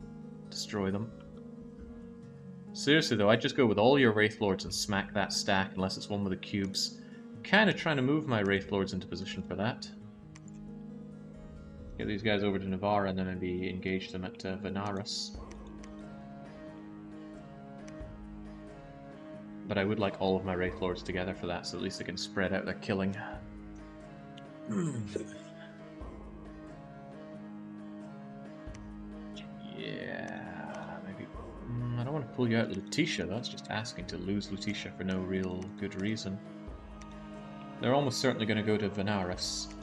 destroy them. Seriously though, I'd just go with all your Wraith Lords and smack that stack unless it's one with the cubes. Kind of trying to move my Wraith Lords into position for that. Get these guys over to Navarra and then maybe engage them at Venaris. But I would like all of my Wraith Lords together for that, so at least they can spread out their killing. Yeah, maybe... I don't want to pull you out Lutetia, though. That's just asking to lose Lutetia for no real good reason. They're almost certainly going to go to Venaris.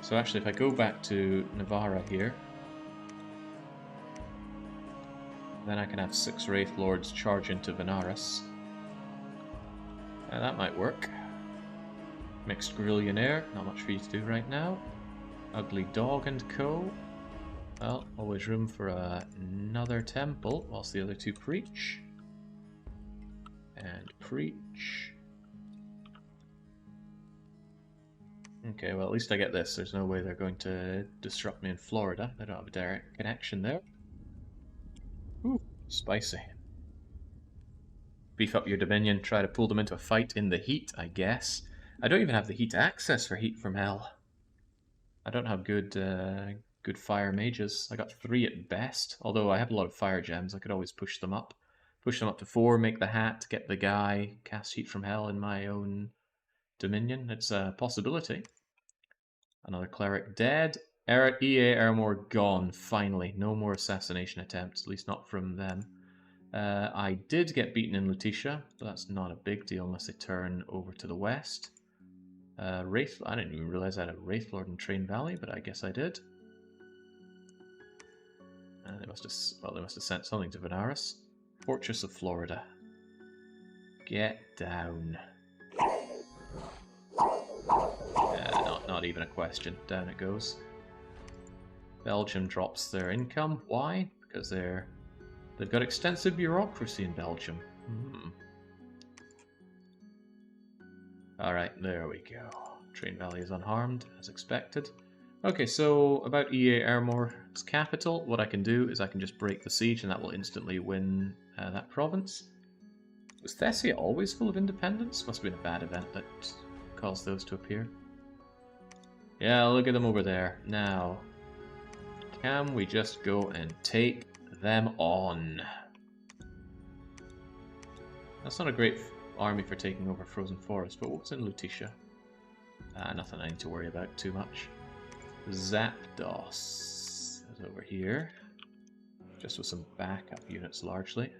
So actually, if I go back to Navarra here, then I can have 6 Wraith Lords charge into Venaris. That might work. Mixed Grillionaire, not much for you to do right now. Ugly Dog and Co. Well, always room for another temple, whilst the other two preach. And preach. Okay, well at least I get this. There's no way they're going to disrupt me in Florida. They don't have a direct connection there. Ooh, spicy. Beef up your Dominion, try to pull them into a fight in the heat, I guess. I don't even have the heat access for Heat from Hell. I don't have good good fire mages. I got 3 at best, although I have a lot of fire gems. I could always push them up. Push them up to 4, make the hat, get the guy, cast Heat from Hell in my own Dominion. It's a possibility. Another cleric dead. EA Airmore gone, finally. No more assassination attempts, at least not from them. I did get beaten in Lutetia, but that's not a big deal unless they turn over to the west. Wraith, I didn't even realize I had a Wraith Lord in Train Valley, but I guess I did. They must have sent something to Venaris. Fortress of Florida. Get down. Not even a question. Down it goes. Belgium drops their income. Why? Because they've got extensive bureaucracy in Belgium. Alright, there we go. Train Valley is unharmed, as expected. Okay, so about EA Airmore's capital, what I can do is I can just break the siege and that will instantly win that province. Was Thessia always full of independents? Must have been a bad event that caused those to appear. Yeah, look at them over there. Now, can we just go and take them on? That's not a great army for taking over Frozen Forest, but what's in Lutetia? Nothing I need to worry about too much. Zapdos is over here, just with some backup units largely.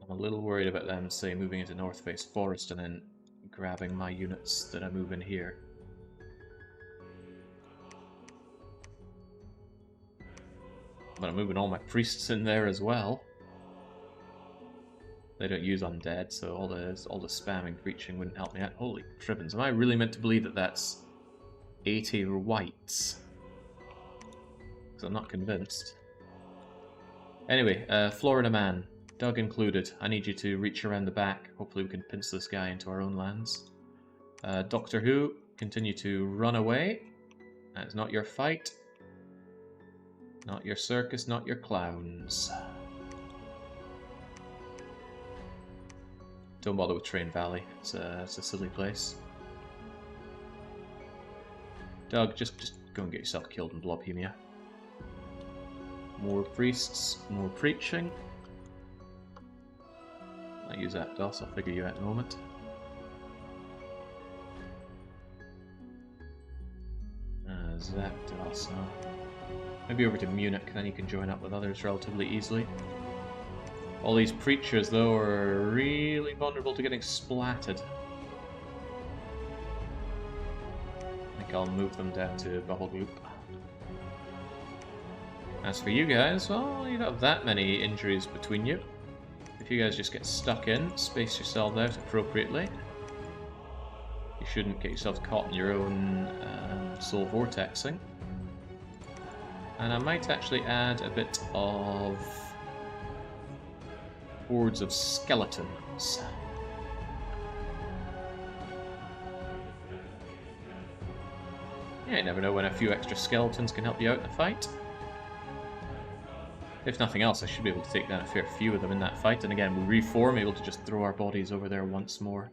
I'm a little worried about them, say, moving into North Face Forest and then grabbing my units that I move in here. But I'm moving all my priests in there as well. They don't use undead, so all the spamming preaching wouldn't help me out. Holy trippins, am I really meant to believe that that's 80 whites? Because I'm not convinced. Anyway, Florida Man, Doug included. I need you to reach around the back. Hopefully we can pinch this guy into our own lands. Doctor Who, continue to run away. That's not your fight. Not your circus, not your clowns. Don't bother with Train Valley. It's a silly place. Doug, just go and get yourself killed in Blobhemia. More priests, more preaching. I'll use Zapdos, I'll figure you out in a moment. Zapdos, huh? Maybe over to Munich, then you can join up with others relatively easily. All these preachers, though, are really vulnerable to getting splattered. I think I'll move them down to Bubble Gloop. As for you guys, well, you don't have that many injuries between you. If you guys just get stuck in, space yourselves out appropriately, you shouldn't get yourselves caught in your own soul vortexing. And I might actually add a bit of hordes of skeletons. Yeah, you never know when a few extra skeletons can help you out in the fight. If nothing else, I should be able to take down a fair few of them in that fight, and again, we reform, able to just throw our bodies over there once more.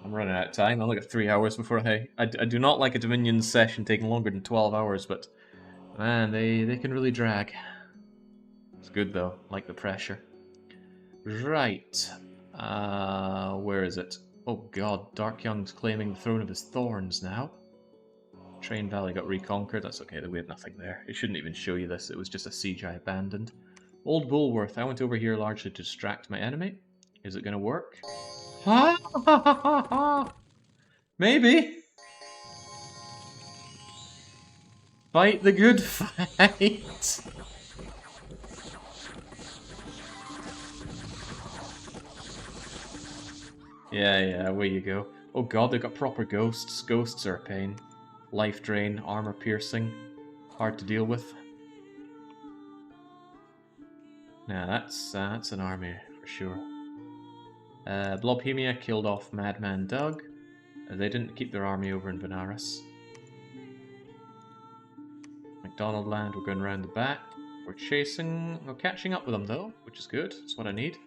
I'm running out of time. I only got 3 hours before I do not like a Dominion session taking longer than 12 hours, but man, they can really drag. It's good though, like the pressure. Right. Where is it? Oh god, Dark Young's claiming the throne of his thorns now. Train Valley got reconquered. That's okay, we had nothing there. It shouldn't even show you this, it was just a siege I abandoned. Old Bullworth, I went over here largely to distract my enemy. Is it gonna work? Maybe. Fight the good fight. Yeah, away you go. Oh god, they've got proper ghosts. Ghosts are a pain. Life drain, armor piercing. Hard to deal with. Nah, that's an army for sure. Blobhemia killed off Madman Doug. They didn't keep their army over in Benares. McDonald Land, we're going around the back. We're catching up with them though, which is good. That's what I need.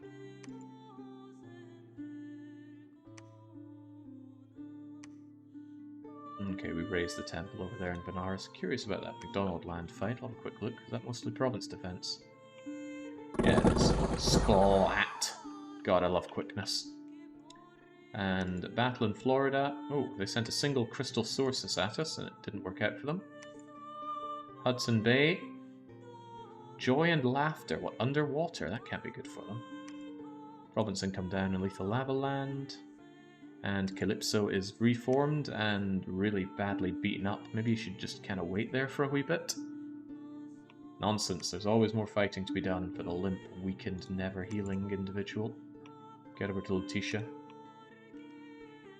Okay, we raised the temple over there in Benares. Curious about that McDonald Land fight. I'll have a quick look. Is that mostly province defense? Yeah, it is. Splat. God, I love quickness. And battle in Florida. Oh, they sent a single crystal sources at us, and it didn't work out for them. Hudson Bay. Joy and laughter. What, underwater? That can't be good for them. Province income down in Lethal Lava Land. And Calypso is reformed and really badly beaten up. Maybe you should just kind of wait there for a wee bit. Nonsense, there's always more fighting to be done for the limp, weakened, never-healing individual. Get over to Letitia.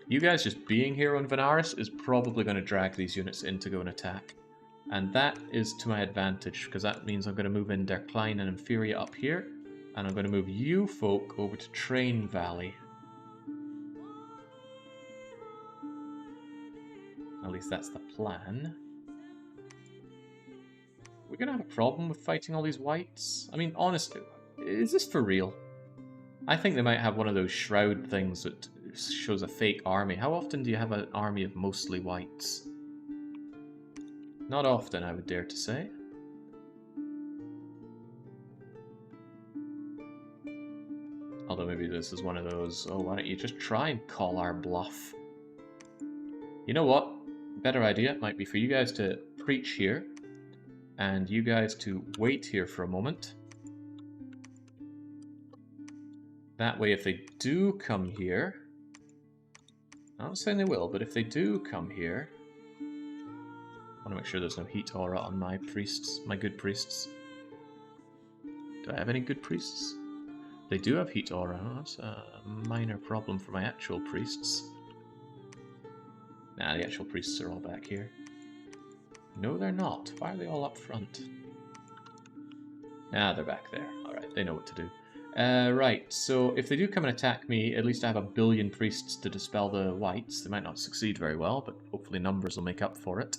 You guys just being here on Benares is probably going to drag these units in to go and attack. And that is to my advantage, because that means I'm going to move in Der Klein and Inferior up here, and I'm going to move you folk over to Train Valley. At least that's the plan. We're going to have a problem with fighting all these whites? I mean, honestly, is this for real? I think they might have one of those shroud things that shows a fake army. How often do you have an army of mostly whites? Not often, I would dare to say. Although maybe this is one of those, oh, why don't you just try and call our bluff? You know what? Better idea might be for you guys to preach here, and you guys to wait here for a moment. That way, if they do come here, I'm not saying they will, but if they do come here, I want to make sure there's no heat aura on my priests, my good priests. Do I have any good priests? They do have heat aura. Oh, that's a minor problem for my actual priests. Nah, the actual priests are all back here. No, they're not. Why are they all up front? Ah, they're back there. Alright, they know what to do. Right, so if they do come and attack me, at least I have a billion priests to dispel the whites. They might not succeed very well, but hopefully numbers will make up for it.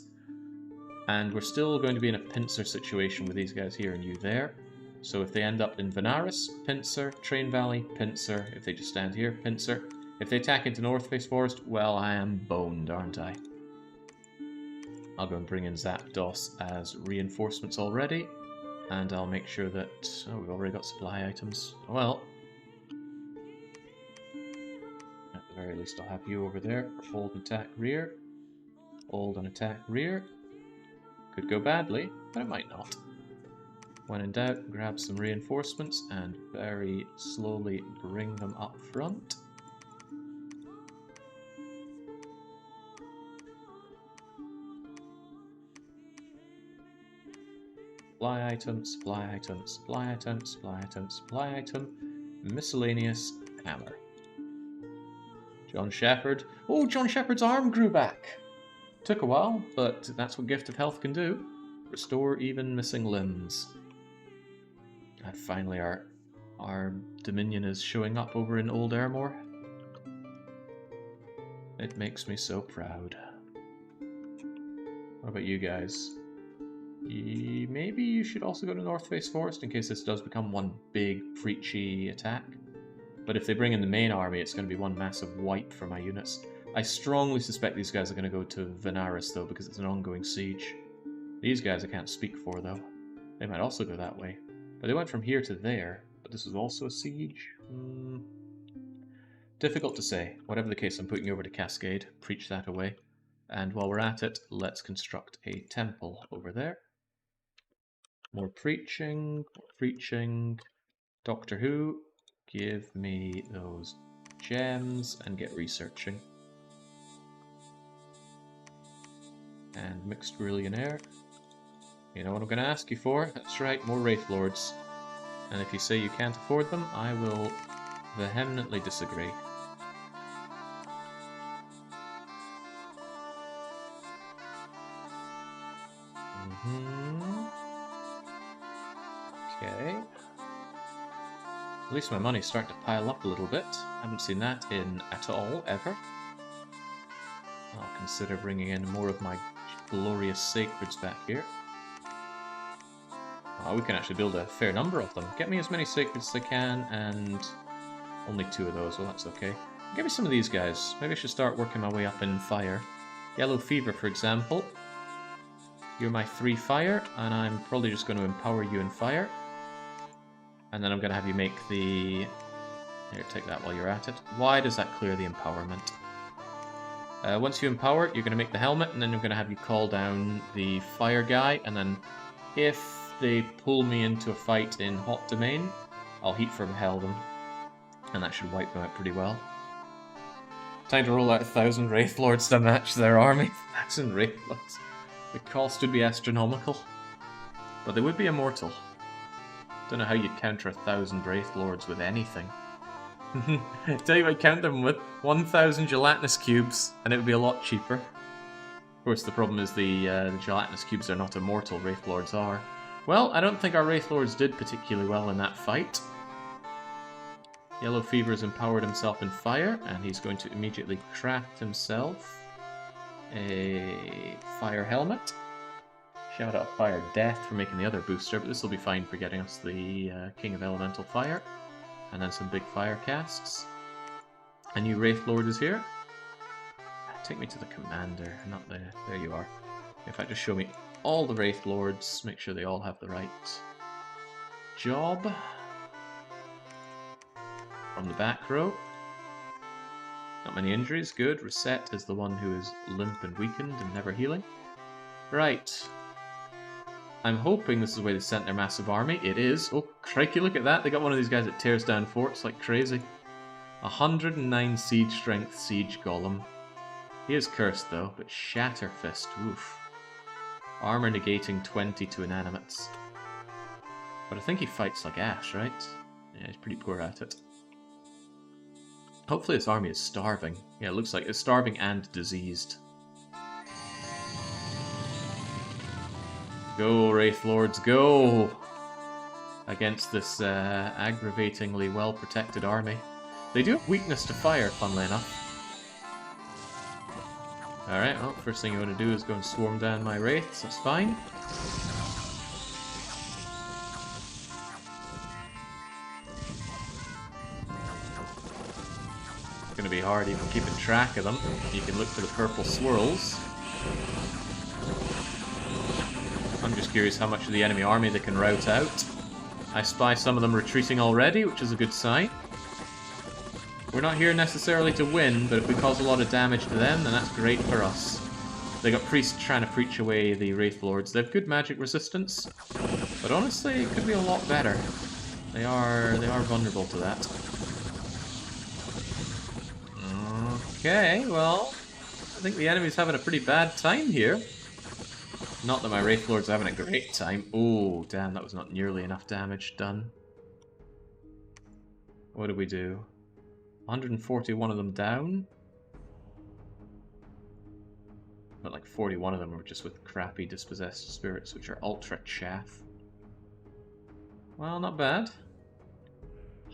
And we're still going to be in a pincer situation with these guys here and you there. So if they end up in Benares, pincer, Train Valley, pincer. If they just stand here, pincer. If they attack into North Face Forest, well, I am boned, aren't I? I'll go and bring in Zapdos as reinforcements already. And I'll make sure that... Oh, we've already got supply items. Well, at the very least I'll have you over there. Hold and attack rear. Hold and attack rear. Could go badly, but it might not. When in doubt, grab some reinforcements and very slowly bring them up front. Supply item, supply item, supply item, supply item, supply item, miscellaneous hammer. John Shepherd. Oh, John Shepherd's arm grew back! Took a while, but that's what Gift of Health can do. Restore even missing limbs. And finally our Dominion is showing up over in Old Airmore. It makes me so proud. What about you guys? Maybe you should also go to North Face Forest in case this does become one big preachy attack. But if they bring in the main army, it's going to be one massive wipe for my units. I strongly suspect these guys are going to go to Venaris, though, because it's an ongoing siege. These guys I can't speak for, though. They might also go that way. But they went from here to there. But this is also a siege? Difficult to say. Whatever the case, I'm putting you over to Cascade. Preach that away. And while we're at it, let's construct a temple over there. More preaching, more preaching. Doctor Who, give me those gems and get researching. And mixed billionaire. You know what I'm going to ask you for? That's right, more Wraith Lords. And if you say you can't afford them, I will vehemently disagree. Okay. At least my money's starting to pile up a little bit. Haven't seen that in at all, ever. I'll consider bringing in more of my glorious sacreds back here. Oh, we can actually build a fair number of them. Get me as many sacreds as I can, and only 2 of those, well that's okay. Give me some of these guys. Maybe I should start working my way up in fire. Yellow Fever, for example. You're my 3 fire, and I'm probably just going to empower you in fire. And then I'm going to have you make the... Here, take that while you're at it. Why does that clear the empowerment? Once you empower it, you're going to make the helmet, and then you're going to have you call down the fire guy, and then if they pull me into a fight in Hot Domain, I'll heat from hell them. And that should wipe them out pretty well. Time to roll out 1,000 Wraith Lords to match their army. 1,000 Wraith Lords. The cost would be astronomical. But they would be immortal. Don't know how you'd counter 1,000 Wraith Lords with anything. Tell you what, count them with 1,000 gelatinous cubes, and it would be a lot cheaper. Of course, the problem is the gelatinous cubes are not immortal, Wraith Lords are. Well, I don't think our Wraith Lords did particularly well in that fight. Yellow Fever has empowered himself in fire, and he's going to immediately craft himself a fire helmet. Shout out Fire Death for making the other booster, but this will be fine for getting us the King of Elemental Fire. And then some big fire casts. A new Wraith Lord is here. Take me to the commander, not the... There you are. In fact, just show me all the Wraith Lords, make sure they all have the right job. From the back row. Not many injuries, good. Reset is the one who is limp and weakened and never healing. Right. I'm hoping this is the way they sent their massive army. It is. Oh, crikey, look at that. They got one of these guys that tears down forts like crazy. 109 siege strength siege golem. He is cursed though, but Shatterfist, oof. Armor negating 20 to inanimates. But I think he fights like ass, right? Yeah, he's pretty poor at it. Hopefully this army is starving. Yeah, it looks like it's starving and diseased. Go, Wraith Lords, go! Against this aggravatingly well-protected army. They do have weakness to fire, funnily enough. Alright, well, first thing you want to do is go and swarm down my Wraiths, that's fine. It's going to be hard even keeping track of them. You can look for the purple swirls. I'm just curious how much of the enemy army they can rout out. I spy some of them retreating already, which is a good sign. We're not here necessarily to win, but if we cause a lot of damage to them, then that's great for us. They got priests trying to preach away the Wraith Lords. They have good magic resistance, but honestly, it could be a lot better. They are vulnerable to that. Okay, well, I think the enemy's having a pretty bad time here. Not that my Wraith Lord's having a great time. Oh, damn, that was not nearly enough damage done. What did we do? 141 of them down. But like 41 of them were just with crappy dispossessed spirits, which are ultra chaff. Well, not bad.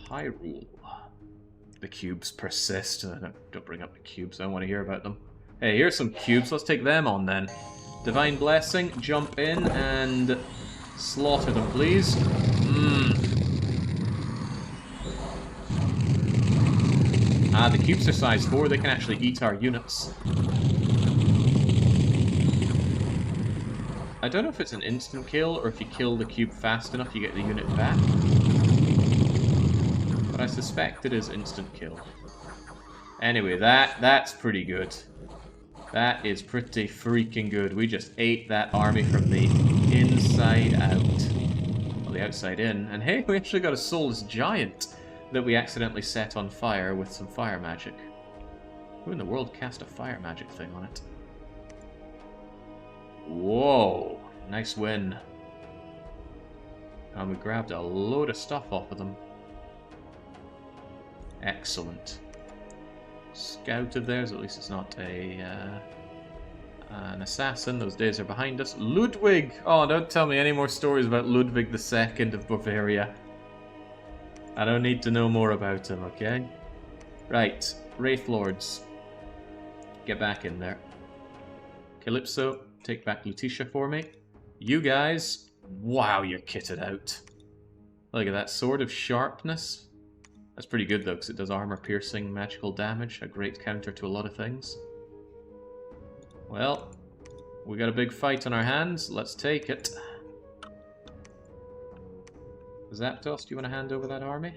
Hyrule. The cubes persist. Don't bring up the cubes, I don't want to hear about them. Hey, here's some cubes, let's take them on then. Divine Blessing, jump in and slaughter them, please. Ah, the cubes are size 4, they can actually eat our units. I don't know if it's an instant kill, or if you kill the cube fast enough you get the unit back. But I suspect it is instant kill. Anyway, that's pretty good. That is pretty freaking good. We just ate that army from the inside out. Well, the outside in. And hey, we actually got a soulless giant that we accidentally set on fire with some fire magic. Who in the world cast a fire magic thing on it? Whoa, nice win. And we grabbed a load of stuff off of them. Excellent. Scout of theirs, at least it's not an assassin. Those days are behind us. Ludwig! Oh, don't tell me any more stories about Ludwig II of Bavaria. I don't need to know more about him, okay? Right, Wraith Lords. Get back in there. Calypso, take back Lutetia for me. You guys, wow, you're kitted out. Look at that, Sword of Sharpness. That's pretty good though, because it does armor-piercing magical damage, a great counter to a lot of things. Well, we got a big fight on our hands, let's take it. Zapdos, do you want to hand over that army?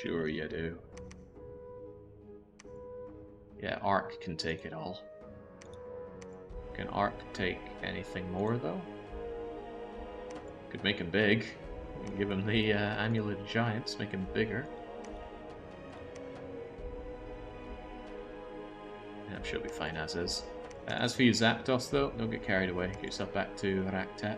Sure you do. Yeah, Arc can take it all. Can Arc take anything more, though? Could make him big. We can give him the Amulet of Giants, make him bigger. Yeah, I'm sure it'll be fine as is. As for you, Zapdos, though, don't get carried away. Get yourself back to Raqtep.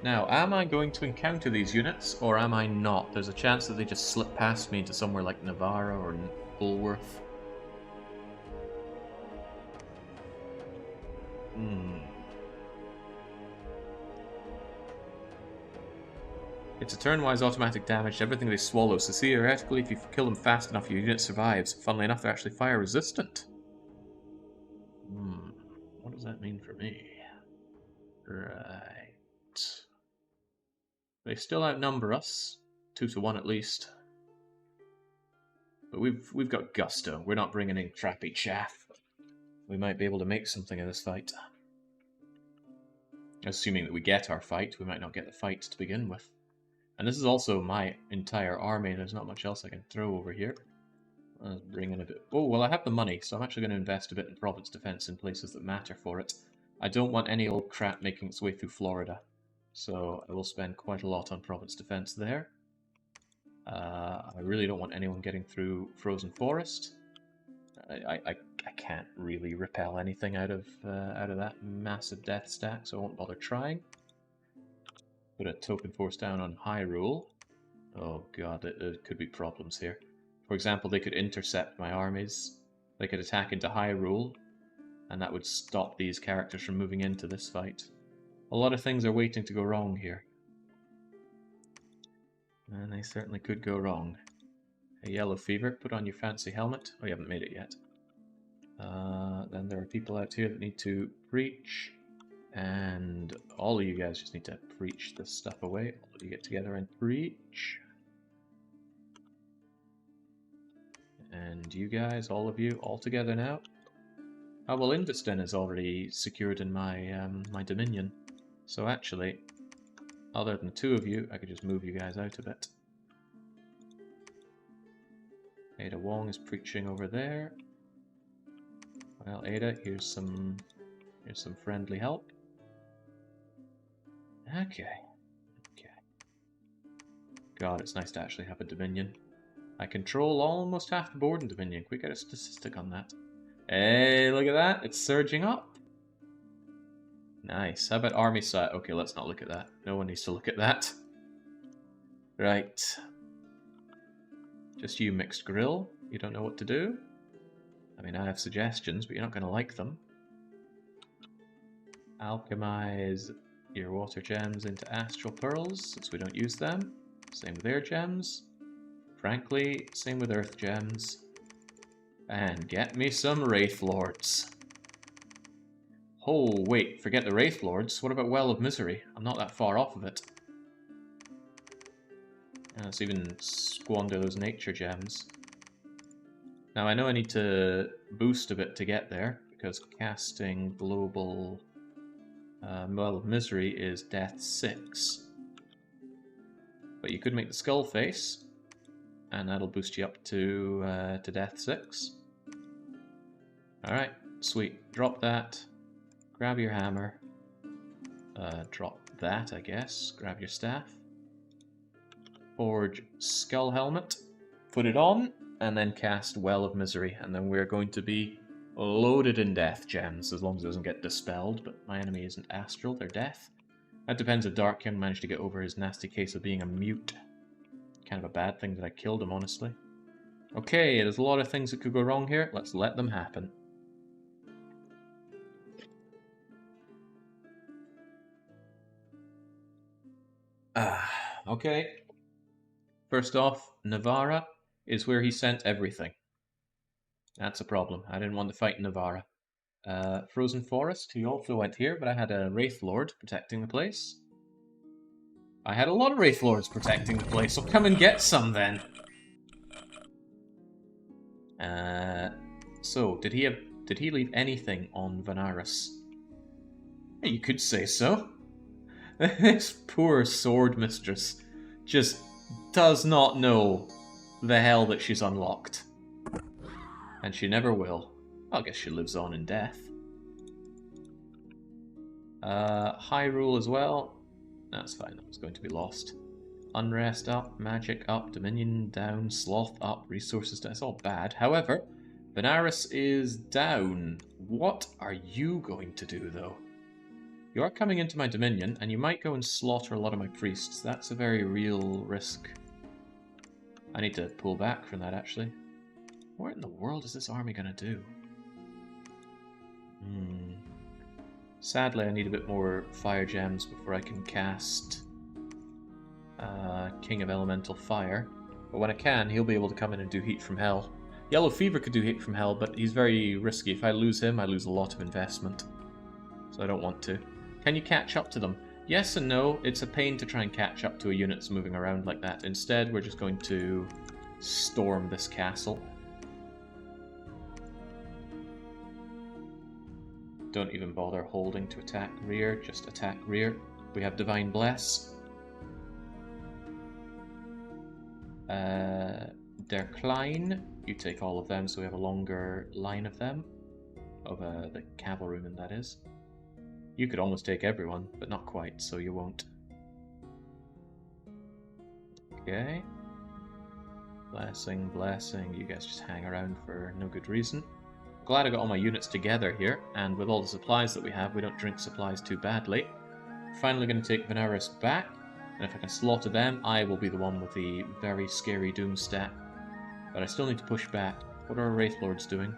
Now, am I going to encounter these units, or am I not? There's a chance that they just slip past me into somewhere like Navarra or Bulworth. It's a turn-wise automatic damage to everything they swallow, so theoretically if you kill them fast enough your unit survives. Funnily enough, they're actually fire resistant. What does that mean for me? Right. They still outnumber us, 2 to 1 at least. But we've got gusto. We're not bringing in crappy chaff. We might be able to make something of this fight. Assuming that we get our fight, we might not get the fight to begin with. And this is also my entire army. There's not much else I can throw over here. Let's bring in a bit. Oh, well, I have the money, so I'm actually going to invest a bit in province defense in places that matter for it. I don't want any old crap making its way through Florida. So I will spend quite a lot on province defense there. I really don't want anyone getting through Frozen Forest. I can't really repel anything out of that massive death stack, so I won't bother trying. Put a token force down on Hyrule. Oh god, there could be problems here. For example, they could intercept my armies. They could attack into Hyrule, and that would stop these characters from moving into this fight. A lot of things are waiting to go wrong here. And they certainly could go wrong. A yellow fever, put on your fancy helmet. Oh, you haven't made it yet. Then there are people out here that need to preach. And all of you guys just need to preach this stuff away. All of you get together and preach. And you guys, all of you, all together now. Oh, well, Industin is already secured in my my dominion. So actually, other than the 2 of you, I could just move you guys out a bit. Ada Wong is preaching over there. Well, Ada, here's some friendly help. Okay. God, it's nice to actually have a dominion. I control almost half the board in Dominion. Can we get a statistic on that? Hey, look at that. It's surging up. Nice. How about army size? Okay, let's not look at that. No one needs to look at that. Right. Just you, Mixed Grill. You don't know what to do? I mean, I have suggestions, but you're not going to like them. Alchemize your water gems into astral pearls, since we don't use them. Same with air gems. Frankly, same with earth gems. And get me some Wraith Lords. Oh, wait, forget the Wraith Lords. What about Well of Misery? I'm not that far off of it. Let's even squander those nature gems. Now, I know I need to boost a bit to get there, because casting global Well of Misery is Death 6. But you could make the Skull Face, and that'll boost you up to Death 6. Alright, sweet. Drop that. Grab your hammer. Drop that, I guess. Grab your staff. Forge Skull Helmet. Put it on, and then cast Well of Misery. And then we're going to be loaded in death gems, as long as it doesn't get dispelled. But my enemy isn't astral, they're death. That depends if Darkkin managed to get over his nasty case of being a mute. Kind of a bad thing that I killed him, honestly. Okay, there's a lot of things that could go wrong here. Let's let them happen. Okay. First off, Navara is where he sent everything. That's a problem. I didn't want to fight Navara. Frozen Forest, he also went here, but I had a Wraith Lord protecting the place. I had a lot of Wraith Lords protecting the place, so come and get some then. So, did he leave anything on Venaris? You could say so. This poor sword mistress just does not know the hell that she's unlocked. And she never will. I guess she lives on in death. Hyrule as well. That's fine, that was going to be lost. Unrest up, magic up, dominion down, sloth up, resources down. It's all bad. However, Venaris is down. What are you going to do, though? You are coming into my dominion, and you might go and slaughter a lot of my priests. That's a very real risk. I need to pull back from that, actually. What in the world is this army going to do? Sadly, I need a bit more fire gems before I can cast King of Elemental Fire. But when I can, he'll be able to come in and do Heat from Hell. Yellow Fever could do Heat from Hell, but he's very risky. If I lose him, I lose a lot of investment. So I don't want to. Can you catch up to them? Yes and no. It's a pain to try and catch up to a unit that's moving around like that. Instead, we're just going to storm this castle. Don't even bother holding to attack rear, just attack rear. We have Divine Bless. Der Klein, you take all of them, so we have a longer line of them. Of the cavalrymen, that is. You could almost take everyone, but not quite, so you won't. Okay. Blessing, blessing. You guys just hang around for no good reason. Glad I got all my units together here, and with all the supplies that we have, we don't drink supplies too badly. Finally going to take Venaris back, and if I can slaughter them, I will be the one with the very scary Doom stat. But I still need to push back. What are our Wraith Lords doing?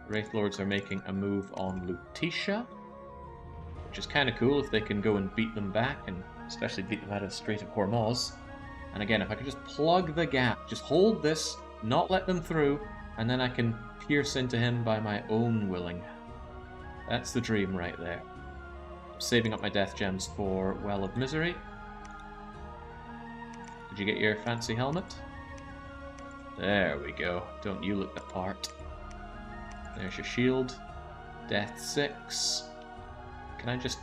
Wraith Lords are making a move on Lutetia, which is kind of cool if they can go and beat them back, and especially beat them out of the Strait of Hormuz. And again, if I could just plug the gap, just hold this, not let them through, and then I can pierce into him by my own willing. That's the dream right there. I'm saving up my death gems for Well of Misery. Did you get your fancy helmet? There we go. Don't you look the part. There's your shield. Death 6. Can I just,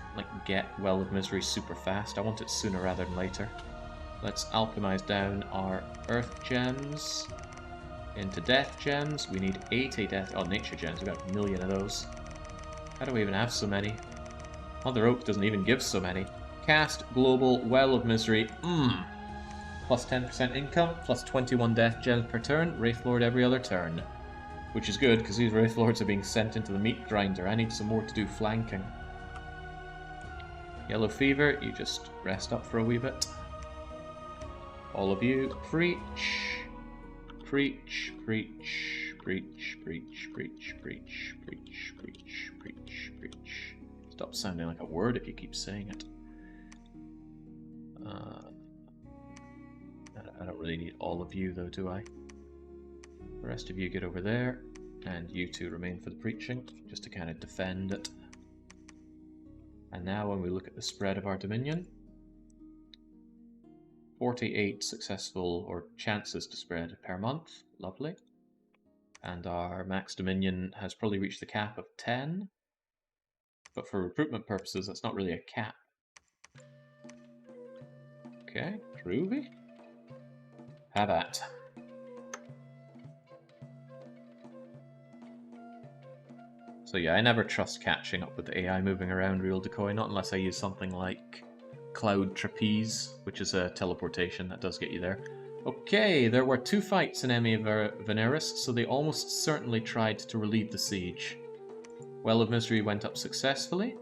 get Well of Misery super fast? I want it sooner rather than later. Let's alchemize down our earth gems into death gems. We need 80 nature gems. We've got a million of those. How do we even have so many? Mother Oak doesn't even give so many. Cast global Well of Misery. Plus 10% income, plus 21 death gems per turn, Wraith Lord every other turn. Which is good, because these Wraith Lords are being sent into the meat grinder. I need some more to do flanking. Yellow Fever, you just rest up for a wee bit. All of you, preach. Preach, preach, preach, preach, preach, preach, preach, preach, preach, preach. Stop sounding like a word if you keep saying it. I don't really need all of you though, do I? The rest of you get over there, and you two remain for the preaching, just to kind of defend it. And now when we look at the spread of our dominion, 48 successful or chances to spread per month. Lovely. And our max dominion has probably reached the cap of 10. But for recruitment purposes, that's not really a cap. Okay, groovy. Have at. So yeah, I never trust catching up with the AI moving around real decoy, not unless I use something like Cloud Trapeze, which is a teleportation that does get you there. Okay, there were 2 fights in Emmy Veneris, so they almost certainly tried to relieve the siege. Well of Misery went up successfully.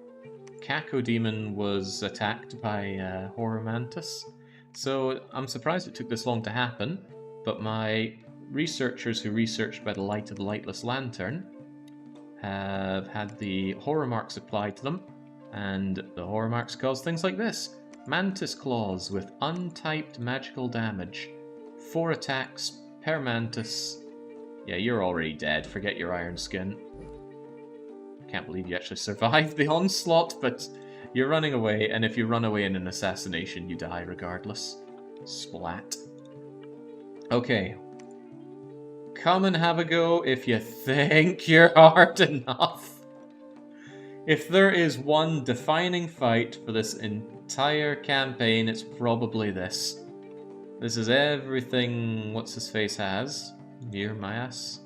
Cacodemon was attacked by Horror Mantis, so I'm surprised it took this long to happen, but my researchers who researched by the light of the Lightless Lantern have had the horror marks applied to them, and the horror marks cause things like this. Mantis Claws with untyped magical damage. 4 attacks per mantis. Yeah, you're already dead. Forget your iron skin. Can't believe you actually survived the onslaught, but you're running away, and if you run away in an assassination, you die regardless. Splat. Okay. Come and have a go if you think you're hard enough. If there is one defining fight for this entire campaign, it's probably this. This is everything What's-His-Face has. Mir Mayas.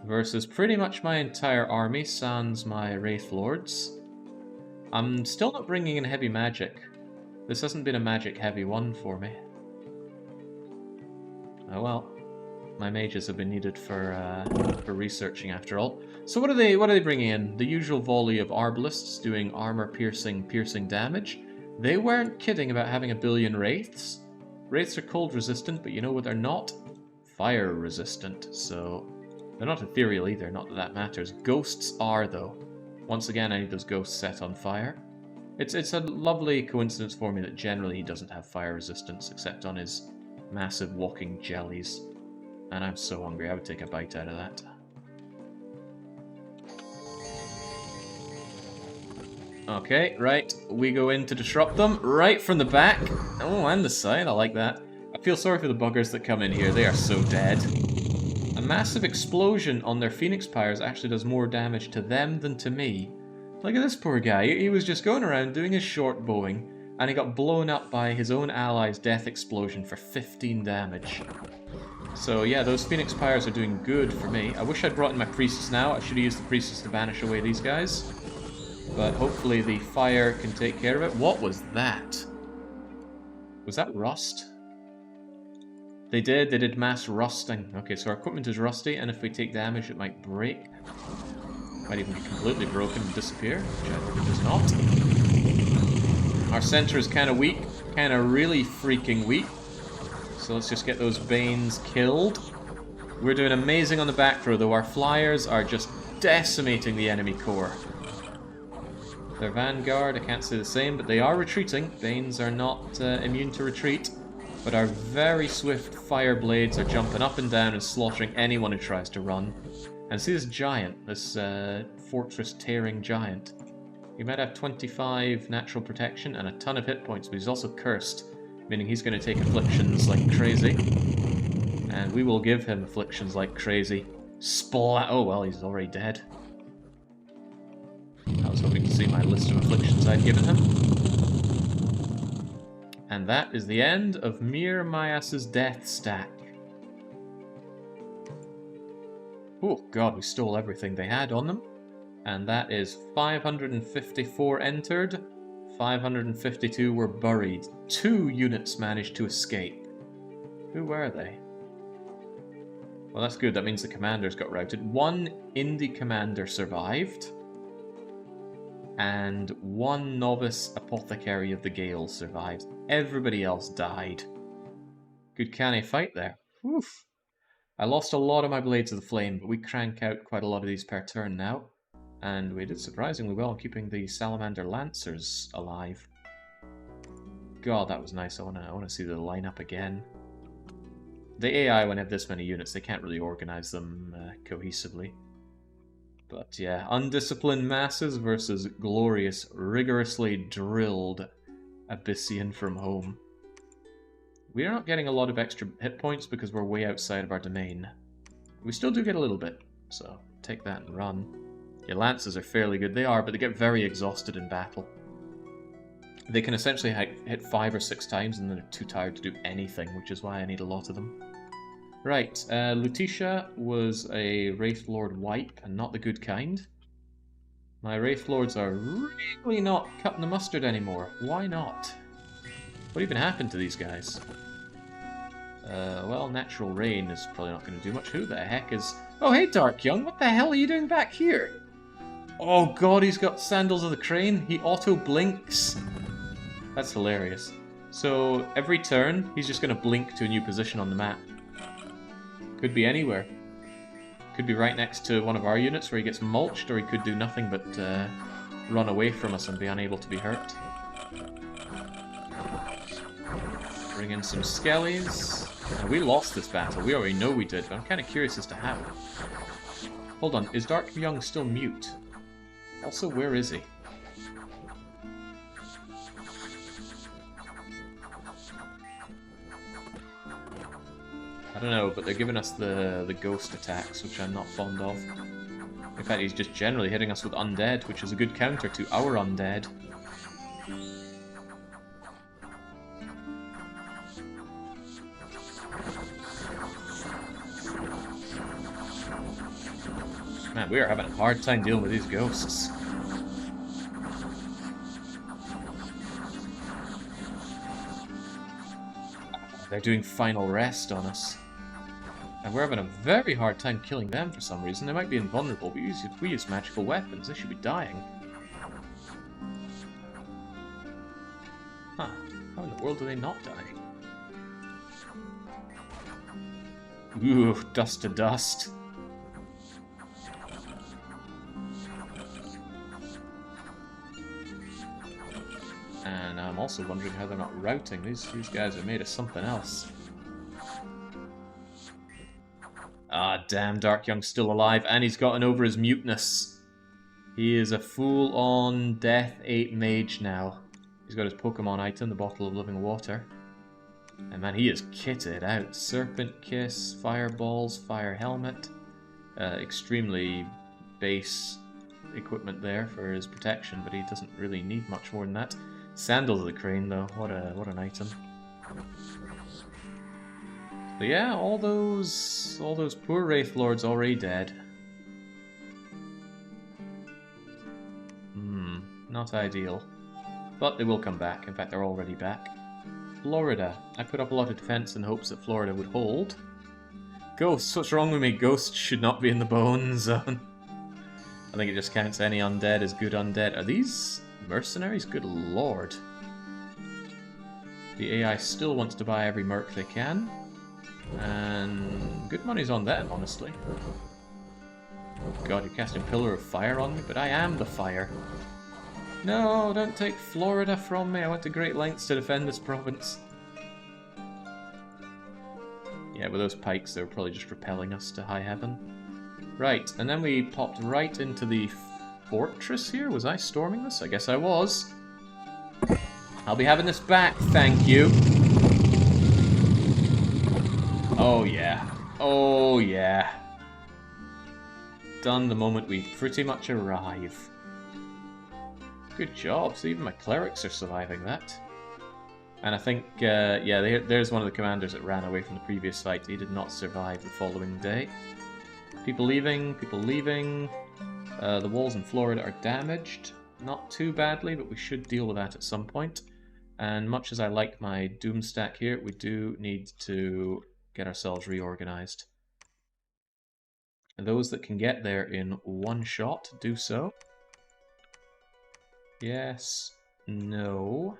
Versus pretty much my entire army, sans my Wraith Lords. I'm still not bringing in heavy magic. This hasn't been a magic-heavy one for me. Oh well. My mages have been needed for researching after all. So what are they bringing in? The usual volley of Arbalists doing armor-piercing damage. They weren't kidding about having a billion Wraiths. Wraiths are cold resistant, but you know what they're not? Fire resistant, so they're not ethereal either, not that that matters. Ghosts are, though. Once again, I need those ghosts set on fire. It's a lovely coincidence for me that generally he doesn't have fire resistance, except on his massive walking jellies. And I'm so hungry, I would take a bite out of that. Okay, right, we go in to disrupt them, right from the back. Oh, and the side, I like that. I feel sorry for the buggers that come in here, they are so dead. A massive explosion on their Phoenix Pyres actually does more damage to them than to me. Look at this poor guy, he was just going around doing his short bowing, and he got blown up by his own ally's death explosion for 15 damage. So yeah, those Phoenix Pyres are doing good for me. I wish I'd brought in my Priests now. I should have used the Priests to banish away these guys. But hopefully the fire can take care of it. What was that? Was that rust? They did mass rusting. Okay, so our equipment is rusty, and if we take damage it might break. Might even be completely broken and disappear, which I hope it does not. Our center is kind of weak. Kind of really freaking weak. So let's just get those Banes killed. We're doing amazing on the back row, though. Our flyers are just decimating the enemy core. Their vanguard, I can't say the same, but they are retreating. Banes are not immune to retreat. But our very swift fire blades are jumping up and down and slaughtering anyone who tries to run. And see this giant, this fortress-tearing giant. He might have 25 natural protection and a ton of hit points, but he's also cursed. Meaning he's going to take afflictions like crazy. And we will give him afflictions like crazy. Splat! Oh well, he's already dead. I was hoping to see my list of afflictions I'd given him. And that is the end of Mir Mayas's death stack. Oh god, we stole everything they had on them. And that is 554 entered. 552 were buried. 2 units managed to escape. Who were they? Well, that's good. That means the commanders got routed. 1 indie commander survived. And 1 novice apothecary of the Gale survived. Everybody else died. Good canny fight there. Oof. I lost a lot of my Blades of the Flame, but we crank out quite a lot of these per turn now. And we did surprisingly well in keeping the Salamander Lancers alive. God, that was nice. I wanna see the lineup again. The AI, when they have this many units, they can't really organize them cohesively. But yeah, undisciplined masses versus glorious, rigorously drilled Abyssian from home. We are not getting a lot of extra hit points because we're way outside of our domain. We still do get a little bit, so take that and run. Your lances are fairly good, they are, but they get very exhausted in battle. They can essentially hit 5 or 6 times and then they're too tired to do anything, which is why I need a lot of them. Right, Lutetia was a Wraith Lord wipe, and not the good kind. My Wraith Lords are really not cutting the mustard anymore. Why not? What even happened to these guys? Well, Natural Rain is probably not going to do much. Who the heck is... Oh, hey, Dark Young, what the hell are you doing back here? Oh god, he's got Sandals of the Crane. He auto-blinks. That's hilarious. So, every turn, he's just going to blink to a new position on the map. Could be anywhere. Could be right next to one of our units where he gets mulched, or he could do nothing but run away from us and be unable to be hurt. Bring in some skellies. Now, we lost this battle. We already know we did, but I'm kind of curious as to how. Hold on, is Dark Young still mute? Also, where is he? I don't know, but they're giving us the ghost attacks, which I'm not fond of. In fact, he's just generally hitting us with undead, which is a good counter to our undead. Man, we are having a hard time dealing with these ghosts. They're doing final rest on us. And we're having a very hard time killing them for some reason. They might be invulnerable, but we use magical weapons. They should be dying. Huh. How in the world do they not die? Ooh, dust to dust. And I'm also wondering how they're not routing. These guys are made of something else. Ah, damn, Dark Young's still alive, and he's gotten over his muteness. He is a full-on Death 8 mage now. He's got his Pokemon item, the Bottle of Living Water. And man, he is kitted out. Serpent Kiss, Fireballs, Fire Helmet. Extremely base equipment there for his protection, but he doesn't really need much more than that. Sandals of the Crane, though. What an item. But yeah, all those poor Wraith Lords already dead. Not ideal. But they will come back. In fact, they're already back. Florida. I put up a lot of defense in hopes that Florida would hold. Ghosts. What's wrong with me? Ghosts should not be in the bone zone. I think it just counts any undead as good undead. Are these mercenaries? Good lord. The AI still wants to buy every merc they can. And good money's on them, honestly. God, you're casting Pillar of Fire on me, but I am the fire. No, don't take Florida from me. I went to great lengths to defend this province. Yeah, with those pikes, they were probably just repelling us to high heaven. Right, and then we popped right into the fortress here. Was I storming this? I guess I was. I'll be having this back, thank you. Oh yeah. Oh yeah. Done the moment we pretty much arrive. Good job. So even my clerics are surviving that. And I think, yeah, there's one of the commanders that ran away from the previous fight. He did not survive the following day. People leaving, people leaving. The walls in Florida are damaged. Not too badly, but we should deal with that at some point. And much as I like my Doom stack here, we do need to get ourselves reorganized. And those that can get there in one shot, do so. Yes. No.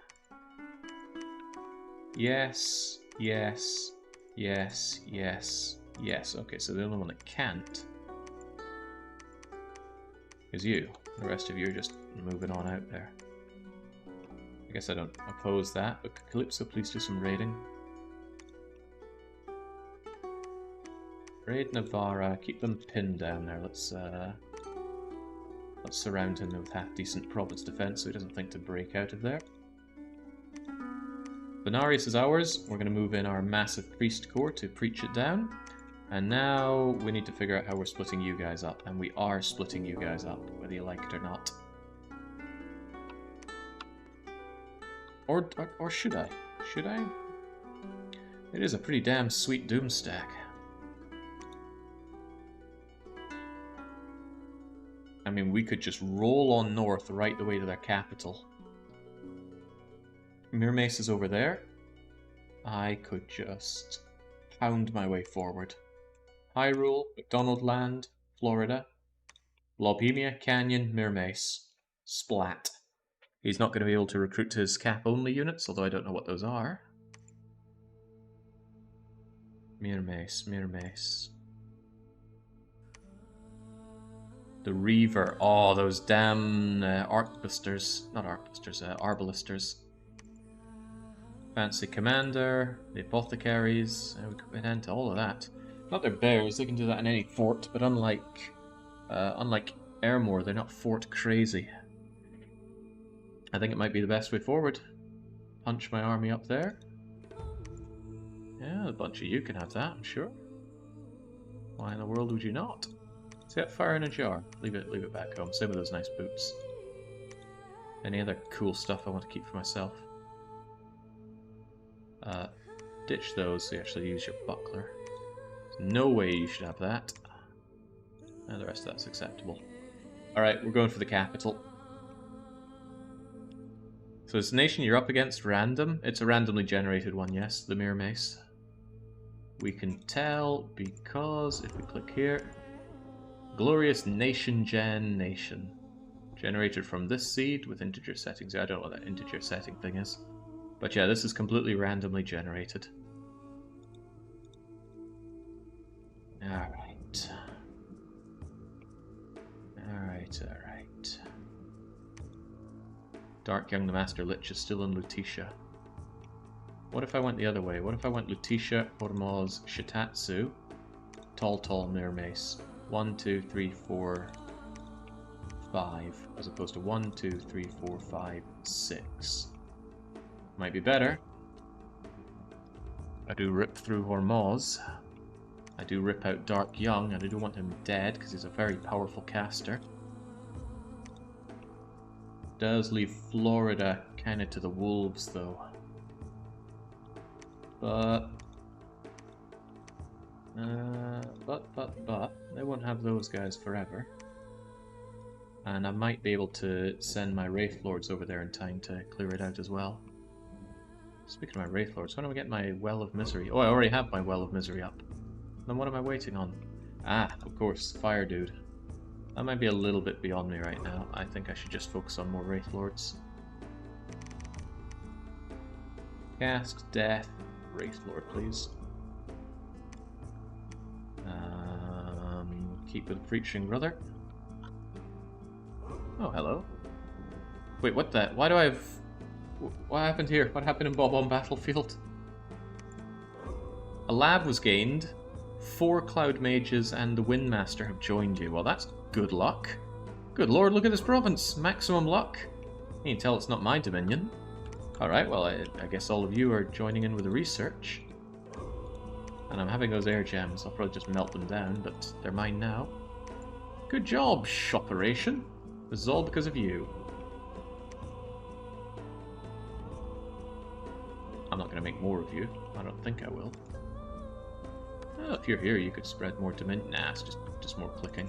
Yes. Yes. Yes. Yes. Yes. Okay, so the only one that can't is you. The rest of you are just moving on out there. I guess I don't oppose that, but Calypso, please do some raiding. Raid Navarra, keep them pinned down there. Let's Let's surround him with half-decent province defense so he doesn't think to break out of there. Venarius is ours. We're going to move in our massive priest corps to preach it down. And now we need to figure out how we're splitting you guys up. And we are splitting you guys up, whether you like it or not. Or should I? Should I? It is a pretty damn sweet doom stack. I mean, we could just roll on north right the way to their capital. Mirmace is over there. I could just pound my way forward. Hyrule, McDonald Land, Florida, Lobhemia, Canyon, Mirmace. Splat. He's not going to be able to recruit his cap-only units, although I don't know what those are. Mirmace, Mirmace. The Reaver. Oh, those damn Arcbusters. Not Arcbusters, Arbalisters. Fancy Commander, the Apothecaries. We could get into all of that. Not their bears, they can do that in any fort, but unlike Airmore, they're not fort crazy. I think it might be the best way forward. Punch my army up there. Yeah, a bunch of you can have that, I'm sure. Why in the world would you not? Set fire in a jar. Leave it back home. Same with those nice boots. Any other cool stuff I want to keep for myself? Ditch those so you actually use your buckler. There's no way you should have that. And the rest of that's acceptable. Alright, we're going for the capital. So this nation you're up against, random. It's a randomly generated one, yes, the Mirmace. We can tell because if we click here, glorious nation gen nation. Generated from this seed with integer settings. I don't know what that integer setting thing is. But yeah, this is completely randomly generated. Alright. Alright. Dark Young the Master Lich is still in Lutetia. What if I went the other way? What if I went Lutetia, Hormoz, Shitatsu, Tall Mirmace? 1, 2, 3, 4, 5, as opposed to 1, 2, 3, 4, 5, 6. Might be better. I do rip through Hormoz. I do rip out Dark Young, and I do want him dead because he's a very powerful caster. Does leave Florida kind of to the wolves, though. But they won't have those guys forever. And I might be able to send my Wraith Lords over there in time to clear it out as well. Speaking of my Wraith Lords, when do I get my Well of Misery? Oh, I already have my Well of Misery up. Then what am I waiting on? Ah, of course, Fire Dude. That might be a little bit beyond me right now. I think I should just focus on more Wraith Lords. Cast, Death, Wraith Lord, please. Keep with Preaching Brother. Oh, hello. Wait, what the? Why do I have... What happened here? What happened in Bob on Battlefield? A lab was gained. 4 Cloud Mages and the Windmaster have joined you. Well, that's good luck. Good lord, look at this province. Maximum luck. You can tell it's not my dominion. Alright, well, I guess all of you are joining in with the research. And I'm having those air gems. I'll probably just melt them down, but they're mine now. Good job, Shoperation. This is all because of you. I'm not going to make more of you. I don't think I will. Well, if you're here, you could spread more dominion. Nah, it's just more clicking.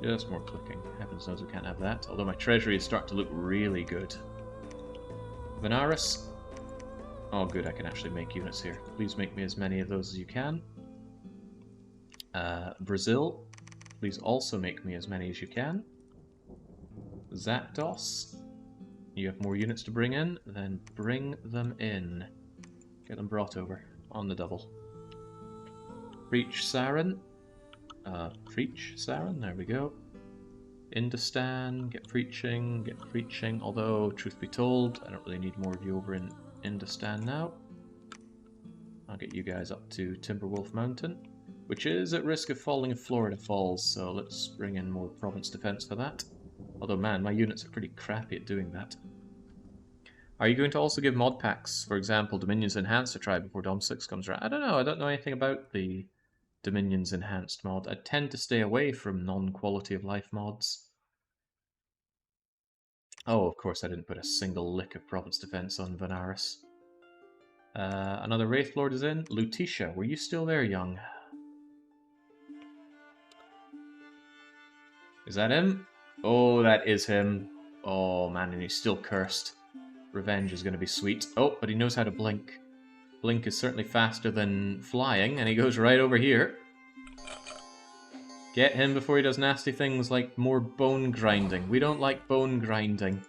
Just more clicking. Heavens knows we can't have that. Although my treasury is starting to look really good. Venaris. Oh, good, I can actually make units here. Please make me as many of those as you can. Brazil. Please also make me as many as you can. Zapdos. You have more units to bring in? Then bring them in. Get them brought over. On the double. Preach Saren. Preach Saren, there we go. Indostan, get preaching. Although, truth be told, I don't really need more of you over in Indostan now. I'll get you guys up to Timberwolf Mountain. which is at risk of falling if Florida falls, so let's bring in more province defense for that. Although, man, my units are pretty crappy at doing that. Are you going to also give mod packs, for example, Dominions Enhanced to try before Dom 6 comes around? I don't know, I don't know anything about the Dominions Enhanced mod. I tend to stay away from non-quality of life mods. Oh, of course I didn't put a single lick of province defense on Venaris. Another Wraith Lord is in. Lutetia, were you still there, young? Is that him? Oh, that is him. Oh, man, and he's still cursed. Revenge is going to be sweet. Oh, but he knows how to blink. Blink is certainly faster than flying, and he goes right over here. Get him before he does nasty things like more bone grinding. We don't like bone grinding.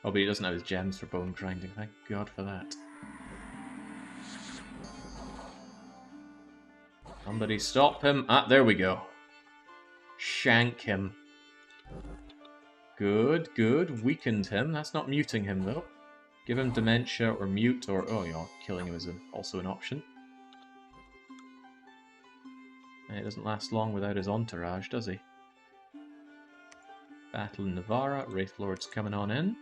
Oh, but he doesn't have his gems for bone grinding. Thank God for that. Somebody stop him. Ah, there we go. Shank him. Good, good. Weakened him. That's not muting him, though. Give him dementia or mute or... Oh, yeah, killing him is also an option. And it doesn't last long without his entourage, does he? Battle in Navarra. Wraith Lord's coming on in.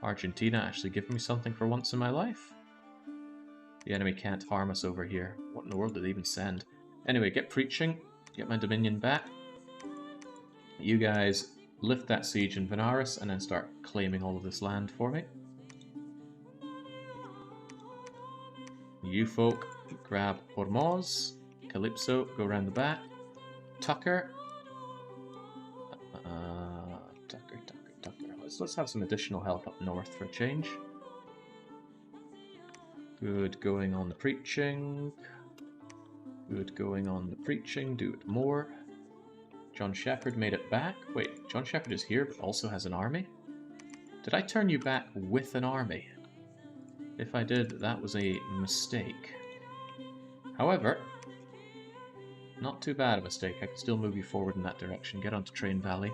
Argentina actually giving me something for once in my life. The enemy can't harm us over here. What in the world did they even send? Anyway, get preaching. Get my Dominion back. You guys lift that siege in Venaris and then start claiming all of this land for me. You folk grab Hormoz. Calypso, go around the back. Tucker. Tucker. Let's have some additional help up north for a change. Good going on the preaching. Good going on the preaching. Do it more. John Shepherd made it back. Wait, John Shepherd is here but also has an army? Did I turn you back with an army? If I did, that was a mistake. However, not too bad a mistake. I can still move you forward in that direction. Get onto Train Valley.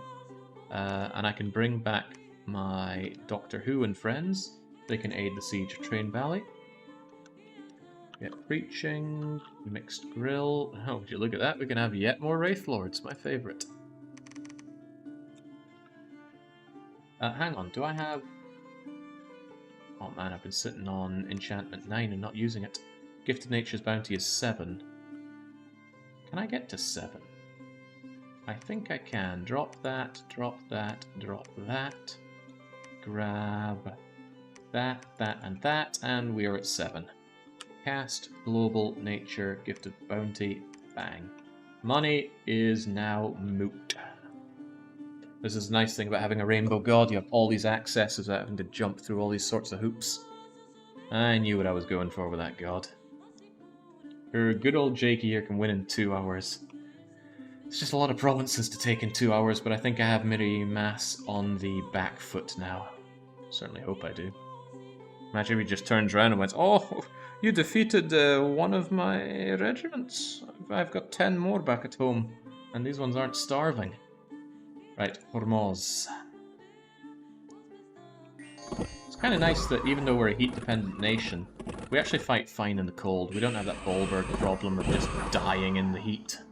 And I can bring back my Doctor Who and friends. They can aid the siege of Train Valley. Get preaching. Mixed grill. Oh, would you look at that? We can have yet more Wraith Lords. My favourite. Hang on. Do I have... Oh man, I've been sitting on Enchantment 9 and not using it. Gifted Nature's Bounty is 7. Can I get to 7? I think I can. Drop that, drop that, drop that. Grab that, and we are at 7. Cast, Global, Nature, Gifted Bounty, bang. Money is now moot. This is the nice thing about having a Rainbow God. You have all these accesses without having to jump through all these sorts of hoops. I knew what I was going for with that god. Good old Jakey here can win in 2 hours. It's just a lot of provinces to take in 2 hours, but I think I have Miri Mass on the back foot now. Certainly hope I do. Imagine if he just turns around and went, "Oh, you defeated one of my regiments. I've got 10 more back at home, and these ones aren't starving." Right, Hormoz. It's kind of nice that even though we're a heat-dependent nation, we actually fight fine in the cold. We don't have that Bolberg problem of just dying in the heat.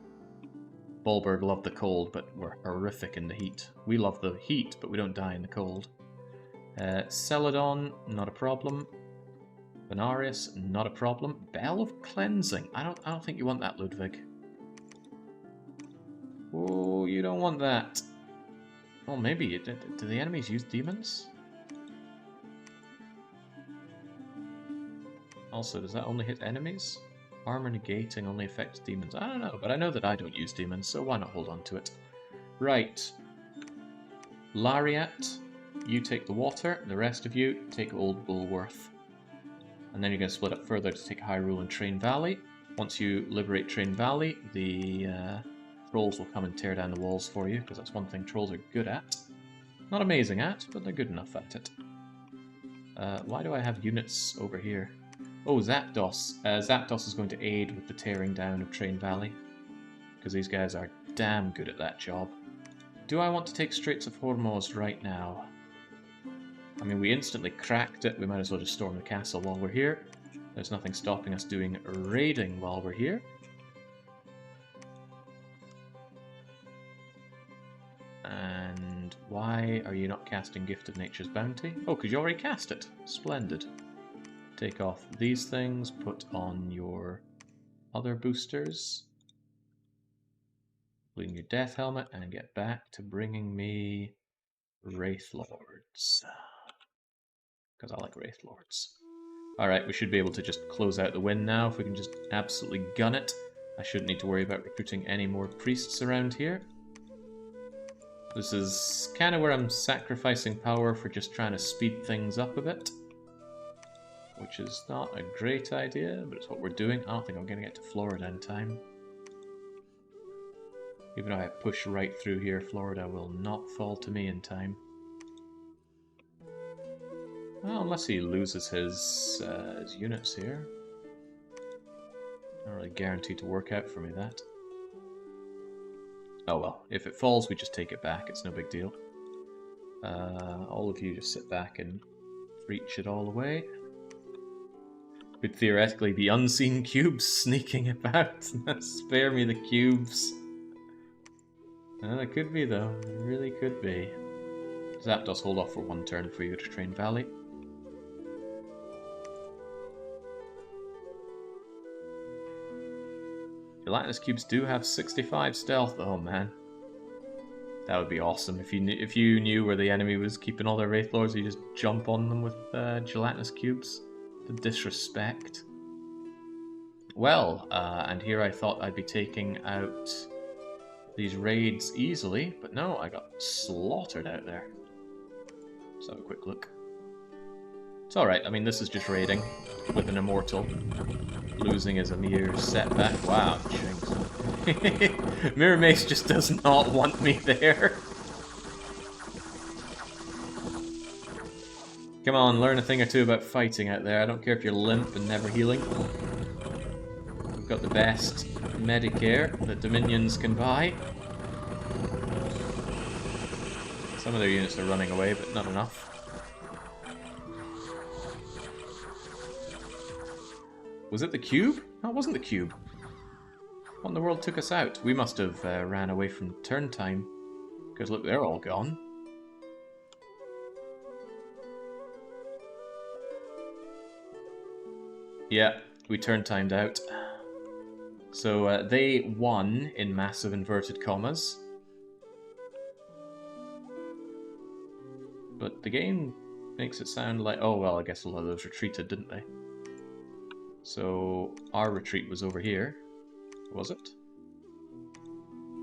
Bolberg love the cold, but we're horrific in the heat. We love the heat, but we don't die in the cold. Celadon, not a problem. Venarius, not a problem. Bell of Cleansing. I don't think you want that, Ludwig. Oh, you don't want that. Well, maybe. Do the enemies use demons? Also, does that only hit enemies? Armor negating only affects demons. I don't know, but I know that I don't use demons, so why not hold on to it? Right. Lariat, you take the water. The rest of you take Old Bullworth. And then you're going to split up further to take Hyrule and Train Valley. Once you liberate Train Valley, the trolls will come and tear down the walls for you, because that's one thing trolls are good at. Not amazing at, but they're good enough at it. Why do I have units over here? Oh, Zapdos. Zapdos is going to aid with the tearing down of Train Valley, because these guys are damn good at that job. Do I want to take Straits of Hormoz right now? I mean, we instantly cracked it. We might as well just storm the castle while we're here. There's nothing stopping us doing raiding while we're here. And why are you not casting Gift of Nature's Bounty? Oh, because you already cast it. Splendid. Take off these things, put on your other boosters. Put in your Death Helmet, and get back to bringing me Wraith Lords. Because I like Wraith Lords. Alright, we should be able to just close out the win now if we can just absolutely gun it. I shouldn't need to worry about recruiting any more priests around here. This is kind of where I'm sacrificing power for just trying to speed things up a bit. Which is not a great idea, but it's what we're doing. I don't think I'm going to get to Florida in time. Even though I push right through here, Florida will not fall to me in time. Well, unless he loses his units here. Not really guaranteed to work out for me, that. Oh well, if it falls, we just take it back. It's no big deal. All of you just sit back and reach it all away. Could theoretically be unseen cubes sneaking about. Spare me the cubes. It could be, though. It really could be. Zap does hold off for one turn for you to train Valley. Blackness cubes do have 65 stealth, oh man. That would be awesome. If you knew where the enemy was keeping all their Wraith Lords, you just jump on them with gelatinous cubes. The disrespect. Well, and here I thought I'd be taking out these raids easily, but no, I got slaughtered out there. Let's have a quick look. It's alright, I mean this is just raiding with an immortal. Losing is a mere setback. Wow, jinx. Mirror Mace just does not want me there. Come on, learn a thing or two about fighting out there. I don't care if you're limp and never healing. We've got the best Medicare that Dominions can buy. Some of their units are running away, but not enough. Was it the cube? No, it wasn't the cube. What in the world took us out? We must have ran away from turn time. Because look, they're all gone. Yeah, we turn timed out. So they won in massive inverted commas. But the game makes it sound like... Oh, well, I guess a lot of those retreated, didn't they? So our retreat was over here. Was it?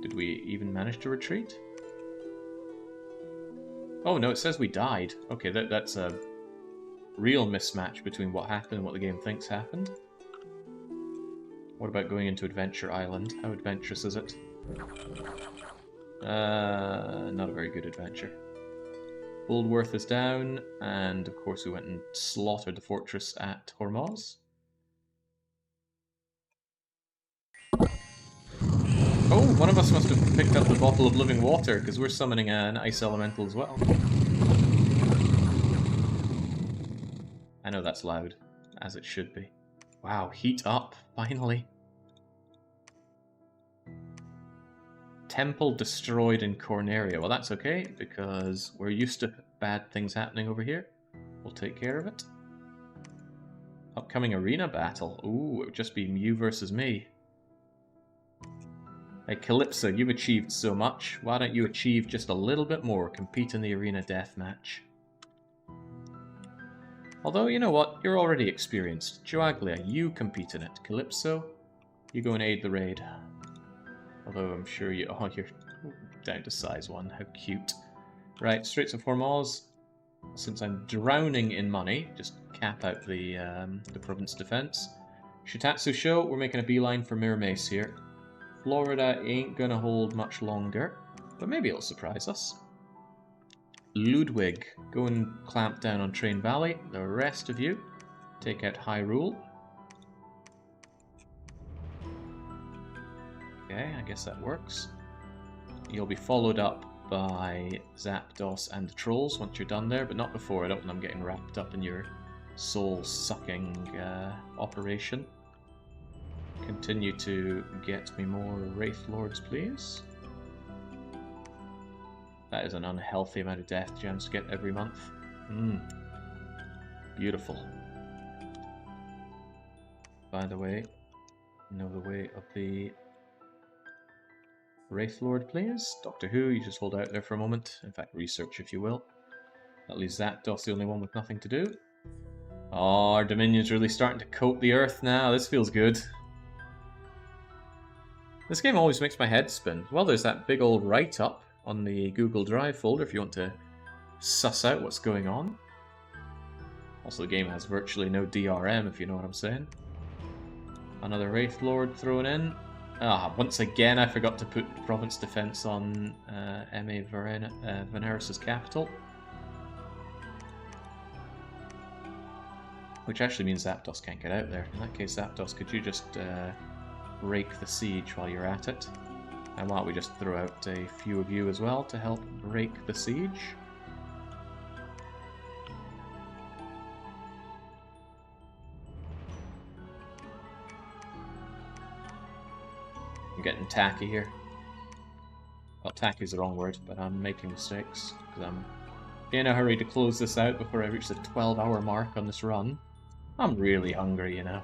Did we even manage to retreat? Oh, no, it says we died. Okay, that's a real mismatch between what happened and what the game thinks happened. What about going into Adventure Island? How adventurous is it? Not a very good adventure. Buldworth is down, and of course we went and slaughtered the fortress at Hormuz. Oh, one of us must have picked up the bottle of living water, because we're summoning an ice elemental as well. I know that's loud, as it should be. Wow, heat up, finally. Temple destroyed in Corneria. Well, that's okay, because we're used to bad things happening over here. We'll take care of it. Upcoming arena battle. Ooh, it would just be you versus me. Hey, Calypso, you've achieved so much. Why don't you achieve just a little bit more? Compete in the arena deathmatch. Although, you know what? You're already experienced. Joaglia, you compete in it. Calypso, you go and aid the raid. Although I'm sure you... Oh, you're down to size 1. How cute. Right, Straits of Hormuz. Since I'm drowning in money, just cap out the province defense. Shitatsu Sho, we're making a beeline for Mirror Mace here. Florida ain't gonna hold much longer, but maybe it'll surprise us. Ludwig, go and clamp down on Train Valley. The rest of you, take out Hyrule. Okay, I guess that works. You'll be followed up by Zapdos and the Trolls once you're done there, but not before. I don't want them getting wrapped up in your soul-sucking operation. Continue to get me more Wraith Lords, please. That is an unhealthy amount of death gems to get every month. Beautiful. By the way, know the way of the Wraith Lord, please. Doctor Who, you just hold out there for a moment. In fact, research if you will. That leaves Zapdos the only one with nothing to do. Oh, our Dominion's really starting to coat the earth now. This feels good. This game always makes my head spin. Well, there's that big old write-up on the Google Drive folder if you want to suss out what's going on. Also, the game has virtually no DRM, if you know what I'm saying. Another Wraith Lord thrown in. Once again, I forgot to put Province Defense on M.A. Veneris' capital. Which actually means Zapdos can't get out there. In that case, Zapdos, could you just break the siege while you're at it? And why don't we just throw out a few of you as well to help break the siege? I'm getting tacky here. Well, tacky is the wrong word, but I'm making mistakes because I'm in a hurry to close this out before I reach the 12-hour mark on this run. I'm really hungry, you know.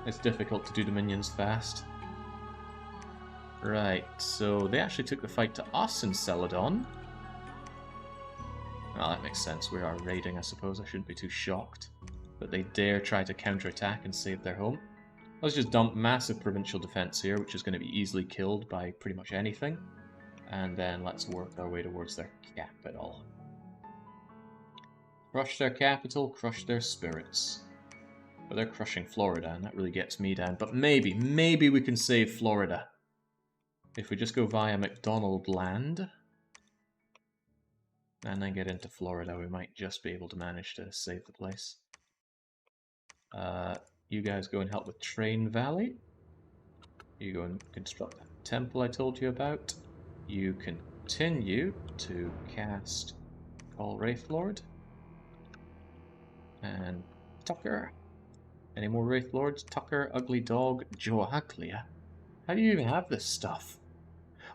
It's difficult to do Dominions fast. Right, so they actually took the fight to us in Celadon. Well, that makes sense. We are raiding, I suppose. I shouldn't be too shocked. But they dare try to counterattack and save their home. Let's just dump massive provincial defense here, which is going to be easily killed by pretty much anything. And then let's work our way towards their capital. Crush their capital, crush their spirits. But they're crushing Florida, and that really gets me down. But maybe we can save Florida. If we just go via McDonald Land, and then get into Florida, we might just be able to manage to save the place. You guys go and help with Train Valley. You go and construct that temple I told you about. You continue to cast Call Wraith Lord. And Tucker. Any more Wraith Lords? Tucker, Ugly Dog, Joaglia. How do you even have this stuff?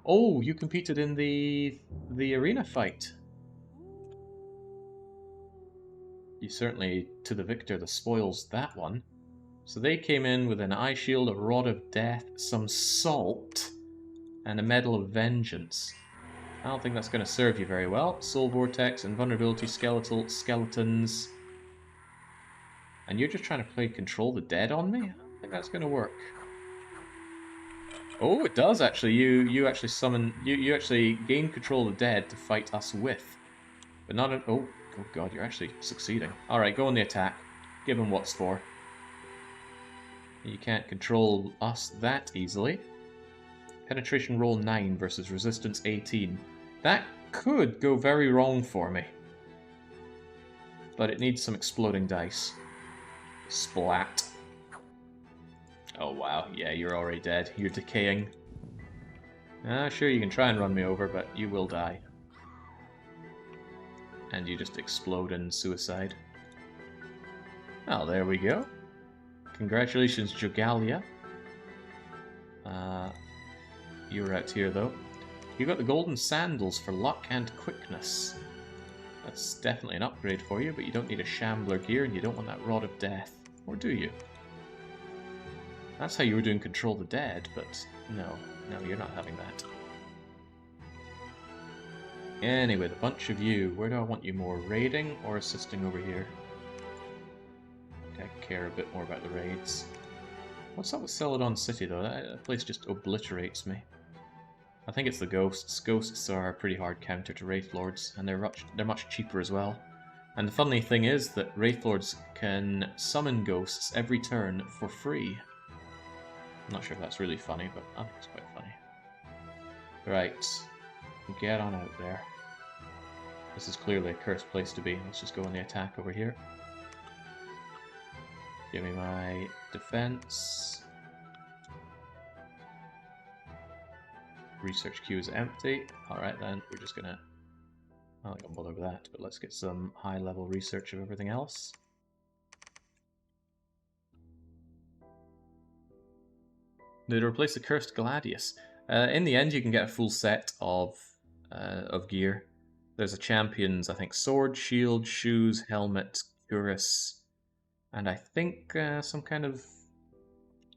Oh, you competed in the arena fight. You certainly, to the victor, the spoils that one. So they came in with an Eye Shield, a Rod of Death, some Salt, and a Medal of Vengeance. I don't think that's going to serve you very well. Soul Vortex, Invulnerability, Skeletal, Skeletons. And you're just trying to play Control the Dead on me? I don't think that's going to work. Oh, it does actually. You actually summon. You actually gain Control of the Dead to fight us with. But not an. Oh god, you're actually succeeding. Alright, go on the attack. Give him what's for. You can't control us that easily. Penetration roll 9 versus resistance 18. That could go very wrong for me. But it needs some exploding dice. Splat. Oh wow, yeah, you're already dead. You're decaying. Sure, you can try and run me over, but you will die. And you just explode in suicide. Oh, there we go. Congratulations, Jogalia. You're out here, though. You got the golden sandals for luck and quickness. That's definitely an upgrade for you, but you don't need a shambler gear, and you don't want that Rod of Death. Or do you? That's how you were doing Control the Dead, but no, you're not having that. Anyway, the bunch of you, where do I want you more? Raiding or assisting over here? I care a bit more about the raids. What's up with Celadon City, though? That place just obliterates me. I think it's the ghosts. Ghosts are a pretty hard counter to Wraith Lords, and they're much cheaper as well. And the funny thing is that Wraith Lords can summon ghosts every turn for free. I'm not sure if that's really funny, but I think it's quite funny. Right, get on out there. This is clearly a cursed place to be. Let's just go on the attack over here. Give me my defense. Research queue is empty. Alright then, we're just gonna... I don't think I'll bother with that, but let's get some high-level research of everything else. Did it replace the Cursed Gladius? In the end, you can get a full set of of gear. There's a champion's, I think, sword, shield, shoes, helmet, cuirass, and I think some kind of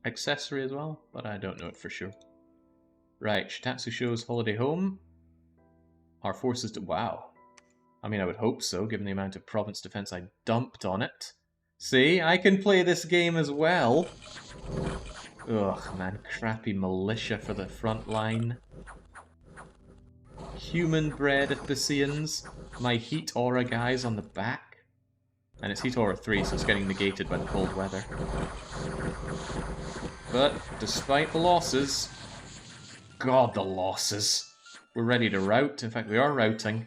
accessory as well, but I don't know it for sure. Right, Shitatsu shows holiday home. Our forces to... Wow. I mean, I would hope so, given the amount of province defense I dumped on it. See, I can play this game as well. Ugh, man, crappy militia for the front line. Human-bred Abyssians. My heat aura guys on the back. And it's heat aura 3, so it's getting negated by the cold weather. But, despite the losses... God, the losses. We're ready to rout. In fact, we are routing.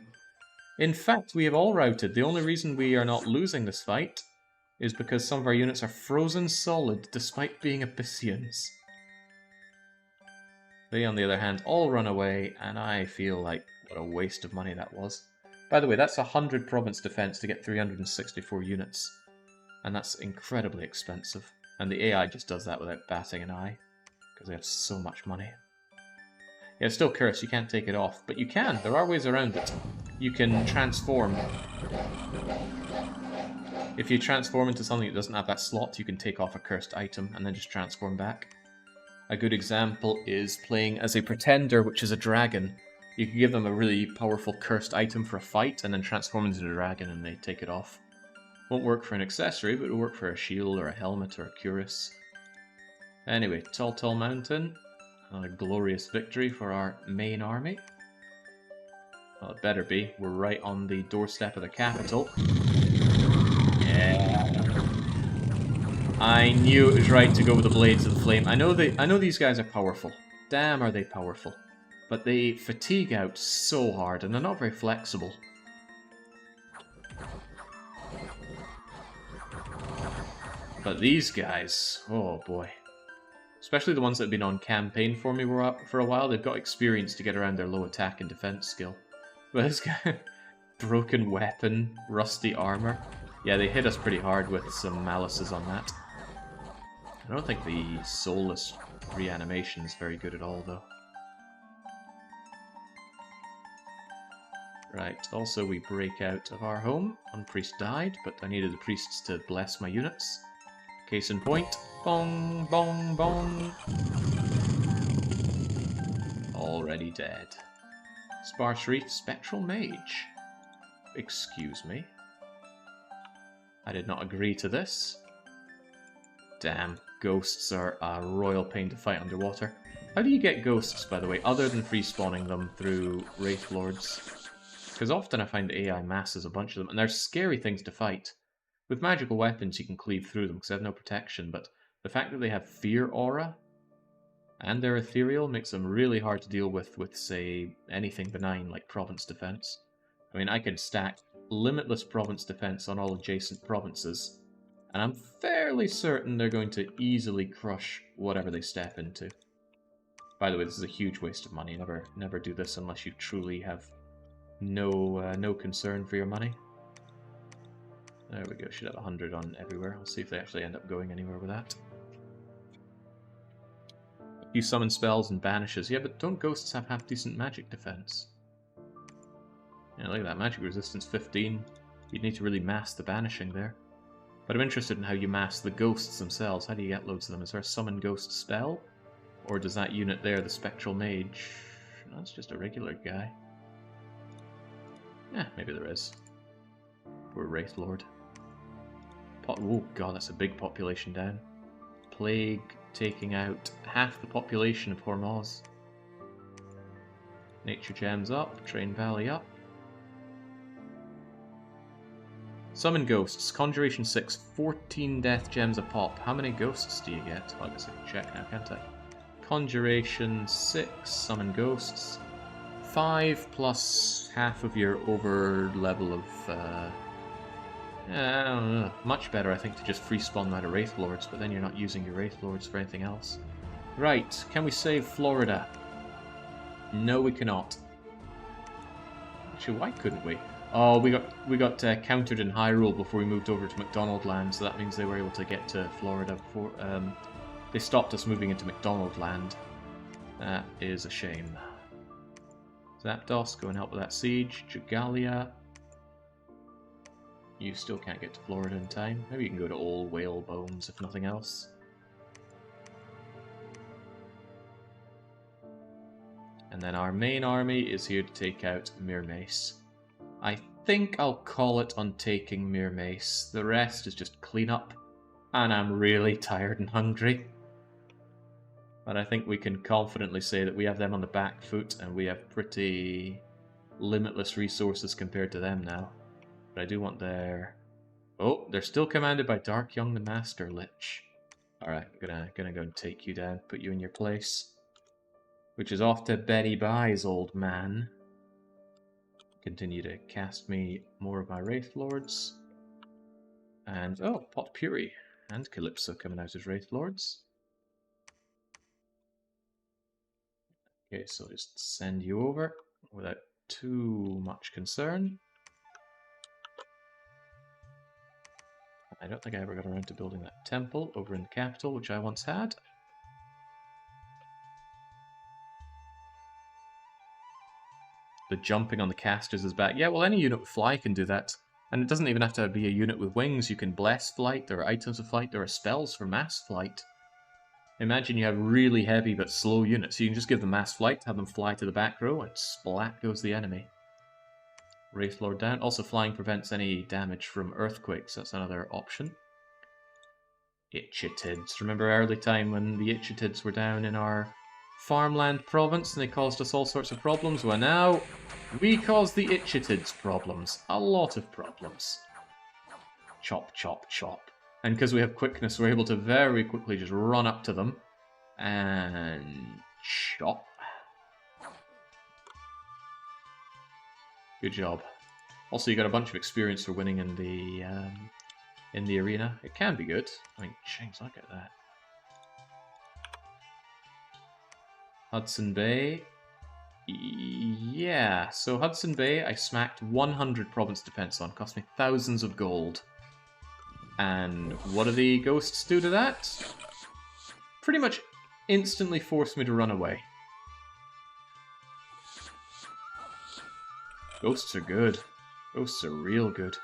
In fact, we have all routed. The only reason we are not losing this fight is because some of our units are frozen solid despite being Abyssians. They, on the other hand, all run away, and I feel like what a waste of money that was. By the way, that's 100 province defense to get 364 units. And that's incredibly expensive. And the AI just does that without batting an eye, because they have so much money. Yeah, it's still cursed, you can't take it off, but you can, there are ways around it. You can transform. If you transform into something that doesn't have that slot, you can take off a cursed item and then just transform back. A good example is playing as a pretender, which is a dragon. You can give them a really powerful cursed item for a fight and then transform into a dragon and they take it off. Won't work for an accessory, but it'll work for a shield or a helmet or a cuirass. Anyway, Tall Mountain. Another glorious victory for our main army. Well, it better be. We're right on the doorstep of the capital. Yeah. I knew it was right to go with the Blades of the Flame. I know these guys are powerful. Damn, are they powerful. But they fatigue out so hard, and they're not very flexible. But these guys, oh boy. Especially the ones that have been on campaign for me for a while, they've got experience to get around their low attack and defense skill. But this guy, broken weapon, rusty armor. Yeah, they hit us pretty hard with some malices on that. I don't think the soulless reanimation is very good at all, though. Right, also we break out of our home. One priest died, but I needed the priests to bless my units. Case in point, bong, bong, bong. Already dead. Sparse Reef Spectral Mage. Excuse me. I did not agree to this. Damn, ghosts are a royal pain to fight underwater. How do you get ghosts, by the way, other than free spawning them through Wraith Lords? Because often I find the AI masses a bunch of them, and they're scary things to fight. With magical weapons, you can cleave through them because they have no protection, but the fact that they have fear aura and they're ethereal makes them really hard to deal with, say, anything benign like province defense. I mean, I can stack limitless province defense on all adjacent provinces, and I'm fairly certain they're going to easily crush whatever they step into. By the way, this is a huge waste of money. Never do this unless you truly have no concern for your money. There we go, should have 100 on everywhere. I'll see if they actually end up going anywhere with that. A few summon spells and banishes. Yeah, but don't ghosts have half-decent magic defense? Yeah, look at that, magic resistance 15. You'd need to really mass the banishing there. But I'm interested in how you mass the ghosts themselves. How do you get loads of them? Is there a summon ghost spell? Or does that unit there, the Spectral Mage... No, it's just a regular guy. Yeah, maybe there is. Poor Wraith Lord. Oh god, that's a big population down. Plague taking out half the population of Hormuz. Nature Gems up, Train Valley up. Summon Ghosts, Conjuration 6, 14 Death Gems a pop. How many ghosts do you get? Well, I guess I can check now, can't I? Conjuration 6, Summon Ghosts. 5 plus half of your over level of... I don't know. Much better, I think, to just free spawn out of Wraith Lords, but then you're not using your Wraith Lords for anything else. Right, can we save Florida? No, we cannot. Actually, why couldn't we? Oh, we got countered in Hyrule before we moved over to McDonald Land, so that means they were able to get to Florida before... they stopped us moving into McDonald Land. That is a shame. Zapdos, go and help with that siege. Jagalia. You still can't get to Florida in time. Maybe you can go to Old Whale Bones, if nothing else. And then our main army is here to take out Mirmace. I think I'll call it on taking Mirmace. The rest is just cleanup. And I'm really tired and hungry. But I think we can confidently say that we have them on the back foot and we have pretty limitless resources compared to them now. But I do want their... Oh, they're still commanded by Dark Young the Master Lich. Alright, gonna go and take you down, put you in your place. Which is off to Betty Bye's, old man. Continue to cast me more of my Wraith Lords. And, oh, Pot Fury and Calypso coming out as Wraith Lords. Okay, so I'll just send you over without too much concern. I don't think I ever got around to building that temple over in the capital, which I once had. The jumping on the casters is back. Yeah, well, any unit with fly can do that. And it doesn't even have to be a unit with wings. You can bless flight, there are items of flight, there are spells for mass flight. Imagine you have really heavy but slow units. You can just give them mass flight, have them fly to the back row, and splat goes the enemy. Wraith Lord down. Also, flying prevents any damage from earthquakes. That's another option. Itchitids. Remember early time when the Itchitids were down in our farmland province and they caused us all sorts of problems? Well, now we cause the Itchitids problems. A lot of problems. Chop, chop, chop. And because we have quickness, we're able to very quickly just run up to them and chop. Good job. Also, you got a bunch of experience for winning in the arena. It can be good. I mean, jeez, look at that. Hudson Bay. Yeah, so Hudson Bay, I smacked 100 province defense on. Cost me thousands of gold. And what do the ghosts do to that? Pretty much instantly force me to run away. Ghosts are good. Ghosts are real good.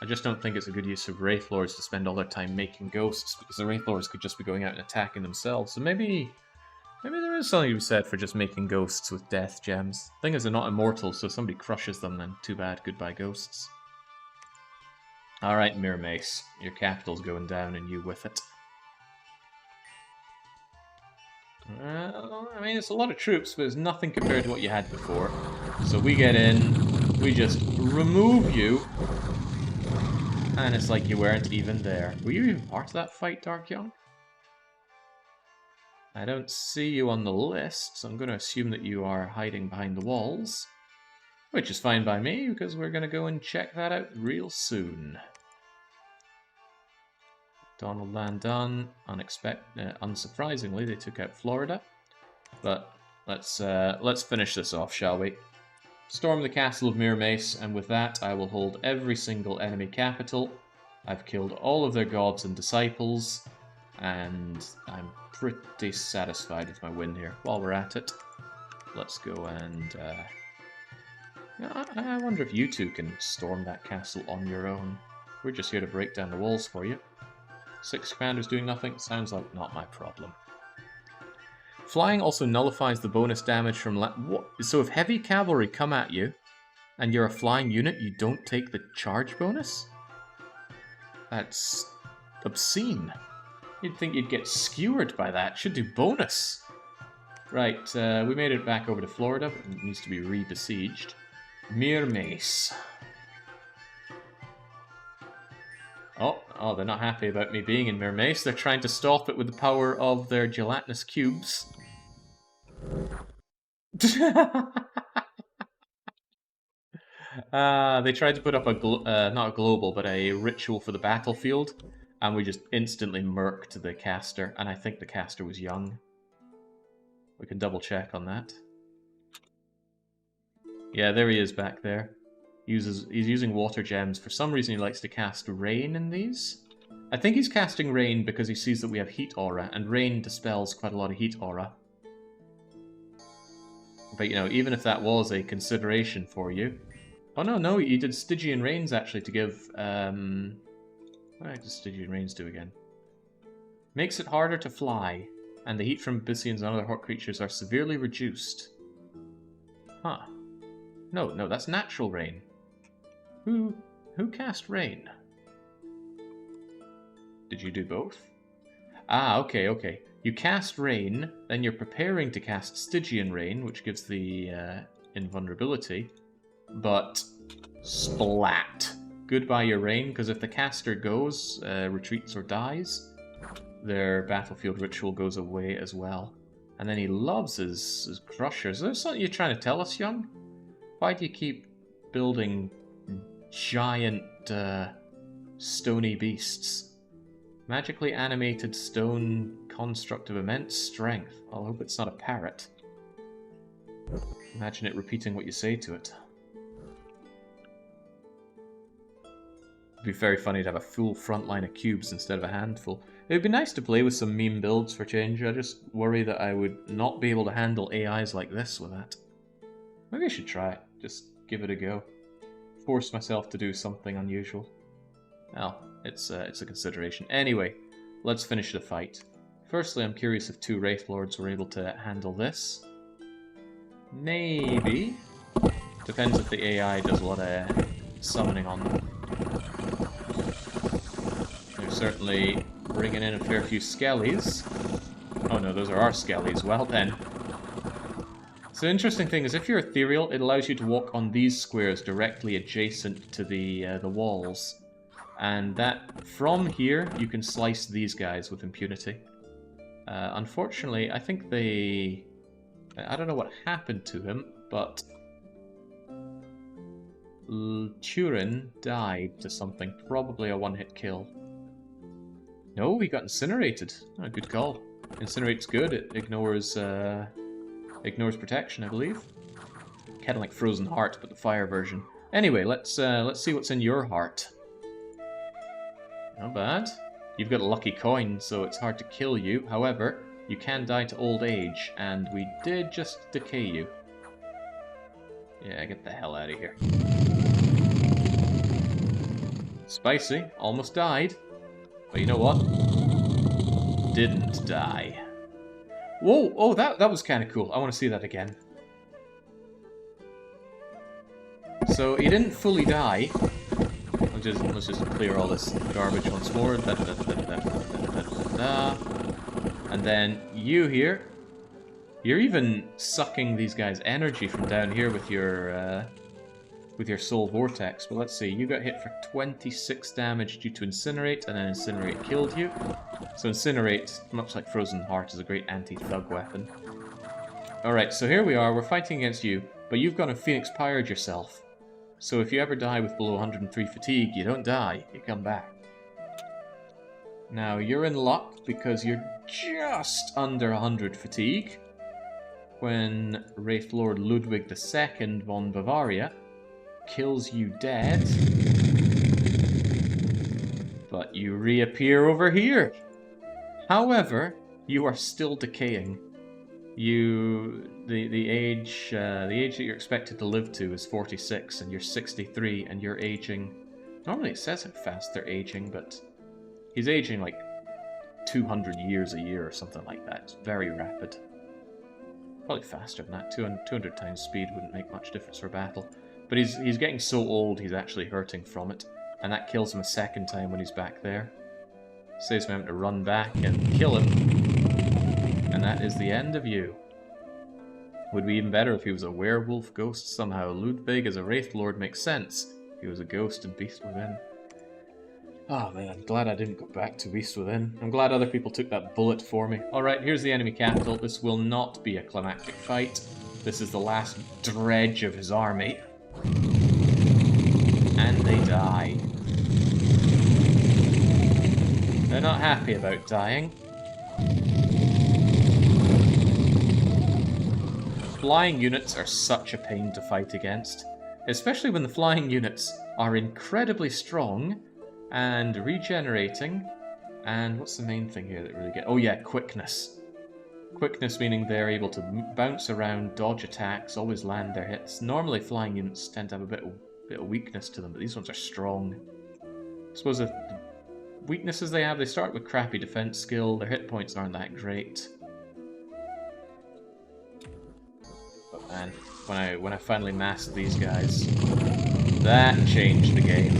I just don't think it's a good use of Wraith Lords to spend all their time making ghosts, because the Wraith Lords could just be going out and attacking themselves. So maybe there is something to be said for just making ghosts with death gems. Thing is, they're not immortal, so if somebody crushes them, then too bad, goodbye ghosts. Alright, Mirmace, your capital's going down and you with it. Well, I mean, it's a lot of troops, but it's nothing compared to what you had before. So we get in, we just remove you, and it's like you weren't even there. Were you even part of that fight, Dark Young? I don't see you on the list, so I'm going to assume that you are hiding behind the walls. Which is fine by me, because we're going to go and check that out real soon. Donald Land done. Unsurprisingly, they took out Florida. But let's finish this off, shall we? Storm the castle of Mirmace, and with that I will hold every single enemy capital. I've killed all of their gods and disciples, and I'm pretty satisfied with my win here. While we're at it, let's go and... I wonder if you two can storm that castle on your own. We're just here to break down the walls for you. 6 commanders doing nothing? Sounds like not my problem. Flying also nullifies the bonus damage from... What? So if heavy cavalry come at you, and you're a flying unit, you don't take the charge bonus? That's obscene. You'd think you'd get skewered by that. Should do bonus. Right, we made it back over to Florida, but it needs to be re-besieged. Mirmace. Oh, they're not happy about me being in Mirmace. They're trying to stop it with the power of their gelatinous cubes. They tried to put up not a global, but a ritual for the battlefield, and we just instantly murked the caster, and I think the caster was young. We can double check on that. Yeah, there he is back there. He's using water gems. For some reason he likes to cast rain in these. I think he's casting rain because he sees that we have heat aura, and rain dispels quite a lot of heat aura. But, you know, even if that was a consideration for you... Oh, no, you did Stygian Rains, actually, to give... What does Stygian Rains do again? Makes it harder to fly, and the heat from Abyssians and other hot creatures are severely reduced. Huh. No, that's natural rain. Who cast rain? Did you do both? Ah, okay. You cast rain, then you're preparing to cast Stygian Rain, which gives the invulnerability, but splat. Goodbye your rain, because if the caster goes, retreats or dies, their battlefield ritual goes away as well. And then he loves his crushers. Is there something you're trying to tell us, Young? Why do you keep building giant stony beasts? Magically animated stone construct of immense strength. I hope it's not a parrot. Imagine it repeating what you say to it. It'd be very funny to have a full front line of cubes instead of a handful. It would be nice to play with some meme builds for change. I just worry that I would not be able to handle AIs like this with that. Maybe I should try it. Just give it a go. Force myself to do something unusual. Well, it's a consideration. Anyway, let's finish the fight. Firstly, I'm curious if 2 Wraith Lords were able to handle this. Maybe. Depends if the AI does a lot of summoning on them. They're certainly bringing in a fair few skellies. Oh no, those are our skellies. Well then. So the interesting thing is if you're ethereal, it allows you to walk on these squares directly adjacent to the walls. And that, from here, you can slice these guys with impunity. Unfortunately, I think they... I don't know what happened to him, but... Turin died to something, probably a one-hit kill. No, he got incinerated. Oh, good call. Incinerate's good, it ignores protection, I believe. Kind of like Frozen Heart, but the fire version. Anyway, let's see what's in your heart. Not bad. You've got a lucky coin, so it's hard to kill you. However, you can die to old age, and we did just decay you. Yeah, get the hell out of here. Spicy. Almost died. But you know what? Didn't die. Whoa! Oh, that was kind of cool. I want to see that again. So, he didn't fully die. Let's just clear all this garbage once more. And then you here, you're even sucking these guys' energy from down here with your soul vortex. But let's see, you got hit for 26 damage due to incinerate, and then incinerate killed you. So incinerate, much like Frozen Heart, is a great anti-thug weapon. Alright, so here we are, we're fighting against you, but you've gone and Phoenix Pyred yourself. So if you ever die with below 103 fatigue, you don't die, you come back. Now, you're in luck because you're just under 100 fatigue when Wraith Lord Ludwig II von Bavaria kills you dead. But you reappear over here. However, you are still decaying. The age that you're expected to live to is 46, and you're 63, and you're aging. Normally it says how fast they're aging, but he's aging like 200 years a year or something like that. It's very rapid. Probably faster than that. 200 times speed wouldn't make much difference for battle. But he's getting so old he's actually hurting from it, and that kills him a second time when he's back there. Saves me having to run back and kill him. And that is the end of you. Would be even better if he was a werewolf ghost somehow. Ludwig as a Wraith Lord makes sense. He was a ghost in Beast Within. Oh man, I'm glad I didn't go back to Beast Within. I'm glad other people took that bullet for me. Alright, here's the enemy capital. This will not be a climactic fight. This is the last dredge of his army. And they die. They're not happy about dying. Flying units are such a pain to fight against, especially when the flying units are incredibly strong and regenerating. And what's the main thing here that really get? Oh yeah, quickness. Quickness meaning they're able to bounce around, dodge attacks, always land their hits. Normally flying units tend to have a bit of weakness to them, but these ones are strong. I suppose the weaknesses they have, they start with crappy defense skill, their hit points aren't that great. But man, when I finally mastered these guys, that changed the game.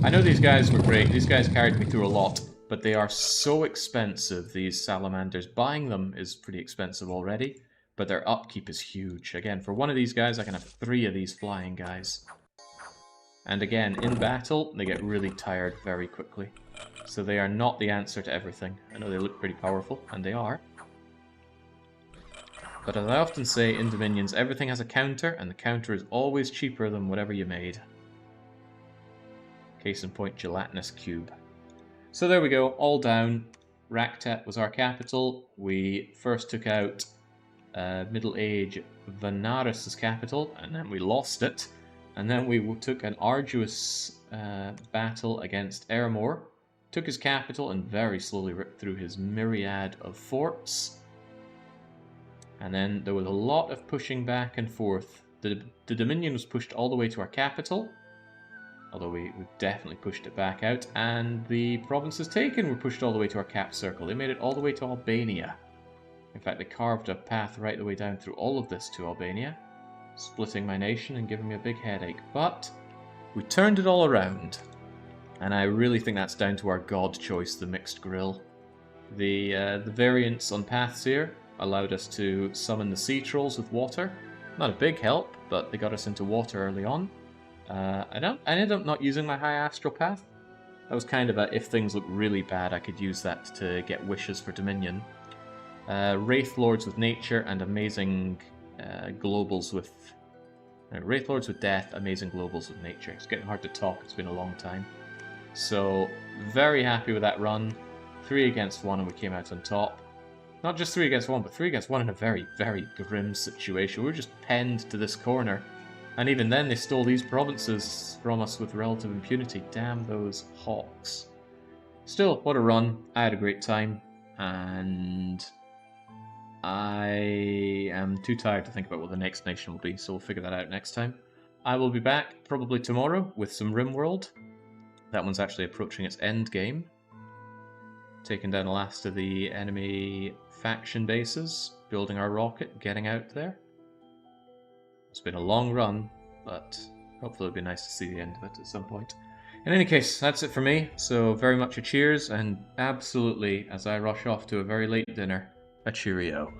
I know these guys were great, these guys carried me through a lot, but they are so expensive, these salamanders. Buying them is pretty expensive already, but their upkeep is huge. Again, for one of these guys, I can have 3 of these flying guys. And again, in battle, they get really tired very quickly. So they are not the answer to everything. I know they look pretty powerful, and they are. But as I often say, in Dominions, everything has a counter, and the counter is always cheaper than whatever you made. Case in point, gelatinous cube. So there we go, all down. Raqtep was our capital. We first took out Middle Age Venaris' capital, and then we lost it. And then we took an arduous battle against Eremor, took his capital, and very slowly ripped through his myriad of forts. And then there was a lot of pushing back and forth. The Dominion was pushed all the way to our capital, although we definitely pushed it back out, and the provinces taken were pushed all the way to our cap circle. They made it all the way to Albania. In fact, they carved a path right the way down through all of this to Albania, splitting my nation and giving me a big headache. But we turned it all around, and I really think that's down to our god choice, the mixed grill. The variants on paths here allowed us to summon the sea trolls with water. Not a big help, but they got us into water early on. I ended up not using my high astral path. That was kind of a, if things look really bad, I could use that to get wishes for Dominion. Wraith Lords with nature and amazing globals with... Wraith Lords with death, amazing globals with nature. It's getting hard to talk, it's been a long time. So, very happy with that run. 3 against 1 and we came out on top. Not just 3 against 1, but 3 against 1 in a very, very grim situation. We were just penned to this corner. And even then, they stole these provinces from us with relative impunity. Damn those hawks. Still, what a run. I had a great time. And I am too tired to think about what the next nation will be, so we'll figure that out next time. I will be back probably tomorrow with some RimWorld. That one's actually approaching its end game. Taking down the last of the enemy faction bases, building our rocket, getting out there. It's been a long run, but hopefully it'll be nice to see the end of it at some point. In any case, that's it for me, so very much a cheers, and absolutely, as I rush off to a very late dinner, a cheerio.